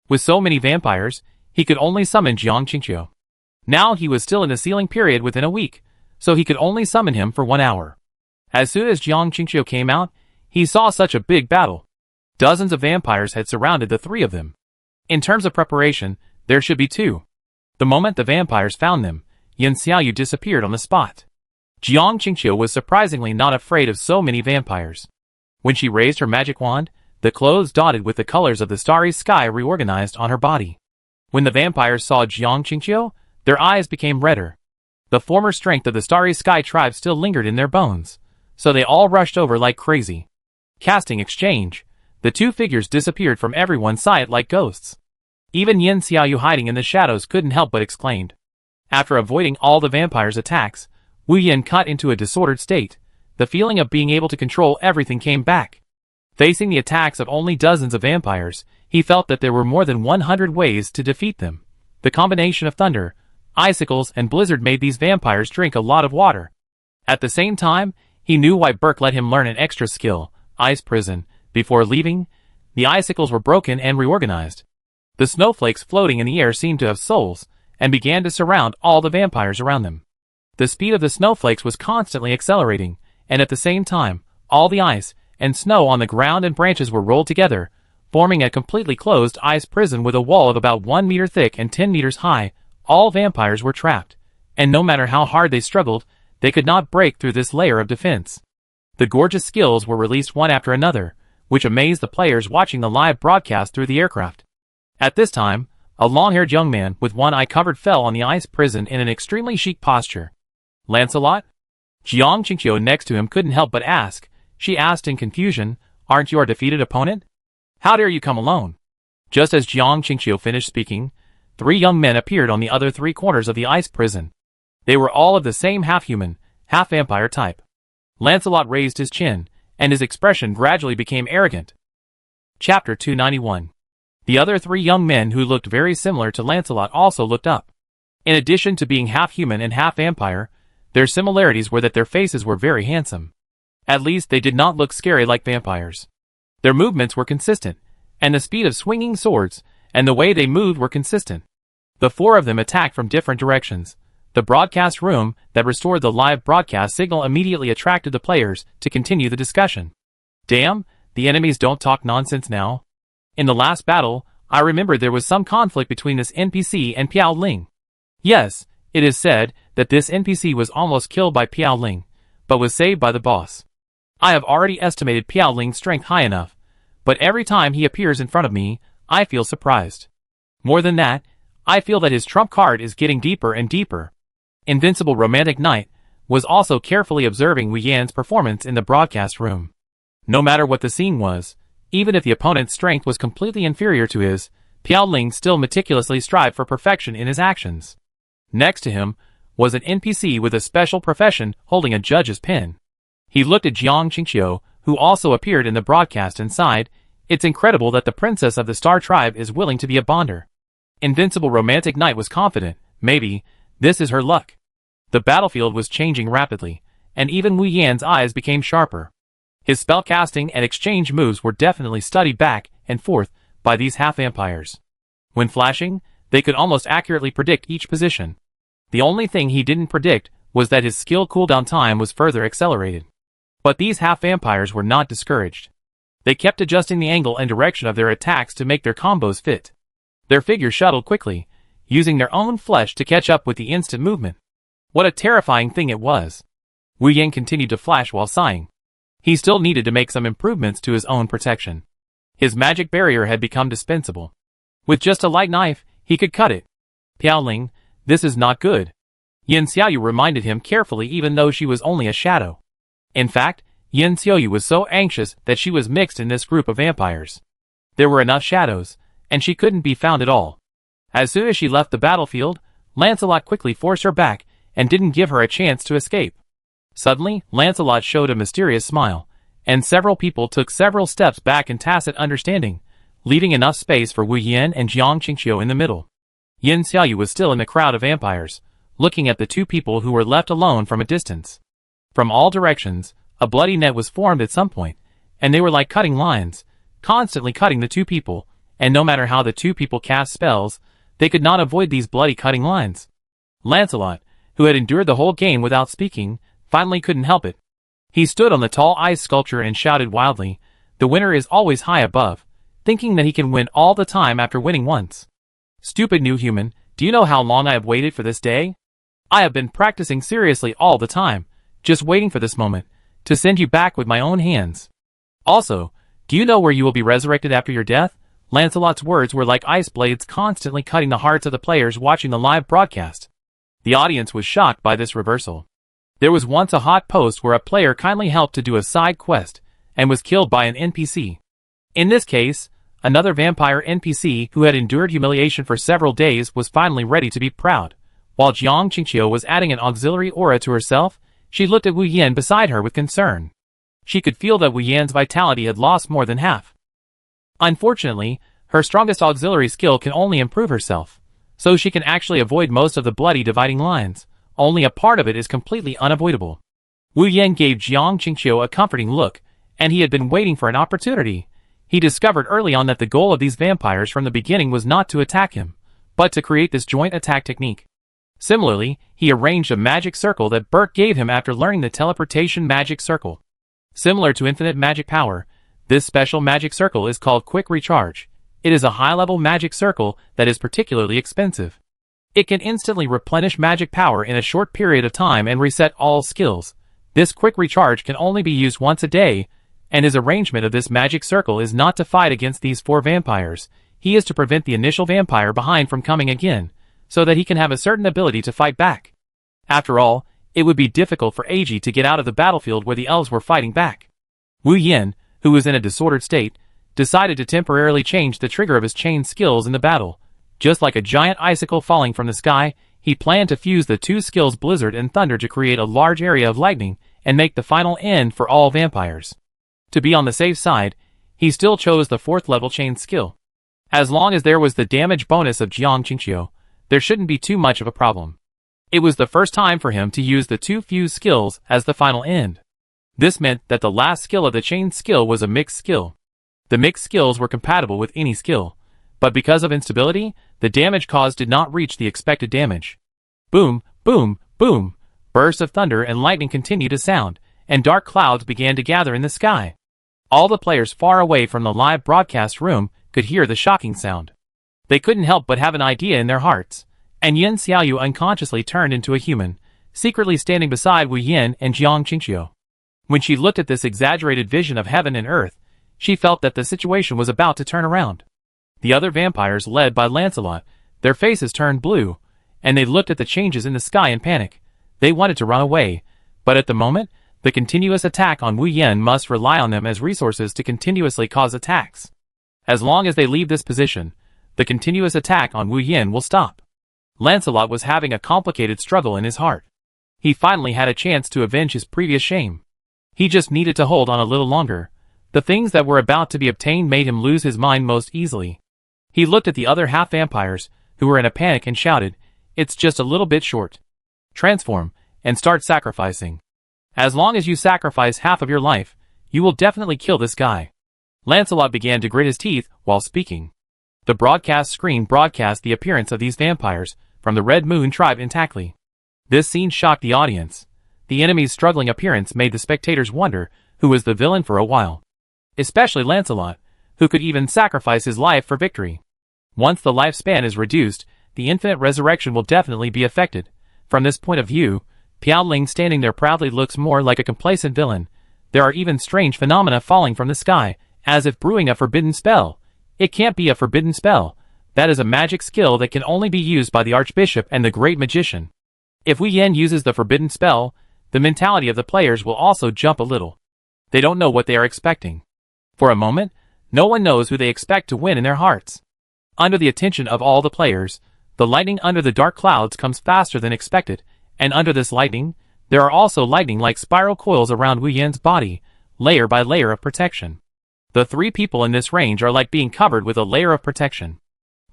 With so many vampires, he could only summon Jiang Qingqiu. Now he was still in the sealing period within a week, so he could only summon him for 1 hour. As soon as Jiang Qingqiu came out, he saw such a big battle. Dozens of vampires had surrounded the three of them. In terms of preparation, there should be 2. The moment the vampires found them, Yin Xiaoyu disappeared on the spot. Jiang Qingqiu was surprisingly not afraid of so many vampires. When she raised her magic wand, the clothes dotted with the colors of the starry sky reorganized on her body. When the vampires saw Jiang Qingqiu, their eyes became redder. The former strength of the starry sky tribe still lingered in their bones, so they all rushed over like crazy. Casting exchange, the 2 figures disappeared from everyone's sight like ghosts. Even Yin Xiaoyu hiding in the shadows couldn't help but exclaimed. After avoiding all the vampires' attacks, Wu Yan cut into a disordered state. The feeling of being able to control everything came back. Facing the attacks of only dozens of vampires, he felt that there were more than 100 ways to defeat them. The combination of thunder, icicles, and blizzard made these vampires drink a lot of water. At the same time, he knew why Burke let him learn an extra skill, Ice Prison. Before leaving, the icicles were broken and reorganized. The snowflakes floating in the air seemed to have souls, and began to surround all the vampires around them. The speed of the snowflakes was constantly accelerating, and at the same time, all the ice and snow on the ground and branches were rolled together, forming a completely closed ice prison with a wall of about 1 meter thick and 10 meters high. All vampires were trapped, and no matter how hard they struggled, they could not break through this layer of defense. The gorgeous skills were released one after another, which amazed the players watching the live broadcast through the aircraft. At this time, a long-haired young man with one eye covered fell on the ice prison in an extremely chic posture. Lancelot? Jiang Qingqiu next to him couldn't help but ask. She asked in confusion, Aren't you our defeated opponent? How dare you come alone? Just as Jiang Qingqiu finished speaking, 3 young men appeared on the other 3 corners of the ice prison. They were all of the same half-human, half-vampire type. Lancelot raised his chin, and his expression gradually became arrogant. Chapter 291. The other 3 young men who looked very similar to Lancelot also looked up. In addition to being half-human and half-vampire, their similarities were that their faces were very handsome. At least they did not look scary like vampires. Their movements were consistent, and the speed of swinging swords and the way they moved were consistent. The 4 of them attacked from different directions. The broadcast room that restored the live broadcast signal immediately attracted the players to continue the discussion. Damn, the enemies don't talk nonsense now. In the last battle, I remembered there was some conflict between this NPC and Piao Ling. Yes, it is said that this NPC was almost killed by Piao Ling, but was saved by the boss. I have already estimated Piao Ling's strength high enough, but every time he appears in front of me, I feel surprised. More than that, I feel that his trump card is getting deeper and deeper. Invincible Romantic Knight was also carefully observing Wu Yan's performance in the broadcast room. No matter what the scene was, even if the opponent's strength was completely inferior to his, Piao Ling still meticulously strived for perfection in his actions. Next to him was an NPC with a special profession holding a judge's pen. He looked at Jiang Qingqiu, who also appeared in the broadcast, and sighed, It's incredible that the princess of the Star Tribe is willing to be a bonder. Invincible Romantic Knight was confident, maybe, this is her luck. The battlefield was changing rapidly, and even Wu Yan's eyes became sharper. His spellcasting and exchange moves were definitely studied back and forth by these half-vampires. When flashing, They could almost accurately predict each position. The only thing he didn't predict was that his skill cooldown time was further accelerated. But these half-vampires were not discouraged. They kept adjusting the angle and direction of their attacks to make their combos fit. Their figures shuttled quickly, using their own flesh to catch up with the instant movement. What a terrifying thing it was. Wu Yan continued to flash while sighing. He still needed to make some improvements to his own protection. His magic barrier had become dispensable. With just a light knife, he could cut it. Piaoling, this is not good. Yin Xiaoyu reminded him carefully even though she was only a shadow. In fact, Yin Xiaoyu was so anxious that she was mixed in this group of vampires. There were enough shadows, and she couldn't be found at all. As soon as she left the battlefield, Lancelot quickly forced her back and didn't give her a chance to escape. Suddenly, Lancelot showed a mysterious smile, and several people took several steps back in tacit understanding, leaving enough space for Wu Yan and Jiang Qingqiu in the middle. Yin Xiaoyu was still in the crowd of vampires, looking at the two people who were left alone from a distance. From all directions, a bloody net was formed at some point, and they were like cutting lines, constantly cutting the two people, and no matter how the two people cast spells, they could not avoid these bloody cutting lines. Lancelot, who had endured the whole game without speaking, finally couldn't help it. He stood on the tall ice sculpture and shouted wildly, "The winner is always high above," thinking that he can win all the time after winning once. Stupid new human, do you know how long I have waited for this day? I have been practicing seriously all the time, just waiting for this moment, to send you back with my own hands. Also, do you know where you will be resurrected after your death? Lancelot's words were like ice blades constantly cutting the hearts of the players watching the live broadcast. The audience was shocked by this reversal. There was once a hot post where a player kindly helped to do a side quest, and was killed by an NPC. In this case, another vampire NPC who had endured humiliation for several days was finally ready to be proud. While Jiang Qingqiu was adding an auxiliary aura to herself, she looked at Wu Yan beside her with concern. She could feel that Wu Yan's vitality had lost more than half. Unfortunately, her strongest auxiliary skill can only improve herself, so she can actually avoid most of the bloody dividing lines. Only a part of it is completely unavoidable. Wu Yan gave Jiang Qingqiu a comforting look, and he had been waiting for an opportunity. He discovered early on that the goal of these vampires from the beginning was not to attack him, but to create this joint attack technique. Similarly, he arranged a magic circle that Bert gave him after learning the teleportation magic circle. Similar to infinite magic power, this special magic circle is called Quick Recharge. It is a high-level magic circle that is particularly expensive. It can instantly replenish magic power in a short period of time and reset all skills. This Quick Recharge can only be used once a day, and his arrangement of this magic circle is not to fight against these four vampires. He is to prevent the initial vampire behind from coming again, so that he can have a certain ability to fight back. After all, it would be difficult for Eiji to get out of the battlefield where the elves were fighting back. Wu Yan, who was in a disordered state, decided to temporarily change the trigger of his chain skills in the battle. Just like a giant icicle falling from the sky, he planned to fuse the two skills Blizzard and Thunder to create a large area of lightning and make the final end for all vampires. To be on the safe side, he still chose the 4th level chain skill. As long as there was the damage bonus of Jiang Qingqiu, there shouldn't be too much of a problem. It was the first time for him to use the two fused skills as the final end. This meant that the last skill of the chain skill was a mixed skill. The mixed skills were compatible with any skill, but because of instability, the damage caused did not reach the expected damage. Boom, boom, boom, bursts of thunder and lightning continued to sound, and dark clouds began to gather in the sky. All the players far away from the live broadcast room could hear the shocking sound. They couldn't help but have an idea in their hearts, and Yin Xiaoyu unconsciously turned into a human, secretly standing beside Wu Yan and Jiang Qingqiu. When she looked at this exaggerated vision of heaven and earth, she felt that the situation was about to turn around. The other vampires, led by Lancelot, their faces turned blue, and they looked at the changes in the sky in panic. They wanted to run away, but at the moment, the continuous attack on Wu Yan must rely on them as resources to continuously cause attacks. As long as they leave this position, the continuous attack on Wu Yan will stop. Lancelot was having a complicated struggle in his heart. He finally had a chance to avenge his previous shame. He just needed to hold on a little longer. The things that were about to be obtained made him lose his mind most easily. He looked at the other half-vampires, who were in a panic, and shouted, "It's just a little bit short. Transform, and start sacrificing. As long as you sacrifice half of your life, you will definitely kill this guy." Lancelot began to grit his teeth while speaking. The broadcast screen broadcast the appearance of these vampires from the Red Moon tribe intactly. This scene shocked the audience. The enemy's struggling appearance made the spectators wonder who was the villain for a while. Especially Lancelot, who could even sacrifice his life for victory. Once the lifespan is reduced, the infinite resurrection will definitely be affected. From this point of view, Piao Ling standing there proudly looks more like a complacent villain. There are even strange phenomena falling from the sky, as if brewing a forbidden spell. It can't be a forbidden spell. That is a magic skill that can only be used by the Archbishop and the Great Magician. If Wu Yan uses the forbidden spell, the mentality of the players will also jump a little. They don't know what they are expecting. For a moment, no one knows who they expect to win in their hearts. Under the attention of all the players, the lightning under the dark clouds comes faster than expected, and under this lightning, there are also lightning-like spiral coils around Wu Yan's body, layer by layer of protection. The three people in this range are like being covered with a layer of protection.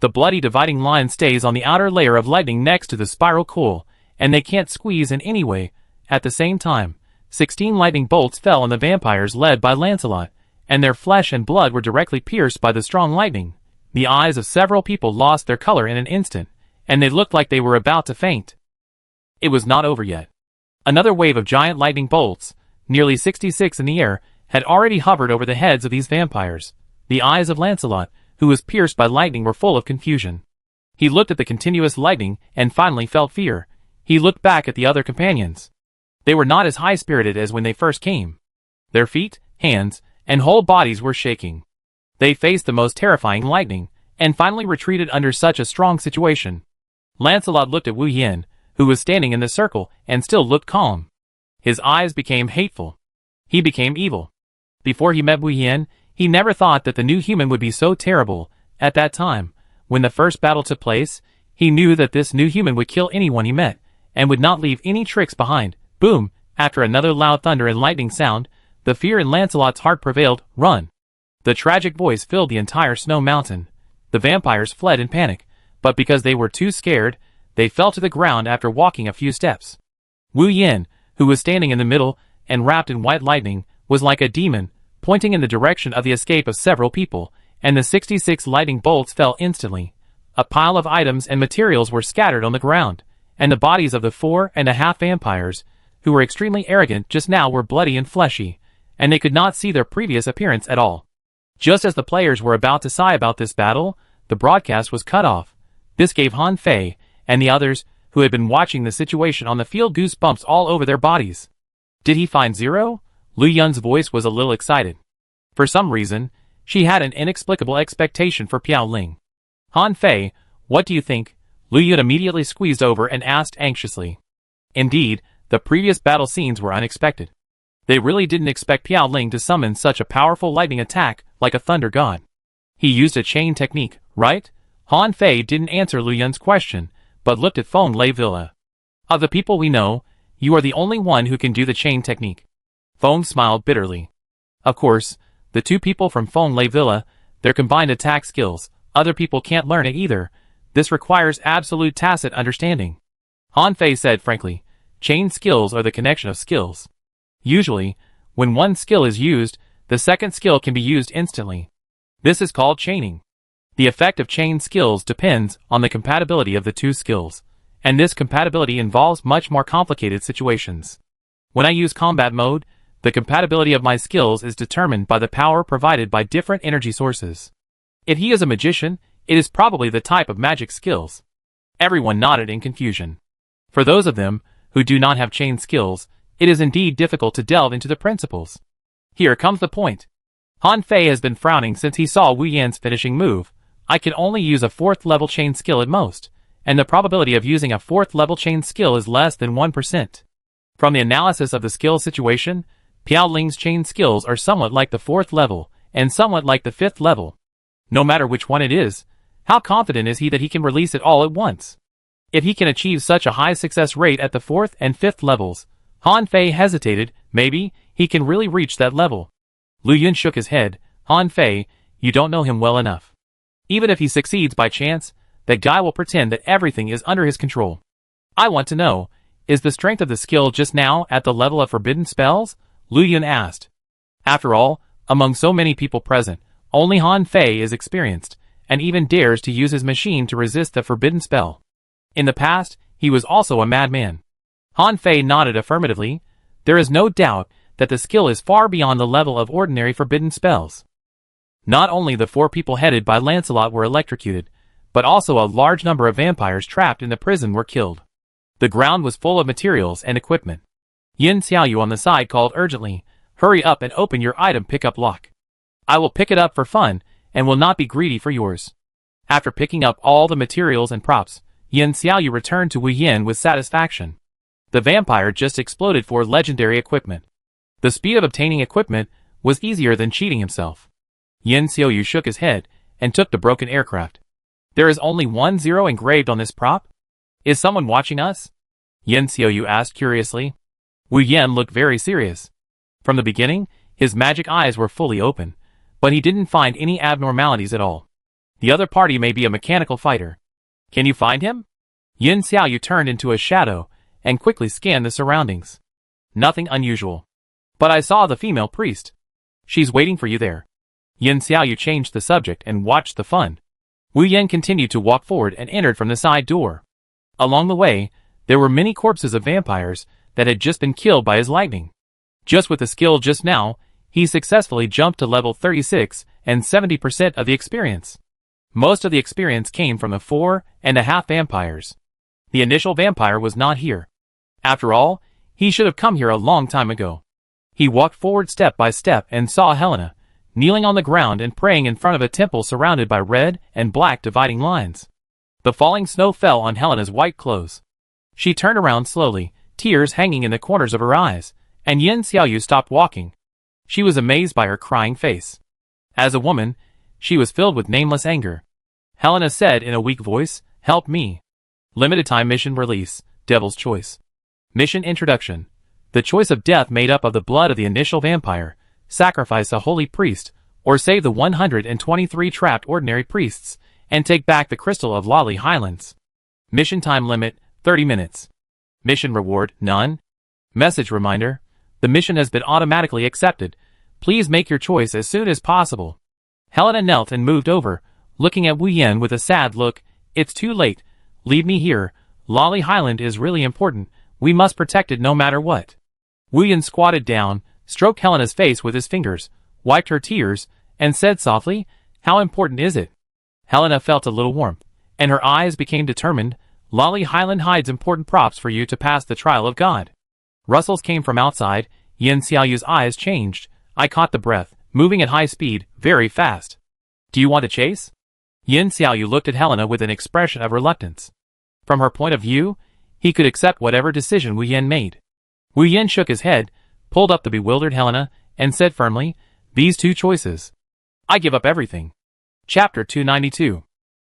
The bloody dividing line stays on the outer layer of lightning next to the spiral coil, and they can't squeeze in any way. At the same time, 16 lightning bolts fell on the vampires led by Lancelot, and their flesh and blood were directly pierced by the strong lightning. The eyes of several people lost their color in an instant, and they looked like they were about to faint. It was not over yet. Another wave of giant lightning bolts, nearly 66 in the air, had already hovered over the heads of these vampires. The eyes of Lancelot, who was pierced by lightning, were full of confusion. He looked at the continuous lightning and finally felt fear. He looked back at the other companions. They were not as high-spirited as when they first came. Their feet, hands, and whole bodies were shaking. They faced the most terrifying lightning, and finally retreated under such a strong situation. Lancelot looked at Wu Yan, who was standing in the circle, and still looked calm. His eyes became hateful. He became evil. Before he met Wu Yan, he never thought that the new human would be so terrible. At that time, when the first battle took place, he knew that this new human would kill anyone he met, and would not leave any tricks behind. Boom! After another loud thunder and lightning sound, the fear in Lancelot's heart prevailed. Run! The tragic voice filled the entire snow mountain. The vampires fled in panic, but because they were too scared, they fell to the ground after walking a few steps. Wu Yan, who was standing in the middle and wrapped in white lightning, was like a demon, pointing in the direction of the escape of several people, and the 66 lightning bolts fell instantly. A pile of items and materials were scattered on the ground, and the bodies of the 4.5 vampires, who were extremely arrogant just now, were bloody and fleshy, and they could not see their previous appearance at all. Just as the players were about to sigh about this battle, the broadcast was cut off. This gave Han Fei and the others, who had been watching the situation on the field, goosebumps all over their bodies. Did he find Zero? Lu Yun's voice was a little excited. For some reason, she had an inexplicable expectation for Piao Ling. Han Fei, what do you think? Lu Yun immediately squeezed over and asked anxiously. Indeed, the previous battle scenes were unexpected. They really didn't expect Piao Ling to summon such a powerful lightning attack like a thunder god. He used a chain technique, right? Han Fei didn't answer Lu Yun's question, but looked at Feng Lei Villa. Of the people we know, you are the only one who can do the chain technique. Feng smiled bitterly. Of course, the two people from Feng Lei Villa, their combined attack skills, other people can't learn it either. This requires absolute tacit understanding. Han Fei said frankly, chain skills are the connection of skills. Usually, when one skill is used, the second skill can be used instantly. This is called chaining. The effect of chain skills depends on the compatibility of the two skills, and this compatibility involves much more complicated situations. When I use combat mode, the compatibility of my skills is determined by the power provided by different energy sources. If he is a magician, it is probably the type of magic skills. Everyone nodded in confusion. For those of them who do not have chain skills, it is indeed difficult to delve into the principles. Here comes the point. Han Fei has been frowning since he saw Wu Yan's finishing move. I can only use a 4th level chain skill at most, and the probability of using a 4th level chain skill is less than 1%. From the analysis of the skill situation, Piao Ling's chain skills are somewhat like the 4th level, and somewhat like the 5th level. No matter which one it is, how confident is he that he can release it all at once? If he can achieve such a high success rate at the 4th and 5th levels, Han Fei hesitated, maybe he can really reach that level. Lu Yun shook his head. Han Fei, you don't know him well enough. Even if he succeeds by chance, that guy will pretend that everything is under his control. I want to know, is the strength of the skill just now at the level of forbidden spells? Lu Yun asked. After all, among so many people present, only Han Fei is experienced, and even dares to use his machine to resist the forbidden spell. In the past, he was also a madman. Han Fei nodded affirmatively. There is no doubt that the skill is far beyond the level of ordinary forbidden spells. Not only the 4 people headed by Lancelot were electrocuted, but also a large number of vampires trapped in the prison were killed. The ground was full of materials and equipment. Yin Xiaoyu on the side called urgently, "Hurry up and open your item pickup lock. I will pick it up for fun, and will not be greedy for yours." After picking up all the materials and props, Yin Xiaoyu returned to Wu Yin with satisfaction. The vampire just exploded for legendary equipment. The speed of obtaining equipment was easier than cheating himself. Yin Xiaoyu shook his head and took the broken aircraft. "There is only 1-0 engraved on this prop? Is someone watching us?" Yin Xiaoyu asked curiously. Wu Yin looked very serious. From the beginning, his magic eyes were fully open, but he didn't find any abnormalities at all. The other party may be a mechanical fighter. "Can you find him?" Yin Xiaoyu turned into a shadow and quickly scanned the surroundings. "Nothing unusual. But I saw the female priest. She's waiting for you there." Yin Xiaoyu changed the subject and watched the fun. Wu Yin continued to walk forward and entered from the side door. Along the way, there were many corpses of vampires that had just been killed by his lightning. Just with the skill just now, he successfully jumped to level 36 and 70% of the experience. Most of the experience came from the 4.5 vampires. The initial vampire was not here. After all, he should have come here a long time ago. He walked forward step by step and saw Helena, kneeling on the ground and praying in front of a temple surrounded by red and black dividing lines. The falling snow fell on Helena's white clothes. She turned around slowly, tears hanging in the corners of her eyes, and Yin Xiaoyu stopped walking. She was amazed by her crying face. As a woman, she was filled with nameless anger. Helena said in a weak voice, "Help me." Limited time mission release, Devil's Choice. Mission introduction. The choice of death made up of the blood of the initial vampire, sacrifice a holy priest, or save the 123 trapped ordinary priests, and take back the crystal of Lolly Highlands. Mission time limit, 30 minutes. Mission reward, none. Message reminder. The mission has been automatically accepted. Please make your choice as soon as possible. Helena knelt and moved over, looking at Wu Yin with a sad look. "It's too late. Leave me here. Lolly Highland is really important. We must protect it no matter what." Wu Yin squatted down, stroked Helena's face with his fingers, wiped her tears, and said softly, "How important is it?" Helena felt a little warmth, and her eyes became determined. "Lolly Highland hides important props for you to pass the trial of God." Rustles came from outside. Yin Xiaoyu's eyes changed. I caught the breath, moving at high speed, very fast. "Do you want to chase?" Yin Xiaoyu looked at Helena with an expression of reluctance. From her point of view, he could accept whatever decision Wu Yin made. Wu Yin shook his head, pulled up the bewildered Helena, and said firmly, "These 2 choices. I give up everything." Chapter 292.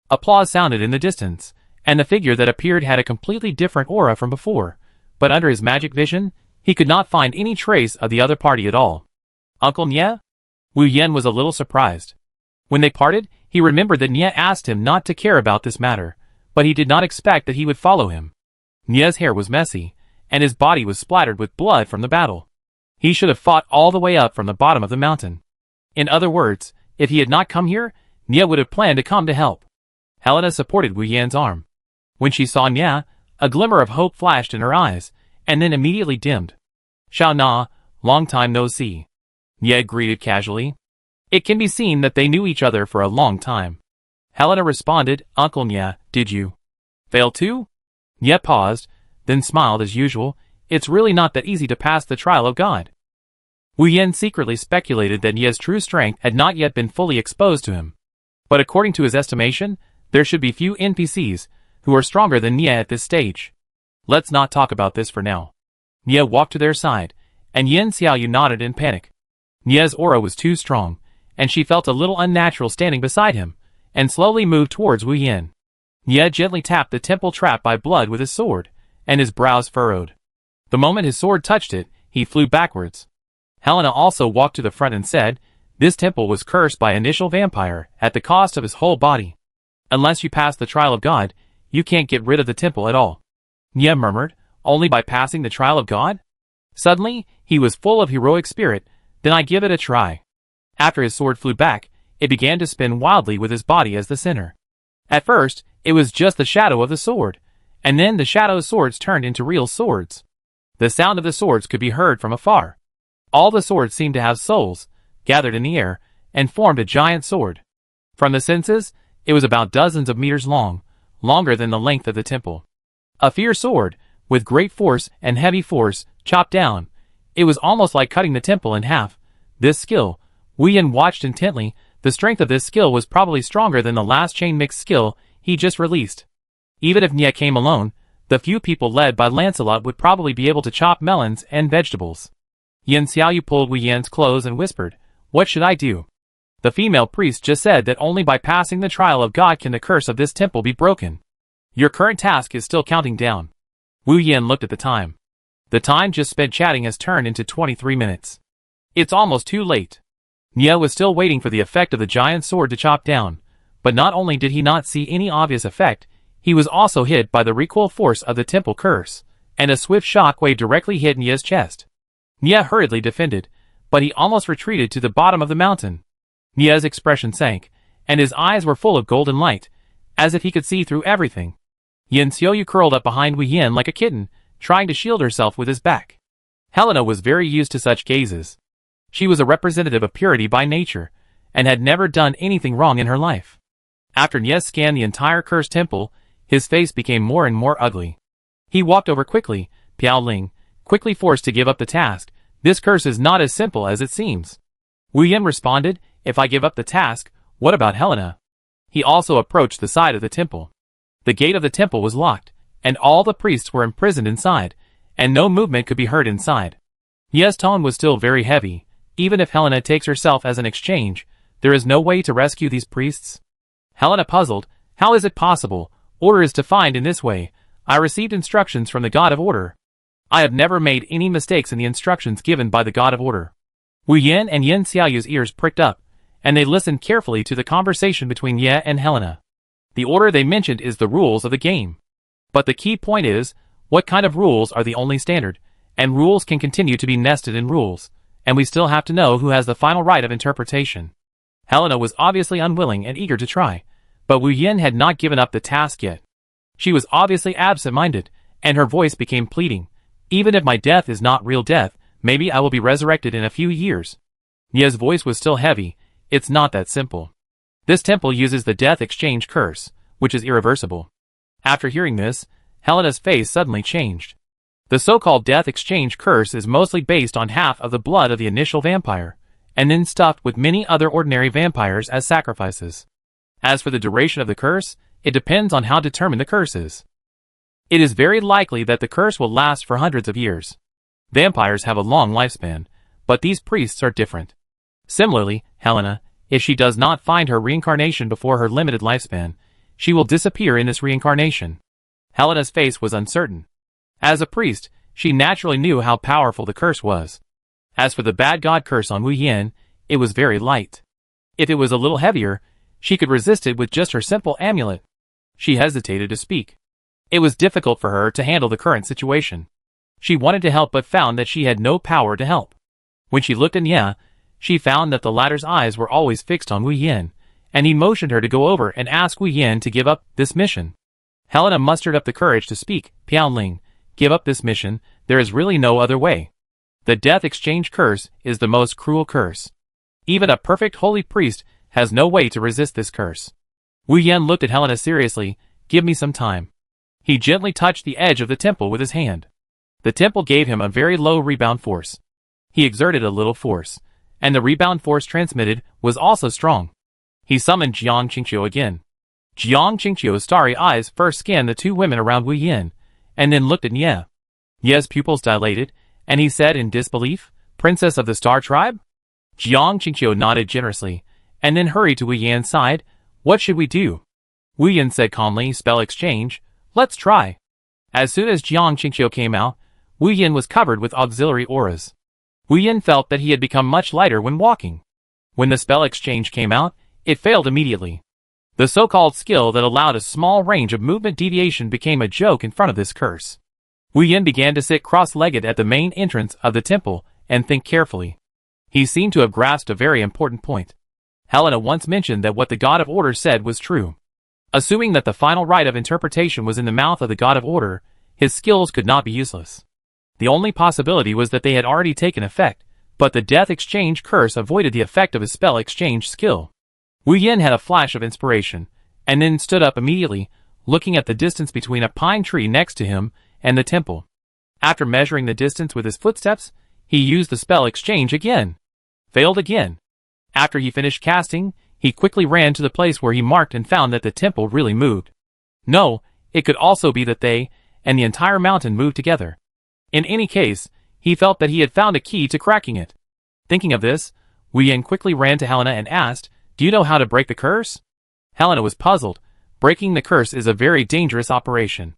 Applause sounded in the distance, and the figure that appeared had a completely different aura from before, but under his magic vision, he could not find any trace of the other party at all. "Uncle Nye?" Wu Yin was a little surprised. When they parted, he remembered that Nye asked him not to care about this matter, but he did not expect that he would follow him. Nye's hair was messy, and his body was splattered with blood from the battle. He should have fought all the way up from the bottom of the mountain. In other words, if he had not come here, Nye would have planned to come to help. Helena supported Wu Yin's arm. When she saw Nye, a glimmer of hope flashed in her eyes, and then immediately dimmed. "Shao Na, long time no see," Nye greeted casually. It can be seen that they knew each other for a long time. Helena responded, "Uncle Nye, did you fail too?" Nye paused, then smiled as usual. "It's really not that easy to pass the trial of God." Wu Yin secretly speculated that Nye's true strength had not yet been fully exposed to him. But according to his estimation, there should be few NPCs who are stronger than Nye at this stage. "Let's not talk about this for now." Nye walked to their side, and Yin Xiaoyu nodded in panic. Nye's aura was too strong, and she felt a little unnatural standing beside him, and slowly moved towards Wu Yin. Nye gently tapped the temple trapped by blood with his sword, and his brows furrowed. The moment his sword touched it, he flew backwards. Helena also walked to the front and said, "This temple was cursed by initial vampire at the cost of his whole body. Unless you pass the trial of God, you can't get rid of the temple at all." Nye murmured, "Only by passing the trial of God?" Suddenly, he was full of heroic spirit. "Then I give it a try." After his sword flew back, it began to spin wildly with his body as the center. At first, it was just the shadow of the sword, and then the shadow's swords turned into real swords. The sound of the swords could be heard from afar. All the swords seemed to have souls, gathered in the air, and formed a giant sword. From the senses, it was about dozens of meters long, longer than the length of the temple. A fierce sword, with great force and heavy force, chopped down. It was almost like cutting the temple in half. This skill, Wu Yin watched intently. The strength of this skill was probably stronger than the last chain mix skill he just released. Even if Nye came alone, the few people led by Lancelot would probably be able to chop melons and vegetables. Yin Xiaoyu pulled Wu Yin's clothes and whispered, "What should I do? The female priest just said that only by passing the trial of God can the curse of this temple be broken. Your current task is still counting down." Wu Yin looked at the time. The time just spent chatting has turned into 23 minutes. It's almost too late. Nye was still waiting for the effect of the giant sword to chop down, but not only did he not see any obvious effect, he was also hit by the recoil force of the temple curse, and a swift shock wave directly hit Nye's chest. Nye hurriedly defended, but he almost retreated to the bottom of the mountain. Nye's expression sank, and his eyes were full of golden light, as if he could see through everything. Yin Xiaoyu curled up behind Wu Yin like a kitten, trying to shield herself with his back. Helena was very used to such gazes. She was a representative of purity by nature, and had never done anything wrong in her life. After Nye scanned the entire cursed temple, his face became more and more ugly. He walked over quickly. Piao Ling, quickly forced to give up the task. "This curse is not as simple as it seems." Wu Yin responded, "If I give up the task, what about Helena?" He also approached the side of the temple. The gate of the temple was locked, and all the priests were imprisoned inside, and no movement could be heard inside. Nye's tone was still very heavy. "Even if Helena takes herself as an exchange, there is no way to rescue these priests?" Helena puzzled. "How is it possible? Order is defined in this way. I received instructions from the God of Order. I have never made any mistakes in the instructions given by the God of Order." Wu Yin and Yin Xiaoyu's ears pricked up, and they listened carefully to the conversation between Ye and Helena. The order they mentioned is the rules of the game. But the key point is, what kind of rules are the only standard, and rules can continue to be nested in rules, and we still have to know who has the final right of interpretation. Helena was obviously unwilling and eager to try, but Wu Yin had not given up the task yet. She was obviously absent-minded, and her voice became pleading. "Even if my death is not real death, maybe I will be resurrected in a few years." Nye's voice was still heavy. "It's not that simple. This temple uses the death exchange curse, which is irreversible." After hearing this, Helena's face suddenly changed. The so-called death exchange curse is mostly based on half of the blood of the initial vampire, and then stuffed with many other ordinary vampires as sacrifices. As for the duration of the curse, it depends on how determined the curse is. It is very likely that the curse will last for hundreds of years. Vampires have a long lifespan, but these priests are different. Similarly, Helena, if she does not find her reincarnation before her limited lifespan, she will disappear in this reincarnation. Helena's face was uncertain. As a priest, she naturally knew how powerful the curse was. As for the bad god curse on Wu Yin, it was very light. If it was a little heavier, she could resist it with just her simple amulet. She hesitated to speak. It was difficult for her to handle the current situation. She wanted to help but found that she had no power to help. When she looked at Nye, she found that the latter's eyes were always fixed on Wu Yin, and he motioned her to go over and ask Wu Yin to give up this mission. Helena mustered up the courage to speak. "Piao Ling, give up this mission, there is really no other way. The death exchange curse is the most cruel curse. Even a perfect holy priest has no way to resist this curse." Wu Yin looked at Helena seriously. "Give me some time." He gently touched the edge of the temple with his hand. The temple gave him a very low rebound force. He exerted a little force, and the rebound force transmitted was also strong. He summoned Jiang Qingqiu again. Jiang Qingqiu's starry eyes first scanned the two women around Wu Yin, and then looked at Nye. Nye's pupils dilated, and he said in disbelief, "Princess of the Star Tribe?" Jiang Qingqiu nodded generously, and then hurried to Wu Yin's side. "What should we do?" Wu Yin said calmly, "Spell exchange. Let's try." As soon as Jiang Qingqiu came out, Wu Yin was covered with auxiliary auras. Wu Yin felt that he had become much lighter when walking. When the spell exchange came out, it failed immediately. The so-called skill that allowed a small range of movement deviation became a joke in front of this curse. Wu Yin began to sit cross-legged at the main entrance of the temple and think carefully. He seemed to have grasped a very important point. Helena once mentioned that what the God of Order said was true. Assuming that the final right of interpretation was in the mouth of the God of Order, his skills could not be useless. The only possibility was that they had already taken effect, but the Death Exchange curse avoided the effect of his spell exchange skill. Wu Yin had a flash of inspiration, and then stood up immediately, looking at the distance between a pine tree next to him and the temple. After measuring the distance with his footsteps, he used the spell exchange again. Failed again. After he finished casting, he quickly ran to the place where he marked and found that the temple really moved. No, it could also be that they and the entire mountain moved together. In any case, he felt that he had found a key to cracking it. Thinking of this, Wu Yin quickly ran to Helena and asked, "Do you know how to break the curse?" Helena was puzzled. Breaking the curse is a very dangerous operation.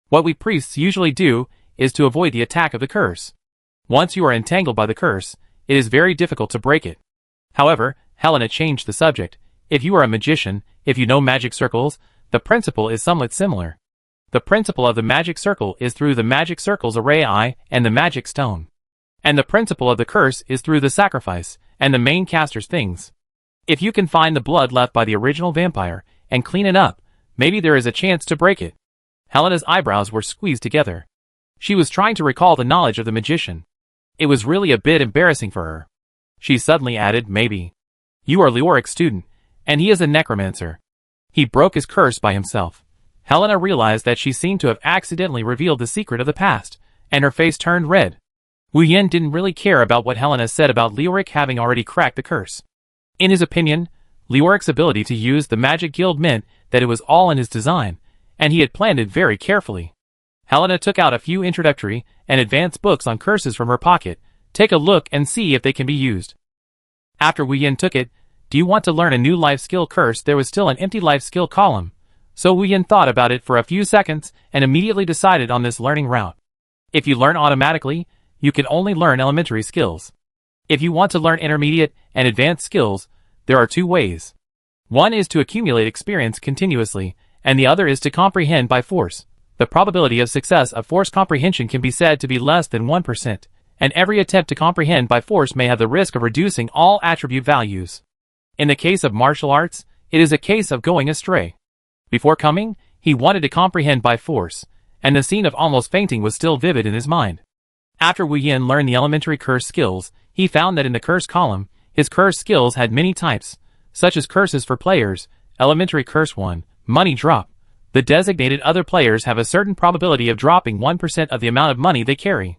What we priests usually do is to avoid the attack of the curse. Once you are entangled by the curse, it is very difficult to break it. However, Helena changed the subject. If you are a magician, if you know magic circles, the principle is somewhat similar. The principle of the magic circle is through the magic circle's array eye and the magic stone. And the principle of the curse is through the sacrifice and the main caster's things. If you can find the blood left by the original vampire and clean it up, maybe there is a chance to break it. Helena's eyebrows were squeezed together. She was trying to recall the knowledge of the magician. It was really a bit embarrassing for her. She suddenly added, "Maybe. You are Leoric's student, and he is a necromancer. He broke his curse by himself." Helena realized that she seemed to have accidentally revealed the secret of the past, and her face turned red. Wu Yin didn't really care about what Helena said about Leoric having already cracked the curse. In his opinion, Leoric's ability to use the magic guild meant that it was all in his design, and he had planned it very carefully. Helena took out a few introductory and advanced books on curses from her pocket. Take a look and see if they can be used. After Wu Yin took it, "Do you want to learn a new life skill curse?" There was still an empty life skill column, so Wu Yin thought about it for a few seconds and immediately decided on this learning route. If you learn automatically, you can only learn elementary skills. If you want to learn intermediate and advanced skills, there are two ways. One is to accumulate experience continuously, and the other is to comprehend by force. The probability of success of force comprehension can be said to be less than 1%, and every attempt to comprehend by force may have the risk of reducing all attribute values. In the case of martial arts, it is a case of going astray. Before coming, he wanted to comprehend by force, and the scene of almost fainting was still vivid in his mind. After Wu Yin learned the elementary curse skills, he found that in the curse column, his curse skills had many types, such as curses for players, elementary curse 1, money drop. The designated other players have a certain probability of dropping 1% of the amount of money they carry.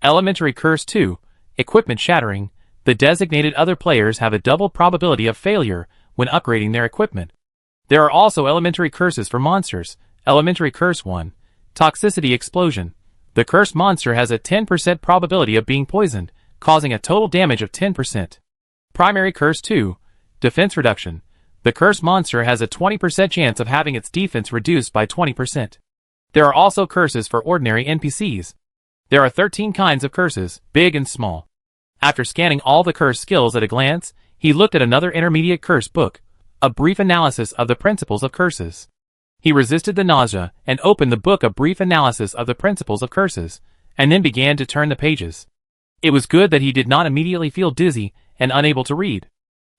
Elementary curse 2, equipment shattering. The designated other players have a double probability of failure when upgrading their equipment. There are also elementary curses for monsters. Elementary curse 1, toxicity explosion. The cursed monster has a 10% probability of being poisoned, causing a total damage of 10%. Primary curse 2, defense reduction. The cursed monster has a 20% chance of having its defense reduced by 20%. There are also curses for ordinary NPCs. There are 13 kinds of curses, big and small. After scanning all the curse skills at a glance, he looked at another intermediate curse book, a brief analysis of the principles of curses. He resisted the nausea and opened the book, a brief analysis of the principles of curses, and then began to turn the pages. It was good that he did not immediately feel dizzy and unable to read.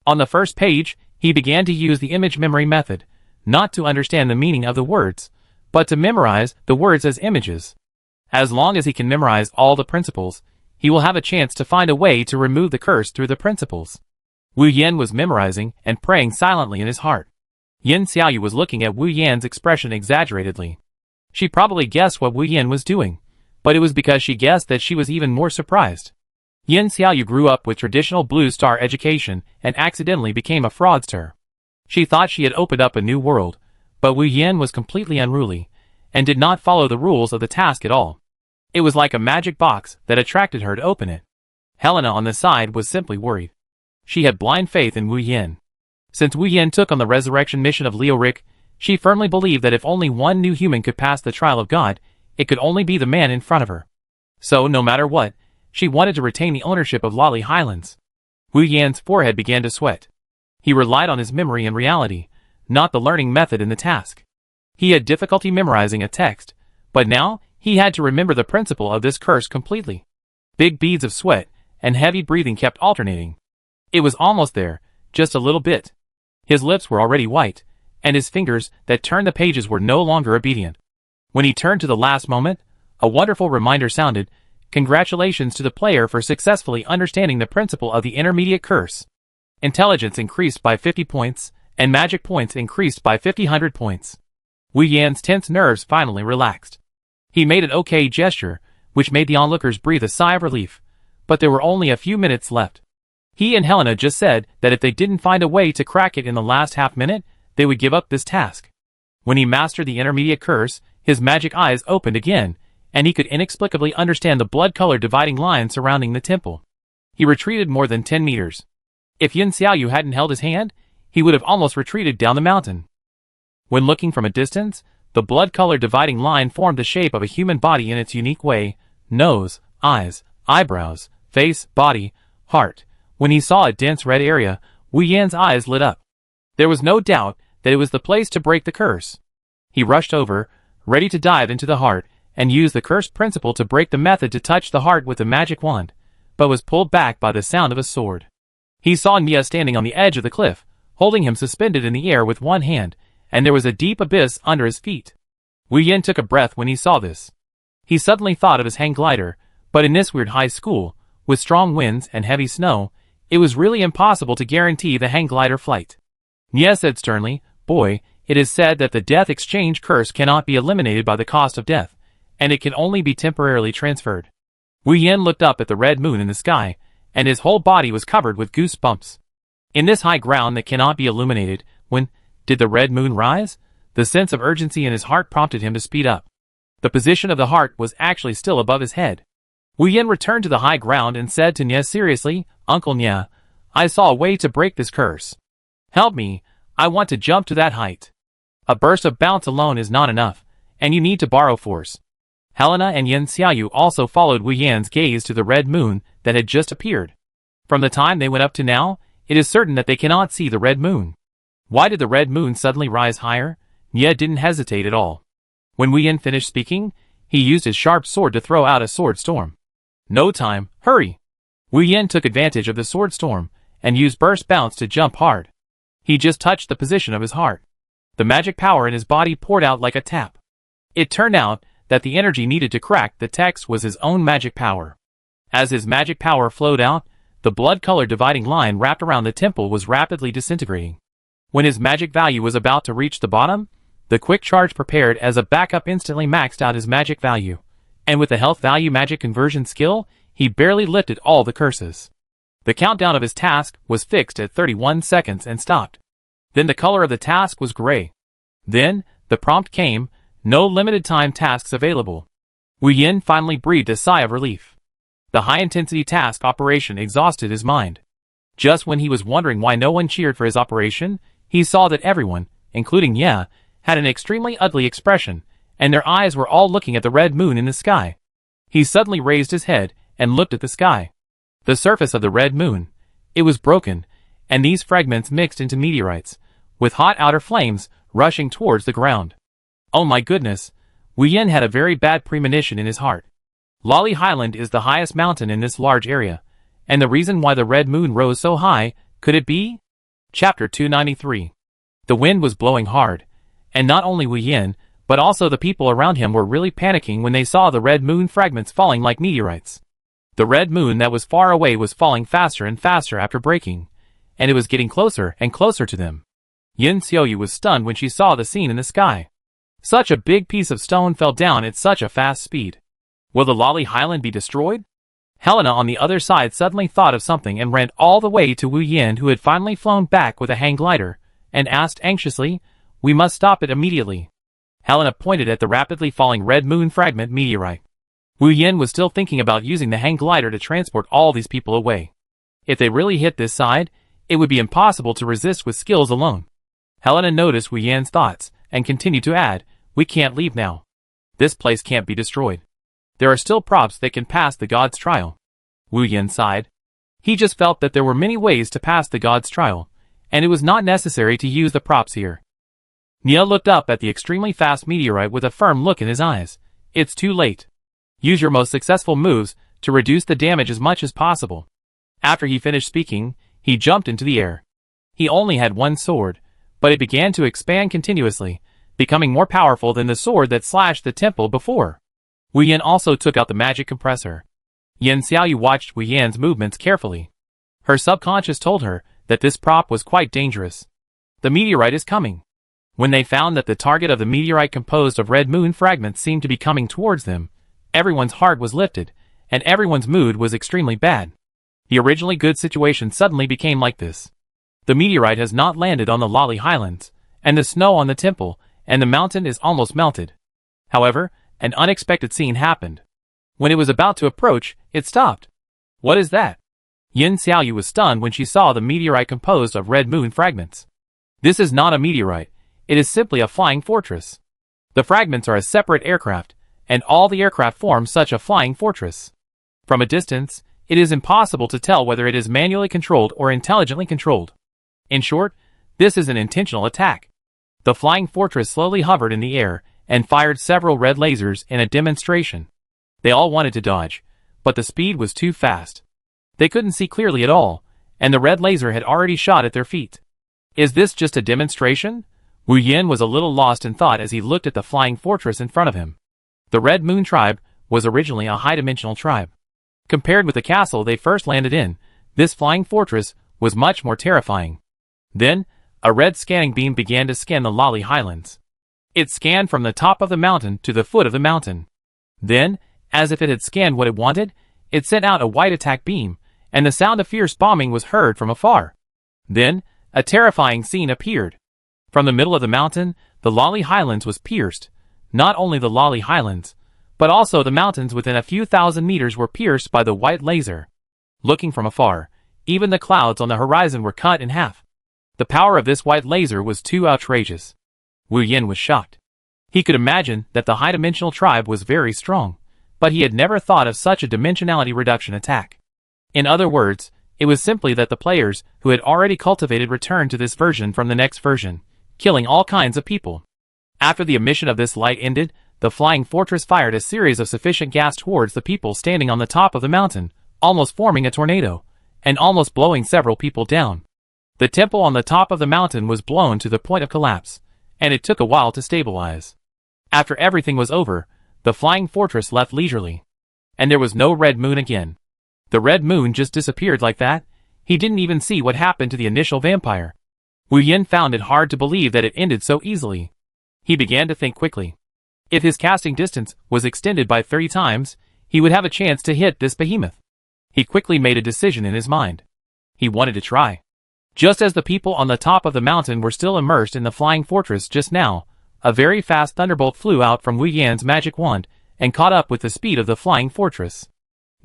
On the first page, he began to use the image memory method, not to understand the meaning of the words, but to memorize the words as images. As long as he can memorize all the principles, he will have a chance to find a way to remove the curse through the principles. Wu Yin was memorizing and praying silently in his heart. Yin Xiaoyu was looking at Wu Yan's expression exaggeratedly. She probably guessed what Wu Yin was doing, but it was because she guessed that she was even more surprised. Yin Xiaoyu grew up with traditional Blue Star education and accidentally became a fraudster. She thought she had opened up a new world, but Wu Yin was completely unruly, and did not follow the rules of the task at all. It was like a magic box that attracted her to open it. Helena on the side was simply worried. She had blind faith in Wu Yin. Since Wu Yin took on the resurrection mission of Leoric, she firmly believed that if only one new human could pass the trial of God, it could only be the man in front of her. So, no matter what, she wanted to retain the ownership of Lolly Highlands. Wu Yan's forehead began to sweat. He relied on his memory and reality, not the learning method in the task. He had difficulty memorizing a text, but now he had to remember the principle of this curse completely. Big beads of sweat and heavy breathing kept alternating. It was almost there, just a little bit. His lips were already white, and his fingers that turned the pages were no longer obedient. When he turned to the last moment, a wonderful reminder sounded. Congratulations to the player for successfully understanding the principle of the intermediate curse. Intelligence increased by 50 points, and magic points increased by 50 points. Wu Yan's tense nerves finally relaxed. He made an okay gesture, which made the onlookers breathe a sigh of relief, but there were only a few minutes left. He and Helena just said that if they didn't find a way to crack it in the last half minute, they would give up this task. When he mastered the intermediate curse, his magic eyes opened again, and he could inexplicably understand the blood-colored dividing line surrounding the temple. He retreated more than 10 meters. If Yin Xiaoyu hadn't held his hand, he would have almost retreated down the mountain. When looking from a distance, the blood-colored dividing line formed the shape of a human body in its unique way: nose, eyes, eyebrows, face, body, heart. When he saw a dense red area, Wu Yan's eyes lit up. There was no doubt that it was the place to break the curse. He rushed over, ready to dive into the heart, and use the curse principle to break the method to touch the heart with a magic wand, but was pulled back by the sound of a sword. He saw Nia standing on the edge of the cliff, holding him suspended in the air with one hand, and there was a deep abyss under his feet. Wu Yan took a breath when he saw this. He suddenly thought of his hang glider, but in this weird high school, with strong winds and heavy snow, it was really impossible to guarantee the hang glider flight. Nia said sternly, "Boy, it is said that the death exchange curse cannot be eliminated by the cost of death, and it can only be temporarily transferred." Wu Yan looked up at the red moon in the sky, and his whole body was covered with goosebumps. In this high ground that cannot be illuminated, when did the red moon rise? The sense of urgency in his heart prompted him to speed up. The position of the heart was actually still above his head. Wu Yan returned to the high ground and said to Nia seriously, "Uncle Nia, I saw a way to break this curse. Help me, I want to jump to that height." A burst of bounce alone is not enough, and you need to borrow force. Helena and Yin Xiaoyu also followed Wu Yan's gaze to the red moon that had just appeared. From the time they went up to now, it is certain that they cannot see the red moon. Why did the red moon suddenly rise higher? Nia didn't hesitate at all. When Wu Yan finished speaking, he used his sharp sword to throw out a sword storm. "No time, hurry!" Wu Yan took advantage of the sword storm, and used burst bounce to jump hard. He just touched the position of his heart. The magic power in his body poured out like a tap. It turned out that the energy needed to crack the text was his own magic power. As his magic power flowed out, the blood-colored dividing line wrapped around the temple was rapidly disintegrating. When his magic value was about to reach the bottom, the quick charge prepared as a backup instantly maxed out his magic value, and with the health value magic conversion skill, he barely lifted all the curses. The countdown of his task was fixed at 31 seconds and stopped. Then the color of the task was gray. Then, the prompt came, "No limited time tasks available." Wu Yan finally breathed a sigh of relief. The high-intensity task operation exhausted his mind. Just when he was wondering why no one cheered for his operation, he saw that everyone, including Ye, had an extremely ugly expression, and their eyes were all looking at the red moon in the sky. He suddenly raised his head and looked at the sky. The surface of the red moon, it was broken, and these fragments mixed into meteorites, with hot outer flames rushing towards the ground. Oh my goodness, Wu Yan had a very bad premonition in his heart. Lolly Highland is the highest mountain in this large area, and the reason why the red moon rose so high, could it be? Chapter 293. The wind was blowing hard, and not only Wu Yan, but also the people around him were really panicking when they saw the red moon fragments falling like meteorites. The red moon that was far away was falling faster and faster after breaking, and it was getting closer and closer to them. Yin Xiaoyu was stunned when she saw the scene in the sky. Such a big piece of stone fell down at such a fast speed. Will the Lolly Highland be destroyed? Helena on the other side suddenly thought of something and ran all the way to Wu Yan, who had finally flown back with a hang glider, and asked anxiously, "We must stop it immediately." Helena pointed at the rapidly falling red moon fragment meteorite. Wu Yan was still thinking about using the hang glider to transport all these people away. If they really hit this side, it would be impossible to resist with skills alone. Helena noticed Wu Yan's thoughts, and continued to add, "We can't leave now. This place can't be destroyed. There are still props that can pass the god's trial." Wu Yan sighed. He just felt that there were many ways to pass the god's trial, and it was not necessary to use the props here. Nia looked up at the extremely fast meteorite with a firm look in his eyes. "It's too late. Use your most successful moves to reduce the damage as much as possible." After he finished speaking, he jumped into the air. He only had one sword, but it began to expand continuously, becoming more powerful than the sword that slashed the temple before. Wu Yan also took out the magic compressor. Yin Xiaoyu watched Wu Yan's movements carefully. Her subconscious told her that this prop was quite dangerous. The meteorite is coming. When they found that the target of the meteorite composed of red moon fragments seemed to be coming towards them, everyone's heart was lifted, and everyone's mood was extremely bad. The originally good situation suddenly became like this. The meteorite has not landed on the Lolly Highlands, and the snow on the temple and the mountain is almost melted. However, an unexpected scene happened. When it was about to approach, it stopped. What is that? Yin Xiaoyu was stunned when she saw the meteorite composed of red moon fragments. This is not a meteorite, it is simply a flying fortress. The fragments are a separate aircraft, and all the aircraft form such a flying fortress. From a distance, it is impossible to tell whether it is manually controlled or intelligently controlled. In short, this is an intentional attack. The flying fortress slowly hovered in the air and fired several red lasers in a demonstration. They all wanted to dodge, but the speed was too fast. They couldn't see clearly at all, and the red laser had already shot at their feet. Is this just a demonstration? Wu Yan was a little lost in thought as he looked at the flying fortress in front of him. The Red Moon tribe was originally a high-dimensional tribe. Compared with the castle they first landed in, this flying fortress was much more terrifying. Then, a red scanning beam began to scan the Lolly Highlands. It scanned from the top of the mountain to the foot of the mountain. Then, as if it had scanned what it wanted, it sent out a white attack beam, and the sound of fierce bombing was heard from afar. Then, a terrifying scene appeared. From the middle of the mountain, the Lolly Highlands was pierced. Not only the Lolly Highlands, but also the mountains within a few thousand meters were pierced by the white laser. Looking from afar, even the clouds on the horizon were cut in half. The power of this white laser was too outrageous. Wu Yan was shocked. He could imagine that the high-dimensional tribe was very strong, but he had never thought of such a dimensionality reduction attack. In other words, it was simply that the players who had already cultivated returned to this version from the next version, killing all kinds of people. After the emission of this light ended, the flying fortress fired a series of sufficient gas towards the people standing on the top of the mountain, almost forming a tornado, and almost blowing several people down. The temple on the top of the mountain was blown to the point of collapse, and it took a while to stabilize. After everything was over, the flying fortress left leisurely. And there was no red moon again. The red moon just disappeared like that. He didn't even see what happened to the initial vampire. Wu Yan found it hard to believe that it ended so easily. He began to think quickly. If his casting distance was extended by 30 times, he would have a chance to hit this behemoth. He quickly made a decision in his mind. He wanted to try. Just as the people on the top of the mountain were still immersed in the flying fortress just now, a very fast thunderbolt flew out from Wu Yan's magic wand and caught up with the speed of the flying fortress.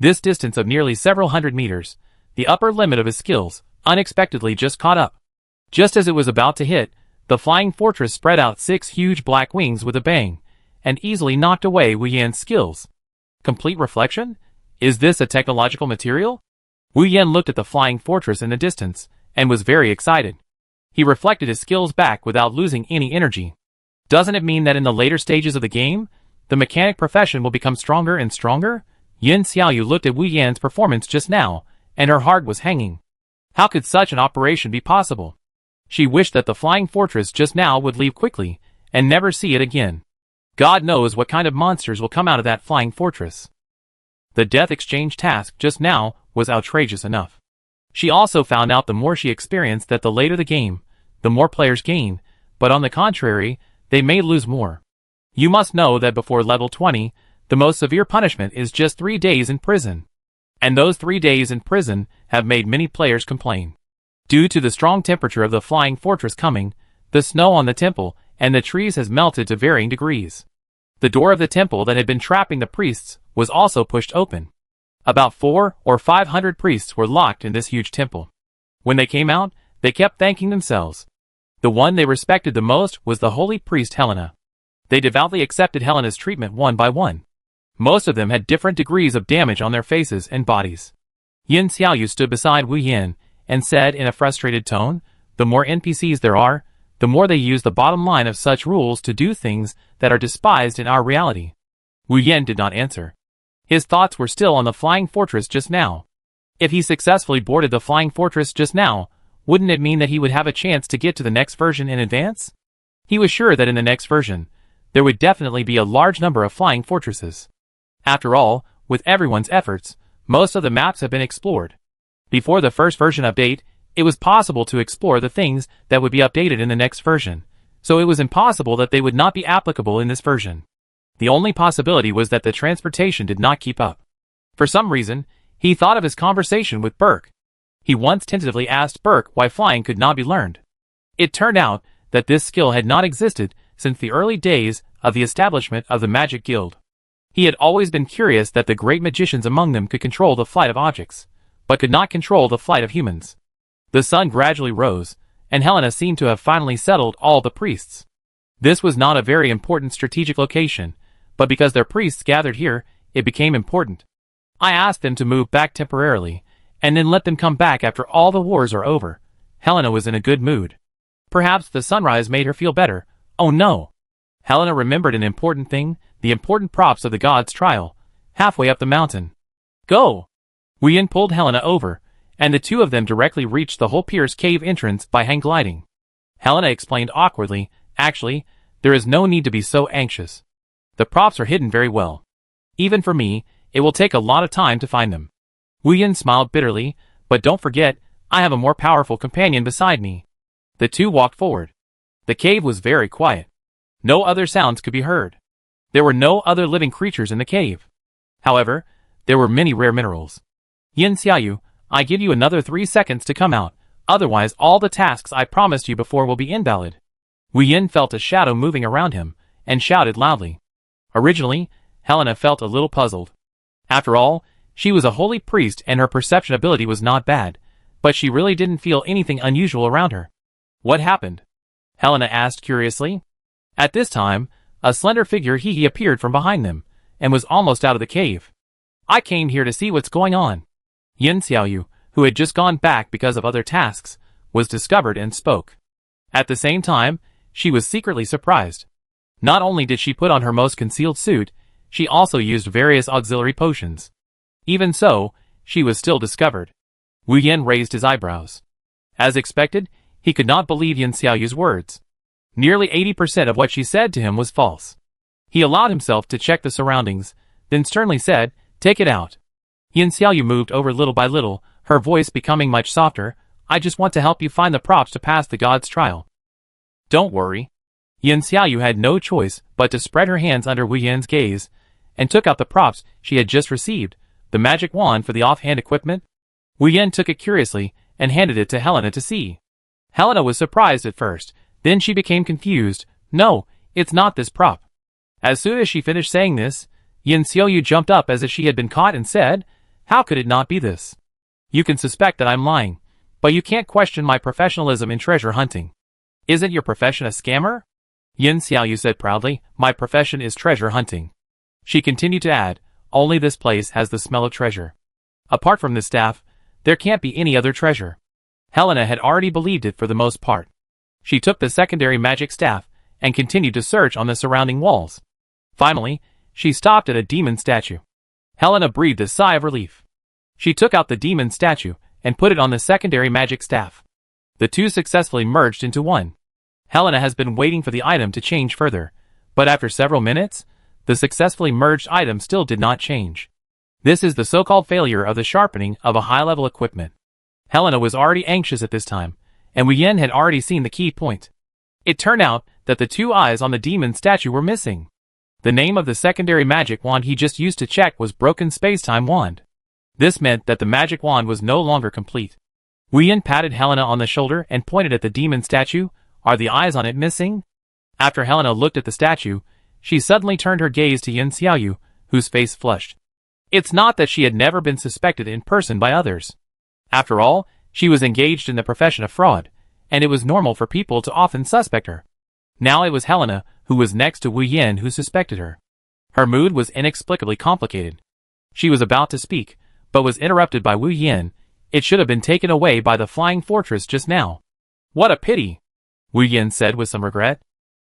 This distance of nearly several hundred meters, the upper limit of his skills, unexpectedly just caught up. Just as it was about to hit, the flying fortress spread out 6 huge black wings with a bang, and easily knocked away Wu Yan's skills. Complete reflection? Is this a technological material? Wu Yan looked at the flying fortress in the distance, and was very excited. He reflected his skills back without losing any energy. Doesn't it mean that in the later stages of the game, the mechanic profession will become stronger and stronger? Yin Xiaoyu looked at Wu Yan's performance just now, and her heart was hanging. How could such an operation be possible? She wished that the flying fortress just now would leave quickly, and never see it again. God knows what kind of monsters will come out of that flying fortress. The death exchange task just now was outrageous enough. She also found out the more she experienced that the later the game, the more players gain, but on the contrary, they may lose more. You must know that before level 20, the most severe punishment is just 3 days in prison. And those 3 days in prison have made many players complain. Due to the strong temperature of the flying fortress coming, the snow on the temple and the trees has melted to varying degrees. The door of the temple that had been trapping the priests was also pushed open. About 400 or 500 priests were locked in this huge temple. When they came out, they kept thanking themselves. The one they respected the most was the holy priest Helena. They devoutly accepted Helena's treatment one by one. Most of them had different degrees of damage on their faces and bodies. Yin Xiaoyu stood beside Wu Yan and said in a frustrated tone, "The more NPCs there are, the more they use the bottom line of such rules to do things that are despised in our reality." Wu Yan did not answer. His thoughts were still on the flying fortress just now. If he successfully boarded the flying fortress just now, Wouldn't it mean that he would have a chance to get to the next version in advance? He was sure that in the next version, there would definitely be a large number of flying fortresses. After all, with everyone's efforts, most of the maps have been explored. Before the first version update, it was possible to explore the things that would be updated in the next version, so it was impossible that they would not be applicable in this version. The only possibility was that the transportation did not keep up. For some reason, he thought of his conversation with Burke. He once tentatively asked Burke why flying could not be learned. It turned out that this skill had not existed since the early days of the establishment of the Magic Guild. He had always been curious that the great magicians among them could control the flight of objects, but could not control the flight of humans. The sun gradually rose, and Helena seemed to have finally settled all the priests. This was not a very important strategic location, but because their priests gathered here, it became important. I asked them to move back temporarily, and then let them come back after all the wars are over. Helena was in a good mood. Perhaps the sunrise made her feel better. Oh no! Helena remembered an important thing, the important props of the god's trial, halfway up the mountain. Go! Wu Yin pulled Helena over, and the two of them directly reached the whole pier's cave entrance by hang gliding. Helena explained awkwardly, actually, there is no need to be so anxious. The props are hidden very well. Even for me, it will take a lot of time to find them. Wu Yin smiled bitterly, but don't forget, I have a more powerful companion beside me. The two walked forward. The cave was very quiet. No other sounds could be heard. There were no other living creatures in the cave. However, there were many rare minerals. Yin Xiaoyu, I give you another 3 seconds to come out, otherwise all the tasks I promised you before will be invalid. Wu Yin felt a shadow moving around him, and shouted loudly. Originally, Helena felt a little puzzled. After all, she was a holy priest and her perception ability was not bad, but she really didn't feel anything unusual around her. What happened? Helena asked curiously. At this time, a slender figure he appeared from behind them, and was almost out of the cave. I came here to see what's going on. Yin Xiaoyu, who had just gone back because of other tasks, was discovered and spoke. At the same time, she was secretly surprised. Not only did she put on her most concealed suit, she also used various auxiliary potions. Even so, she was still discovered. Wu Yin raised his eyebrows. As expected, he could not believe Yin Xiaoyu's words. Nearly 80% of what she said to him was false. He allowed himself to check the surroundings, then sternly said, "Take it out." Yin Xiaoyu moved over little by little, her voice becoming much softer. "I just want to help you find the props to pass the god's trial." "Don't worry." Yin Xiaoyu had no choice but to spread her hands under Wu Yin's gaze, and took out the props she had just received, the magic wand for the offhand equipment. Wu Yin took it curiously, and handed it to Helena to see. Helena was surprised at first, then she became confused. "No, it's not this prop." As soon as she finished saying this, Yin Xiaoyu jumped up as if she had been caught and said, "How could it not be this? You can suspect that I'm lying, but you can't question my professionalism in treasure hunting. Isn't your profession a scammer?" Yin Xiaoyu said proudly, "My profession is treasure hunting." She continued to add, "Only this place has the smell of treasure. Apart from this staff, there can't be any other treasure." Helena had already believed it for the most part. She took the secondary magic staff, and continued to search on the surrounding walls. Finally, she stopped at a demon statue. Helena breathed a sigh of relief. She took out the demon statue, and put it on the secondary magic staff. The two successfully merged into one. Helena has been waiting for the item to change further, but after several minutes, the successfully merged item still did not change. This is the so-called failure of the sharpening of a high-level equipment. Helena was already anxious at this time, and Wu Yin had already seen the key point. It turned out that the two eyes on the demon statue were missing. The name of the secondary magic wand he just used to check was Broken Spacetime Wand. This meant that the magic wand was no longer complete. Wu Yin patted Helena on the shoulder and pointed at the demon statue. "Are the eyes on it missing?" After Helena looked at the statue, she suddenly turned her gaze to Yin Xiaoyu, whose face flushed. It's not that she had never been suspected in person by others. After all, she was engaged in the profession of fraud, and it was normal for people to often suspect her. Now it was Helena, who was next to Wu Yin, who suspected her. Her mood was inexplicably complicated. She was about to speak, but was interrupted by Wu Yin. It should have been taken away by the flying fortress just now. "What a pity," Wu Yin said with some regret.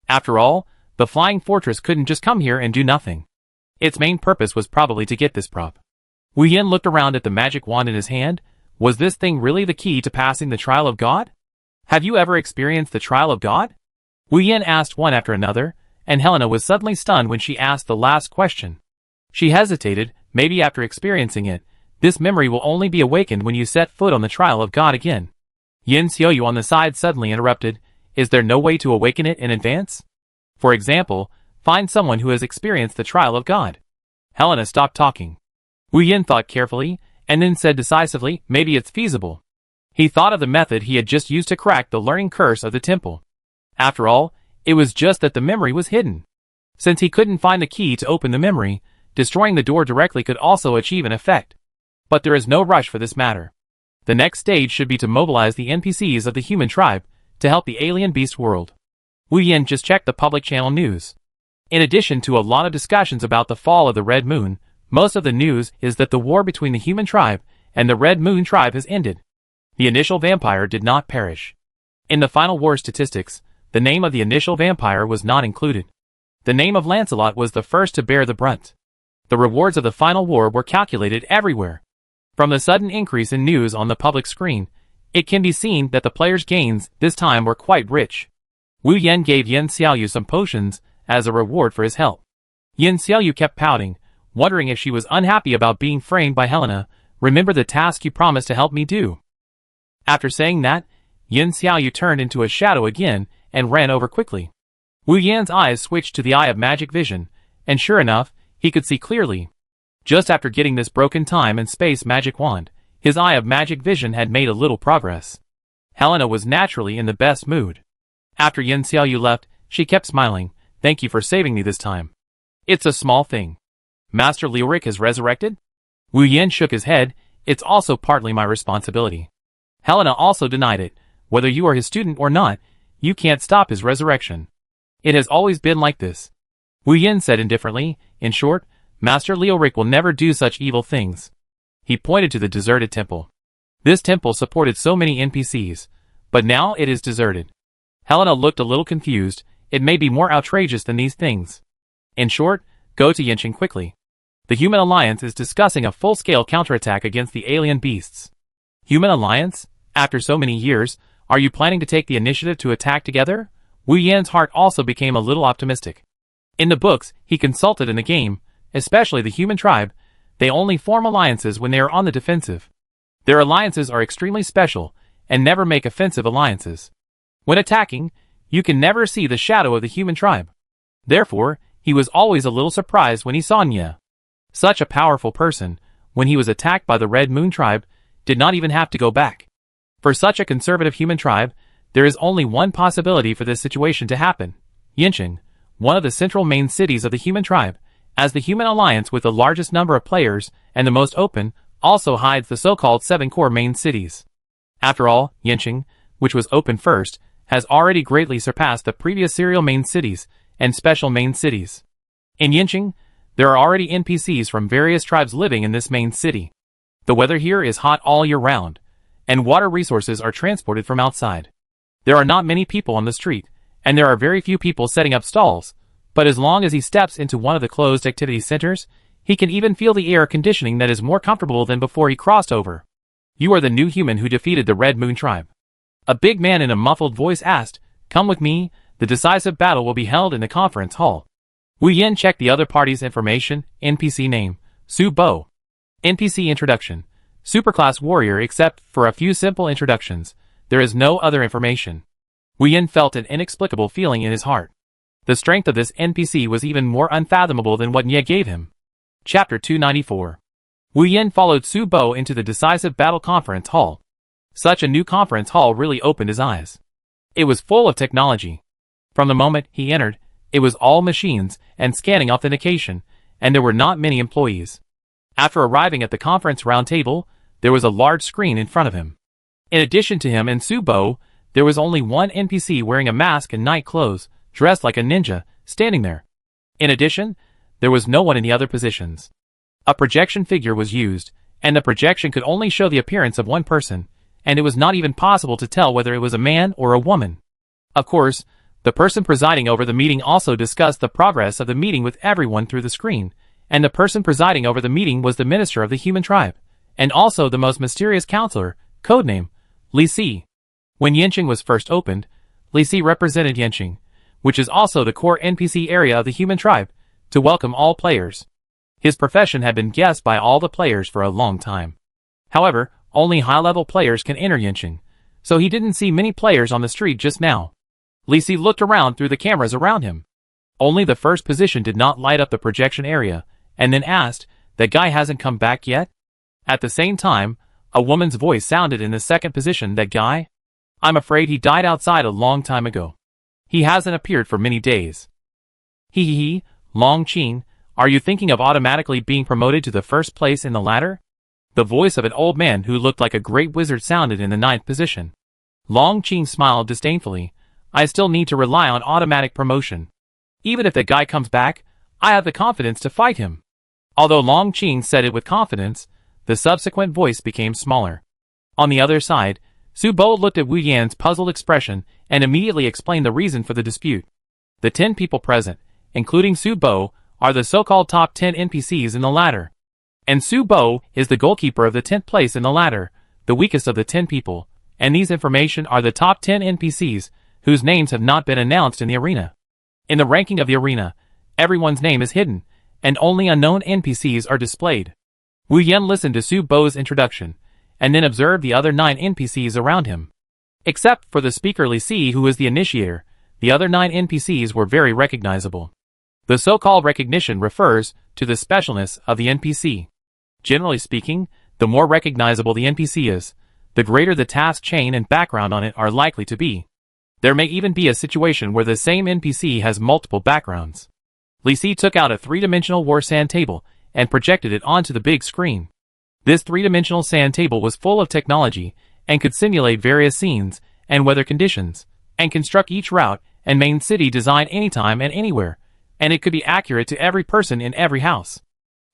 After all, the flying fortress couldn't just come here and do nothing. Its main purpose was probably to get this prop. Wu Yin looked around at the magic wand in his hand, Was this thing really the key to passing the trial of God? Have you ever experienced the trial of God? Wu Yan asked one after another, and Helena was suddenly stunned when she asked the last question. She hesitated. Maybe after experiencing it, this memory will only be awakened when you set foot on the trial of God again. Yin Xiaoyu on the side suddenly interrupted. Is there no way to awaken it in advance? For example, find someone who has experienced the trial of God. Helena stopped talking. Wu Yin thought carefully, and then said decisively, maybe it's feasible. He thought of the method he had just used to crack the learning curse of the temple. After all, it was just that the memory was hidden. Since he couldn't find the key to open the memory, destroying the door directly could also achieve an effect. But there is no rush for this matter. The next stage should be to mobilize the NPCs of the human tribe to help the alien beast world. Wu Yan just checked the public channel news. In addition to a lot of discussions about the fall of the Red Moon, most of the news is that the war between the human tribe and the Red Moon tribe has ended. The initial vampire did not perish. In the final war statistics, the name of the initial vampire was not included. The name of Lancelot was the first to bear the brunt. The rewards of the final war were calculated everywhere. From the sudden increase in news on the public screen, it can be seen that the player's gains this time were quite rich. Wu Yan gave Yin Xiaoyu some potions as a reward for his help. Yin Xiaoyu kept pouting, wondering if she was unhappy about being framed by Helena. Remember the task you promised to help me do. After saying that, Yin Xiaoyu turned into a shadow again and ran over quickly. Wu Yan's eyes switched to the eye of magic vision, and sure enough, he could see clearly. Just after getting this broken time and space magic wand, his eye of magic vision had made a little progress. Helena was naturally in the best mood. After Yin Xiaoyu left, she kept smiling. Thank you for saving me this time. It's a small thing. Master Liuric has resurrected? Wu Yan shook his head. It's also partly my responsibility. Helena also denied it. Whether you are his student or not, you can't stop his resurrection. It has always been like this. Wu Yan said indifferently. In short, Master Liuric will never do such evil things. He pointed to the deserted temple. This temple supported so many NPCs, but now it is deserted. Helena looked a little confused. It may be more outrageous than these things. In short, go to Yanqing quickly. The Human Alliance is discussing a full-scale counterattack against the alien beasts. Human Alliance? After so many years, are you planning to take the initiative to attack together? Wu Yan's heart also became a little optimistic. In the books, he consulted in the game, especially the human tribe, they only form alliances when they are on the defensive. Their alliances are extremely special, and never make offensive alliances. When attacking, you can never see the shadow of the human tribe. Therefore, he was always a little surprised when he saw Nya. Such a powerful person, when he was attacked by the Red Moon tribe, did not even have to go back. For such a conservative human tribe, there is only one possibility for this situation to happen. Yanqing, one of the central main cities of the human tribe, as the human alliance with the largest number of players and the most open, also hides the so-called 7 core main cities. After all, Yanqing, which was open first, has already greatly surpassed the previous serial main cities and special main cities. In Yanqing, there are already NPCs from various tribes living in this main city. The weather here is hot all year round, and water resources are transported from outside. There are not many people on the street, and there are very few people setting up stalls, but as long as he steps into one of the closed activity centers, he can even feel the air conditioning that is more comfortable than before he crossed over. You are the new human who defeated the Red Moon tribe. A big man in a muffled voice asked, come with me, the decisive battle will be held in the conference hall. Wu Yan checked the other party's information, NPC name, Su Bo. NPC introduction, superclass warrior except for a few simple introductions, there is no other information. Wu Yan felt an inexplicable feeling in his heart. The strength of this NPC was even more unfathomable than what Nye gave him. Chapter 294. Wu Yan followed Su Bo into the decisive battle conference hall. Such a new conference hall really opened his eyes. It was full of technology. From the moment he entered, it was all machines and scanning authentication, and there were not many employees. After arriving at the conference round table, there was a large screen in front of him. In addition to him and Su Bo, there was only one NPC wearing a mask and night clothes, dressed like a ninja, standing there. In addition, there was no one in the other positions. A projection figure was used, and the projection could only show the appearance of one person, and it was not even possible to tell whether it was a man or a woman. Of course, the person presiding over the meeting also discussed the progress of the meeting with everyone through the screen, and the person presiding over the meeting was the minister of the human tribe, and also the most mysterious counselor, codename Li Si. When Yanqing was first opened, Li Si represented Yanqing, which is also the core NPC area of the human tribe, to welcome all players. His profession had been guessed by all the players for a long time. However, only high-level players can enter Yanqing, so he didn't see many players on the street just now. Li Si looked around through the cameras around him. Only the first position did not light up the projection area, and then asked, "That guy hasn't come back yet?" At the same time, a woman's voice sounded in the second position. "That guy? I'm afraid he died outside a long time ago. He hasn't appeared for many days." Hee, Long Qing, are you thinking of automatically being promoted to the first place in the ladder? The voice of an old man who looked like a great wizard sounded in the ninth position. Long Qing smiled disdainfully. "I still need to rely on automatic promotion. Even if that guy comes back, I have the confidence to fight him." Although Long Qing said it with confidence, the subsequent voice became smaller. On the other side, Su Bo looked at Wu Yan's puzzled expression and immediately explained the reason for the dispute. The 10 people present, including Su Bo, are the so-called top 10 NPCs in the ladder. And Su Bo is the goalkeeper of the 10th place in the ladder, the weakest of the 10 people, and these information are the top 10 NPCs whose names have not been announced in the arena. In the ranking of the arena, everyone's name is hidden, and only unknown NPCs are displayed. Wu Yan listened to Su Bo's introduction, and then observed the other 9 NPCs around him. Except for the speaker Li Si, who is the initiator, the other 9 NPCs were very recognizable. The so-called recognition refers to the specialness of the NPC. Generally speaking, the more recognizable the NPC is, the greater the task chain and background on it are likely to be. There may even be a situation where the same NPC has multiple backgrounds. Li Si took out a 3-dimensional war sand table and projected it onto the big screen. This 3-dimensional sand table was full of technology and could simulate various scenes and weather conditions, and construct each route and main city design anytime and anywhere, and it could be accurate to every person in every house.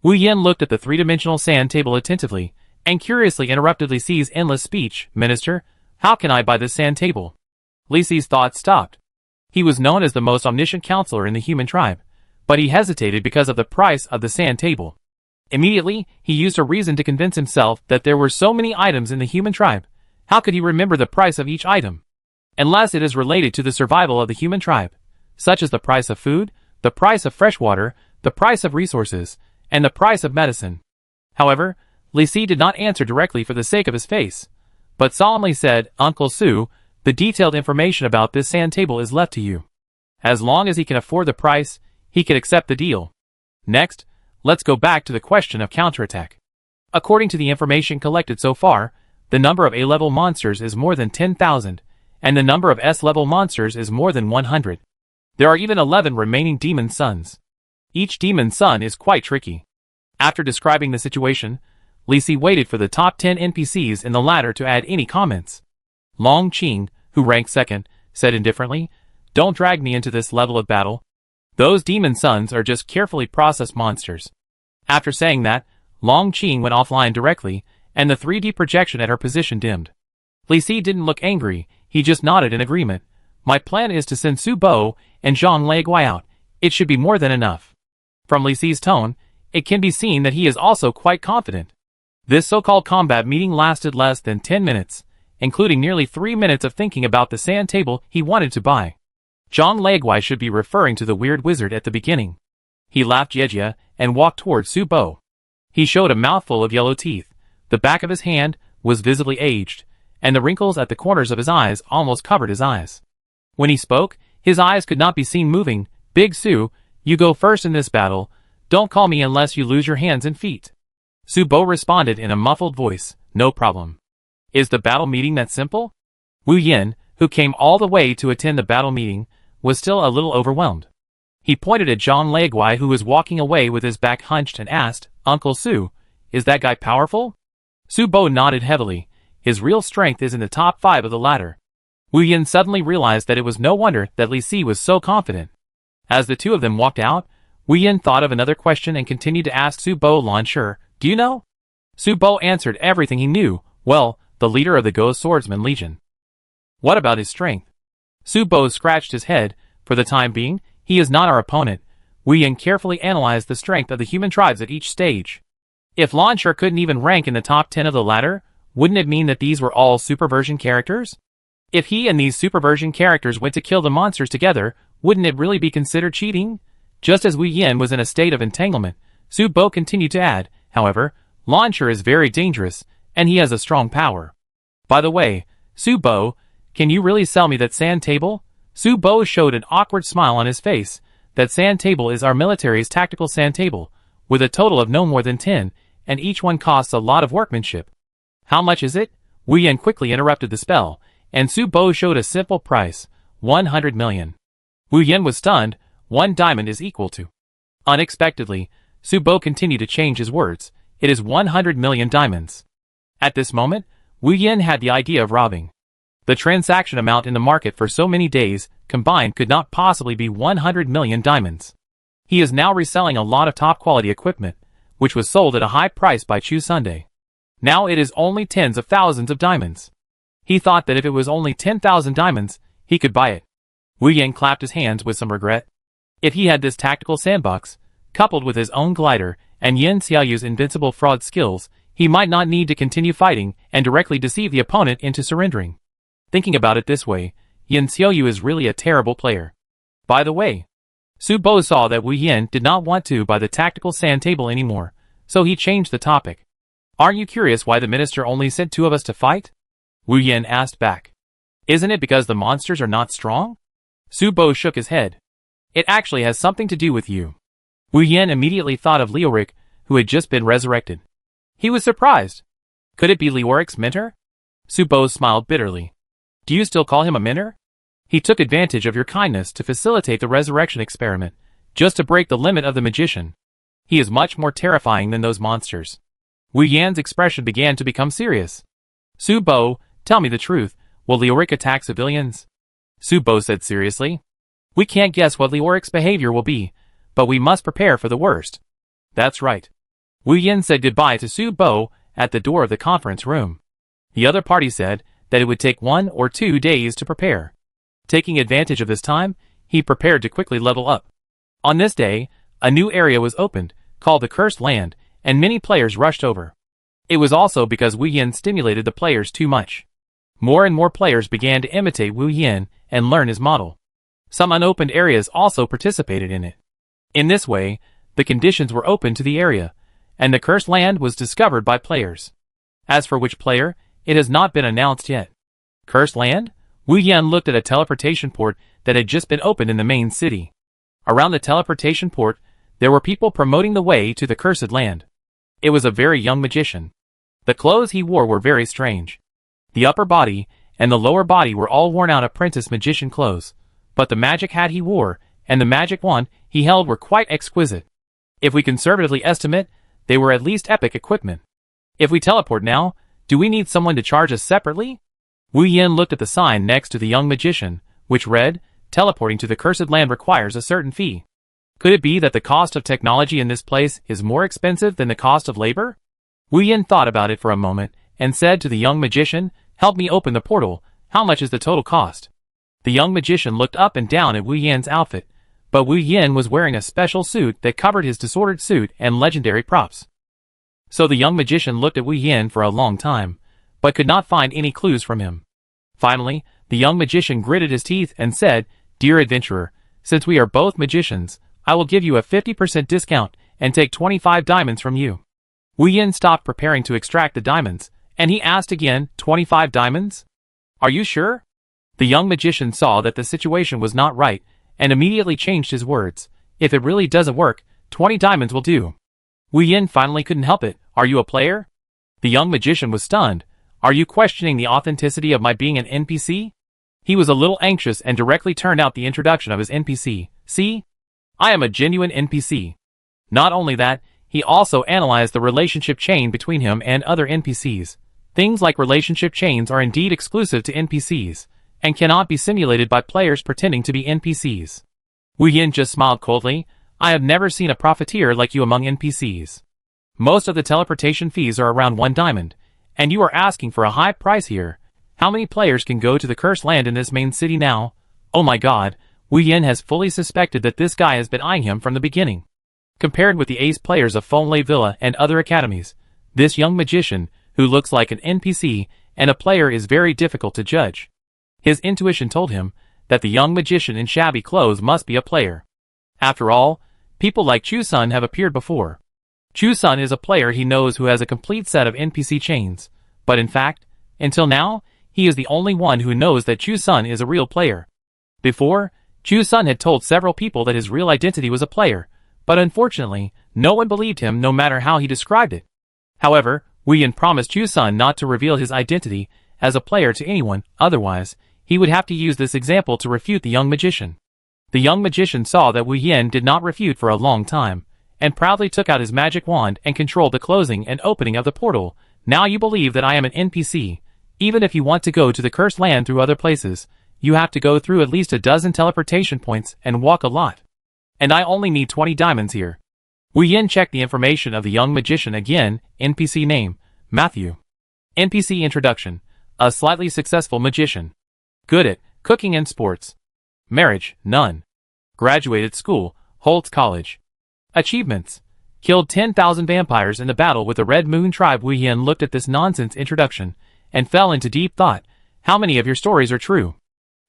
Wu Yan looked at the 3-dimensional sand table attentively, and curiously interrupted Li Si's endless speech. "Minister, how can I buy this sand table?" Li Si's thoughts stopped. He was known as the most omniscient counselor in the human tribe, but he hesitated because of the price of the sand table. Immediately, he used a reason to convince himself that there were so many items in the human tribe. How could he remember the price of each item? Unless it is related to the survival of the human tribe, such as the price of food, the price of fresh water, the price of resources, and the price of medicine. However, Li Si did not answer directly for the sake of his face, but solemnly said, "Uncle Su, the detailed information about this sand table is left to you. As long as he can afford the price, he can accept the deal. Next, let's go back to the question of counterattack. According to the information collected so far, the number of A-level monsters is more than 10,000, and the number of S-level monsters is more than 100. There are even 11 remaining demon sons. Each demon son is quite tricky." After describing the situation, Li Si waited for the top 10 NPCs in the ladder to add any comments. Long Qing, who ranked second, said indifferently, "Don't drag me into this level of battle. Those demon sons are just carefully processed monsters." After saying that, Long Qing went offline directly, and the 3D projection at her position dimmed. Li Si didn't look angry, he just nodded in agreement. "My plan is to send Su Bo and Zhang Leiguai out. It should be more than enough." From Li Si's tone, it can be seen that he is also quite confident. This so-called combat meeting lasted less than 10 minutes, including nearly 3 minutes of thinking about the sand table he wanted to buy. Zhang Leiguai should be referring to the weird wizard at the beginning. He laughed Jejia and walked towards Su Bo. He showed a mouthful of yellow teeth, the back of his hand was visibly aged, and the wrinkles at the corners of his eyes almost covered his eyes. When he spoke, his eyes could not be seen moving. "Big Su, you go first in this battle. Don't call me unless you lose your hands and feet." Su Bo responded in a muffled voice, "No problem." Is the battle meeting that simple? Wu Yan, who came all the way to attend the battle meeting, was still a little overwhelmed. He pointed at Zhang Leiguai, who was walking away with his back hunched, and asked, "Uncle Su, is that guy powerful?" Su Bo nodded heavily. His real strength is in the top 5 of the ladder. Wu Yan suddenly realized that it was no wonder that Li Si was so confident. As the two of them walked out, Wu Yan thought of another question and continued to ask Su Bo, "Lan Shi, do you know?" Su Bo answered everything he knew. "Well, the leader of the Ghost Swordsman Legion." "What about his strength?" Su Bo scratched his head. "For the time being, he is not our opponent." Wu Yan carefully analyzed the strength of the human tribes at each stage. If Launcher couldn't even rank in the top 10 of the ladder, wouldn't it mean that these were all superversion characters? If he and these superversion characters went to kill the monsters together, wouldn't it really be considered cheating? Just as Wu Yin was in a state of entanglement, Su Bo continued to add, however, Launcher is very dangerous, and he has a strong power. By the way, Su Bo, can you really sell me that sand table? Su Bo showed an awkward smile on his face. That sand table is our military's tactical sand table, with a total of no more than 10, and each one costs a lot of workmanship. How much is it? Wu Yin quickly interrupted the spell, and Su Bo showed a simple price, 100 million. Wu Yin was stunned. 1 diamond is equal to. Unexpectedly, Su Bo continued to change his words. It is 100 million diamonds. At this moment, Wu Yin had the idea of robbing. The transaction amount in the market for so many days combined could not possibly be 100 million diamonds. He is now reselling a lot of top-quality equipment, which was sold at a high price by Chu Sunday. Now it is only tens of thousands of diamonds. He thought that if it was only 10,000 diamonds, he could buy it. Wu Yin clapped his hands with some regret. If he had this tactical sandbox, coupled with his own glider, and Yin Xiaoyu's invincible fraud skills, he might not need to continue fighting and directly deceive the opponent into surrendering. Thinking about it this way, Yin Xiaoyu is really a terrible player. By the way, Su Bo saw that Wu Yin did not want to buy the tactical sand table anymore, so he changed the topic. Aren't you curious why the minister only sent 2 of us to fight? Wu Yin asked back. Isn't it because the monsters are not strong? Su Bo shook his head. It actually has something to do with you. Wu Yin immediately thought of Leoric, who had just been resurrected. He was surprised. Could it be Leoric's mentor? Su Bo smiled bitterly. Do you still call him a mentor? He took advantage of your kindness to facilitate the resurrection experiment, just to break the limit of the magician. He is much more terrifying than those monsters. Wu Yan's expression began to become serious. Su Bo, tell me the truth, will Leoric attack civilians? Su Bo said seriously. We can't guess what Leoric's behavior will be, but we must prepare for the worst. That's right. Wu Yin said goodbye to Su Bo at the door of the conference room. The other party said that it would take 1 or 2 days to prepare. Taking advantage of this time, he prepared to quickly level up. On this day, a new area was opened, called the Cursed Land, and many players rushed over. It was also because Wu Yin stimulated the players too much. More and more players began to imitate Wu Yin and learn his model. Some unopened areas also participated in it. In this way, the conditions were open to the area, and the Cursed Land was discovered by players. As for which player, it has not been announced yet. Cursed Land? Wu Yin looked at a teleportation port that had just been opened in the main city. Around the teleportation port, there were people promoting the way to the Cursed Land. It was a very young magician. The clothes he wore were very strange. The upper body and the lower body were all worn out apprentice magician clothes, but the magic hat he wore and the magic wand he held were quite exquisite. If we conservatively estimate, they were at least epic equipment. If we teleport now, do we need someone to charge us separately? Wu Yin looked at the sign next to the young magician, which read, teleporting to the Cursed Land requires a certain fee. Could it be that the cost of technology in this place is more expensive than the cost of labor? Wu Yin thought about it for a moment and said to the young magician, help me open the portal, how much is the total cost? The young magician looked up and down at Wu Yin's outfit, but Wu Yin was wearing a special suit that covered his disordered suit and legendary props. So the young magician looked at Wu Yin for a long time, but could not find any clues from him. Finally, the young magician gritted his teeth and said, dear adventurer, since we are both magicians, I will give you a 50% discount and take 25 diamonds from you. Wu Yin stopped preparing to extract the diamonds, and he asked again, 25 diamonds? Are you sure? The young magician saw that the situation was not right, and immediately changed his words. If it really doesn't work, 20 diamonds will do. Wu Yin finally couldn't help it. Are you a player? The young magician was stunned. Are you questioning the authenticity of my being an NPC? He was a little anxious and directly turned out the introduction of his NPC. See? I am a genuine NPC. Not only that, he also analyzed the relationship chain between him and other NPCs. Things like relationship chains are indeed exclusive to NPCs, and cannot be simulated by players pretending to be NPCs. Wu Yin just smiled coldly. I have never seen a profiteer like you among NPCs. Most of the teleportation fees are around 1 diamond, and you are asking for a high price here. How many players can go to the Cursed Land in this main city now? Oh my god, Wu Yin has fully suspected that this guy has been eyeing him from the beginning. Compared with the ace players of Fonlay Villa and other academies, this young magician, who looks like an NPC and a player, is very difficult to judge. His intuition told him that the young magician in shabby clothes must be a player. After all, people like Chu Sun have appeared before. Chu Sun is a player he knows who has a complete set of NPC chains, but in fact, until now, he is the only one who knows that Chu Sun is a real player. Before, Chu Sun had told several people that his real identity was a player, but unfortunately, no one believed him no matter how he described it. However, Wu Yan promised Chu Sun not to reveal his identity as a player to anyone, otherwise, he would have to use this example to refute the young magician. The young magician saw that Wu Yan did not refute for a long time, and proudly took out his magic wand and controlled the closing and opening of the portal. Now you believe that I am an NPC. Even if you want to go to the cursed land through other places, you have to go through at least a dozen teleportation points and walk a lot. And I only need 20 diamonds here. Wu Yan checked the information of the young magician again. NPC name, Matthew. NPC introduction, a slightly successful magician. Good at cooking and sports. Marriage, none. Graduated school, Holtz College. Achievements. Killed 10,000 vampires in the battle with the Red Moon tribe. Wu Yan looked at this nonsense introduction and fell into deep thought. How many of your stories are true?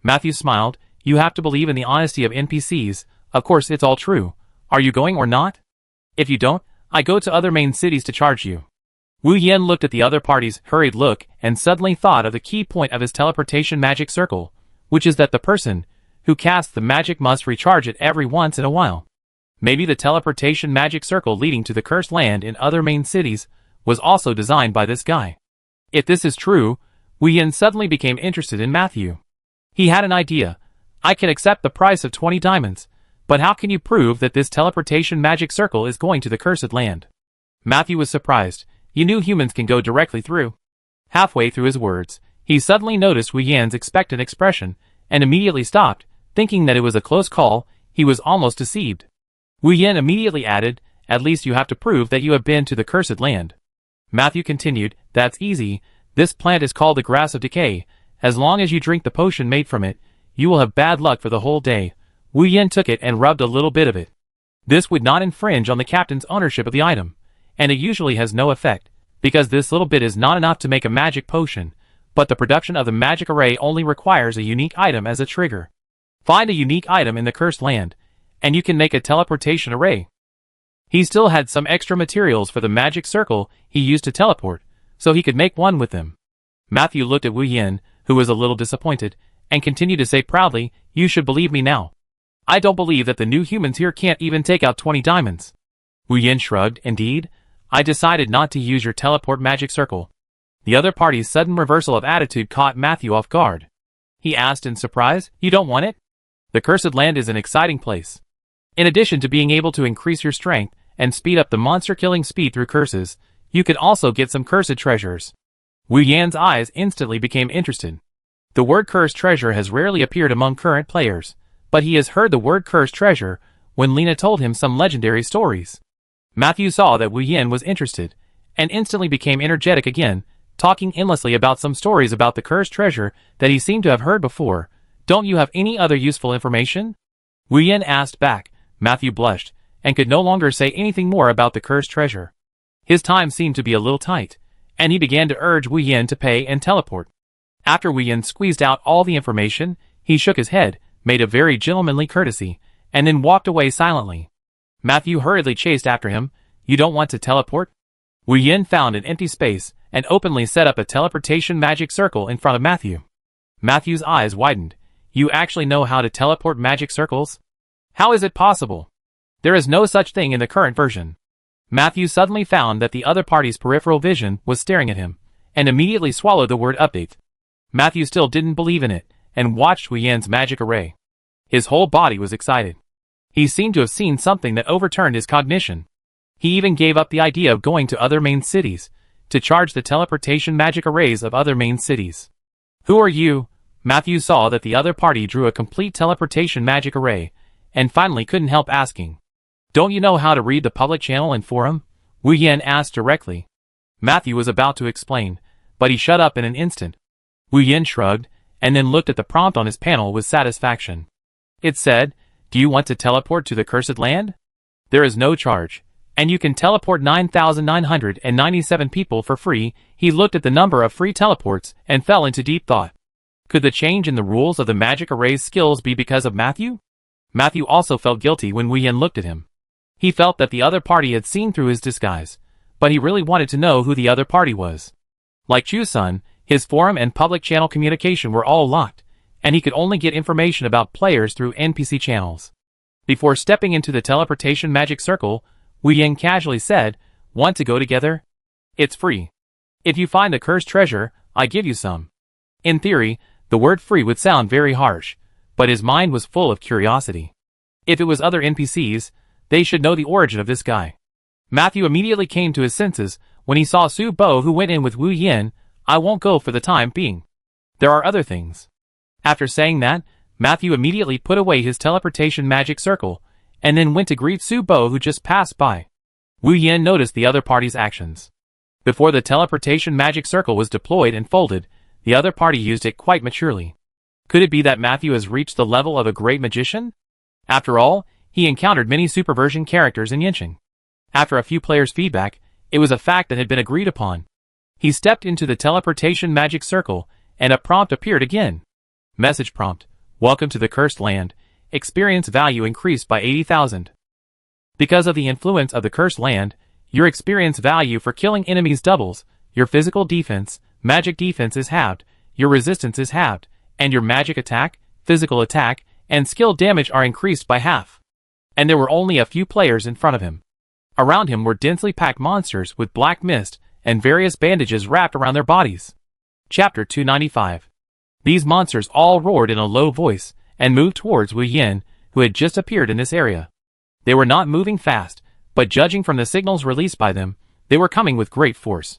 Matthew smiled. You have to believe in the honesty of NPCs. Of course it's all true. Are you going or not? If you don't, I go to other main cities to charge you. Wu Yan looked at the other party's hurried look and suddenly thought of the key point of his teleportation magic circle, which is that the person who casts the magic must recharge it every once in a while. Maybe the teleportation magic circle leading to the cursed land in other main cities was also designed by this guy. If this is true, Wu Yan suddenly became interested in Matthew. He had an idea. I can accept the price of 20 diamonds, but how can you prove that this teleportation magic circle is going to the cursed land? Matthew was surprised. You knew humans can go directly through. Halfway through his words, he suddenly noticed Wu Yan's expectant expression and immediately stopped, thinking that it was a close call. He was almost deceived. Wu Yan immediately added, at least you have to prove that you have been to the cursed land. Matthew continued, that's easy. This plant is called the grass of decay. As long as you drink the potion made from it, you will have bad luck for the whole day. Wu Yan took it and rubbed a little bit of it. This would not infringe on the captain's ownership of the item, and it usually has no effect, because this little bit is not enough to make a magic potion, but the production of the magic array only requires a unique item as a trigger. Find a unique item in the cursed land, and you can make a teleportation array. He still had some extra materials for the magic circle he used to teleport, so he could make one with them. Matthew looked at Wu Yan, who was a little disappointed, and continued to say proudly, you should believe me now. I don't believe that the new humans here can't even take out 20 diamonds. Wu Yan shrugged. Indeed, I decided not to use your teleport magic circle. The other party's sudden reversal of attitude caught Matthew off guard. He asked in surprise, you don't want it? The cursed land is an exciting place. In addition to being able to increase your strength and speed up the monster-killing speed through curses, you could also get some cursed treasures. Wu Yan's eyes instantly became interested. The word cursed treasure has rarely appeared among current players, but he has heard the word cursed treasure when Lena told him some legendary stories. Matthew saw that Wu Yan was interested, and instantly became energetic again, talking endlessly about some stories about the cursed treasure that he seemed to have heard before. Don't you have any other useful information? Wu Yan asked back. Matthew blushed, and could no longer say anything more about the cursed treasure. His time seemed to be a little tight, and he began to urge Wu Yan to pay and teleport. After Wu Yan squeezed out all the information, he shook his head, made a very gentlemanly courtesy, and then walked away silently. Matthew hurriedly chased after him. You don't want to teleport? Wu Yan found an empty space, and openly set up a teleportation magic circle in front of Matthew. Matthew's eyes widened. You actually know how to teleport magic circles? How is it possible? There is no such thing in the current version. Matthew suddenly found that the other party's peripheral vision was staring at him, and immediately swallowed the word update. Matthew still didn't believe in it, and watched Wu Yan's magic array. His whole body was excited. He seemed to have seen something that overturned his cognition. He even gave up the idea of going to other main cities, to charge the teleportation magic arrays of other main cities. Who are you? Matthew saw that the other party drew a complete teleportation magic array, and finally couldn't help asking. Don't you know how to read the public channel and forum? Wu Yan asked directly. Matthew was about to explain, but he shut up in an instant. Wu Yan shrugged, and then looked at the prompt on his panel with satisfaction. It said, do you want to teleport to the cursed land? There is no charge, and you can teleport 9,997 people for free. He looked at the number of free teleports and fell into deep thought. Could the change in the rules of the magic array's skills be because of Matthew? Matthew also felt guilty when Wu Yin looked at him. He felt that the other party had seen through his disguise, but he really wanted to know who the other party was. Like Chu-sun, his forum and public channel communication were all locked, and he could only get information about players through NPC channels. Before stepping into the teleportation magic circle, Wu Yin casually said, "Want to go together? It's free. If you find the cursed treasure, I give you some." In theory, the word free would sound very harsh, but his mind was full of curiosity. If it was other NPCs, they should know the origin of this guy. Matthew immediately came to his senses when he saw Su Bo, who went in with Wu Yin. "I won't go for the time being. There are other things." After saying that, Matthew immediately put away his teleportation magic circle, and then went to greet Su Bo, who just passed by. Wu Yin noticed the other party's actions. Before the teleportation magic circle was deployed and folded, the other party used it quite maturely. Could it be that Matthew has reached the level of a great magician? After all, he encountered many superversion characters in Yincheng. After a few players' feedback, it was a fact that had been agreed upon. He stepped into the teleportation magic circle, and a prompt appeared again. Message prompt: "Welcome to the Cursed Land. Experience value increased by 80,000. Because of the influence of the Cursed Land, your experience value for killing enemies doubles, your physical defense, magic defense is halved, your resistance is halved, and your magic attack, physical attack, and skill damage are increased by half." And there were only a few players in front of him. Around him were densely packed monsters with black mist and various bandages wrapped around their bodies. Chapter 295. These monsters all roared in a low voice and moved towards Wu Yin, who had just appeared in this area. They were not moving fast, but judging from the signals released by them, they were coming with great force.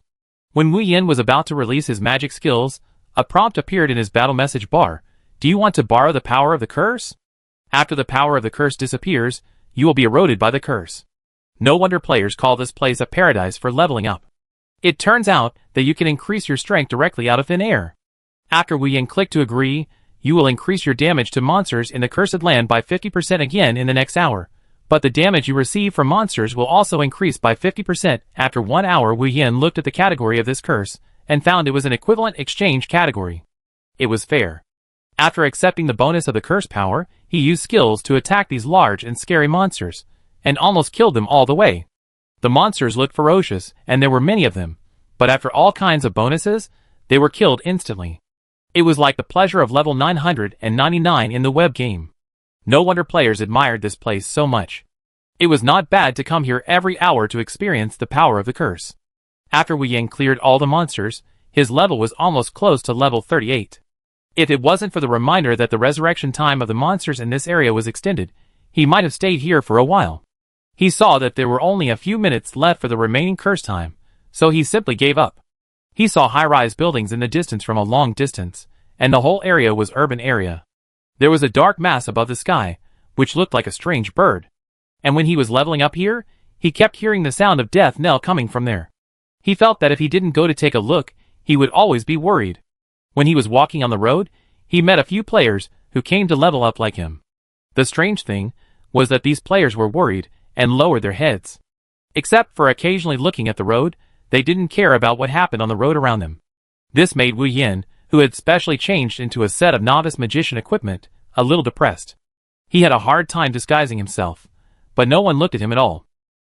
When Wu Yin was about to release his magic skills, a prompt appeared in his battle message bar: "Do you want to borrow the power of the curse? After the power of the curse disappears, you will be eroded by the curse." No wonder players call this place a paradise for leveling up. It turns out that you can increase your strength directly out of thin air. After Wu Yin clicked to agree, you will increase your damage to monsters in the Cursed Land by 50% again in the next hour, but the damage you receive from monsters will also increase by 50% after 1 hour. Wu Yin looked at the category of this curse, and found it was an equivalent exchange category. It was fair. After accepting the bonus of the curse power, he used skills to attack these large and scary monsters, and almost killed them all the way. The monsters looked ferocious, and there were many of them, but after all kinds of bonuses, they were killed instantly. It was like the pleasure of level 999 in the web game. No wonder players admired this place so much. It was not bad to come here every hour to experience the power of the curse. After Wu Yin cleared all the monsters, his level was almost close to level 38. If it wasn't for the reminder that the resurrection time of the monsters in this area was extended, he might have stayed here for a while. He saw that there were only a few minutes left for the remaining curse time, so he simply gave up. He saw high-rise buildings in the distance from a long distance, and the whole area was urban area. There was a dark mass above the sky, which looked like a strange bird. And when he was leveling up here, he kept hearing the sound of death knell coming from there. He felt that if he didn't go to take a look, he would always be worried. When he was walking on the road, he met a few players who came to level up like him. The strange thing was that these players were worried and lowered their heads. Except for occasionally looking at the road, they didn't care about what happened on the road around them. This made Wu Yin, who had specially changed into a set of novice magician equipment, a little depressed. He had a hard time disguising himself, but no one looked at him at all.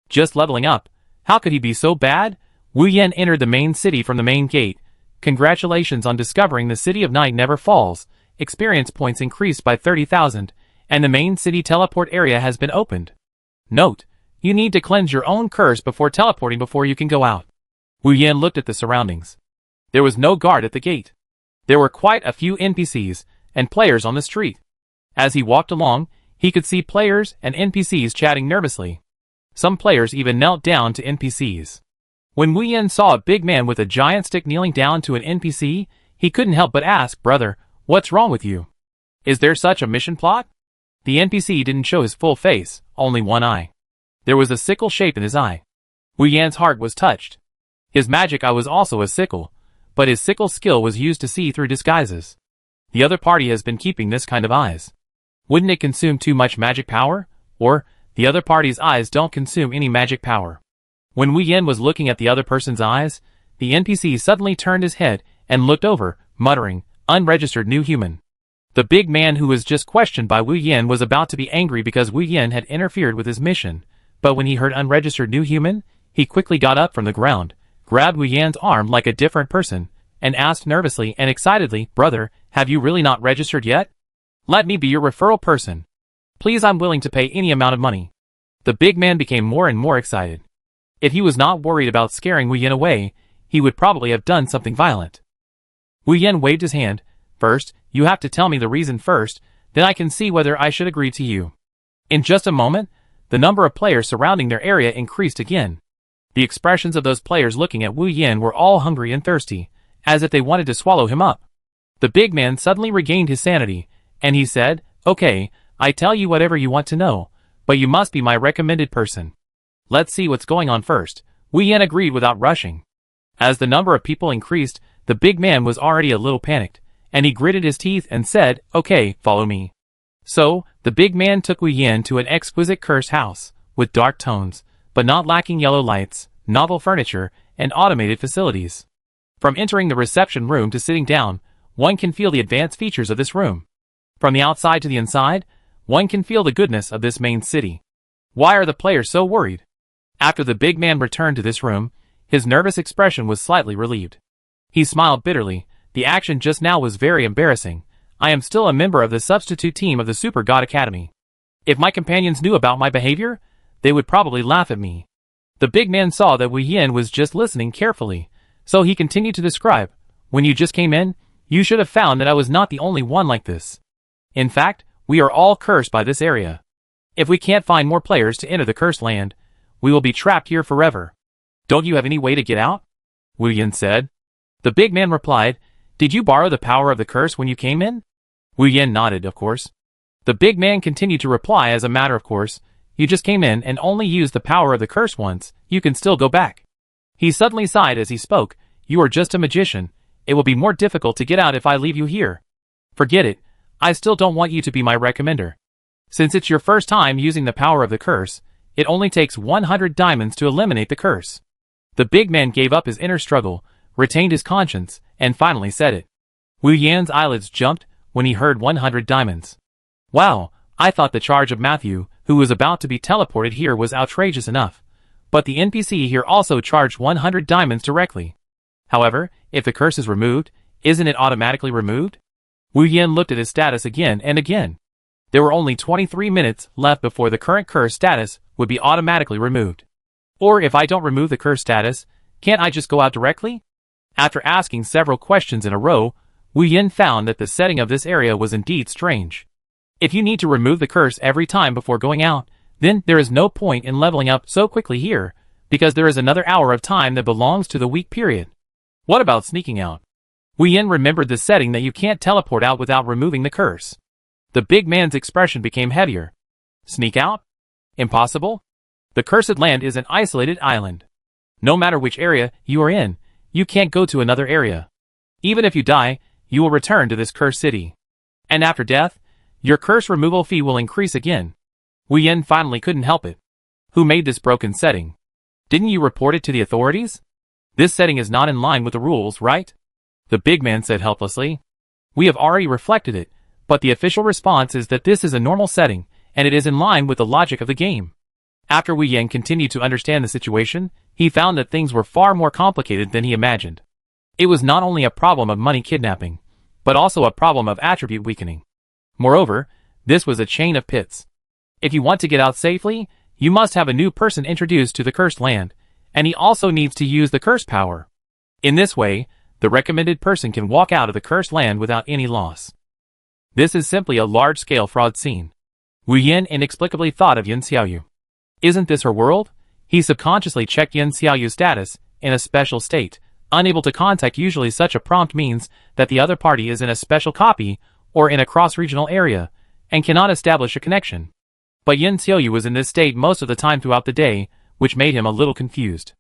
Just leveling up, how could he be so bad? Wu Yin entered the main city from the main gate. Congratulations on discovering the City of Night Never Falls. Experience points increased by 30,000, and the main city teleport area has been opened. Note: you need to cleanse your own curse before teleporting before you can go out. Wu Yin looked at the surroundings. There was no guard at the gate. There were quite a few NPCs and players on the street. As he walked along, he could see players and NPCs chatting nervously. Some players even knelt down to NPCs. When Wu Yin saw a big man with a giant stick kneeling down to an NPC, he couldn't help but ask, "Brother, what's wrong with you? Is there such a mission plot?" The NPC didn't show his full face, only one eye. There was a sickle shape in his eye. Wu Yan's heart was touched. His magic eye was also a sickle, but his sickle skill was used to see through disguises. The other party has been keeping this kind of eyes. Wouldn't it consume too much magic power? Or, The other party's eyes don't consume any magic power. When Wu Yin was looking at the other person's eyes, the NPC suddenly turned his head and looked over, muttering, "Unregistered new human." The big man who was just questioned by Wu Yin was about to be angry because Wu Yin had interfered with his mission, but when he heard unregistered new human, he quickly got up from the ground, grabbed Wu Yan's arm like a different person, and asked nervously and excitedly, "Brother, have you really not registered yet? Let me be your referral person. Please, I'm willing to pay any amount of money." The big man became more and more excited. If he was not worried about scaring Wu Yin away, he would probably have done something violent. Wu Yin waved his hand. "First, you have to tell me the reason first, then I can see whether I should agree to you." In just a moment, the number of players surrounding their area increased again. The expressions of those players looking at Wu Yin were all hungry and thirsty, as if they wanted to swallow him up. The big man suddenly regained his sanity, and he said, "Okay, I tell you whatever you want to know, but you must be my recommended person. Let's see what's going on first." Wu Yin agreed without rushing. As the number of people increased, the big man was already a little panicked, and he gritted his teeth and said, "Okay, follow me." So, the big man took Wu Yin to an exquisite cursed house, with dark tones, but not lacking yellow lights, novel furniture, and automated facilities. From entering the reception room to sitting down, one can feel the advanced features of this room. From the outside to the inside, one can feel the goodness of this main city. Why are the players so worried? After the big man returned to this room, his nervous expression was slightly relieved. He smiled bitterly. "The action just now was very embarrassing. I am still a member of the substitute team of the Super God Academy. If my companions knew about my behavior, they would probably laugh at me." The big man saw that Wu Yin was just listening carefully, so he continued to describe, "When you just came in, you should have found that I was not the only one like this. In fact, we are all cursed by this area. If we can't find more players to enter the cursed land, we will be trapped here forever. Don't you have any way to get out?" Wu Yin said. The big man replied, "Did you borrow the power of the curse when you came in?" Wu Yin nodded, of course. The big man continued to reply, "As a matter of course, you just came in and only used the power of the curse once, you can still go back." He suddenly sighed as he spoke, "You are just a magician. It will be more difficult to get out if I leave you here. Forget it, I still don't want you to be my recommender. Since it's your first time using the power of the curse, it only takes 100 diamonds to eliminate the curse." The big man gave up his inner struggle, retained his conscience, and finally said it. Wu Yan's eyelids jumped when he heard 100 diamonds. Wow, I thought the charge of Matthew, who was about to be teleported here, was outrageous enough. But the NPC here also charged 100 diamonds directly. However, if the curse is removed, isn't it automatically removed? Wu Yan looked at his status again and again. There were only 23 minutes left before the current curse status would be automatically removed. Or if I don't remove the curse status, can't I just go out directly? After asking several questions in a row, Wu Yan found that the setting of this area was indeed strange. If you need to remove the curse every time before going out, then there is no point in leveling up so quickly here, because there is another hour of time that belongs to the week period. What about sneaking out? Wu Yan remembered the setting that you can't teleport out without removing the curse. The big man's expression became heavier. Sneak out? Impossible? The cursed land is an isolated island. No matter which area you are in, you can't go to another area. Even if you die, you will return to this cursed city. And after death, your curse removal fee will increase again. Wu Yan finally couldn't help it. Who made this broken setting? Didn't you report it to the authorities? This setting is not in line with the rules, right? The big man said helplessly. We have already reflected it, but the official response is that this is a normal setting, and it is in line with the logic of the game. After Wu Yan continued to understand the situation, he found that things were far more complicated than he imagined. It was not only a problem of money kidnapping, but also a problem of attribute weakening. Moreover, this was a chain of pits. If you want to get out safely, you must have a new person introduced to the cursed land, and he also needs to use the curse power. In this way, the recommended person can walk out of the cursed land without any loss. This is simply a large-scale fraud scene. Wu Yan inexplicably thought of Yin Xiaoyu. Isn't this her world? He subconsciously checked Yin Xiaoyu's status, in a special state, unable to contact. Usually such a prompt means that the other party is in a special copy, or in a cross-regional area, and cannot establish a connection. But Yin Xiaoyu was in this state most of the time throughout the day, which made him a little confused.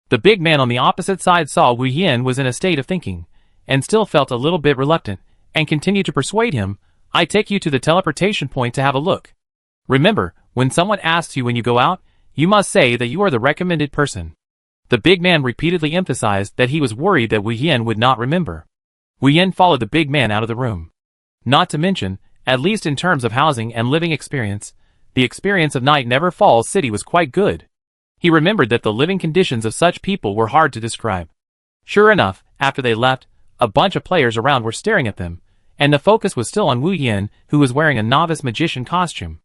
The big man on the opposite side saw Wu Yan was in a state of thinking, and still felt a little bit reluctant, and continued to persuade him, I take you to the teleportation point to have a look. Remember, when someone asks you when you go out, you must say that you are the recommended person. The big man repeatedly emphasized that he was worried that Wu Yan would not remember. Wu Yan followed the big man out of the room. Not to mention, at least in terms of housing and living experience, the experience of Night Never Falls City was quite good. He remembered that the living conditions of such people were hard to describe. Sure enough, after they left, a bunch of players around were staring at them, and the focus was still on Wu Yan, who was wearing a novice magician costume.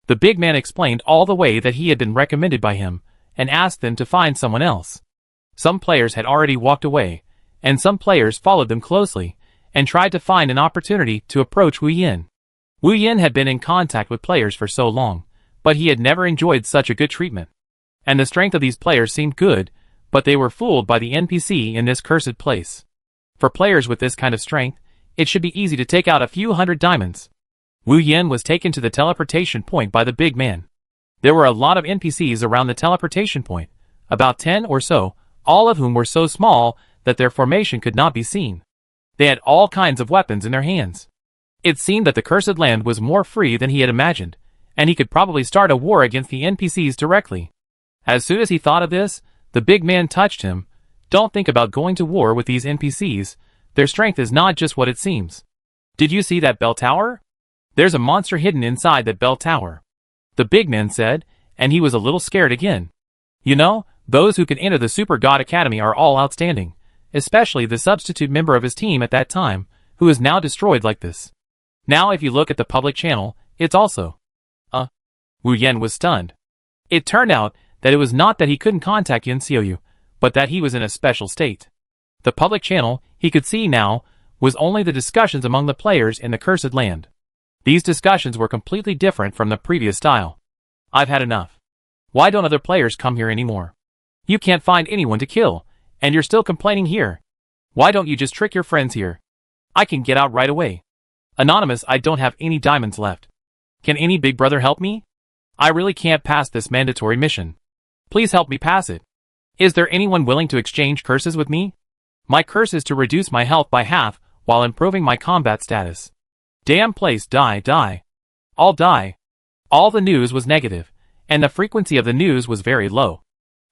The big man explained all the way that he had been recommended by him, and asked them to find someone else. Some players had already walked away, and some players followed them closely, and tried to find an opportunity to approach Wu Yan. Wu Yan had been in contact with players for so long, but he had never enjoyed such a good treatment. And the strength of these players seemed good, but they were fooled by the NPC in this cursed place. For players with this kind of strength, it should be easy to take out a few hundred diamonds. Wu Yan was taken to the teleportation point by the big man. There were a lot of NPCs around the teleportation point, about 10 or so, all of whom were so small that their formation could not be seen. They had all kinds of weapons in their hands. It seemed that the cursed land was more free than he had imagined, and he could probably start a war against the NPCs directly. As soon as he thought of this, the big man touched him. Don't think about going to war with these NPCs. Their strength is not just what it seems. Did you see that bell tower? There's a monster hidden inside that bell tower. The big man said, and he was a little scared again. You know, those who can enter the Super God Academy are all outstanding, especially the substitute member of his team at that time, who is now destroyed like this. Now if you look at the public channel, it's also... Wu Yan was stunned. It turned out that it was not that he couldn't contact Yan Xiaoyu, but that he was in a special state. The public channel, he could see now, was only the discussions among the players in the cursed land. These discussions were completely different from the previous style. I've had enough. Why don't other players come here anymore? You can't find anyone to kill, and you're still complaining here. Why don't you just trick your friends here? I can get out right away. Anonymous, I don't have any diamonds left. Can any big brother help me? I really can't pass this mandatory mission. Please help me pass it. Is there anyone willing to exchange curses with me? My curse is to reduce my health by half while improving my combat status. Damn place, die. All die. All the news was negative, and the frequency of the news was very low.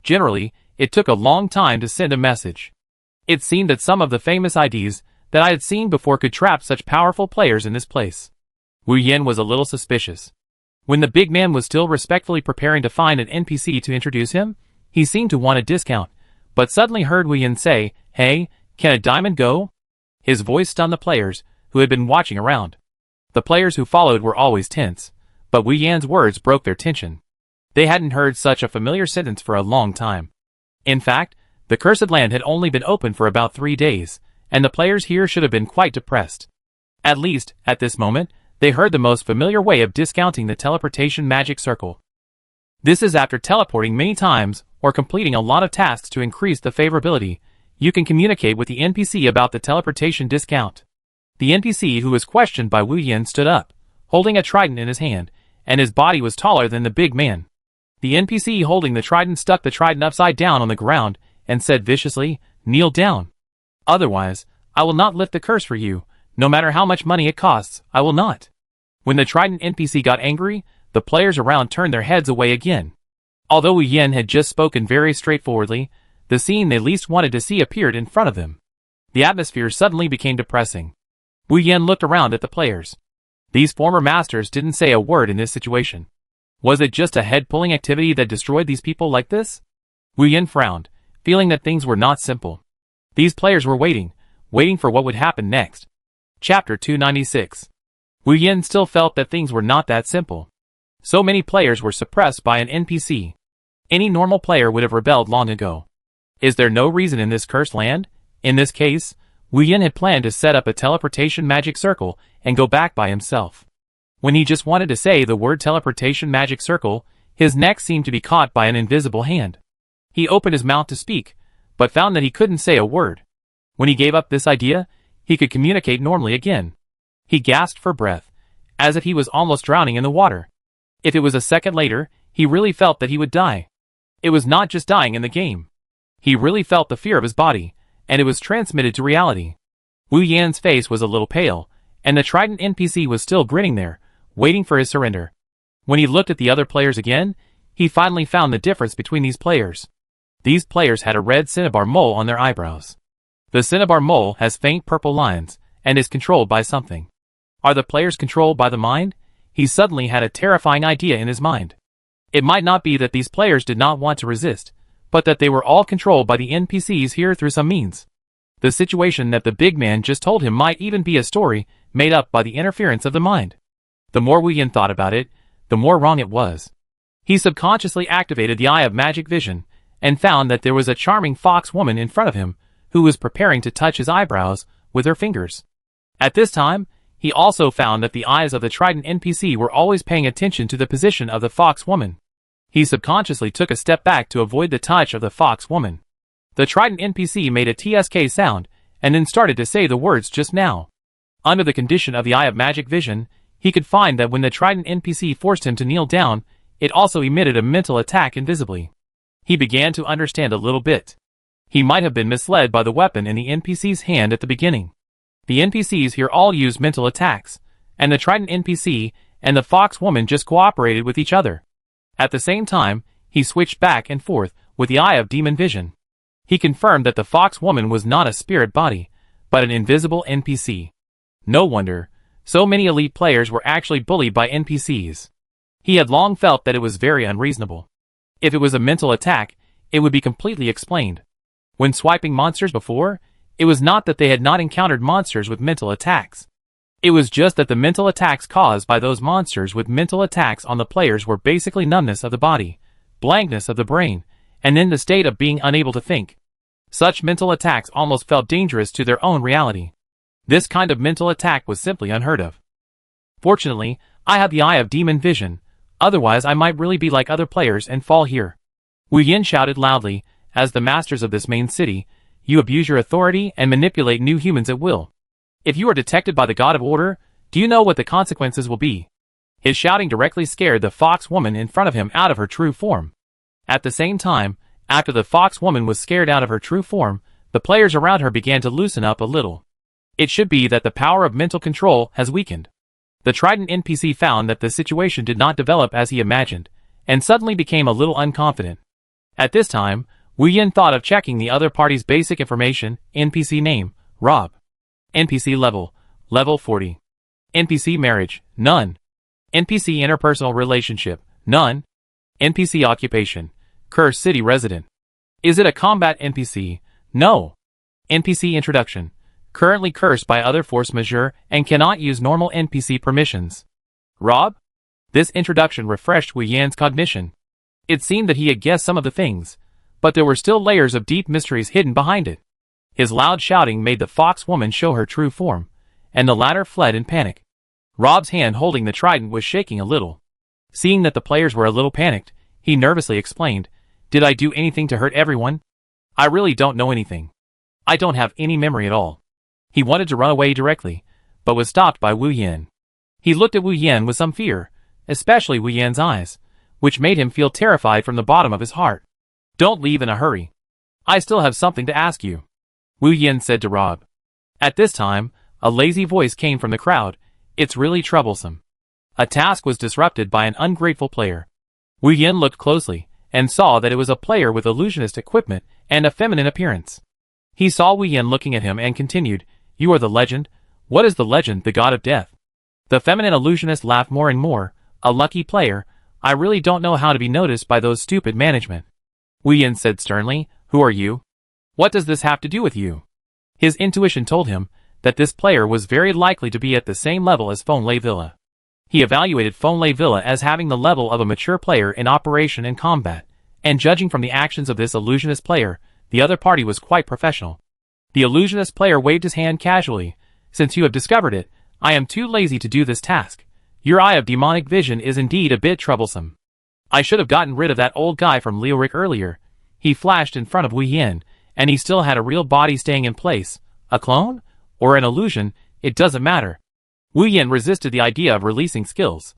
Generally, it took a long time to send a message. It seemed that some of the famous IDs that I had seen before could trap such powerful players in this place. Wu Yan was a little suspicious. When the big man was still respectfully preparing to find an NPC to introduce him, he seemed to want a discount, but suddenly heard Wu Yan say, "Hey, can a diamond go?" His voice stunned the players, who had been watching around. The players who followed were always tense, but Wu Yan's words broke their tension. They hadn't heard such a familiar sentence for a long time. In fact, the cursed land had only been open for about 3 days, and the players here should have been quite depressed. At least, at this moment, they heard the most familiar way of discounting the teleportation magic circle. This is after teleporting many times or completing a lot of tasks to increase the favorability. You can communicate with the NPC about the teleportation discount. The NPC who was questioned by Wu Yan stood up, holding a trident in his hand, and his body was taller than the big man. The NPC holding the trident stuck the trident upside down on the ground and said viciously, "Kneel down. Otherwise, I will not lift the curse for you, no matter how much money it costs, I will not." When the trident NPC got angry, the players around turned their heads away again. Although Wu Yan had just spoken very straightforwardly, the scene they least wanted to see appeared in front of them. The atmosphere suddenly became depressing. Wu Yan looked around at the players. These former masters didn't say a word in this situation. Was it just a head-pulling activity that destroyed these people like this? Wu Yan frowned, feeling that things were not simple. These players were waiting for what would happen next. Chapter 296. Wu Yan still felt that things were not that simple. So many players were suppressed by an NPC. Any normal player would have rebelled long ago. Is there no reason in this cursed land? In this case, Wu Yan had planned to set up a teleportation magic circle and go back by himself. When he just wanted to say the word teleportation magic circle, his neck seemed to be caught by an invisible hand. He opened his mouth to speak, but found that he couldn't say a word. When he gave up this idea, he could communicate normally again. He gasped for breath, as if he was almost drowning in the water. If it was a second later, he really felt that he would die. It was not just dying in the game. He really felt the fear of his body, and it was transmitted to reality. Wu Yan's face was a little pale, and the trident NPC was still grinning there, waiting for his surrender. When he looked at the other players again, he finally found the difference between these players. These players had a red cinnabar mole on their eyebrows. The cinnabar mole has faint purple lines, and is controlled by something. Are the players controlled by the mind? He suddenly had a terrifying idea in his mind. It might not be that these players did not want to resist, but that they were all controlled by the NPCs here through some means. The situation that the big man just told him might even be a story made up by the interference of the mind. The more Wu Yin thought about it, the more wrong it was. He subconsciously activated the Eye of Magic Vision, and found that there was a charming fox woman in front of him, who was preparing to touch his eyebrows with her fingers. At this time, he also found that the eyes of the Trident NPC were always paying attention to the position of the fox woman. He subconsciously took a step back to avoid the touch of the fox woman. The Trident NPC made a TSK sound, and then started to say the words just now. Under the condition of the Eye of Magic Vision, he could find that when the Trident NPC forced him to kneel down, it also emitted a mental attack invisibly. He began to understand a little bit. He might have been misled by the weapon in the NPC's hand at the beginning. The NPCs here all used mental attacks, and the Trident NPC and the fox woman just cooperated with each other. At the same time, he switched back and forth with the Eye of Demon Vision. He confirmed that the fox woman was not a spirit body, but an invisible NPC. No wonder, so many elite players were actually bullied by NPCs. He had long felt that it was very unreasonable. If it was a mental attack, it would be completely explained. When swiping monsters before, it was not that they had not encountered monsters with mental attacks. It was just that the mental attacks caused by those monsters with mental attacks on the players were basically numbness of the body, blankness of the brain, and then the state of being unable to think. Such mental attacks almost felt dangerous to their own reality. This kind of mental attack was simply unheard of. Fortunately, I have the Eye of Demon Vision, otherwise I might really be like other players and fall here. Wu Yin shouted loudly, as the masters of this main city, you abuse your authority and manipulate new humans at will. If you are detected by the God of Order, do you know what the consequences will be? His shouting directly scared the fox woman in front of him out of her true form. At the same time, after the fox woman was scared out of her true form, the players around her began to loosen up a little. It should be that the power of mental control has weakened. The Trident NPC found that the situation did not develop as he imagined, and suddenly became a little unconfident. At this time, Wu Yin thought of checking the other party's basic information, NPC name, Rob. NPC level, level 40. NPC marriage, none. NPC interpersonal relationship, none. NPC occupation, Curse City resident. Is it a combat NPC? No. NPC introduction, currently cursed by other force majeure and cannot use normal NPC permissions. Rob? This introduction refreshed Wu Yan's cognition. It seemed that he had guessed some of the things, but there were still layers of deep mysteries hidden behind it. His loud shouting made the fox woman show her true form, and the latter fled in panic. Rob's hand holding the trident was shaking a little. Seeing that the players were a little panicked, he nervously explained, "Did I do anything to hurt everyone? I really don't know anything. I don't have any memory at all." He wanted to run away directly, but was stopped by Wu Yan. He looked at Wu Yan with some fear, especially Wu Yan's eyes, which made him feel terrified from the bottom of his heart. "Don't leave in a hurry. I still have something to ask you," Wu Yan said to Rob. At this time, a lazy voice came from the crowd. "It's really troublesome." A task was disrupted by an ungrateful player. Wu Yan looked closely, and saw that it was a player with illusionist equipment and a feminine appearance. He saw Wu Yan looking at him and continued, "You are the legend. What is the legend, the god of death?" The feminine illusionist laughed more and more. "A lucky player. I really don't know how to be noticed by those stupid management." Wu Yan said sternly, "Who are you? What does this have to do with you?" His intuition told him that this player was very likely to be at the same level as Fong Lei Villa. He evaluated Fong Lei Villa as having the level of a mature player in operation and combat, and judging from the actions of this illusionist player, the other party was quite professional. The illusionist player waved his hand casually. "Since you have discovered it, I am too lazy to do this task. Your eye of demonic vision is indeed a bit troublesome. I should have gotten rid of that old guy from Leoric earlier." He flashed in front of Wu Yan, and he still had a real body staying in place. A clone? Or an illusion, it doesn't matter. Wu Yan resisted the idea of releasing skills.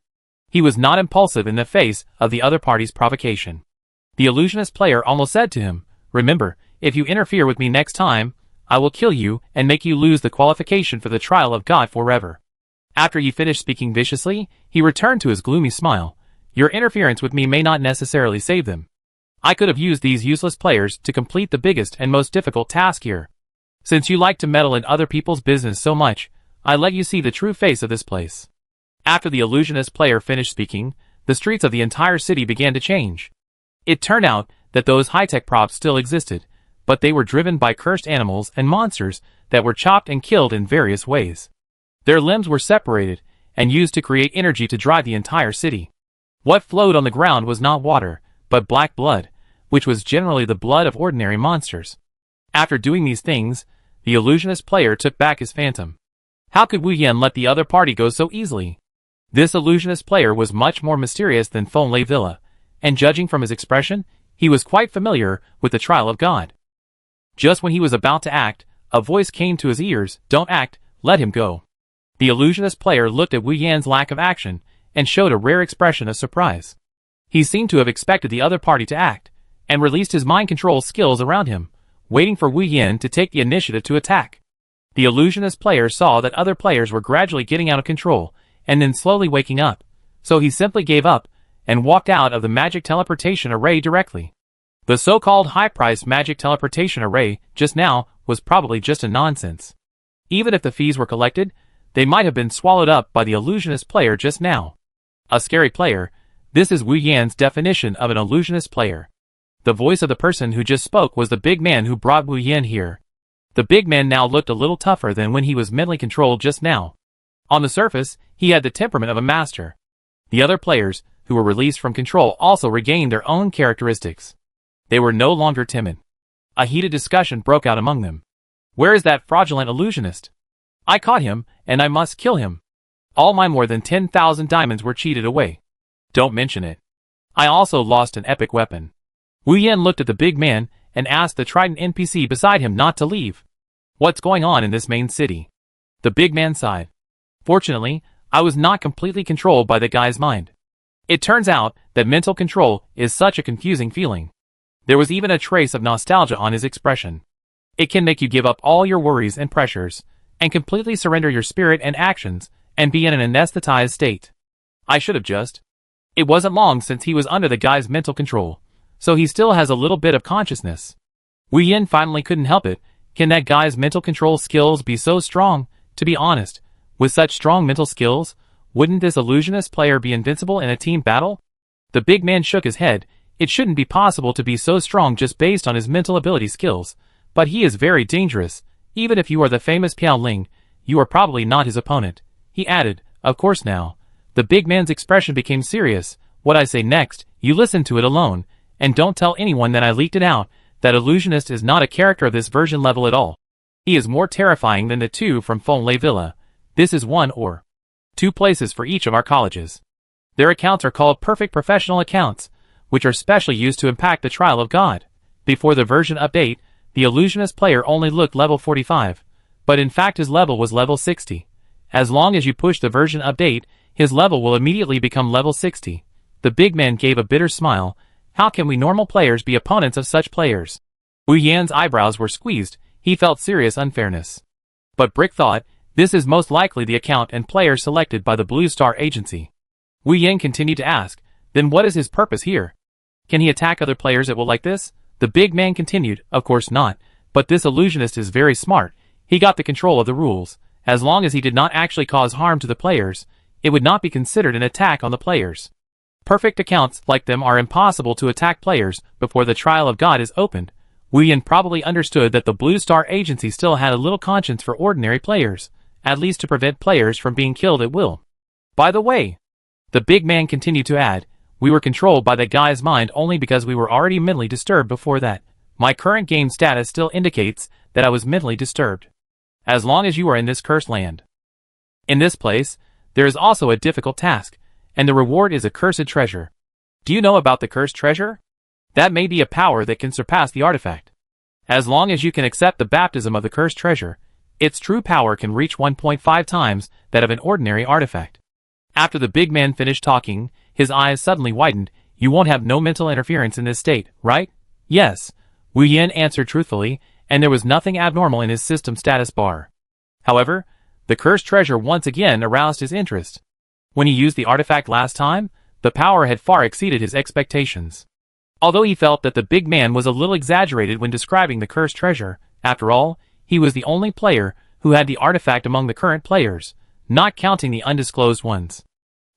He was not impulsive in the face of the other party's provocation. The illusionist player almost said to him, "Remember, if you interfere with me next time, I will kill you and make you lose the qualification for the trial of God forever." After he finished speaking viciously, he returned to his gloomy smile. Your interference with me may not necessarily save them. I could have used these useless players to complete the biggest and most difficult task here. Since you like to meddle in other people's business so much, I let you see the true face of this place." After the illusionist player finished speaking, the streets of the entire city began to change. It turned out that those high-tech props still existed, but they were driven by cursed animals and monsters that were chopped and killed in various ways. Their limbs were separated and used to create energy to drive the entire city. What flowed on the ground was not water, but black blood, which was generally the blood of ordinary monsters. After doing these things, the illusionist player took back his phantom. How could Wu Yan let the other party go so easily? This illusionist player was much more mysterious than Feng Villa, and judging from his expression, he was quite familiar with the trial of God. Just when he was about to act, a voice came to his ears, "Don't act, let him go." The illusionist player looked at Wu Yan's lack of action and showed a rare expression of surprise. He seemed to have expected the other party to act, and released his mind control skills around him, waiting for Wu Yan to take the initiative to attack. The illusionist player saw that other players were gradually getting out of control, and then slowly waking up, so he simply gave up, and walked out of the magic teleportation array directly. The so-called high-priced magic teleportation array just now was probably just a nonsense. Even if the fees were collected, they might have been swallowed up by the illusionist player just now. A scary player. This is Wu Yan's definition of an illusionist player. The voice of the person who just spoke was the big man who brought Wu Yan here. The big man now looked a little tougher than when he was mentally controlled just now. On the surface, he had the temperament of a master. The other players, who were released from control, also regained their own characteristics. They were no longer timid. A heated discussion broke out among them. "Where is that fraudulent illusionist? I caught him, and I must kill him. All my more than 10,000 diamonds were cheated away. Don't mention it. I also lost an epic weapon." Wu Yan looked at the big man and asked the trident NPC beside him not to leave. "What's going on in this main city?" The big man sighed. "Fortunately, I was not completely controlled by the guy's mind. It turns out that mental control is such a confusing feeling." There was even a trace of nostalgia on his expression. It can make you give up all your worries and pressures, and completely surrender your spirit and actions, and be in an anesthetized state. I should have just. It wasn't long since he was under the guy's mental control, so he still has a little bit of consciousness. Wu Yan finally couldn't help it. Can that guy's mental control skills be so strong? To be honest, with such strong mental skills, wouldn't this illusionist player be invincible in a team battle? The big man shook his head. It shouldn't be possible to be so strong just based on his mental ability skills, but he is very dangerous. Even if you are the famous Piao Ling, you are probably not his opponent. He added, "Of course now." The big man's expression became serious. "What I say next, you listen to it alone, and don't tell anyone that I leaked it out. That illusionist is not a character of this version level at all. He is more terrifying than the two from Feng Villa. This is one or two places for each of our colleges. Their accounts are called perfect professional accounts, which are specially used to impact the trial of God. Before the version update, the illusionist player only looked level 45, but in fact his level was level 60. As long as you push the version update, his level will immediately become level 60. The big man gave a bitter smile. How can we normal players be opponents of such players? Wu Yan's eyebrows were squeezed. He felt serious unfairness. But Brick thought, this is most likely the account and player selected by the Blue Star Agency. Wu Yan continued to ask, then what is his purpose here? Can he attack other players at will like this? The big man continued, of course not, but this illusionist is very smart. He got the control of the rules. As long as he did not actually cause harm to the players, it would not be considered an attack on the players. Perfect accounts like them are impossible to attack players before the trial of God is opened. Wu Yan probably understood that the Blue Star Agency still had a little conscience for ordinary players, at least to prevent players from being killed at will. By the way, the big man continued to add, we were controlled by that guy's mind only because we were already mentally disturbed before that. My current game status still indicates that I was mentally disturbed. As long as you are in this cursed land. In this place, there is also a difficult task, and the reward is a cursed treasure. Do you know about the cursed treasure? That may be a power that can surpass the artifact. As long as you can accept the baptism of the cursed treasure, its true power can reach 1.5 times that of an ordinary artifact. After the big man finished talking, his eyes suddenly widened. You won't have no mental interference in this state, right? Yes, Wu Yan answered truthfully, and there was nothing abnormal in his system status bar. However, the cursed treasure once again aroused his interest. When he used the artifact last time, The power had far exceeded his expectations. Although he felt that the big man was a little exaggerated when describing the cursed treasure, after all, he was the only player who had the artifact among the current players, not counting the undisclosed ones.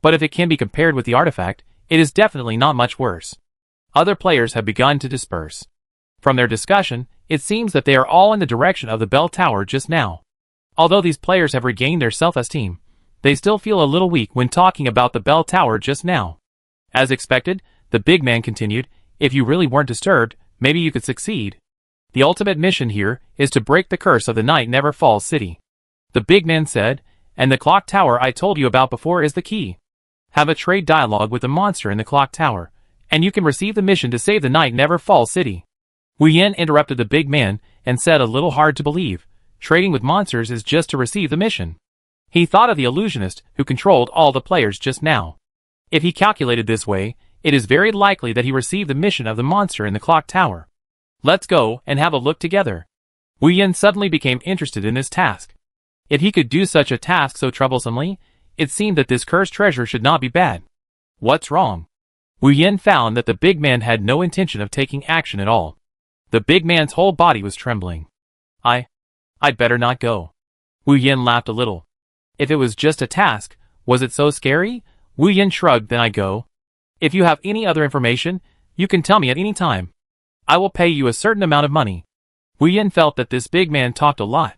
But if it can be compared with the artifact, it is definitely not much worse. Other players have begun to disperse. From their discussion, it seems that they are all in the direction of the bell tower just now. Although these players have regained their self-esteem, they still feel a little weak when talking about the bell tower just now. As expected, the big man continued, if you really weren't disturbed, maybe you could succeed. The ultimate mission here is to break the curse of the Night Never Falls city. The big man said, and the clock tower I told you about before is the key. Have a trade dialogue with the monster in the clock tower, and you can receive the mission to save the Night Never Falls city. Wu Yan interrupted the big man and said a little hard to believe, trading with monsters is just to receive the mission. He thought of the illusionist who controlled all the players just now. If he calculated this way, it is very likely that he received the mission of the monster in the clock tower. Let's go and have a look together. Wu Yan suddenly became interested in this task. If he could do such a task so troublesomely, it seemed that this cursed treasure should not be bad. What's wrong? Wu Yan found that the big man had no intention of taking action at all. The big man's whole body was trembling. I'd better not go. Wu Yan laughed a little. If it was just a task, was it so scary? Wu Yan shrugged. Then I go. If you have any other information, you can tell me at any time. I will pay you a certain amount of money. Wu Yan felt that this big man talked a lot.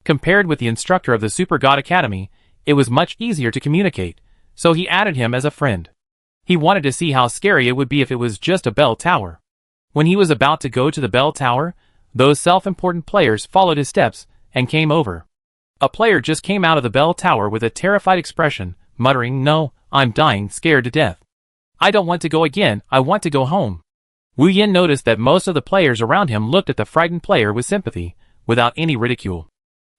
Compared with the instructor of the Super God Academy, it was much easier to communicate, so he added him as a friend. He wanted to see how scary it would be if it was just a bell tower. When he was about to go to the bell tower, those self-important players followed his steps and came over. A player just came out of the bell tower with a terrified expression, muttering, "No, I'm dying, scared to death. I don't want to go again, I want to go home." Wu Yan noticed that most of the players around him looked at the frightened player with sympathy, without any ridicule.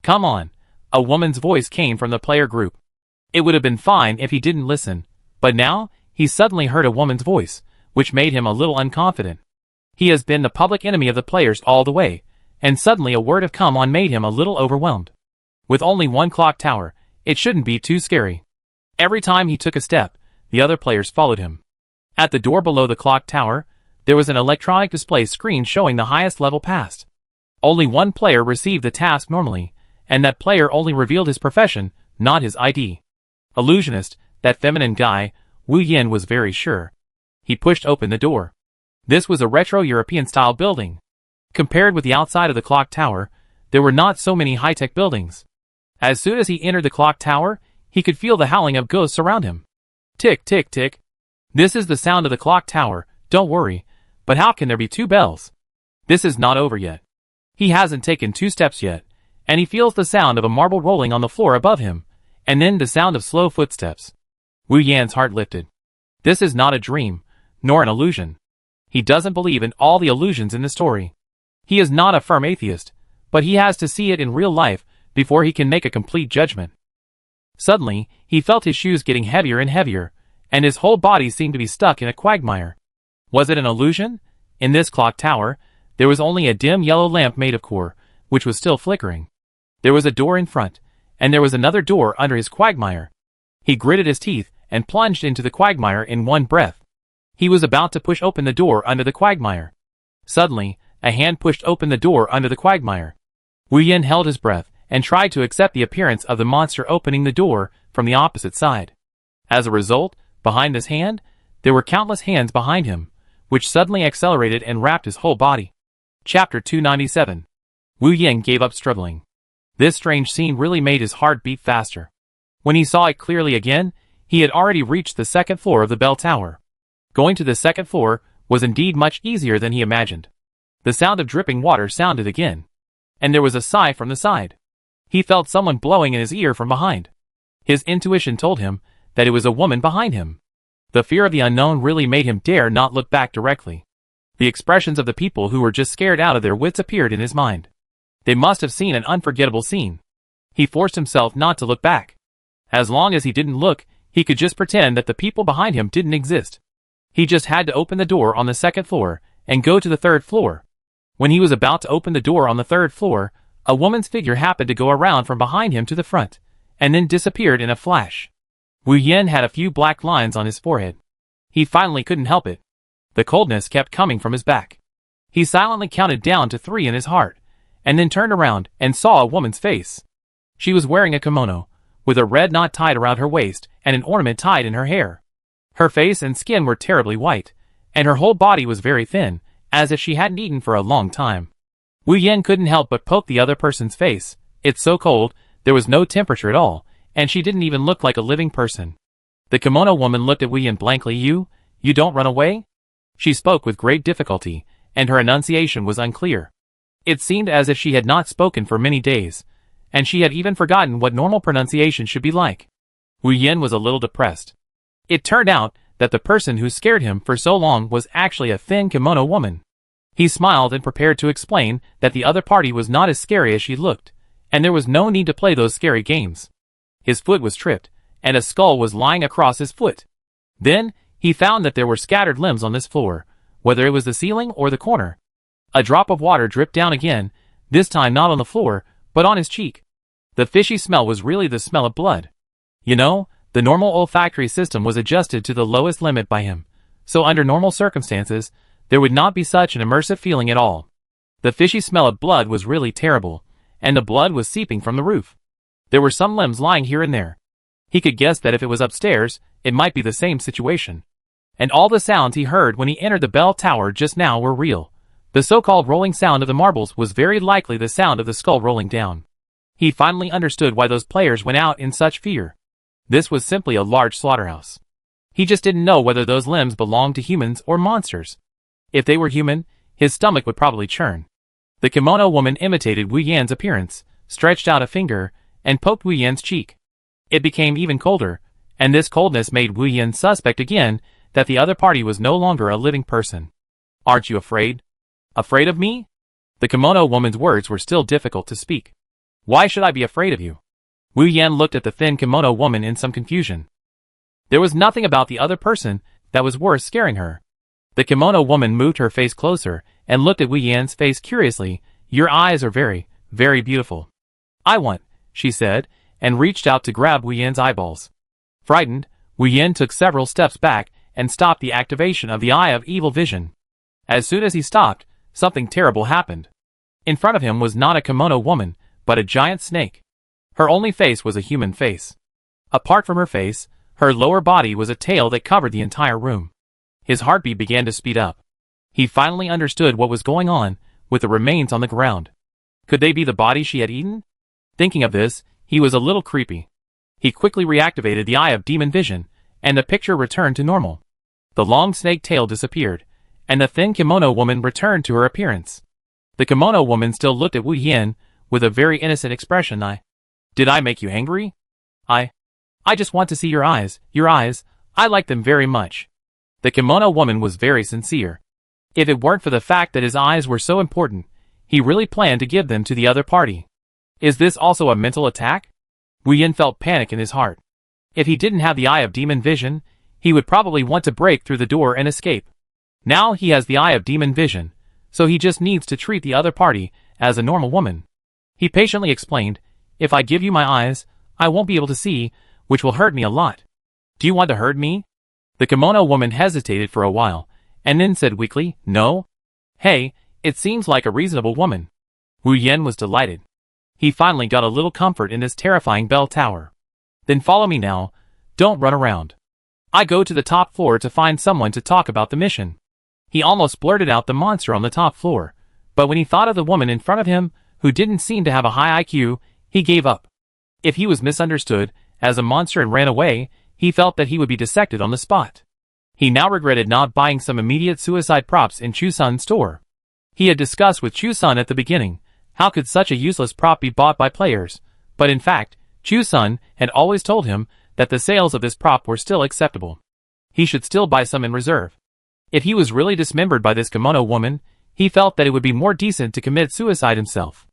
"Come on," a woman's voice came from the player group. It would have been fine if he didn't listen, but now, he suddenly heard a woman's voice, which made him a little unconfident. He has been the public enemy of the players all the way, and suddenly a word of "come on" made him a little overwhelmed. With only one clock tower, it shouldn't be too scary. Every time he took a step, the other players followed him. At the door below the clock tower, there was an electronic display screen showing the highest level passed. Only one player received the task normally, and that player only revealed his profession, not his ID. Illusionist, that feminine guy, Wu Yan was very sure. He pushed open the door. This was a retro European-style building. Compared with the outside of the clock tower, there were not so many high-tech buildings. As soon as he entered the clock tower, he could feel the howling of ghosts around him. Tick, tick, tick. This is the sound of the clock tower, don't worry, but how can there be two bells? This is not over yet. He hasn't taken 2 steps yet, and he feels the sound of a marble rolling on the floor above him, and then the sound of slow footsteps. Wu Yan's heart lifted. This is not a dream, nor an illusion. He doesn't believe in all the illusions in the story. He is not a firm atheist, but he has to see it in real life before he can make a complete judgment. Suddenly, he felt his shoes getting heavier and heavier, and his whole body seemed to be stuck in a quagmire. Was it an illusion? In this clock tower, there was only a dim yellow lamp made of core, which was still flickering. There was a door in front, and there was another door under his quagmire. He gritted his teeth and plunged into the quagmire in one breath. He was about to push open the door under the quagmire. Suddenly, a hand pushed open the door under the quagmire. Wu Yan held his breath and tried to accept the appearance of the monster opening the door from the opposite side. As a result, behind this hand, there were countless hands behind him, which suddenly accelerated and wrapped his whole body. Chapter 297. Wu Yan gave up struggling. This strange scene really made his heart beat faster. When he saw it clearly again, he had already reached the 2nd floor of the bell tower. Going to the 2nd floor was indeed much easier than he imagined. The sound of dripping water sounded again, and there was a sigh from the side. He felt someone blowing in his ear from behind. His intuition told him that it was a woman behind him. The fear of the unknown really made him dare not look back directly. The expressions of the people who were just scared out of their wits appeared in his mind. They must have seen an unforgettable scene. He forced himself not to look back. As long as he didn't look, he could just pretend that the people behind him didn't exist. He just had to open the door on the 2nd floor and go to the 3rd floor. When he was about to open the door on the 3rd floor, a woman's figure happened to go around from behind him to the front, and then disappeared in a flash. Wu Yan had a few black lines on his forehead. He finally couldn't help it. The coldness kept coming from his back. He silently counted down to 3 in his heart, and then turned around and saw a woman's face. She was wearing a kimono, with a red knot tied around her waist and an ornament tied in her hair. Her face and skin were terribly white, and her whole body was very thin, as if she hadn't eaten for a long time. Wu Yan couldn't help but poke the other person's face. It's so cold, there was no temperature at all, and she didn't even look like a living person. The kimono woman looked at Wu Yan blankly. You don't run away? She spoke with great difficulty, and her enunciation was unclear. It seemed as if she had not spoken for many days, and she had even forgotten what normal pronunciation should be like. Wu Yan was a little depressed. It turned out that the person who scared him for so long was actually a thin kimono woman. He smiled and prepared to explain that the other party was not as scary as she looked, and there was no need to play those scary games. His foot was tripped, and a skull was lying across his foot. Then, he found that there were scattered limbs on this floor, whether it was the ceiling or the corner. A drop of water dripped down again, this time not on the floor, but on his cheek. The fishy smell was really the smell of blood. You know, the normal olfactory system was adjusted to the lowest limit by him, so under normal circumstances, there would not be such an immersive feeling at all. The fishy smell of blood was really terrible, and the blood was seeping from the roof. There were some limbs lying here and there. He could guess that if it was upstairs, it might be the same situation. And all the sounds he heard when he entered the bell tower just now were real. The so-called rolling sound of the marbles was very likely the sound of the skull rolling down. He finally understood why those players went out in such fear. This was simply a large slaughterhouse. He just didn't know whether those limbs belonged to humans or monsters. If they were human, his stomach would probably churn. The kimono woman imitated Wu Yan's appearance, stretched out a finger, and poked Wu Yan's cheek. It became even colder, and this coldness made Wu Yan suspect again that the other party was no longer a living person. Aren't you afraid? Afraid of me? The kimono woman's words were still difficult to speak. Why should I be afraid of you? Wu Yan looked at the thin kimono woman in some confusion. There was nothing about the other person that was worth scaring her. The kimono woman moved her face closer and looked at Wu Yan's face curiously. Your eyes are very, very beautiful. I want, she said, and reached out to grab Wu Yan's eyeballs. Frightened, Wu Yan took several steps back and stopped the activation of the Eye of Evil Vision. As soon as he stopped, something terrible happened. In front of him was not a kimono woman, but a giant snake. Her only face was a human face. Apart from her face, her lower body was a tail that covered the entire room. His heartbeat began to speed up. He finally understood what was going on with the remains on the ground. Could they be the body she had eaten? Thinking of this, he was a little creepy. He quickly reactivated the Eye of Demon Vision, and the picture returned to normal. The long snake tail disappeared, and the thin kimono woman returned to her appearance. The kimono woman still looked at Wu Yan with a very innocent expression. Did I make you angry? I just want to see your eyes, I like them very much. The kimono woman was very sincere. If it weren't for the fact that his eyes were so important, he really planned to give them to the other party. Is this also a mental attack? Wu Yan felt panic in his heart. If he didn't have the Eye of Demon Vision, he would probably want to break through the door and escape. Now he has the Eye of Demon Vision, so he just needs to treat the other party as a normal woman. He patiently explained, if I give you my eyes, I won't be able to see, which will hurt me a lot. Do you want to hurt me? The kimono woman hesitated for a while, and then said weakly, no. Hey, it seems like a reasonable woman. Wu Yan was delighted. He finally got a little comfort in this terrifying bell tower. Then follow me now, don't run around. I go to the top floor to find someone to talk about the mission. He almost blurted out the monster on the top floor, but when he thought of the woman in front of him, who didn't seem to have a high IQ, he gave up. If he was misunderstood as a monster and ran away, he felt that he would be dissected on the spot. He now regretted not buying some immediate suicide props in Chu-sun's store. He had discussed with Chu-sun at the beginning, how could such a useless prop be bought by players, but in fact, Chu-sun had always told him that the sales of this prop were still acceptable. He should still buy some in reserve. If he was really dismembered by this kimono woman, he felt that it would be more decent to commit suicide himself.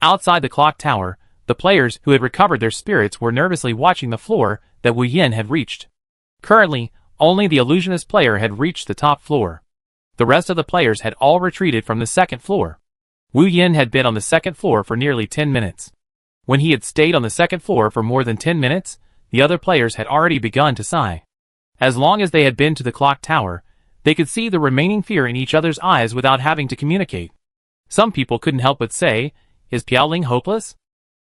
Outside the clock tower, the players who had recovered their spirits were nervously watching the floor that Wu Yan had reached. Currently, only the illusionist player had reached the top floor. The rest of the players had all retreated from the second floor. Wu Yan had been on the second floor for nearly 10 minutes. When he had stayed on the second floor for more than 10 minutes, the other players had already begun to sigh. As long as they had been to the clock tower, they could see the remaining fear in each other's eyes without having to communicate. Some people couldn't help but say, "Is Piaoling hopeless?"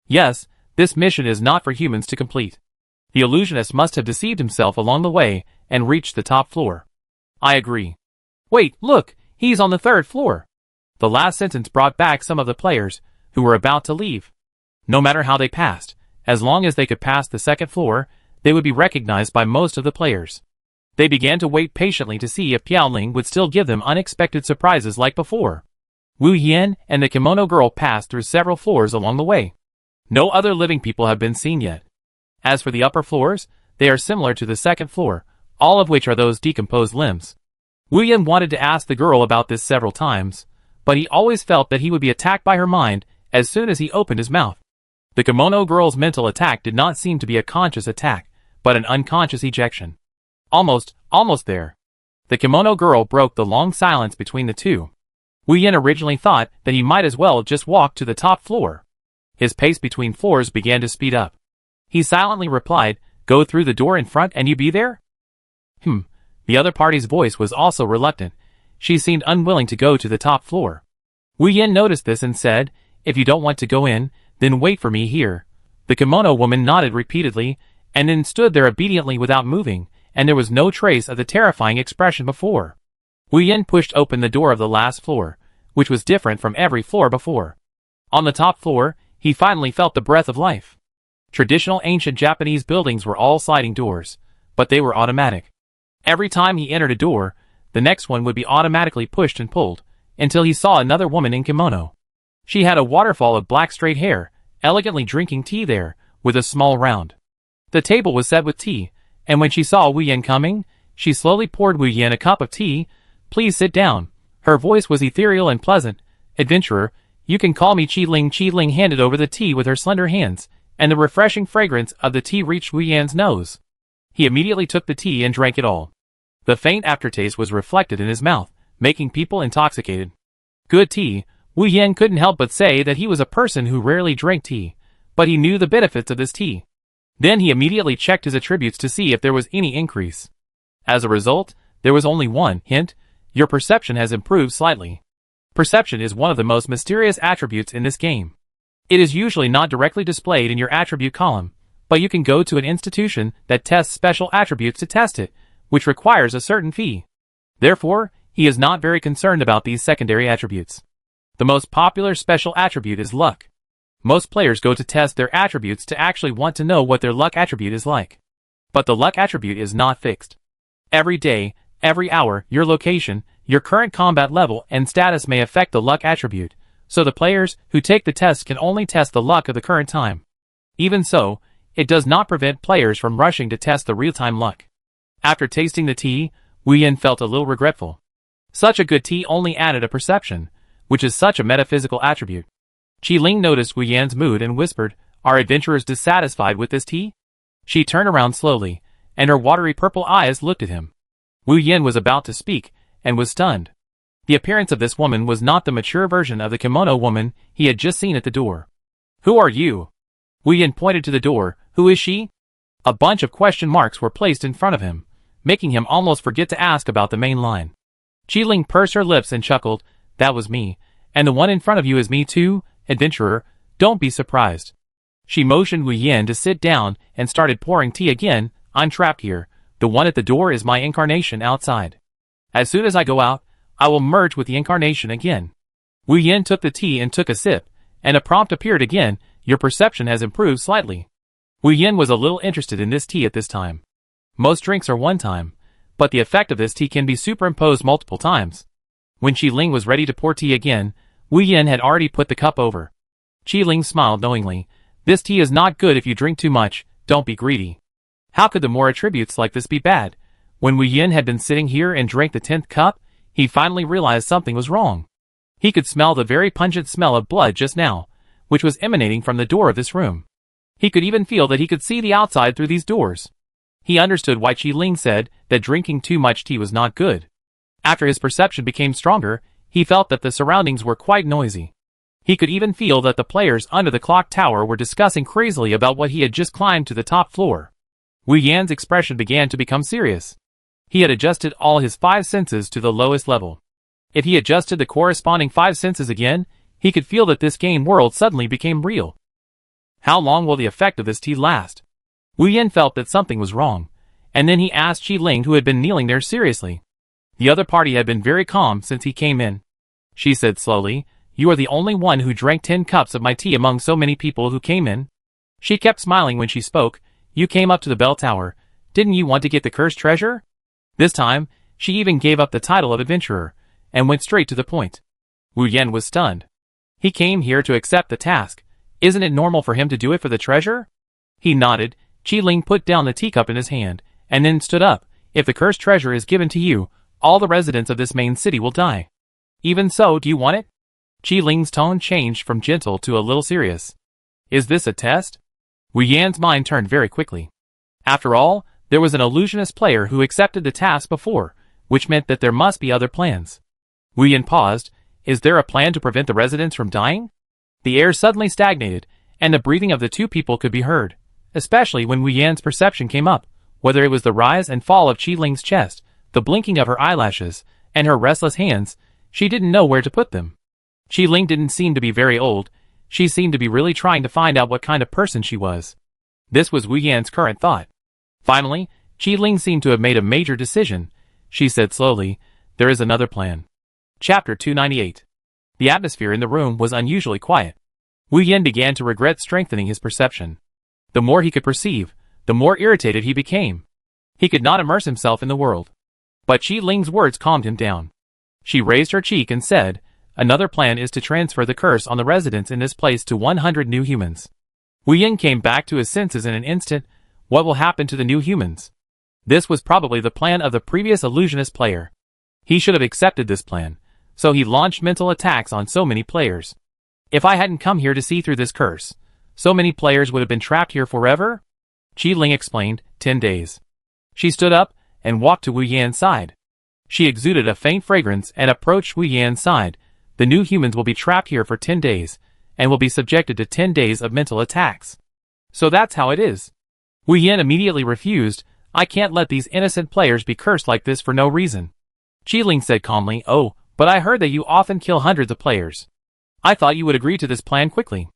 Yes, this mission is not for humans to complete. The illusionist must have deceived himself along the way and reached the top floor. I agree. Wait, look, he's on the 3rd floor. The last sentence brought back some of the players, who were about to leave. No matter how they passed, as long as they could pass the 2nd floor, they would be recognized by most of the players. They began to wait patiently to see if Piaoling would still give them unexpected surprises like before. Wu Yan and the kimono girl passed through several floors along the way. No other living people have been seen yet. As for the upper floors, they are similar to the 2nd floor, all of which are those decomposed limbs. Wu Yan wanted to ask the girl about this several times, but he always felt that he would be attacked by her mind as soon as he opened his mouth. The kimono girl's mental attack did not seem to be a conscious attack, but an unconscious ejection. Almost there. The kimono girl broke the long silence between the two. Wu Yan originally thought that he might as well just walk to the top floor. His pace between floors began to speed up. He silently replied, "Go through the door in front and you be there?" The other party's voice was also reluctant. She seemed unwilling to go to the top floor. Wu Yan noticed this and said, "If you don't want to go in, then wait for me here." The kimono woman nodded repeatedly, and then stood there obediently without moving, and there was no trace of the terrifying expression before. Wu Yan pushed open the door of the last floor, which was different from every floor before. On the top floor, he finally felt the breath of life. Traditional ancient Japanese buildings were all sliding doors, but they were automatic. Every time he entered a door, the next one would be automatically pushed and pulled, until he saw another woman in kimono. She had a waterfall of black straight hair, elegantly drinking tea there, with a small round. The table was set with tea, and when she saw Wu Yan coming, she slowly poured Wu Yan a cup of tea. "Please sit down." Her voice was ethereal and pleasant. "Adventurer, you can call me Qi Ling." Qi Ling handed over the tea with her slender hands, and the refreshing fragrance of the tea reached Wu Yan's nose. He immediately took the tea and drank it all. The faint aftertaste was reflected in his mouth, making people intoxicated. Good tea. Wu Yan couldn't help but say that he was a person who rarely drank tea, but he knew the benefits of this tea. Then he immediately checked his attributes to see if there was any increase. As a result, there was only one hint: your perception has improved slightly. Perception is one of the most mysterious attributes in this game. It is usually not directly displayed in your attribute column, but you can go to an institution that tests special attributes to test it, which requires a certain fee. Therefore, he is not very concerned about these secondary attributes. The most popular special attribute is luck. Most players go to test their attributes to actually want to know what their luck attribute is like. But the luck attribute is not fixed. Every day, every hour, your location, your current combat level, and status may affect the luck attribute, so the players who take the test can only test the luck of the current time. Even so, it does not prevent players from rushing to test the real-time luck. After tasting the tea, Wu Yan felt a little regretful. Such a good tea only added a perception, which is such a metaphysical attribute. Qi Ling noticed Wu Yan's mood and whispered, "Are adventurers dissatisfied with this tea?" She turned around slowly, and her watery purple eyes looked at him. Wu Yan was about to speak, and was stunned. The appearance of this woman was not the mature version of the kimono woman he had just seen at the door. "Who are you?" Wu Yan pointed to the door. "Who is she?" A bunch of question marks were placed in front of him, making him almost forget to ask about the main line. Qi Ling pursed her lips and chuckled, "That was me, and the one in front of you is me too, adventurer, don't be surprised." She motioned Wu Yan to sit down and started pouring tea again. "I'm trapped here. The one at the door is my incarnation outside. As soon as I go out, I will merge with the incarnation again." Wu Yan took the tea and took a sip, and a prompt appeared again: "Your perception has improved slightly." Wu Yan was a little interested in this tea at this time. Most drinks are one time, but the effect of this tea can be superimposed multiple times. When Qi Ling was ready to pour tea again, Wu Yan had already put the cup over. Qi Ling smiled knowingly. "This tea is not good if you drink too much, don't be greedy." How could the more attributes like this be bad? When Wu Yan had been sitting here and drank the 10th cup, he finally realized something was wrong. He could smell the very pungent smell of blood just now, which was emanating from the door of this room. He could even feel that he could see the outside through these doors. He understood why Qi Ling said that drinking too much tea was not good. After his perception became stronger, he felt that the surroundings were quite noisy. He could even feel that the players under the clock tower were discussing crazily about what he had just climbed to the top floor. Wu Yan's expression began to become serious. He had adjusted all his 5 senses to the lowest level. If he adjusted the corresponding 5 senses again, he could feel that this game world suddenly became real. How long will the effect of this tea last? Wu Yan felt that something was wrong, and then he asked Qi Ling, who had been kneeling there, seriously. The other party had been very calm since he came in. She said slowly, "You are the only one who drank 10 cups of my tea among so many people who came in." She kept smiling when she spoke. "You came up to the bell tower. Didn't you want to get the cursed treasure?" This time, she even gave up the title of adventurer, and went straight to the point. Wu Yan was stunned. He came here to accept the task. Isn't it normal for him to do it for the treasure? He nodded. Qi Ling put down the teacup in his hand, and then stood up. "If the cursed treasure is given to you, all the residents of this main city will die. Even so, do you want it?" Qi Ling's tone changed from gentle to a little serious. "Is this a test?" Wu Yan's mind turned very quickly. After all, there was an illusionist player who accepted the task before, which meant that there must be other plans. Wu Yan paused. "Is there a plan to prevent the residents from dying?" The air suddenly stagnated, and the breathing of the two people could be heard, especially when Wu Yan's perception came up, whether it was the rise and fall of Qi Ling's chest, the blinking of her eyelashes, and her restless hands. She didn't know where to put them. Qi Ling didn't seem to be very old. She seemed to be really trying to find out what kind of person she was. This was Wu Yan's current thought. Finally, Qi Ling seemed to have made a major decision. She said slowly, "There is another plan." Chapter 298. The atmosphere in the room was unusually quiet. Wu Yan began to regret strengthening his perception. The more he could perceive, the more irritated he became. He could not immerse himself in the world. But Qi Ling's words calmed him down. She raised her cheek and said, "Another plan is to transfer the curse on the residents in this place to 100 new humans." Wu Yan came back to his senses in an instant. What will happen to the new humans? This was probably the plan of the previous illusionist player. He should have accepted this plan, so he launched mental attacks on so many players. If I hadn't come here to see through this curse, so many players would have been trapped here forever? Qi Ling explained, 10 days. She stood up and walked to Wu Yan's side. She exuded a faint fragrance and approached Wu Yan's side. "The new humans will be trapped here for 10 days, and will be subjected to 10 days of mental attacks. So that's how it is." Wu Yan immediately refused. "I can't let these innocent players be cursed like this for no reason." Qi Ling said calmly, "Oh, but I heard that you often kill hundreds of players. I thought you would agree to this plan quickly."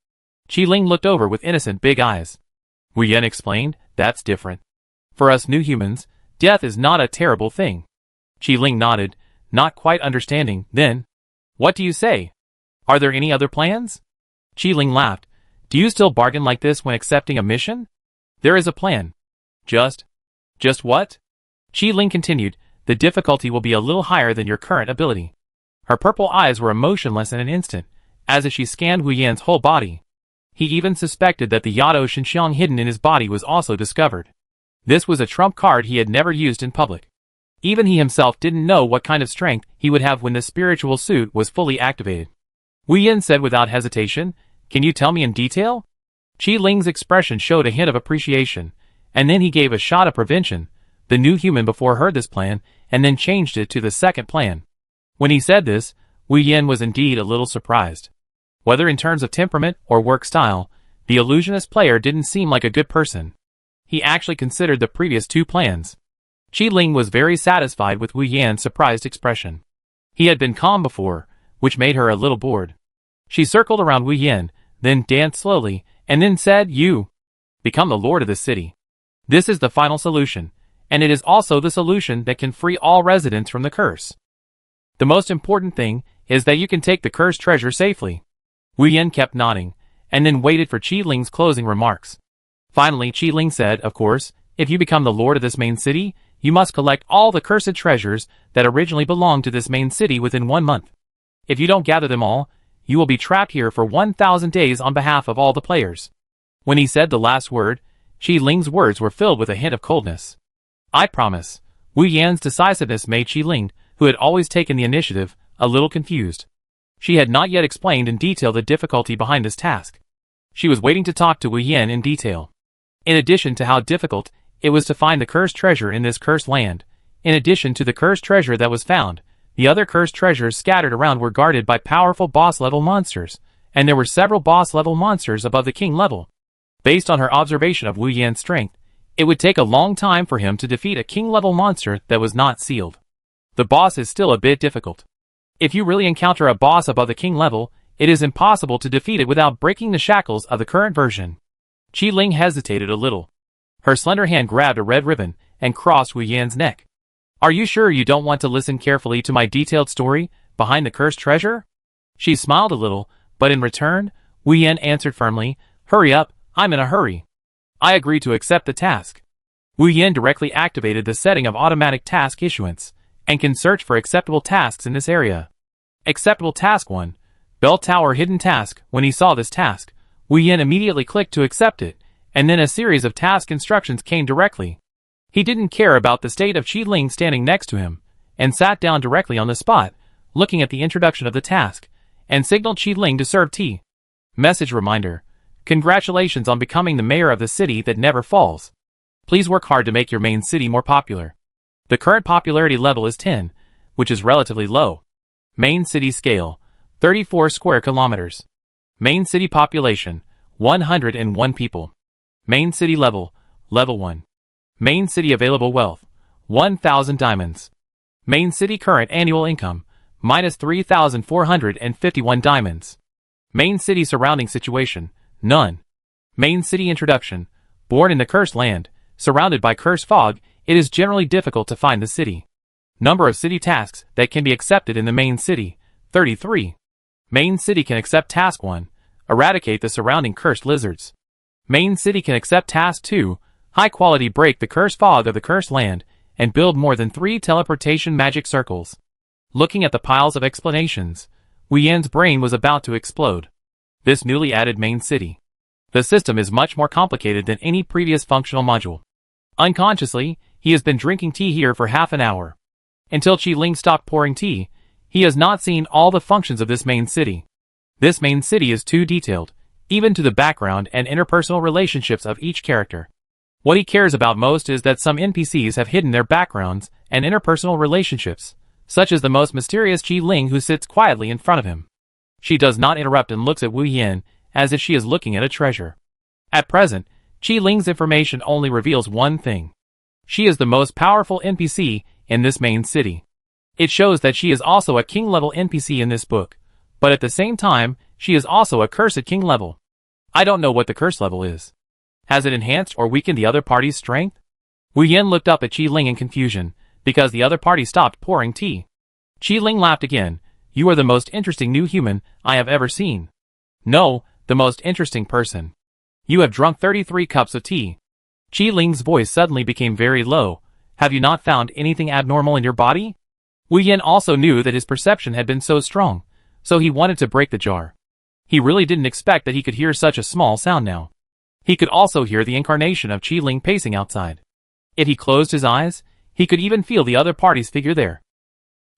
Qi Ling looked over with innocent big eyes. Wu Yan explained, "That's different. For us new humans, death is not a terrible thing." Qi Ling nodded, not quite understanding. Then, "What do you say? Are there any other plans?" Qi Ling laughed. "Do you still bargain like this when accepting a mission?" "There is a plan." Just what?" Qi Ling continued, "The difficulty will be a little higher than your current ability." Her purple eyes were emotionless in an instant, as if she scanned Wu Yan's whole body. He even suspected that the Yado Shinxiang hidden in his body was also discovered. This was a trump card he had never used in public. Even he himself didn't know what kind of strength he would have when the spiritual suit was fully activated. Wu Yan said without hesitation, "Can you tell me in detail?" Qi Ling's expression showed a hint of appreciation, and then he gave a shot of prevention. The new human before heard this plan, and then changed it to the second plan. When he said this, Wu Yan was indeed a little surprised. Whether in terms of temperament or work style, the illusionist player didn't seem like a good person. He actually considered the previous two plans. Qi Ling was very satisfied with Wu Yan's surprised expression. He had been calm before, which made her a little bored. She circled around Wu Yan, then danced slowly, and then said, "You become the lord of this city. This is the final solution, and it is also the solution that can free all residents from the curse. The most important thing is that you can take the cursed treasure safely." Wu Yan kept nodding, and then waited for Qi Ling's closing remarks. Finally, Qi Ling said, "Of course, if you become the lord of this main city, you must collect all the cursed treasures that originally belonged to this main city within 1 month. If you don't gather them all, you will be trapped here for 1,000 days on behalf of all the players." When he said the last word, Qi Ling's words were filled with a hint of coldness. "I promise." Wu Yan's decisiveness made Qi Ling, who had always taken the initiative, a little confused. She had not yet explained in detail the difficulty behind this task. She was waiting to talk to Wu Yan in detail. In addition to how difficult it was to find the cursed treasure in this cursed land, in addition to the cursed treasure that was found, the other cursed treasures scattered around were guarded by powerful boss-level monsters, and there were several boss-level monsters above the king level. Based on her observation of Wu Yan's strength, It would take a long time for him to defeat a king-level monster that was not sealed. The boss is still a bit difficult. If you really encounter a boss above the king level, it is impossible to defeat it without breaking the shackles of the current version. Qi Ling hesitated a little. Her slender hand grabbed a red ribbon and crossed Wu Yan's neck. Are you sure you don't want to listen carefully to my detailed story behind the cursed treasure? She smiled a little, but in return, Wu Yan answered firmly, hurry up, I'm in a hurry. I agree to accept the task. Wu Yan directly activated the setting of automatic task issuance, and can search for acceptable tasks in this area. Acceptable Task 1. Bell Tower Hidden Task. When he saw this task, Wu Yan immediately clicked to accept it, and then a series of task instructions came directly. He didn't care about the state of Qi Ling standing next to him, and sat down directly on the spot, looking at the introduction of the task, and signaled Qi Ling to serve tea. Message reminder. Congratulations on becoming the mayor of the city that never falls. Please work hard to make your main city more popular. The current popularity level is 10, which is relatively low. Main city scale, 34 square kilometers. Main city population, 101 people. Main city level, level 1. Main city available wealth, 1,000 diamonds. Main city current annual income, minus 3,451 diamonds. Main city surrounding situation, none. Main city introduction, born in the cursed land, surrounded by cursed fog, it is generally difficult to find the city. Number of city tasks that can be accepted in the main city, 33. Main city can accept Task 1, eradicate the surrounding cursed lizards. Main city can accept Task 2, high quality break the cursed fog of the cursed land, and build more than 3 teleportation magic circles. Looking at the piles of explanations, Wu Yan's brain was about to explode. This newly added main city. The system is much more complicated than any previous functional module. Unconsciously, he has been drinking tea here for half an hour. Until Qi Ling stopped pouring tea, he has not seen all the functions of this main city. This main city is too detailed, even to the background and interpersonal relationships of each character. What he cares about most is that some NPCs have hidden their backgrounds and interpersonal relationships, such as the most mysterious Qi Ling who sits quietly in front of him. She does not interrupt and looks at Wu Yan as if she is looking at a treasure. At present, Qi Ling's information only reveals one thing. She is the most powerful NPC in this main city. It shows that she is also a king-level NPC in this book, but at the same time, she is also a cursed king level. I don't know what the curse level is. Has it enhanced or weakened the other party's strength? Wu Yan looked up at Qi Ling in confusion, because the other party stopped pouring tea. Qi Ling laughed again. You are the most interesting new human I have ever seen. No, the most interesting person. You have drunk 33 cups of tea. Qi Ling's voice suddenly became very low. Have you not found anything abnormal in your body? Wu Yan also knew that his perception had been so strong, so he wanted to break the jar. He really didn't expect that he could hear such a small sound now. He could also hear the incarnation of Qi Ling pacing outside. If he closed his eyes, he could even feel the other party's figure there.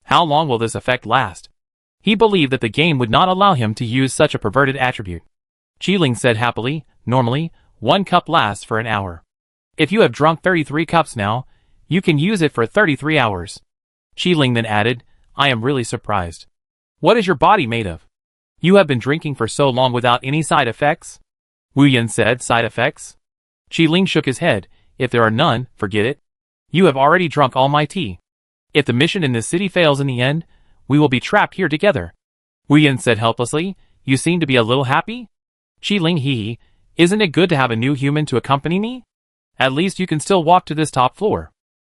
How long will this effect last? He believed that the game would not allow him to use such a perverted attribute. Qi Ling said happily, normally, 1 cup lasts for an hour. If you have drunk 33 cups now, you can use it for 33 hours. Qi Ling then added, I am really surprised. What is your body made of? You have been drinking for so long without any side effects? Wu Yan said, side effects? Qi Ling shook his head, if there are none, forget it. You have already drunk all my tea. If the mission in this city fails in the end, we will be trapped here together. Wu Yan said helplessly, you seem to be a little happy? Qi Ling hee, isn't it good to have a new human to accompany me? At least you can still walk to this top floor.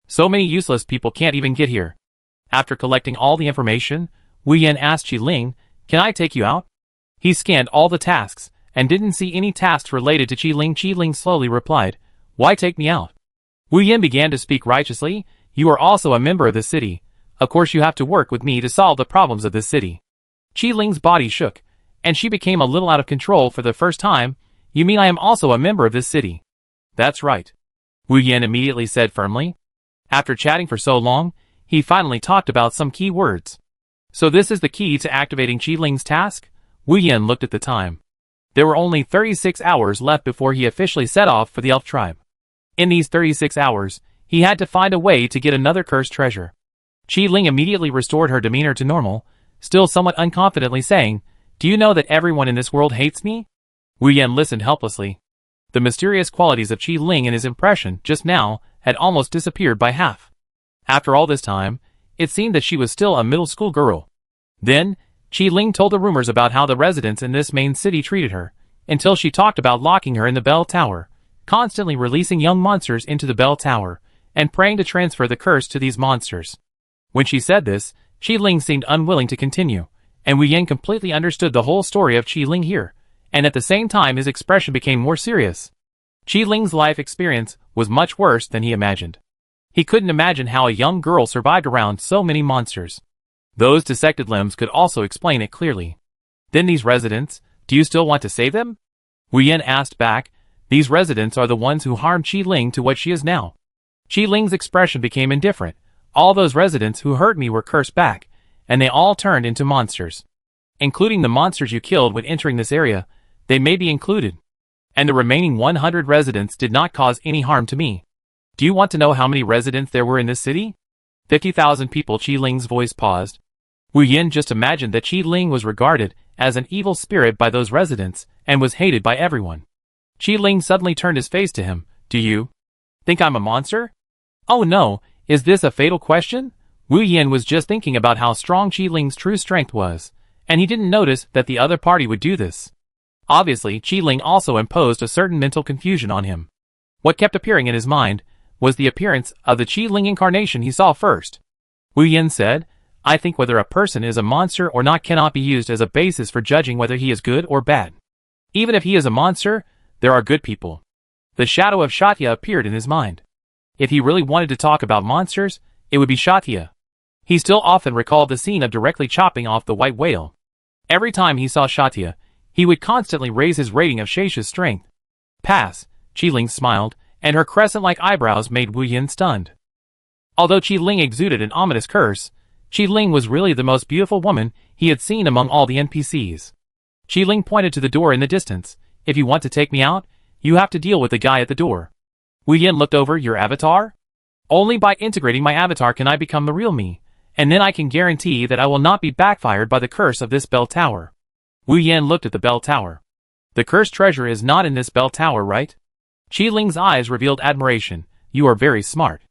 So many useless people can't even get here. After collecting all the information, Wu Yan asked Qi Ling, can I take you out? He scanned all the tasks, and didn't see any tasks related to Qi Ling. Qi Ling slowly replied, why take me out? Wu Yan began to speak righteously, you are also a member of the city. Of course you have to work with me to solve the problems of this city. Qi Ling's body shook, and she became a little out of control for the first time. You mean I am also a member of this city? That's right. Wu Yan immediately said firmly. After chatting for so long, he finally talked about some key words. So this is the key to activating Qi Ling's task? Wu Yan looked at the time. There were only 36 hours left before he officially set off for the elf tribe. In these 36 hours, he had to find a way to get another cursed treasure. Qi Ling immediately restored her demeanor to normal, still somewhat unconfidently saying, do you know that everyone in this world hates me? Wu Yan listened helplessly. The mysterious qualities of Qi Ling in his impression just now had almost disappeared by half. After all this time, it seemed that she was still a middle school girl. Then, Qi Ling told the rumors about how the residents in this main city treated her, until she talked about locking her in the bell tower, constantly releasing young monsters into the bell tower, and praying to transfer the curse to these monsters. When she said this, Qi Ling seemed unwilling to continue, and Wu Yan completely understood the whole story of Qi Ling here, and at the same time his expression became more serious. Qi Ling's life experience was much worse than he imagined. He couldn't imagine how a young girl survived around so many monsters. Those dissected limbs could also explain it clearly. Then these residents, do you still want to save them? Wu Yan asked back. These residents are the ones who harmed Qi Ling to what she is now. Qi Ling's expression became indifferent. All those residents who hurt me were cursed back, and they all turned into monsters. Including the monsters you killed when entering this area, they may be included. And the remaining 100 residents did not cause any harm to me. Do you want to know how many residents there were in this city? 50,000 people. Qi Ling's voice paused. Wu Yan just imagined that Qi Ling was regarded as an evil spirit by those residents and was hated by everyone. Qi Ling suddenly turned his face to him. Do you think I'm a monster? Oh no, is this a fatal question? Wu Yan was just thinking about how strong Qi Ling's true strength was, and he didn't notice that the other party would do this. Obviously, Qi Ling also imposed a certain mental confusion on him. What kept appearing in his mind was the appearance of the Qi Ling incarnation he saw first. Wu Yan said, I think whether a person is a monster or not cannot be used as a basis for judging whether he is good or bad. Even if he is a monster, there are good people. The shadow of Shatya appeared in his mind. If he really wanted to talk about monsters, it would be Shatya. He still often recalled the scene of directly chopping off the white whale. Every time he saw Shatya, he would constantly raise his rating of Shesha's strength. Pass, Qi Ling smiled, and her crescent-like eyebrows made Wu Yan stunned. Although Qi Ling exuded an ominous curse, Qi Ling was really the most beautiful woman he had seen among all the NPCs. Qi Ling pointed to the door in the distance. If you want to take me out, you have to deal with the guy at the door. Wu Yan looked over. Your avatar? Only by integrating my avatar can I become the real me, and then I can guarantee that I will not be backfired by the curse of this bell tower. Wu Yan looked at the bell tower. The cursed treasure is not in this bell tower, right? Qi Ling's eyes revealed admiration. You are very smart.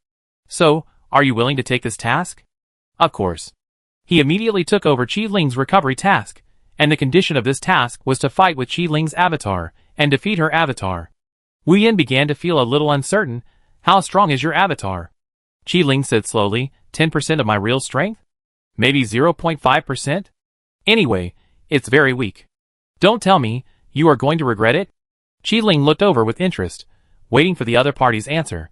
So, are you willing to take this task? Of course. He immediately took over Qi Ling's recovery task, and the condition of this task was to fight with Qi Ling's avatar and defeat her avatar. Wu Yan began to feel a little uncertain. How strong is your avatar? Qi Ling said slowly, 10% of my real strength? Maybe 0.5%? Anyway, it's very weak. Don't tell me, you are going to regret it? Qi Ling looked over with interest, waiting for the other party's answer.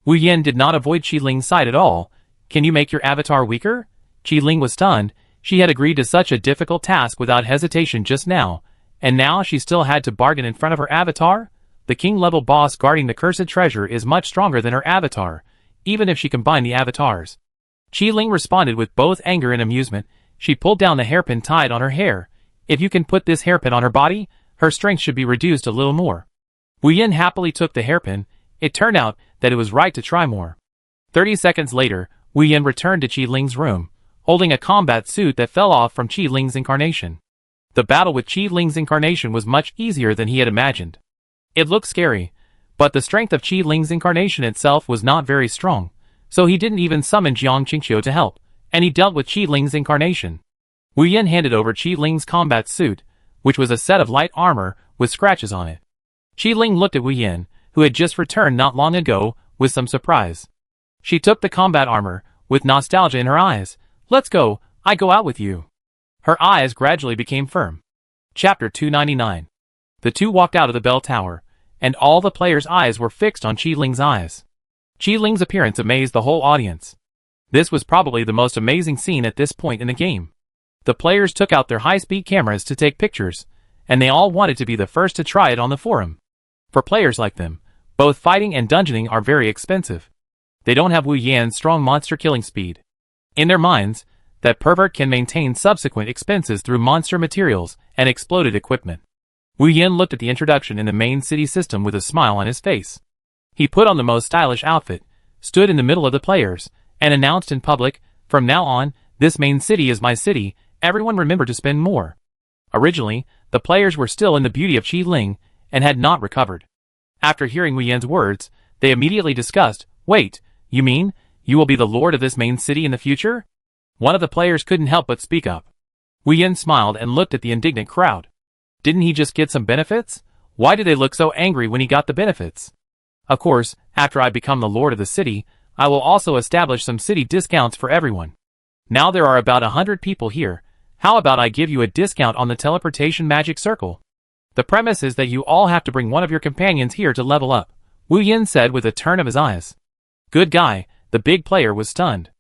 Wu Yan did not avoid Qi Ling's side at all. Can you make your avatar weaker? Qi Ling was stunned. She had agreed to such a difficult task without hesitation just now, and now she still had to bargain in front of her avatar? The king-level boss guarding the cursed treasure is much stronger than her avatar, even if she combined the avatars. Qi Ling responded with both anger and amusement. She pulled down the hairpin tied on her hair. If you can put this hairpin on her body, her strength should be reduced a little more. Wu Yan happily took the hairpin. It turned out that it was right to try more. 30 seconds later, Wu Yan returned to Qi Ling's room, holding a combat suit that fell off from Qi Ling's incarnation. The battle with Qi Ling's incarnation was much easier than he had imagined. It looked scary, but the strength of Qi Ling's incarnation itself was not very strong, so he didn't even summon Jiang Qingqiu to help, and he dealt with Qi Ling's incarnation. Wu Yan handed over Qi Ling's combat suit, which was a set of light armor with scratches on it. Qi Ling looked at Wu Yan, who had just returned not long ago, with some surprise. She took the combat armor, with nostalgia in her eyes. Let's go, I go out with you. Her eyes gradually became firm. Chapter 299. The two walked out of the bell tower, and all the players' eyes were fixed on Qi Ling's eyes. Qi Ling's appearance amazed the whole audience. This was probably the most amazing scene at this point in the game. The players took out their high-speed cameras to take pictures, and they all wanted to be the first to try it on the forum. For players like them, both fighting and dungeoning are very expensive. They don't have Wu Yan's strong monster killing speed. In their minds, that pervert can maintain subsequent expenses through monster materials and exploded equipment. Wu Yan looked at the introduction in the main city system with a smile on his face. He put on the most stylish outfit, stood in the middle of the players, and announced in public, from now on, this main city is my city, everyone remember to spend more. Originally, the players were still in the beauty of Qi Ling, and had not recovered. After hearing Wu Yan's words, they immediately discussed, "Wait, you mean, you will be the lord of this main city in the future?" One of the players couldn't help but speak up. Wu Yan smiled and looked at the indignant crowd. Didn't he just get some benefits? Why did they look so angry when he got the benefits? Of course, after I become the lord of the city, I will also establish some city discounts for everyone. Now there are about 100 people here. How about I give you a discount on the teleportation magic circle? The premise is that you all have to bring one of your companions here to level up, Wu Yan said with a turn of his eyes. Good guy, the big player was stunned.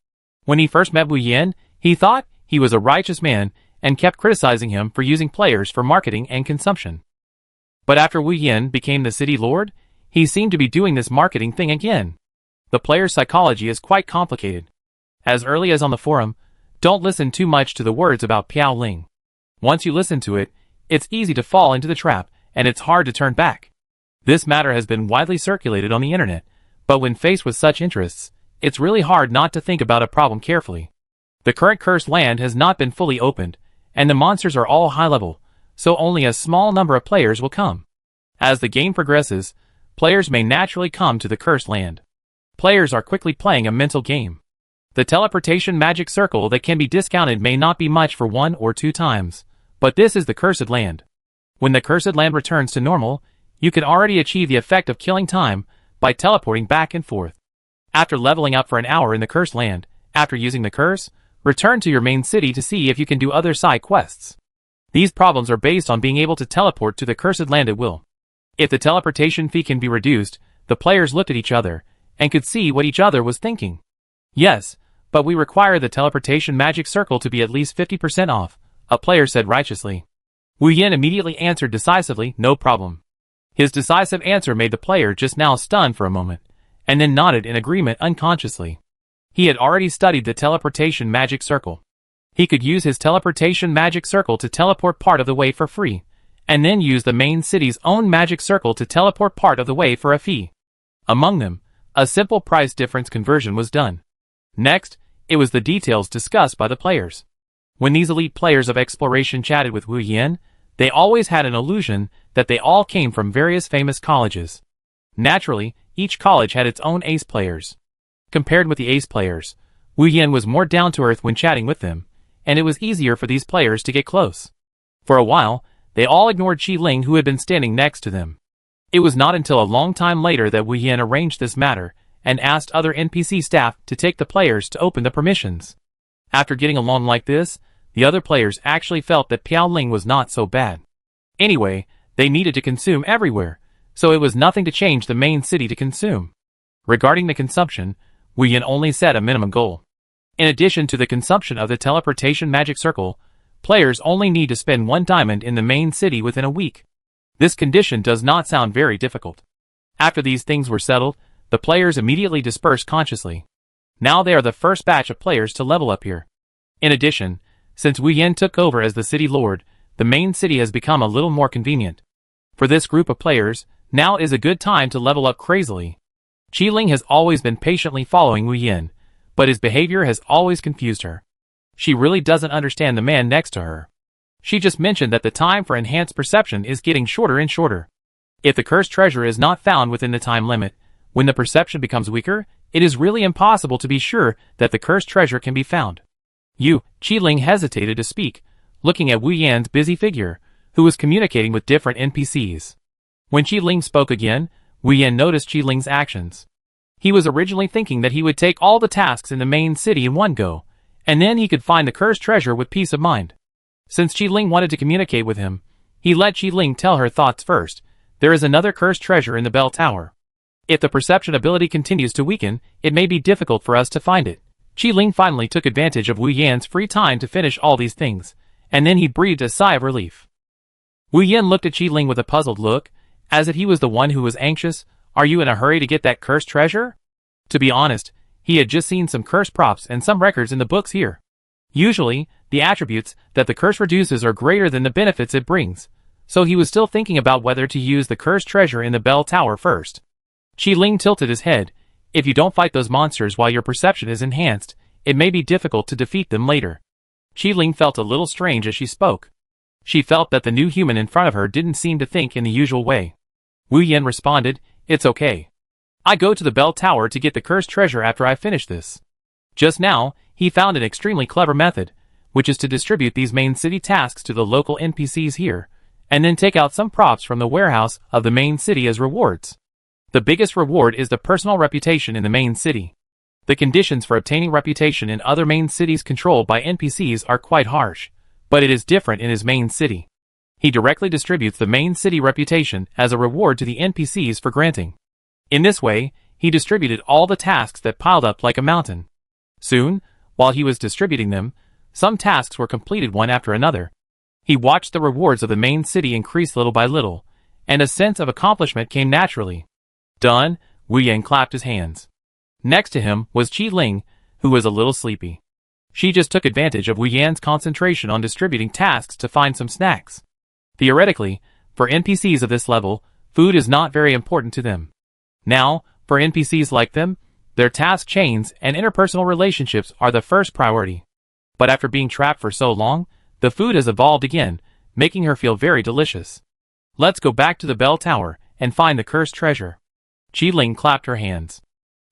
When he first met Wu Yan, he thought he was a righteous man and kept criticizing him for using players for marketing and consumption. But after Wu Yan became the city lord, he seemed to be doing this marketing thing again. The player's psychology is quite complicated. As early as on the forum, don't listen too much to the words about Piao Ling. Once you listen to it, it's easy to fall into the trap, and it's hard to turn back. This matter has been widely circulated on the internet, but when faced with such interests, it's really hard not to think about a problem carefully. The current cursed land has not been fully opened, and the monsters are all high level, so only a small number of players will come. As the game progresses, players may naturally come to the cursed land. Players are quickly playing a mental game. The teleportation magic circle that can be discounted may not be much for 1 or 2 times, but this is the cursed land. When the cursed land returns to normal, you can already achieve the effect of killing time by teleporting back and forth. After leveling up for an hour in the cursed land, after using the curse, return to your main city to see if you can do other side quests. These problems are based on being able to teleport to the cursed land at will. If the teleportation fee can be reduced, the players looked at each other and could see what each other was thinking. Yes, but we require the teleportation magic circle to be at least 50% off, a player said righteously. Wu Yan immediately answered decisively, no problem. His decisive answer made the player just now stunned for a moment, and then nodded in agreement unconsciously. He had already studied the teleportation magic circle. He could use his teleportation magic circle to teleport part of the way for free, and then use the main city's own magic circle to teleport part of the way for a fee. Among them, a simple price difference conversion was done. Next, it was the details discussed by the players. When these elite players of exploration chatted with Wu Yan, they always had an illusion that they all came from various famous colleges. Naturally, each college had its own ace players. Compared with the ace players, Wu Yan was more down-to-earth when chatting with them, and it was easier for these players to get close. For a while, they all ignored Qi Ling who had been standing next to them. It was not until a long time later that Wu Yan arranged this matter and asked other NPC staff to take the players to open the permissions. After getting along like this, the other players actually felt that Piao Ling was not so bad. Anyway, they needed to consume everywhere, so it was nothing to change the main city to consume. Regarding the consumption, Wu Yan only set a minimum goal. In addition to the consumption of the teleportation magic circle, players only need to spend 1 diamond in the main city within a week. This condition does not sound very difficult. After these things were settled, the players immediately dispersed consciously. Now they are the first batch of players to level up here. In addition, since Wu Yan took over as the city lord, the main city has become a little more convenient. For this group of players, now is a good time to level up crazily. Qi Ling has always been patiently following Wu Yan, but his behavior has always confused her. She really doesn't understand the man next to her. She just mentioned that the time for enhanced perception is getting shorter and shorter. If the cursed treasure is not found within the time limit, when the perception becomes weaker, it is really impossible to be sure that the cursed treasure can be found. Qi Ling hesitated to speak, looking at Wu Yan's busy figure, who was communicating with different NPCs. When Qi Ling spoke again, Wu Yan noticed Qi Ling's actions. He was originally thinking that he would take all the tasks in the main city in one go, and then he could find the cursed treasure with peace of mind. Since Qi Ling wanted to communicate with him, he let Qi Ling tell her thoughts first. There is another cursed treasure in the bell tower. If the perception ability continues to weaken, it may be difficult for us to find it. Qi Ling finally took advantage of Wu Yan's free time to finish all these things, and then he breathed a sigh of relief. Wu Yan looked at Qi Ling with a puzzled look, as if he was the one who was anxious. Are you in a hurry to get that cursed treasure? To be honest, he had just seen some curse props and some records in the books here. Usually, the attributes that the curse reduces are greater than the benefits it brings, so he was still thinking about whether to use the cursed treasure in the bell tower first. Qi Ling tilted his head. If you don't fight those monsters while your perception is enhanced, it may be difficult to defeat them later. Qi Ling felt a little strange as she spoke. She felt that the new human in front of her didn't seem to think in the usual way. Wu Yan responded, It's okay. I go to the bell tower to get the cursed treasure after I finish this. Just now, he found an extremely clever method, which is to distribute these main city tasks to the local NPCs here, and then take out some props from the warehouse of the main city as rewards. The biggest reward is the personal reputation in the main city. The conditions for obtaining reputation in other main cities controlled by NPCs are quite harsh, but it is different in his main city. He directly distributes the main city reputation as a reward to the NPCs for granting. In this way, he distributed all the tasks that piled up like a mountain. Soon, while he was distributing them, some tasks were completed one after another. He watched the rewards of the main city increase little by little, and a sense of accomplishment came naturally. Done, Wu Yan clapped his hands. Next to him was Qi Ling, who was a little sleepy. She just took advantage of Wu Yan's concentration on distributing tasks to find some snacks. Theoretically, for NPCs of this level, food is not very important to them. Now, for NPCs like them, their task chains and interpersonal relationships are the first priority. But after being trapped for so long, the food has evolved again, making her feel very delicious. Let's go back to the bell tower and find the cursed treasure. Qi Ling clapped her hands.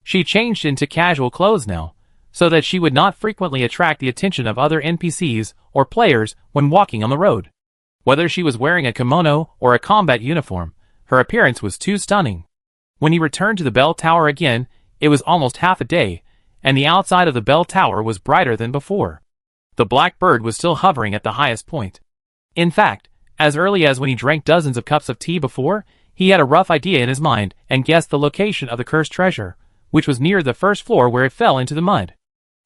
She changed into casual clothes now, so that she would not frequently attract the attention of other NPCs or players when walking on the road. Whether she was wearing a kimono or a combat uniform, her appearance was too stunning. When he returned to the bell tower again, it was almost half a day, and the outside of the bell tower was brighter than before. The black bird was still hovering at the highest point. In fact, as early as when he drank dozens of cups of tea before, he had a rough idea in his mind and guessed the location of the cursed treasure, which was near the first floor where it fell into the mud.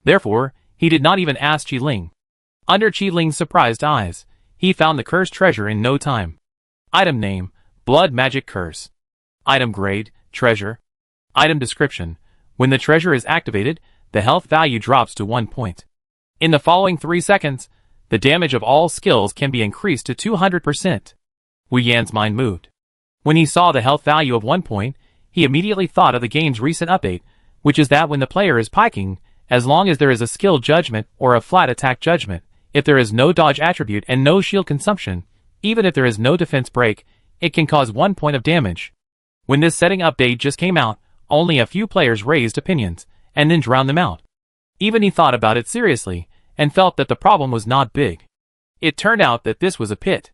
Therefore, he did not even ask Qi Ling. Under Qi Ling's surprised eyes, he found the cursed treasure in no time. Item name, Blood Magic Curse. Item grade, Treasure. Item description, when the treasure is activated, the health value drops to 1 point. In the following 3 seconds, the damage of all skills can be increased to 200%. Wu Yan's mind moved. When he saw the health value of 1 point, he immediately thought of the game's recent update, which is that when the player is piking, as long as there is a skill judgment or a flat attack judgment, if there is no dodge attribute and no shield consumption, even if there is no defense break, it can cause 1 point of damage. When this setting update just came out, only a few players raised opinions, and then drowned them out. Even he thought about it seriously, and felt that the problem was not big. It turned out that this was a pit.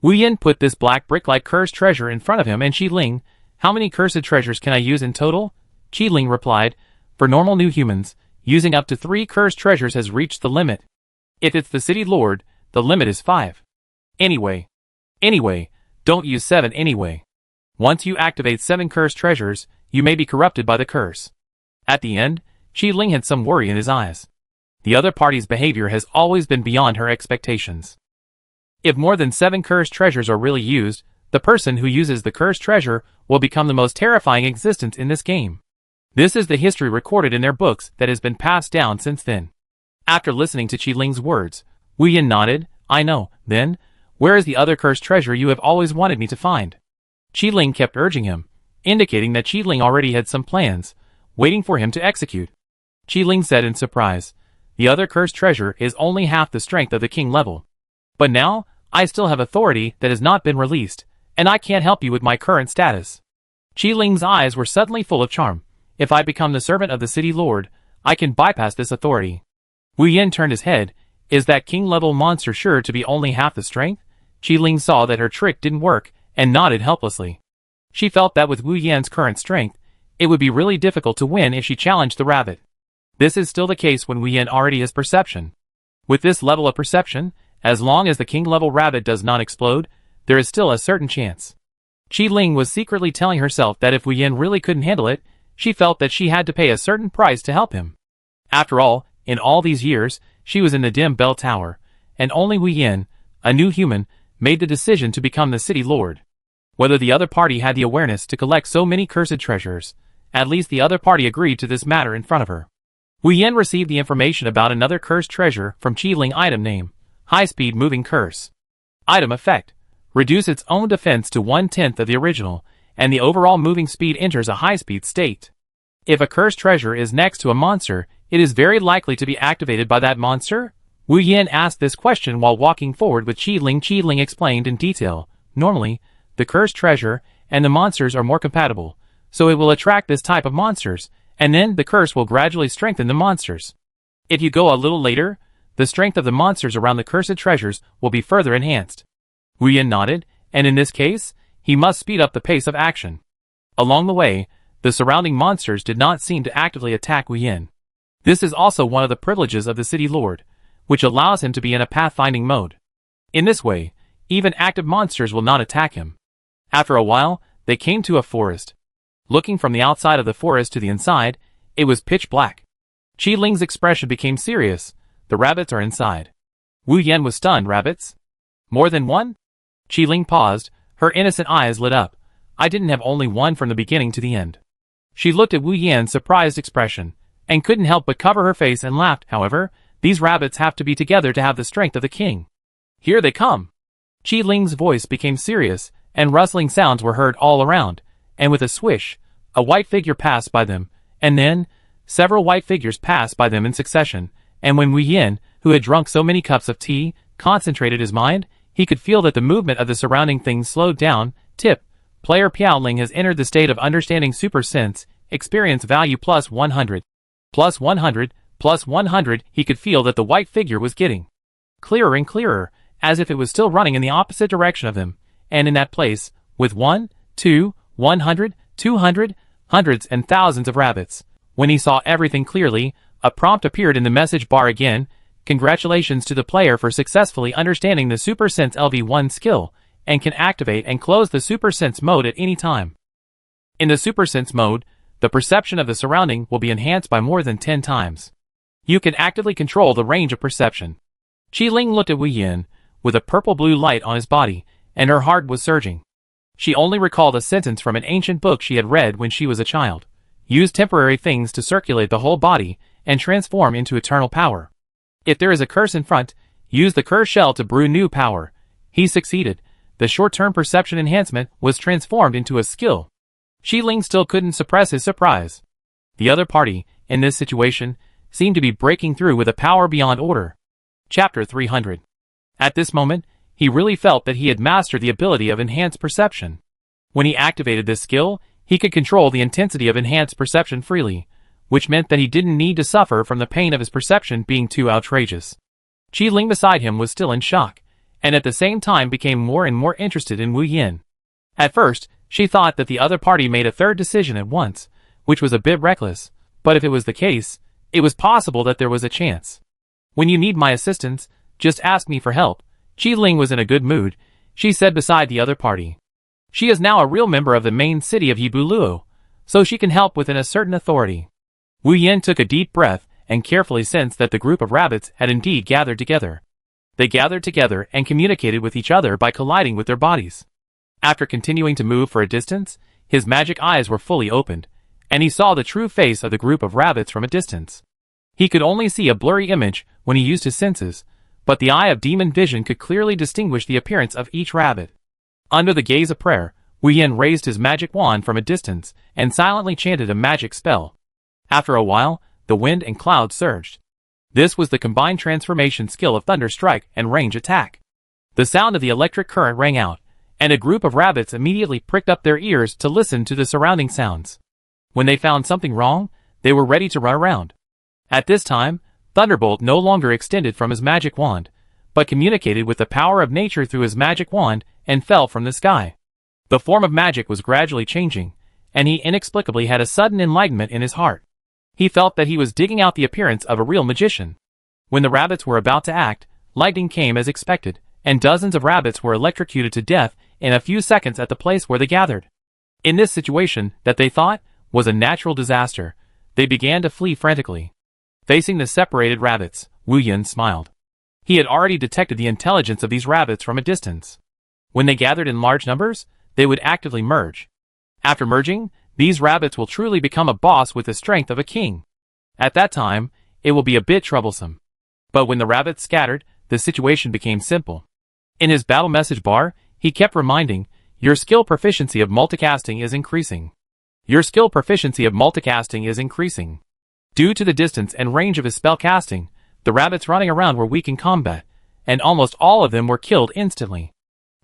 Wu Yan put this black brick-like cursed treasure in front of him and Qi Ling, how many cursed treasures can I use in total? Qi Ling replied, for normal new humans, using up to 3 cursed treasures has reached the limit. If it's the city lord, the limit is 5. Anyway, don't use 7 anyway. Once you activate 7 cursed treasures, you may be corrupted by the curse. At the end, Qi Ling had some worry in his eyes. The other party's behavior has always been beyond her expectations. If more than 7 cursed treasures are really used, the person who uses the cursed treasure will become the most terrifying existence in this game. This is the history recorded in their books that has been passed down since then. After listening to Qi Ling's words, Wu Yan nodded. I know, then, where is the other cursed treasure you have always wanted me to find? Qi Ling kept urging him, indicating that Qi Ling already had some plans, waiting for him to execute. Qi Ling said in surprise, the other cursed treasure is only half the strength of the king level. But now, I still have authority that has not been released, and I can't help you with my current status. Qi Ling's eyes were suddenly full of charm. If I become the servant of the city lord, I can bypass this authority. Wu Yan turned his head. Is that king-level monster sure to be only half the strength? Qi Ling saw that her trick didn't work, and nodded helplessly. She felt that with Wu Yan's current strength, it would be really difficult to win if she challenged the rabbit. This is still the case when Wu Yan already has perception. With this level of perception, as long as the king-level rabbit does not explode, there is still a certain chance. Qi Ling was secretly telling herself that if Wu Yan really couldn't handle it, she felt that she had to pay a certain price to help him. After all, in all these years, she was in the dim bell tower, and only Wu Yan, a new human, made the decision to become the city lord. Whether the other party had the awareness to collect so many cursed treasures, at least the other party agreed to this matter in front of her. Wu Yan received the information about another cursed treasure from Qi Ling. Item name, High-Speed Moving Curse. Item effect, reduce its own defense to 1/10 of the original, and the overall moving speed enters a high-speed state. If a cursed treasure is next to a monster, it is very likely to be activated by that monster? Wu Yan asked this question while walking forward with Qi Ling. Qi Ling explained in detail. Normally, the cursed treasure and the monsters are more compatible, so it will attract this type of monsters, and then the curse will gradually strengthen the monsters. If you go a little later, the strength of the monsters around the cursed treasures will be further enhanced. Wu Yan nodded, and in this case, he must speed up the pace of action. Along the way, the surrounding monsters did not seem to actively attack Wu Yan. This is also one of the privileges of the City Lord, which allows him to be in a pathfinding mode. In this way, even active monsters will not attack him. After a while, they came to a forest. Looking from the outside of the forest to the inside, it was pitch black. Qi Ling's expression became serious. The rabbits are inside. Wu Yan was stunned. Rabbits? More than one? Qi Ling paused, her innocent eyes lit up. I didn't have only one from the beginning to the end. She looked at Wu Yan's surprised expression, and couldn't help but cover her face and laughed. However, these rabbits have to be together to have the strength of the king. Here they come. Qi Ling's voice became serious, and rustling sounds were heard all around, and with a swish, a white figure passed by them, and then, several white figures passed by them in succession, and when Wu Yan, who had drunk so many cups of tea, concentrated his mind, he could feel that the movement of the surrounding things slowed down. Tip. Player Piaoling has entered the state of understanding super sense, experience value plus 100. Plus 100, plus 100, he could feel that the white figure was getting clearer and clearer, as if it was still running in the opposite direction of them, and in that place, with 1, 2, 100, 200, hundreds and thousands of rabbits. When he saw everything clearly, a prompt appeared in the message bar again. Congratulations to the player for successfully understanding the Super Sense LV1 skill, and can activate and close the Super Sense mode at any time. In the Super Sense mode, the perception of the surrounding will be enhanced by more than 10 times. You can actively control the range of perception. Qi Ling looked at Wu Yan, with a purple-blue light on his body, and her heart was surging. She only recalled a sentence from an ancient book she had read when she was a child. Use temporary things to circulate the whole body, and transform into eternal power. If there is a curse in front, use the curse shell to brew new power. He succeeded. The short-term perception enhancement was transformed into a skill. Qi Ling still couldn't suppress his surprise. The other party, in this situation, seemed to be breaking through with a power beyond order. Chapter 300. At this moment, he really felt that he had mastered the ability of enhanced perception. When he activated this skill, he could control the intensity of enhanced perception freely, which meant that he didn't need to suffer from the pain of his perception being too outrageous. Qi Ling beside him was still in shock, and at the same time became more and more interested in Wu Yan. At first, she thought that the other party made a third decision at once, which was a bit reckless, but if it was the case, it was possible that there was a chance. When you need my assistance, just ask me for help. Qi Ling was in a good mood, she said beside the other party. She is now a real member of the main city of Yibuluo, so she can help within a certain authority. Wu Yan took a deep breath and carefully sensed that the group of rabbits had indeed gathered together. They gathered together and communicated with each other by colliding with their bodies. After continuing to move for a distance, his magic eyes were fully opened, and he saw the true face of the group of rabbits from a distance. He could only see a blurry image when he used his senses, but the eye of demon vision could clearly distinguish the appearance of each rabbit. Under the gaze of prayer, Wu Yan raised his magic wand from a distance and silently chanted a magic spell. After a while, the wind and clouds surged. This was the combined transformation skill of Thunder Strike and Range Attack. The sound of the electric current rang out, and a group of rabbits immediately pricked up their ears to listen to the surrounding sounds. When they found something wrong, they were ready to run around. At this time, Thunderbolt no longer extended from his magic wand, but communicated with the power of nature through his magic wand and fell from the sky. The form of magic was gradually changing, and he inexplicably had a sudden enlightenment in his heart. He felt that he was digging out the appearance of a real magician. When the rabbits were about to act, lightning came as expected, and dozens of rabbits were electrocuted to death in a few seconds at the place where they gathered. In this situation, that they thought was a natural disaster, they began to flee frantically. Facing the separated rabbits, Wu Yan smiled. He had already detected the intelligence of these rabbits from a distance. When they gathered in large numbers, they would actively merge. After merging, these rabbits will truly become a boss with the strength of a king. At that time, it will be a bit troublesome. But when the rabbits scattered, the situation became simple. In his battle message bar, he kept reminding, your skill proficiency of multicasting is increasing. Your skill proficiency of multicasting is increasing. Due to the distance and range of his spell casting, the rabbits running around were weak in combat, and almost all of them were killed instantly.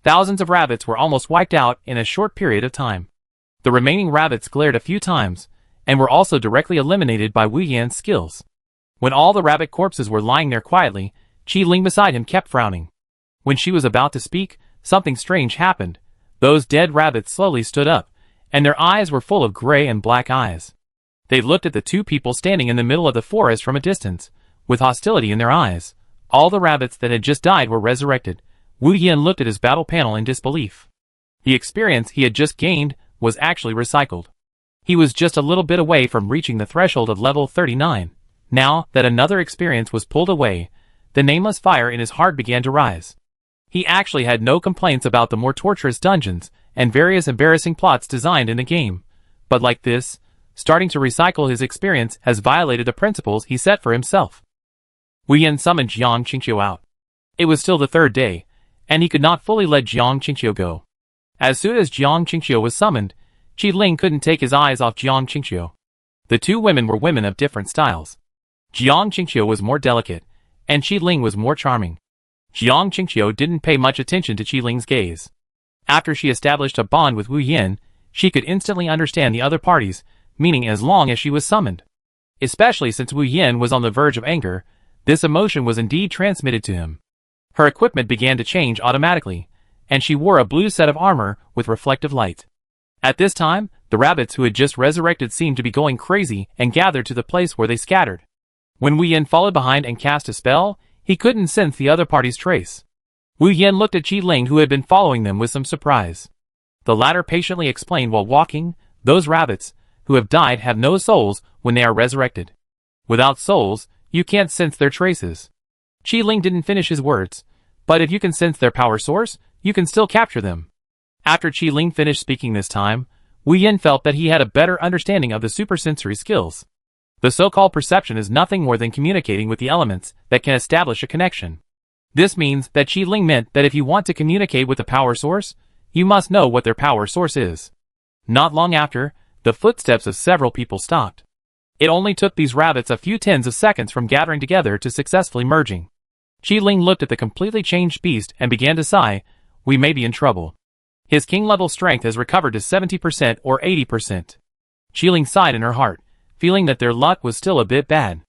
Thousands of rabbits were almost wiped out in a short period of time. The remaining rabbits glared a few times, and were also directly eliminated by Wu Yan's skills. When all the rabbit corpses were lying there quietly, Qi Ling beside him kept frowning. When she was about to speak, something strange happened. Those dead rabbits slowly stood up, and their eyes were full of gray and black eyes. They looked at the two people standing in the middle of the forest from a distance, with hostility in their eyes. All the rabbits that had just died were resurrected. Wu Yan looked at his battle panel in disbelief. The experience he had just gained was actually recycled. He was just a little bit away from reaching the threshold of level 39. Now that another experience was pulled away, the nameless fire in his heart began to rise. He actually had no complaints about the more torturous dungeons and various embarrassing plots designed in the game. But like this, starting to recycle his experience has violated the principles he set for himself. Wu Yan summoned Jiang Qingqiu out. It was still the third day, and he could not fully let Jiang Qingqiu go. As soon as Jiang Qingqiu was summoned, Qi Ling couldn't take his eyes off Jiang Qingqiu. The two women were women of different styles. Jiang Qingqiu was more delicate, and Qi Ling was more charming. Jiang Qingqiu didn't pay much attention to Qi Ling's gaze. After she established a bond with Wu Yan, she could instantly understand the other parties, meaning as long as she was summoned. Especially since Wu Yan was on the verge of anger, this emotion was indeed transmitted to him. Her equipment began to change automatically, and she wore a blue set of armor with reflective light. At this time, the rabbits who had just resurrected seemed to be going crazy and gathered to the place where they scattered. When Wu Yan followed behind and cast a spell, he couldn't sense the other party's trace. Wu Yan looked at Qi Ling, who had been following them, with some surprise. The latter patiently explained while walking, "Those rabbits who have died have no souls when they are resurrected. Without souls, you can't sense their traces." Qi Ling didn't finish his words, "But if you can sense their power source, you can still capture them." After Qi Ling finished speaking this time, Wu Yan felt that he had a better understanding of the supersensory skills. The so-called perception is nothing more than communicating with the elements that can establish a connection. This means that Qi Ling meant that if you want to communicate with a power source, you must know what their power source is. Not long after, the footsteps of several people stopped. It only took these rabbits a few tens of seconds from gathering together to successfully merging. Qi Ling looked at the completely changed beast and began to sigh, "We may be in trouble." His king-level strength has recovered to 70% or 80%. Qi Ling sighed in her heart, feeling that their luck was still a bit bad.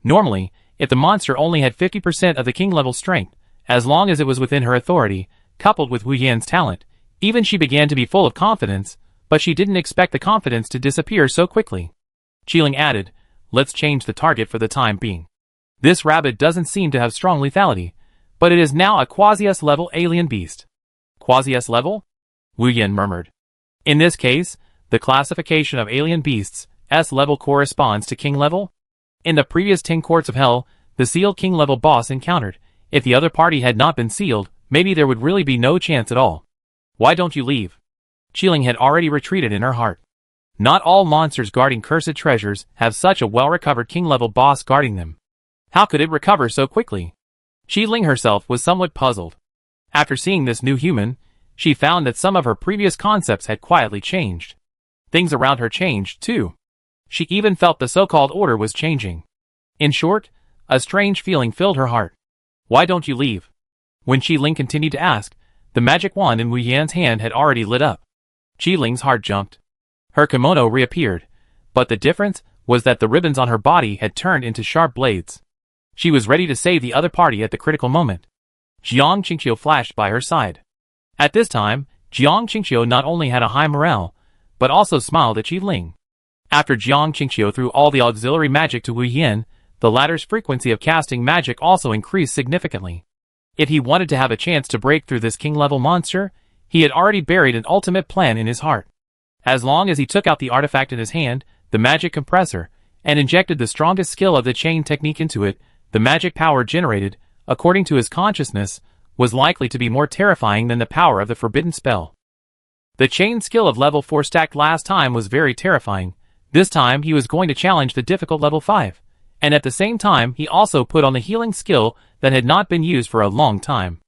Normally, if the monster only had 50% of the king-level strength, as long as it was within her authority, coupled with Wu Yan's talent, even she began to be full of confidence, but she didn't expect the confidence to disappear so quickly. Qi Ling added, "Let's change the target for the time being. This rabbit doesn't seem to have strong lethality, but it is now a quasi-S level alien beast." "Quasi-S level?" Wu Yan murmured. "In this case, the classification of alien beasts, S level, corresponds to king level? In the previous 10 courts of hell, the sealed king level boss encountered, if the other party had not been sealed, maybe there would really be no chance at all. Why don't you leave?" Qi Ling had already retreated in her heart. Not all monsters guarding cursed treasures have such a well-recovered king-level boss guarding them. How could it recover so quickly? Qi Ling herself was somewhat puzzled. After seeing this new human, she found that some of her previous concepts had quietly changed. Things around her changed, too. She even felt the so-called order was changing. In short, a strange feeling filled her heart. "Why don't you leave?" When Qi Ling continued to ask, the magic wand in Wu Yan's hand had already lit up. Qi Ling's heart jumped. Her kimono reappeared, but the difference was that the ribbons on her body had turned into sharp blades. She was ready to save the other party at the critical moment. Jiang Qingqiu flashed by her side. At this time, Jiang Qingqiu not only had a high morale, but also smiled at Qi Ling. After Jiang Qingqiu threw all the auxiliary magic to Wu Yan, the latter's frequency of casting magic also increased significantly. If he wanted to have a chance to break through this king-level monster, he had already buried an ultimate plan in his heart. As long as he took out the artifact in his hand, the magic compressor, and injected the strongest skill of the chain technique into it, the magic power generated, according to his consciousness, was likely to be more terrifying than the power of the forbidden spell. The chain skill of level 4 stacked last time was very terrifying. This time he was going to challenge the difficult level 5, and at the same time he also put on the healing skill that had not been used for a long time.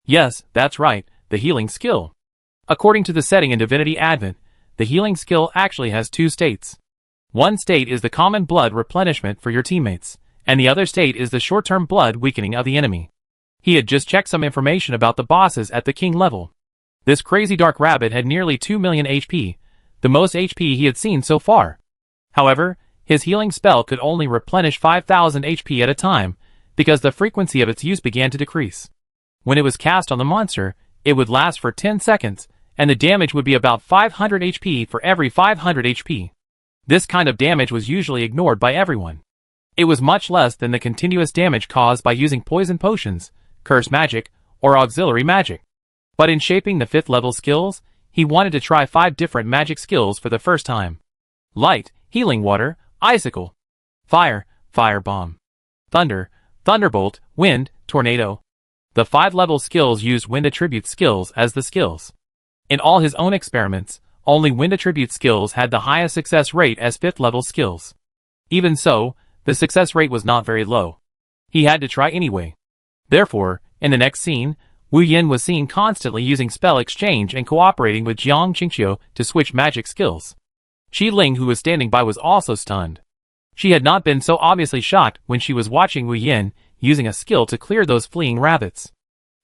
Yes, that's right, the healing skill. According to the setting in Divinity Advent, the healing skill actually has two states. One state is the common blood replenishment for your teammates, and the other state is the short-term blood weakening of the enemy. He had just checked some information about the bosses at the king level. This crazy dark rabbit had nearly 2 million HP, the most HP he had seen so far. However, his healing spell could only replenish 5,000 HP at a time, because the frequency of its use began to decrease. When it was cast on the monster, it would last for 10 seconds, and the damage would be about 500 HP for every 500 HP. This kind of damage was usually ignored by everyone. It was much less than the continuous damage caused by using poison potions, curse magic, or auxiliary magic. But in shaping the 5th level skills, he wanted to try 5 different magic skills for the first time. Light, healing water, icicle. Fire, fire bomb. Thunder, thunderbolt, wind, tornado. The 5 level skills used wind attribute skills as the skills. In all his own experiments, only wind attribute skills had the highest success rate as 5th level skills. Even so, the success rate was not very low. He had to try anyway. Therefore, in the next scene, Wu Yin was seen constantly using spell exchange and cooperating with Jiang Qingqiu to switch magic skills. Qi Ling, who was standing by, was also stunned. She had not been so obviously shocked when she was watching Wu Yin using a skill to clear those fleeing rabbits.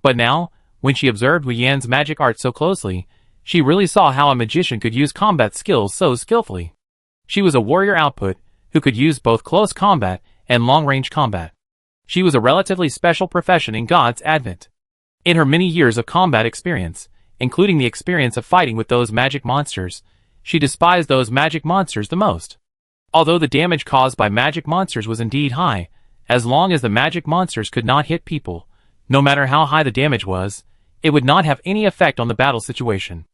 But now, when she observed Wu Yan's magic art so closely, she really saw how a magician could use combat skills so skillfully. She was a warrior output who could use both close combat and long-range combat. She was a relatively special profession in God's Advent. In her many years of combat experience, including the experience of fighting with those magic monsters, she despised those magic monsters the most. Although the damage caused by magic monsters was indeed high, as long as the magic monsters could not hit people, no matter how high the damage was, it would not have any effect on the battle situation.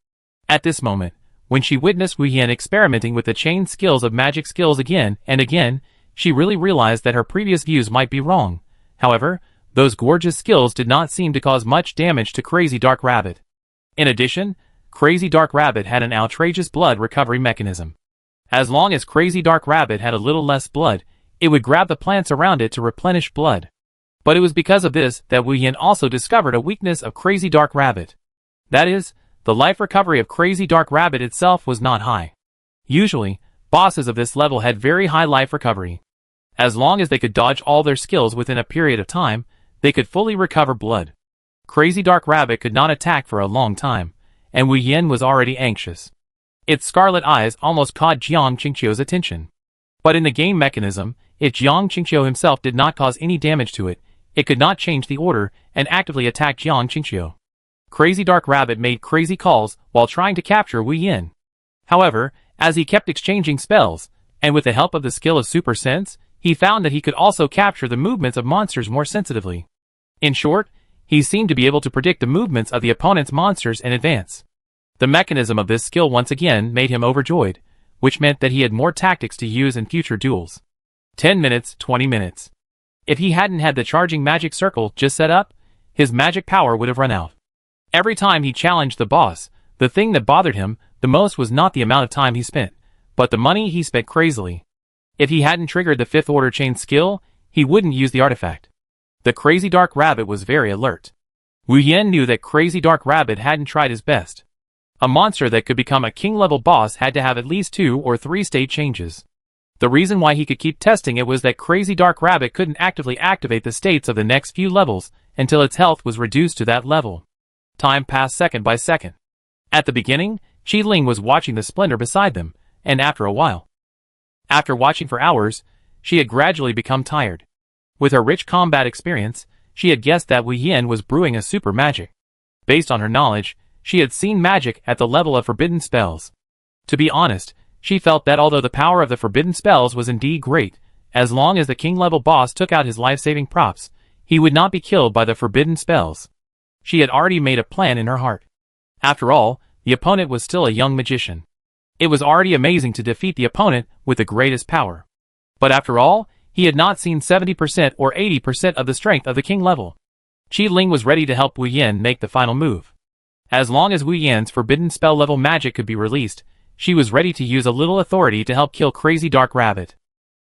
At this moment, when she witnessed Wu Yin experimenting with the chain skills of magic skills again and again, she really realized that her previous views might be wrong. However, those gorgeous skills did not seem to cause much damage to Crazy Dark Rabbit. In addition, Crazy Dark Rabbit had an outrageous blood recovery mechanism. As long as Crazy Dark Rabbit had a little less blood, it would grab the plants around it to replenish blood. But it was because of this that Wu Yin also discovered a weakness of Crazy Dark Rabbit. That is, the life recovery of Crazy Dark Rabbit itself was not high. Usually, bosses of this level had very high life recovery. As long as they could dodge all their skills within a period of time, they could fully recover blood. Crazy Dark Rabbit could not attack for a long time, and Wu Yin was already anxious. Its scarlet eyes almost caught Jiang Qingqiu's attention. But in the game mechanism, if Jiang Qingqiu himself did not cause any damage to it, it could not change the order and actively attack Jiang Qingqiu. Crazy Dark Rabbit made crazy calls while trying to capture Wu Yin. However, as he kept exchanging spells, and with the help of the skill of Super Sense, he found that he could also capture the movements of monsters more sensitively. In short, he seemed to be able to predict the movements of the opponent's monsters in advance. The mechanism of this skill once again made him overjoyed, which meant that he had more tactics to use in future duels. 10 minutes, 20 minutes. If he hadn't had the charging magic circle just set up, his magic power would have run out. Every time he challenged the boss, the thing that bothered him the most was not the amount of time he spent, but the money he spent crazily. If he hadn't triggered the 5th order chain skill, he wouldn't use the artifact. The Crazy Dark Rabbit was very alert. Wu Yin knew that Crazy Dark Rabbit hadn't tried his best. A monster that could become a king-level boss had to have at least 2 or 3 state changes. The reason why he could keep testing it was that Crazy Dark Rabbit couldn't actively activate the states of the next few levels until its health was reduced to that level. Time passed second by second. At the beginning, Qi Ling was watching the splendor beside them, and after a while, after watching for hours, she had gradually become tired. With her rich combat experience, she had guessed that Wu Yin was brewing a super magic. Based on her knowledge, she had seen magic at the level of forbidden spells. To be honest, she felt that although the power of the forbidden spells was indeed great, as long as the king-level boss took out his life-saving props, he would not be killed by the forbidden spells. She had already made a plan in her heart. After all, the opponent was still a young magician. It was already amazing to defeat the opponent with the greatest power. But after all, he had not seen 70% or 80% of the strength of the king level. Qi Ling was ready to help Wu Yin make the final move. As long as Wu Yin's forbidden spell level magic could be released, she was ready to use a little authority to help kill Crazy Dark Rabbit.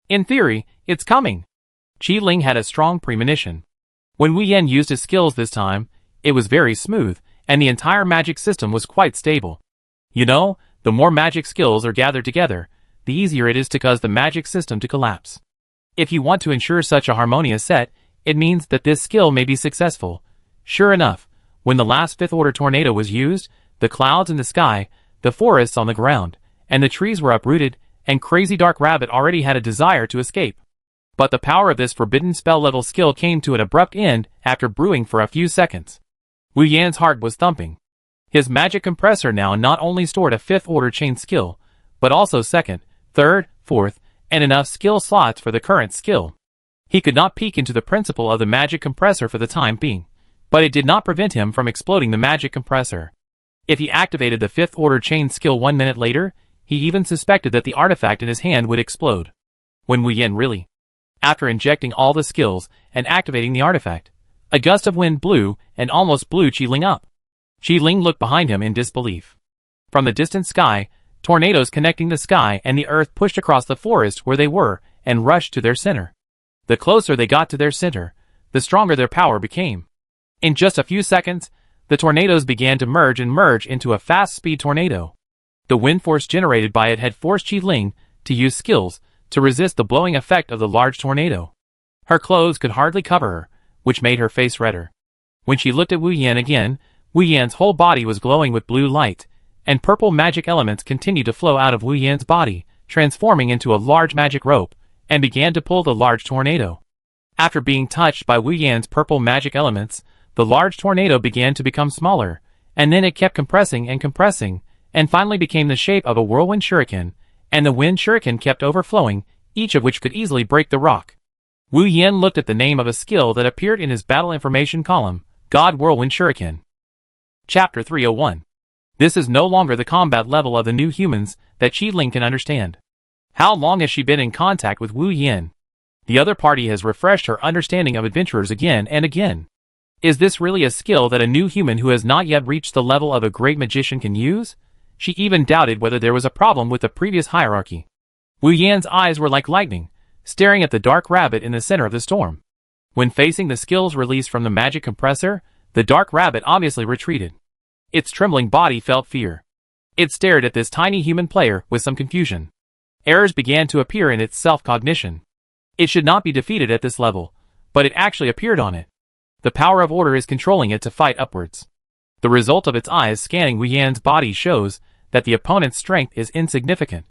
In theory, it's coming. Qi Ling had a strong premonition. When Wu Yin used his skills this time, it was very smooth, and the entire magic system was quite stable. You know, the more magic skills are gathered together, the easier it is to cause the magic system to collapse. If you want to ensure such a harmonious set, it means that this skill may be successful. Sure enough, when the last 5th order tornado was used, the clouds in the sky, the forests on the ground, and the trees were uprooted, and Crazy Dark Rabbit already had a desire to escape. But the power of this forbidden spell-level skill came to an abrupt end after brewing for a few seconds. Wu Yan's heart was thumping. His magic compressor now not only stored a 5th order chain skill, but also 2nd, 3rd, 4th, and enough skill slots for the current skill. He could not peek into the principle of the magic compressor for the time being, but it did not prevent him from exploding the magic compressor. If he activated the 5th order chain skill 1 minute later, he even suspected that the artifact in his hand would explode. When Wu Yan really, after injecting all the skills and activating the artifact, a gust of wind blew and almost blew Qi-Ling up. Qi-Ling looked behind him in disbelief. From the distant sky, tornadoes connecting the sky and the earth pushed across the forest where they were and rushed to their center. The closer they got to their center, the stronger their power became. In just a few seconds, the tornadoes began to merge into a fast-speed tornado. The wind force generated by it had forced Qi-Ling to use skills to resist the blowing effect of the large tornado. Her clothes could hardly cover her, which made her face redder. When she looked at Wu Yan again, Wu Yan's whole body was glowing with blue light, and purple magic elements continued to flow out of Wu Yan's body, transforming into a large magic rope, and began to pull the large tornado. After being touched by Wu Yan's purple magic elements, the large tornado began to become smaller, and then it kept compressing, and finally became the shape of a whirlwind shuriken, and the wind shuriken kept overflowing, each of which could easily break the rock. Wu Yan looked at the name of a skill that appeared in his battle information column, God Whirlwind Shuriken. Chapter 301. This is no longer the combat level of the new humans that Qi-Ling can understand. How long has she been in contact with Wu Yan? The other party has refreshed her understanding of adventurers again and again. Is this really a skill that a new human who has not yet reached the level of a great magician can use? She even doubted whether there was a problem with the previous hierarchy. Wu Yan's eyes were like lightning, staring at the dark rabbit in the center of the storm. When facing the skills released from the magic compressor, the dark rabbit obviously retreated. Its trembling body felt fear. It stared at this tiny human player with some confusion. Errors began to appear in its self-cognition. It should not be defeated at this level, but it actually appeared on it. The power of order is controlling it to fight upwards. The result of its eyes scanning Wu Yan's body shows that the opponent's strength is insignificant.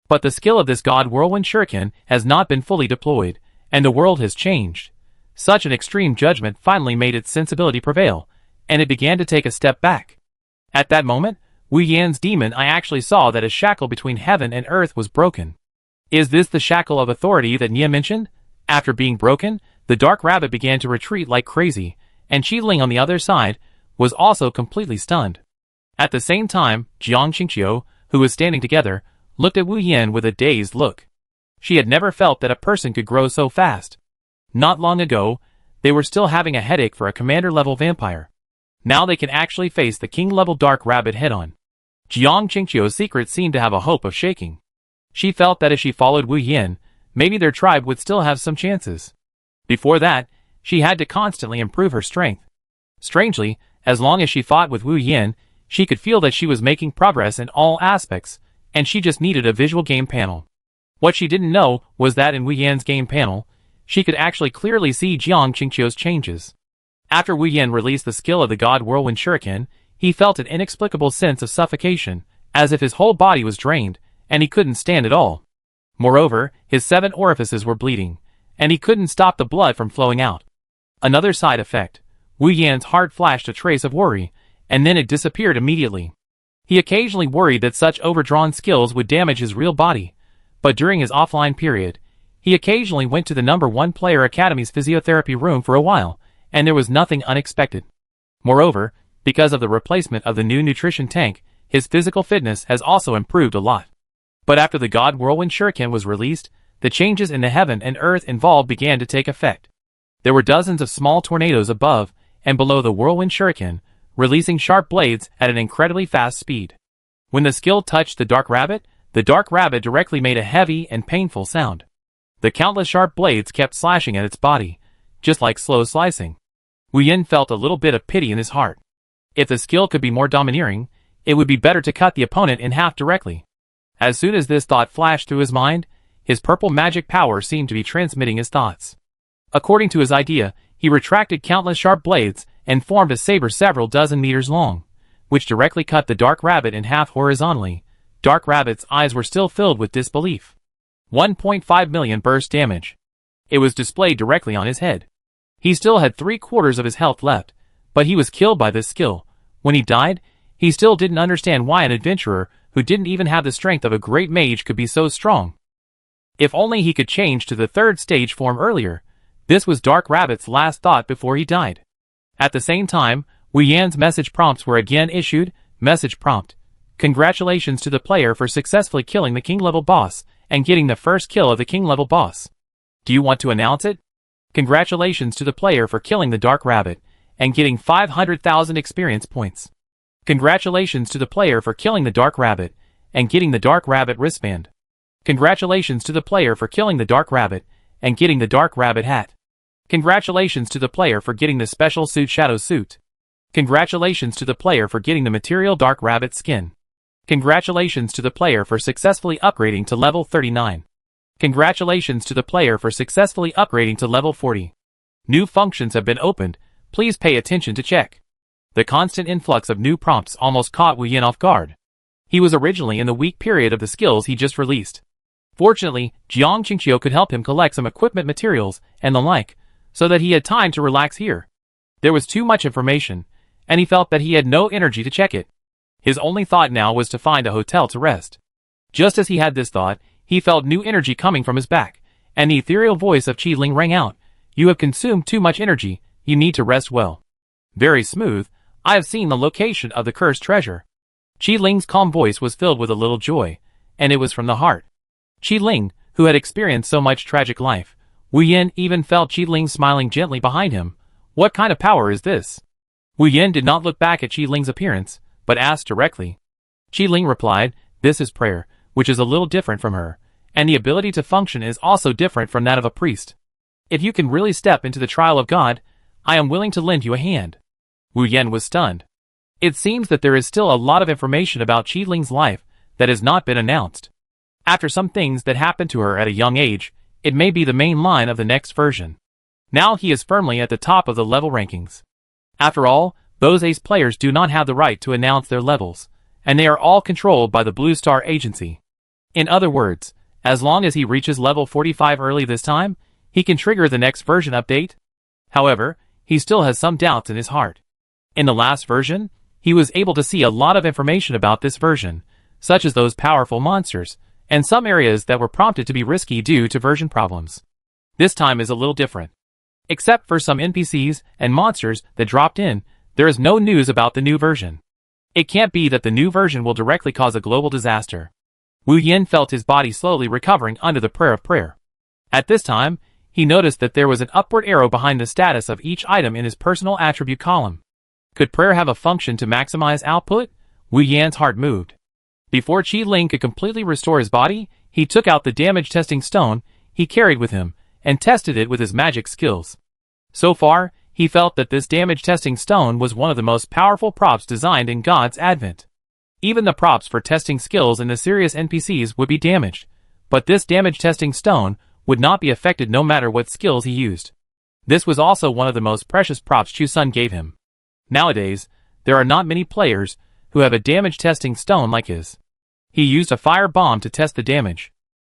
But the skill of this God Whirlwind Shuriken has not been fully deployed, and the world has changed. Such an extreme judgment finally made its sensibility prevail, and it began to take a step back. At that moment, Wu Yan's demon eye actually saw that a shackle between heaven and earth was broken. Is this the shackle of authority that Nia mentioned? After being broken, the dark rabbit began to retreat like crazy, and Qi-Ling on the other side was also completely stunned. At the same time, Jiang Qingqiu, who was standing together, looked at Wu Yan with a dazed look. She had never felt that a person could grow so fast. Not long ago, they were still having a headache for a commander-level vampire. Now they can actually face the king-level dark rabbit head-on. Jiang Qingqiu's secret seemed to have a hope of shaking. She felt that if she followed Wu Yan, maybe their tribe would still have some chances. Before that, she had to constantly improve her strength. Strangely, as long as she fought with Wu Yan, she could feel that she was making progress in all aspects, and she just needed a visual game panel. What she didn't know was that in Wu Yan's game panel, she could actually clearly see Jiang Qingqiu's changes. After Wu Yan released the skill of the God Whirlwind Shuriken, he felt an inexplicable sense of suffocation, as if his whole body was drained, and he couldn't stand at all. Moreover, his 7 orifices were bleeding, and he couldn't stop the blood from flowing out. Another side effect, Wu Yan's heart flashed a trace of worry, and then it disappeared immediately. He occasionally worried that such overdrawn skills would damage his real body, but during his offline period, he occasionally went to the #1 Player Academy's physiotherapy room for a while, and there was nothing unexpected. Moreover, because of the replacement of the new nutrition tank, his physical fitness has also improved a lot. But after the God Whirlwind Shuriken was released, the changes in the heaven and earth involved began to take effect. There were dozens of small tornadoes above and below the Whirlwind Shuriken, releasing sharp blades at an incredibly fast speed. When the skill touched the dark rabbit directly made a heavy and painful sound. The countless sharp blades kept slashing at its body, just like slow slicing. Wu Yan felt a little bit of pity in his heart. If the skill could be more domineering, it would be better to cut the opponent in half directly. As soon as this thought flashed through his mind, his purple magic power seemed to be transmitting his thoughts. According to his idea, he retracted countless sharp blades and formed a saber several dozen meters long, which directly cut the dark rabbit in half horizontally, Dark Rabbit's eyes were still filled with disbelief. 1.5 million burst damage. It was displayed directly on his head. He still had 3/4 of his health left, but he was killed by this skill. When he died, he still didn't understand why an adventurer who didn't even have the strength of a great mage could be so strong. If only he could change to the 3rd stage form earlier. This was Dark Rabbit's last thought before he died. At the same time, Wu Yan's message prompts were again issued. Message prompt: congratulations to the player for successfully killing the king level boss and getting the first kill of the king level boss. Do you want to announce it? Congratulations to the player for killing the Dark Rabbit and getting 500,000 experience points. Congratulations to the player for killing the Dark Rabbit and getting the Dark Rabbit wristband. Congratulations to the player for killing the Dark Rabbit and getting the Dark Rabbit hat. Congratulations to the player for getting the special suit Shadow suit. Congratulations to the player for getting the material Dark Rabbit skin. Congratulations to the player for successfully upgrading to level 39. Congratulations to the player for successfully upgrading to level 40. New functions have been opened, please pay attention to check. The constant influx of new prompts almost caught Wu Yan off guard. He was originally in the weak period of the skills he just released. Fortunately, Jiang Qingqiu could help him collect some equipment materials and the like, so that he had time to relax here. There was too much information, and he felt that he had no energy to check it. His only thought now was to find a hotel to rest. Just as he had this thought, he felt new energy coming from his back, and the ethereal voice of Qi Ling rang out. You have consumed too much energy, you need to rest well. Very smooth, I have seen the location of the cursed treasure. Qi Ling's calm voice was filled with a little joy, and it was from the heart. Qi Ling, who had experienced so much tragic life, Wu Yan even felt Qi Ling smiling gently behind him. What kind of power is this? Wu Yan did not look back at Qi Ling's appearance, but asked directly. Qi Ling replied, this is prayer, which is a little different from her, and the ability to function is also different from that of a priest. If you can really step into the trial of God, I am willing to lend you a hand. Wu Yan was stunned. It seems that there is still a lot of information about Qi Ling's life that has not been announced. After some things that happened to her at a young age, it may be the main line of the next version. Now he is firmly at the top of the level rankings. After all, those ace players do not have the right to announce their levels, and they are all controlled by the Blue Star Agency. In other words, as long as he reaches level 45 early this time, he can trigger the next version update. However, he still has some doubts in his heart. In the last version, he was able to see a lot of information about this version, such as those powerful monsters, and some areas that were prompted to be risky due to version problems. This time is a little different. Except for some NPCs and monsters that dropped in, there is no news about the new version. It can't be that the new version will directly cause a global disaster. Wu Yan felt his body slowly recovering under the prayer of prayer. At this time, he noticed that there was an upward arrow behind the status of each item in his personal attribute column. Could prayer have a function to maximize output? Wu Yan's heart moved. Before Qi Ling could completely restore his body, he took out the damage testing stone he carried with him and tested it with his magic skills. So far, he felt that this damage testing stone was one of the most powerful props designed in God's Advent. Even the props for testing skills in the serious NPCs would be damaged, but this damage testing stone would not be affected no matter what skills he used. This was also one of the most precious props Chu Sun gave him. Nowadays, there are not many players who have a damage testing stone like his. He used a fire bomb to test the damage.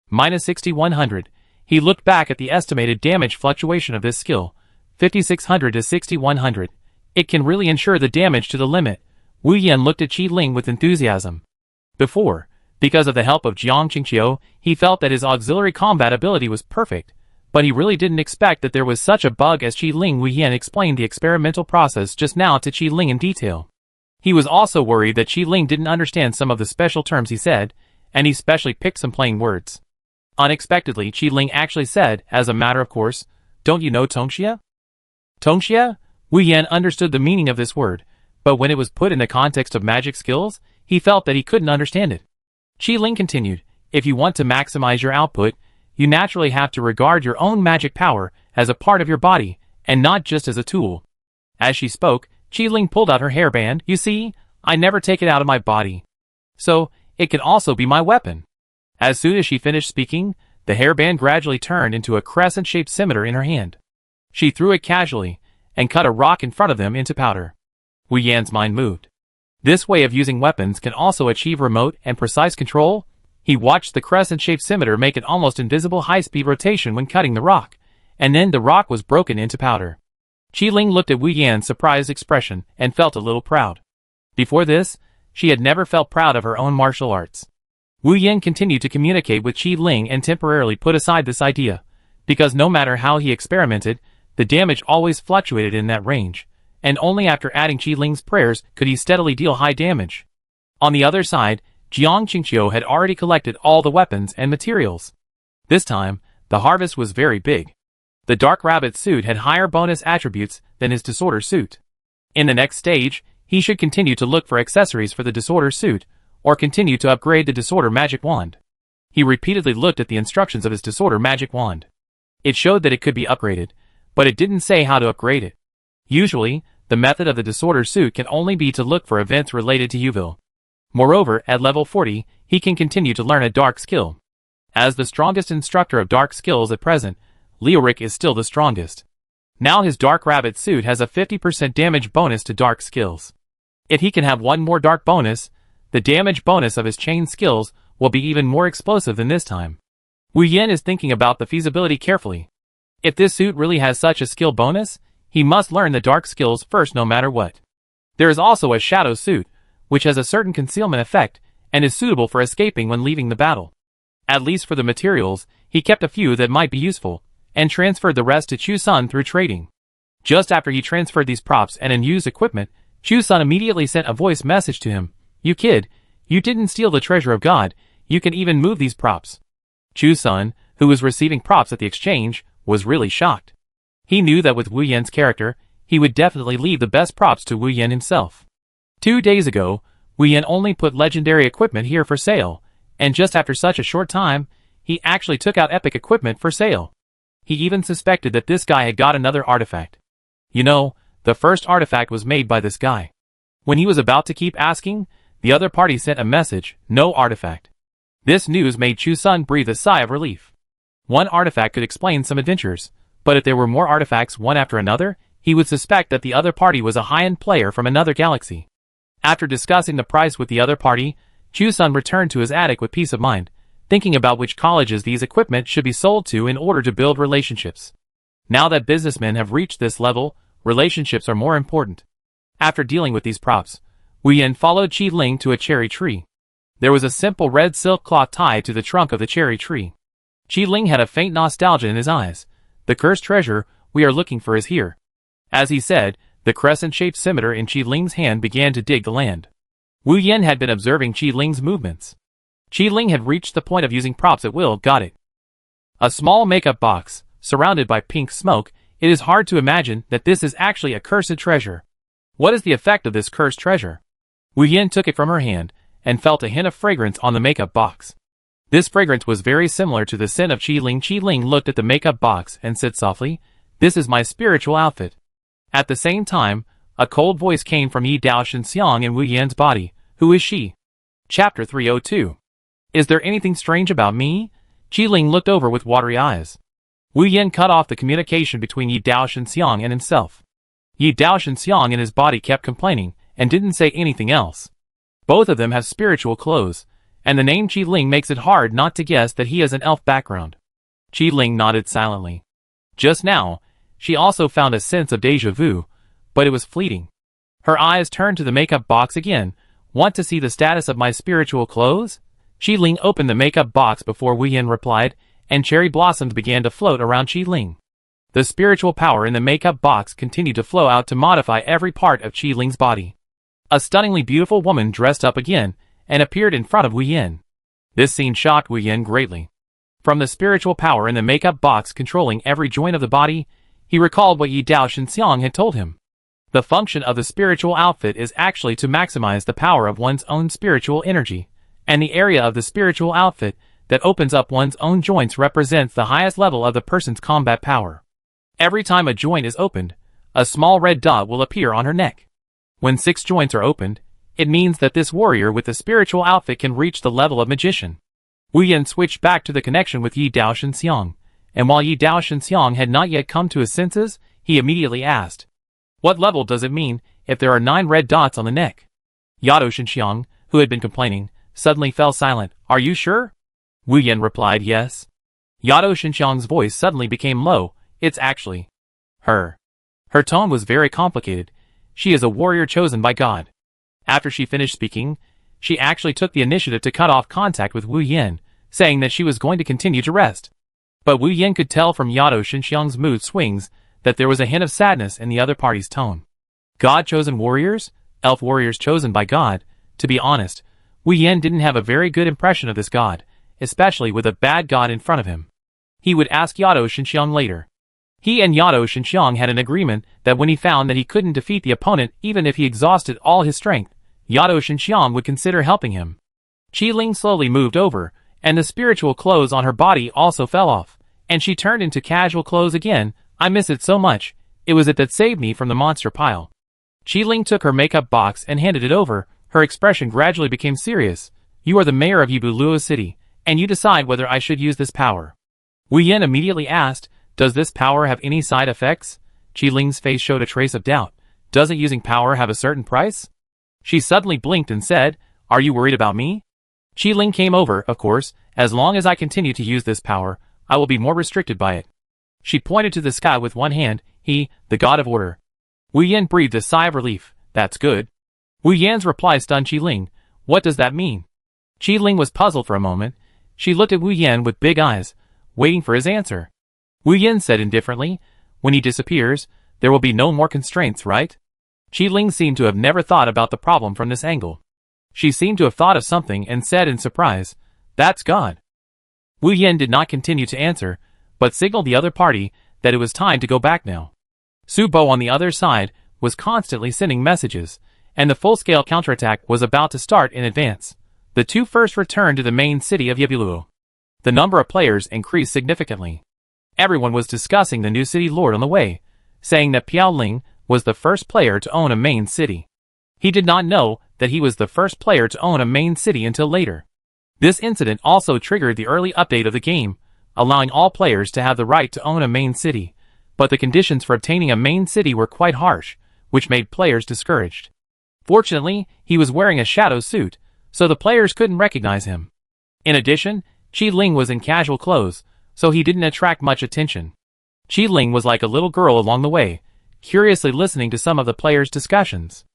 Minus 6100. He looked back at the estimated damage fluctuation of this skill. 5600 to 6100. It can really ensure the damage to the limit. Wu Yan looked at Qi Ling with enthusiasm. Before, because of the help of Jiang Qingqiu, he felt that his auxiliary combat ability was perfect, but he really didn't expect that there was such a bug as Qi Ling. Wu Yan explained the experimental process just now to Qi Ling in detail. He was also worried that Qi Ling didn't understand some of the special terms he said, and he specially picked some plain words. Unexpectedly, Qi Ling actually said, as a matter of course, don't you know Tongxia? Tongxia? Wu Yan understood the meaning of this word, but when it was put in the context of magic skills, he felt that he couldn't understand it. Qi Ling continued, if you want to maximize your output, you naturally have to regard your own magic power as a part of your body, and not just as a tool. As she spoke, Qi Ling pulled out her hairband. You see, I never take it out of my body. So, it can also be my weapon. As soon as she finished speaking, the hairband gradually turned into a crescent-shaped scimitar in her hand. She threw it casually, and cut a rock in front of them into powder. Wu Yan's mind moved. This way of using weapons can also achieve remote and precise control. He watched the crescent-shaped scimitar make an almost invisible high-speed rotation when cutting the rock, and then the rock was broken into powder. Qi Ling looked at Wu Yan's surprised expression and felt a little proud. Before this, she had never felt proud of her own martial arts. Wu Yan continued to communicate with Qi Ling and temporarily put aside this idea, because no matter how he experimented, the damage always fluctuated in that range, and only after adding Qi Ling's prayers could he steadily deal high damage. On the other side, Jiang Qingqiu had already collected all the weapons and materials. This time, the harvest was very big. The Dark Rabbit suit had higher bonus attributes than his Disorder suit. In the next stage, he should continue to look for accessories for the Disorder suit, or continue to upgrade the Disorder magic wand. He repeatedly looked at the instructions of his Disorder magic wand. It showed that it could be upgraded, but it didn't say how to upgrade it. Usually, the method of the Disorder suit can only be to look for events related to Uville. Moreover, at level 40, he can continue to learn a dark skill. As the strongest instructor of dark skills at present, Leoric is still the strongest. Now his Dark Rabbit suit has a 50% damage bonus to dark skills. If he can have one more dark bonus, the damage bonus of his chain skills will be even more explosive than this time. Wu Yan is thinking about the feasibility carefully. If this suit really has such a skill bonus, he must learn the dark skills first no matter what. There is also a shadow suit, which has a certain concealment effect, and is suitable for escaping when leaving the battle. At least for the materials, he kept a few that might be useful, and transferred the rest to Chu Sun through trading. Just after he transferred these props and unused equipment, Chu Sun immediately sent a voice message to him. "You kid, you didn't steal the treasure of God, you can even move these props." Chu Sun, who was receiving props at the exchange, was really shocked. He knew that with Wu Yan's character, he would definitely leave the best props to Wu Yan himself. 2 days ago, Wu Yan only put legendary equipment here for sale, and just after such a short time, he actually took out epic equipment for sale. He even suspected that this guy had got another artifact. You know, the first artifact was made by this guy. When he was about to keep asking, the other party sent a message, "No artifact." This news made Chu Sun breathe a sigh of relief. One artifact could explain some adventures, but if there were more artifacts one after another, he would suspect that the other party was a high-end player from another galaxy. After discussing the price with the other party, Chu Sun returned to his attic with peace of mind, thinking about which colleges these equipment should be sold to in order to build relationships. Now that businessmen have reached this level, relationships are more important. After dealing with these props, Wu Yan followed Qi Ling to a cherry tree. There was a simple red silk cloth tied to the trunk of the cherry tree. Qi Ling had a faint nostalgia in his eyes. "The cursed treasure we are looking for is here." As he said, the crescent-shaped scimitar in Qi Ling's hand began to dig the land. Wu Yan had been observing Qi Ling's movements. Qi Ling had reached the point of using props at will. Got it. A small makeup box, surrounded by pink smoke. It is hard to imagine that this is actually a cursed treasure. What is the effect of this cursed treasure? Wu Yan took it from her hand, and felt a hint of fragrance on the makeup box. This fragrance was very similar to the scent of Qi Ling. Qi Ling looked at the makeup box and said softly, "This is my spiritual outfit." At the same time, a cold voice came from Yi Dao Shenxiang in Wu Yan's body. "Who is she?" Chapter 302. Is there anything strange about me? Qi Ling looked over with watery eyes. Wu Yan cut off the communication between Yi Dao Shenxiang and himself. Yi Dao Shenxiang in his body kept complaining, and didn't say anything else. Both of them have spiritual clothes, and the name Qi Ling makes it hard not to guess that he has an elf background. Qi Ling nodded silently. Just now, she also found a sense of déjà vu, but it was fleeting. Her eyes turned to the makeup box again. "Want to see the status of my spiritual clothes?" Qi Ling opened the makeup box before Wu Yan replied, and cherry blossoms began to float around Qi Ling. The spiritual power in the makeup box continued to flow out to modify every part of Qi Ling's body. A stunningly beautiful woman dressed up again, and appeared in front of Wu Yan. This scene shocked Wu Yan greatly. From the spiritual power in the makeup box controlling every joint of the body, he recalled what Yi Dao Shenxiang had told him. The function of the spiritual outfit is actually to maximize the power of one's own spiritual energy, and the area of the spiritual outfit that opens up one's own joints represents the highest level of the person's combat power. Every time a joint is opened, a small red dot will appear on her neck. When 6 joints are opened, it means that this warrior with the spiritual outfit can reach the level of magician. Wu Yan switched back to the connection with Yi Dao Shenxiang, and while Yi Dao Shenxiang had not yet come to his senses, he immediately asked, "What level does it mean if there are 9 red dots on the neck?" Yato Xinxiang, who had been complaining, suddenly fell silent. Are you sure? Wu Yan replied yes. Yato Xinxiang's voice suddenly became low. It's actually her. Her tone was very complicated. She is a warrior chosen by God. After she finished speaking, she actually took the initiative to cut off contact with Wu Yan, saying that she was going to continue to rest. But Wu Yan could tell from Yato Xinxiang's mood swings that there was a hint of sadness in the other party's tone. God-chosen warriors? Elf warriors chosen by God? To be honest, Wu Yan didn't have a very good impression of this god, especially with a bad god in front of him. He would ask Yato Xinxiang later. He and Yato Xinxiang had an agreement that when he found that he couldn't defeat the opponent even if he exhausted all his strength, Yato Xinxiang would consider helping him. Qi Ling slowly moved over, and the spiritual clothes on her body also fell off, and she turned into casual clothes again. I miss it so much. It was it that saved me from the monster pile. Qi Ling took her makeup box and handed it over. Her expression gradually became serious. You are the mayor of Yibuluo City, and you decide whether I should use this power. Wu Yan immediately asked, does this power have any side effects? Qi Ling's face showed a trace of doubt. Doesn't using power have a certain price? She suddenly blinked and said, are you worried about me? Qi Ling came over, of course, as long as I continue to use this power, I will be more restricted by it. She pointed to the sky with one hand, he, the god of order. Wu Yan breathed a sigh of relief. That's good. Wu Yan's reply stunned Qi Ling. What does that mean? Qi Ling was puzzled for a moment. She looked at Wu Yan with big eyes, waiting for his answer. Wu Yan said indifferently, when he disappears, there will be no more constraints, right? Qi Ling seemed to have never thought about the problem from this angle. She seemed to have thought of something and said in surprise, that's God. Wu Yan did not continue to answer, but signaled the other party that it was time to go back now. Su Bo on the other side was constantly sending messages, and the full-scale counterattack was about to start in advance. The two first returned to the main city of Yibuluo. The number of players increased significantly. Everyone was discussing the new city lord on the way, saying that Piao Ling was the first player to own a main city. He did not know that he was the first player to own a main city until later. This incident also triggered the early update of the game, allowing all players to have the right to own a main city, but the conditions for obtaining a main city were quite harsh, which made players discouraged. Fortunately, he was wearing a shadow suit, so the players couldn't recognize him. In addition, Qi Ling was in casual clothes, so he didn't attract much attention. Qi Ling was like a little girl along the way, curiously listening to some of the players' discussions.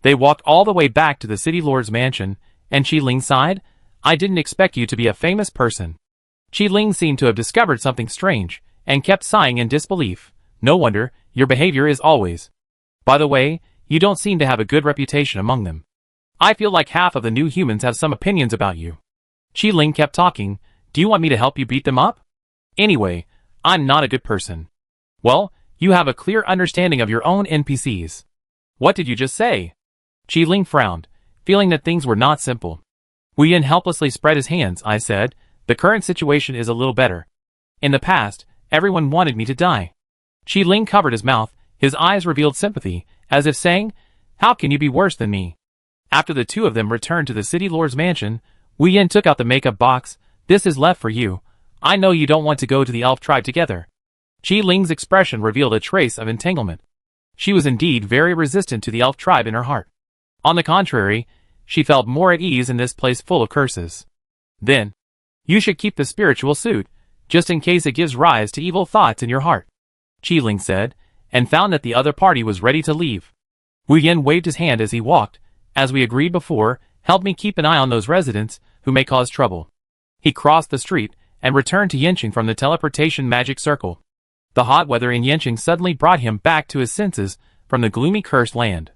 They walked all the way back to the city lord's mansion, and Qi Ling sighed, I didn't expect you to be a famous person. Qi Ling seemed to have discovered something strange, and kept sighing in disbelief. No wonder, your behavior is always. By the way, you don't seem to have a good reputation among them. I feel like half of the new humans have some opinions about you. Qi Ling kept talking, do you want me to help you beat them up? Anyway, I'm not a good person. Well, you have a clear understanding of your own NPCs. What did you just say? Qi Ling frowned, feeling that things were not simple. Wu Yan helplessly spread his hands. I said, the current situation is a little better. In the past, everyone wanted me to die. Qi Ling covered his mouth, his eyes revealed sympathy, as if saying, how can you be worse than me? After the two of them returned to the city lord's mansion, Wu Yan took out the makeup box. This is left for you. I know you don't want to go to the elf tribe together. Qi Ling's expression revealed a trace of entanglement. She was indeed very resistant to the elf tribe in her heart. On the contrary, she felt more at ease in this place full of curses. Then, you should keep the spiritual suit, just in case it gives rise to evil thoughts in your heart, Qi Ling said, and found that the other party was ready to leave. Wu Yan waved his hand as he walked. As we agreed before, help me keep an eye on those residents who may cause trouble. He crossed the street and returned to Yanqing from the teleportation magic circle. The hot weather in Yanqing suddenly brought him back to his senses from the gloomy cursed land.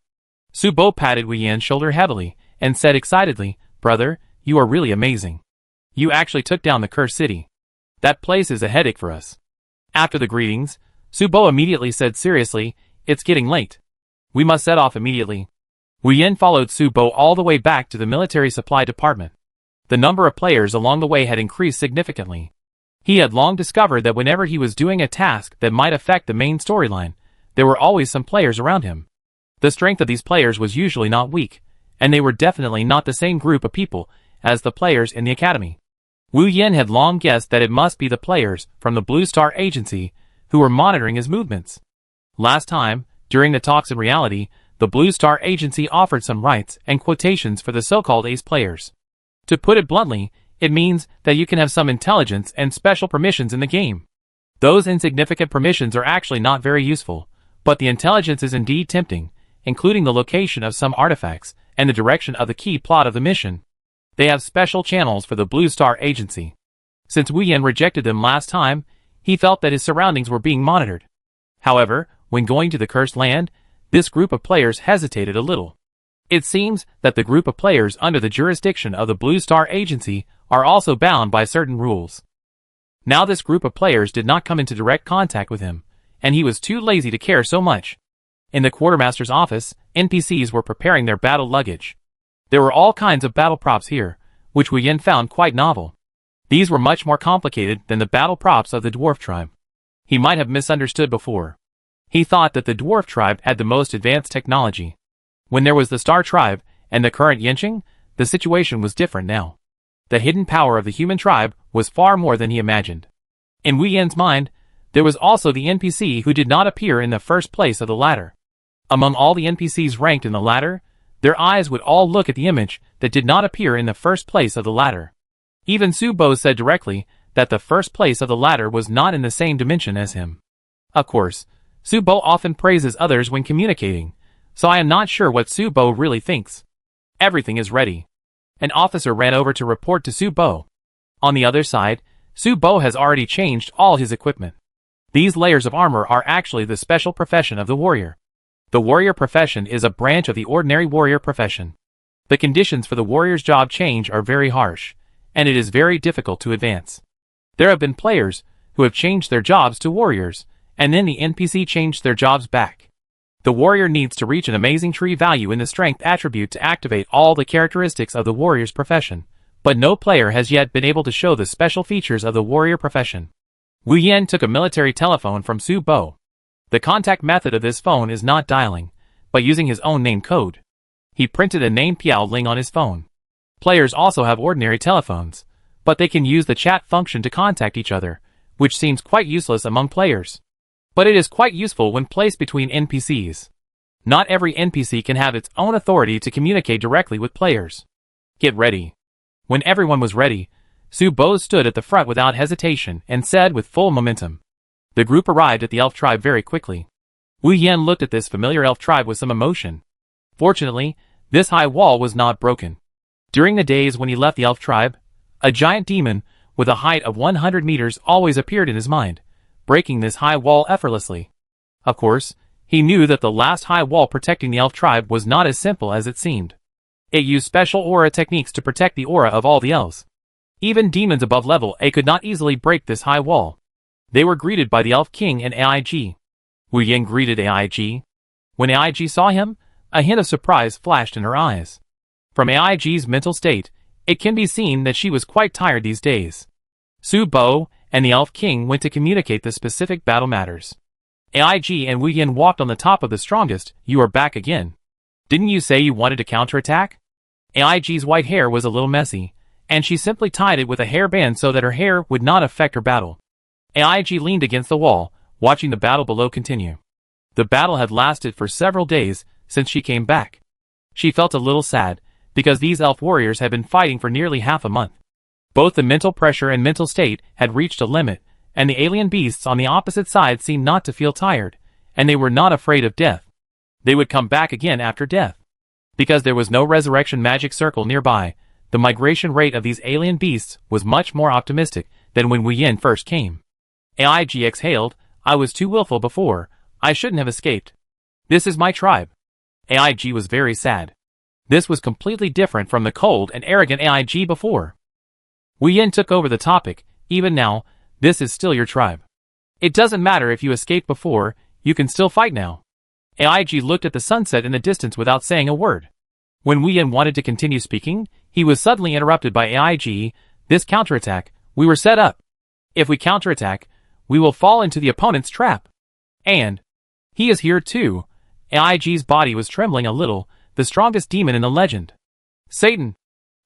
Su Bo patted Wu Yan's shoulder heavily and said excitedly, brother, you are really amazing. You actually took down the cursed city. That place is a headache for us. After the greetings, Su Bo immediately said seriously, it's getting late. We must set off immediately. Wu Yan followed Su Bo all the way back to the military supply department. The number of players along the way had increased significantly. He had long discovered that whenever he was doing a task that might affect the main storyline, there were always some players around him. The strength of these players was usually not weak, and they were definitely not the same group of people as the players in the academy. Wu Yan had long guessed that it must be the players from the Blue Star Agency who were monitoring his movements. Last time, during the talks in reality, the Blue Star Agency offered some rights and quotations for the so-called ace players. To put it bluntly, it means that you can have some intelligence and special permissions in the game. Those insignificant permissions are actually not very useful, but the intelligence is indeed tempting, including the location of some artifacts and the direction of the key plot of the mission. They have special channels for the Blue Star Agency. Since Wu Yan rejected them last time, he felt that his surroundings were being monitored. However, when going to the Cursed Land, this group of players hesitated a little. It seems that the group of players under the jurisdiction of the Blue Star Agency are also bound by certain rules. Now this group of players did not come into direct contact with him, and he was too lazy to care so much. In the quartermaster's office, NPCs were preparing their battle luggage. There were all kinds of battle props here, which Wu Yan found quite novel. These were much more complicated than the battle props of the dwarf tribe. He might have misunderstood before. He thought that the dwarf tribe had the most advanced technology. When there was the Star tribe and the current Yenching, the situation was different now. The hidden power of the human tribe was far more than he imagined. In Wu Yan's mind, there was also the NPC who did not appear in the first place of the ladder. Among all the NPCs ranked in the ladder, their eyes would all look at the image that did not appear in the first place of the ladder. Even Su Bo said directly that the first place of the ladder was not in the same dimension as him. Of course, Su Bo often praises others when communicating, so I am not sure what Su Bo really thinks. Everything is ready. An officer ran over to report to Su Bo. On the other side, Su Bo has already changed all his equipment. These layers of armor are actually the special profession of the warrior. The warrior profession is a branch of the ordinary warrior profession. The conditions for the warrior's job change are very harsh, and it is very difficult to advance. There have been players who have changed their jobs to warriors, and then the NPC changed their jobs back. The warrior needs to reach an amazing tree value in the strength attribute to activate all the characteristics of the warrior's profession, but no player has yet been able to show the special features of the warrior profession. Wu Yan took a military telephone from Su Bo. The contact method of this phone is not dialing, but using his own name code. He printed a name Piao Ling on his phone. Players also have ordinary telephones, but they can use the chat function to contact each other, which seems quite useless among players. But it is quite useful when placed between NPCs. Not every NPC can have its own authority to communicate directly with players. Get ready. When everyone was ready, Su Bo stood at the front without hesitation and said with full momentum. The group arrived at the elf tribe very quickly. Wu Yan looked at this familiar elf tribe with some emotion. Fortunately, this high wall was not broken. During the days when he left the elf tribe, a giant demon with a height of 100 meters always appeared in his mind, breaking this high wall effortlessly. Of course, he knew that the last high wall protecting the elf tribe was not as simple as it seemed. It used special aura techniques to protect the aura of all the elves. Even demons above level A could not easily break this high wall. They were greeted by the Elf King and AIG. Wu Yan greeted AIG. When AIG saw him, a hint of surprise flashed in her eyes. From AIG's mental state, it can be seen that she was quite tired these days. Su Bo and the Elf King went to communicate the specific battle matters. AIG and Wu Yan walked on the top of the strongest. You are back again. Didn't you say you wanted to counterattack? AIG's white hair was a little messy, and she simply tied it with a hairband so that her hair would not affect her battle. AIG leaned against the wall, watching the battle below continue. The battle had lasted for several days since she came back. She felt a little sad, because these elf warriors had been fighting for nearly half a month. Both the mental pressure and mental state had reached a limit, and the alien beasts on the opposite side seemed not to feel tired, and they were not afraid of death. They would come back again after death. Because there was no resurrection magic circle nearby, the migration rate of these alien beasts was much more optimistic than when Wu Yan first came. AIG exhaled. I was too willful before. I shouldn't have escaped. This is my tribe. AIG was very sad. This was completely different from the cold and arrogant AIG before. Wu Yan took over the topic. Even now, this is still your tribe. It doesn't matter if you escaped before, you can still fight now. AIG looked at the sunset in the distance without saying a word. When Wu Yan wanted to continue speaking, he was suddenly interrupted by AIG. This counterattack, we were set up. If we counterattack, we will fall into the opponent's trap. And he is here too. AIG's body was trembling a little, the strongest demon in the legend. Satan.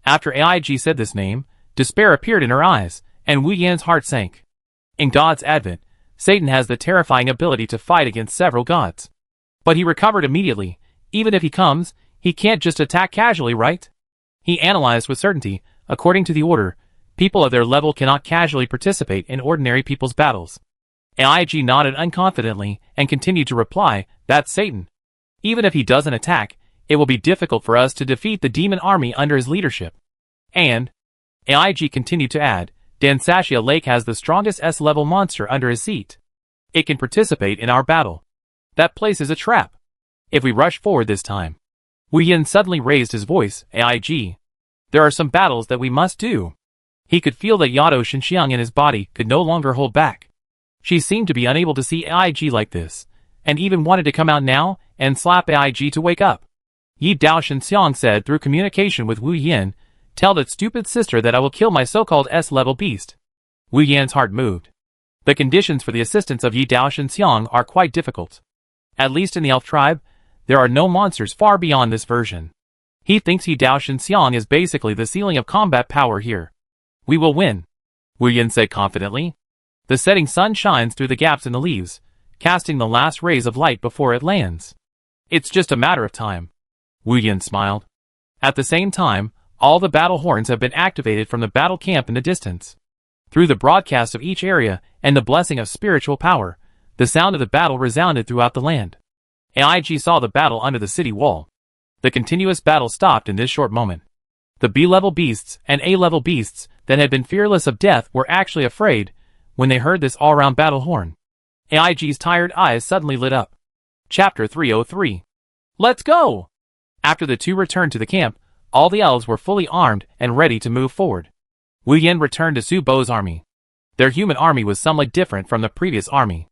After AIG said this name, despair appeared in her eyes, and Wu Yan's heart sank. In God's advent, Satan has the terrifying ability to fight against several gods. But he recovered immediately, Even if he comes, he can't just attack casually, right? He analyzed with certainty. According to the order, people of their level cannot casually participate in ordinary people's battles. AIG nodded unconfidently and continued to reply, "That's Satan. Even if he doesn't attack, it will be difficult for us to defeat the demon army under his leadership." And AIG continued to add, "Dansashia Lake has the strongest S-level monster under his seat. It can participate in our battle. That place is a trap. If we rush forward this time." Wu Yin suddenly raised his voice, "AIG. There are some battles that we must do." He could feel that Yato Xinxiang in his body could no longer hold back. She seemed to be unable to see AIG like this, and even wanted to come out now and slap AIG to wake up. Yi Dao Xinxiang said through communication with Wu Yin, "Tell that stupid sister that I will kill my so-called S-level beast." Wu Yan's heart moved. The conditions for the assistance of Yi Dao Xinxiang are quite difficult. At least in the elf tribe, there are no monsters far beyond this version. He thinks Yi Dao Xinxiang is basically the ceiling of combat power here. "We will win," Wu Yin said confidently. The setting sun shines through the gaps in the leaves, casting the last rays of light before it lands. "It's just a matter of time." Wu Yin smiled. At the same time, all the battle horns have been activated from the battle camp in the distance. Through the broadcast of each area and the blessing of spiritual power, the sound of the battle resounded throughout the land. AIG saw the battle under the city wall. The continuous battle stopped in this short moment. The B-level beasts and A-level beasts that had been fearless of death were actually afraid when they heard this all-round battle horn. AIG's tired eyes suddenly lit up. Chapter 303. Let's go! After the two returned to the camp, all the elves were fully armed and ready to move forward. Wu Yin returned to Su Bo's army. Their human army was somewhat different from the previous army.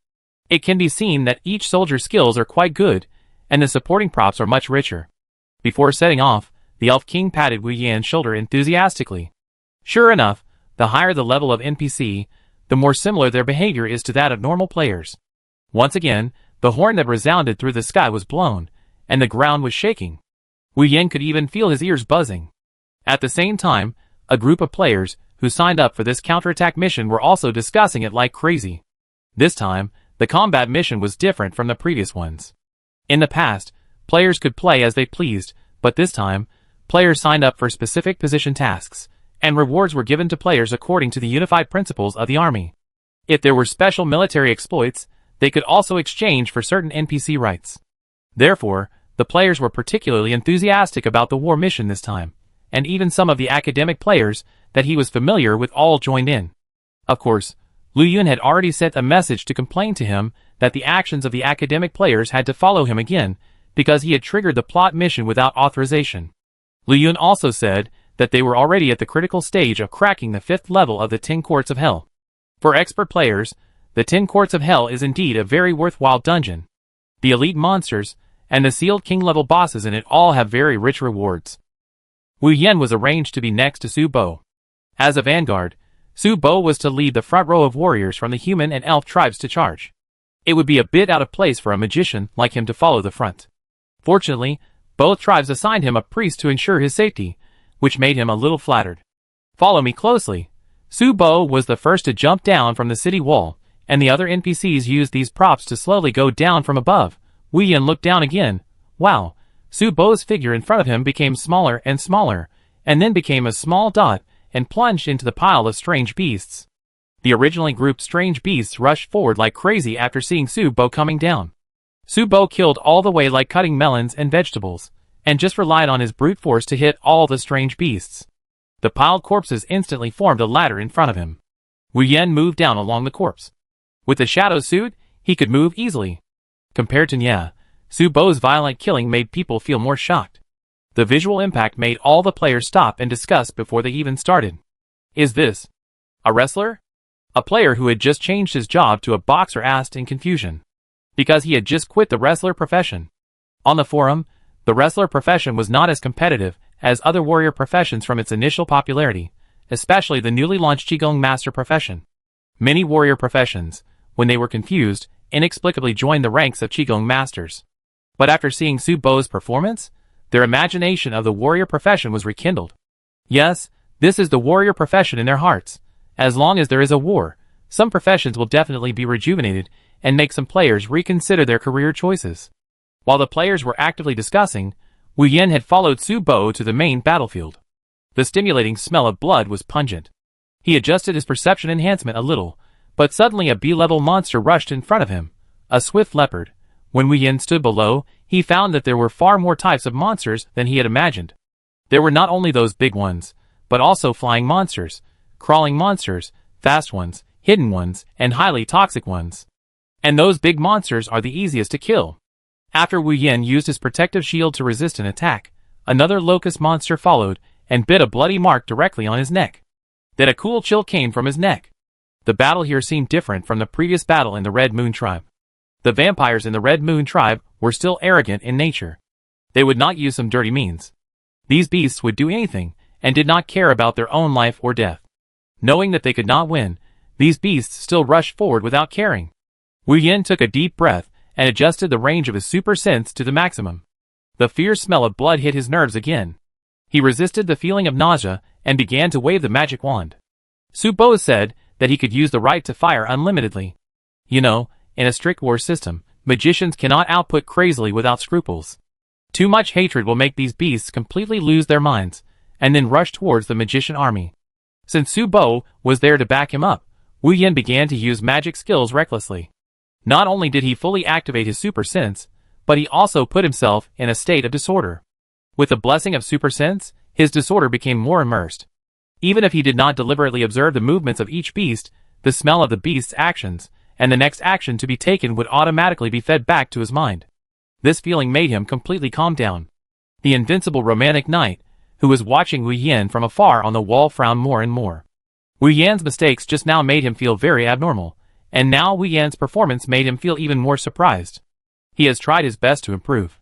It can be seen that each soldier's skills are quite good, and the supporting props are much richer. Before setting off, the Elf King patted Wu Yan's shoulder enthusiastically. Sure enough, the higher the level of NPC, the more similar their behavior is to that of normal players. Once again, the horn that resounded through the sky was blown, and the ground was shaking. Wu Yan could even feel his ears buzzing. At the same time, a group of players who signed up for this counterattack mission were also discussing it like crazy. This time, the combat mission was different from the previous ones. In the past, players could play as they pleased, but this time, players signed up for specific position tasks, and rewards were given to players according to the unified principles of the army. If there were special military exploits, they could also exchange for certain NPC rights. Therefore, the players were particularly enthusiastic about the war mission this time, and even some of the academic players that he was familiar with all joined in. Of course, Lu Yun had already sent a message to complain to him that the actions of the academic players had to follow him again, because he had triggered the plot mission without authorization. Lu Yun also said that they were already at the critical stage of cracking the 5th level of the 10 Courts of Hell. For expert players, the 10 Courts of Hell is indeed a very worthwhile dungeon. The elite monsters, and the sealed king-level bosses in it all have very rich rewards. Wu Yan was arranged to be next to Su Bo. As a vanguard, Su Bo was to lead the front row of warriors from the human and elf tribes to charge. It would be a bit out of place for a magician like him to follow the front. Fortunately, both tribes assigned him a priest to ensure his safety, which made him a little flattered. "Follow me closely." Su Bo was the first to jump down from the city wall, and the other NPCs used these props to slowly go down from above. Wu Yan looked down again. Wow, Su Bo's figure in front of him became smaller and smaller, and then became a small dot and plunged into the pile of strange beasts. The originally grouped strange beasts rushed forward like crazy after seeing Su Bo coming down. Su Bo killed all the way like cutting melons and vegetables, and just relied on his brute force to hit all the strange beasts. The piled corpses instantly formed a ladder in front of him. Wu Yan moved down along the corpse. With the shadow suit, he could move easily. Compared to Nya, Su Bo's violent killing made people feel more shocked. The visual impact made all the players stop and discuss before they even started. Is this a wrestler? A player who had just changed his job to a boxer asked in confusion, because he had just quit the wrestler profession. On the forum, the wrestler profession was not as competitive as other warrior professions from its initial popularity, especially the newly launched Qigong master profession. Many warrior professions, when they were confused, inexplicably joined the ranks of Qigong masters. But after seeing Su Bo's performance, their imagination of the warrior profession was rekindled. Yes, this is the warrior profession in their hearts. As long as there is a war, some professions will definitely be rejuvenated and make some players reconsider their career choices. While the players were actively discussing, Wu Yin had followed Su Bo to the main battlefield. The stimulating smell of blood was pungent. He adjusted his perception enhancement a little, but suddenly a B-level monster rushed in front of him, a swift leopard. When Wu Yin stood below, he found that there were far more types of monsters than he had imagined. There were not only those big ones, but also flying monsters, crawling monsters, fast ones, hidden ones, and highly toxic ones. And those big monsters are the easiest to kill. After Wu Yin used his protective shield to resist an attack, another locust monster followed and bit a bloody mark directly on his neck. Then a cool chill came from his neck. The battle here seemed different from the previous battle in the Red Moon tribe. The vampires in the Red Moon tribe were still arrogant in nature. They would not use some dirty means. These beasts would do anything, and did not care about their own life or death. Knowing that they could not win, these beasts still rushed forward without caring. Wu Yin took a deep breath and adjusted the range of his super sense to the maximum. The fierce smell of blood hit his nerves again. He resisted the feeling of nausea and began to wave the magic wand. Su Bo said that he could use the right to fire unlimitedly. You know, in a strict war system, magicians cannot output crazily without scruples. Too much hatred will make these beasts completely lose their minds, and then rush towards the magician army. Since Su Bo was there to back him up, Wu Yin began to use magic skills recklessly. Not only did he fully activate his super sense, but he also put himself in a state of disorder. With the blessing of super sense, his disorder became more immersed. Even if he did not deliberately observe the movements of each beast, the smell of the beast's actions, and the next action to be taken would automatically be fed back to his mind. This feeling made him completely calm down. The invincible romantic knight, who was watching Wu Yin from afar on the wall, frowned more and more. Wu Yan's mistakes just now made him feel very abnormal, and now Wu Yan's performance made him feel even more surprised. He has tried his best to improve.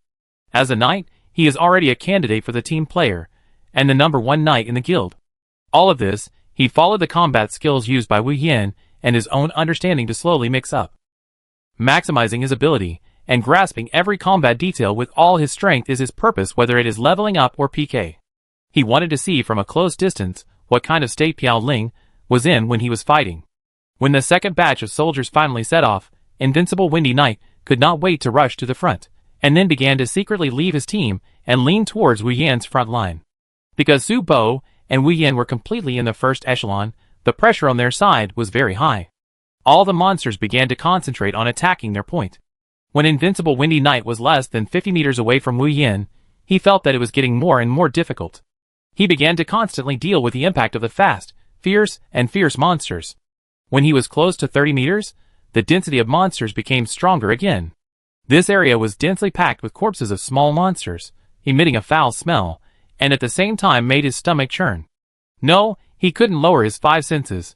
As a knight, he is already a candidate for the team player, and the #1 knight in the guild. All of this, he followed the combat skills used by Wu Yin and his own understanding to slowly mix up. Maximizing his ability, and grasping every combat detail with all his strength is his purpose, whether it is leveling up or PK. He wanted to see from a close distance what kind of state Piao Ling was in when he was fighting. When the second batch of soldiers finally set off, Invincible Windy Knight could not wait to rush to the front, and then began to secretly leave his team and lean towards Wu Yan's front line. Because Su Bo and Wu Yan were completely in the first echelon, the pressure on their side was very high. All the monsters began to concentrate on attacking their point. When Invincible Windy Knight was less than 50 meters away from Wu Yan, he felt that it was getting more and more difficult. He began to constantly deal with the impact of the fast, fierce monsters. When he was close to 30 meters, the density of monsters became stronger again. This area was densely packed with corpses of small monsters, emitting a foul smell, and at the same time made his stomach churn. No, he couldn't lower his 5 senses.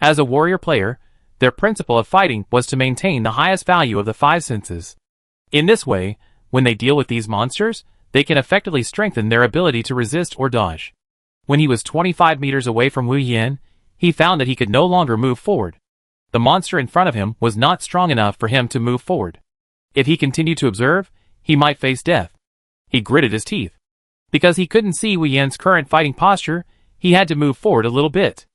As a warrior player, their principle of fighting was to maintain the highest value of the 5 senses. In this way, when they deal with these monsters, they can effectively strengthen their ability to resist or dodge. When he was 25 meters away from Wu Yan, he found that he could no longer move forward. The monster in front of him was not strong enough for him to move forward. If he continued to observe, he might face death. He gritted his teeth. Because he couldn't see Wu Yan's current fighting posture, he had to move forward a little bit.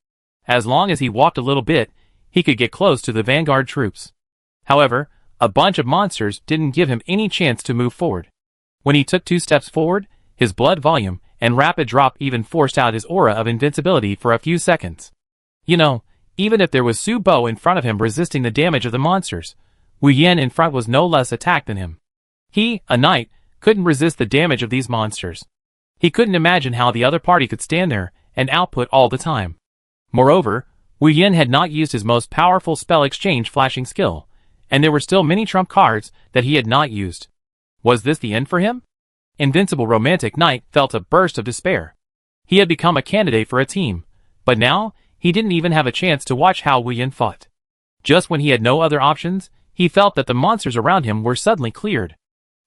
As long as he walked a little bit, he could get close to the vanguard troops. However, a bunch of monsters didn't give him any chance to move forward. When he took 2 steps forward, his blood volume and rapid drop even forced out his aura of invincibility for a few seconds. You know, even if there was Su Bo in front of him resisting the damage of the monsters, Wu Yan in front was no less attacked than him. He, a knight, couldn't resist the damage of these monsters. He couldn't imagine how the other party could stand there and output all the time. Moreover, Wu Yan had not used his most powerful spell exchange flashing skill, and there were still many trump cards that he had not used. Was this the end for him? Invincible Romantic Knight felt a burst of despair. He had become a candidate for a team, but now he didn't even have a chance to watch how Wu Yan fought. Just when he had no other options, he felt that the monsters around him were suddenly cleared.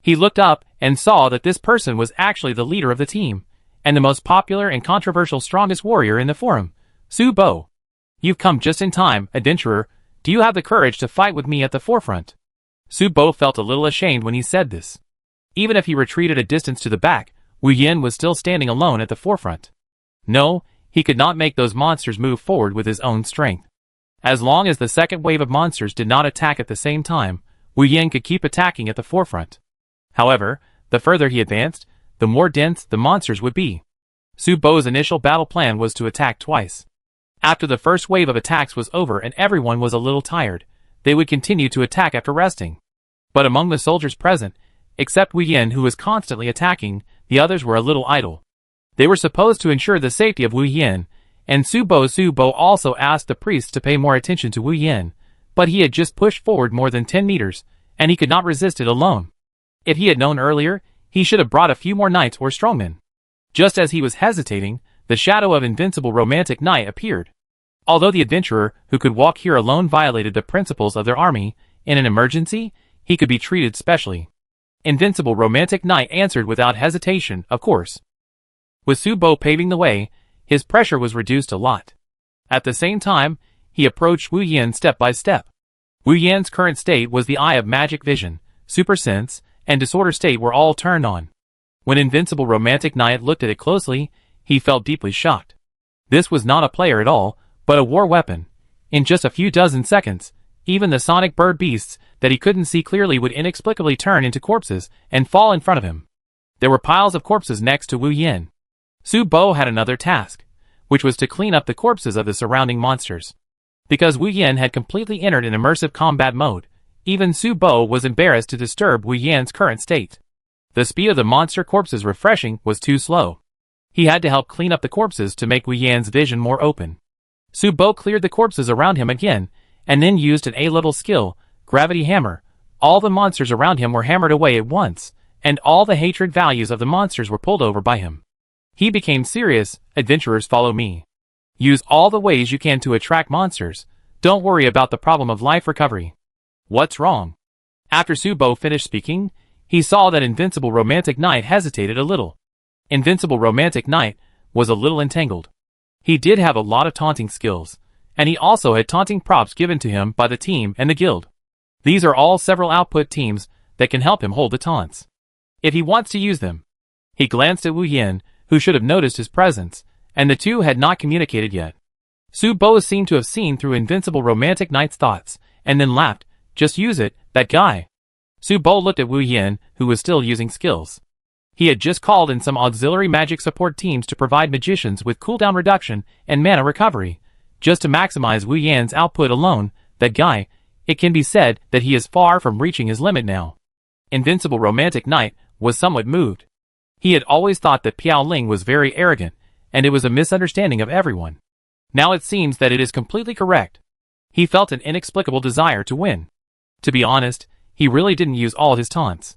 He looked up and saw that this person was actually the leader of the team, and the most popular and controversial strongest warrior in the forum, Su Bo. You've come just in time, adventurer. Do you have the courage to fight with me at the forefront? Su Bo felt a little ashamed when he said this. Even if he retreated a distance to the back, Wu Yan was still standing alone at the forefront. No, he could not make those monsters move forward with his own strength. As long as the second wave of monsters did not attack at the same time, Wu Yan could keep attacking at the forefront. However, the further he advanced, the more dense the monsters would be. Subo's initial battle plan was to attack twice. After the first wave of attacks was over and everyone was a little tired, they would continue to attack after resting. But among the soldiers present, except Wu Yin who was constantly attacking, the others were a little idle. They were supposed to ensure the safety of Wu Yin, and Subo also asked the priests to pay more attention to Wu Yin, but he had just pushed forward more than 10 meters, and he could not resist it alone. If he had known earlier, he should have brought a few more knights or strongmen. Just as he was hesitating, the shadow of Invincible Romantic Knight appeared. Although the adventurer who could walk here alone violated the principles of their army, in an emergency, he could be treated specially. Invincible Romantic Knight answered without hesitation, of course. With Subo paving the way, his pressure was reduced a lot. At the same time, he approached Wu Yin step by step. Wu Yin's current state was the Eye of Magic Vision, Super Sense, and Disorder state were all turned on. When Invincible Romantic Knight looked at it closely, he felt deeply shocked. This was not a player at all, but a war weapon. In just a few dozen seconds, even the sonic bird beasts that he couldn't see clearly would inexplicably turn into corpses and fall in front of him. There were piles of corpses next to Wu Yin. Subo had another task, which was to clean up the corpses of the surrounding monsters. Because Wu Yin had completely entered an immersive combat mode, even Subo was embarrassed to disturb Wu Yin's current state. The speed of the monster corpses refreshing was too slow. He had to help clean up the corpses to make Wu Yin's vision more open. Subo cleared the corpses around him again, and then used an A-level skill, Gravity Hammer. All the monsters around him were hammered away at once, and all the hatred values of the monsters were pulled over by him. He became serious. Adventurers, follow me. Use all the ways you can to attract monsters. Don't worry about the problem of life recovery. What's wrong? After Subo finished speaking, he saw that Invincible Romantic Knight hesitated a little. Invincible Romantic Knight was a little entangled. He did have a lot of taunting skills, and he also had taunting props given to him by the team and the guild. These are all several output teams that can help him hold the taunts, if he wants to use them. He glanced at Wu Yin, who should have noticed his presence, and the two had not communicated yet. Subo seemed to have seen through Invincible Romantic Knight's thoughts, and then laughed. Just use it, that guy. Subo looked at Wu Yin, who was still using skills. He had just called in some auxiliary magic support teams to provide magicians with cooldown reduction and mana recovery, just to maximize Wu Yin's output alone. That guy, it can be said that he is far from reaching his limit now. Invincible Romantic Knight was somewhat moved. He had always thought that Piao Ling was very arrogant, and it was a misunderstanding of everyone. Now it seems that it is completely correct. He felt an inexplicable desire to win. To be honest, he really didn't use all his taunts.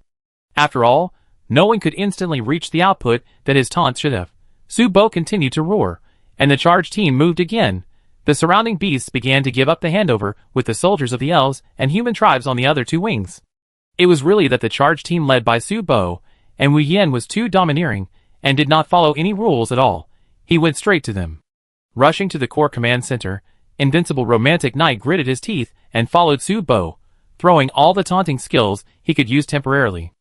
After all, no one could instantly reach the output that his taunts should have. Subo continued to roar, and the charge team moved again. The surrounding beasts began to give up the handover, with the soldiers of the elves and human tribes on the other two wings. It was really that the charge team led by Subo, and Wu Yin was too domineering, and did not follow any rules at all. He went straight to them. Rushing to the core command center, Invincible Romantic Knight gritted his teeth and followed Subo, throwing all the taunting skills he could use temporarily.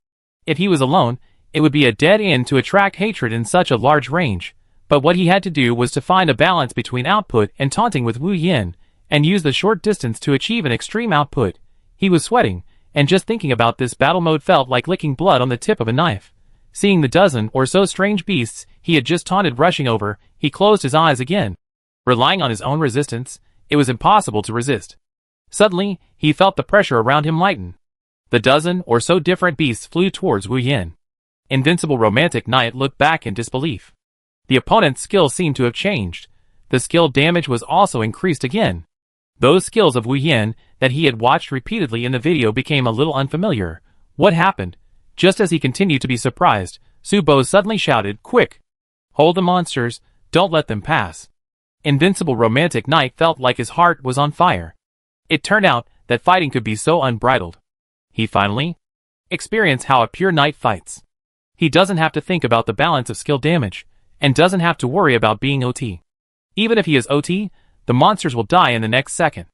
If he was alone, it would be a dead end to attract hatred in such a large range, but what he had to do was to find a balance between output and taunting with Wu Yin, and use the short distance to achieve an extreme output. He was sweating, and just thinking about this battle mode felt like licking blood on the tip of a knife. Seeing the dozen or so strange beasts he had just taunted rushing over, he closed his eyes again. Relying on his own resistance, it was impossible to resist. Suddenly, he felt the pressure around him lighten. The dozen or so different beasts flew towards Wu Yin. Invincible Romantic Knight looked back in disbelief. The opponent's skill seemed to have changed. The skill damage was also increased again. Those skills of Wu Yin that he had watched repeatedly in the video became a little unfamiliar. What happened? Just as he continued to be surprised, Subo suddenly shouted, "Quick! Hold the monsters, don't let them pass." Invincible Romantic Knight felt like his heart was on fire. It turned out that fighting could be so unbridled. He finally experienced how a pure knight fights. He doesn't have to think about the balance of skill damage, and doesn't have to worry about being OT. Even if he is OT, the monsters will die in the next second.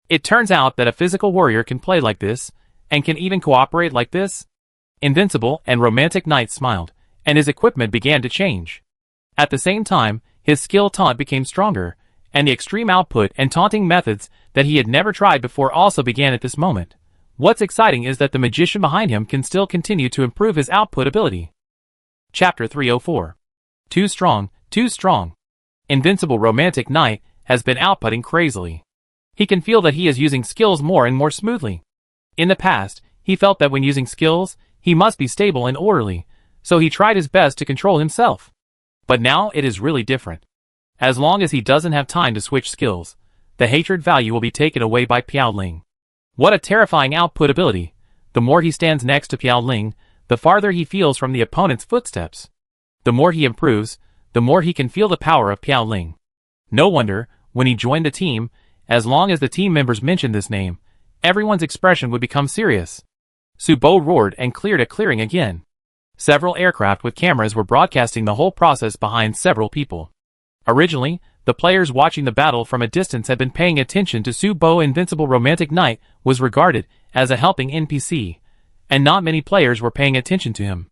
It turns out that a physical warrior can play like this, and can even cooperate like this. Invincible and Romantic Knight smiled, and his equipment began to change. At the same time, his skill taunt became stronger, and the extreme output and taunting methods that he had never tried before also began at this moment. What's exciting is that the magician behind him can still continue to improve his output ability. Chapter 304. Too strong, too strong. Invincible Romantic Knight has been outputting crazily. He can feel that he is using skills more and more smoothly. In the past, he felt that when using skills, he must be stable and orderly, so he tried his best to control himself. But now it is really different. As long as he doesn't have time to switch skills, the hatred value will be taken away by Piaoling. What a terrifying output ability. The more he stands next to Piaoling, the farther he feels from the opponent's footsteps. The more he improves, the more he can feel the power of Piaoling. No wonder, when he joined the team, as long as the team members mentioned this name, everyone's expression would become serious. Su Bo roared and cleared a clearing again. Several aircraft with cameras were broadcasting the whole process behind several people. Originally, the players watching the battle from a distance had been paying attention to Su Bo. Invincible Romantic Knight was regarded as a helping NPC, and not many players were paying attention to him.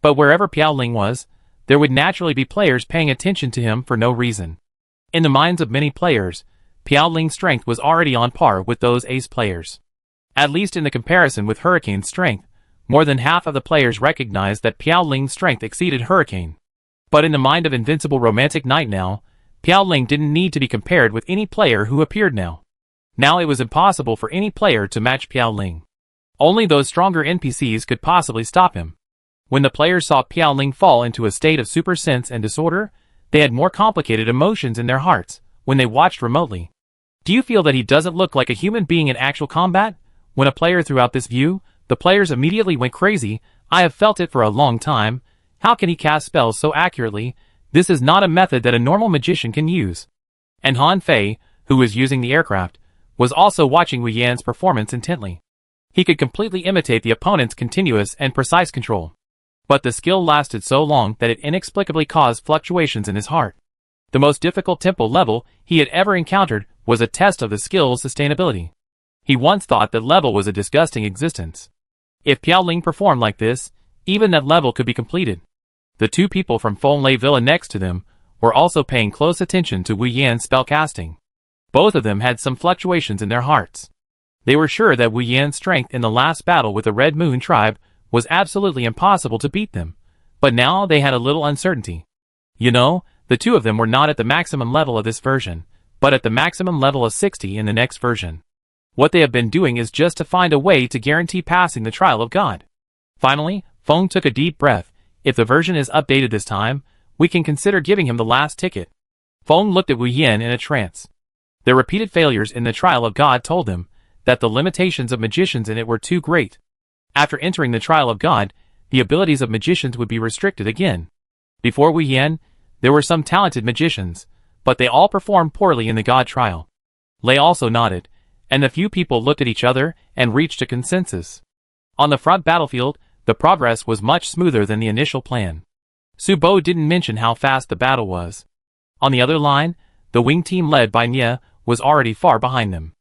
But wherever Piaoling was, there would naturally be players paying attention to him for no reason. In the minds of many players, Piaoling's strength was already on par with those ace players. At least in the comparison with Hurricane's strength, more than half of the players recognized that Piaoling's strength exceeded Hurricane. But in the mind of Invincible Romantic Knight now, Piaoling didn't need to be compared with any player who appeared now. Now it was impossible for any player to match Piaoling. Only those stronger NPCs could possibly stop him. When the players saw Piaoling fall into a state of super sense and disorder, they had more complicated emotions in their hearts when they watched remotely. Do you feel that he doesn't look like a human being in actual combat? When a player threw out this view, the players immediately went crazy. I have felt it for a long time. How can he cast spells so accurately? This is not a method that a normal magician can use. And Han Fei, who was using the aircraft, was also watching Wu Yan's performance intently. He could completely imitate the opponent's continuous and precise control. But the skill lasted so long that it inexplicably caused fluctuations in his heart. The most difficult tempo level he had ever encountered was a test of the skill's sustainability. He once thought that level was a disgusting existence. If Piaoling performed like this, even that level could be completed. The two people from Feng Lei Villa next to them were also paying close attention to Wu Yan's spellcasting. Both of them had some fluctuations in their hearts. They were sure that Wu Yan's strength in the last battle with the Red Moon tribe was absolutely impossible to beat them, but now they had a little uncertainty. You know, the two of them were not at the maximum level of this version, but at the maximum level of 60 in the next version. What they have been doing is just to find a way to guarantee passing the trial of God. Finally, Feng took a deep breath. If the version is updated this time, we can consider giving him the last ticket. Feng looked at Wu Yan in a trance. Their repeated failures in the trial of God told him that the limitations of magicians in it were too great. After entering the trial of God, the abilities of magicians would be restricted again. Before Wu Yan, there were some talented magicians, but they all performed poorly in the God trial. Lei also nodded, and the few people looked at each other and reached a consensus. On the front battlefield, the progress was much smoother than the initial plan. Su Bo didn't mention how fast the battle was. On the other line, the wing team led by Nye was already far behind them.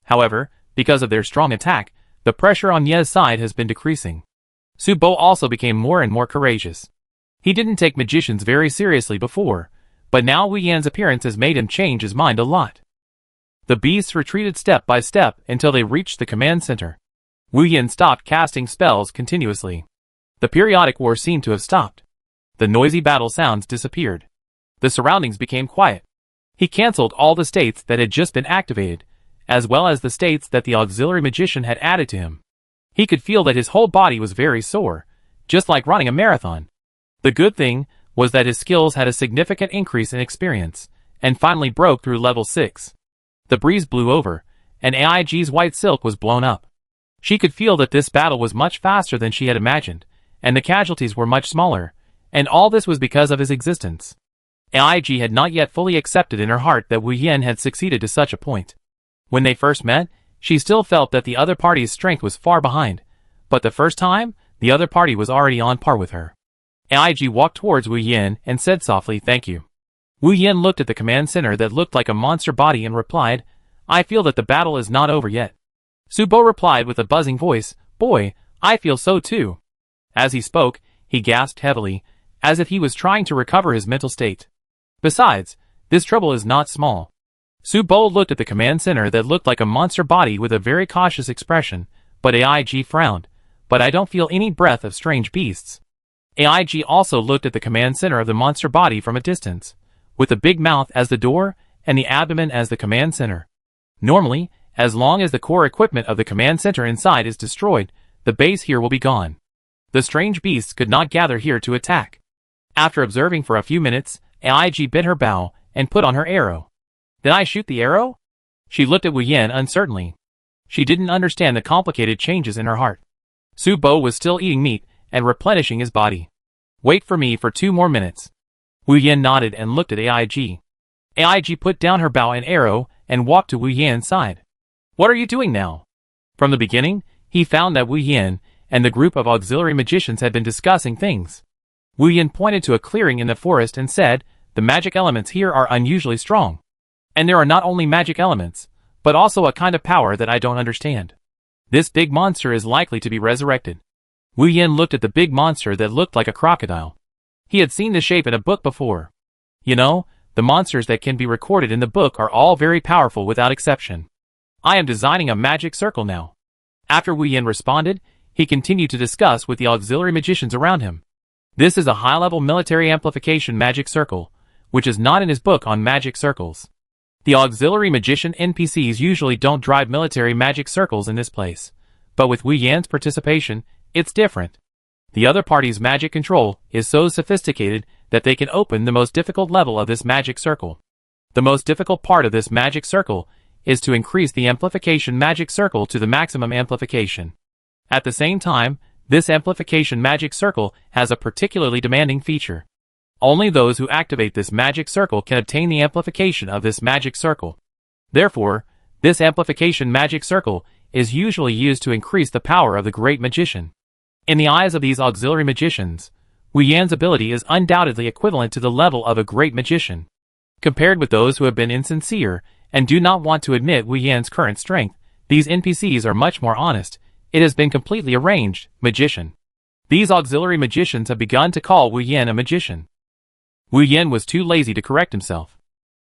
However, because of their strong attack, the pressure on Nye's side has been decreasing. Su Bo also became more and more courageous. He didn't take magicians very seriously before, but now Wu Yan's appearance has made him change his mind a lot. The beasts retreated step by step until they reached the command center. Wu Yan stopped casting spells continuously. The periodic war seemed to have stopped. The noisy battle sounds disappeared. The surroundings became quiet. He cancelled all the states that had just been activated, as well as the states that the auxiliary magician had added to him. He could feel that his whole body was very sore, just like running a marathon. The good thing was that his skills had a significant increase in experience, and finally broke through level 6. The breeze blew over, and AIG's white silk was blown up. She could feel that this battle was much faster than she had imagined, and the casualties were much smaller, and all this was because of his existence. AIG had not yet fully accepted in her heart that Wu Yan had succeeded to such a point. When they first met, she still felt that the other party's strength was far behind, but the first time, the other party was already on par with her. AIG walked towards Wu Yan and said softly, "Thank you." Wu Yan looked at the command center that looked like a monster body and replied, "I feel that the battle is not over yet." Su Bo replied with a buzzing voice, "Boy, I feel so too." As he spoke, he gasped heavily, as if he was trying to recover his mental state. Besides, this trouble is not small. Su Bo looked at the command center that looked like a monster body with a very cautious expression, but AIG frowned. But I don't feel any breath of strange beasts. AIG also looked at the command center of the monster body from a distance, with the big mouth as the door and the abdomen as the command center. Normally, as long as the core equipment of the command center inside is destroyed, the base here will be gone. The strange beasts could not gather here to attack. After observing for a few minutes, AIG bent her bow and put on her arrow. Did I shoot the arrow? She looked at Wu Yan uncertainly. She didn't understand the complicated changes in her heart. Su Bo was still eating meat and replenishing his body. Wait for me for 2 more minutes. Wu Yan nodded and looked at AIG. AIG put down her bow and arrow and walked to Wu Yan's side. What are you doing now? From the beginning, he found that Wu Yan and the group of auxiliary magicians had been discussing things. Wu Yan pointed to a clearing in the forest and said, the magic elements here are unusually strong. And there are not only magic elements, but also a kind of power that I don't understand. This big monster is likely to be resurrected. Wu Yan looked at the big monster that looked like a crocodile. He had seen the shape in a book before. You know, the monsters that can be recorded in the book are all very powerful without exception. I am designing a magic circle now. After Wu Yan responded, he continued to discuss with the auxiliary magicians around him. This is a high-level military amplification magic circle, which is not in his book on magic circles. The auxiliary magician NPCs usually don't drive military magic circles in this place, but with Wu Yan's participation, it's different. The other party's magic control is so sophisticated that they can open the most difficult level of this magic circle. The most difficult part of this magic circle is to increase the amplification magic circle to the maximum amplification. At the same time, this amplification magic circle has a particularly demanding feature. Only those who activate this magic circle can obtain the amplification of this magic circle. Therefore, this amplification magic circle is usually used to increase the power of the great magician. In the eyes of these auxiliary magicians, Wu Yan's ability is undoubtedly equivalent to the level of a great magician. Compared with those who have been insincere and do not want to admit Wu Yan's current strength, these NPCs are much more honest. It has been completely arranged, magician. These auxiliary magicians have begun to call Wu Yan a magician. Wu Yan was too lazy to correct himself.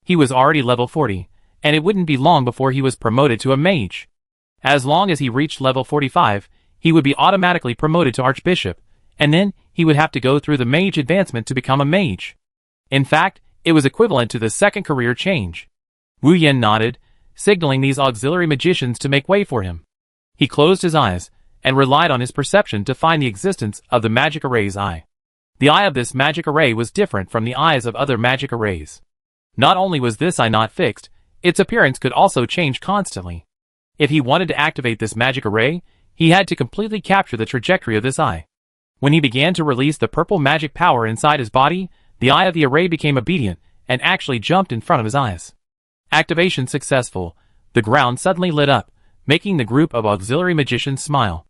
He was already level 40, and it wouldn't be long before he was promoted to a mage. As long as he reached level 45, he would be automatically promoted to archbishop, and then he would have to go through the mage advancement to become a mage. In fact, it was equivalent to the second career change. Wu Yan nodded, signaling these auxiliary magicians to make way for him. He closed his eyes and relied on his perception to find the existence of the magic array's eye. The eye of this magic array was different from the eyes of other magic arrays. Not only was this eye not fixed, its appearance could also change constantly. If he wanted to activate this magic array, he had to completely capture the trajectory of this eye. When he began to release the purple magic power inside his body, the eye of the array became obedient and actually jumped in front of his eyes. Activation successful. The ground suddenly lit up, making the group of auxiliary magicians smile.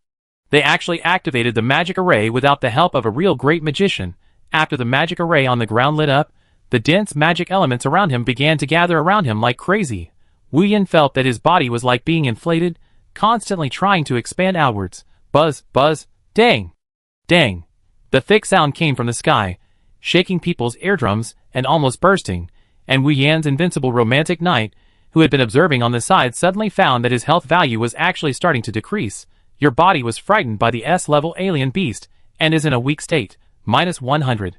They actually activated the magic array without the help of a real great magician. After the magic array on the ground lit up, the dense magic elements around him began to gather around him like crazy. Wu Yan felt that his body was like being inflated, constantly trying to expand outwards. Buzz, buzz, dang! Dang! The thick sound came from the sky, shaking people's eardrums and almost bursting, and Wu Yan's invincible romantic knight, who had been observing on the side, suddenly found that his health value was actually starting to decrease. Your body was frightened by the S-level alien beast, and is in a weak state, -100.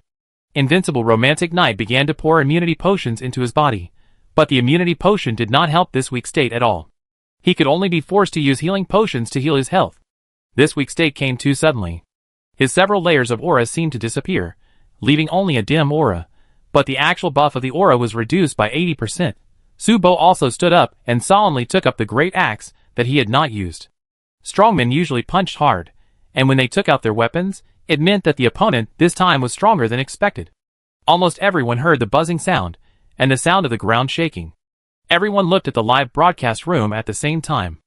Invincible romantic knight began to pour immunity potions into his body, but the immunity potion did not help this weak state at all. He could only be forced to use healing potions to heal his health. This weak state came too suddenly. His several layers of aura seemed to disappear, leaving only a dim aura, but the actual buff of the aura was reduced by 80%. Su Bo also stood up and solemnly took up the great axe that he had not used. Strongmen usually punched hard, and when they took out their weapons, it meant that the opponent this time was stronger than expected. Almost everyone heard the buzzing sound, and the sound of the ground shaking. Everyone looked at the live broadcast room at the same time.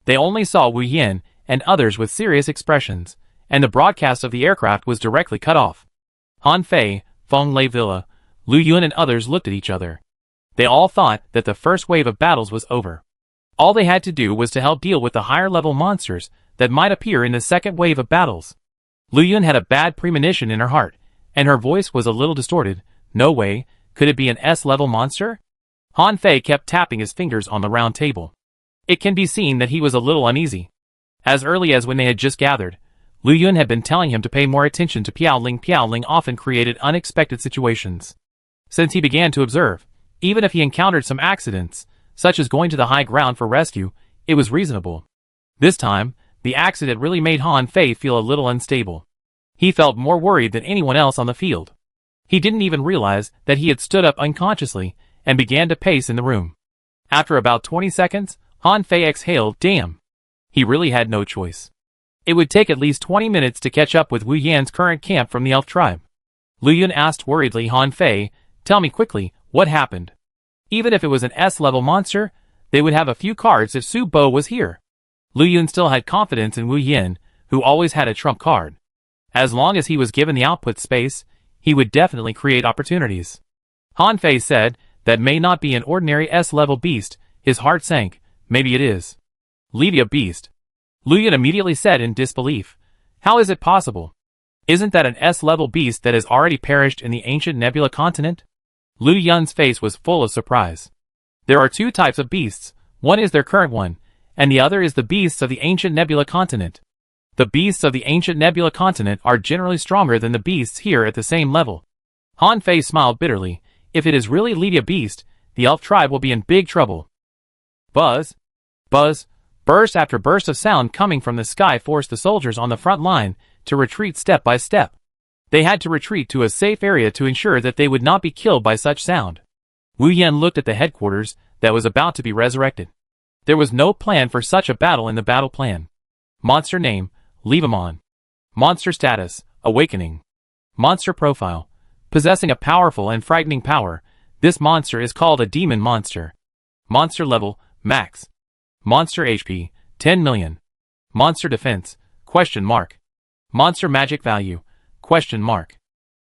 They only saw Wu Yan and others with serious expressions, and the broadcast of the aircraft was directly cut off. Han Fei, Feng Lei Villa, Lu Yun and others looked at each other. They all thought that the first wave of battles was over. All they had to do was to help deal with the higher-level monsters that might appear in the second wave of battles. Lu Yun had a bad premonition in her heart, and her voice was a little distorted. No way, could it be an S-level monster? Han Fei kept tapping his fingers on the round table. It can be seen that he was a little uneasy. As early as when they had just gathered, Lu Yun had been telling him to pay more attention to Piao Ling. Piao Ling often created unexpected situations. Since he began to observe, even if he encountered some accidents, such as going to the high ground for rescue, it was reasonable. This time, the accident really made Han Fei feel a little unstable. He felt more worried than anyone else on the field. He didn't even realize that he had stood up unconsciously and began to pace in the room. After about 20 seconds, Han Fei exhaled, damn. He really had no choice. It would take at least 20 minutes to catch up with Wu Yan's current camp from the elf tribe. Lu Yun asked worriedly, Han Fei, tell me quickly, what happened? Even if it was an S-level monster, they would have a few cards if Su Bo was here. Lu Yun still had confidence in Wu Yan, who always had a trump card. As long as he was given the output space, he would definitely create opportunities. Han Fei said, that may not be an ordinary S-level beast. His heart sank. Maybe it is. Lydia beast. Lu Yun immediately said in disbelief. How is it possible? Isn't that an S-level beast that has already perished in the ancient Nebula continent? Lu Yun's face was full of surprise. There are two types of beasts. One is their current one, and the other is the beasts of the ancient Nebula continent. The beasts of the ancient Nebula continent are generally stronger than the beasts here at the same level. Han Fei smiled bitterly. If it is really Lydia beast, the elf tribe will be in big trouble. Buzz. Buzz. Burst after burst of sound coming from the sky forced the soldiers on the front line to retreat step by step. They had to retreat to a safe area to ensure that they would not be killed by such sound. Wu Yan looked at the headquarters that was about to be resurrected. There was no plan for such a battle in the battle plan. Monster name, Levamon. Monster status, Awakening. Monster profile, possessing a powerful and frightening power. This monster is called a demon monster. Monster level, max. Monster HP, 10 million. Monster defense, question mark. Monster magic value, question mark.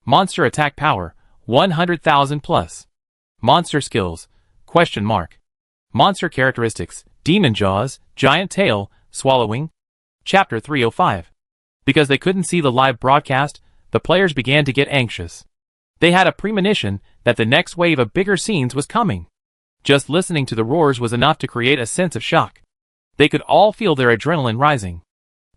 Monster attack power, 100,000 plus. Monster skills, question mark. Monster characteristics, demon jaws, giant tail, swallowing. Chapter 305. Because they couldn't see the live broadcast, the players began to get anxious. They had a premonition that the next wave of bigger scenes was coming. Just listening to the roars was enough to create a sense of shock. They could all feel their adrenaline rising.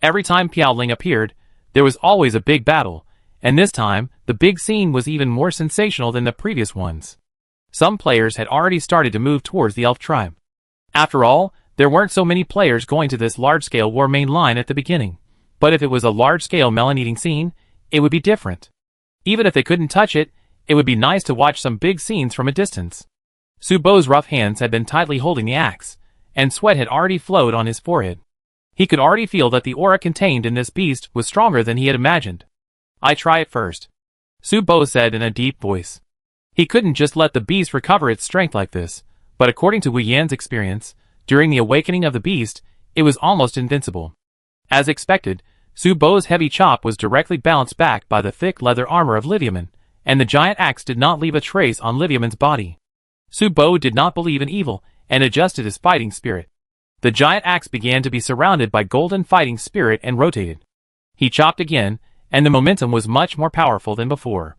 Every time Piao Ling appeared, there was always a big battle, and this time, the big scene was even more sensational than the previous ones. Some players had already started to move towards the elf tribe. After all, there weren't so many players going to this large-scale war main line at the beginning. But if it was a large-scale melon-eating scene, it would be different. Even if they couldn't touch it, it would be nice to watch some big scenes from a distance. Su Bo's rough hands had been tightly holding the axe, and sweat had already flowed on his forehead. He could already feel that the aura contained in this beast was stronger than he had imagined. I try it first, Su Bo said in a deep voice. He couldn't just let the beast recover its strength like this, but according to Wu Yan's experience, during the awakening of the beast, it was almost invincible. As expected, Su Bo's heavy chop was directly bounced back by the thick leather armor of Lidiaman, and the giant axe did not leave a trace on Lidiaman's body. Su Bo did not believe in evil, and adjusted his fighting spirit. The giant axe began to be surrounded by golden fighting spirit and rotated. He chopped again, and the momentum was much more powerful than before.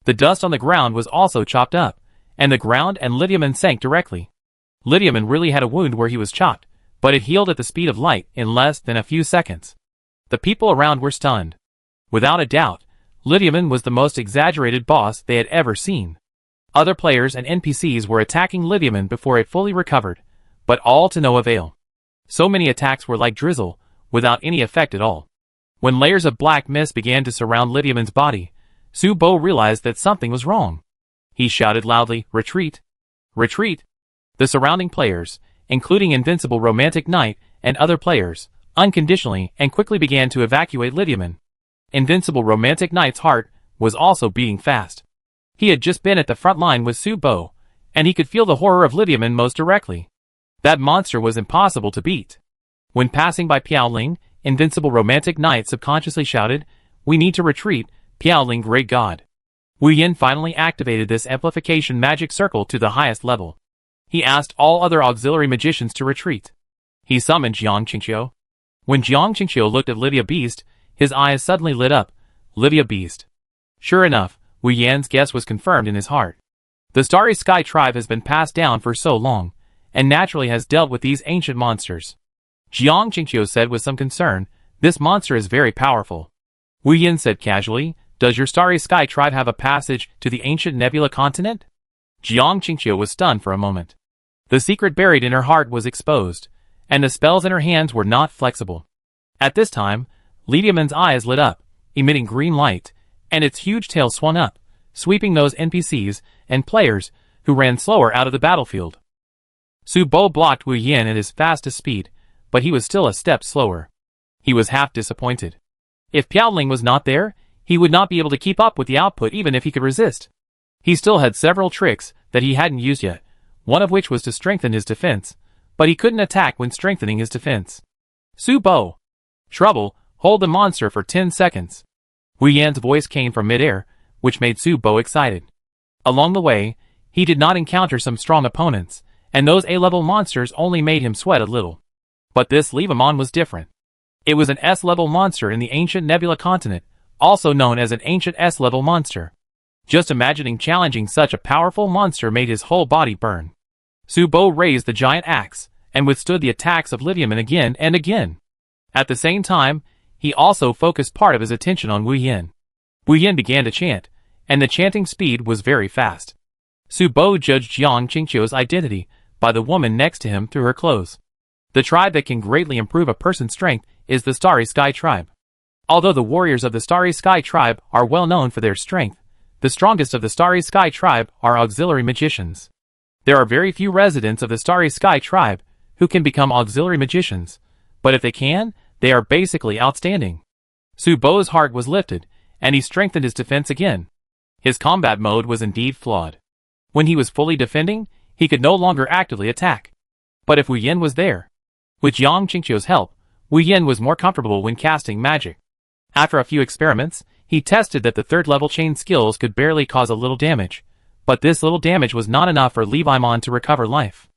The dust on the ground was also chopped up, and the ground and Lidiaman sank directly. Lidiaman really had a wound where he was chopped, but it healed at the speed of light in less than a few seconds. The people around were stunned. Without a doubt, Lidiaman was the most exaggerated boss they had ever seen. Other players and NPCs were attacking Lidiaman before it fully recovered, but all to no avail. So many attacks were like drizzle, without any effect at all. When layers of black mist began to surround Lidiaman's body, Su Bo realized that something was wrong. He shouted loudly, "Retreat! Retreat!" The surrounding players, including Invincible Romantic Knight and other players, unconditionally and quickly began to evacuate Lidiaman. Invincible Romantic Knight's heart was also beating fast. He had just been at the front line with Su Bo, and he could feel the horror of Lidiaman most directly. That monster was impossible to beat. When passing by Piao Ling, Invincible Romantic Knight subconsciously shouted, "We need to retreat, Piao Ling, great god." Wu Yan finally activated this amplification magic circle to the highest level. He asked all other auxiliary magicians to retreat. He summoned Jiang Qingqiu. When Jiang Qingqiu looked at Lydia Beast, his eyes suddenly lit up. Lydia Beast. Sure enough, Wu Yan's guess was confirmed in his heart. The Starry Sky tribe has been passed down for so long, and naturally has dealt with these ancient monsters. Jiang Qingqiu said with some concern, "This monster is very powerful." Wu Yin said casually, "Does your Starry Sky tribe have a passage to the ancient Nebula continent?" Jiang Qingqiu was stunned for a moment. The secret buried in her heart was exposed, and the spells in her hands were not flexible. At this time, Li Diamond's eyes lit up, emitting green light, and its huge tail swung up, sweeping those NPCs and players who ran slower out of the battlefield. Su Bo blocked Wu Yin at his fastest speed, but he was still a step slower. He was half disappointed. If Piaoling was not there, he would not be able to keep up with the output even if he could resist. He still had several tricks that he hadn't used yet, one of which was to strengthen his defense, but he couldn't attack when strengthening his defense. Su Bo! Trouble, hold the monster for 10 seconds. Wu Yan's voice came from midair, which made Su Bo excited. Along the way, he did not encounter some strong opponents, and those A-level monsters only made him sweat a little. But this Levamon was different. It was an S-level monster in the ancient Nebula continent, also known as an ancient S-level monster. Just imagining challenging such a powerful monster made his whole body burn. Su Bo raised the giant axe, and withstood the attacks of Liviaman again and again. At the same time, he also focused part of his attention on Wu Yin. Wu Yin began to chant, and the chanting speed was very fast. Su Bo judged Jiang Qingqiu's identity by the woman next to him through her clothes. The tribe that can greatly improve a person's strength is the Starry Sky tribe. Although the warriors of the Starry Sky tribe are well known for their strength, the strongest of the Starry Sky tribe are auxiliary magicians. There are very few residents of the Starry Sky tribe who can become auxiliary magicians, but if they can, they are basically outstanding. Su Bo's heart was lifted, and he strengthened his defense again. His combat mode was indeed flawed. When he was fully defending, he could no longer actively attack. But if Wu Yin was there, with Jiang Qingqiu's help, Wu Yin was more comfortable when casting magic. After a few experiments, he tested that the third-level chain skills could barely cause a little damage, but this little damage was not enough for Leviamon to recover life.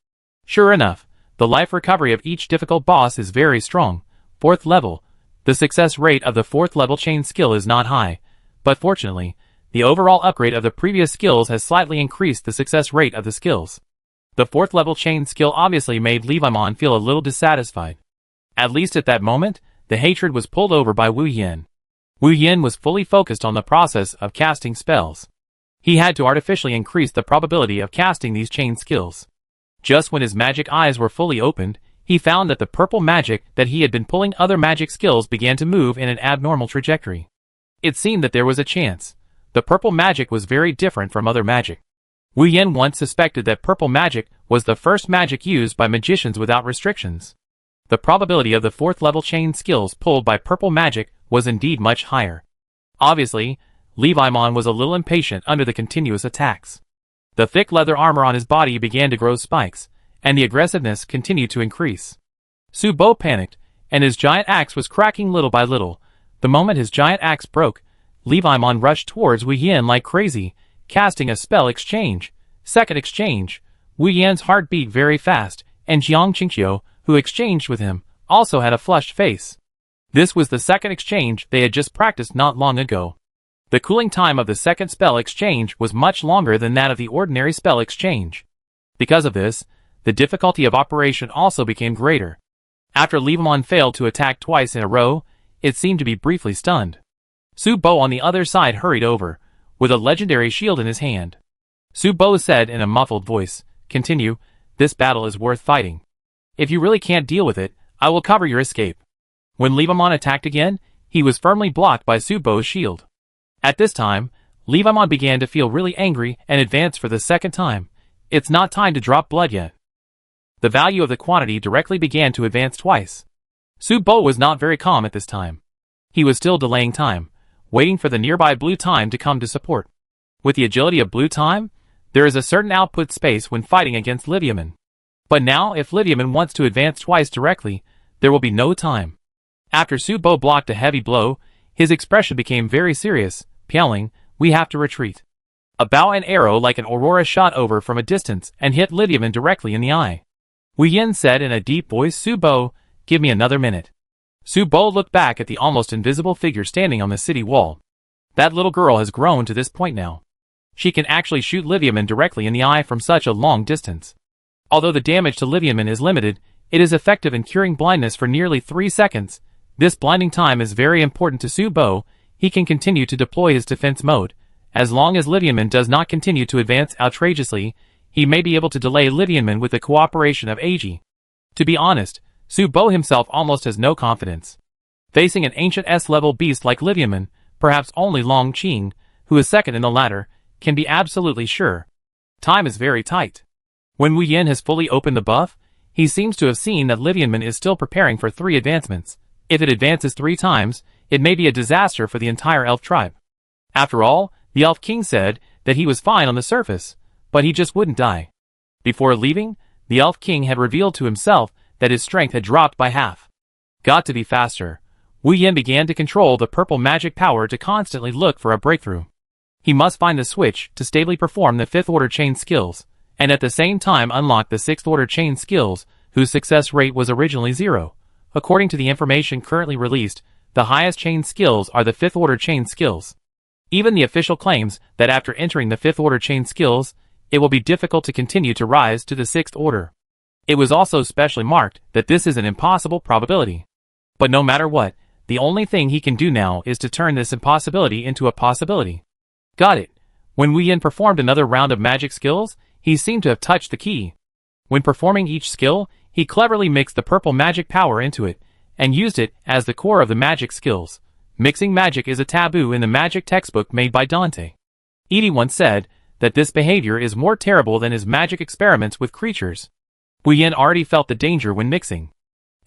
Sure enough, the life recovery of each difficult boss is very strong. 4th level. The success rate of the 4th level chain skill is not high, but fortunately, the overall upgrade of the previous skills has slightly increased the success rate of the skills. The 4th level chain skill obviously made Leviamon feel a little dissatisfied. At least at that moment, the hatred was pulled over by Wu Yin. Wu Yin was fully focused on the process of casting spells. He had to artificially increase the probability of casting these chain skills. Just when his magic eyes were fully opened, he found that the purple magic that he had been pulling other magic skills began to move in an abnormal trajectory. It seemed that there was a chance. The purple magic was very different from other magic. Wu Yin once suspected that purple magic was the first magic used by magicians without restrictions. The probability of the 4th level chain skills pulled by purple magic was indeed much higher. Obviously, Leviamon was a little impatient under the continuous attacks. The thick leather armor on his body began to grow spikes, and the aggressiveness continued to increase. Su Bo panicked, and his giant axe was cracking little by little. The moment his giant axe broke, Leviamon rushed towards Wu Yin like crazy, casting a spell exchange. Second exchange. Wu Yan's heart beat very fast, and Jiang Qingqiu, who exchanged with him, also had a flushed face. This was the second exchange they had just practiced not long ago. The cooling time of the second spell exchange was much longer than that of the ordinary spell exchange. Because of this, the difficulty of operation also became greater. After Leviamon failed to attack twice in a row, it seemed to be briefly stunned. Su Bo on the other side hurried over, with a legendary shield in his hand. Su Bo said in a muffled voice, "Continue, this battle is worth fighting. If you really can't deal with it, I will cover your escape." When Leviamon attacked again, he was firmly blocked by Su Bo's shield. At this time, Leviamon began to feel really angry and advanced for the second time. It's not time to drop blood yet. The value of the quantity directly began to advance twice. Su Bo was not very calm at this time. He was still delaying time, waiting for the nearby blue time to come to support. With the agility of blue time, there is a certain output space when fighting against Liviaman. But now if Liviaman wants to advance twice directly, there will be no time. After Su Bo blocked a heavy blow, his expression became very serious. "Piaoling, we have to retreat." A bow and arrow like an aurora shot over from a distance and hit Liviaman directly in the eye. Wu Yin said in a deep voice, "Su Bo, give me another minute." Su Bo looked back at the almost invisible figure standing on the city wall. That little girl has grown to this point now. She can actually shoot Liviaman directly in the eye from such a long distance. Although the damage to Liviaman is limited, It is effective in curing blindness for nearly 3 seconds. This blinding time is very important to Su Bo. He can continue to deploy his defense mode. As long as Lidianman does not continue to advance outrageously, he may be able to delay Lidianman with the cooperation of AG. To be honest, Su Bo himself almost has no confidence. Facing an ancient S-level beast like Lidianman, perhaps only Long Qing, who is second in the ladder, can be absolutely sure. Time is very tight. When Wu Yin has fully opened the buff, he seems to have seen that Lidianman is still preparing for 3 advancements. If it advances 3 times, it may be a disaster for the entire elf tribe. After all, the Elf King said that he was fine on the surface, but he just wouldn't die. Before leaving, the Elf King had revealed to himself that his strength had dropped by half. Got to be faster. Wu Yin began to control the purple magic power to constantly look for a breakthrough. He must find the switch to stably perform the 5th order chain skills, and at the same time unlock the 6th order chain skills, whose success rate was originally 0. According to the information currently released, the highest chain skills are the 5th order chain skills. Even the official claims that after entering the 5th order chain skills, it will be difficult to continue to rise to the 6th order. It was also specially marked that this is an impossible probability. But no matter what, the only thing he can do now is to turn this impossibility into a possibility. Got it. When Wu Yin performed another round of magic skills, he seemed to have touched the key. When performing each skill, he cleverly mixed the purple magic power into it, and used it as the core of the magic skills. Mixing magic is a taboo in the magic textbook made by Dante. Edie once said that this behavior is more terrible than his magic experiments with creatures. Wu Yin already felt the danger when mixing.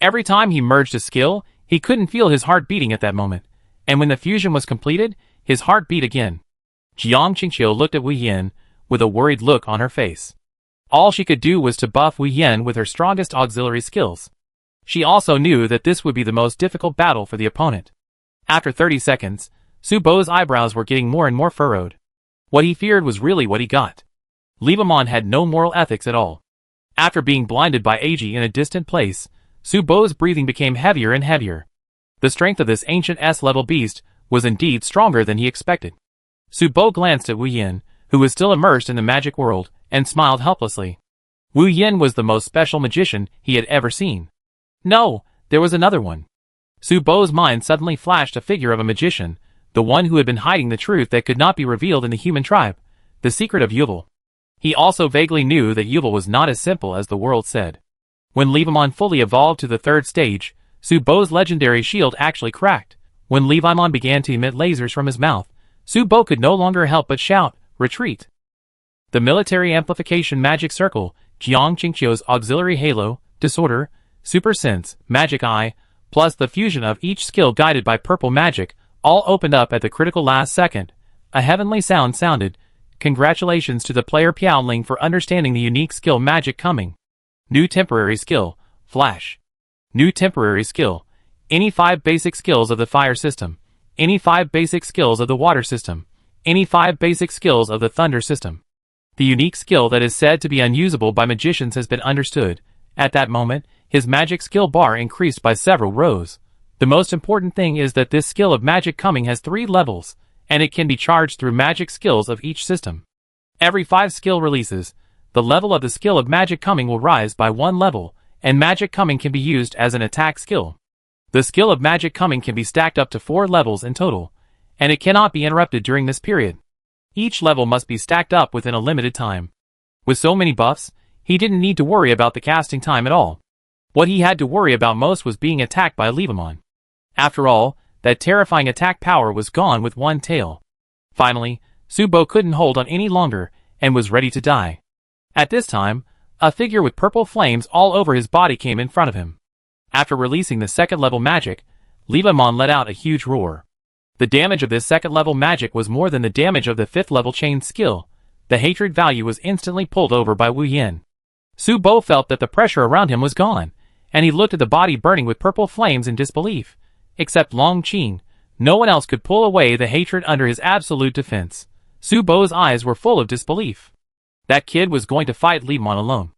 Every time he merged a skill, he couldn't feel his heart beating at that moment, and when the fusion was completed, his heart beat again. Jiang Qingqiu looked at Wu Yin with a worried look on her face. All she could do was to buff Wu Yin with her strongest auxiliary skills. She also knew that this would be the most difficult battle for the opponent. After 30 seconds, Su Bo's eyebrows were getting more and more furrowed. What he feared was really what he got. Liebemon had no moral ethics at all. After being blinded by AG in a distant place, Su Bo's breathing became heavier and heavier. The strength of this ancient S-level beast was indeed stronger than he expected. Su Bo glanced at Wu Yin, who was still immersed in the magic world, and smiled helplessly. Wu Yin was the most special magician he had ever seen. No, there was another one. Su Bo's mind suddenly flashed a figure of a magician, the one who had been hiding the truth that could not be revealed in the human tribe, the secret of Yuval. He also vaguely knew that Yuval was not as simple as the world said. When Liebemon fully evolved to the 3rd stage, Su Bo's legendary shield actually cracked. When Liebemon began to emit lasers from his mouth, Su Bo could no longer help but shout, "Retreat!" The military amplification magic circle, Jiang Qingqiu's auxiliary halo, disorder, super sense, magic eye, plus the fusion of each skill guided by purple magic, all opened up at the critical last second. A heavenly sound sounded. Congratulations to the player Piaoling for understanding the unique skill magic coming. New temporary skill, Flash. New temporary skill. Any 5 basic skills of the fire system. Any 5 basic skills of the water system. Any 5 basic skills of the thunder system. The unique skill that is said to be unusable by magicians has been understood. At that moment, his magic skill bar increased by several rows. The most important thing is that this skill of magic coming has 3 levels, and it can be charged through magic skills of each system. Every 5 skill releases, the level of the skill of magic coming will rise by 1 level, and magic coming can be used as an attack skill. The skill of magic coming can be stacked up to 4 levels in total, and it cannot be interrupted during this period. Each level must be stacked up within a limited time. With so many buffs, he didn't need to worry about the casting time at all. What he had to worry about most was being attacked by Liebemon. After all, that terrifying attack power was gone with one tail. Finally, Su Bo couldn't hold on any longer, and was ready to die. At this time, a figure with purple flames all over his body came in front of him. After releasing the 2nd level magic, Liebemon let out a huge roar. The damage of this 2nd level magic was more than the damage of the 5th level chain skill. The hatred value was instantly pulled over by Wu Yin. Su Bo felt that the pressure around him was gone, and he looked at the body burning with purple flames in disbelief. Except Long Qing, no one else could pull away the hatred under his absolute defense. Su Bo's eyes were full of disbelief. That kid was going to fight Liebemon alone.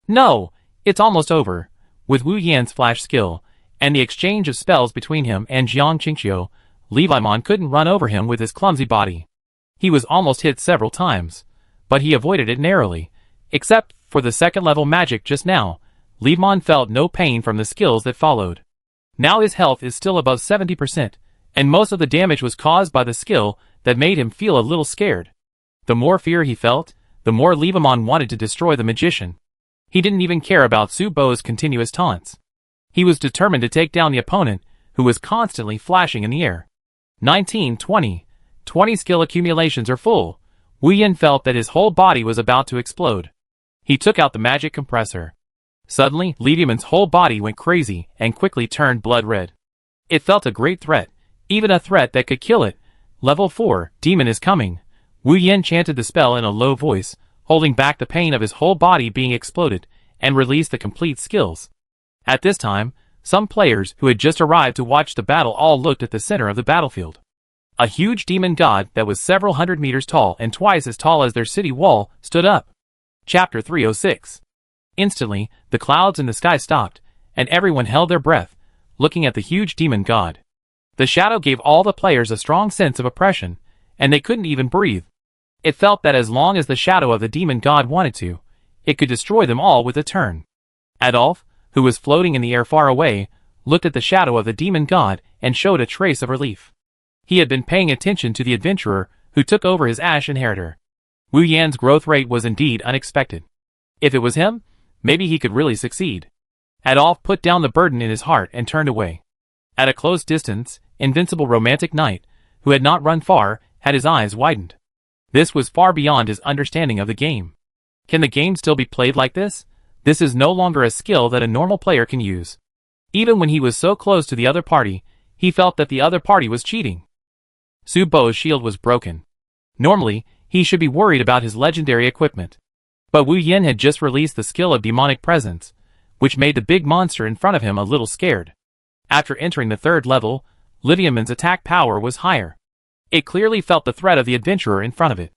No, it's almost over. With Wu Yan's flash skill, and the exchange of spells between him and Jiang Qingqiu, Liebemon couldn't run over him with his clumsy body. He was almost hit several times, but he avoided it narrowly. Except for the 2nd level magic just now, Liebman felt no pain from the skills that followed. Now his health is still above 70%, and most of the damage was caused by the skill that made him feel a little scared. The more fear he felt, the more Liebman wanted to destroy the magician. He didn't even care about Su Bo's continuous taunts. He was determined to take down the opponent, who was constantly flashing in the air. 19, 20 skill accumulations are full. Wu Yin felt that his whole body was about to explode. He took out the magic compressor. Suddenly, Liebman's whole body went crazy and quickly turned blood red. It felt a great threat, even a threat that could kill it. Level 4, Demon is coming. Wu Yin chanted the spell in a low voice, holding back the pain of his whole body being exploded, and released the complete skills. At this time, some players who had just arrived to watch the battle all looked at the center of the battlefield. A huge demon god that was several hundred meters tall and twice as tall as their city wall stood up. Chapter 306. Instantly, the clouds in the sky stopped, and everyone held their breath, looking at the huge demon god. The shadow gave all the players a strong sense of oppression, and they couldn't even breathe. It felt that as long as the shadow of the demon god wanted to, it could destroy them all with a turn. Adolf, who was floating in the air far away, looked at the shadow of the demon god and showed a trace of relief. He had been paying attention to the adventurer who took over his Ash inheritor. Wu Yan's growth rate was indeed unexpected. If it was him, maybe he could really succeed. Adolf put down the burden in his heart and turned away. At a close distance, Invincible Romantic Knight, who had not run far, had his eyes widened. This was far beyond his understanding of the game. Can the game still be played like this? This is no longer a skill that a normal player can use. Even when he was so close to the other party, he felt that the other party was cheating. Su Bo's shield was broken. Normally, he should be worried about his legendary equipment. But Wu Yin had just released the skill of Demonic Presence, which made the big monster in front of him a little scared. After entering the 3rd level, Liebman's attack power was higher. It clearly felt the threat of the adventurer in front of it.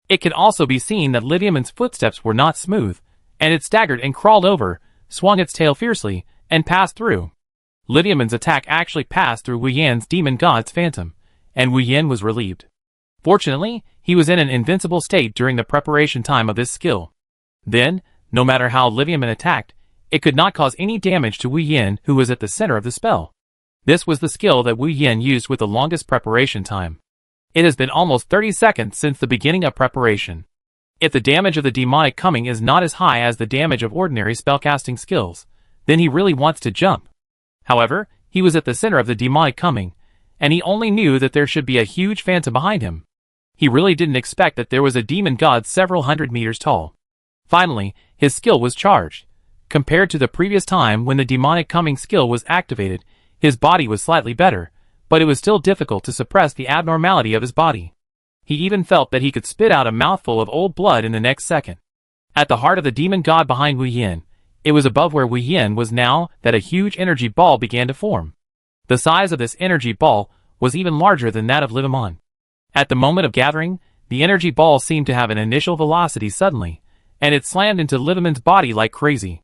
It could also be seen that Liebman's footsteps were not smooth, and it staggered and crawled over, swung its tail fiercely, and passed through. Liebman's attack actually passed through Wu Yan's demon god's phantom, and Wu Yan was relieved. Fortunately, he was in an invincible state during the preparation time of this skill. Then, no matter how Liebman attacked, it could not cause any damage to Wu Yan, who was at the center of the spell. This was the skill that Wu Yan used with the longest preparation time. It has been almost 30 seconds since the beginning of preparation. If the damage of the demonic coming is not as high as the damage of ordinary spellcasting skills, then he really wants to jump. However, he was at the center of the demonic coming, and he only knew that there should be a huge phantom behind him. He really didn't expect that there was a demon god several hundred meters tall. Finally, his skill was charged. Compared to the previous time when the demonic coming skill was activated, his body was slightly better, but it was still difficult to suppress the abnormality of his body. He even felt that he could spit out a mouthful of old blood in the next second. At the heart of the demon god behind Wu Yin, it was above where Wu Yin was now that a huge energy ball began to form. The size of this energy ball was even larger than that of Liebman. At the moment of gathering, the energy ball seemed to have an initial velocity suddenly, and it slammed into Liebman's body like crazy.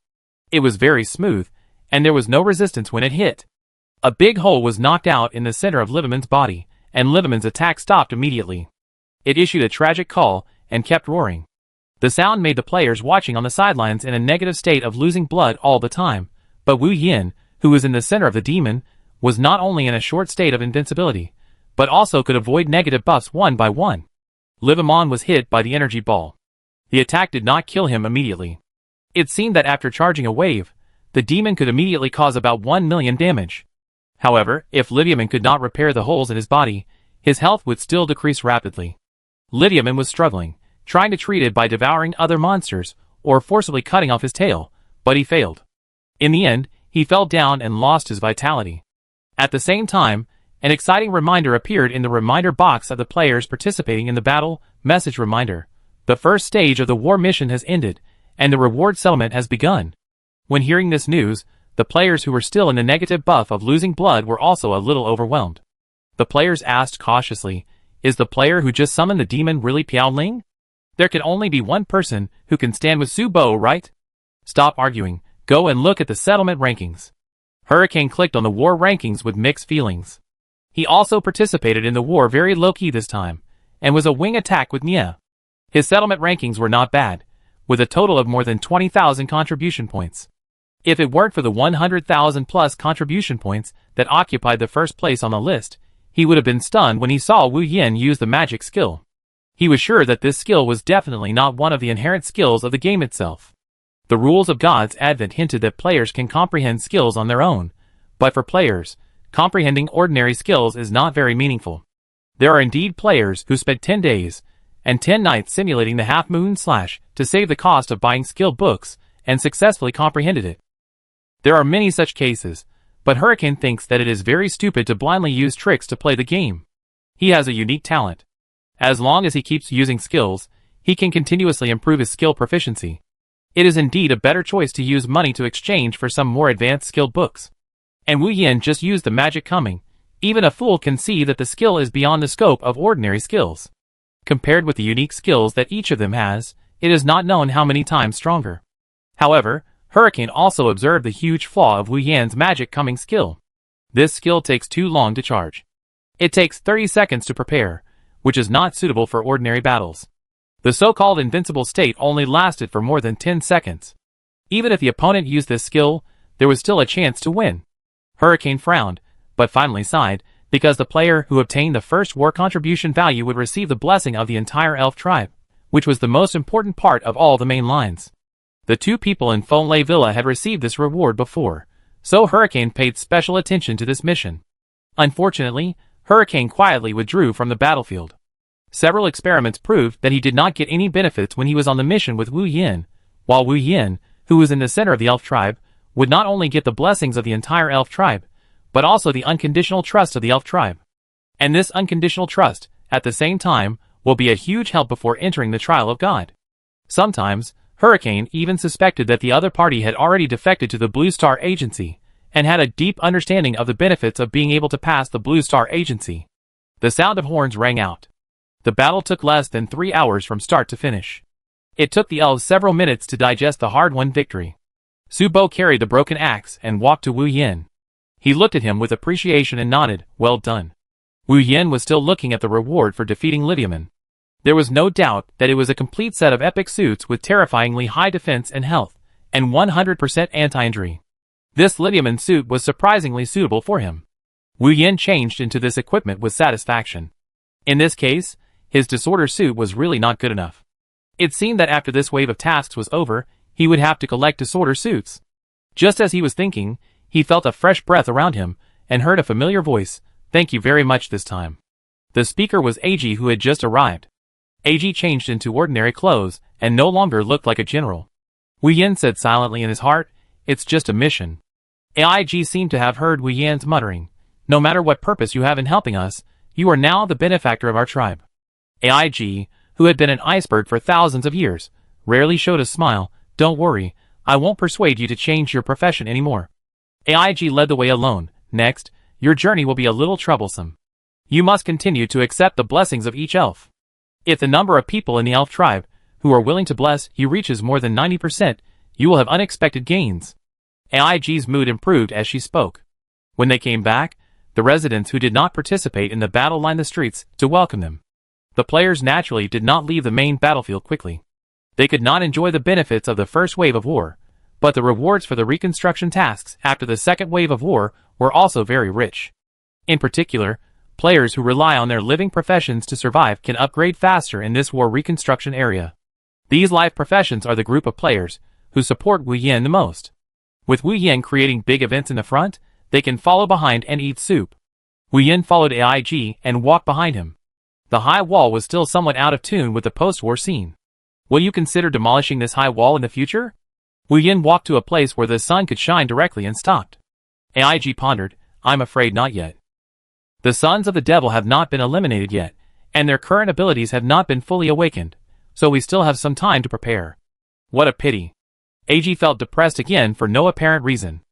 It was very smooth, and there was no resistance when it hit. A big hole was knocked out in the center of Liebman's body, and Liebman's attack stopped immediately. It issued a tragic call and kept roaring. The sound made the players watching on the sidelines in a negative state of losing blood all the time, but Wu Yin, who was in the center of the demon, was not only in a short state of invincibility, but also could avoid negative buffs one by one. Liebman was hit by the energy ball. The attack did not kill him immediately. It seemed that after charging a wave, the demon could immediately cause about 1 million damage. However, if Liebman could not repair the holes in his body, his health would still decrease rapidly. Liebman was struggling, trying to treat it by devouring other monsters or forcibly cutting off his tail, but he failed. In the end, he fell down and lost his vitality. At the same time, an exciting reminder appeared in the reminder box of the players participating in the battle. Message reminder: the first stage of the war mission has ended, and the reward settlement has begun. When hearing this news, the players who were still in the negative buff of losing blood were also a little overwhelmed. The players asked cautiously, "Is the player who just summoned the demon really Piaoling? There can only be one person who can stand with Su Bo, right? Stop arguing, go and look at the settlement rankings." Hurricane clicked on the war rankings with mixed feelings. He also participated in the war very low-key this time, and was a wing attack with Nia. His settlement rankings were not bad, with a total of more than 20,000 contribution points. If it weren't for the 100,000 plus contribution points that occupied the first place on the list, he would have been stunned when he saw Wu Yin use the magic skill. He was sure that this skill was definitely not one of the inherent skills of the game itself. The rules of God's Advent hinted that players can comprehend skills on their own, but for players, comprehending ordinary skills is not very meaningful. There are indeed players who spent 10 days and 10 nights simulating the Half Moon Slash to save the cost of buying skill books and successfully comprehended it. There are many such cases, but Hurricane thinks that it is very stupid to blindly use tricks to play the game. He has a unique talent. As long as he keeps using skills, he can continuously improve his skill proficiency. It is indeed a better choice to use money to exchange for some more advanced skill books. And Wu Yin just used the magic coming. Even a fool can see that the skill is beyond the scope of ordinary skills. Compared with the unique skills that each of them has, it is not known how many times stronger. However, Hurricane also observed the huge flaw of Wu Yan's magic coming skill. This skill takes too long to charge. It takes 30 seconds to prepare, which is not suitable for ordinary battles. The so-called invincible state only lasted for more than 10 seconds. Even if the opponent used this skill, there was still a chance to win. Hurricane frowned, but finally sighed, because the player who obtained the first war contribution value would receive the blessing of the entire elf tribe, which was the most important part of all the main lines. The two people in Fonlay Villa had received this reward before, so Hurricane paid special attention to this mission. Unfortunately, Hurricane quietly withdrew from the battlefield. Several experiments proved that he did not get any benefits when he was on the mission with Wu Yin, while Wu Yin, who was in the center of the elf tribe, would not only get the blessings of the entire elf tribe, but also the unconditional trust of the elf tribe. And this unconditional trust, at the same time, will be a huge help before entering the trial of God. Sometimes, Hurricane even suspected that the other party had already defected to the Blue Star Agency, and had a deep understanding of the benefits of being able to pass the Blue Star Agency. The sound of horns rang out. The battle took less than 3 hours from start to finish. It took the elves several minutes to digest the hard-won victory. Su Bo carried the broken axe and walked to Wu Yin. He looked at him with appreciation and nodded, "Well done." Wu Yin was still looking at the reward for defeating Lidiaman. There was no doubt that it was a complete set of epic suits with terrifyingly high defense and health, and 100% anti-injury. This Lidiaman suit was surprisingly suitable for him. Wu Yin changed into this equipment with satisfaction. In this case, his disorder suit was really not good enough. It seemed that after this wave of tasks was over, he would have to collect disorder suits. Just as he was thinking, he felt a fresh breath around him, and heard a familiar voice, "Thank you very much this time." The speaker was AG, who had just arrived. AG changed into ordinary clothes, and no longer looked like a general. Wu Yin said silently in his heart, "It's just a mission." AIG seemed to have heard Wu Yan's muttering, "No matter what purpose you have in helping us, you are now the benefactor of our tribe." AIG, who had been an iceberg for thousands of years, rarely showed a smile. "Don't worry, I won't persuade you to change your profession anymore." AIG led the way alone. "Next, your journey will be a little troublesome. You must continue to accept the blessings of each elf. If the number of people in the elf tribe who are willing to bless you reaches more than 90%, you will have unexpected gains." AIG's mood improved as she spoke. When they came back, the residents who did not participate in the battle lined the streets to welcome them. The players naturally did not leave the main battlefield quickly. They could not enjoy the benefits of the first wave of war, but the rewards for the reconstruction tasks after the second wave of war were also very rich. In particular, players who rely on their living professions to survive can upgrade faster in this war reconstruction area. These life professions are the group of players who support Wu Yin the most. With Wu Yin creating big events in the front, they can follow behind and eat soup. Wu Yin followed AIG and walked behind him. The high wall was still somewhat out of tune with the post-war scene. "Will you consider demolishing this high wall in the future?" Wu Yin walked to a place where the sun could shine directly and stopped. AIG pondered, "I'm afraid not yet. The sons of the devil have not been eliminated yet, and their current abilities have not been fully awakened, so we still have some time to prepare." What a pity. AG felt depressed again for no apparent reason.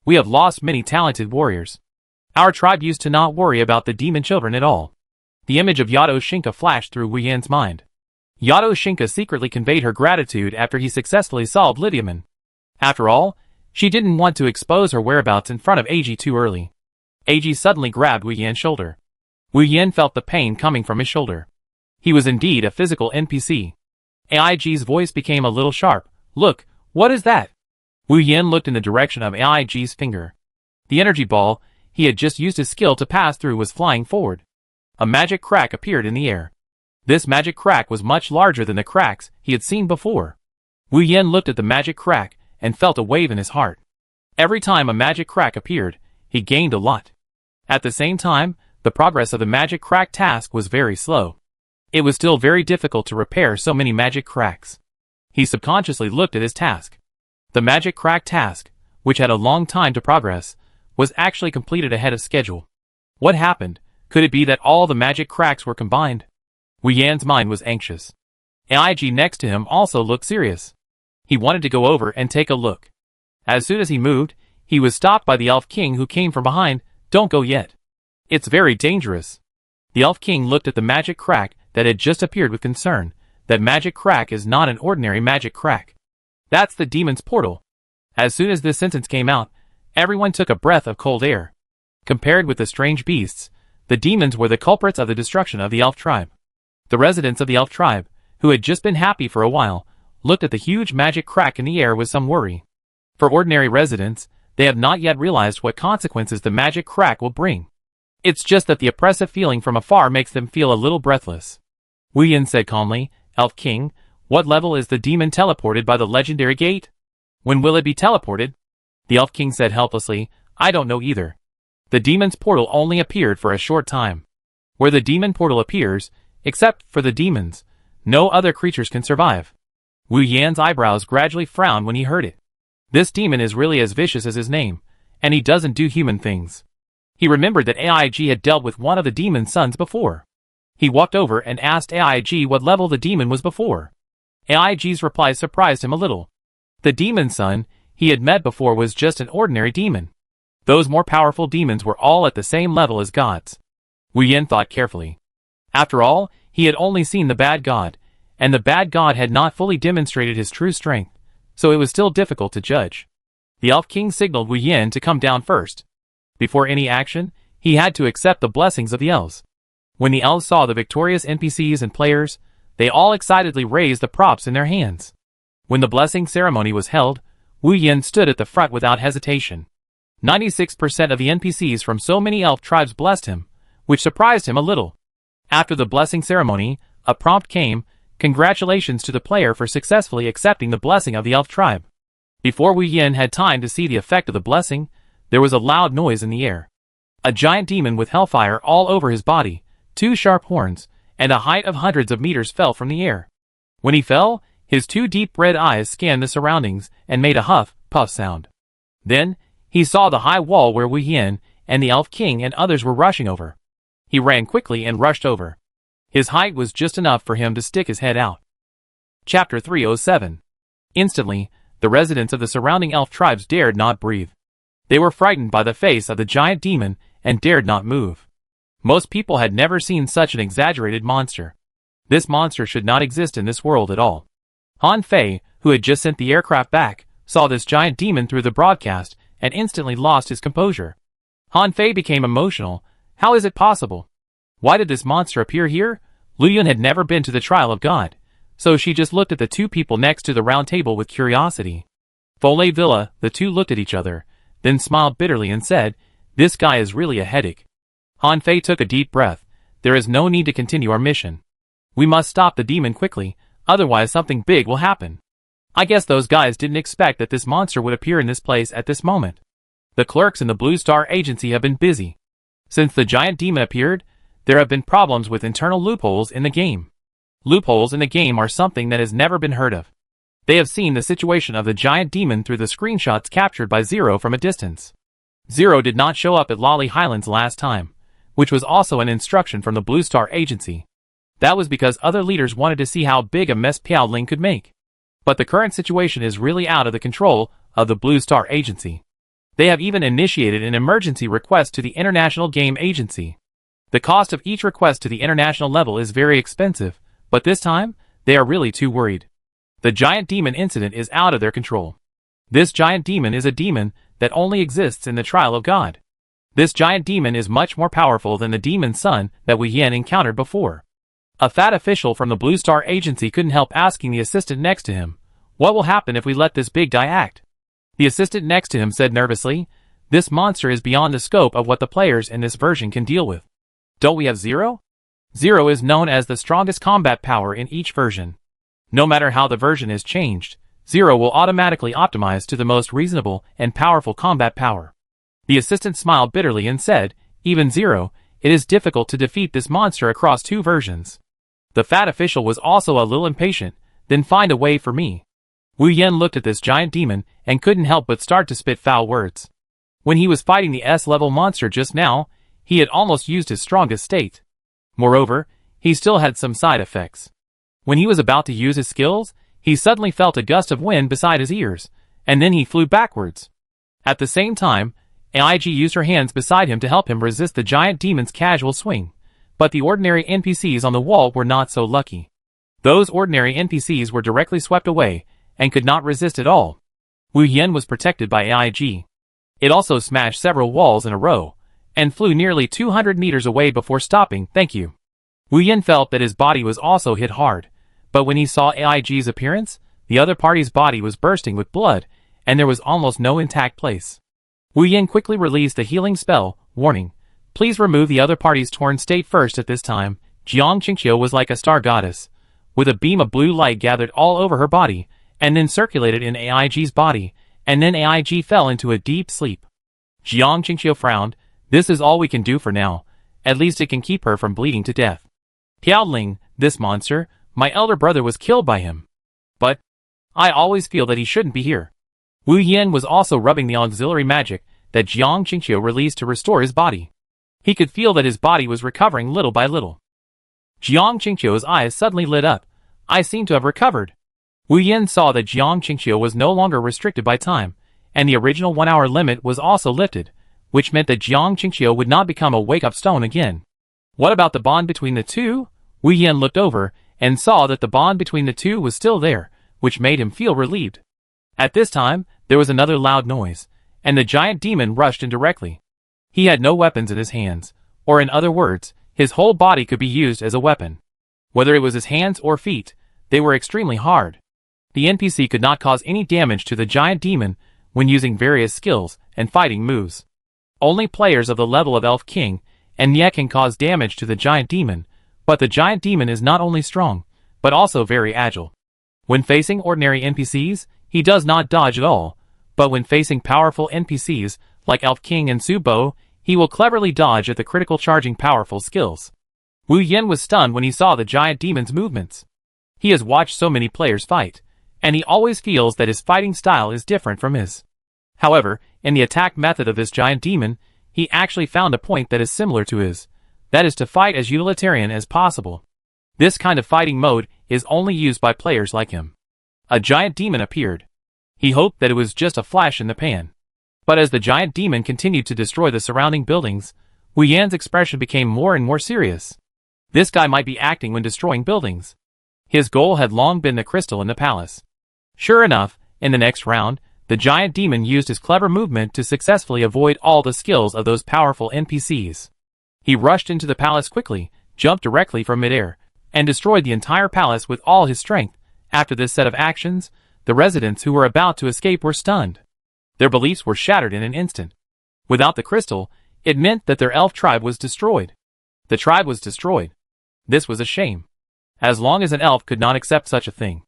"We have lost many talented warriors. Our tribe used to not worry about the demon children at all." The image of Yato Shinka flashed through Wu Yan's mind. Yato Shinka secretly conveyed her gratitude after he successfully solved Lidiaman. After all, she didn't want to expose her whereabouts in front of AG too early. AG suddenly grabbed Wu Yan's shoulder. Wu Yan felt the pain coming from his shoulder. He was indeed a physical NPC. AIG's voice became a little sharp. "Look, what is that?" Wu Yan looked in the direction of AIG's finger. The energy ball he had just used his skill to pass through was flying forward. A magic crack appeared in the air. This magic crack was much larger than the cracks he had seen before. Wu Yan looked at the magic crack and felt a wave in his heart. Every time a magic crack appeared, he gained a lot. At the same time, the progress of the magic crack task was very slow. It was still very difficult to repair so many magic cracks. He subconsciously looked at his task. The magic crack task, which had a long time to progress, was actually completed ahead of schedule. What happened? Could it be that all the magic cracks were combined? Wu Yan's mind was anxious. AIG next to him also looked serious. He wanted to go over and take a look. As soon as he moved, he was stopped by the Elf King, who came from behind. "Don't go yet. It's very dangerous." The Elf King looked at the magic crack that had just appeared with concern. That magic crack is not an ordinary magic crack. That's the demon's portal. As soon as this sentence came out, everyone took a breath of cold air. Compared with the strange beasts, the demons were the culprits of the destruction of the elf tribe. The residents of the elf tribe, who had just been happy for a while, looked at the huge magic crack in the air with some worry. For ordinary residents, they have not yet realized what consequences the magic crack will bring. It's just that the oppressive feeling from afar makes them feel a little breathless. Wu Yan said calmly, "Elf King, what level is the demon teleported by the legendary gate? When will it be teleported?" The Elf King said helplessly, "I don't know either. The demon's portal only appeared for a short time. Where the demon portal appears, except for the demons, no other creatures can survive." Wu Yan's eyebrows gradually frowned when he heard it. This demon is really as vicious as his name, and he doesn't do human things. He remembered that AIG had dealt with one of the demon's sons before. He walked over and asked AIG what level the demon was before. AIG's reply surprised him a little. The demon's son he had met before was just an ordinary demon. Those more powerful demons were all at the same level as gods. Wu Yan thought carefully. After all, he had only seen the bad god, and the bad god had not fully demonstrated his true strength, so it was still difficult to judge. The Elf King signaled Wu Yan to come down first. Before any action, he had to accept the blessings of the elves. When the elves saw the victorious NPCs and players, they all excitedly raised the props in their hands. When the blessing ceremony was held, Wu Yan stood at the front without hesitation. 96% of the NPCs from so many elf tribes blessed him, which surprised him a little. After the blessing ceremony, a prompt came, "Congratulations to the player for successfully accepting the blessing of the elf tribe." Before Wu Yan had time to see the effect of the blessing, there was a loud noise in the air. A giant demon with hellfire all over his body, 2 sharp horns, and a height of hundreds of meters fell from the air. When he fell, his 2 deep red eyes scanned the surroundings and made a huff, puff sound. Then, he saw the high wall where Wu Yan and the Elf King and others were rushing over. He ran quickly and rushed over. His height was just enough for him to stick his head out. Chapter 307. Instantly, the residents of the surrounding elf tribes dared not breathe. They were frightened by the face of the giant demon and dared not move. Most people had never seen such an exaggerated monster. This monster should not exist in this world at all. Han Fei, who had just sent the aircraft back, saw this giant demon through the broadcast and instantly lost his composure. Han Fei became emotional. How is it possible? Why did this monster appear here? Lu Yun had never been to the trial of God, so she just looked at the 2 people next to the round table with curiosity. Foley Villa, the 2 looked at each other, then smiled bitterly and said, "This guy is really a headache." Han Fei took a deep breath. "There is no need to continue our mission. We must stop the demon quickly, otherwise something big will happen. I guess those guys didn't expect that this monster would appear in this place at this moment. The clerks in the Blue Star Agency have been busy. Since the giant demon appeared, there have been problems with internal loopholes in the game. Loopholes in the game are something that has never been heard of. They have seen the situation of the giant demon through the screenshots captured by Zero from a distance. Zero did not show up at Lolly Highlands last time, which was also an instruction from the Blue Star Agency. That was because other leaders wanted to see how big a mess Piao Ling could make. But the current situation is really out of the control of the Blue Star Agency. They have even initiated an emergency request to the International Game Agency. The cost of each request to the international level is very expensive, but this time, they are really too worried. The giant demon incident is out of their control. This giant demon is a demon that only exists in the trial of God. This giant demon is much more powerful than the demon's son that Wu Yan encountered before. A fat official from the Blue Star Agency couldn't help asking the assistant next to him, "What will happen if we let this big guy act?" The assistant next to him said nervously, "This monster is beyond the scope of what the players in this version can deal with. Don't we have Zero? Zero is known as the strongest combat power in each version. No matter how the version is changed, Zero will automatically optimize to the most reasonable and powerful combat power." The assistant smiled bitterly and said, "Even Zero, it is difficult to defeat this monster across 2 versions." The fat official was also a little impatient. "Then find a way for me." Wu Yan looked at this giant demon and couldn't help but start to spit foul words. When he was fighting the S-level monster just now, he had almost used his strongest state. Moreover, he still had some side effects. When he was about to use his skills, he suddenly felt a gust of wind beside his ears, and then he flew backwards. At the same time, AIG used her hands beside him to help him resist the giant demon's casual swing, but the ordinary NPCs on the wall were not so lucky. Those ordinary NPCs were directly swept away, and could not resist at all. Wu Yan was protected by AIG. It also smashed several walls in a row, and flew nearly 200 meters away before stopping. "Thank you." Wu Yan felt that his body was also hit hard, but when he saw AIG's appearance, the other party's body was bursting with blood, and there was almost no intact place. Wu Yan quickly released the healing spell, warning, "Please remove the other party's torn state first." At this time, Jiang Qingqiu was like a star goddess, with a beam of blue light gathered all over her body, and then circulated in AIG's body, and then AIG fell into a deep sleep. Jiang Qingqiu frowned. "This is all we can do for now. At least it can keep her from bleeding to death." "Piaoling, this monster, my elder brother was killed by him. But I always feel that he shouldn't be here." Wu Yan was also rubbing the auxiliary magic that Jiang Qingqiu released to restore his body. He could feel that his body was recovering little by little. Jiang Qingqiu's eyes suddenly lit up. "I seem to have recovered." Wu Yan saw that Jiang Qingqiu was no longer restricted by time, and the original 1-hour limit was also lifted, which meant that Jiang Qingqiu would not become a wake-up stone again. What about the bond between the two? Wu Yan looked over, and saw that the bond between the two was still there, which made him feel relieved. At this time, there was another loud noise, and the giant demon rushed in directly. He had no weapons in his hands, or in other words, his whole body could be used as a weapon. Whether it was his hands or feet, they were extremely hard. The NPC could not cause any damage to the giant demon when using various skills and fighting moves. Only players of the level of Elf King and Nye can cause damage to the giant demon, but the giant demon is not only strong, but also very agile. When facing ordinary NPCs, he does not dodge at all, but when facing powerful NPCs like Elf King and Subo, he will cleverly dodge at the critical charging powerful skills. Wu Yan was stunned when he saw the giant demon's movements. He has watched so many players fight, and he always feels that his fighting style is different from his. However, in the attack method of this giant demon, he actually found a point that is similar to his. That is to fight as utilitarian as possible. This kind of fighting mode is only used by players like him. A giant demon appeared. He hoped that it was just a flash in the pan. But as the giant demon continued to destroy the surrounding buildings, Wu Yan's expression became more and more serious. This guy might be acting when destroying buildings. His goal had long been the crystal in the palace. Sure enough, in the next round, the giant demon used his clever movement to successfully avoid all the skills of those powerful NPCs. He rushed into the palace quickly, jumped directly from midair, and destroyed the entire palace with all his strength. After this set of actions, the residents who were about to escape were stunned. Their beliefs were shattered in an instant. Without the crystal, it meant that their elf tribe was destroyed. The tribe was destroyed. This was a shame. As long as an elf could not accept such a thing.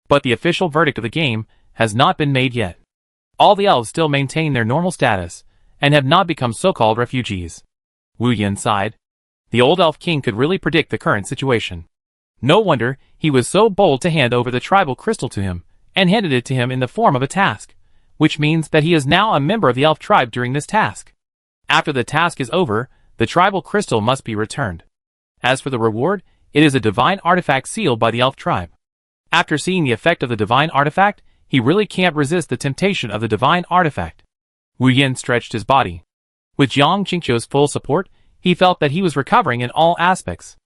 But the official verdict of the game has not been made yet. All the elves still maintain their normal status, and have not become so-called refugees. Wu Yan sighed. The old elf king could really predict the current situation. No wonder he was so bold to hand over the tribal crystal to him, and handed it to him in the form of a task, which means that he is now a member of the elf tribe during this task. After the task is over, the tribal crystal must be returned. As for the reward, it is a divine artifact sealed by the elf tribe. After seeing the effect of the divine artifact, he really can't resist the temptation of the divine artifact. Wu Yan stretched his body. With Jiang Qingqiu's full support, he felt that he was recovering in all aspects.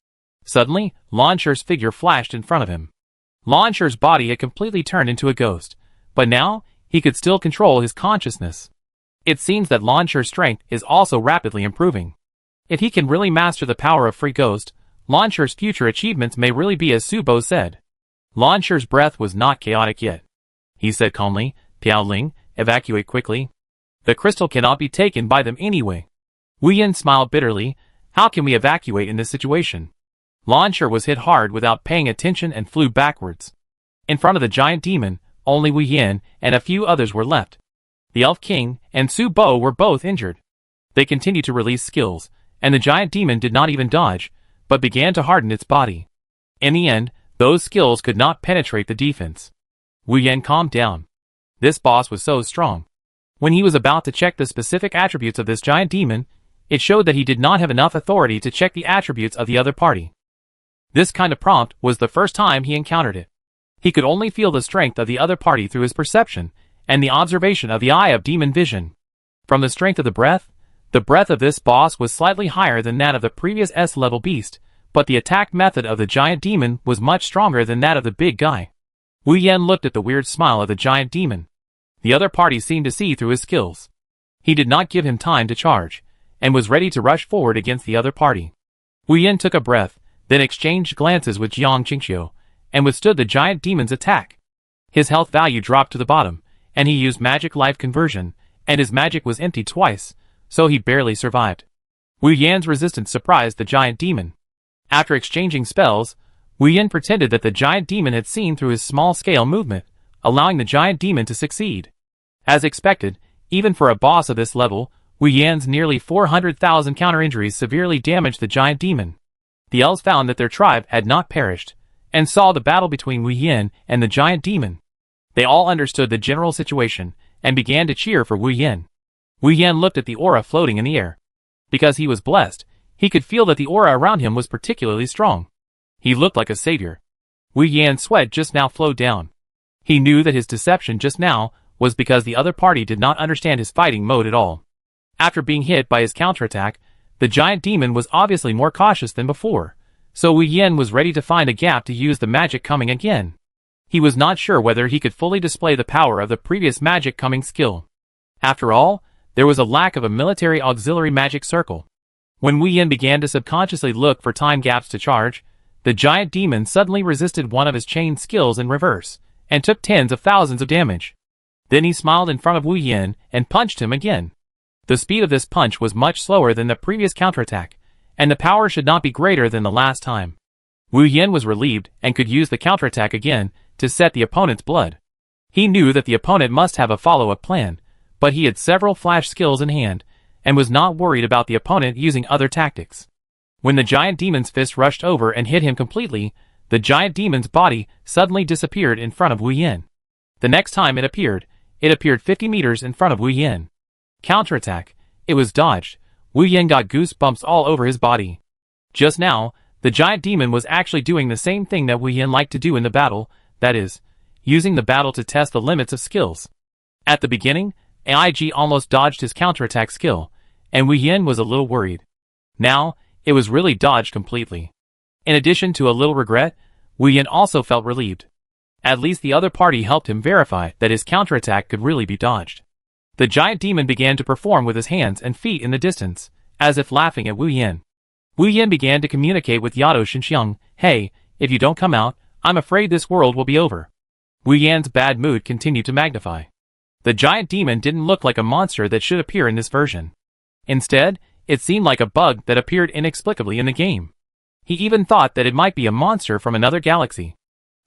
Suddenly, Lan Shi's figure flashed in front of him. Lan Shi's body had completely turned into a ghost, but now, he could still control his consciousness. It seems that Lan Shi's strength is also rapidly improving. If he can really master the power of Free Ghost, Lan Shi's future achievements may really be as Subo said. Lan Shi's breath was not chaotic yet. He said calmly, "Piaoling, evacuate quickly. The crystal cannot be taken by them anyway. Wu Yan smiled bitterly. How can we evacuate in this situation? Launcher was hit hard without paying attention and flew backwards. In front of the giant demon, only Wu Yan and a few others were left. The Elf King and Su Bo were both injured. They continued to release skills, and the giant demon did not even dodge, but began to harden its body. In the end, those skills could not penetrate the defense. Wu Yan calmed down. This boss was so strong. When he was about to check the specific attributes of this giant demon, it showed that he did not have enough authority to check the attributes of the other party. This kind of prompt was the first time he encountered it. He could only feel the strength of the other party through his perception and the observation of the eye of demon vision. From the strength of the breath of this boss was slightly higher than that of the previous S-level beast, but the attack method of the giant demon was much stronger than that of the big guy. Wu Yan looked at the weird smile of the giant demon. The other party seemed to see through his skills. He did not give him time to charge, and was ready to rush forward against the other party. Wu Yan took a breath, then exchanged glances with Jiang Qingxiu, and withstood the giant demon's attack. His health value dropped to the bottom, and he used magic life conversion, and his magic was empty twice, so he barely survived. Wu Yan's resistance surprised the giant demon. After exchanging spells, Wu Yan pretended that the giant demon had seen through his small-scale movement, allowing the giant demon to succeed. As expected, even for a boss of this level, Wu Yan's nearly 400,000 counter-injuries severely damaged the giant demon. The elves found that their tribe had not perished, and saw the battle between Wu Yan and the giant demon. They all understood the general situation, and began to cheer for Wu Yan. Wu Yan looked at the aura floating in the air. Because he was blessed, he could feel that the aura around him was particularly strong. He looked like a savior. Wu Yan's sweat just now flowed down. He knew that his deception just now was because the other party did not understand his fighting mode at all. After being hit by his counterattack, the giant demon was obviously more cautious than before, so Wu Yan was ready to find a gap to use the magic coming again. He was not sure whether he could fully display the power of the previous magic coming skill. After all, there was a lack of a military auxiliary magic circle. When Wu Yan began to subconsciously look for time gaps to charge, the giant demon suddenly resisted one of his chain skills in reverse, and took tens of thousands of damage. Then he smiled in front of Wu Yan and punched him again. The speed of this punch was much slower than the previous counterattack, and the power should not be greater than the last time. Wu Yan was relieved and could use the counterattack again to set the opponent's blood. He knew that the opponent must have a follow-up plan, but he had several flash skills in hand, and was not worried about the opponent using other tactics. When the giant demon's fist rushed over and hit him completely, the giant demon's body suddenly disappeared in front of Wu Yan. The next time it appeared 50 meters in front of Wu Yan. Counterattack. It was dodged. Wu Yan got goosebumps all over his body. Just now, the giant demon was actually doing the same thing that Wu Yan liked to do in the battle, that is, using the battle to test the limits of skills. At the beginning, AIG almost dodged his counterattack skill, and Wu Yan was a little worried. Now, it was really dodged completely. In addition to a little regret, Wu Yan also felt relieved. At least the other party helped him verify that his counterattack could really be dodged. The giant demon began to perform with his hands and feet in the distance, as if laughing at Wu Yan. Wu Yan began to communicate with Yado Xinxiang. Hey, if you don't come out, I'm afraid this world will be over. Wu Yan's bad mood continued to magnify. The giant demon didn't look like a monster that should appear in this version. Instead, it seemed like a bug that appeared inexplicably in the game. He even thought that it might be a monster from another galaxy.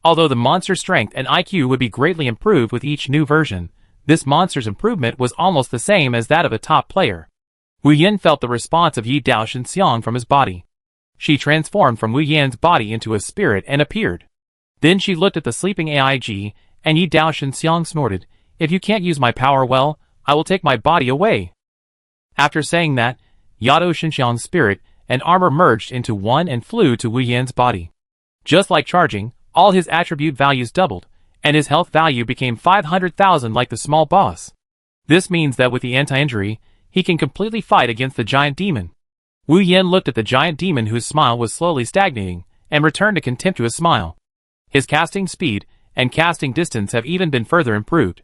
Although the monster's strength and IQ would be greatly improved with each new version, this monster's improvement was almost the same as that of a top player. Wu Yan felt the response of Yi Dao Xinxiang from his body. She transformed from Wu Yan's body into a spirit and appeared. Then she looked at the sleeping AIG, and Yi Dao Xinxiang snorted, "If you can't use my power well, I will take my body away." After saying that, Yado Xinxiang's spirit and armor merged into one and flew to Wu Yan's body. Just like charging, all his attribute values doubled, and his health value became 500,000 like the small boss. This means that with the anti-injury, he can completely fight against the giant demon. Wu Yan looked at the giant demon whose smile was slowly stagnating, and returned a contemptuous smile. His casting speed and casting distance have even been further improved.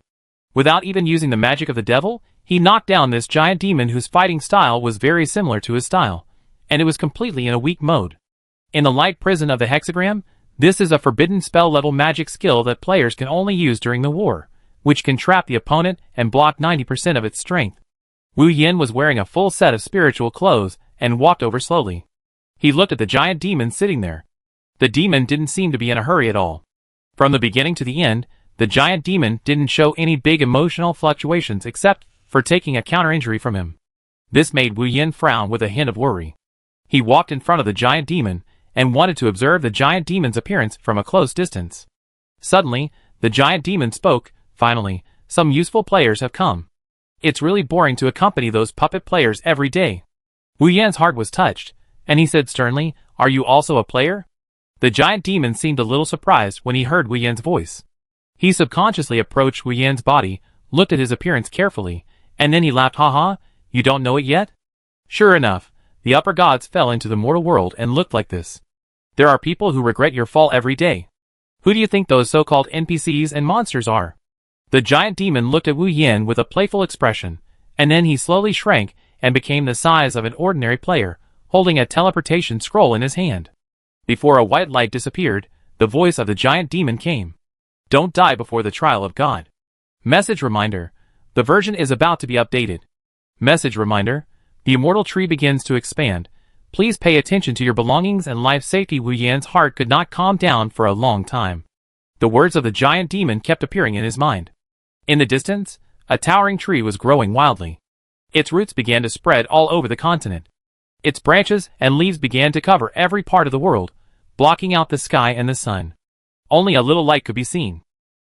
Without even using the magic of the devil, he knocked down this giant demon whose fighting style was very similar to his style, and it was completely in a weak mode. In the light prison of the hexagram, this is a forbidden spell level magic skill that players can only use during the war, which can trap the opponent and block 90% of its strength. Wu Yin was wearing a full set of spiritual clothes and walked over slowly. He looked at the giant demon sitting there. The demon didn't seem to be in a hurry at all. From the beginning to the end, the giant demon didn't show any big emotional fluctuations except for taking a counter-injury from him. This made Wu Yin frown with a hint of worry. He walked in front of the giant demon and wanted to observe the giant demon's appearance from a close distance. Suddenly, the giant demon spoke. Finally, some useful players have come. It's really boring to accompany those puppet players every day. Wu Yan's heart was touched, and he said sternly, "Are you also a player?" The giant demon seemed a little surprised when he heard Wu Yan's voice. He subconsciously approached Wu Yan's body, looked at his appearance carefully, and then he laughed. "Haha, you don't know it yet?" Sure enough, the upper gods fell into the mortal world and looked like this. There are people who regret your fall every day. Who do you think those so-called NPCs and monsters are? The giant demon looked at Wu Yan with a playful expression, and then he slowly shrank and became the size of an ordinary player, holding a teleportation scroll in his hand. Before a white light disappeared, the voice of the giant demon came. Don't die before the trial of God. Message reminder. The version is about to be updated. Message reminder. The immortal tree begins to expand. Please pay attention to your belongings and life safety. Wu Yan's heart could not calm down for a long time. The words of the giant demon kept appearing in his mind. In the distance, a towering tree was growing wildly. Its roots began to spread all over the continent. Its branches and leaves began to cover every part of the world, blocking out the sky and the sun. Only a little light could be seen.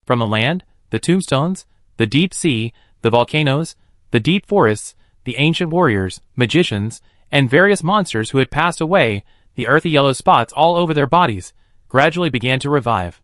From the land, the tombstones, the deep sea, the volcanoes, the deep forests, the ancient warriors, magicians, and various monsters who had passed away, the earthy yellow spots all over their bodies gradually began to revive.